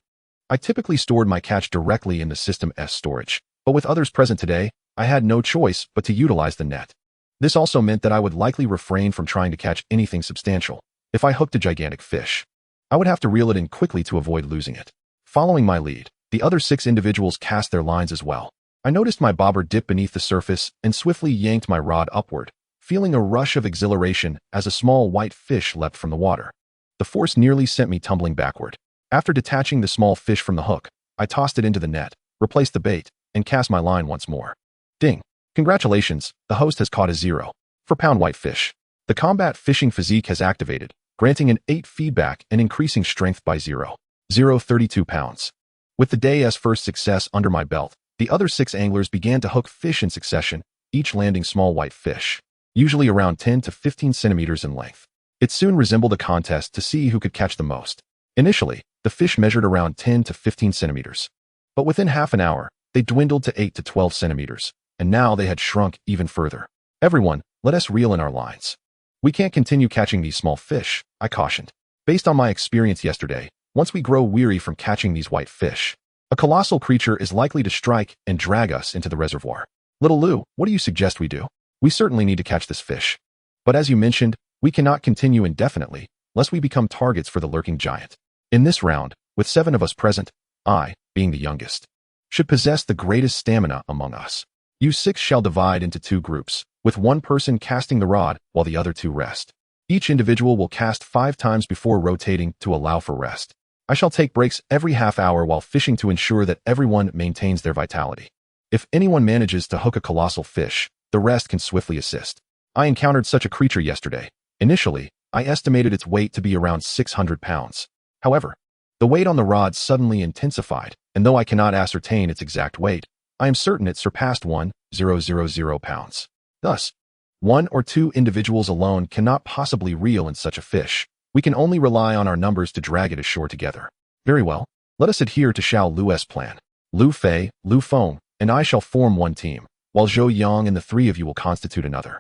I typically stored my catch directly in the system's storage, but with others present today, I had no choice but to utilize the net. This also meant that I would likely refrain from trying to catch anything substantial. If I hooked a gigantic fish, I would have to reel it in quickly to avoid losing it. Following my lead, the other 6 individuals cast their lines as well. I noticed my bobber dip beneath the surface and swiftly yanked my rod upward, feeling a rush of exhilaration as a small white fish leapt from the water. The force nearly sent me tumbling backward. After detaching the small fish from the hook, I tossed it into the net, replaced the bait, and cast my line once more. Ding! Congratulations, the host has caught a 0 for pound white fish. The combat fishing physique has activated, granting an 8 feedback and increasing strength by 0.32 pounds. With the day's first success under my belt, the other 6 anglers began to hook fish in succession, each landing small white fish, usually around 10 to 15 centimeters in length. It soon resembled a contest to see who could catch the most. Initially, the fish measured around 10 to 15 centimeters, but within half an hour, they dwindled to 8 to 12 centimeters, and now they had shrunk even further. Everyone, let us reel in our lines. We can't continue catching these small fish, I cautioned. Based on my experience yesterday, once we grow weary from catching these white fish, a colossal creature is likely to strike and drag us into the reservoir. Little Lou, what do you suggest we do? We certainly need to catch this fish. But as you mentioned, we cannot continue indefinitely, lest we become targets for the lurking giant. In this round, with 7 of us present, I, being the youngest, should possess the greatest stamina among us. You 6 shall divide into 2 groups, with one person casting the rod while the other 2 rest. Each individual will cast 5 times before rotating to allow for rest. I shall take breaks every half hour while fishing to ensure that everyone maintains their vitality. If anyone manages to hook a colossal fish, the rest can swiftly assist. I encountered such a creature yesterday. Initially, I estimated its weight to be around 600 pounds. However, the weight on the rod suddenly intensified, and though I cannot ascertain its exact weight, I am certain it surpassed 1,000 pounds. Thus, one or two individuals alone cannot possibly reel in such a fish. We can only rely on our numbers to drag it ashore together. Very well, let us adhere to Xiao Lu's plan. Lu Fei, Lu Feng, and I shall form one team, while Zhou Yang and the three of you will constitute another.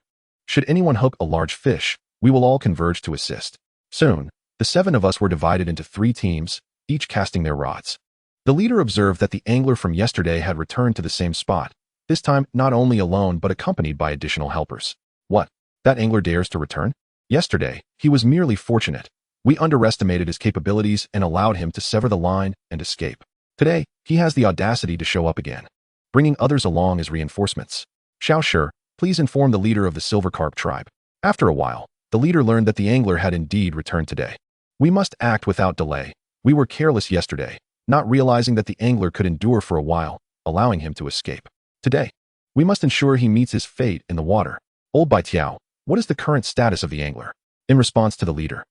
Should anyone hook a large fish, we will all converge to assist. Soon, the 7 of us were divided into 3 teams, each casting their rods. The leader observed that the angler from yesterday had returned to the same spot, this time not only alone but accompanied by additional helpers. What? That angler dares to return? Yesterday, he was merely fortunate. We underestimated his capabilities and allowed him to sever the line and escape. Today, he has the audacity to show up again, bringing others along as reinforcements. Xiao Shi, please inform the leader of the silver carp tribe. After a while, the leader learned that the angler had indeed returned today. We must act without delay. We were careless yesterday, not realizing that the angler could endure for a while, allowing him to escape. Today, we must ensure he meets his fate in the water. Old Bai Tiao, what is the current status of the angler? In response to the leader,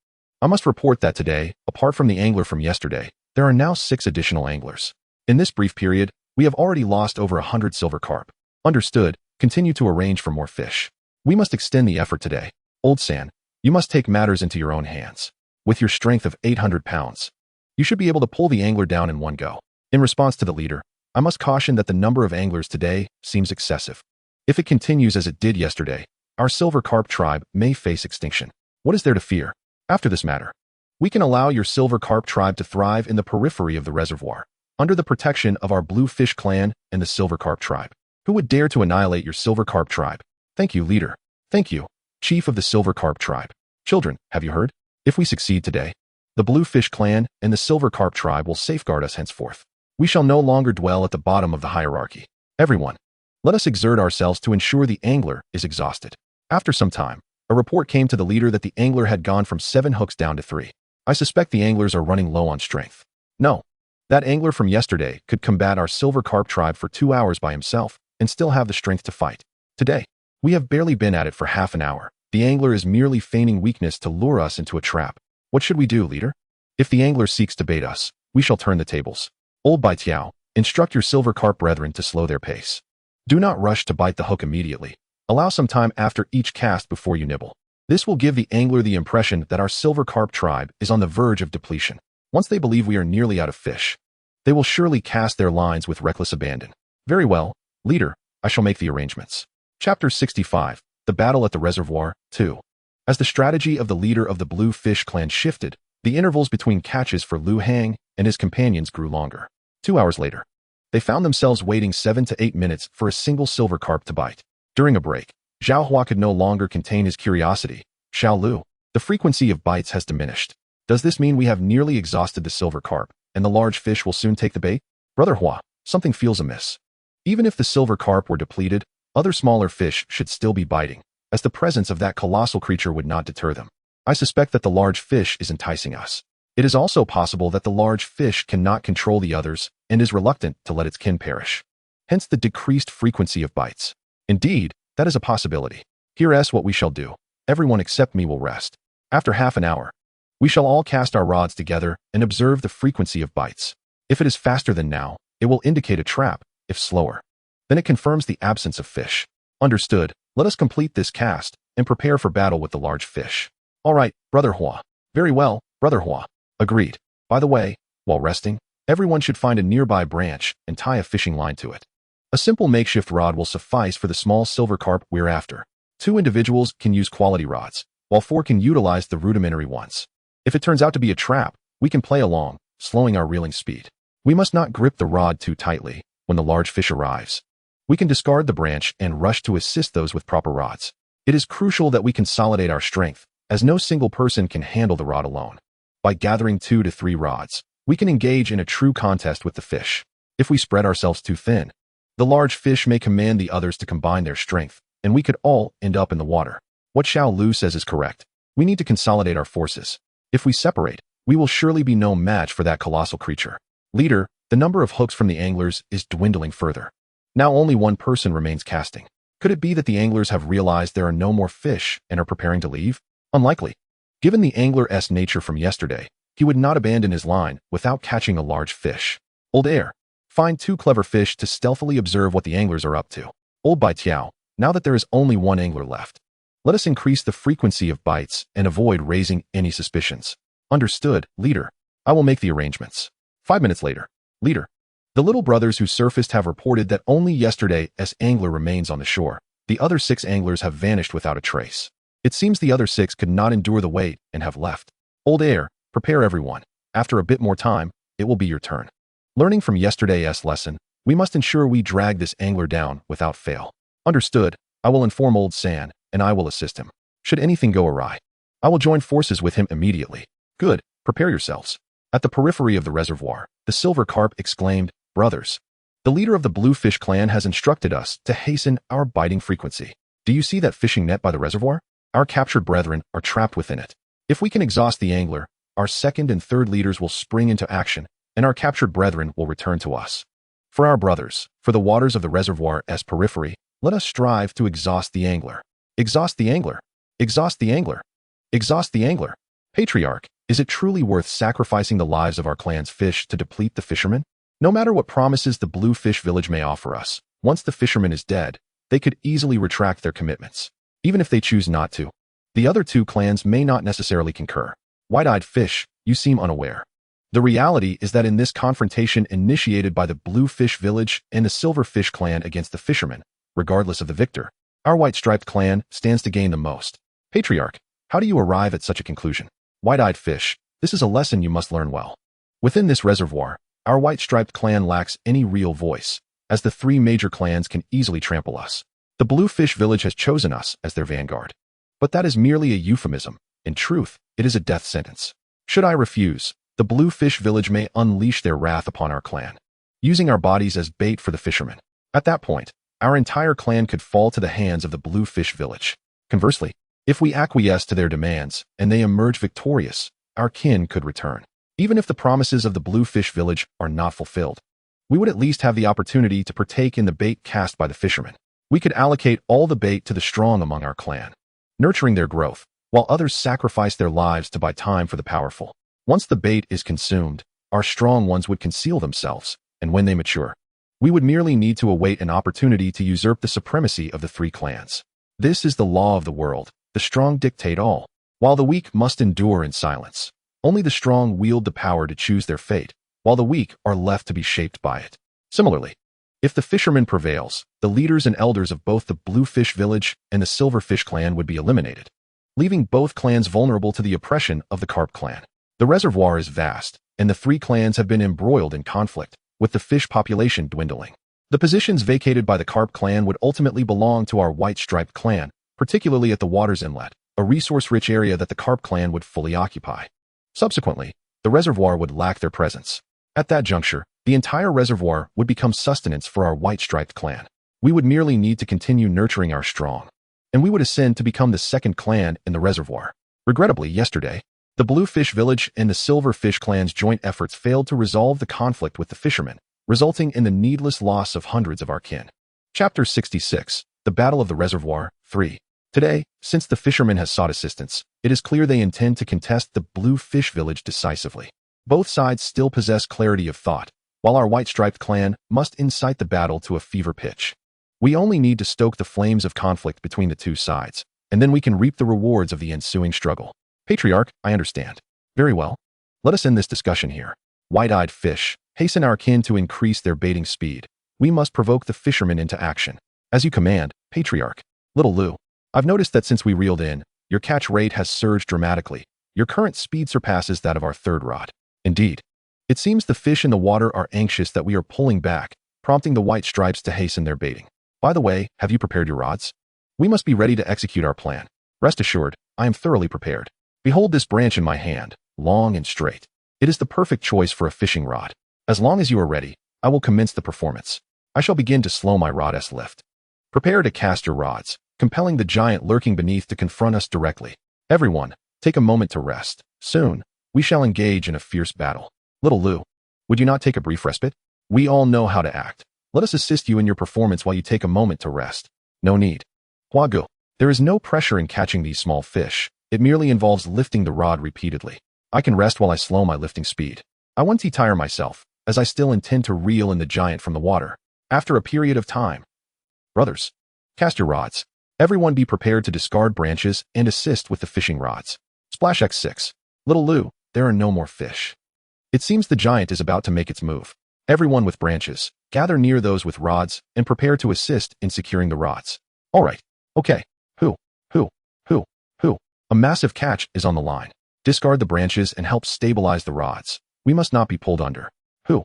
I must report that today, apart from the angler from yesterday, there are now 6 additional anglers. In this brief period, we have already lost over 100 silver carp. Understood, continue to arrange for more fish. We must extend the effort today. Old San, you must take matters into your own hands. With your strength of 800 pounds, you should be able to pull the angler down in one go. In response to the leader, I must caution that the number of anglers today seems excessive. If it continues as it did yesterday, our silver carp tribe may face extinction. What is there to fear? After this matter, we can allow your silver carp tribe to thrive in the periphery of the reservoir, under the protection of our blue fish clan and the silver carp tribe. Who would dare to annihilate your silver carp tribe? Thank you, leader. Thank you, chief of the silver carp tribe. Children, have you heard? If we succeed today, the blue fish clan and the silver carp tribe will safeguard us henceforth. We shall no longer dwell at the bottom of the hierarchy. Everyone, let us exert ourselves to ensure the angler is exhausted. After some time, a report came to the leader that the angler had gone from 7 hooks down to 3. I suspect the anglers are running low on strength. No, that angler from yesterday could combat our silver carp tribe for 2 hours by himself and still have the strength to fight. Today, we have barely been at it for half an hour. The angler is merely feigning weakness to lure us into a trap. What should we do, leader? If the angler seeks to bait us, we shall turn the tables. Old Bai Tiao, instruct your silver carp brethren to slow their pace. Do not rush to bite the hook immediately. Allow some time after each cast before you nibble. This will give the angler the impression that our silver carp tribe is on the verge of depletion. Once they believe we are nearly out of fish, they will surely cast their lines with reckless abandon. Very well, leader, I shall make the arrangements. Chapter 65, The Battle at the Reservoir, 2. As the strategy of the leader of the blue fish clan shifted, the intervals between catches for Lu Hang and his companions grew longer. 2 hours later, they found themselves waiting 7 to 8 minutes for a single silver carp to bite. During a break, Zhao Hua could no longer contain his curiosity. Xiao Lu, the frequency of bites has diminished. Does this mean we have nearly exhausted the silver carp, and the large fish will soon take the bait? Brother Hua, something feels amiss. Even if the silver carp were depleted, other smaller fish should still be biting, as the presence of that colossal creature would not deter them. I suspect that the large fish is enticing us. It is also possible that the large fish cannot control the others and is reluctant to let its kin perish. Hence the decreased frequency of bites. Indeed, that is a possibility. Here's what we shall do. Everyone except me will rest. After half an hour, we shall all cast our rods together and observe the frequency of bites. If it is faster than now, it will indicate a trap. If slower, then it confirms the absence of fish. Understood, let us complete this cast and prepare for battle with the large fish. All right, Brother Hua. Very well, Brother Hua. Agreed. By the way, while resting, everyone should find a nearby branch and tie a fishing line to it. A simple makeshift rod will suffice for the small silver carp we're after. 2 individuals can use quality rods, while 4 can utilize the rudimentary ones. If it turns out to be a trap, we can play along, slowing our reeling speed. We must not grip the rod too tightly. When the large fish arrives, we can discard the branch and rush to assist those with proper rods. It is crucial that we consolidate our strength, as no single person can handle the rod alone. By gathering 2 to 3 rods, we can engage in a true contest with the fish. If we spread ourselves too thin, the large fish may command the others to combine their strength, and we could all end up in the water. What Xiao Lu says is correct. We need to consolidate our forces. If we separate, we will surely be no match for that colossal creature. Leader, the number of hooks from the anglers is dwindling further. Now only one person remains casting. Could it be that the anglers have realized there are no more fish and are preparing to leave? Unlikely. Given the angler's nature from yesterday, he would not abandon his line without catching a large fish. Old Air. Find 2 clever fish to stealthily observe what the anglers are up to. Old Bai Tiao. Now that there is only 1 angler left, let us increase the frequency of bites and avoid raising any suspicions. Understood, leader. I will make the arrangements. 5 minutes later. Leader. The little brothers who surfaced have reported that only yesterday's angler remains on the shore. The other 6 anglers have vanished without a trace. It seems the other 6 could not endure the wait and have left. Old Air, prepare everyone. After a bit more time, it will be your turn. Learning from yesterday's lesson, we must ensure we drag this angler down without fail. Understood. I will inform Old San, and I will assist him. Should anything go awry, I will join forces with him immediately. Good. Prepare yourselves. At the periphery of the reservoir, the silver carp exclaimed, Brothers, the leader of the Bluefish clan has instructed us to hasten our biting frequency. Do you see that fishing net by the reservoir? Our captured brethren are trapped within it. If we can exhaust the angler, our 2nd and 3rd leaders will spring into action, and our captured brethren will return to us. For our brothers, for the waters of the reservoir's periphery, let us strive to exhaust the angler. Exhaust the angler. Exhaust the angler. Exhaust the angler. Patriarch, is it truly worth sacrificing the lives of our clan's fish to deplete the fishermen? No matter what promises the Bluefish village may offer us, once the fisherman is dead, they could easily retract their commitments. Even if they choose not to, the other 2 clans may not necessarily concur. White-eyed fish, you seem unaware. The reality is that in this confrontation initiated by the Bluefish village and the Silverfish clan against the fishermen, regardless of the victor, our white-striped clan stands to gain the most. Patriarch, how do you arrive at such a conclusion? White-eyed fish, this is a lesson you must learn well. Within this reservoir, our white-striped clan lacks any real voice, as the 3 major clans can easily trample us. The Bluefish village has chosen us as their vanguard. But that is merely a euphemism. In truth, it is a death sentence. Should I refuse, the Bluefish village may unleash their wrath upon our clan, using our bodies as bait for the fishermen. At that point, our entire clan could fall to the hands of the Bluefish village. Conversely, if we acquiesce to their demands and they emerge victorious, our kin could return. Even if the promises of the Bluefish village are not fulfilled, we would at least have the opportunity to partake in the bait cast by the fishermen. We could allocate all the bait to the strong among our clan, nurturing their growth, while others sacrifice their lives to buy time for the powerful. Once the bait is consumed, our strong ones would conceal themselves, and when they mature, we would merely need to await an opportunity to usurp the supremacy of the 3 clans. This is the law of the world. The strong dictate all, while the weak must endure in silence. Only the strong wield the power to choose their fate, while the weak are left to be shaped by it. Similarly, if the fisherman prevails, the leaders and elders of both the Bluefish village and the Silverfish clan would be eliminated, leaving both clans vulnerable to the oppression of the Carp clan. The reservoir is vast, and the 3 clans have been embroiled in conflict, with the fish population dwindling. The positions vacated by the Carp clan would ultimately belong to our white-striped clan, particularly at the water's inlet, a resource-rich area that the Carp clan would fully occupy. Subsequently, the reservoir would lack their presence. At that juncture, the entire reservoir would become sustenance for our white-striped clan. We would merely need to continue nurturing our strong, and we would ascend to become the 2nd clan in the reservoir. Regrettably, yesterday, the Bluefish village and the Silverfish clan's joint efforts failed to resolve the conflict with the fishermen, resulting in the needless loss of hundreds of our kin. Chapter 66, The Battle of the Reservoir, 3. Today, since the fisherman has sought assistance, it is clear they intend to contest the Bluefish village decisively. Both sides still possess clarity of thought, while our white-striped clan must incite the battle to a fever pitch. We only need to stoke the flames of conflict between the 2 sides, and then we can reap the rewards of the ensuing struggle. Patriarch, I understand. Very well. Let us end this discussion here. White-eyed fish, hasten our kin to increase their baiting speed. We must provoke the fishermen into action. As you command, Patriarch. Little Lou, I've noticed that since we reeled in, your catch rate has surged dramatically. Your current speed surpasses that of our 3rd rod. Indeed, it seems the fish in the water are anxious that we are pulling back, prompting the white stripes to hasten their baiting. By the way, have you prepared your rods? We must be ready to execute our plan. Rest assured, I am thoroughly prepared. Behold this branch in my hand, long and straight. It is the perfect choice for a fishing rod. As long as you are ready, I will commence the performance. I shall begin to slow my rod's lift. Prepare to cast your rods, compelling the giant lurking beneath to confront us directly. Everyone, take a moment to rest. Soon, we shall engage in a fierce battle. Little Lou, would you not take a brief respite? We all know how to act. Let us assist you in your performance while you take a moment to rest. No need. Huagu. There is no pressure in catching these small fish. It merely involves lifting the rod repeatedly. I can rest while I slow my lifting speed. I won't tire myself, as I still intend to reel in the giant from the water. After a period of time. Brothers, cast your rods. Everyone be prepared to discard branches and assist with the fishing rods. Splash X6. Little Lou, there are no more fish. It seems the giant is about to make its move. Everyone with branches, gather near those with rods and prepare to assist in securing the rods. All right. Okay. Who? A massive catch is on the line. Discard the branches and help stabilize the rods. We must not be pulled under. Who?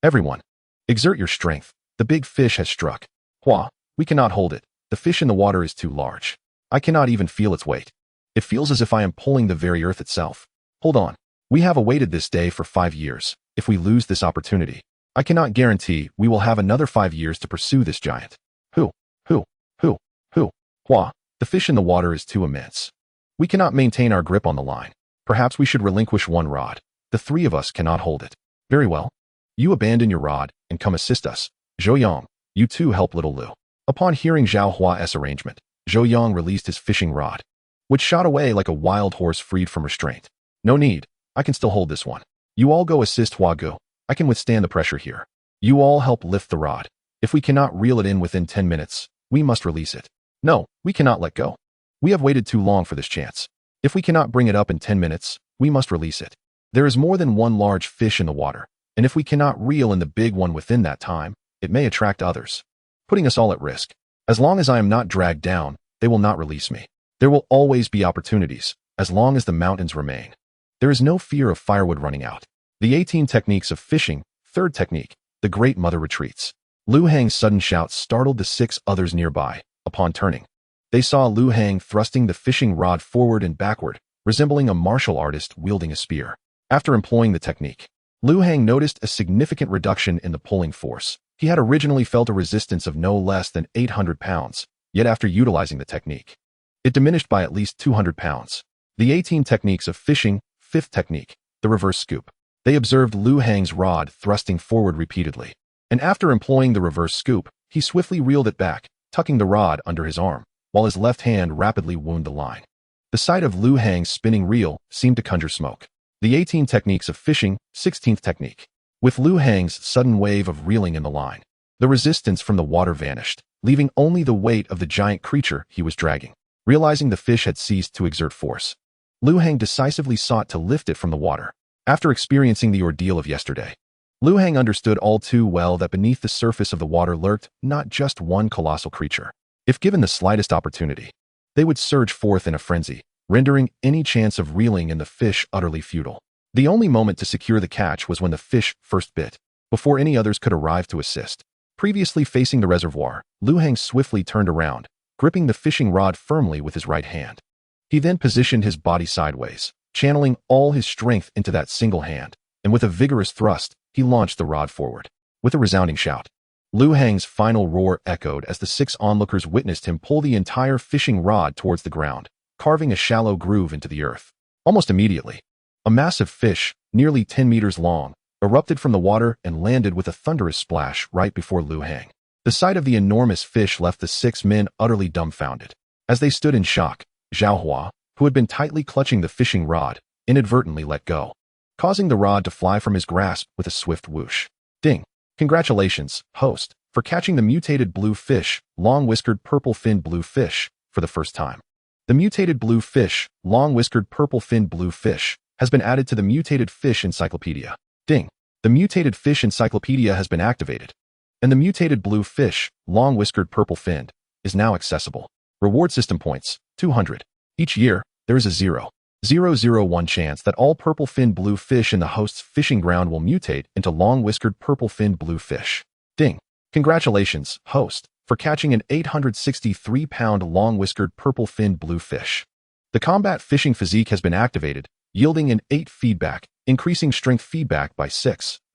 Everyone. Exert your strength. The big fish has struck. Hua, we cannot hold it. The fish in the water is too large. I cannot even feel its weight. It feels as if I am pulling the very earth itself. Hold on. We have awaited this day for 5 years. If we lose this opportunity, I cannot guarantee we will have another 5 years to pursue this giant. Hua, the fish in the water is too immense. We cannot maintain our grip on the line. Perhaps we should relinquish one rod. The 3 of us cannot hold it. Very well. You abandon your rod and come assist us. Zhou Yang, you too help little Lu. Upon hearing Zhao Hua's arrangement, Zhou Yang released his fishing rod, which shot away like a wild horse freed from restraint. No need. I can still hold this one. You all go assist Huagu. I can withstand the pressure here. You all help lift the rod. If we cannot reel it in within 10 minutes, we must release it. No, we cannot let go. We have waited too long for this chance. If we cannot bring it up in 10 minutes, we must release it. There is more than one large fish in the water, and if we cannot reel in the big one within that time, it may attract others, putting us all at risk. As long as I am not dragged down, they will not release me. There will always be opportunities, as long as the mountains remain. There is no fear of firewood running out. The 18 techniques of fishing. Third technique, the Great Mother retreats. Lu Hang's sudden shout startled the 6 others nearby. Upon turning, they saw Lu Hang thrusting the fishing rod forward and backward, resembling a martial artist wielding a spear. After employing the technique, Lu Hang noticed a significant reduction in the pulling force. He had originally felt a resistance of no less than 800 pounds, yet after utilizing the technique, it diminished by at least 200 pounds. The 18 techniques of fishing. Fifth technique, the reverse scoop. They observed Lu Hang's rod thrusting forward repeatedly, and after employing the reverse scoop, he swiftly reeled it back, tucking the rod under his arm, while his left hand rapidly wound the line. The sight of Lu Hang's spinning reel seemed to conjure smoke. The 18 techniques of fishing. 16th technique. With Lu Hang's sudden wave of reeling in the line, the resistance from the water vanished, leaving only the weight of the giant creature he was dragging. Realizing the fish had ceased to exert force, Lu Hang decisively sought to lift it from the water. After experiencing the ordeal of yesterday, Lu Hang understood all too well that beneath the surface of the water lurked not just one colossal creature. If given the slightest opportunity, they would surge forth in a frenzy, rendering any chance of reeling in the fish utterly futile. The only moment to secure the catch was when the fish first bit, before any others could arrive to assist. Previously facing the reservoir, Lu Hang swiftly turned around, gripping the fishing rod firmly with his right hand. He then positioned his body sideways, channeling all his strength into that single hand, and with a vigorous thrust, he launched the rod forward. With a resounding shout, Lu Hang's final roar echoed as the 6 onlookers witnessed him pull the entire fishing rod towards the ground, carving a shallow groove into the earth. Almost immediately, a massive fish, nearly 10 meters long, erupted from the water and landed with a thunderous splash right before Lu Hang. The sight of the enormous fish left the 6 men utterly dumbfounded. As they stood in shock, Zhao Hua, who had been tightly clutching the fishing rod, inadvertently let go, causing the rod to fly from his grasp with a swift whoosh. Ding! Congratulations, host, for catching the mutated blue fish, long-whiskered purple-finned blue fish, for the first time. The mutated blue fish, long-whiskered purple-finned blue fish, has been added to the Mutated Fish Encyclopedia. Ding! The Mutated Fish Encyclopedia has been activated, and the mutated blue fish, long-whiskered purple-finned, is now accessible. Reward system points, 200. Each year, there is a 0.001 chance that all purple-finned blue fish in the host's fishing ground will mutate into long-whiskered purple-finned blue fish. Ding! Congratulations, host, for catching an 863-pound long-whiskered purple-finned blue fish. The combat fishing physique has been activated, yielding an 8 feedback, increasing strength feedback by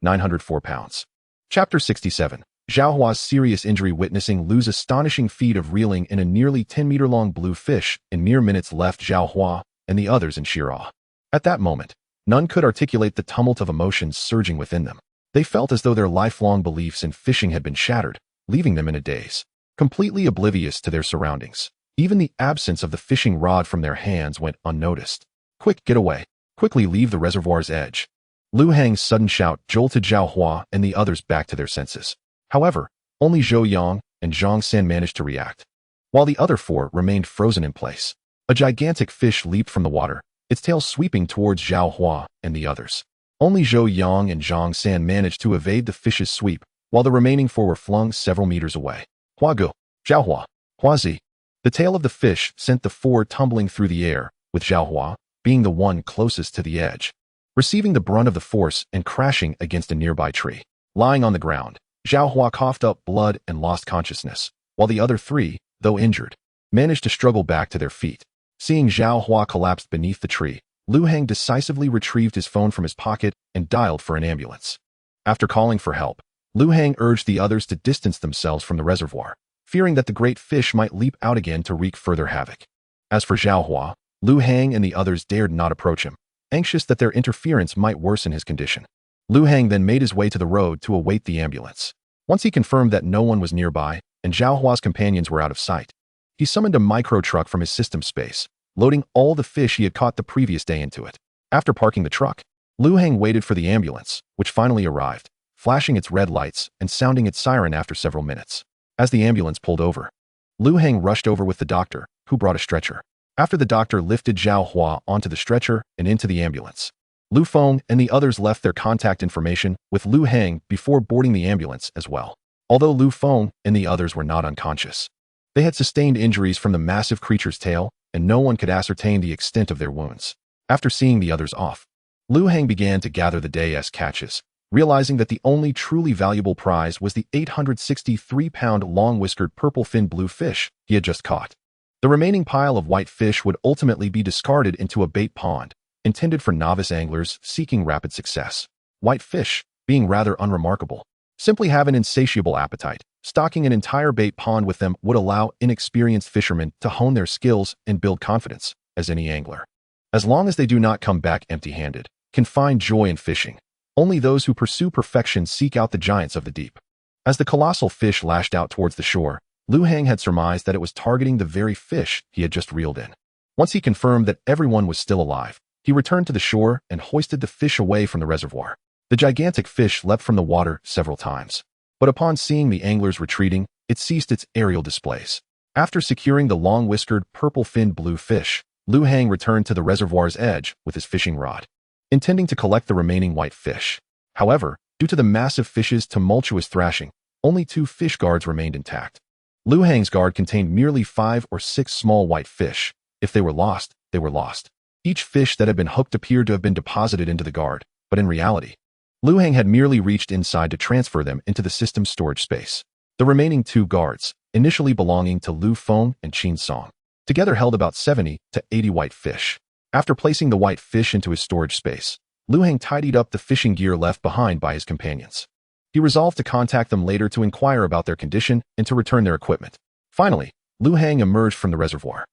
904 pounds. Chapter 67. Zhao Hua's serious injury. Witnessing Lu's astonishing feat of reeling in a nearly 10-meter-long blue fish in mere minutes left Zhao Hua and the others in sheer awe. At that moment, none could articulate the tumult of emotions surging within them. They felt as though their lifelong beliefs in fishing had been shattered, leaving them in a daze. completely oblivious to their surroundings. Even the absence of the fishing rod from their hands went unnoticed. "Quick, get away. Quickly leave the reservoir's edge." Lu Hang's sudden shout jolted Zhao Hua and the others back to their senses. However, only Zhou Yang and Zhang San managed to react, while the other four remained frozen in place. A gigantic fish leaped from the water, its tail sweeping towards Zhao Hua and the others. Only Zhou Yang and Zhang San managed to evade the fish's sweep, while the remaining four were flung several meters away. "Hua Gu, Zhao Hua, Hua Zi." The tail of the fish sent the four tumbling through the air, with Zhao Hua being the one closest to the edge, receiving the brunt of the force and crashing against a nearby tree. Lying on the ground, Zhao Hua coughed up blood and lost consciousness, while the other three, though injured, managed to struggle back to their feet. Seeing Zhao Hua collapsed beneath the tree, Lu Hang decisively retrieved his phone from his pocket and dialed for an ambulance. After calling for help, Lu Hang urged the others to distance themselves from the reservoir, fearing that the great fish might leap out again to wreak further havoc. As for Zhao Hua, Lu Hang and the others dared not approach him, anxious that their interference might worsen his condition. Lu Hang then made his way to the road to await the ambulance. Once he confirmed that no one was nearby and Zhao Hua's companions were out of sight, he summoned a micro truck from his system space, loading all the fish he had caught the previous day into it. After parking the truck, Lu Hang waited for the ambulance, which finally arrived, flashing its red lights and sounding its siren after several minutes. As the ambulance pulled over, Lu Hang rushed over with the doctor, who brought a stretcher. After the doctor lifted Zhao Hua onto the stretcher and into the ambulance, Lu Feng and the others left their contact information with Lu Hang before boarding the ambulance as well. Although Lu Feng and the others were not unconscious, they had sustained injuries from the massive creature's tail, and no one could ascertain the extent of their wounds. After seeing the others off, Lu Hang began to gather the day's catches, realizing that the only truly valuable prize was the 863-pound long-whiskered purple-fin blue fish he had just caught. The remaining pile of white fish would ultimately be discarded into a bait pond, intended for novice anglers seeking rapid success. White fish, being rather unremarkable, simply have an insatiable appetite. Stocking an entire bait pond with them would allow inexperienced fishermen to hone their skills and build confidence as any angler. As long as they do not come back empty-handed, can find joy in fishing. Only those who pursue perfection seek out the giants of the deep. As the colossal fish lashed out towards the shore, Lu Hang had surmised that it was targeting the very fish he had just reeled in. Once he confirmed that everyone was still alive, he returned to the shore and hoisted the fish away from the reservoir. The gigantic fish leapt from the water several times, but upon seeing the anglers retreating, it ceased its aerial displays. After securing the long-whiskered purple-finned blue fish, Lu Hang returned to the reservoir's edge with his fishing rod, intending to collect the remaining white fish. However, due to the massive fish's tumultuous thrashing, only 2 fish guards remained intact. Lu Hang's guard contained merely 5 or 6 small white fish. If they were lost, they were lost. Each fish that had been hooked appeared to have been deposited into the guard, but in reality, Lu Hang had merely reached inside to transfer them into the system's storage space. The remaining 2 guards, initially belonging to Lu Feng and Qin Song, together held about 70 to 80 white fish. After placing the white fish into his storage space, Lu Hang tidied up the fishing gear left behind by his companions. He resolved to contact them later to inquire about their condition and to return their equipment. Finally, Lu Hang emerged from the reservoir,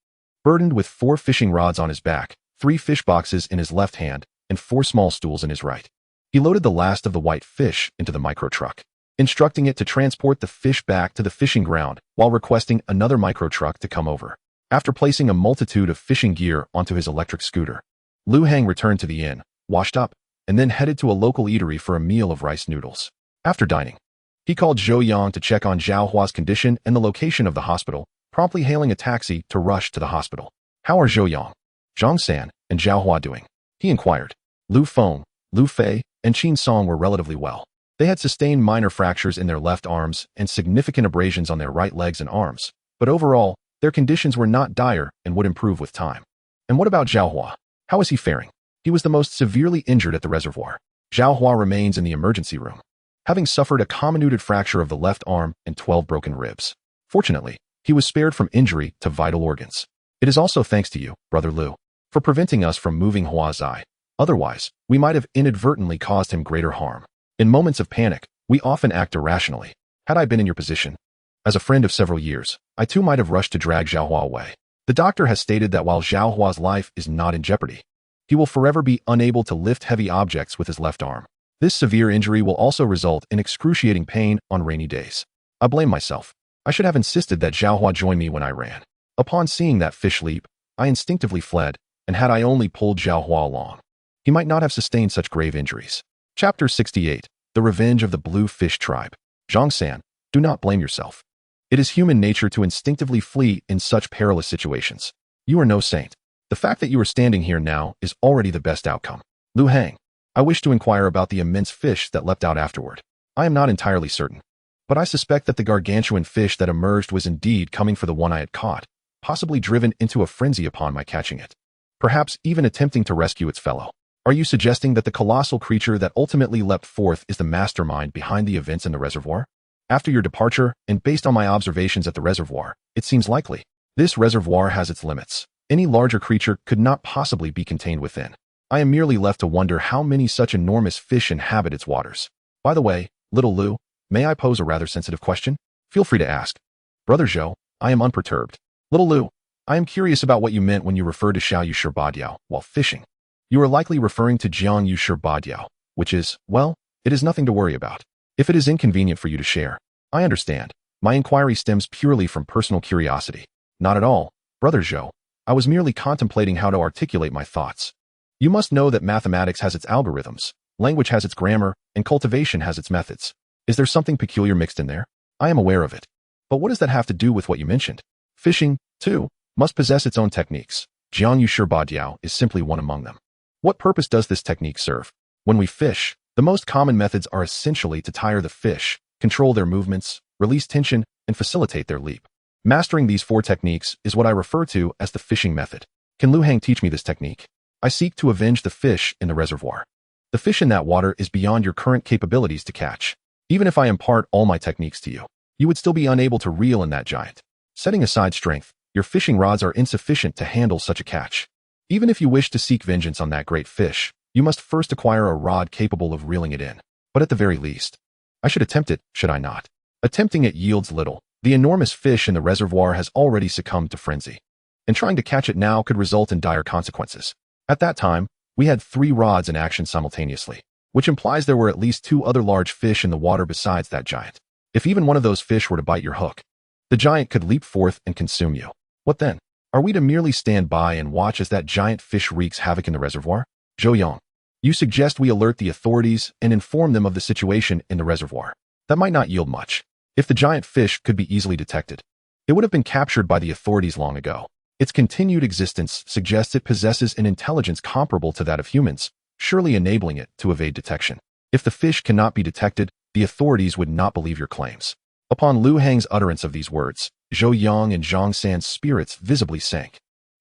burdened with 4 fishing rods on his back, 3 fish boxes in his left hand, and 4 small stools in his right. He loaded the last of the white fish into the micro truck, instructing it to transport the fish back to the fishing ground while requesting another micro truck to come over. After placing a multitude of fishing gear onto his electric scooter, Lu Hang returned to the inn, washed up, and then headed to a local eatery for a meal of rice noodles. After dining, he called Zhou Yang to check on Zhao Hua's condition and the location of the hospital, promptly hailing a taxi to rush to the hospital. "How are Zhou Yang, Zhang San, and Zhao Hua doing?" he inquired. Lu Feng, Lu Fei, and Qin Song were relatively well. They had sustained minor fractures in their left arms and significant abrasions on their right legs and arms, but overall, their conditions were not dire and would improve with time. "And what about Zhao Hua? How is he faring?" He was the most severely injured at the reservoir. Zhao Hua remains in the emergency room, having suffered a comminuted fracture of the left arm and 12 broken ribs. Fortunately, he was spared from injury to vital organs. "It is also thanks to you, Brother Lu, for preventing us from moving Hua's eye. Otherwise, we might have inadvertently caused him greater harm. In moments of panic, we often act irrationally. Had I been in your position, as a friend of several years, I too might have rushed to drag Zhao Hua away." The doctor has stated that while Zhao Hua's life is not in jeopardy, he will forever be unable to lift heavy objects with his left arm. This severe injury will also result in excruciating pain on rainy days. "I blame myself. I should have insisted that Xiaohua join me when I ran. Upon seeing that fish leap, I instinctively fled, and had I only pulled Xiaohua along, he might not have sustained such grave injuries. Chapter 68. The Revenge of the Blue Fish Tribe. Zhang-san, do not blame yourself. It is human nature to instinctively flee in such perilous situations. You are no saint. The fact that you are standing here now is already the best outcome. Lu Hang, I wish to inquire about the immense fish that leapt out afterward. I am not entirely certain, but I suspect that the gargantuan fish that emerged was indeed coming for the one I had caught, possibly driven into a frenzy upon my catching it. Perhaps even attempting to rescue its fellow. Are you suggesting that the colossal creature that ultimately leapt forth is the mastermind behind the events in the reservoir? After your departure, and based on my observations at the reservoir, it seems likely. This reservoir has its limits. Any larger creature could not possibly be contained within. I am merely left to wonder how many such enormous fish inhabit its waters. By the way, little Lu, may I pose a rather sensitive question? Feel free to ask. Brother Zhou, I am unperturbed. Little Lu, I am curious about what you meant when you referred to Xiao Yu Badiao while fishing. You are likely referring to Jiang Yu Badiao, which is, well, it is nothing to worry about. If it is inconvenient for you to share, I understand. My inquiry stems purely from personal curiosity. Not at all, Brother Zhou. I was merely contemplating how to articulate my thoughts. You must know that mathematics has its algorithms, language has its grammar, and cultivation has its methods. Is there something peculiar mixed in there? I am aware of it. But what does that have to do with what you mentioned? Fishing, too, must possess its own techniques. Jiang Yu Badiao is simply one among them. What purpose does this technique serve? When we fish, the most common methods are essentially to tire the fish, control their movements, release tension, and facilitate their leap. Mastering these 4 techniques is what I refer to as the fishing method. Can Lu Hang teach me this technique? I seek to avenge the fish in the reservoir. The fish in that water is beyond your current capabilities to catch. Even if I impart all my techniques to you, you would still be unable to reel in that giant. Setting aside strength, your fishing rods are insufficient to handle such a catch. Even if you wish to seek vengeance on that great fish, you must first acquire a rod capable of reeling it in. But at the very least, I should attempt it, should I not? Attempting it yields little. The enormous fish in the reservoir has already succumbed to frenzy, and trying to catch it now could result in dire consequences. At that time, we had 3 rods in action simultaneously, which implies there were at least 2 other large fish in the water besides that giant. If even one of those fish were to bite your hook, the giant could leap forth and consume you. What then? Are we to merely stand by and watch as that giant fish wreaks havoc in the reservoir? Zhou Yang, you suggest we alert the authorities and inform them of the situation in the reservoir. That might not yield much. If the giant fish could be easily detected, it would have been captured by the authorities long ago. Its continued existence suggests it possesses an intelligence comparable to that of humans, surely enabling it to evade detection. If the fish cannot be detected, the authorities would not believe your claims. Upon Lu Hang's utterance of these words, Zhou Yang and Zhang San's spirits visibly sank.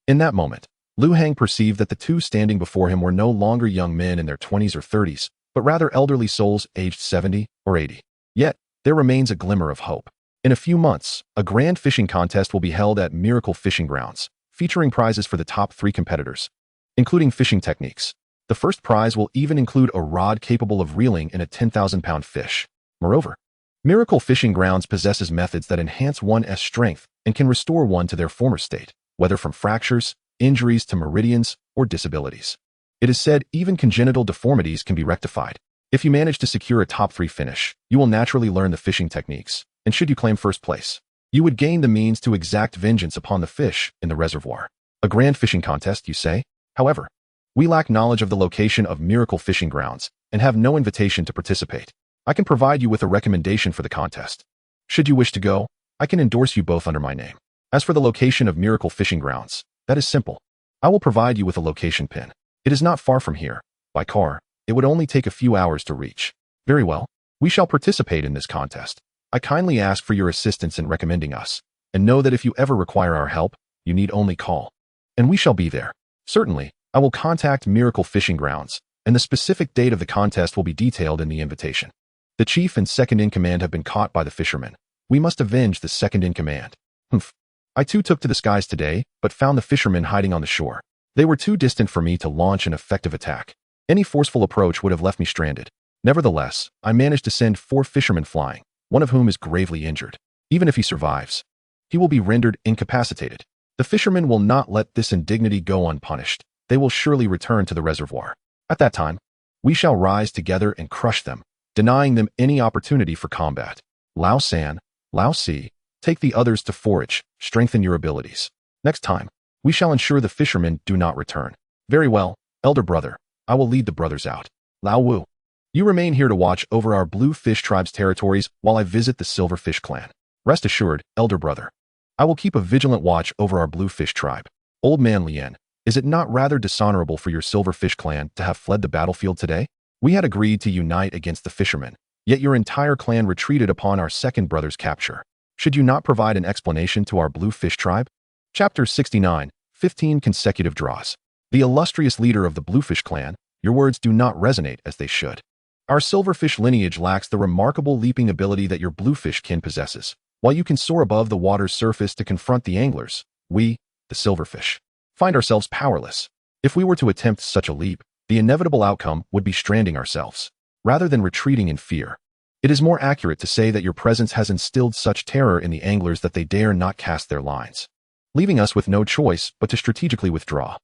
In that moment, Lu Hang perceived that the 2 standing before him were no longer young men in their 20s or 30s, but rather elderly souls aged 70 or 80. Yet, there remains a glimmer of hope. In a few months, a grand fishing contest will be held at Miracle Fishing Grounds, featuring prizes for the top 3 competitors, including fishing techniques. The first prize will even include a rod capable of reeling in a 10,000-pound fish. Moreover, Miracle Fishing Grounds possesses methods that enhance one's strength and can restore one to their former state, whether from fractures, injuries to meridians, or disabilities. It is said even congenital deformities can be rectified. If you manage to secure a top 3 finish, you will naturally learn the fishing techniques, and should you claim first place, you would gain the means to exact vengeance upon the fish in the reservoir. A grand fishing contest, you say? However, we lack knowledge of the location of Miracle Fishing Grounds and have no invitation to participate. I can provide you with a recommendation for the contest. Should you wish to go, I can endorse you both under my name. As for the location of Miracle Fishing Grounds, that is simple. I will provide you with a location pin. It is not far from here. By car, it would only take a few hours to reach. Very well. We shall participate in this contest. I kindly ask for your assistance in recommending us, and know that if you ever require our help, you need only call, and we shall be there. Certainly, I will contact Miracle Fishing Grounds, and the specific date of the contest will be detailed in the invitation. The chief and second-in-command have been caught by the fishermen. We must avenge the second-in-command. Humph. I too took to the skies today, but found the fishermen hiding on the shore. They were too distant for me to launch an effective attack. Any forceful approach would have left me stranded. Nevertheless, I managed to send 4 fishermen flying, one of whom is gravely injured. Even if he survives, he will be rendered incapacitated. The fishermen will not let this indignity go unpunished. They will surely return to the reservoir. At that time, we shall rise together and crush them, denying them any opportunity for combat. Lao San, Lao Si, Take the others to forage, strengthen your abilities. Next time, we shall ensure the fishermen do not return. Very well, elder brother. I will lead the brothers out. Lao Wu. You remain here to watch over our Blue Fish Tribe's territories while I visit the Silverfish clan. Rest assured, elder brother. I will keep a vigilant watch over our Blue Fish Tribe. Old man Lien, is it not rather dishonorable for your Silverfish clan to have fled the battlefield today? We had agreed to unite against the fishermen, yet your entire clan retreated upon our second brother's capture. Should you not provide an explanation to our Blue Fish Tribe? Chapter 69, 15 Consecutive Draws. The illustrious leader of the Bluefish clan, your words do not resonate as they should. Our silverfish lineage lacks the remarkable leaping ability that your bluefish kin possesses. While you can soar above the water's surface to confront the anglers, we, the silverfish, find ourselves powerless. If we were to attempt such a leap, the inevitable outcome would be stranding ourselves, rather than retreating in fear. It is more accurate to say that your presence has instilled such terror in the anglers that they dare not cast their lines, leaving us with no choice but to strategically withdraw.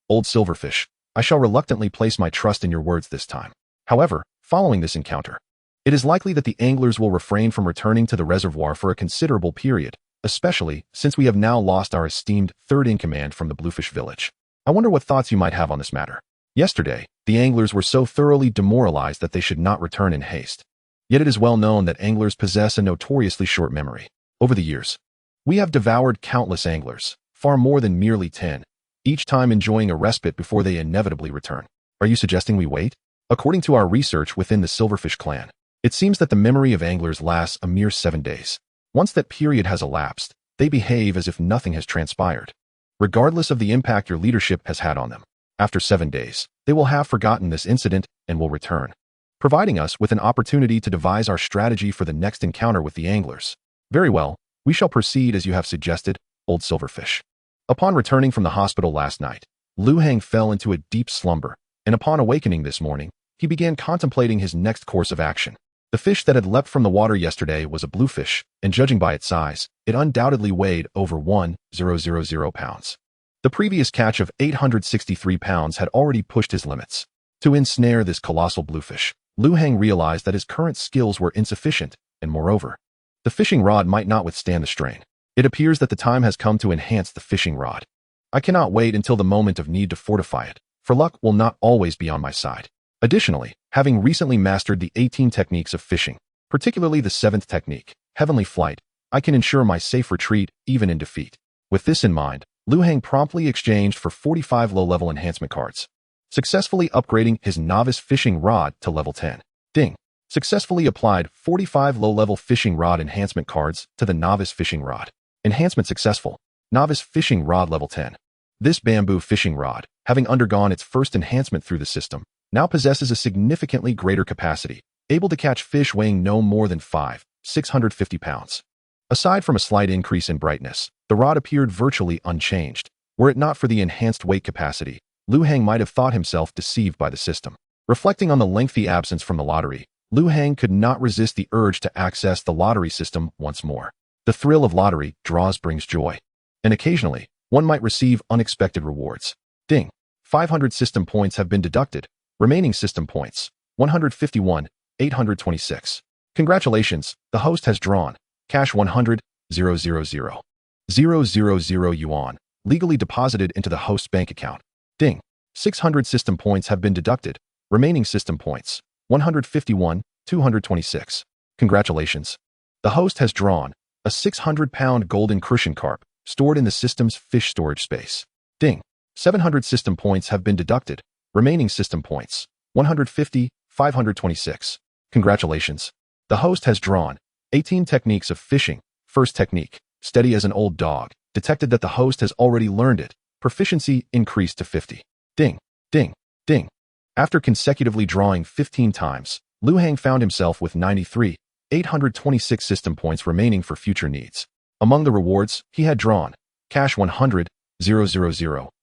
Old silverfish, I shall reluctantly place my trust in your words this time. However, following this encounter, it is likely that the anglers will refrain from returning to the reservoir for a considerable period, especially since we have now lost our esteemed third-in-command from the Bluefish village. I wonder what thoughts you might have on this matter. Yesterday, the anglers were so thoroughly demoralized that they should not return in haste. Yet it is well known that anglers possess a notoriously short memory. Over the years, we have devoured countless anglers, far more than merely 10, each time enjoying a respite before they inevitably return. Are you suggesting we wait? According to our research within the Silverfish clan, it seems that the memory of anglers lasts a mere 7 days. Once that period has elapsed, they behave as if nothing has transpired, regardless of the impact your leadership has had on them. After 7 days, they will have forgotten this incident and will return, providing us with an opportunity to devise our strategy for the next encounter with the anglers. Very well, we shall proceed as you have suggested, old silverfish. Upon returning from the hospital last night, Lu Hang fell into a deep slumber, and upon awakening this morning, he began contemplating his next course of action. The fish that had leapt from the water yesterday was a bluefish, and judging by its size, it undoubtedly weighed over 1,000 pounds. The previous catch of 863 pounds had already pushed his limits. To ensnare this colossal bluefish, Lu Hang realized that his current skills were insufficient, and moreover, the fishing rod might not withstand the strain. It appears that the time has come to enhance the fishing rod. I cannot wait until the moment of need to fortify it, for luck will not always be on my side. Additionally, having recently mastered the 18 techniques of fishing, particularly the 7th technique, Heavenly Flight, I can ensure my safe retreat even in defeat. With this in mind, Lu Hang promptly exchanged for 45 low-level enhancement cards, successfully upgrading his novice fishing rod to level 10. Ding! Successfully applied 45 low-level fishing rod enhancement cards to the novice fishing rod. Enhancement successful. Novice fishing rod level 10. This bamboo fishing rod, having undergone its first enhancement through the system, now possesses a significantly greater capacity, able to catch fish weighing no more than 650 pounds. Aside from a slight increase in brightness, the rod appeared virtually unchanged. Were it not for the enhanced weight capacity, Lu Hang might have thought himself deceived by the system. Reflecting on the lengthy absence from the lottery, Lu Hang could not resist the urge to access the lottery system once more. The thrill of lottery draws brings joy, and occasionally, one might receive unexpected rewards. Ding! 500 system points have been deducted. Remaining system points, 151, 826. Congratulations, the host has drawn. Cash 100,000 yuan, legally deposited into the host's bank account. Ding! 600 system points have been deducted. Remaining system points, 151, 226. Congratulations. The host has drawn a 600-pound golden crucian carp, stored in the system's fish storage space. Ding! 700 system points have been deducted. Remaining system points, 150, 526. Congratulations. The host has drawn 18 techniques of fishing. First technique, steady as an old dog, detected that the host has already learned it. Proficiency increased to 50. Ding! Ding! Ding! After consecutively drawing 15 times, Lu Hang found himself with 93, 826 system points remaining for future needs. Among the rewards, he had drawn cash 100,000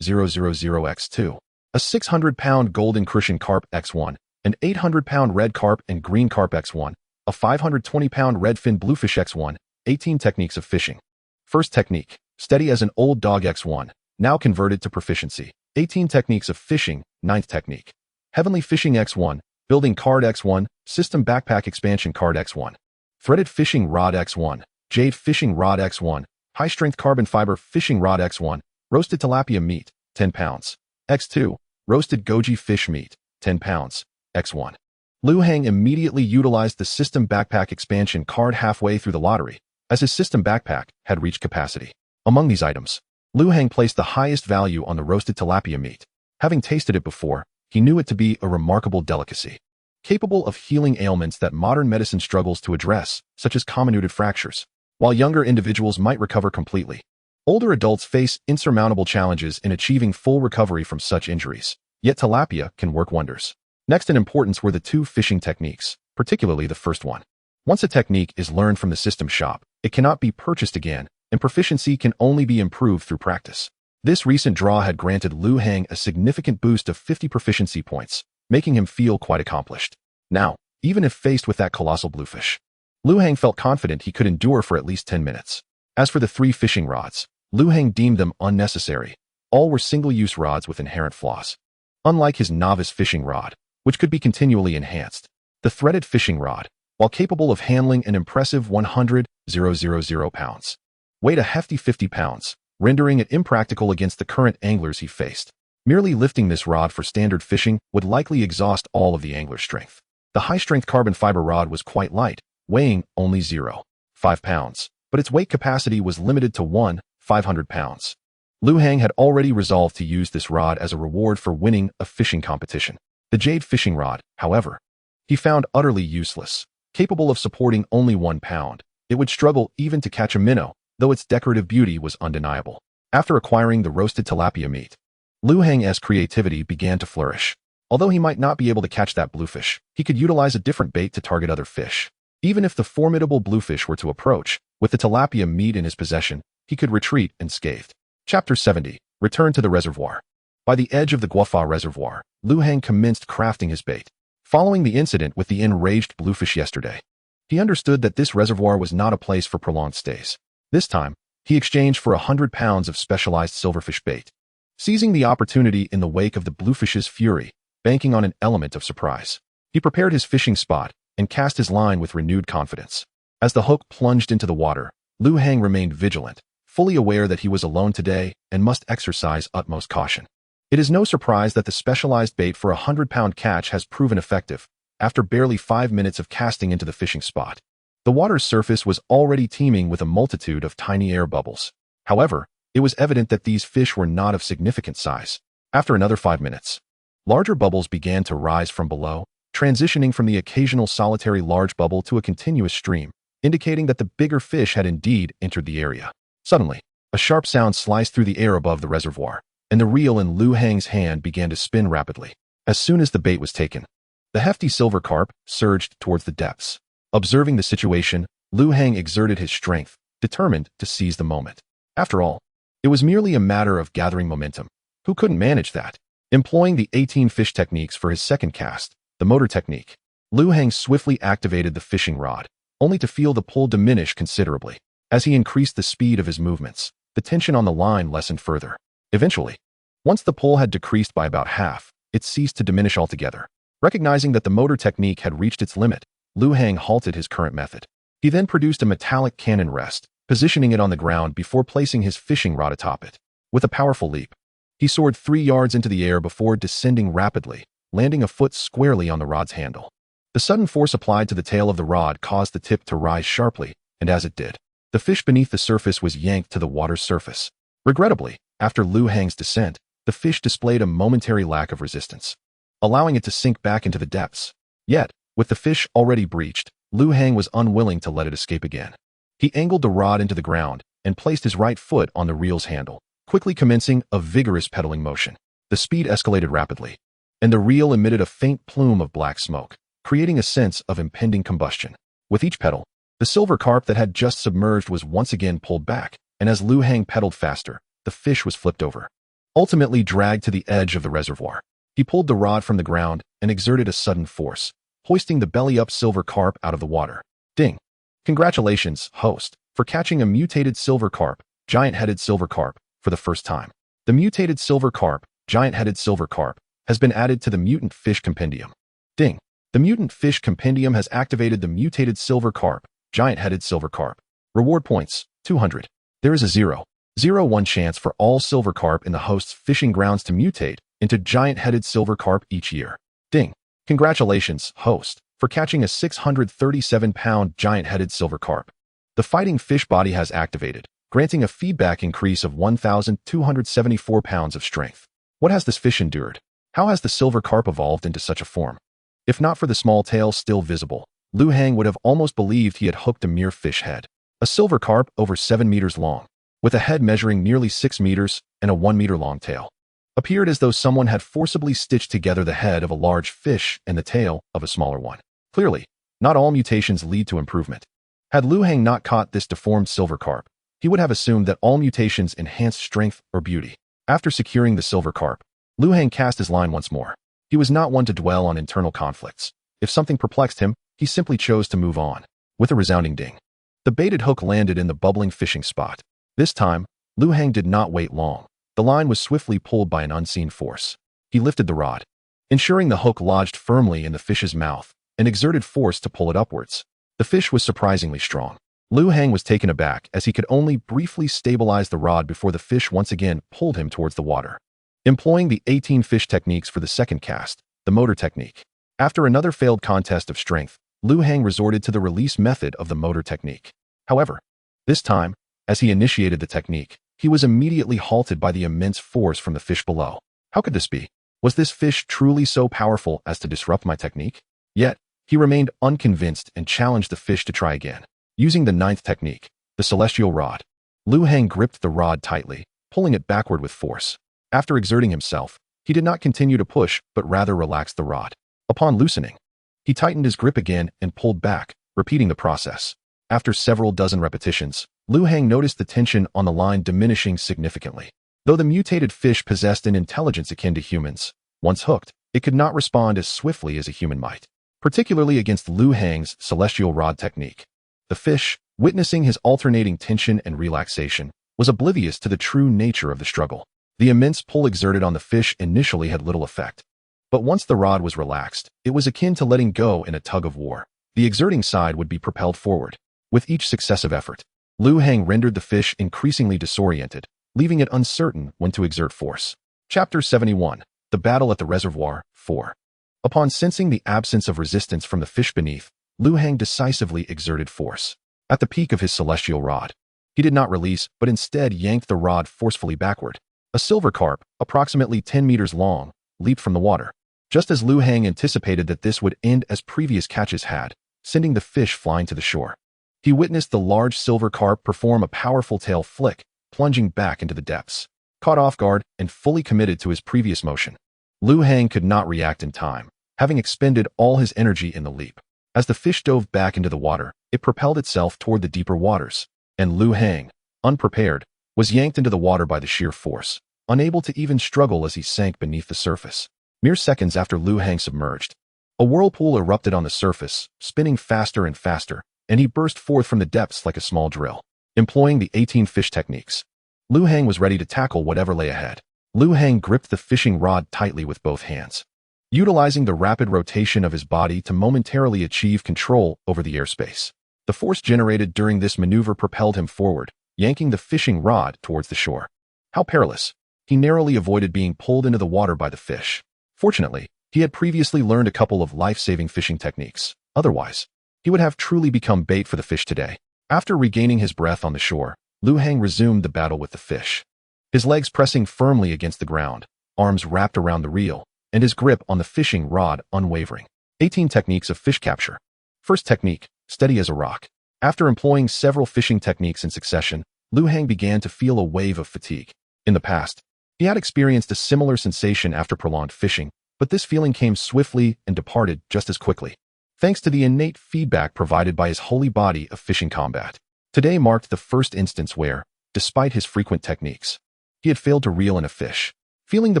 x2, a 600-pound golden crucian carp x1, an 800-pound red carp and green carp x1, a 520-pound redfin bluefish x1, 18 techniques of fishing. First technique, steady as an old dog x1, now converted to proficiency. 18 techniques of fishing, 9th technique. Heavenly fishing x1, building card x1, system backpack expansion card x1. Threaded fishing rod x1, Jade Fishing Rod X1, High-Strength Carbon Fiber Fishing Rod X1, Roasted Tilapia Meat, 10 pounds. X2, Roasted Goji Fish Meat, 10 pounds. X1. Lu Hang immediately utilized the System Backpack expansion card halfway through the lottery, as his System Backpack had reached capacity. Among these items, Lu Hang placed the highest value on the roasted tilapia meat. Having tasted it before, he knew it to be a remarkable delicacy, capable of healing ailments that modern medicine struggles to address, such as comminuted fractures. While younger individuals might recover completely, older adults face insurmountable challenges in achieving full recovery from such injuries. Yet tilapia can work wonders. Next in importance were the two fishing techniques, particularly the first one. Once a technique is learned from the system shop, it cannot be purchased again, and proficiency can only be improved through practice. This recent draw had granted Lu Hang a significant boost of 50 proficiency points, making him feel quite accomplished. Now, even if faced with that colossal bluefish, Lu Hang felt confident he could endure for at least 10 minutes. As for the 3 fishing rods, Lu Hang deemed them unnecessary. All were single-use rods with inherent flaws. Unlike his novice fishing rod, which could be continually enhanced, the threaded fishing rod, while capable of handling an impressive 100,000 pounds, weighed a hefty 50 pounds, rendering it impractical against the current anglers he faced. Merely lifting this rod for standard fishing would likely exhaust all of the angler's strength. The high-strength carbon fiber rod was quite light, weighing only 0.5 pounds, but its weight capacity was limited to 1/500 pounds. Lu Hang had already resolved to use this rod as a reward for winning a fishing competition. The jade fishing rod, however, he found utterly useless. Capable of supporting only 1 pound, it would struggle even to catch a minnow, though its decorative beauty was undeniable. After acquiring the roasted tilapia meat, Lu Hang's creativity began to flourish. Although he might not be able to catch that bluefish, he could utilize a different bait to target other fish. Even if the formidable bluefish were to approach, with the tilapia meat in his possession, he could retreat unscathed. Chapter 70. Return to the reservoir. By the edge of the Guafa Reservoir, Lu Hang commenced crafting his bait. Following the incident with the enraged bluefish yesterday, he understood that this reservoir was not a place for prolonged stays. This time, he exchanged for 100 pounds of specialized silverfish bait. Seizing the opportunity in the wake of the bluefish's fury, banking on an element of surprise, he prepared his fishing spot and cast his line with renewed confidence. As the hook plunged into the water, Lu Hang remained vigilant, fully aware that he was alone today and must exercise utmost caution. It is no surprise that the specialized bait for a 100-pound catch has proven effective. After barely 5 minutes of casting into the fishing spot, the water's surface was already teeming with a multitude of tiny air bubbles. However, it was evident that these fish were not of significant size. After another 5 minutes, larger bubbles began to rise from below, transitioning from the occasional solitary large bubble to a continuous stream, indicating that the bigger fish had indeed entered the area. Suddenly, a sharp sound sliced through the air above the reservoir, and the reel in Lu Hang's hand began to spin rapidly. As soon as the bait was taken, the hefty silver carp surged towards the depths. Observing the situation, Lu Hang exerted his strength, determined to seize the moment. After all, it was merely a matter of gathering momentum. Who couldn't manage that? Employing the 18 fish techniques for his second cast, the motor technique, Lu Hang swiftly activated the fishing rod, only to feel the pull diminish considerably. As he increased the speed of his movements, the tension on the line lessened further. Eventually, once the pull had decreased by about half, it ceased to diminish altogether. Recognizing that the motor technique had reached its limit, Lu Hang halted his current method. He then produced a metallic cannon rest, positioning it on the ground before placing his fishing rod atop it. With a powerful leap, he soared 3 yards into the air before descending rapidly, landing a foot squarely on the rod's handle. The sudden force applied to the tail of the rod caused the tip to rise sharply, and as it did, the fish beneath the surface was yanked to the water's surface. Regrettably, after Lu Hang's descent, the fish displayed a momentary lack of resistance, allowing it to sink back into the depths. Yet, with the fish already breached, Lu Hang was unwilling to let it escape again. He angled the rod into the ground and placed his right foot on the reel's handle, quickly commencing a vigorous pedaling motion. The speed escalated rapidly, and the reel emitted a faint plume of black smoke, creating a sense of impending combustion. With each pedal, the silver carp that had just submerged was once again pulled back, and as Lu Hang pedaled faster, the fish was flipped over, ultimately dragged to the edge of the reservoir. He pulled the rod from the ground and exerted a sudden force, hoisting the belly-up silver carp out of the water. Ding! Congratulations, host, for catching a mutated silver carp, giant-headed silver carp, for the first time. The mutated silver carp, giant-headed silver carp, has been added to the Mutant Fish Compendium. Ding! The Mutant Fish Compendium has activated the mutated silver carp, giant-headed silver carp. Reward points, 200. There is a 0.01 chance for all silver carp in the host's fishing grounds to mutate into giant-headed silver carp each year. Ding. Congratulations, host, for catching a 637-pound giant-headed silver carp. The fighting fish body has activated, granting a feedback increase of 1,274 pounds of strength. What has this fish endured? How has the silver carp evolved into such a form? If not for the small tail still visible, Lu Hang would have almost believed he had hooked a mere fish head. A silver carp over 7 meters long, with a head measuring nearly 6 meters and a 1-meter-long tail. Appeared as though someone had forcibly stitched together the head of a large fish and the tail of a smaller one. Clearly, not all mutations lead to improvement. Had Lu Hang not caught this deformed silver carp, he would have assumed that all mutations enhanced strength or beauty. After securing the silver carp, Lu Hang cast his line once more. He was not one to dwell on internal conflicts. If something perplexed him, he simply chose to move on. With a resounding ding, the baited hook landed in the bubbling fishing spot. This time, Lu Hang did not wait long. The line was swiftly pulled by an unseen force. He lifted the rod, ensuring the hook lodged firmly in the fish's mouth, and exerted force to pull it upwards. The fish was surprisingly strong. Lu Hang was taken aback as he could only briefly stabilize the rod before the fish once again pulled him towards the water. Employing the 18 fish techniques for the second cast, the motor technique. After another failed contest of strength, Lu Hang resorted to the release method of the motor technique. However, this time, as he initiated the technique, he was immediately halted by the immense force from the fish below. How could this be? Was this fish truly so powerful as to disrupt my technique? Yet, he remained unconvinced and challenged the fish to try again. Using the 9th technique, the celestial rod, Lu Hang gripped the rod tightly, pulling it backward with force. After exerting himself, he did not continue to push, but rather relaxed the rod. Upon loosening, he tightened his grip again and pulled back, repeating the process. After several dozen repetitions, Lu Hang noticed the tension on the line diminishing significantly. Though the mutated fish possessed an intelligence akin to humans, once hooked, it could not respond as swiftly as a human might, particularly against Lu Hang's celestial rod technique. The fish, witnessing his alternating tension and relaxation, was oblivious to the true nature of the struggle. The immense pull exerted on the fish initially had little effect. But once the rod was relaxed, it was akin to letting go in a tug of war. The exerting side would be propelled forward. With each successive effort, Lu Hang rendered the fish increasingly disoriented, leaving it uncertain when to exert force. Chapter 71. The Battle at the Reservoir, 4. Upon sensing the absence of resistance from the fish beneath, Lu Hang decisively exerted force. At the peak of his celestial rod, he did not release, but instead yanked the rod forcefully backward. A silver carp, approximately 10 meters long, leaped from the water. Just as Lu Hang anticipated that this would end as previous catches had, sending the fish flying to the shore. He witnessed the large silver carp perform a powerful tail flick, plunging back into the depths. Caught off guard and fully committed to his previous motion, Lu Hang could not react in time, having expended all his energy in the leap. As the fish dove back into the water, it propelled itself toward the deeper waters, and Lu Hang, unprepared, was yanked into the water by the sheer force, unable to even struggle as he sank beneath the surface. Mere seconds after Lu Hang submerged, a whirlpool erupted on the surface, spinning faster and faster, and he burst forth from the depths like a small drill. Employing the 18 fish techniques, Lu Hang was ready to tackle whatever lay ahead. Lu Hang gripped the fishing rod tightly with both hands, utilizing the rapid rotation of his body to momentarily achieve control over the airspace. The force generated during this maneuver propelled him forward, yanking the fishing rod towards the shore. How perilous! He narrowly avoided being pulled into the water by the fish. Fortunately, he had previously learned a couple of life-saving fishing techniques. Otherwise, he would have truly become bait for the fish today. After regaining his breath on the shore, Lu Hang resumed the battle with the fish. His legs pressing firmly against the ground, arms wrapped around the reel, and his grip on the fishing rod unwavering. 18 techniques of fish capture. First technique, steady as a rock. After employing several fishing techniques in succession, Lu Hang began to feel a wave of fatigue. In the past, he had experienced a similar sensation after prolonged fishing, but this feeling came swiftly and departed just as quickly, thanks to the innate feedback provided by his holy body of fishing combat. Today marked the first instance where, despite his frequent techniques, he had failed to reel in a fish. Feeling the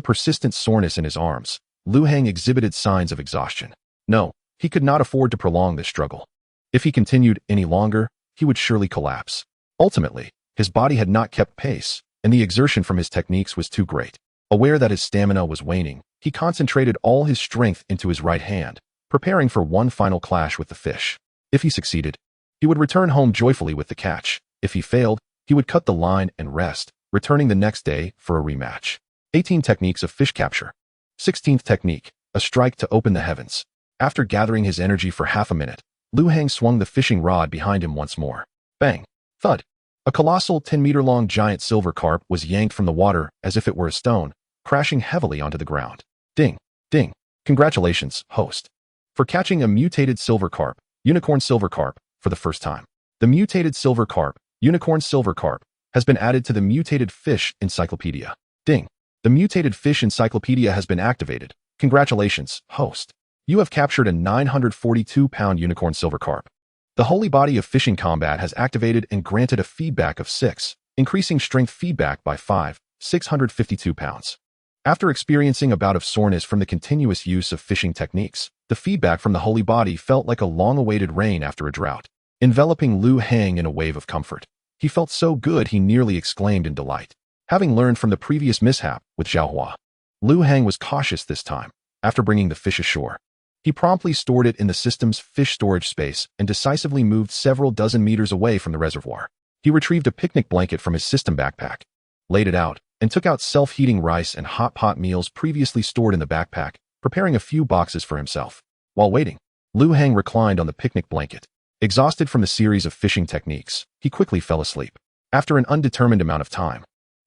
persistent soreness in his arms, Lu Hang exhibited signs of exhaustion. No, he could not afford to prolong this struggle. If he continued any longer, he would surely collapse. Ultimately, his body had not kept pace, and the exertion from his techniques was too great. Aware that his stamina was waning, he concentrated all his strength into his right hand, preparing for one final clash with the fish. If he succeeded, he would return home joyfully with the catch. If he failed, he would cut the line and rest, returning the next day for a rematch. 18 Techniques of Fish Capture. 16th Technique, a strike to open the heavens. After gathering his energy for half a minute, Lu Hang swung the fishing rod behind him once more. Bang! Thud! A colossal 10-meter-long giant silver carp was yanked from the water as if it were a stone, crashing heavily onto the ground. Ding! Ding! Congratulations, host, for catching a mutated silver carp, unicorn silver carp, for the first time. The mutated silver carp, unicorn silver carp, has been added to the mutated fish encyclopedia. Ding! The mutated fish encyclopedia has been activated. Congratulations, host. You have captured a 942-pound unicorn silver carp. The holy body of fishing combat has activated and granted a feedback of 6, increasing strength feedback by 5, 652 pounds. After experiencing a bout of soreness from the continuous use of fishing techniques, the feedback from the holy body felt like a long-awaited rain after a drought, enveloping Lu Hang in a wave of comfort. He felt so good he nearly exclaimed in delight. Having learned from the previous mishap with Xiaohua, Lu Hang was cautious this time. After bringing the fish ashore, he promptly stored it in the system's fish storage space and decisively moved several dozen meters away from the reservoir. He retrieved a picnic blanket from his system backpack, laid it out, and took out self-heating rice and hot pot meals previously stored in the backpack, preparing a few boxes for himself. While waiting, Lu Hang reclined on the picnic blanket. Exhausted from the series of fishing techniques, he quickly fell asleep. After an undetermined amount of time,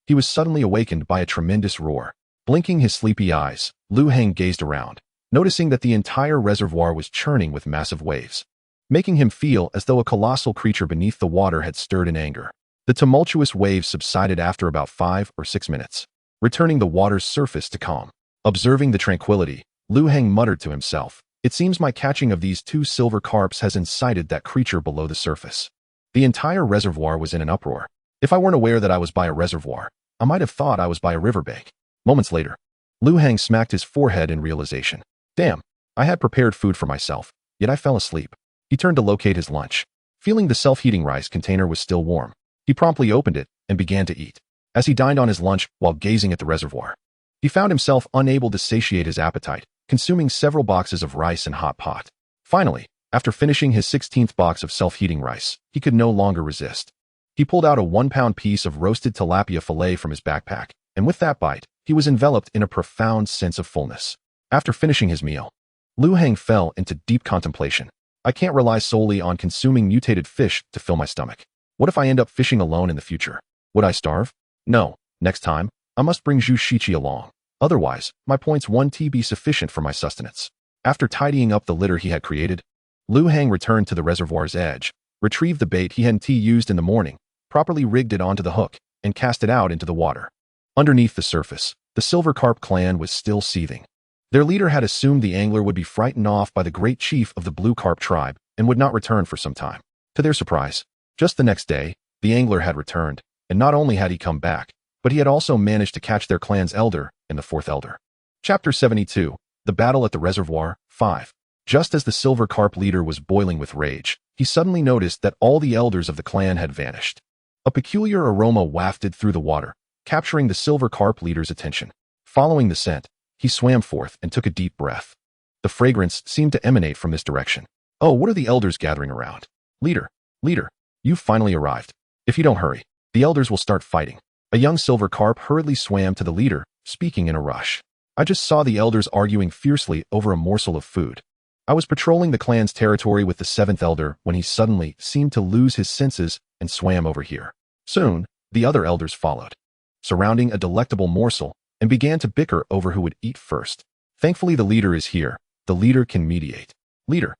he was suddenly awakened by a tremendous roar. Blinking his sleepy eyes, Lu Hang gazed around, noticing that the entire reservoir was churning with massive waves, making him feel as though a colossal creature beneath the water had stirred in anger. The tumultuous waves subsided after about 5 or 6 minutes, returning the water's surface to calm. Observing the tranquility, Lu Hang muttered to himself, "It seems my catching of these 2 silver carps has incited that creature below the surface." The entire reservoir was in an uproar. If I weren't aware that I was by a reservoir, I might have thought I was by a riverbank. Moments later, Lu Hang smacked his forehead in realization. Damn, I had prepared food for myself, yet I fell asleep. He turned to locate his lunch. Feeling the self-heating rice container was still warm, he promptly opened it and began to eat. As he dined on his lunch while gazing at the reservoir, he found himself unable to satiate his appetite, consuming several boxes of rice and hot pot. Finally, after finishing his 16th box of self-heating rice, he could no longer resist. He pulled out a 1-pound piece of roasted tilapia fillet from his backpack, and with that bite, he was enveloped in a profound sense of fullness. After finishing his meal, Lu Hang fell into deep contemplation. I can't rely solely on consuming mutated fish to fill my stomach. What if I end up fishing alone in the future? Would I starve? No. Next time, I must bring Zhu Shiqi along. Otherwise, my points won't be sufficient for my sustenance. After tidying up the litter he had created, Lu Hang returned to the reservoir's edge, retrieved the bait he had used in the morning, properly rigged it onto the hook, and cast it out into the water. Underneath the surface, the Silver Carp clan was still seething. Their leader had assumed the angler would be frightened off by the great chief of the Blue Carp tribe and would not return for some time. To their surprise, just the next day, the angler had returned, and not only had he come back, but he had also managed to catch their clan's elder and the 4th elder. Chapter 72, The Battle at the Reservoir, 5. Just as the Silver Carp leader was boiling with rage, he suddenly noticed that all the elders of the clan had vanished. A peculiar aroma wafted through the water, capturing the Silver Carp leader's attention. Following the scent, he swam forth and took a deep breath. The fragrance seemed to emanate from this direction. Oh, what are the elders gathering around? Leader, you've finally arrived. If you don't hurry, the elders will start fighting. A young Silver Carp hurriedly swam to the leader, speaking in a rush. I just saw the elders arguing fiercely over a morsel of food. I was patrolling the clan's territory with the 7th elder when he suddenly seemed to lose his senses and swam over here. Soon, the other elders followed, surrounding a delectable morsel, and began to bicker over who would eat first. Thankfully, the leader is here. The leader can mediate. Leader.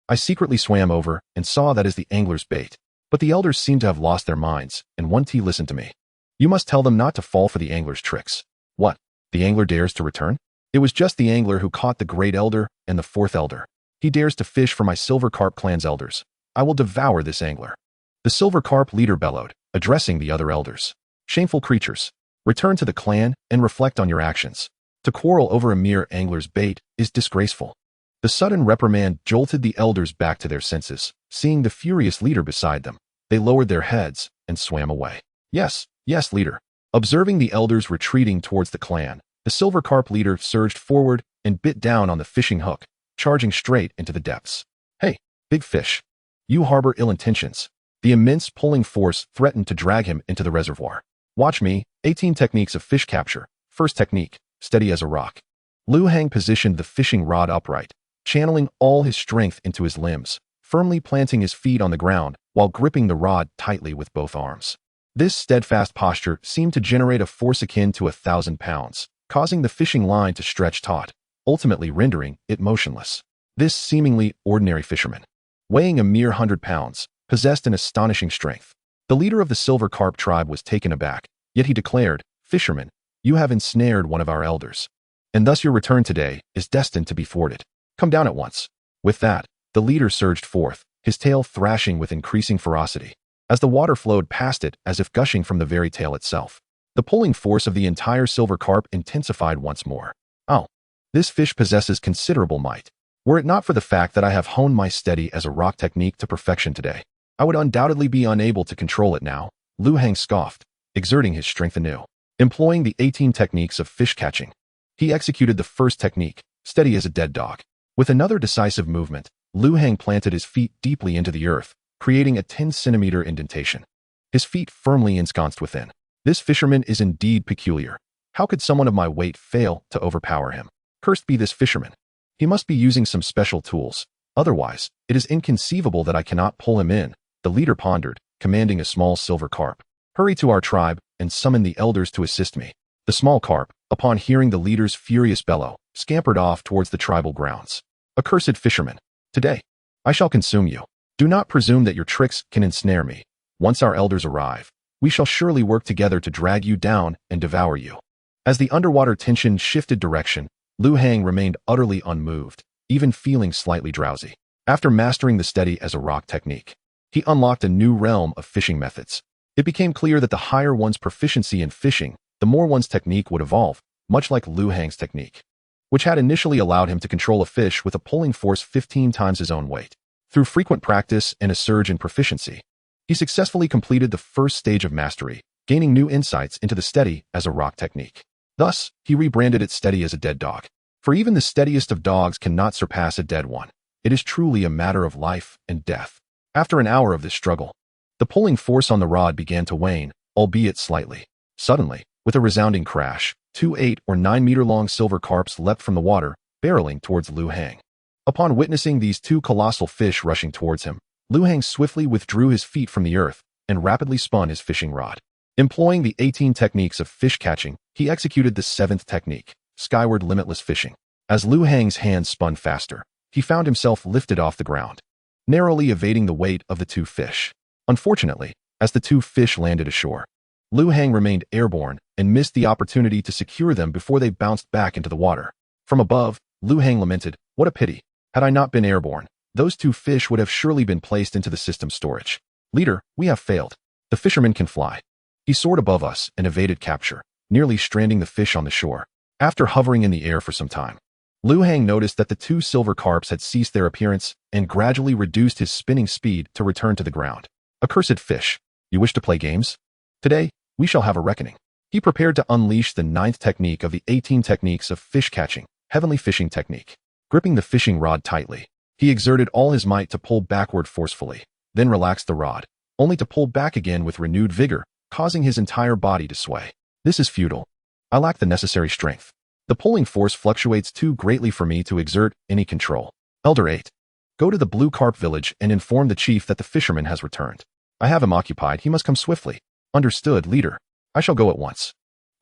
I secretly swam over and saw that as the angler's bait. But the elders seem to have lost their minds, and one T listened to me. You must tell them not to fall for the angler's tricks. What? The angler dares to return? It was just the angler who caught the great elder and the 4th elder. He dares to fish for my Silver Carp clan's elders. I will devour this angler. The Silver Carp leader bellowed, addressing the other elders. Shameful creatures. Return to the clan and reflect on your actions. To quarrel over a mere angler's bait is disgraceful. The sudden reprimand jolted the elders back to their senses. Seeing the furious leader beside them, they lowered their heads and swam away. Yes, leader. Observing the elders retreating towards the clan, the Silver Carp leader surged forward and bit down on the fishing hook, charging straight into the depths. Hey, big fish. You harbor ill intentions. The immense pulling force threatened to drag him into the reservoir. Watch me, 18 techniques of fish capture. First technique, steady as a rock. Lu Hang positioned the fishing rod upright, channeling all his strength into his limbs, firmly planting his feet on the ground while gripping the rod tightly with both arms. This steadfast posture seemed to generate a force akin to 1,000 pounds, causing the fishing line to stretch taut, ultimately rendering it motionless. This seemingly ordinary fisherman, weighing a mere 100 pounds, possessed an astonishing strength. The leader of the silver carp tribe was taken aback, yet he declared, "Fisherman, you have ensnared one of our elders, and thus your return today is destined to be thwarted. Come down at once." With that, the leader surged forth, his tail thrashing with increasing ferocity, as the water flowed past it as if gushing from the very tail itself. The pulling force of the entire silver carp intensified once more. Oh, this fish possesses considerable might. Were it not for the fact that I have honed my steady as a rock technique to perfection today, I would undoubtedly be unable to control it now, Lu Hang scoffed, exerting his strength anew. Employing the 18 techniques of fish catching, he executed the first technique, steady as a dead dog. With another decisive movement, Lu Hang planted his feet deeply into the earth, creating a 10-centimeter indentation. His feet firmly ensconced within. This fisherman is indeed peculiar. How could someone of my weight fail to overpower him? Cursed be this fisherman. He must be using some special tools. Otherwise, it is inconceivable that I cannot pull him in, the leader pondered, commanding a small silver carp. Hurry to our tribe and summon the elders to assist me. The small carp, upon hearing the leader's furious bellow, scampered off towards the tribal grounds. Accursed fisherman, today, I shall consume you. Do not presume that your tricks can ensnare me. Once our elders arrive, we shall surely work together to drag you down and devour you. As the underwater tension shifted direction, Lu Hang remained utterly unmoved, even feeling slightly drowsy. After mastering the steady as a rock technique, he unlocked a new realm of fishing methods. It became clear that the higher one's proficiency in fishing, the more one's technique would evolve, much like Lu Hang's technique, which had initially allowed him to control a fish with a pulling force 15 times his own weight. Through frequent practice and a surge in proficiency, he successfully completed the first stage of mastery, gaining new insights into the steady as a rock technique. Thus, he rebranded it steady as a dead dog. For even the steadiest of dogs cannot surpass a dead one. It is truly a matter of life and death. After an hour of this struggle, the pulling force on the rod began to wane, albeit slightly. Suddenly, with a resounding crash, 2 8 or 9 meter long silver carps leapt from the water, barreling towards Lu Hang. Upon witnessing these two colossal fish rushing towards him, Lu Hang swiftly withdrew his feet from the earth and rapidly spun his fishing rod. Employing the 18 techniques of fish catching, he executed the 7th technique, skyward limitless fishing. As Lu Hang's hands spun faster, he found himself lifted off the ground, narrowly evading the weight of the two fish. Unfortunately, as the two fish landed ashore, Lu Hang remained airborne and missed the opportunity to secure them before they bounced back into the water. From above, Lu Hang lamented, "What a pity. Had I not been airborne, those two fish would have surely been placed into the system storage. Leader, we have failed. The fisherman can fly." He soared above us and evaded capture, nearly stranding the fish on the shore. After hovering in the air for some time, Lu Hang noticed that the two silver carps had ceased their appearance and gradually reduced his spinning speed to return to the ground. Accursed fish, you wish to play games? Today, we shall have a reckoning. He prepared to unleash the 9th technique of the 18 techniques of fish catching, heavenly fishing technique. Gripping the fishing rod tightly, he exerted all his might to pull backward forcefully, then relaxed the rod, only to pull back again with renewed vigor, causing his entire body to sway. This is futile. I lack the necessary strength. The pulling force fluctuates too greatly for me to exert any control. Elder 8. Go to the Blue Carp village and inform the chief that the fisherman has returned. I have him occupied, he must come swiftly. Understood, leader. I shall go at once.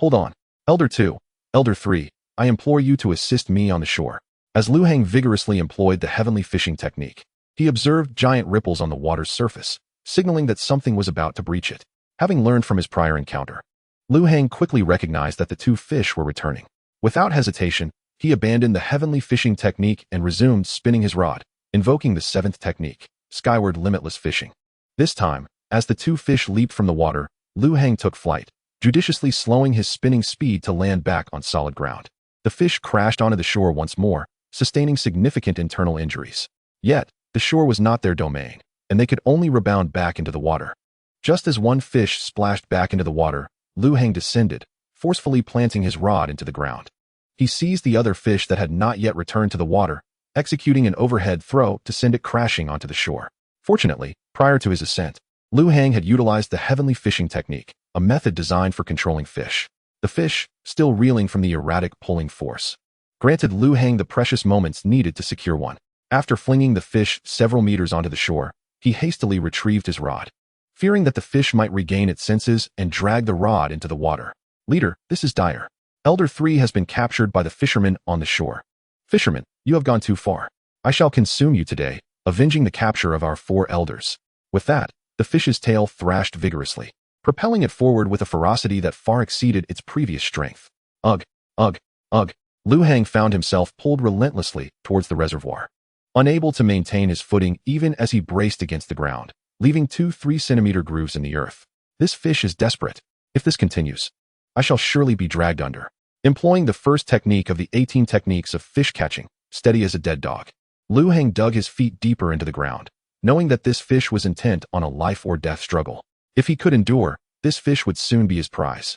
Hold on. Elder 2. Elder 3. I implore you to assist me on the shore. As Lu Hang vigorously employed the heavenly fishing technique, he observed giant ripples on the water's surface, signaling that something was about to breach it. Having learned from his prior encounter, Lu Hang quickly recognized that the two fish were returning. Without hesitation, he abandoned the heavenly fishing technique and resumed spinning his rod, invoking the 7th technique, skyward limitless fishing. This time, as the two fish leaped from the water, Lu Hang took flight, judiciously slowing his spinning speed to land back on solid ground. The fish crashed onto the shore once more, sustaining significant internal injuries. Yet, the shore was not their domain, and they could only rebound back into the water. Just as one fish splashed back into the water, Lu Hang descended, forcefully planting his rod into the ground. He seized the other fish that had not yet returned to the water, executing an overhead throw to send it crashing onto the shore. Fortunately, prior to his ascent, Lu Hang had utilized the heavenly fishing technique, a method designed for controlling fish. The fish, still reeling from the erratic pulling force, granted Lu Hang the precious moments needed to secure one. After flinging the fish several meters onto the shore, he hastily retrieved his rod, fearing that the fish might regain its senses and drag the rod into the water. Leader, this is dire. Elder 3 has been captured by the fishermen on the shore. Fisherman, you have gone too far. I shall consume you today, avenging the capture of our 4 elders. With that, the fish's tail thrashed vigorously, propelling it forward with a ferocity that far exceeded its previous strength. Ugh, ugh, ugh. Lu Hang found himself pulled relentlessly towards the reservoir, unable to maintain his footing even as he braced against the ground, leaving 2 3-centimeter grooves in the earth. This fish is desperate. If this continues, I shall surely be dragged under. Employing the first technique of the 18 techniques of fish catching, steady as a dead dog, Lu Hang dug his feet deeper into the ground, knowing that this fish was intent on a life-or-death struggle. If he could endure, this fish would soon be his prize.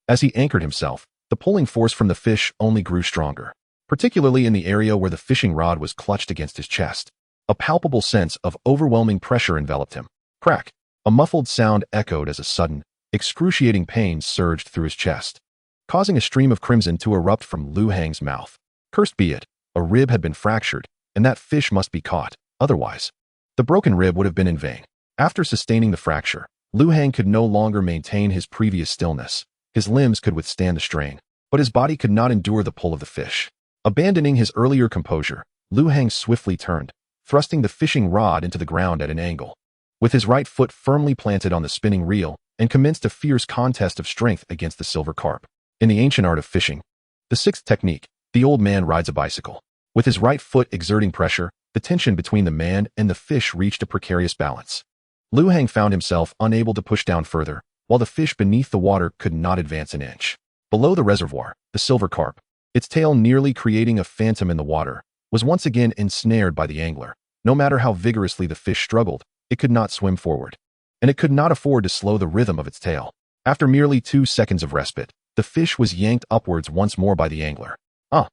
As he anchored himself, the pulling force from the fish only grew stronger, particularly in the area where the fishing rod was clutched against his chest. A palpable sense of overwhelming pressure enveloped him. Crack! A muffled sound echoed as a sudden, excruciating pain surged through his chest, causing a stream of crimson to erupt from Lu Hang's mouth. Cursed be it, a rib had been fractured, and that fish must be caught, otherwise the broken rib would have been in vain. After sustaining the fracture, Lu Hang could no longer maintain his previous stillness. His limbs could withstand the strain, but his body could not endure the pull of the fish. Abandoning his earlier composure, Lu Hang swiftly turned, thrusting the fishing rod into the ground at an angle. With his right foot firmly planted on the spinning reel, and commenced a fierce contest of strength against the silver carp. In the ancient art of fishing, the 6th technique, the old man rides a bicycle. With his right foot exerting pressure, the tension between the man and the fish reached a precarious balance. Lu Hang found himself unable to push down further, while the fish beneath the water could not advance an inch. Below the reservoir, the silver carp, its tail nearly creating a phantom in the water, was once again ensnared by the angler. No matter how vigorously the fish struggled, it could not swim forward, and it could not afford to slow the rhythm of its tail. After merely 2 seconds of respite, the fish was yanked upwards once more by the angler. Ah!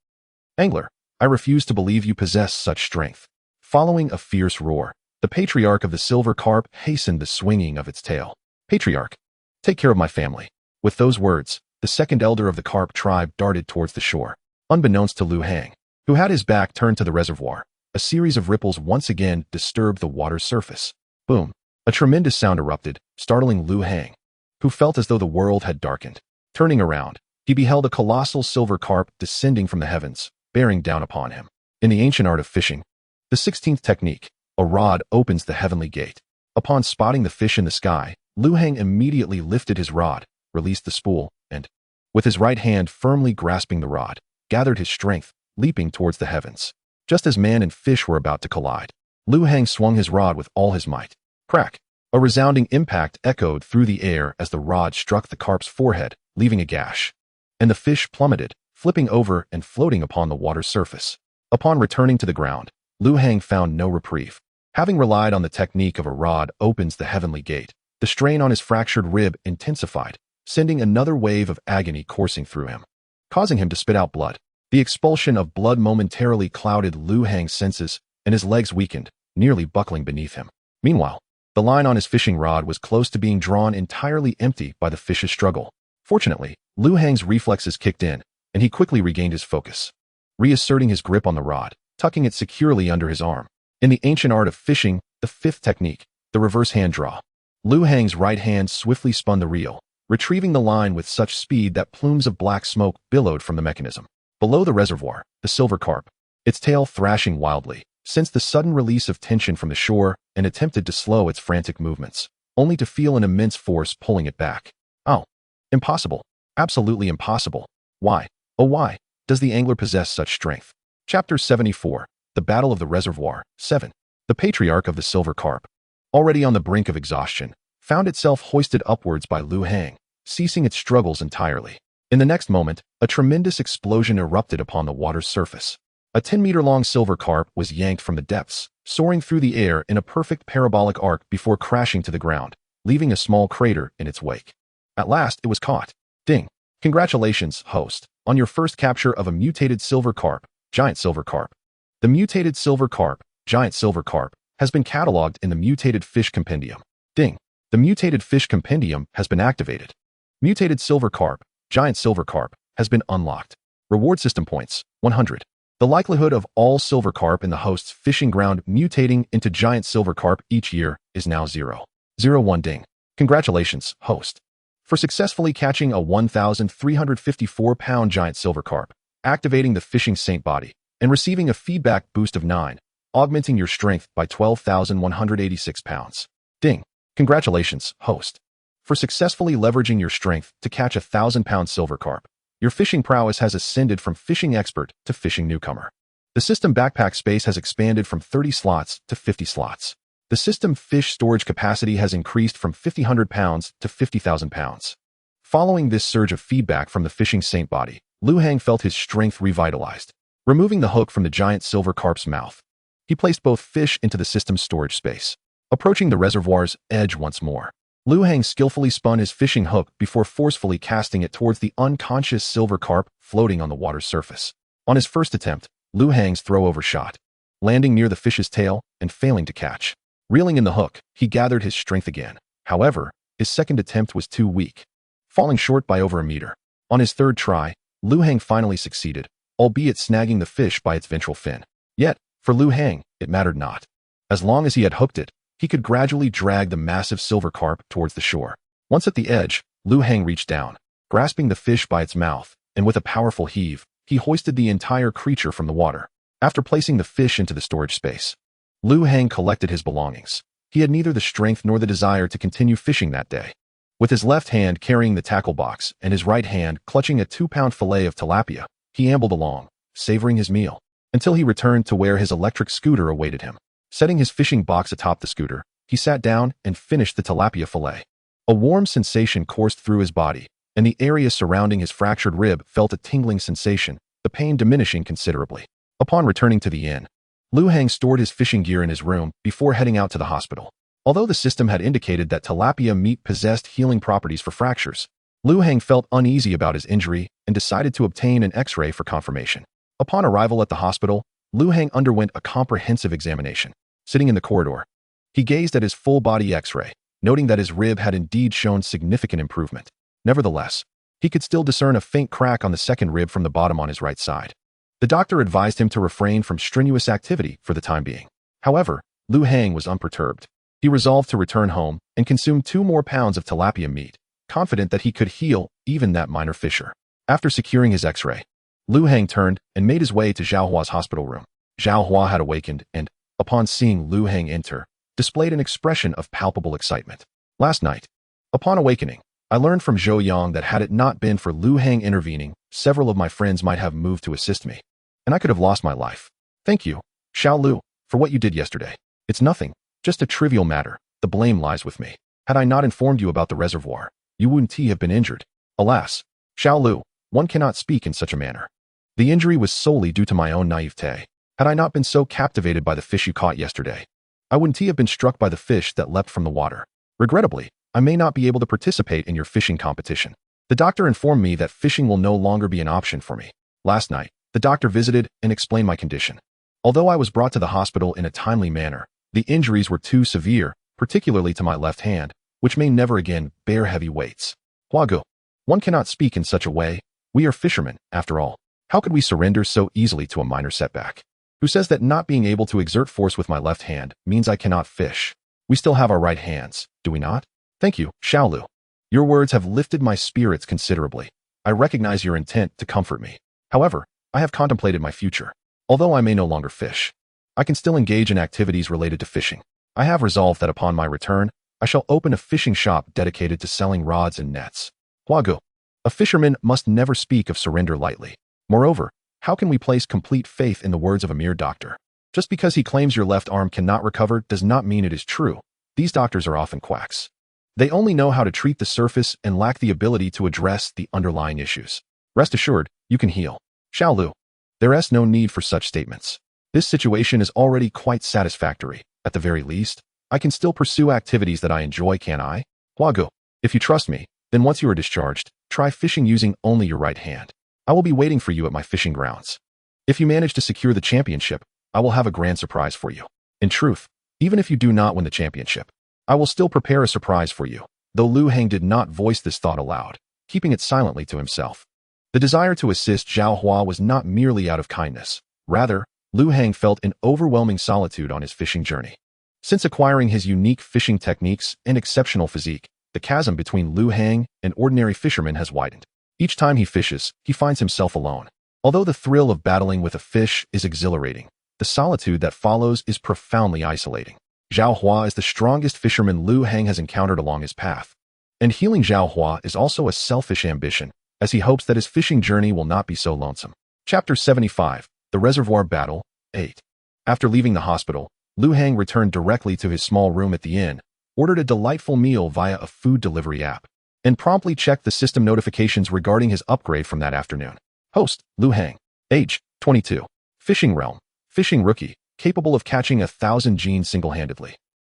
Angler, I refuse to believe you possess such strength. Following a fierce roar, the patriarch of the silver carp hastened the swinging of its tail. Patriarch, take care of my family. With those words, the second elder of the carp tribe darted towards the shore. Unbeknownst to Lu Hang, who had his back turned to the reservoir, a series of ripples once again disturbed the water's surface. Boom! A tremendous sound erupted, startling Lu Hang, who felt as though the world had darkened. Turning around, he beheld a colossal silver carp descending from the heavens, bearing down upon him. In the ancient art of fishing, the 16th technique, a rod opens the heavenly gate. Upon spotting the fish in the sky, Lu Hang immediately lifted his rod, released the spool, and, with his right hand firmly grasping the rod, gathered his strength, leaping towards the heavens. Just as man and fish were about to collide, Lu Hang swung his rod with all his might. Crack! A resounding impact echoed through the air as the rod struck the carp's forehead, leaving a gash, and the fish plummeted, flipping over and floating upon the water's surface. Upon returning to the ground, Lu Hang found no reprieve. Having relied on the technique of a rod opens the heavenly gate, the strain on his fractured rib intensified, sending another wave of agony coursing through him, causing him to spit out blood. The expulsion of blood momentarily clouded Lu Hang's senses, and his legs weakened, nearly buckling beneath him. Meanwhile, the line on his fishing rod was close to being drawn entirely empty by the fish's struggle. Fortunately, Lu Hang's reflexes kicked in, and he quickly regained his focus, reasserting his grip on the rod, tucking it securely under his arm. In the ancient art of fishing, the 5th technique, the reverse hand draw, Lu Hang's right hand swiftly spun the reel, retrieving the line with such speed that plumes of black smoke billowed from the mechanism. Below the reservoir, the silver carp, its tail thrashing wildly, sensed the sudden release of tension from the shore and attempted to slow its frantic movements, only to feel an immense force pulling it back. Oh, impossible. Absolutely impossible. Why, oh why, does the angler possess such strength? Chapter 74, The Battle of the Reservoir, 7. The patriarch of the silver carp, already on the brink of exhaustion, found itself hoisted upwards by Lu Hang, ceasing its struggles entirely. In the next moment, a tremendous explosion erupted upon the water's surface. A 10-meter-long silver carp was yanked from the depths, soaring through the air in a perfect parabolic arc before crashing to the ground, leaving a small crater in its wake. At last, it was caught. Ding! Congratulations, host, on your first capture of a mutated silver carp, giant silver carp. The mutated silver carp, giant silver carp, has been cataloged in the Mutated Fish Compendium. Ding! The mutated fish compendium has been activated. Mutated silver carp, giant silver carp, has been unlocked. Reward system points, 100. The likelihood of all silver carp in the host's fishing ground mutating into giant silver carp each year is now 0. 01 ding. Congratulations, host, for successfully catching a 1,354-pound giant silver carp, activating the fishing saint body, and receiving a feedback boost of 9, augmenting your strength by 12,186 pounds. Ding. Congratulations, host, for successfully leveraging your strength to catch a 1,000-pound silver carp. Your fishing prowess has ascended from fishing expert to fishing newcomer. The system backpack space has expanded from 30 slots to 50 slots. The system fish storage capacity has increased from 5,000 pounds to 50,000 pounds. Following this surge of feedback from the fishing saint body, Lu Hang felt his strength revitalized. Removing the hook from the giant silver carp's mouth, he placed both fish into the system's storage space. Approaching the reservoir's edge once more, Lu Hang skillfully spun his fishing hook before forcefully casting it towards the unconscious silver carp floating on the water's surface. On his first attempt, Lu Hang's throw overshot, landing near the fish's tail and failing to catch. Reeling in the hook, he gathered his strength again. However, his second attempt was too weak, falling short by over a meter. On his third try, Lu Hang finally succeeded, albeit snagging the fish by its ventral fin. Yet, for Lu Hang, it mattered not. As long as he had hooked it, he could gradually drag the massive silver carp towards the shore. Once at the edge, Lu Hang reached down, grasping the fish by its mouth, and with a powerful heave, he hoisted the entire creature from the water. After placing the fish into the storage space, Lu Hang collected his belongings. He had neither the strength nor the desire to continue fishing that day. With his left hand carrying the tackle box and his right hand clutching a 2-pound fillet of tilapia, he ambled along, savoring his meal, until he returned to where his electric scooter awaited him. Setting his fishing box atop the scooter, he sat down and finished the tilapia fillet. A warm sensation coursed through his body, and the area surrounding his fractured rib felt a tingling sensation, the pain diminishing considerably. Upon returning to the inn, Lu Hang stored his fishing gear in his room before heading out to the hospital. Although the system had indicated that tilapia meat possessed healing properties for fractures, Lu Hang felt uneasy about his injury and decided to obtain an X-ray for confirmation. Upon arrival at the hospital, Lu Hang underwent a comprehensive examination. Sitting in the corridor, he gazed at his full-body X-ray, noting that his rib had indeed shown significant improvement. Nevertheless, he could still discern a faint crack on the second rib from the bottom on his right side. The doctor advised him to refrain from strenuous activity for the time being. However, Lu Hang was unperturbed. He resolved to return home and consume 2 more pounds of tilapia meat, confident that he could heal even that minor fissure. After securing his X-ray, Lu Hang turned and made his way to Zhao Hua's hospital room. Zhao Hua had awakened and, upon seeing Lu Hang enter, displayed an expression of palpable excitement. Last night, upon awakening, I learned from Zhou Yang that had it not been for Lu Hang intervening, several of my friends might have moved to assist me, and I could have lost my life. Thank you, Xiao Lu, for what you did yesterday. It's nothing, just a trivial matter. The blame lies with me. Had I not informed you about the reservoir, you wouldn't have been injured. Alas, Xiao Lu, one cannot speak in such a manner. The injury was solely due to my own naivete. Had I not been so captivated by the fish you caught yesterday, I wouldn't have been struck by the fish that leapt from the water. Regrettably, I may not be able to participate in your fishing competition. The doctor informed me that fishing will no longer be an option for me. Last night, the doctor visited and explained my condition. Although I was brought to the hospital in a timely manner, the injuries were too severe, particularly to my left hand, which may never again bear heavy weights. Huagu, one cannot speak in such a way. We are fishermen, after all. How could we surrender so easily to a minor setback? Who says that not being able to exert force with my left hand means I cannot fish? We still have our right hands, do we not? Thank you, Xiao Lu. Your words have lifted my spirits considerably. I recognize your intent to comfort me. However, I have contemplated my future. Although I may no longer fish, I can still engage in activities related to fishing. I have resolved that upon my return, I shall open a fishing shop dedicated to selling rods and nets. Huagu, a fisherman must never speak of surrender lightly. Moreover, how can we place complete faith in the words of a mere doctor? Just because he claims your left arm cannot recover does not mean it is true. These doctors are often quacks. They only know how to treat the surface and lack the ability to address the underlying issues. Rest assured, you can heal. Xiao Lu, there is no need for such statements. This situation is already quite satisfactory. At the very least, I can still pursue activities that I enjoy, can I? Huagu, if you trust me, then once you are discharged, try fishing using only your right hand. I will be waiting for you at my fishing grounds. If you manage to secure the championship, I will have a grand surprise for you. In truth, even if you do not win the championship, I will still prepare a surprise for you, though Lu Heng did not voice this thought aloud, keeping it silently to himself. The desire to assist Zhao Hua was not merely out of kindness. Rather, Lu Heng felt an overwhelming solitude on his fishing journey. Since acquiring his unique fishing techniques and exceptional physique, the chasm between Lu Heng and ordinary fishermen has widened. Each time he fishes, he finds himself alone. Although the thrill of battling with a fish is exhilarating, the solitude that follows is profoundly isolating. Zhao Hua is the strongest fisherman Lu Heng has encountered along his path. And healing Zhao Hua is also a selfish ambition, as he hopes that his fishing journey will not be so lonesome. Chapter 75, The Reservoir Battle, 8. After leaving the hospital, Lu Heng returned directly to his small room at the inn, ordered a delightful meal via a food delivery app, and promptly checked the system notifications regarding his upgrade from that afternoon. Host, Lu Heng. Age, 22. Fishing realm, fishing rookie, capable of catching 1,000-jin single-handedly.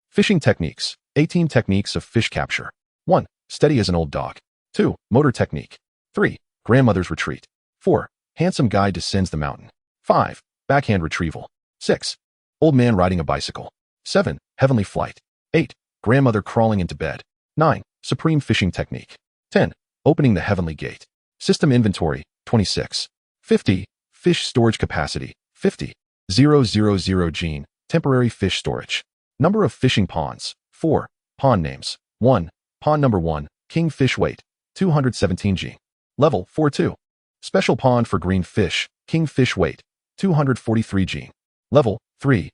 Fishing techniques, 18 techniques of fish capture. 1. Steady as an old dog. 2. Motor technique. 3. Grandmother's retreat. 4. Handsome guy descends the mountain. 5. Backhand retrieval. 6. Old man riding a bicycle. 7. Heavenly flight. 8. Grandmother crawling into bed. 9. Supreme fishing technique. 10. Opening the heavenly gate. System inventory, 26. 50. Fish storage capacity, 50. 000 gene, temporary fish storage. Number of fishing ponds, 4. Pond names, 1. Pond number 1, kingfish weight, 217 gene. Level, 4-2. Special pond for green fish, kingfish weight, 243 gene. Level, 3-3.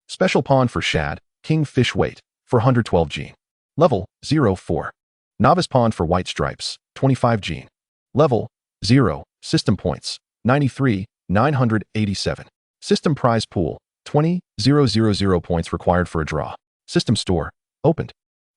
Special pond for shad, kingfish weight, 412 gene. Level, 0-4. Novice pond for white stripes, 25 gene. Level, 0. System points, 93, 987. System prize pool, 20,000 points required for a draw. System store, opened.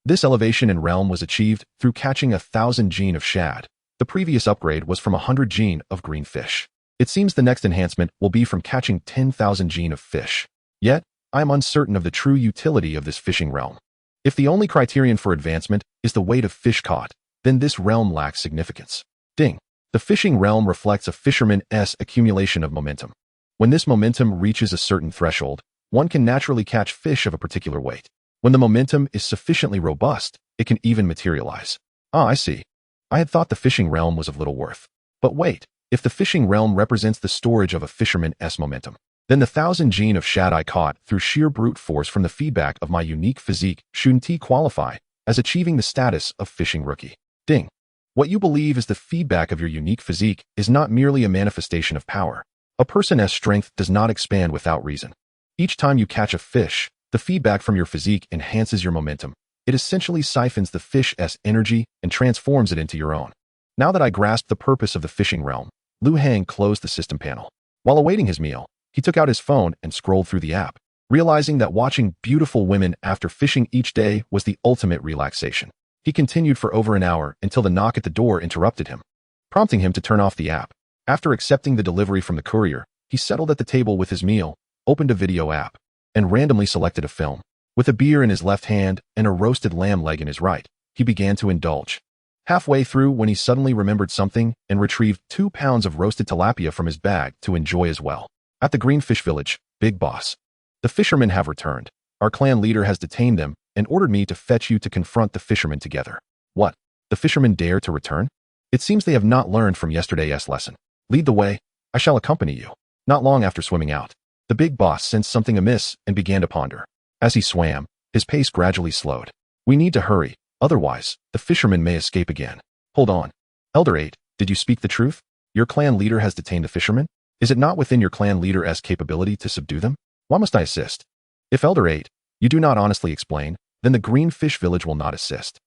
This elevation in realm was achieved through catching 1,000 gene of shad. The previous upgrade was from 100 gene of green fish. It seems the next enhancement will be from catching 10,000 gene of fish. Yet, I am uncertain of the true utility of this fishing realm. If the only criterion for advancement is the weight of fish caught, then this realm lacks significance. Ding. The fishing realm reflects a fisherman's accumulation of momentum. When this momentum reaches a certain threshold, one can naturally catch fish of a particular weight. When the momentum is sufficiently robust, it can even materialize. Ah, I see. I had thought the fishing realm was of little worth. But wait, if the fishing realm represents the storage of a fisherman's momentum, then the 1,000 gene of shad I caught through sheer brute force from the feedback of my unique physique shouldn't qualify as achieving the status of fishing rookie. Ding. What you believe is the feedback of your unique physique is not merely a manifestation of power. A person's strength does not expand without reason. Each time you catch a fish, the feedback from your physique enhances your momentum. It essentially siphons the fish's energy and transforms it into your own. Now that I grasped the purpose of the fishing realm, Lu Heng closed the system panel. While awaiting his meal, he took out his phone and scrolled through the app, realizing that watching beautiful women after fishing each day was the ultimate relaxation. He continued for over an hour until the knock at the door interrupted him, prompting him to turn off the app. After accepting the delivery from the courier, he settled at the table with his meal, opened a video app, and randomly selected a film. With a beer in his left hand and a roasted lamb leg in his right, he began to indulge. Halfway through when he suddenly remembered something and retrieved 2 pounds of roasted tilapia from his bag to enjoy as well. At the Green Fish Village, Big Boss. The fishermen have returned. Our clan leader has detained them and ordered me to fetch you to confront the fishermen together. What? The fishermen dare to return? It seems they have not learned from yesterday's lesson. Lead the way. I shall accompany you. Not long after swimming out, the big boss sensed something amiss and began to ponder. As he swam, his pace gradually slowed. We need to hurry, otherwise, the fishermen may escape again. Hold on. Elder 8, did you speak the truth? Your clan leader has detained the fishermen? Is it not within your clan leader's capability to subdue them? Why must I assist? If Elder 8, you do not honestly explain, then the Green Fish Village will not assist.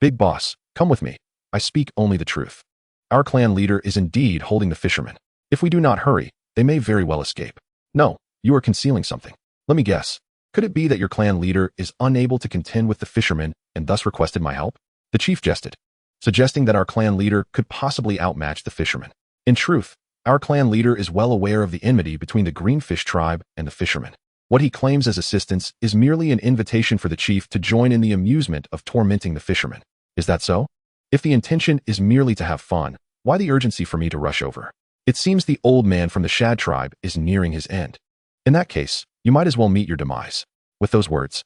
Big boss, come with me. I speak only the truth. Our clan leader is indeed holding the fishermen. If we do not hurry, they may very well escape. No, you are concealing something. Let me guess. Could it be that your clan leader is unable to contend with the fishermen and thus requested my help? The chief jested, suggesting that our clan leader could possibly outmatch the fishermen. In truth, our clan leader is well aware of the enmity between the Greenfish tribe and the fishermen. What he claims as assistance is merely an invitation for the chief to join in the amusement of tormenting the fishermen. Is that so? If the intention is merely to have fun, why the urgency for me to rush over? It seems the old man from the Shad tribe is nearing his end. In that case, you might as well meet your demise. With those words,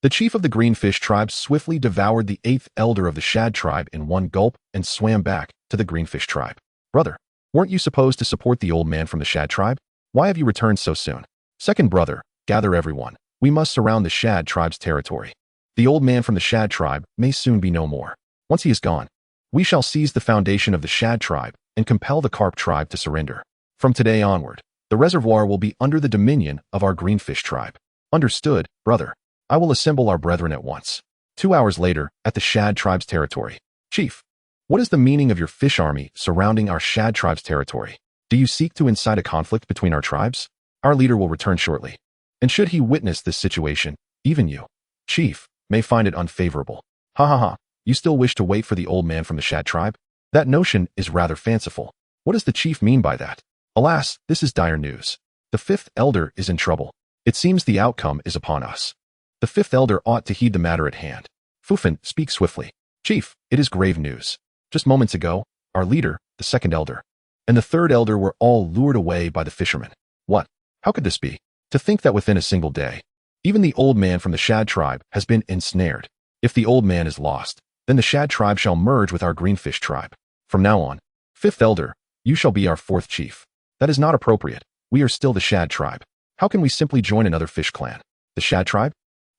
The chief of the greenfish tribe swiftly devoured the eighth elder of the shad tribe in one gulp and swam back to the greenfish tribe. Brother, weren't you supposed to support the old man from the shad tribe? Why have you returned so soon? Second brother, gather everyone. We must surround the shad tribe's territory. The old man from the shad tribe may soon be no more. Once he is gone, we shall seize the foundation of the shad tribe and compel the carp tribe to surrender. From today onward, the reservoir will be under the dominion of our greenfish tribe. Understood, brother. I will assemble our brethren at once. 2 hours later, at the shad tribe's territory. Chief, what is the meaning of your fish army surrounding our shad tribe's territory? Do you seek to incite a conflict between our tribes? Our leader will return shortly. And should he witness this situation, even you, chief, may find it unfavorable. Ha ha ha, you still wish to wait for the old man from the shad tribe? That notion is rather fanciful. What does the chief mean by that? Alas, this is dire news. The fifth elder is in trouble. It seems the outcome is upon us. The fifth elder ought to heed the matter at hand. Fufan, speak swiftly. Chief, it is grave news. Just moments ago, our leader, the second elder, and the third elder were all lured away by the fishermen. What? How could this be? To think that within a single day, even the old man from the shad tribe has been ensnared. If the old man is lost, then the shad tribe shall merge with our greenfish tribe. From now on, fifth elder, you shall be our fourth chief. That is not appropriate. We are still the shad tribe. How can we simply join another fish clan? The shad tribe?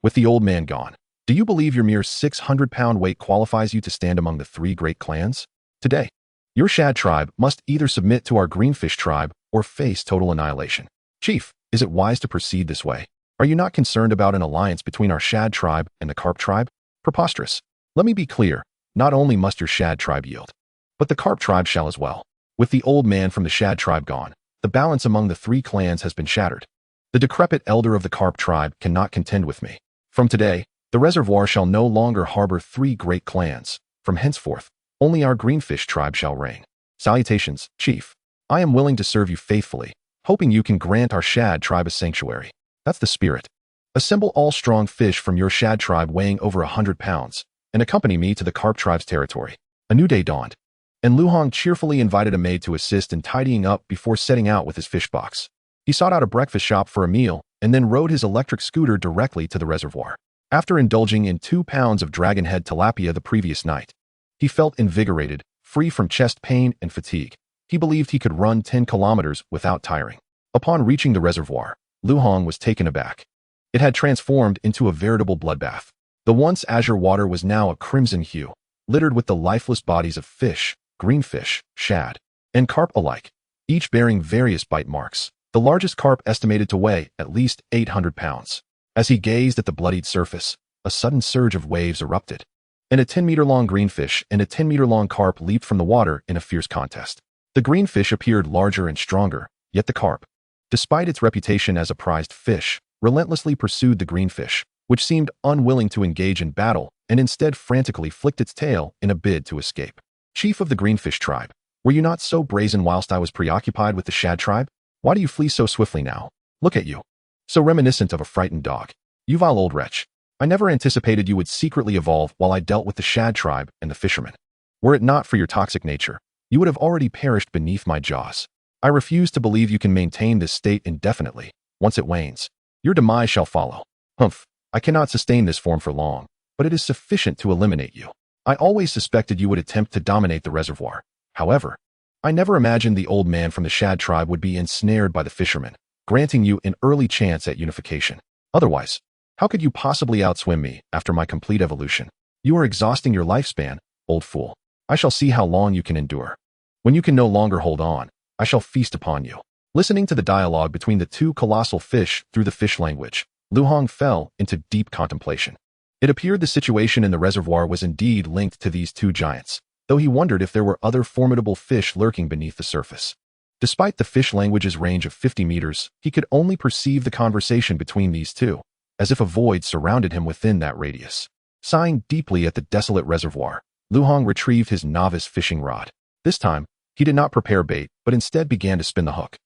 With the old man gone, do you believe your mere 600-pound weight qualifies you to stand among the three great clans? Today, your shad tribe must either submit to our greenfish tribe or face total annihilation. Chief, is it wise to proceed this way? Are you not concerned about an alliance between our shad tribe and the carp tribe? Preposterous. Let me be clear, not only must your shad tribe yield, but the carp tribe shall as well. With the old man from the shad tribe gone, the balance among the three clans has been shattered. The decrepit elder of the carp tribe cannot contend with me. From today, the reservoir shall no longer harbor three great clans. From henceforth, only our greenfish tribe shall reign. Salutations, chief. I am willing to serve you faithfully, hoping you can grant our shad tribe a sanctuary. That's the spirit. Assemble all strong fish from your shad tribe weighing over 100 pounds, and accompany me to the carp tribe's territory. A new day dawned, and Lu Hong cheerfully invited a maid to assist in tidying up before setting out with his fish box. He sought out a breakfast shop for a meal, and then rode his electric scooter directly to the reservoir. After indulging in 2 pounds of dragonhead tilapia the previous night, he felt invigorated, free from chest pain and fatigue. He believed he could run 10 kilometers without tiring. Upon reaching the reservoir, Lu Hong was taken aback. It had transformed into a veritable bloodbath. The once azure water was now a crimson hue, littered with the lifeless bodies of fish, greenfish, shad, and carp alike, each bearing various bite marks. The largest carp estimated to weigh at least 800 pounds. As he gazed at the bloodied surface, a sudden surge of waves erupted, and a 10-meter-long greenfish and a 10-meter-long carp leaped from the water in a fierce contest. The greenfish appeared larger and stronger, yet the carp, despite its reputation as a prized fish, relentlessly pursued the greenfish, which seemed unwilling to engage in battle and instead frantically flicked its tail in a bid to escape. Chief of the greenfish tribe, were you not so brazen whilst I was preoccupied with the shad tribe? Why do you flee so swiftly now? Look at you. So reminiscent of a frightened dog. You vile old wretch. I never anticipated you would secretly evolve while I dealt with the shad tribe and the fishermen. Were it not for your toxic nature, you would have already perished beneath my jaws. I refuse to believe you can maintain this state indefinitely. Once it wanes, your demise shall follow. Humph, I cannot sustain this form for long, but it is sufficient to eliminate you. I always suspected you would attempt to dominate the reservoir. However, I never imagined the old man from the shad tribe would be ensnared by the fishermen, granting you an early chance at unification. Otherwise, how could you possibly outswim me after my complete evolution? You are exhausting your lifespan, old fool. I shall see how long you can endure. When you can no longer hold on, I shall feast upon you. Listening to the dialogue between the two colossal fish through the fish language, Lu Hong fell into deep contemplation. It appeared the situation in the reservoir was indeed linked to these two giants, though he wondered if there were other formidable fish lurking beneath the surface. Despite the fish language's range of 50 meters, he could only perceive the conversation between these two, as if a void surrounded him within that radius. Sighing deeply at the desolate reservoir, Lu Hong retrieved his novice fishing rod. This time, he did not prepare bait, but instead began to spin the hook.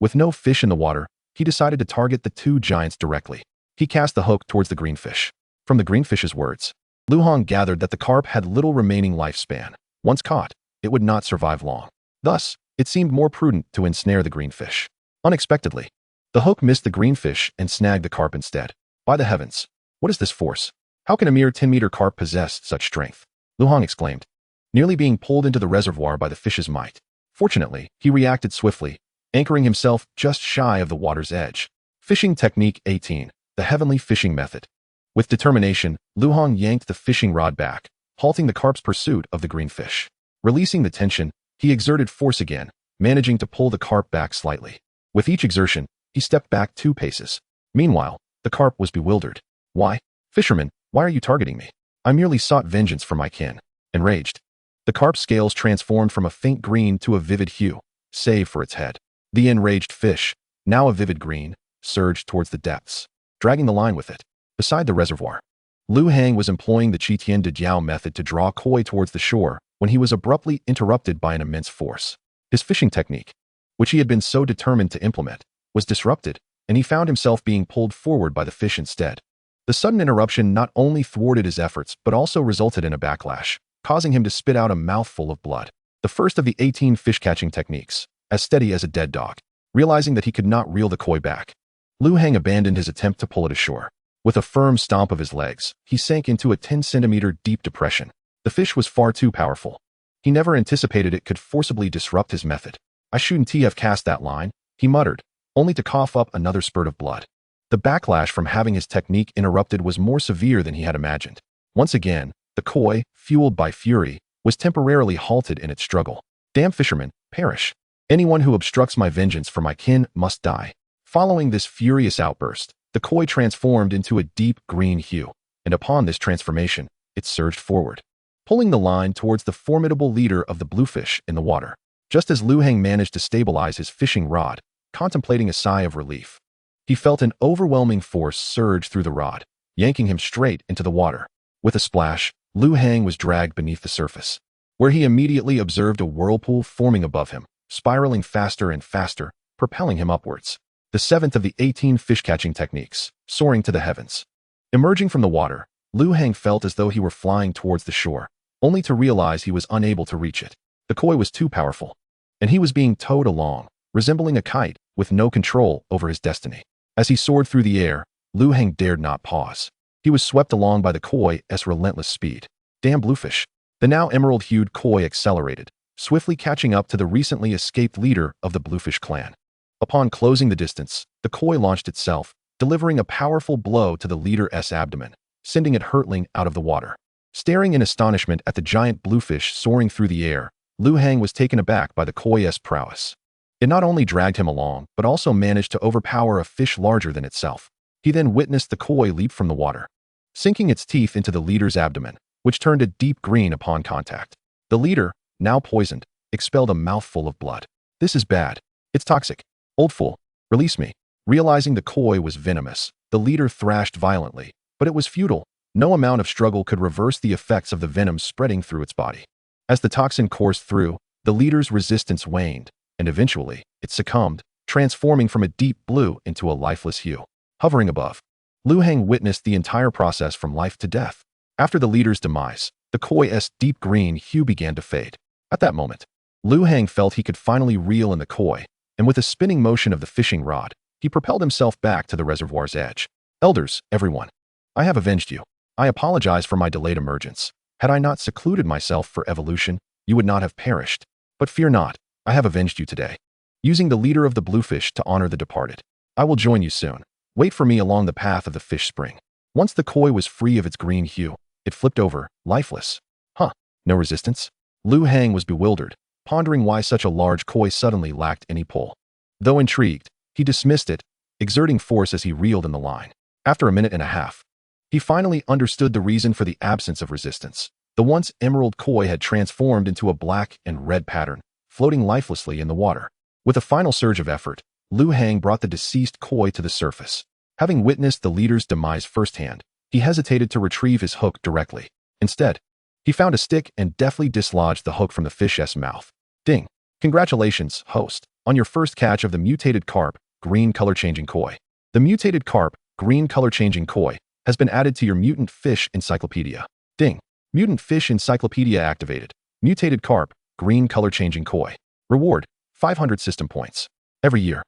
With no fish in the water, he decided to target the two giants directly. He cast the hook towards the greenfish. From the greenfish's words, Lu Hong gathered that the carp had little remaining lifespan. Once caught, it would not survive long. Thus, it seemed more prudent to ensnare the greenfish. Unexpectedly, the hook missed the greenfish and snagged the carp instead. By the heavens, What is this force? How can a mere 10-meter carp possess such strength? Lu Hong exclaimed, nearly being pulled into the reservoir by the fish's might. Fortunately, he reacted swiftly, anchoring himself just shy of the water's edge. Fishing Technique 18, the Heavenly Fishing Method. With determination, Lu Hong yanked the fishing rod back, halting the carp's pursuit of the green fish. Releasing the tension, he exerted force again, managing to pull the carp back slightly. With each exertion, he stepped back 2 paces. Meanwhile, the carp was bewildered. Why? Fisherman, why are you targeting me? I merely sought vengeance for my kin. Enraged, the carp's scales transformed from a faint green to a vivid hue, save for its head. The enraged fish, now a vivid green, surged towards the depths, dragging the line with it. Beside the reservoir, Lu Hang was employing the Qitian de Jiao method to draw koi towards the shore when he was abruptly interrupted by an immense force. His fishing technique, which he had been so determined to implement, was disrupted, and he found himself being pulled forward by the fish instead. The sudden interruption not only thwarted his efforts but also resulted in a backlash, causing him to spit out a mouthful of blood. The first of the 18 fish-catching techniques, as steady as a dead dog. Realizing that he could not reel the koi back, Lu Hang abandoned his attempt to pull it ashore. With a firm stomp of his legs, he sank into a 10-centimeter deep depression. The fish was far too powerful. He never anticipated it could forcibly disrupt his method. I shouldn't have cast that line, he muttered, only to cough up another spurt of blood. The backlash from having his technique interrupted was more severe than he had imagined. Once again, the koi, fueled by fury, was temporarily halted in its struggle. Damn fisherman, perish. Anyone who obstructs my vengeance for my kin must die. Following this furious outburst, the koi transformed into a deep green hue, and upon this transformation, it surged forward, pulling the line towards the formidable leader of the bluefish in the water. Just as Lu Hang managed to stabilize his fishing rod, contemplating a sigh of relief, he felt an overwhelming force surge through the rod, yanking him straight into the water. With a splash, Lu Hang was dragged beneath the surface, where he immediately observed a whirlpool forming above him, spiraling faster and faster, propelling him upwards. The 7th of the 18 fish-catching techniques, soaring to the heavens. Emerging from the water, Lu Hang felt as though he were flying towards the shore, only to realize he was unable to reach it. The koi was too powerful, and he was being towed along, resembling a kite, with no control over his destiny. As he soared through the air, Lu Hang dared not pause. He was swept along by the koi's relentless speed. Damn bluefish. The now emerald-hued koi accelerated, swiftly catching up to the recently escaped leader of the bluefish clan. Upon closing the distance, the koi launched itself, delivering a powerful blow to the leader's abdomen, sending it hurtling out of the water. Staring in astonishment at the giant bluefish soaring through the air, Lu Hang was taken aback by the koi's prowess. It not only dragged him along, but also managed to overpower a fish larger than itself. He then witnessed the koi leap from the water, sinking its teeth into the leader's abdomen, which turned a deep green upon contact. The leader, now poisoned, expelled a mouthful of blood. This is bad. It's toxic. Old fool, release me. Realizing the koi was venomous, the leader thrashed violently, but it was futile. No amount of struggle could reverse the effects of the venom spreading through its body. As the toxin coursed through, the leader's resistance waned, and eventually, it succumbed, transforming from a deep blue into a lifeless hue. Hovering above, Lu Hang witnessed the entire process from life to death. After the leader's demise, the koi's deep green hue began to fade. At that moment, Lu Hang felt he could finally reel in the koi, and with a spinning motion of the fishing rod, he propelled himself back to the reservoir's edge. Elders, everyone, I have avenged you. I apologize for my delayed emergence. Had I not secluded myself for evolution, you would not have perished. But fear not, I have avenged you today. Using the leader of the bluefish to honor the departed, I will join you soon. Wait for me along the path of the fish spring. Once the koi was free of its green hue, it flipped over, lifeless. Huh, no resistance? Lu Hang was bewildered, pondering why such a large koi suddenly lacked any pull. Though intrigued, he dismissed it, exerting force as he reeled in the line. After a minute and a half, he finally understood the reason for the absence of resistance. The once emerald koi had transformed into a black and red pattern, floating lifelessly in the water. With a final surge of effort, Lu Hang brought the deceased koi to the surface. Having witnessed the leader's demise firsthand, he hesitated to retrieve his hook directly. Instead, he found a stick and deftly dislodged the hook from the fish's mouth. Ding! Congratulations, host, on your first catch of the mutated carp, green color-changing koi. The mutated carp, green color-changing koi, has been added to your mutant fish encyclopedia. Ding! Mutant fish encyclopedia activated. Mutated carp, green color-changing koi. Reward, 500 system points. Every year,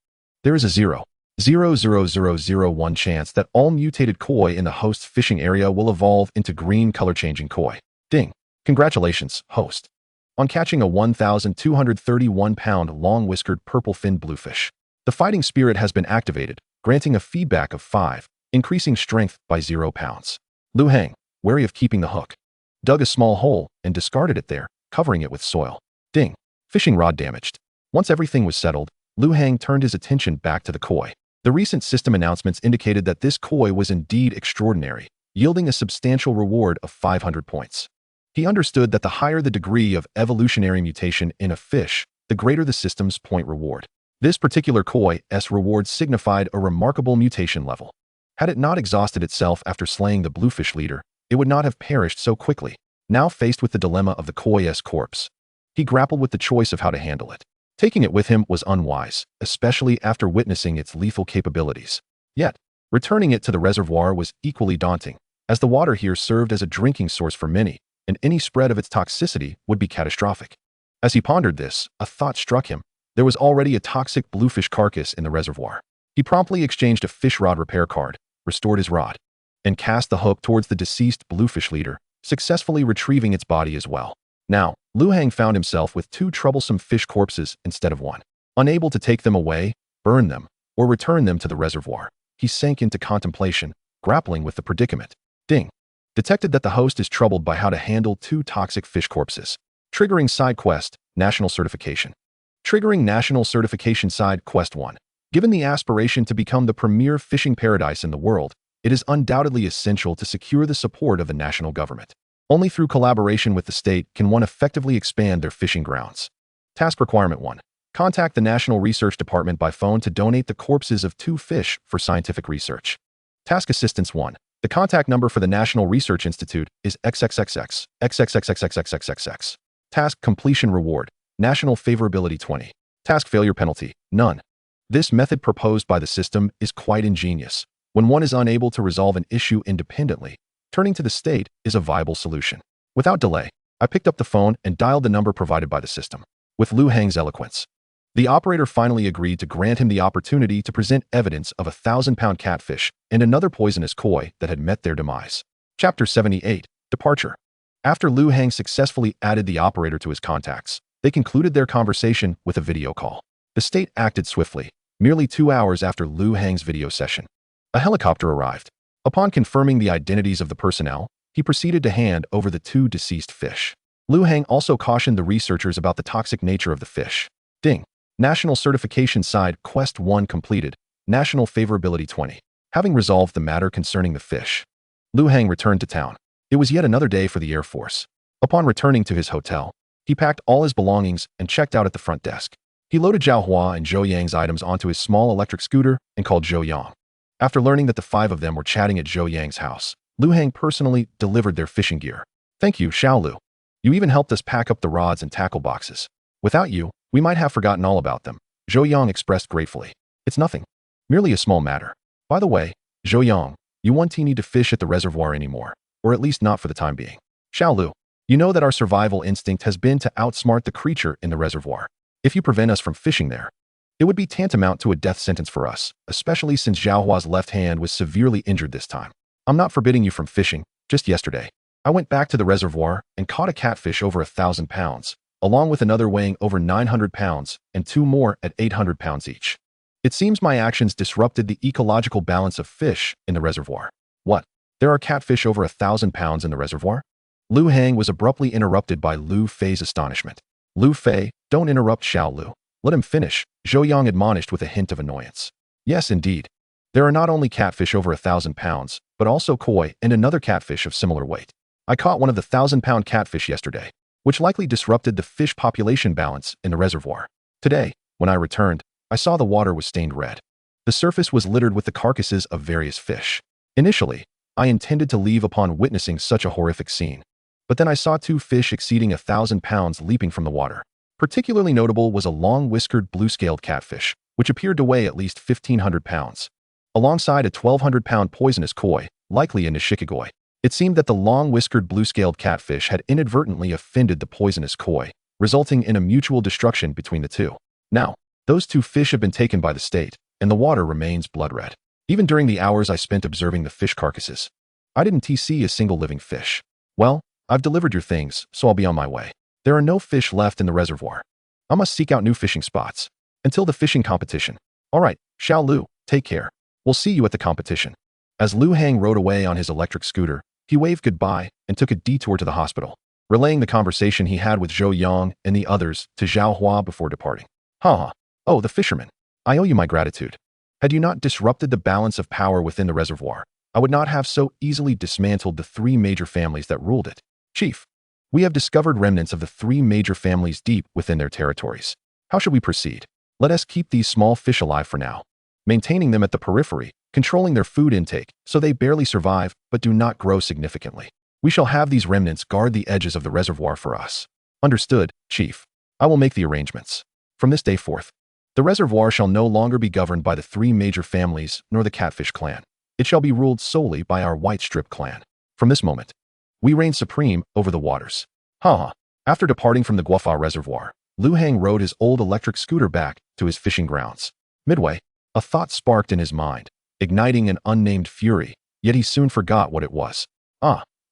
there is a 0. 0.00001 chance that all mutated koi in the host's fishing area will evolve into green color-changing koi. Ding. Congratulations, host, on catching a 1,231-pound long-whiskered purple-finned bluefish. The fighting spirit has been activated, granting a feedback of 5, increasing strength by 0 pounds. Lu Hang, wary of keeping the hook, dug a small hole and discarded it there, covering it with soil. Ding. Fishing rod damaged. Once everything was settled, Lu Hang turned his attention back to the koi. The recent system announcements indicated that this koi was indeed extraordinary, yielding a substantial reward of 500 points. He understood that the higher the degree of evolutionary mutation in a fish, the greater the system's point reward. This particular koi's reward signified a remarkable mutation level. Had it not exhausted itself after slaying the bluefish leader, it would not have perished so quickly. Now faced with the dilemma of the koi's corpse, he grappled with the choice of how to handle it. Taking it with him was unwise, especially after witnessing its lethal capabilities. Yet, returning it to the reservoir was equally daunting, as the water here served as a drinking source for many, and any spread of its toxicity would be catastrophic. As he pondered this, a thought struck him. There was already a toxic bluefish carcass in the reservoir. He promptly exchanged a fish rod repair card, restored his rod, and cast the hook towards the deceased bluefish leader, successfully retrieving its body as well. Now, Lu Hang found himself with 2 troublesome fish corpses instead of 1. Unable to take them away, burn them, or return them to the reservoir, he sank into contemplation, grappling with the predicament. Ding. Detected that the host is troubled by how to handle 2 toxic fish corpses. Triggering side quest, National Certification. Triggering National Certification Side Quest 1. Given the aspiration to become the premier fishing paradise in the world, it is undoubtedly essential to secure the support of the national government. Only through collaboration with the state can one effectively expand their fishing grounds. Task Requirement 1. Contact the National Research Department by phone to donate the corpses of 2 fish for scientific research. Task Assistance 1. The contact number for the National Research Institute is XXXX, XXXXXXXXX. Task Completion Reward, National Favorability 20. Task Failure Penalty, none. This method proposed by the system is quite ingenious. When one is unable to resolve an issue independently, turning to the state is a viable solution. Without delay, I picked up the phone and dialed the number provided by the system. With Lu Hang's eloquence, the operator finally agreed to grant him the opportunity to present evidence of a 1,000-pound catfish and another poisonous koi that had met their demise. Chapter 78. Departure. After Lu Hang successfully added the operator to his contacts, they concluded their conversation with a video call. The state acted swiftly, merely 2 hours after Lu Hang's video session. A helicopter arrived. Upon confirming the identities of the personnel, he proceeded to hand over the 2 deceased fish. Lu Hang also cautioned the researchers about the toxic nature of the fish. Ding. National Certification Side Quest 1 completed. National Favorability 20. Having resolved the matter concerning the fish, Lu Hang returned to town. It was yet another day for the Air Force. Upon returning to his hotel, he packed all his belongings and checked out at the front desk. He loaded Zhao Hua and Zhou Yang's items onto his small electric scooter and called Zhou Yang. After learning that the 5 of them were chatting at Zhou Yang's house, Lu Hang personally delivered their fishing gear. Thank you, Xiao Lu. You even helped us pack up the rods and tackle boxes. Without you, we might have forgotten all about them, Zhou Yang expressed gratefully. It's nothing. Merely a small matter. By the way, Zhou Yang, you won't need to fish at the reservoir anymore, or at least not for the time being. Xiao Lu, you know that our survival instinct has been to outsmart the creature in the reservoir. If you prevent us from fishing there, it would be tantamount to a death sentence for us, especially since Zhao Hua's left hand was severely injured this time. I'm not forbidding you from fishing. Just yesterday, I went back to the reservoir and caught a catfish over 1,000 pounds, along with another weighing over 900 pounds and 2 more at 800 pounds each. It seems my actions disrupted the ecological balance of fish in the reservoir. What? There are catfish over 1,000 pounds in the reservoir? Lu Hang was abruptly interrupted by Lu Fei's astonishment. Lu Fei, don't interrupt Xiao Lu. Let him finish, Zhou Yang admonished with a hint of annoyance. Yes, indeed. There are not only catfish over 1,000 pounds, but also koi and another catfish of similar weight. I caught one of the 1,000-pound catfish yesterday, which likely disrupted the fish population balance in the reservoir. Today, when I returned, I saw the water was stained red. The surface was littered with the carcasses of various fish. Initially, I intended to leave upon witnessing such a horrific scene. But then I saw 2 fish exceeding 1,000 pounds leaping from the water. Particularly notable was a long-whiskered blue-scaled catfish, which appeared to weigh at least 1,500 pounds, alongside a 1,200-pound poisonous koi, likely a nishikigoi. It seemed that the long-whiskered blue-scaled catfish had inadvertently offended the poisonous koi, resulting in a mutual destruction between the 2. Now, those 2 fish have been taken by the state, and the water remains blood red. Even during the hours I spent observing the fish carcasses, I didn't see a single living fish. Well, I've delivered your things, so I'll be on my way. There are no fish left in the reservoir. I must seek out new fishing spots. Until the fishing competition. All right, Xiao Lu, take care. We'll see you at the competition. As Lu Hang rode away on his electric scooter, he waved goodbye and took a detour to the hospital, relaying the conversation he had with Zhou Yang and the others to Zhao Hua before departing. Ha! Oh, the fisherman. I owe you my gratitude. Had you not disrupted the balance of power within the reservoir, I would not have so easily dismantled the three major families that ruled it. Chief, we have discovered remnants of the three major families deep within their territories. How should we proceed? Let us keep these small fish alive for now, maintaining them at the periphery, controlling their food intake so they barely survive but do not grow significantly. We shall have these remnants guard the edges of the reservoir for us. Understood, Chief. I will make the arrangements. From this day forth, the reservoir shall no longer be governed by the three major families nor the Catfish clan. It shall be ruled solely by our White Strip clan. From this moment, we reign supreme over the waters. After departing from the Guofa reservoir, Lu Hang rode his old electric scooter back to his fishing grounds. Midway, a thought sparked in his mind, igniting an unnamed fury, yet he soon forgot what it was.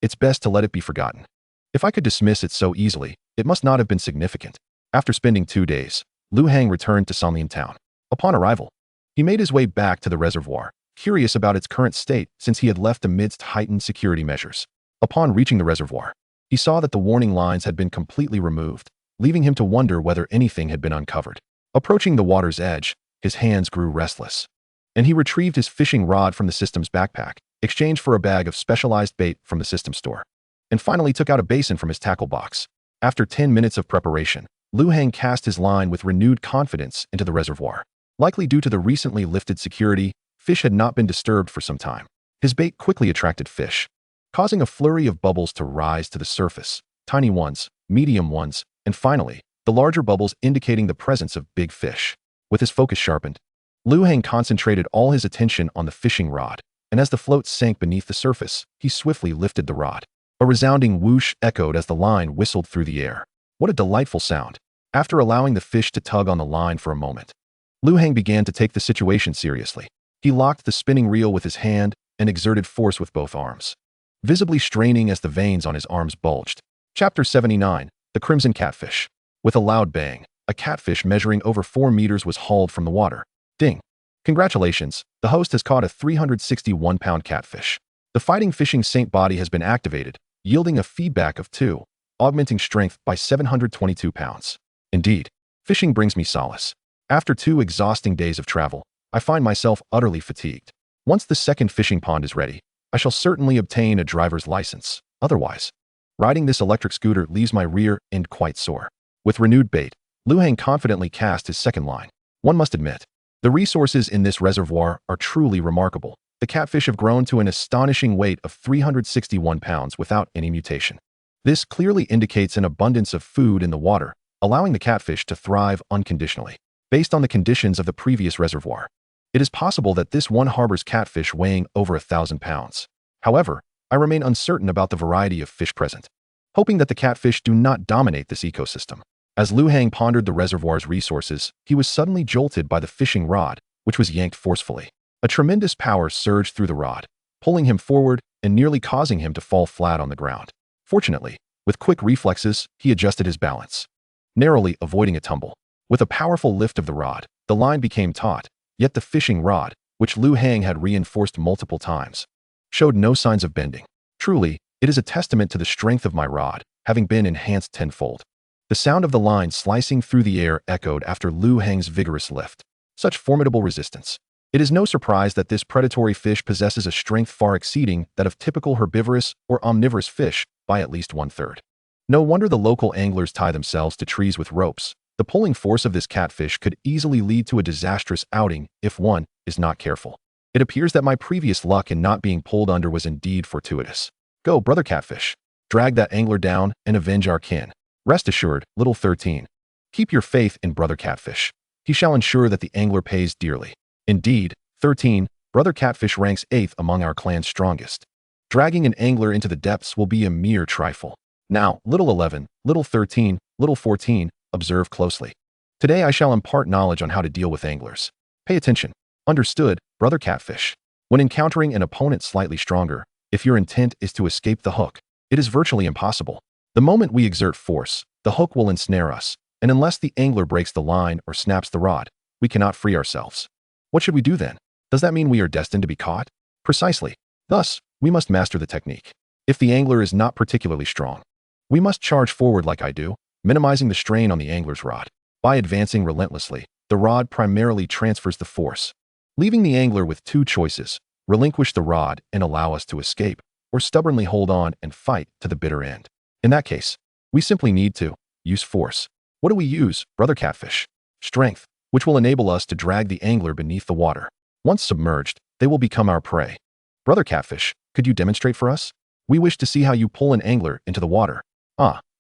It's best to let it be forgotten. If I could dismiss it so easily, it must not have been significant. After spending 2 days, Lu Hang returned to Sanlian town. Upon arrival, he made his way back to the reservoir, curious about its current state since he had left amidst heightened security measures. Upon reaching the reservoir, he saw that the warning lines had been completely removed, leaving him to wonder whether anything had been uncovered. Approaching the water's edge, his hands grew restless, and he retrieved his fishing rod from the system's backpack, exchanged for a bag of specialized bait from the system store, and finally took out a basin from his tackle box. After 10 minutes of preparation, Lu Hang cast his line with renewed confidence into the reservoir. Likely due to the recently lifted security, fish had not been disturbed for some time. His bait quickly attracted fish, causing a flurry of bubbles to rise to the surface, tiny ones, medium ones, and finally, the larger bubbles indicating the presence of big fish. With his focus sharpened, Lu Hang concentrated all his attention on the fishing rod, and as the float sank beneath the surface, he swiftly lifted the rod. A resounding whoosh echoed as the line whistled through the air. What a delightful sound. After allowing the fish to tug on the line for a moment, Lu Hang began to take the situation seriously. He locked the spinning reel with his hand and exerted force with both arms, visibly straining as the veins on his arms bulged. Chapter 79, The Crimson Catfish. With a loud bang, a catfish measuring over 4 meters was hauled from the water. Ding! Congratulations, the host has caught a 361-pound catfish. The fighting fishing saint body has been activated, yielding a feedback of 2, augmenting strength by 722 pounds. Indeed, fishing brings me solace. After 2 exhausting days of travel, I find myself utterly fatigued. Once the second fishing pond is ready, I shall certainly obtain a driver's license. Otherwise, riding this electric scooter leaves my rear end quite sore. With renewed bait, Lu Hang confidently cast his second line. One must admit, the resources in this reservoir are truly remarkable. The catfish have grown to an astonishing weight of 361 pounds without any mutation. This clearly indicates an abundance of food in the water, allowing the catfish to thrive unconditionally. Based on the conditions of the previous reservoir, it is possible that this one harbors catfish weighing over 1,000 pounds. However, I remain uncertain about the variety of fish present, hoping that the catfish do not dominate this ecosystem. As Lu Hang pondered the reservoir's resources, he was suddenly jolted by the fishing rod, which was yanked forcefully. A tremendous power surged through the rod, pulling him forward and nearly causing him to fall flat on the ground. Fortunately, with quick reflexes, he adjusted his balance, narrowly avoiding a tumble. With a powerful lift of the rod, the line became taut, yet the fishing rod, which Lu Hang had reinforced multiple times, showed no signs of bending. Truly, it is a testament to the strength of my rod, having been enhanced tenfold. The sound of the line slicing through the air echoed after Lu Hang's vigorous lift. Such formidable resistance. It is no surprise that this predatory fish possesses a strength far exceeding that of typical herbivorous or omnivorous fish by at least 1/3. No wonder the local anglers tie themselves to trees with ropes. The pulling force of this catfish could easily lead to a disastrous outing if one is not careful. It appears that my previous luck in not being pulled under was indeed fortuitous. Go, brother catfish. Drag that angler down and avenge our kin. Rest assured, little 13. Keep your faith in brother catfish. He shall ensure that the angler pays dearly. Indeed, 13, brother catfish ranks 8th among our clan's strongest. Dragging an angler into the depths will be a mere trifle. Now, little 11, little 13, little 14, observe closely. Today I shall impart knowledge on how to deal with anglers. Pay attention. Understood, brother catfish. When encountering an opponent slightly stronger, if your intent is to escape the hook, it is virtually impossible. The moment we exert force, the hook will ensnare us, and unless the angler breaks the line or snaps the rod, we cannot free ourselves. What should we do then? Does that mean we are destined to be caught? Precisely. Thus, we must master the technique. If the angler is not particularly strong, we must charge forward like I do, minimizing the strain on the angler's rod. By advancing relentlessly, the rod primarily transfers the force, leaving the angler with two choices: relinquish the rod and allow us to escape, or stubbornly hold on and fight to the bitter end. In that case, we simply need to use force. What do we use, brother catfish? Strength, which will enable us to drag the angler beneath the water. Once submerged, they will become our prey. Brother catfish, could you demonstrate for us? We wish to see how you pull an angler into the water.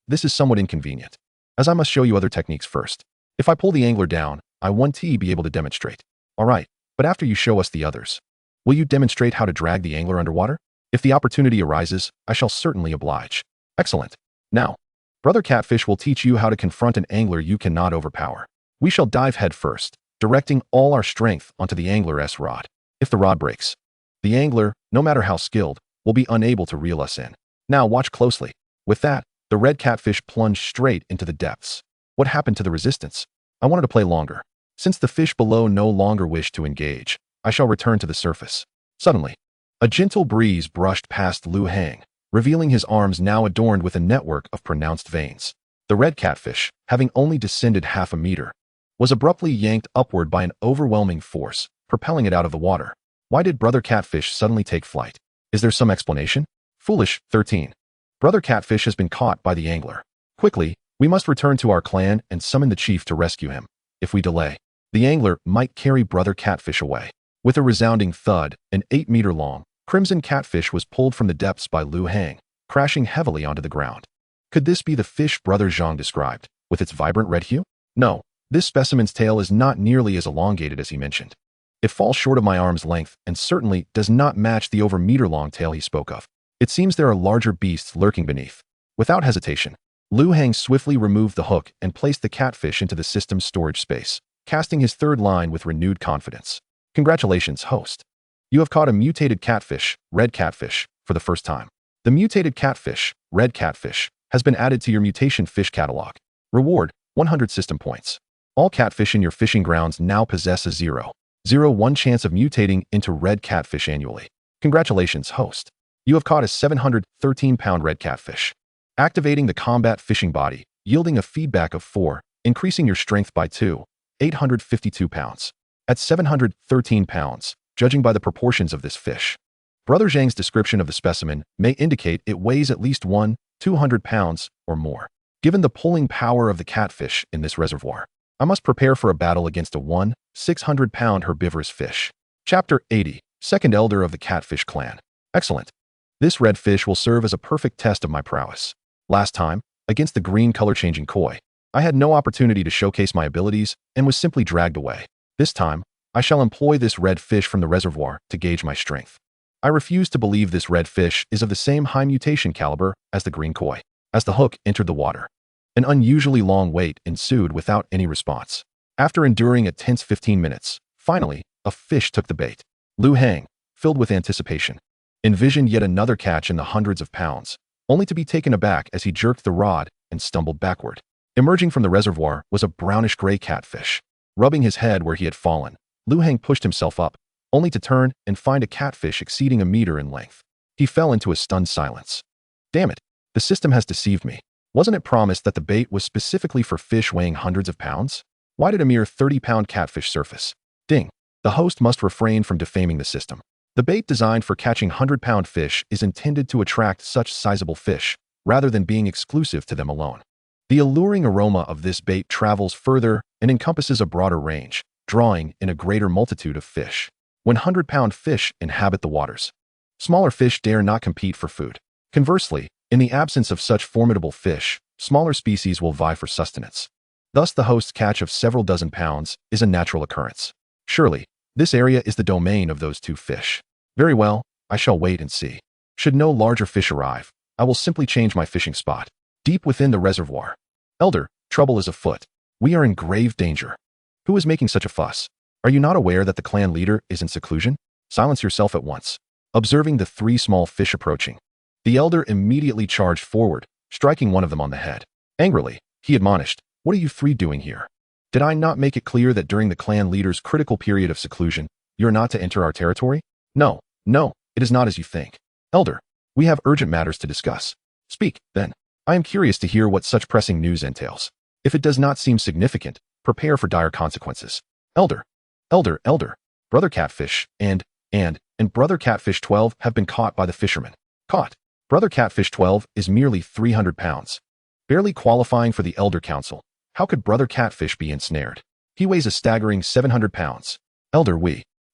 This is somewhat inconvenient, as I must show you other techniques first. If I pull the angler down, I won't be able to demonstrate. Alright, but after you show us the others, will you demonstrate how to drag the angler underwater? If the opportunity arises, I shall certainly oblige. Excellent. Now, brother catfish will teach you how to confront an angler you cannot overpower. We shall dive head first, directing all our strength onto the angler's rod. If the rod breaks, the angler, no matter how skilled, will be unable to reel us in. Now watch closely. With that, the red catfish plunged straight into the depths. What happened to the resistance? I wanted to play longer. Since the fish below no longer wished to engage, I shall return to the surface. Suddenly, a gentle breeze brushed past Lu Hang, revealing his arms now adorned with a network of pronounced veins. The red catfish, having only descended half a meter, was abruptly yanked upward by an overwhelming force, propelling it out of the water. Why did brother catfish suddenly take flight? Is there some explanation? Foolish. 13. Brother catfish has been caught by the angler. Quickly, we must return to our clan and summon the chief to rescue him. If we delay, the angler might carry brother catfish away. With a resounding thud, an 8-meter-long, crimson catfish was pulled from the depths by Lu Hang, crashing heavily onto the ground. Could this be the fish brother Zhang described, with its vibrant red hue? No, this specimen's tail is not nearly as elongated as he mentioned. It falls short of my arm's length and certainly does not match the over meter-long tail he spoke of. It seems there are larger beasts lurking beneath. Without hesitation, Lu Hang swiftly removed the hook and placed the catfish into the system's storage space, casting his third line with renewed confidence. Congratulations, host. You have caught a mutated catfish, red catfish, for the first time. The mutated catfish, red catfish, has been added to your mutation fish catalog. Reward, 100 system points. All catfish in your fishing grounds now possess a 0.01 chance of mutating into red catfish annually. Congratulations, host. You have caught a 713-pound red catfish. Activating the combat fishing body, yielding a feedback of 4, increasing your strength by 2, 852 pounds. At 713 pounds, judging by the proportions of this fish, Brother Zhang's description of the specimen may indicate it weighs at least 200 pounds or more. Given the pulling power of the catfish in this reservoir, I must prepare for a battle against a 600-pound herbivorous fish. Chapter 80, Second Elder of the Catfish Clan. Excellent. This red fish will serve as a perfect test of my prowess. Last time, against the green color-changing koi, I had no opportunity to showcase my abilities and was simply dragged away. This time, I shall employ this red fish from the reservoir to gauge my strength. I refuse to believe this red fish is of the same high mutation caliber as the green koi. As the hook entered the water, an unusually long wait ensued without any response. After enduring a tense 15 minutes, finally, a fish took the bait. Lu Hang, filled with anticipation, envisioned yet another catch in the hundreds of pounds, only to be taken aback as he jerked the rod and stumbled backward. Emerging from the reservoir was a brownish-gray catfish. Rubbing his head where he had fallen, Lu Hang pushed himself up, only to turn and find a catfish exceeding a meter in length. He fell into a stunned silence. Damn it, the system has deceived me. Wasn't it promised that the bait was specifically for fish weighing hundreds of pounds? Why did a mere 30-pound catfish surface? Ding. The host must refrain from defaming the system. The bait designed for catching 100-pound fish is intended to attract such sizable fish, rather than being exclusive to them alone. The alluring aroma of this bait travels further and encompasses a broader range, drawing in a greater multitude of fish. When 100-pound fish inhabit the waters, smaller fish dare not compete for food. Conversely, in the absence of such formidable fish, smaller species will vie for sustenance. Thus, the host's catch of several dozen pounds is a natural occurrence. Surely, this area is the domain of those two fish. Very well, I shall wait and see. Should no larger fish arrive, I will simply change my fishing spot. Deep within the reservoir. Elder, trouble is afoot. We are in grave danger. Who is making such a fuss? Are you not aware that the clan leader is in seclusion? Silence yourself at once. Observing the three small fish approaching, the elder immediately charged forward, striking one of them on the head. Angrily, he admonished, "What are you three doing here? Did I not make it clear that during the clan leader's critical period of seclusion, you are not to enter our territory? No, it is not as you think. Elder, we have urgent matters to discuss. Speak, then. I am curious to hear what such pressing news entails. If it does not seem significant, prepare for dire consequences. Elder, Brother Catfish and Brother Catfish 12 have been caught by the fishermen. Caught. Brother Catfish 12 is merely 300 pounds. Barely qualifying for the Elder Council. How could Brother Catfish be ensnared? He weighs a staggering 700 pounds. Elder,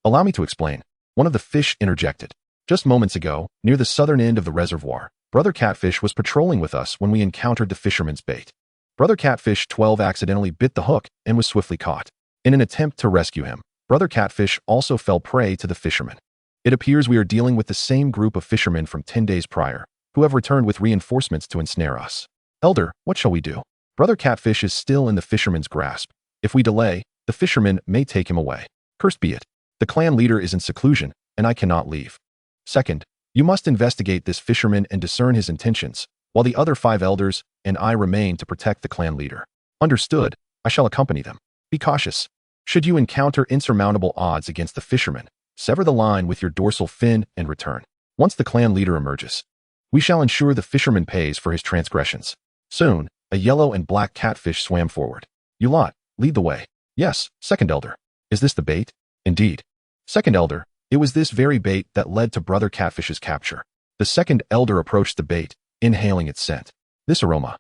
allow me to explain. One of the fish interjected. Just moments ago, near the southern end of the reservoir, Brother Catfish was patrolling with us when we encountered the fisherman's bait. Brother Catfish 12 accidentally bit the hook and was swiftly caught. In an attempt to rescue him, Brother Catfish also fell prey to the fishermen. It appears we are dealing with the same group of fishermen from 10 days prior, who have returned with reinforcements to ensnare us. Elder, what shall we do? Brother Catfish is still in the fisherman's grasp. If we delay, the fishermen may take him away. Cursed be it. The clan leader is in seclusion, and I cannot leave. Second, you must investigate this fisherman and discern his intentions, while the other 5 elders and I remain to protect the clan leader. Understood, I shall accompany them. Be cautious. Should you encounter insurmountable odds against the fisherman, sever the line with your dorsal fin and return. Once the clan leader emerges, we shall ensure the fisherman pays for his transgressions. Soon, a yellow and black catfish swam forward. You lot, lead the way. Yes, second elder. Is this the bait? Indeed. Second elder, it was this very bait that led to Brother Catfish's capture. The second elder approached the bait, inhaling its scent. This aroma.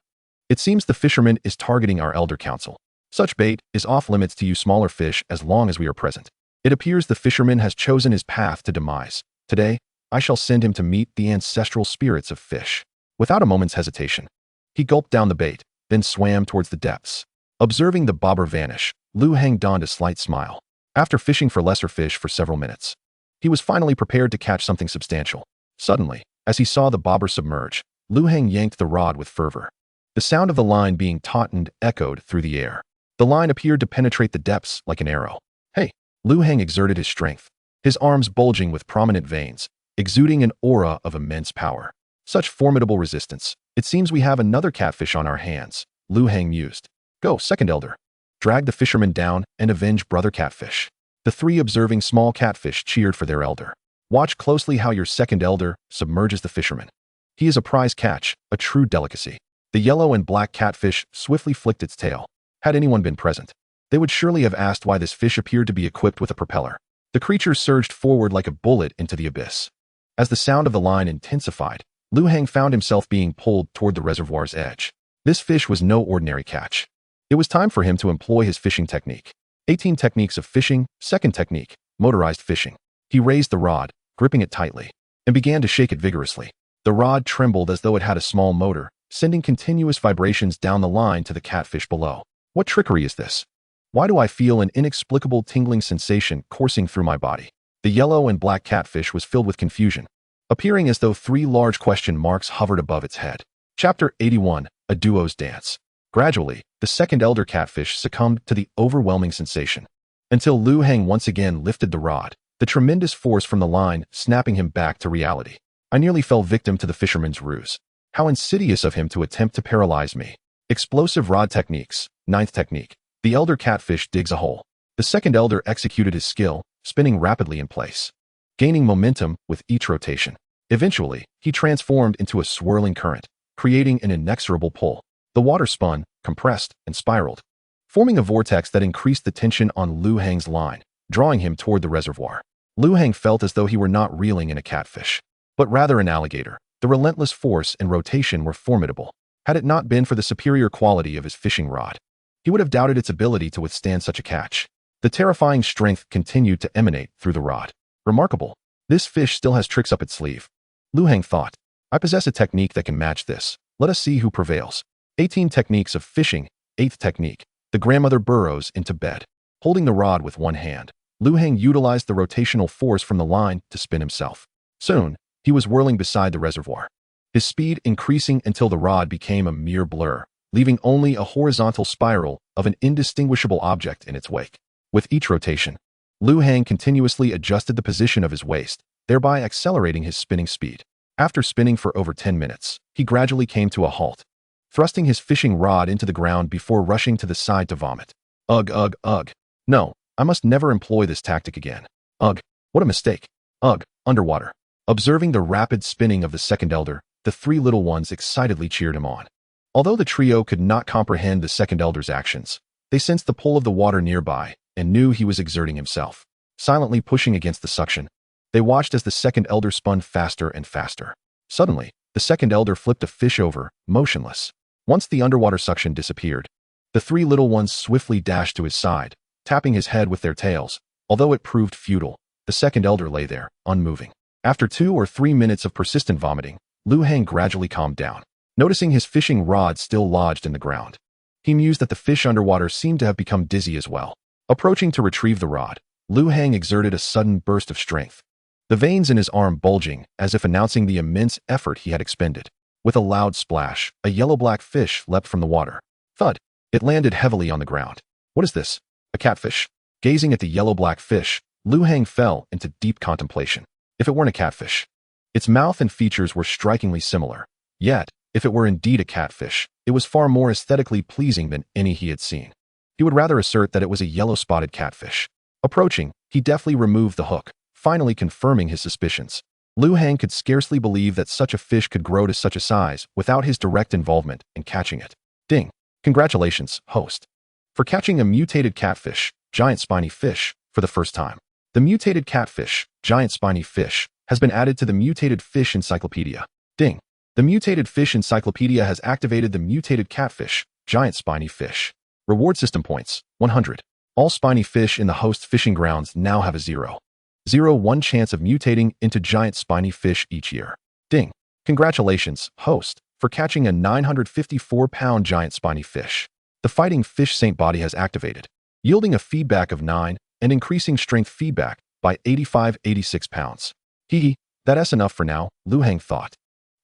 It seems the fisherman is targeting our elder council. Such bait is off limits to you smaller fish as long as we are present. It appears the fisherman has chosen his path to demise. Today, I shall send him to meet the ancestral spirits of fish. Without a moment's hesitation, he gulped down the bait, then swam towards the depths. Observing the bobber vanish, Lu Heng donned a slight smile. After fishing for lesser fish for several minutes, he was finally prepared to catch something substantial. Suddenly, as he saw the bobber submerge, Lu Heng yanked the rod with fervor. The sound of the line being tautened echoed through the air. The line appeared to penetrate the depths like an arrow. Hey! Lu Heng exerted his strength, his arms bulging with prominent veins, exuding an aura of immense power. Such formidable resistance. It seems we have another catfish on our hands, Lu Heng mused. Go, second elder. Drag the fisherman down and avenge Brother Catfish. The 3 observing small catfish cheered for their elder. Watch closely how your second elder submerges the fisherman. He is a prize catch, a true delicacy. The yellow and black catfish swiftly flicked its tail. Had anyone been present, they would surely have asked why this fish appeared to be equipped with a propeller. The creature surged forward like a bullet into the abyss. As the sound of the line intensified, Lu Heng found himself being pulled toward the reservoir's edge. This fish was no ordinary catch. It was time for him to employ his fishing technique. 18 techniques of fishing, second technique, motorized fishing. He raised the rod, gripping it tightly, and began to shake it vigorously. The rod trembled as though it had a small motor, sending continuous vibrations down the line to the catfish below. What trickery is this? Why do I feel an inexplicable tingling sensation coursing through my body? The yellow and black catfish was filled with confusion, appearing as though 3 large question marks hovered above its head. Chapter 81, A Duo's Dance. Gradually, the second elder catfish succumbed to the overwhelming sensation, until Lu Heng once again lifted the rod, the tremendous force from the line snapping him back to reality. I nearly fell victim to the fisherman's ruse. How insidious of him to attempt to paralyze me. Explosive rod techniques. 9th technique. The elder catfish digs a hole. The second elder executed his skill, spinning rapidly in place, gaining momentum with each rotation. Eventually, he transformed into a swirling current, creating an inexorable pull. The water spun, compressed, and spiraled, forming a vortex that increased the tension on Lu Heng's line, drawing him toward the reservoir. Lu Heng felt as though he were not reeling in a catfish, but rather an alligator. The relentless force and rotation were formidable. Had it not been for the superior quality of his fishing rod, he would have doubted its ability to withstand such a catch. The terrifying strength continued to emanate through the rod. Remarkable. This fish still has tricks up its sleeve. Lu Heng thought, I possess a technique that can match this. Let us see who prevails. 18 techniques of fishing. 8th technique. The grandmother burrows into bed. Holding the rod with one hand, Lu Heng utilized the rotational force from the line to spin himself. Soon, he was whirling beside the reservoir, his speed increasing until the rod became a mere blur, leaving only a horizontal spiral of an indistinguishable object in its wake. With each rotation, Liu Hang continuously adjusted the position of his waist, thereby accelerating his spinning speed. After spinning for over 10 minutes, he gradually came to a halt, thrusting his fishing rod into the ground before rushing to the side to vomit. Ugh, ugh, ugh. No, I must never employ this tactic again. Ugh, what a mistake. Ugh, underwater. Observing the rapid spinning of the second elder, the three little ones excitedly cheered him on. Although the trio could not comprehend the second elder's actions, they sensed the pull of the water nearby and knew he was exerting himself. Silently pushing against the suction, they watched as the second elder spun faster and faster. Suddenly, the second elder flipped a fish over, motionless. Once the underwater suction disappeared, the three little ones swiftly dashed to his side, tapping his head with their tails. Although it proved futile, the second elder lay there, unmoving. After 2 or 3 minutes of persistent vomiting, Liu Hang gradually calmed down. Noticing his fishing rod still lodged in the ground, he mused that the fish underwater seemed to have become dizzy as well. Approaching to retrieve the rod, Liu Hang exerted a sudden burst of strength, the veins in his arm bulging as if announcing the immense effort he had expended. With a loud splash, a yellow-black fish leapt from the water. Thud! It landed heavily on the ground. What is this? A catfish? Gazing at the yellow-black fish, Liu Hang fell into deep contemplation. If it weren't a catfish, its mouth and features were strikingly similar. Yet, if it were indeed a catfish, it was far more aesthetically pleasing than any he had seen. He would rather assert that it was a yellow-spotted catfish. Approaching, he deftly removed the hook, finally confirming his suspicions. Liu Hang could scarcely believe that such a fish could grow to such a size without his direct involvement in catching it. Ding! Congratulations, host, for catching a mutated catfish, giant spiny fish, for the first time. The mutated catfish, giant spiny fish, has been added to the Mutated Fish Encyclopedia. Ding! The Mutated Fish Encyclopedia has activated the mutated catfish, giant spiny fish. Reward system points, 100. All spiny fish in the host fishing grounds now have a 0.01 chance of mutating into giant spiny fish each year. Ding! Congratulations, host, for catching a 954-pound giant spiny fish. The Fighting Fish Saint body has activated, yielding a feedback of 9 and increasing strength feedback by 86 pounds. Hee, that's enough for now, Liu Hang thought,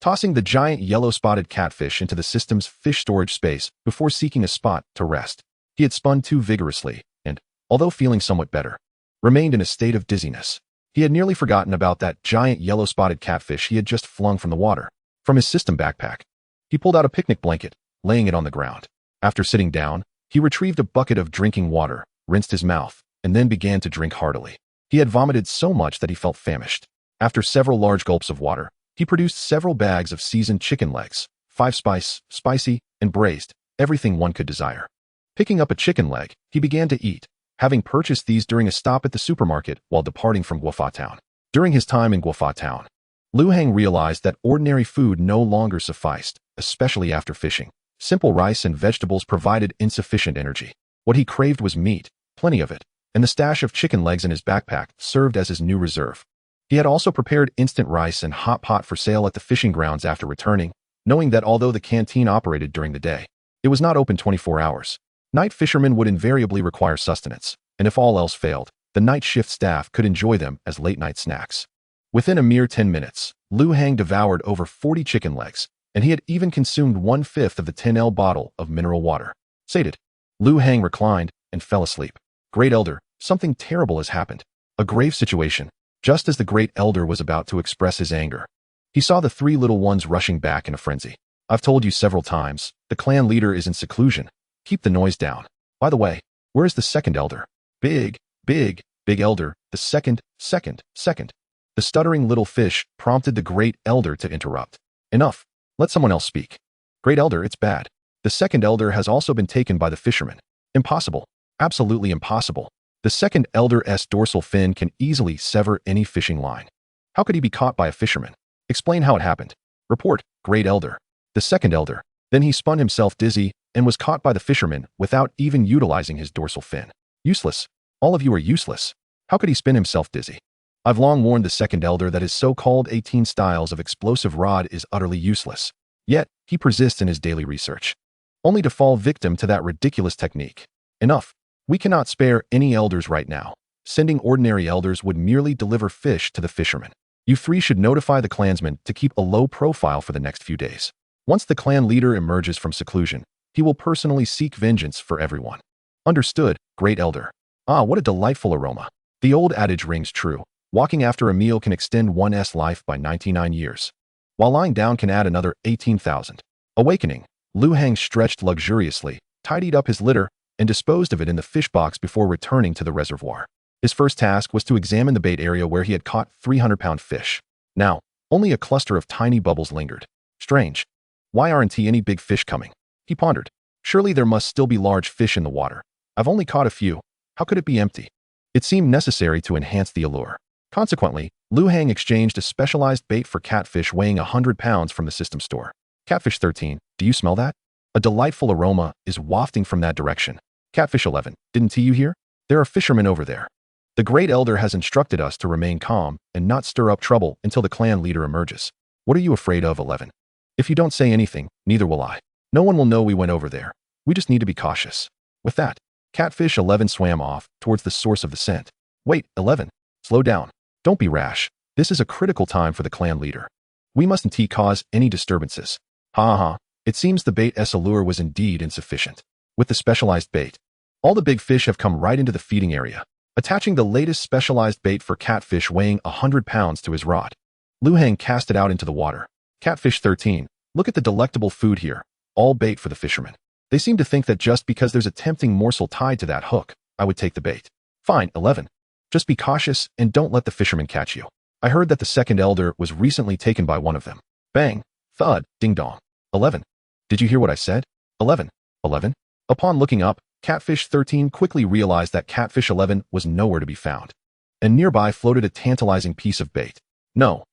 tossing the giant yellow-spotted catfish into the system's fish storage space before seeking a spot to rest. He had spun too vigorously and, although feeling somewhat better, remained in a state of dizziness. He had nearly forgotten about that giant yellow-spotted catfish he had just flung from the water. From his system backpack, he pulled out a picnic blanket, laying it on the ground. After sitting down, he retrieved a bucket of drinking water, rinsed his mouth, and then began to drink heartily. He had vomited so much that he felt famished. After several large gulps of water, he produced several bags of seasoned chicken legs, 5-spice, spicy, and braised, everything one could desire. Picking up a chicken leg, he began to eat, having purchased these during a stop at the supermarket while departing from Guofa Town. During his time in Guofa Town, Liu Hang realized that ordinary food no longer sufficed, especially after fishing. Simple rice and vegetables provided insufficient energy. What he craved was meat, plenty of it, and the stash of chicken legs in his backpack served as his new reserve. He had also prepared instant rice and hot pot for sale at the fishing grounds after returning, knowing that although the canteen operated during the day, it was not open 24 hours. Night fishermen would invariably require sustenance, and if all else failed, the night shift staff could enjoy them as late-night snacks. Within a mere 10 minutes, Liu Hang devoured over 40 chicken legs, and he had even consumed 1/5 of the 10L bottle of mineral water. Sated, Liu Hang reclined and fell asleep. Great Elder, something terrible has happened. A grave situation. Just as the Great Elder was about to express his anger, he saw the three little ones rushing back in a frenzy. I've told you several times, the clan leader is in seclusion. Keep the noise down. By the way, where is the second elder? Big elder, the second. The stuttering little fish prompted the Great Elder to interrupt. Enough. Let someone else speak. Great Elder, it's bad. The second elder has also been taken by the fishermen. Impossible. Absolutely impossible. The second elder's dorsal fin can easily sever any fishing line. How could he be caught by a fisherman? Explain how it happened. Report, Great Elder. The second elder. Then he spun himself dizzy and was caught by the fisherman without even utilizing his dorsal fin. Useless. All of you are useless. How could he spin himself dizzy? I've long warned the second elder that his so-called 18 styles of explosive rod is utterly useless. Yet, he persists in his daily research, only to fall victim to that ridiculous technique. Enough. We cannot spare any elders right now. Sending ordinary elders would merely deliver fish to the fishermen. You three should notify the clansmen to keep a low profile for the next few days. Once the clan leader emerges from seclusion, he will personally seek vengeance for everyone. Understood, Great Elder. Ah, what a delightful aroma. The old adage rings true. Walking after a meal can extend one's life by 99 years, while lying down can add another 18,000. Awakening, Lu Hang stretched luxuriously, tidied up his litter, and disposed of it in the fish box before returning to the reservoir. His first task was to examine the bait area where he had caught 300-pound fish. Now, only a cluster of tiny bubbles lingered. Strange. Why aren't any big fish coming? He pondered. Surely there must still be large fish in the water. I've only caught a few. How could it be empty? It seemed necessary to enhance the allure. Consequently, Lu Hang exchanged a specialized bait for catfish weighing 100 pounds from the system store. Catfish 13, do you smell that? A delightful aroma is wafting from that direction. Catfish 11, didn't you hear? There are fishermen over there. The great elder has instructed us to remain calm and not stir up trouble until the clan leader emerges. What are you afraid of, 11? If you don't say anything, neither will I. No one will know we went over there. We just need to be cautious. With that, Catfish 11 swam off towards the source of the scent. Wait, 11. Slow down. Don't be rash. This is a critical time for the clan leader. We mustn't cause any disturbances. Ha ha. It seems the bait's allure was indeed insufficient. With the specialized bait, all the big fish have come right into the feeding area, attaching the latest specialized bait for catfish weighing 100 pounds to his rod. Lu Hang cast it out into the water. Catfish 13, look at the delectable food here. All bait for the fishermen. They seem to think that just because there's a tempting morsel tied to that hook, I would take the bait. Fine, 11. Just be cautious and don't let the fishermen catch you. I heard that the second elder was recently taken by one of them. Bang, thud, ding dong. 11. Did you hear what I said? 11. 11. Upon looking up, Catfish 13 quickly realized that Catfish 11 was nowhere to be found. And nearby floated a tantalizing piece of bait. No,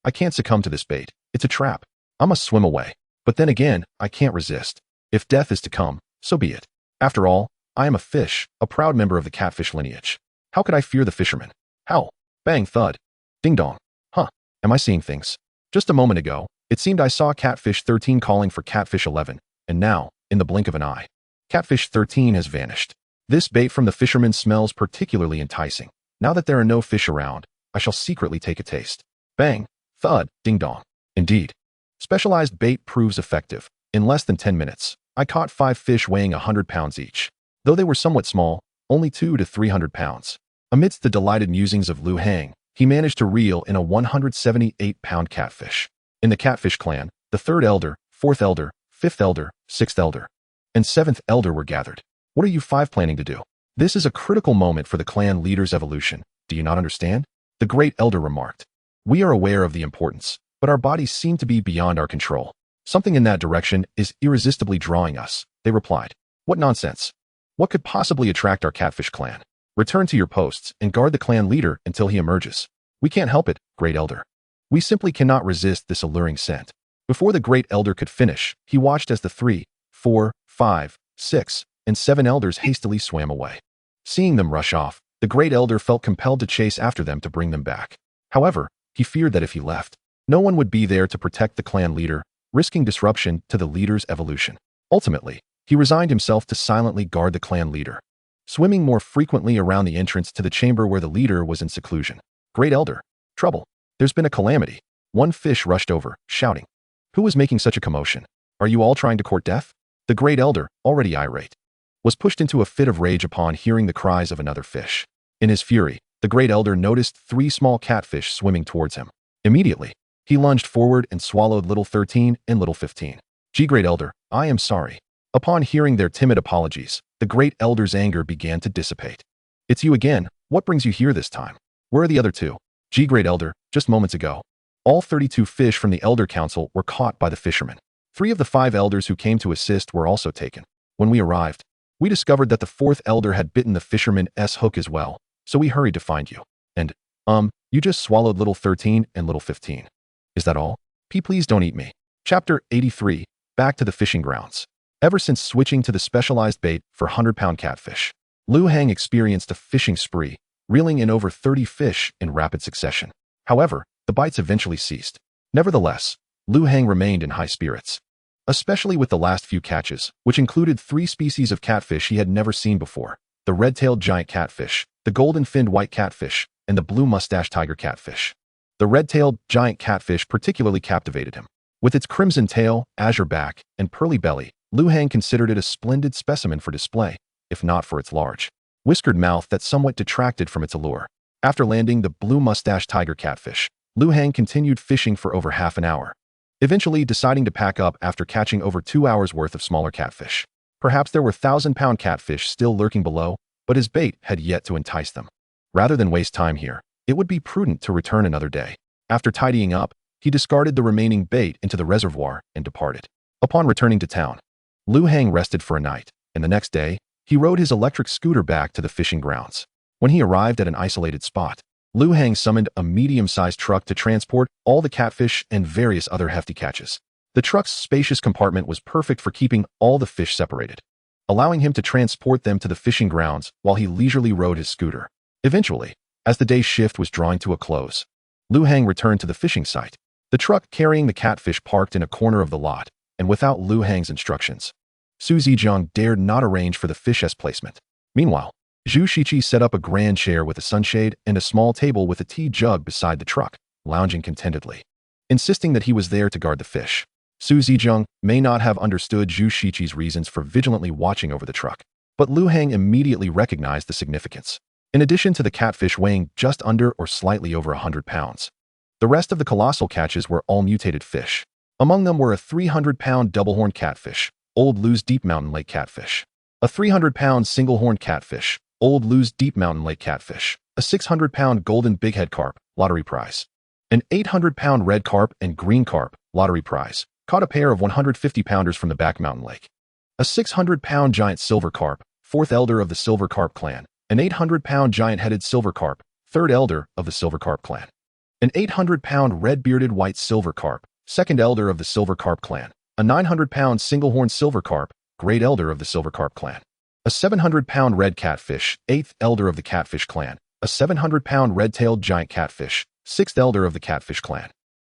I can't succumb to this bait. It's a trap. I must swim away. But then again, I can't resist. If death is to come, so be it. After all, I am a fish, a proud member of the catfish lineage. How could I fear the fishermen? How? Bang, thud. Ding dong. Huh, am I seeing things? Just a moment ago, it seemed I saw Catfish 13 calling for Catfish 11, and now, in the blink of an eye, Catfish 13 has vanished. This bait from the fishermen smells particularly enticing. Now that there are no fish around, I shall secretly take a taste. Bang, thud, ding dong. Indeed. Specialized bait proves effective. In less than 10 minutes, I caught 5 fish weighing 100 pounds each. Though they were somewhat small, only 200 to 300 pounds. Amidst the delighted musings of Lu Hang, he managed to reel in a 178-pound catfish. In the catfish clan, the 3rd elder, 4th elder, 5th elder, 6th elder, and 7th elder were gathered. What are you 5 planning to do? This is a critical moment for the clan leader's evolution. Do you not understand? The great elder remarked. We are aware of the importance, but our bodies seem to be beyond our control. Something in that direction is irresistibly drawing us, they replied. What nonsense. What could possibly attract our catfish clan? Return to your posts and guard the clan leader until he emerges. We can't help it, great elder. We simply cannot resist this alluring scent. Before the great elder could finish, he watched as the 3, 4, 5, 6, and 7 elders hastily swam away. Seeing them rush off, the great elder felt compelled to chase after them to bring them back. However, he feared that if he left, no one would be there to protect the clan leader, risking disruption to the leader's evolution. Ultimately, he resigned himself to silently guard the clan leader, swimming more frequently around the entrance to the chamber where the leader was in seclusion. Great elder, trouble. There's been a calamity. One fish rushed over, shouting. Who was making such a commotion? Are you all trying to court death? The great elder, already irate, was pushed into a fit of rage upon hearing the cries of another fish. In his fury, the great elder noticed 3 small catfish swimming towards him. Immediately, he lunged forward and swallowed little 13 and little 15. Gee, great elder, I am sorry. Upon hearing their timid apologies, the great elder's anger began to dissipate. It's you again. What brings you here this time? Where are the other 2? Gee, great elder, just moments ago, all 32 fish from the elder council were caught by the fishermen. 3 of the 5 elders who came to assist were also taken. When we arrived, we discovered that the 4th elder had bitten the fisherman's hook as well, so we hurried to find you. And, you just swallowed little 13 and little 15. Is that all? Please don't eat me. Chapter 83, Back to the Fishing Grounds. Ever since switching to the specialized bait for 100-pound catfish, Lu Hang experienced a fishing spree, reeling in over 30 fish in rapid succession. However, the bites eventually ceased. Nevertheless, Lu Hang remained in high spirits, especially with the last few catches, which included 3 species of catfish he had never seen before: the red-tailed giant catfish, the golden-finned white catfish, and the blue-mustached tiger catfish. The red-tailed giant catfish particularly captivated him. With its crimson tail, azure back, and pearly belly, Lu Hang considered it a splendid specimen for display, if not for its large, whiskered mouth that somewhat detracted from its allure. After landing the blue-mustached tiger catfish, Lu Hang continued fishing for over half an hour, eventually deciding to pack up after catching over 2 hours worth of smaller catfish. Perhaps there were 1,000-pound catfish still lurking below, but his bait had yet to entice them. Rather than waste time here, it would be prudent to return another day. After tidying up, he discarded the remaining bait into the reservoir and departed. Upon returning to town, Lu Hang rested for a night, and the next day, he rode his electric scooter back to the fishing grounds. When he arrived at an isolated spot, Lu Hang summoned a medium-sized truck to transport all the catfish and various other hefty catches. The truck's spacious compartment was perfect for keeping all the fish separated, allowing him to transport them to the fishing grounds while he leisurely rode his scooter. Eventually, as the day's shift was drawing to a close, Lu Hang returned to the fishing site. The truck carrying the catfish parked in a corner of the lot, and without Lu Hang's instructions, Su Zijiang dared not arrange for the fish's placement. Meanwhile, Zhu Shiqi set up a grand chair with a sunshade and a small table with a tea jug beside the truck, lounging contentedly, insisting that he was there to guard the fish. Su Zijiang may not have understood Zhu Shiqi's reasons for vigilantly watching over the truck, but Lu Hang immediately recognized the significance. In addition to the catfish weighing just under or slightly over 100 pounds, the rest of the colossal catches were all mutated fish. Among them were a 300-pound double-horned catfish, Old Lu's Deep Mountain Lake catfish, a 300-pound single-horned catfish, Old Lu's Deep Mountain Lake catfish, a 600-pound golden bighead carp, lottery prize, an 800-pound red carp and green carp, lottery prize, caught a pair of 150-pounders from the back mountain lake, a 600-pound giant silver carp, fourth elder of the silver carp clan, an 800-pound giant-headed silver carp, third elder of the silver carp clan, an 800-pound red-bearded white silver carp, second elder of the silver carp clan, a 900-pound single-horned silver carp, great elder of the silver carp clan, a 700-pound red catfish, eighth elder of the catfish clan, a 700-pound red-tailed giant catfish, sixth elder of the catfish clan,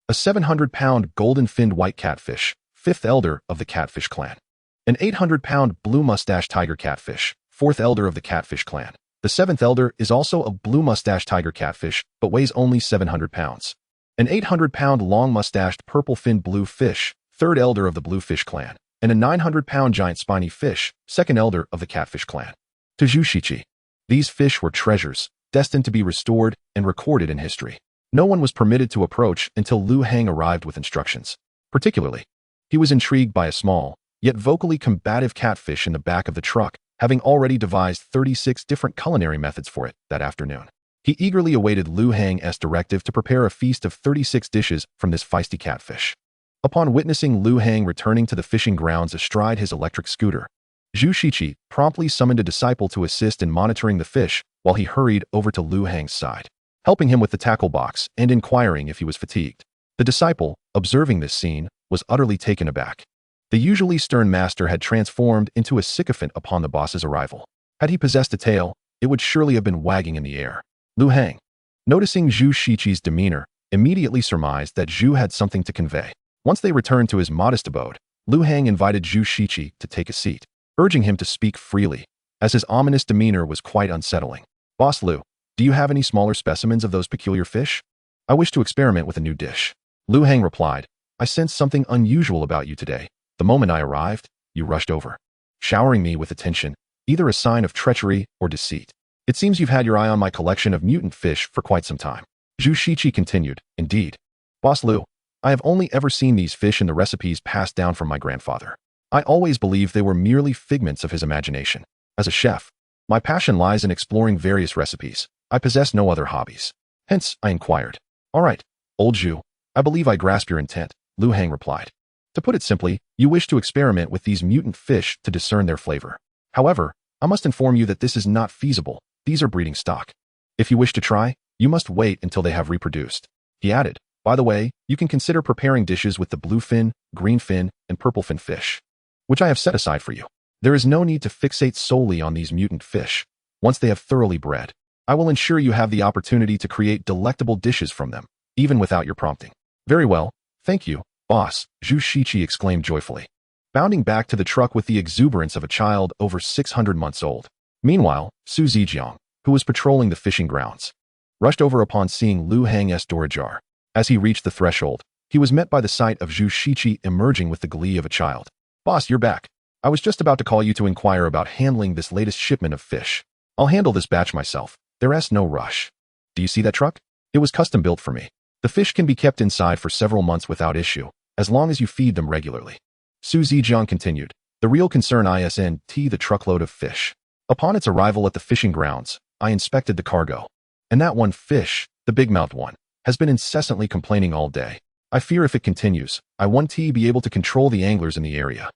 a 700-pound golden-finned white catfish, fifth elder of the catfish clan, an 800-pound blue-mustached tiger catfish, fourth elder of the catfish clan. The seventh elder is also a blue-mustached tiger catfish, but weighs only 700 pounds. An 800-pound long-mustached purple-finned blue fish, third elder of the bluefish clan, and a 900-pound giant spiny fish, second elder of the catfish clan. To Zhu Shiqi, these fish were treasures, destined to be restored and recorded in history. No one was permitted to approach until Lu Hang arrived with instructions. Particularly, he was intrigued by a small, yet vocally combative catfish in the back of the truck, having already devised 36 different culinary methods for it that afternoon. He eagerly awaited Lu Hang's directive to prepare a feast of 36 dishes from this feisty catfish. Upon witnessing Lu Hang returning to the fishing grounds astride his electric scooter, Zhu Shiqi promptly summoned a disciple to assist in monitoring the fish while he hurried over to Lu Hang's side, helping him with the tackle box and inquiring if he was fatigued. The disciple, observing this scene, was utterly taken aback. The usually stern master had transformed into a sycophant upon the boss's arrival. Had he possessed a tail, it would surely have been wagging in the air. Lu Hang, noticing Zhu Shiqi's demeanor, immediately surmised that Zhu had something to convey. Once they returned to his modest abode, Lu Hang invited Zhu Shiqi to take a seat, urging him to speak freely, as his ominous demeanor was quite unsettling. "Boss Lu, do you have any smaller specimens of those peculiar fish? I wish to experiment with a new dish." Lu Hang replied, "I sense something unusual about you today. The moment I arrived, you rushed over, showering me with attention, either a sign of treachery or deceit. It seems you've had your eye on my collection of mutant fish for quite some time." Zhu Shiqi continued, "Indeed. Boss Lu, I have only ever seen these fish in the recipes passed down from my grandfather. I always believed they were merely figments of his imagination. As a chef, my passion lies in exploring various recipes. I possess no other hobbies. Hence, I inquired." "All right, old Zhu, I believe I grasp your intent," Lu Hang replied. "To put it simply, you wish to experiment with these mutant fish to discern their flavor. However, I must inform you that this is not feasible. These are breeding stock. If you wish to try, you must wait until they have reproduced." He added, "By the way, you can consider preparing dishes with the bluefin, greenfin, and purplefin fish, which I have set aside for you. There is no need to fixate solely on these mutant fish. Once they have thoroughly bred, I will ensure you have the opportunity to create delectable dishes from them, even without your prompting." "Very well, thank you, boss," Zhu Shiqi exclaimed joyfully, bounding back to the truck with the exuberance of a child over 600 months old. Meanwhile, Su Zijiang, who was patrolling the fishing grounds, rushed over upon seeing Lu Hang's door ajar. As he reached the threshold, he was met by the sight of Zhu Shiqi emerging with the glee of a child. "Boss, you're back. I was just about to call you to inquire about handling this latest shipment of fish." I'll handle this batch myself. There's no rush. Do you see that truck? It was custom built for me. The fish can be kept inside for several months without issue, as long as you feed them regularly. Su Zijiang continued. The real concern isn't the truckload of fish. Upon its arrival at the fishing grounds, I inspected the cargo. And that one fish, the big-mouthed one, has been incessantly complaining all day. I fear if it continues, I won't be able to control the anglers in the area.